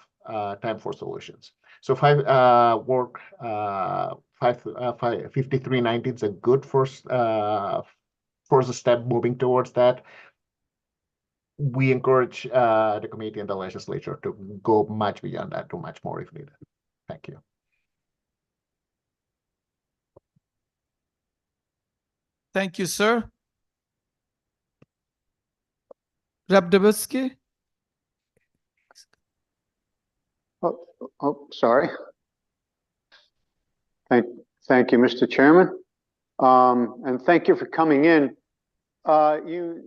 time for solutions. So 5390 is a good first step moving towards that. We encourage the committee and the legislature to go much beyond that, do much more if needed. Thank you. Thank you, sir. Rep. Dubitsky. Oh, sorry. Thank you, Mr. Chairman. And thank you for coming in. You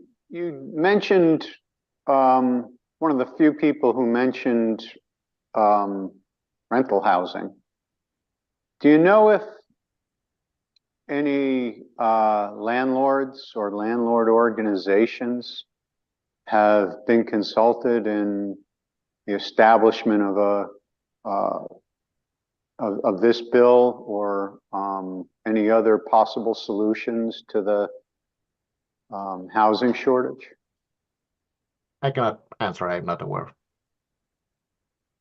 mentioned one of the few people who mentioned rental housing. Do you know if any landlords or landlord organizations have been consulted in the establishment of this bill or any other possible solutions to the housing shortage? I cannot answer. I'm not aware.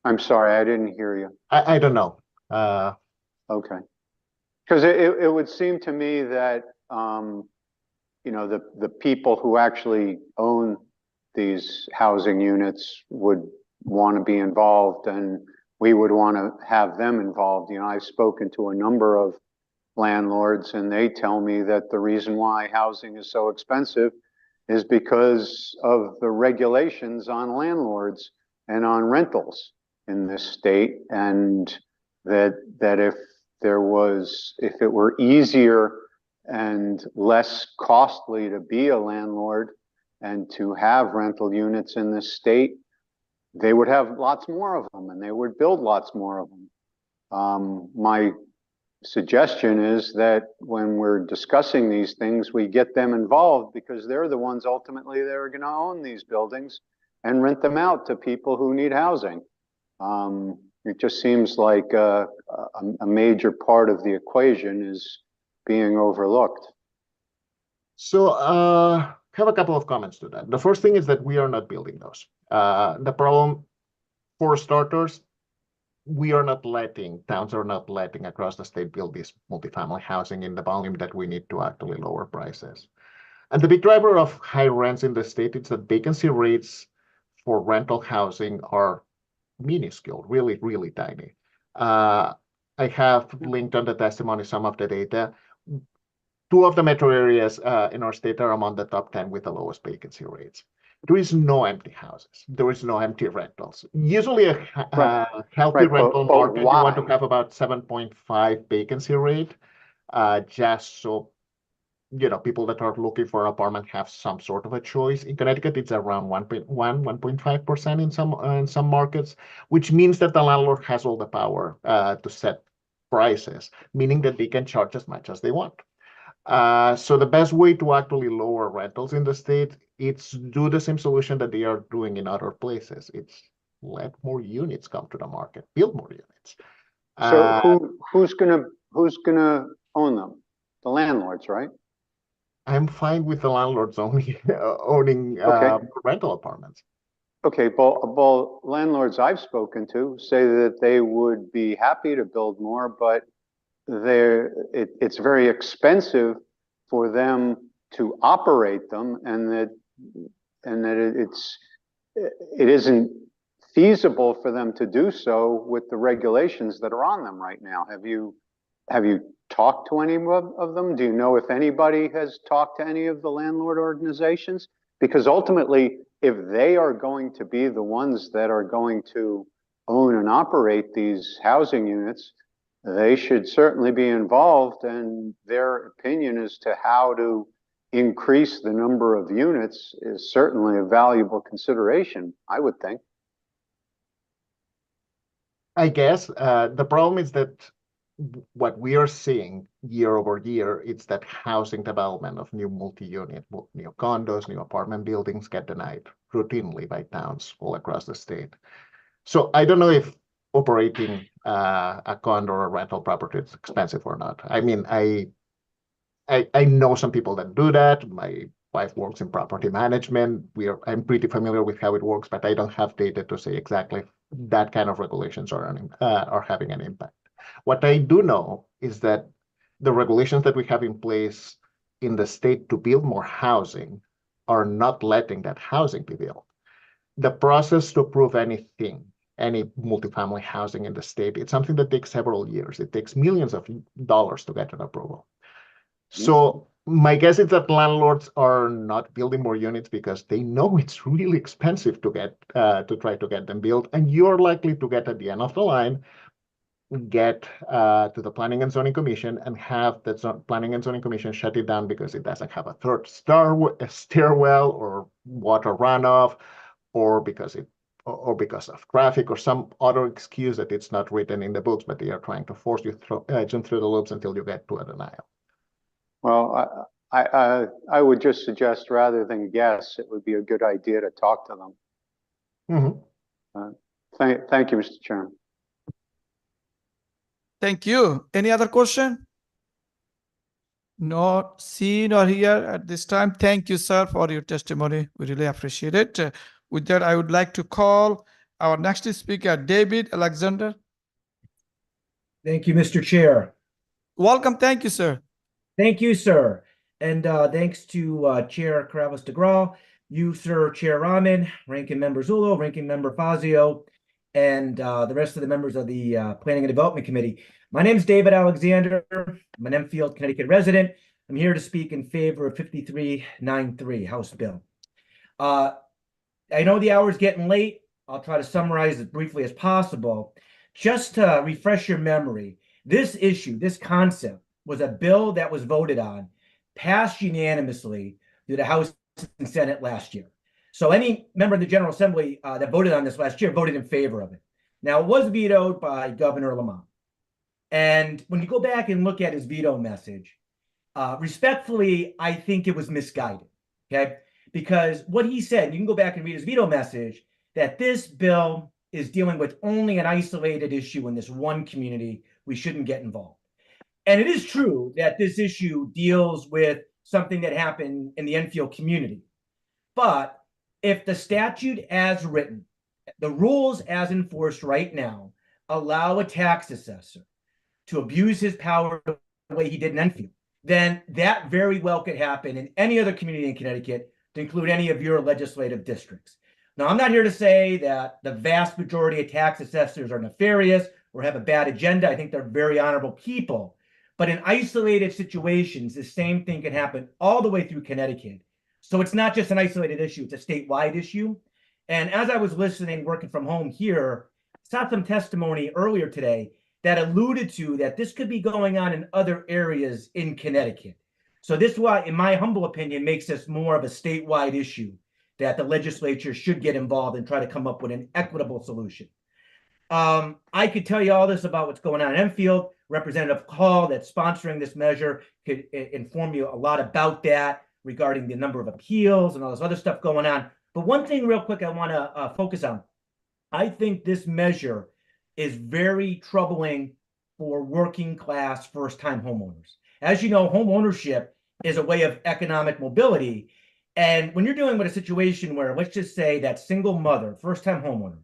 I'm sorry, I didn't hear you. I don't know. Okay. Because it would seem to me that you know, the people who actually own these housing units would want to be involved, and we would want to have them involved. You know, I've spoken to a number of landlords, and they tell me that the reason why housing is so expensive is because of the regulations on landlords and on rentals in this state, and that if it were easier and less costly to be a landlord and to have rental units in this state, they would have lots more of them and they would build lots more of them. My suggestion is that when we're discussing these things, we get them involved because they're the ones ultimately that are going to own these buildings and rent them out to people who need housing. It just seems like a major part of the equation is being overlooked. So have a couple of comments to that. The first thing is that we are not building those. The problem, for starters, towns are not letting across the state build this multifamily housing in the volume that we need to actually lower prices. And the big driver of high rents in the state is that vacancy rates for rental housing are minuscule, really, really tiny. I have linked on the testimony some of the data. 2 of the metro areas in our state are among the top 10 with the lowest vacancy rates. There is no empty houses. There is no empty rentals. Usually a healthy rental market, you want to have about 7.5 vacancy rate, just so, you know, people that are looking for an apartment have some sort of a choice. In Connecticut, it's around 1.5% in some markets, which means that the landlord has all the power to set prices, meaning that they can charge as much as they want. So the best way to actually lower rentals in the state, it's do the same solution that they are doing in other places. It's let more units come to the market, build more units. So who's gonna own them? The landlords, right? I'm fine with the landlords only owning Okay. rental apartments. Okay, well, landlords I've spoken to say that they would be happy to build more, but it's very expensive for them to operate them, and that it isn't feasible for them to do so with the regulations that are on them right now. Have you talked to any of them? Do you know if anybody has talked to any of the landlord organizations? Because ultimately, if they are going to be the ones that are going to own and operate these housing units, they should certainly be involved, and their opinion as to how to increase the number of units is certainly a valuable consideration, I would think. I guess the problem is that what we are seeing year over year is that housing development of new multi-unit, new condos, new apartment buildings get denied routinely by towns all across the state. So I don't know if operating a condo or a rental property is expensive or not. I mean, I know some people that do that. My wife works in property management. I'm pretty familiar with how it works, but I don't have data to say exactly that kind of regulations are having an impact. What I do know is that the regulations that we have in place in the state to build more housing are not letting that housing be built. The process to approve anything, any multifamily housing in the state, it's something that takes several years. It takes millions of dollars to get an approval. So my guess is that landlords are not building more units because they know it's really expensive to get to try to get them built, and you're likely to get at the end of the line, get to the Planning and Zoning Commission and have the Planning and Zoning Commission shut it down because it doesn't have a third stairwell or water runoff, or because of traffic or some other excuse that it's not written in the books, but they are trying to force you jump through the loops until you get to a denial. Well, I would just suggest, rather than guess, it would be a good idea to talk to them. Thank you, Mr. Chairman. Thank you. Any other question? Not seen or here at this time. Thank you, sir, for your testimony. We really appreciate it. With that, I would like to call our next speaker, David Alexander. Thank you, Mr. Chair. Welcome. Thank you, sir. Thank you, sir. And thanks to Chair Kravos DeGraw, you, sir, Chair Rahman, Ranking Member Zullo, Ranking Member Fazio, and the rest of the members of the Planning and Development Committee. My name is David Alexander. I'm an Enfield, Connecticut resident. I'm here to speak in favor of 5393, House Bill. I know the hour is getting late. I'll try to summarize as briefly as possible. Just to refresh your memory, this issue, this concept, was a bill that was voted on, passed unanimously through the House and Senate last year. So any member of the General Assembly that voted on this last year voted in favor of it. Now, it was vetoed by Governor Lamont. And when you go back and look at his veto message, respectfully, I think it was misguided, okay? Because what he said, you can go back and read his veto message, that this bill is dealing with only an isolated issue in this one community. We shouldn't get involved. And it is true that this issue deals with something that happened in the Enfield community. But if the statute as written, the rules as enforced right now, allow a tax assessor to abuse his power the way he did in Enfield, then that very well could happen in any other community in Connecticut, to include any of your legislative districts. Now, I'm not here to say that the vast majority of tax assessors are nefarious or have a bad agenda. I think they're very honorable people. But in isolated situations, the same thing can happen all the way through Connecticut. So it's not just an isolated issue, it's a statewide issue. And as I was listening, working from home here, saw some testimony earlier today that alluded to that this could be going on in other areas in Connecticut. So this, why, in my humble opinion, makes this more of a statewide issue that the legislature should get involved and try to come up with an equitable solution. I could tell you all this about what's going on in Enfield. Representative Hall, that's sponsoring this measure, could inform you a lot about that regarding the number of appeals and all this other stuff going on. But one thing real quick I want to focus on. I think this measure is very troubling for working class first-time homeowners. As you know, home ownership is a way of economic mobility. And when you're dealing with a situation where, let's just say that single mother, first-time homeowner,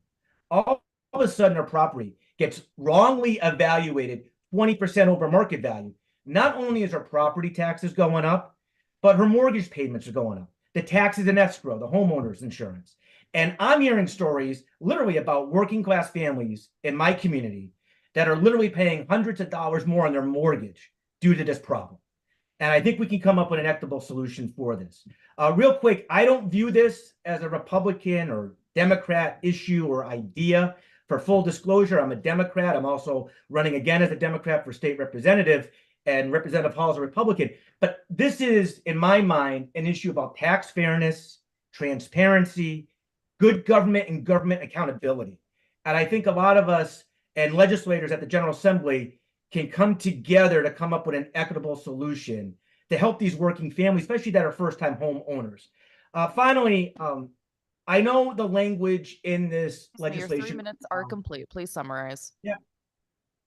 all of a sudden her property gets wrongly evaluated 20% over market value, not only is her property taxes going up, but her mortgage payments are going up, the taxes in escrow, the homeowner's insurance. And I'm hearing stories literally about working class families in my community that are literally paying hundreds of dollars more on their mortgage due to this problem. And I think we can come up with an equitable solution for this. Real quick, I don't view this as a Republican or Democrat issue or idea. For full disclosure, I'm a Democrat. I'm also running again as a Democrat for state representative, and Representative Hall is a Republican. But this is, in my mind, an issue about tax fairness, transparency, good government, and government accountability. And I think a lot of us and legislators at the General Assembly can come together to come up with an equitable solution to help these working families, especially that are first-time home owners. Finally, I know the language in this Your 3 legislation. minutes are complete. Please summarize. Yeah.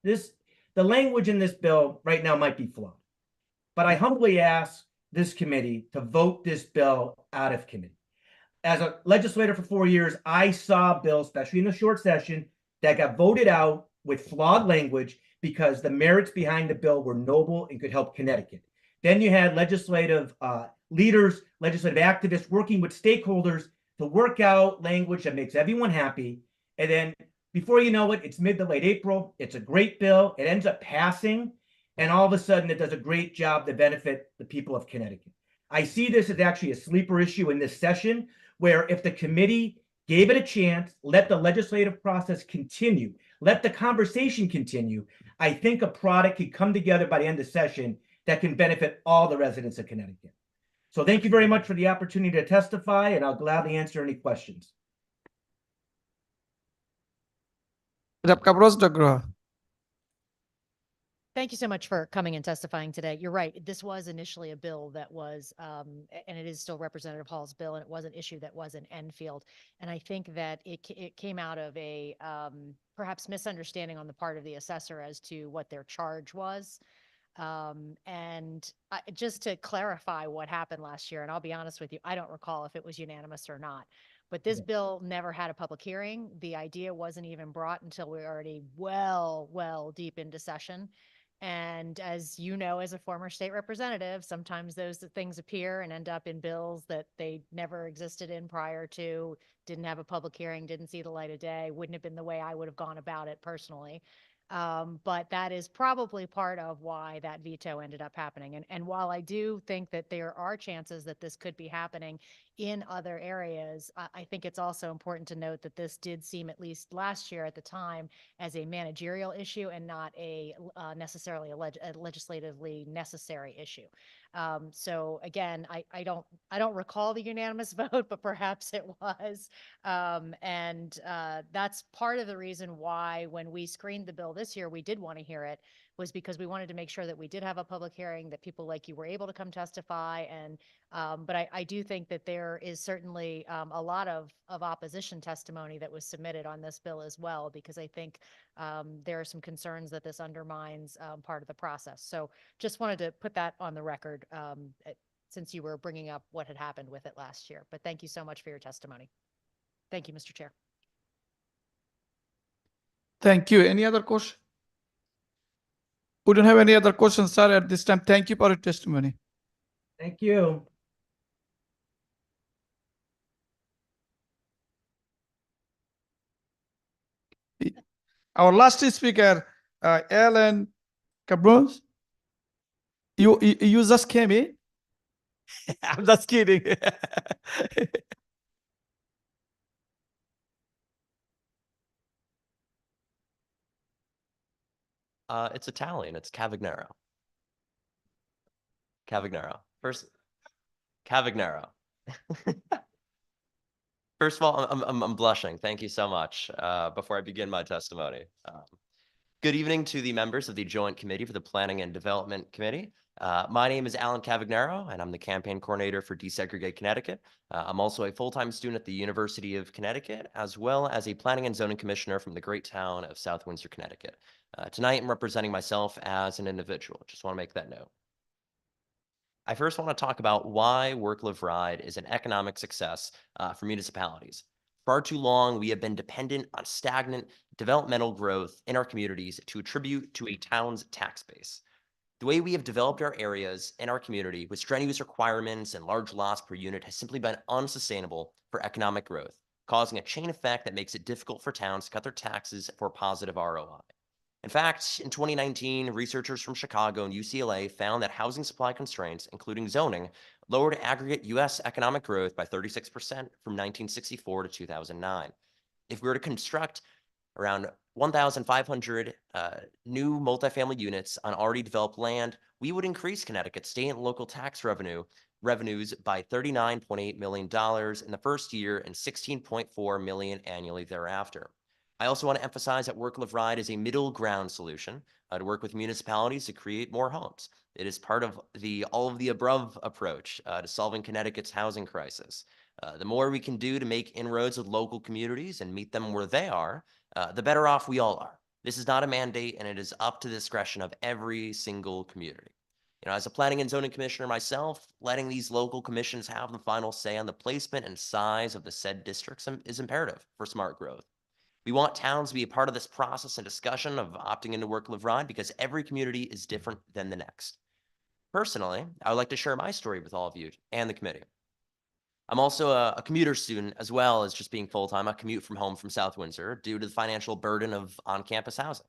The language in this bill right now might be flawed, but I humbly ask this committee to vote this bill out of committee. As a legislator for 4 years, I saw bills, especially in the short session, that got voted out with flawed language because the merits behind the bill were noble and could help Connecticut. Then you had legislative leaders, legislative activists working with stakeholders to work out language that makes everyone happy. And then before you know it, it's mid to late April. It's a great bill. It ends up passing. And all of a sudden, it does a great job to benefit the people of Connecticut. I see this as actually a sleeper issue in this session, where if the committee gave it a chance, let the legislative process continue, let the conversation continue, I think a product could come together by the end of session that can benefit all the residents of Connecticut. So thank you very much for the opportunity to testify, and I'll gladly answer any questions. Rep. Cabros DeGraw. Thank you so much for coming and testifying today. You're right. This was initially a bill that was, and it is still Representative Hall's bill, and it was an issue that was in Enfield. And I think that it came out of a perhaps misunderstanding on the part of the assessor as to what their charge was. Just to clarify what happened last year, and I'll be honest with you, I don't recall if it was unanimous or not. But this bill never had a public hearing. The idea wasn't even brought until we were already well deep into session. And as you know, as a former state representative, sometimes those things appear and end up in bills that they never existed in prior to, didn't have a public hearing, didn't see the light of day, wouldn't have been the way I would have gone about it personally. But that is probably part of why that veto ended up happening. And while I do think that there are chances that this could be happening in other areas, I think it's also important to note that this did seem, at least last year at the time, as a managerial issue and not a necessarily a legislatively necessary issue. So again, I don't recall the unanimous vote, but perhaps it was. That's part of the reason why when we screened the bill this year, we did want to hear it, was because we wanted to make sure that we did have a public hearing, that people like you were able to come testify. But I do think that there is certainly a lot of opposition testimony that was submitted on this bill as well, because I think there are some concerns that this undermines part of the process. So just wanted to put that on the record since you were bringing up what had happened with it last year. But thank you so much for your testimony. Thank you, Mr. Chair. Thank you. Any other question? We don't have any other questions, sir, at this time. Thank you for your testimony. Thank you. Our last speaker, Ellen Cabros. You just came in? I'm just kidding. It's Italian. It's Cavagnaro. Cavagnaro. Cavagnaro. First of all, I'm blushing. Thank you so much. Before I begin my testimony, Good evening to the members of the Joint Committee for the Planning and Development Committee. My name is Alan Cavagnaro, and I'm the campaign coordinator for Desegregate Connecticut. I'm also a full-time student at the University of Connecticut, as well as a planning and zoning commissioner from the great town of South Windsor, Connecticut. Tonight, I'm representing myself as an individual. Just want to make that note. I first want to talk about why Work, Live, Ride is an economic success for municipalities. Far too long, we have been dependent on stagnant developmental growth in our communities to attribute to a town's tax base. The way we have developed our areas and our community with strenuous requirements and large lots per unit has simply been unsustainable for economic growth, causing a chain effect that makes it difficult for towns to cut their taxes for positive ROI. In fact, in 2019, researchers from Chicago and UCLA found that housing supply constraints, including zoning, lowered aggregate U.S. economic growth by 36% from 1964 to 2009. If we were to construct around 1,500 new multifamily units on already developed land, we would increase Connecticut's state and local tax revenues by $39.8 million in the first year and $16.4 million annually thereafter. I also want to emphasize that Work, Live, Ride is a middle ground solution to work with municipalities to create more homes. It is part of the all of the above approach to solving Connecticut's housing crisis. The more we can do to make inroads with local communities and meet them where they are, the better off we all are. This is not a mandate, and it is up to the discretion of every single community. As a planning and zoning commissioner myself, letting these local commissions have the final say on the placement and size of the said districts is imperative for smart growth. We want towns to be a part of this process and discussion of opting into Work, Live, Ride because every community is different than the next. Personally, I would like to share my story with all of you and the committee. I'm also a commuter student, as well as just being full-time. I commute from home from South Windsor due to the financial burden of on-campus housing.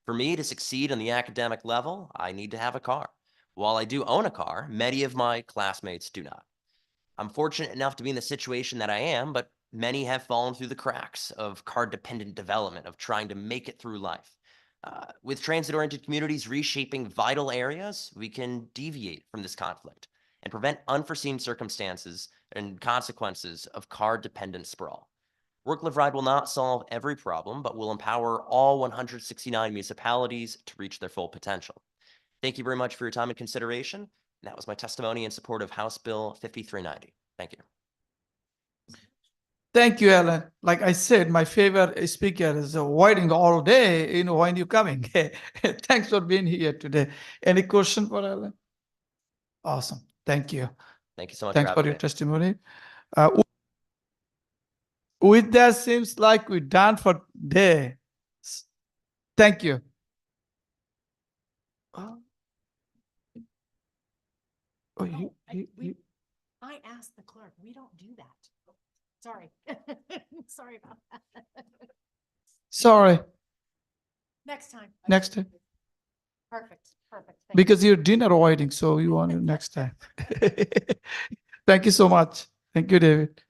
For me to succeed on the academic level, I need to have a car. While I do own a car, many of my classmates do not. I'm fortunate enough to be in the situation that I am, but many have fallen through the cracks of car-dependent development, of trying to make it through life. With transit-oriented communities reshaping vital areas, we can deviate from this conflict and prevent unforeseen circumstances and consequences of car-dependent sprawl. Work, Live, Ride will not solve every problem, but will empower all 169 municipalities to reach their full potential. Thank you very much for your time and consideration. And that was my testimony in support of House Bill 5390. Thank you. Thank you, Alan. Like I said, my favorite speaker is waiting all day, when you're coming. Thanks for being here today. Any question for Alan? Awesome. Thank you. Thank you so much. Thanks for your testimony. With that, seems like we're done for today. Thank you. I asked the clerk, we don't do that. Sorry. Sorry about that. Sorry. Next time. Next time. Perfect. Perfect. Because you're dinner waiting, so you want it next time. Thank you so much. Thank you, David.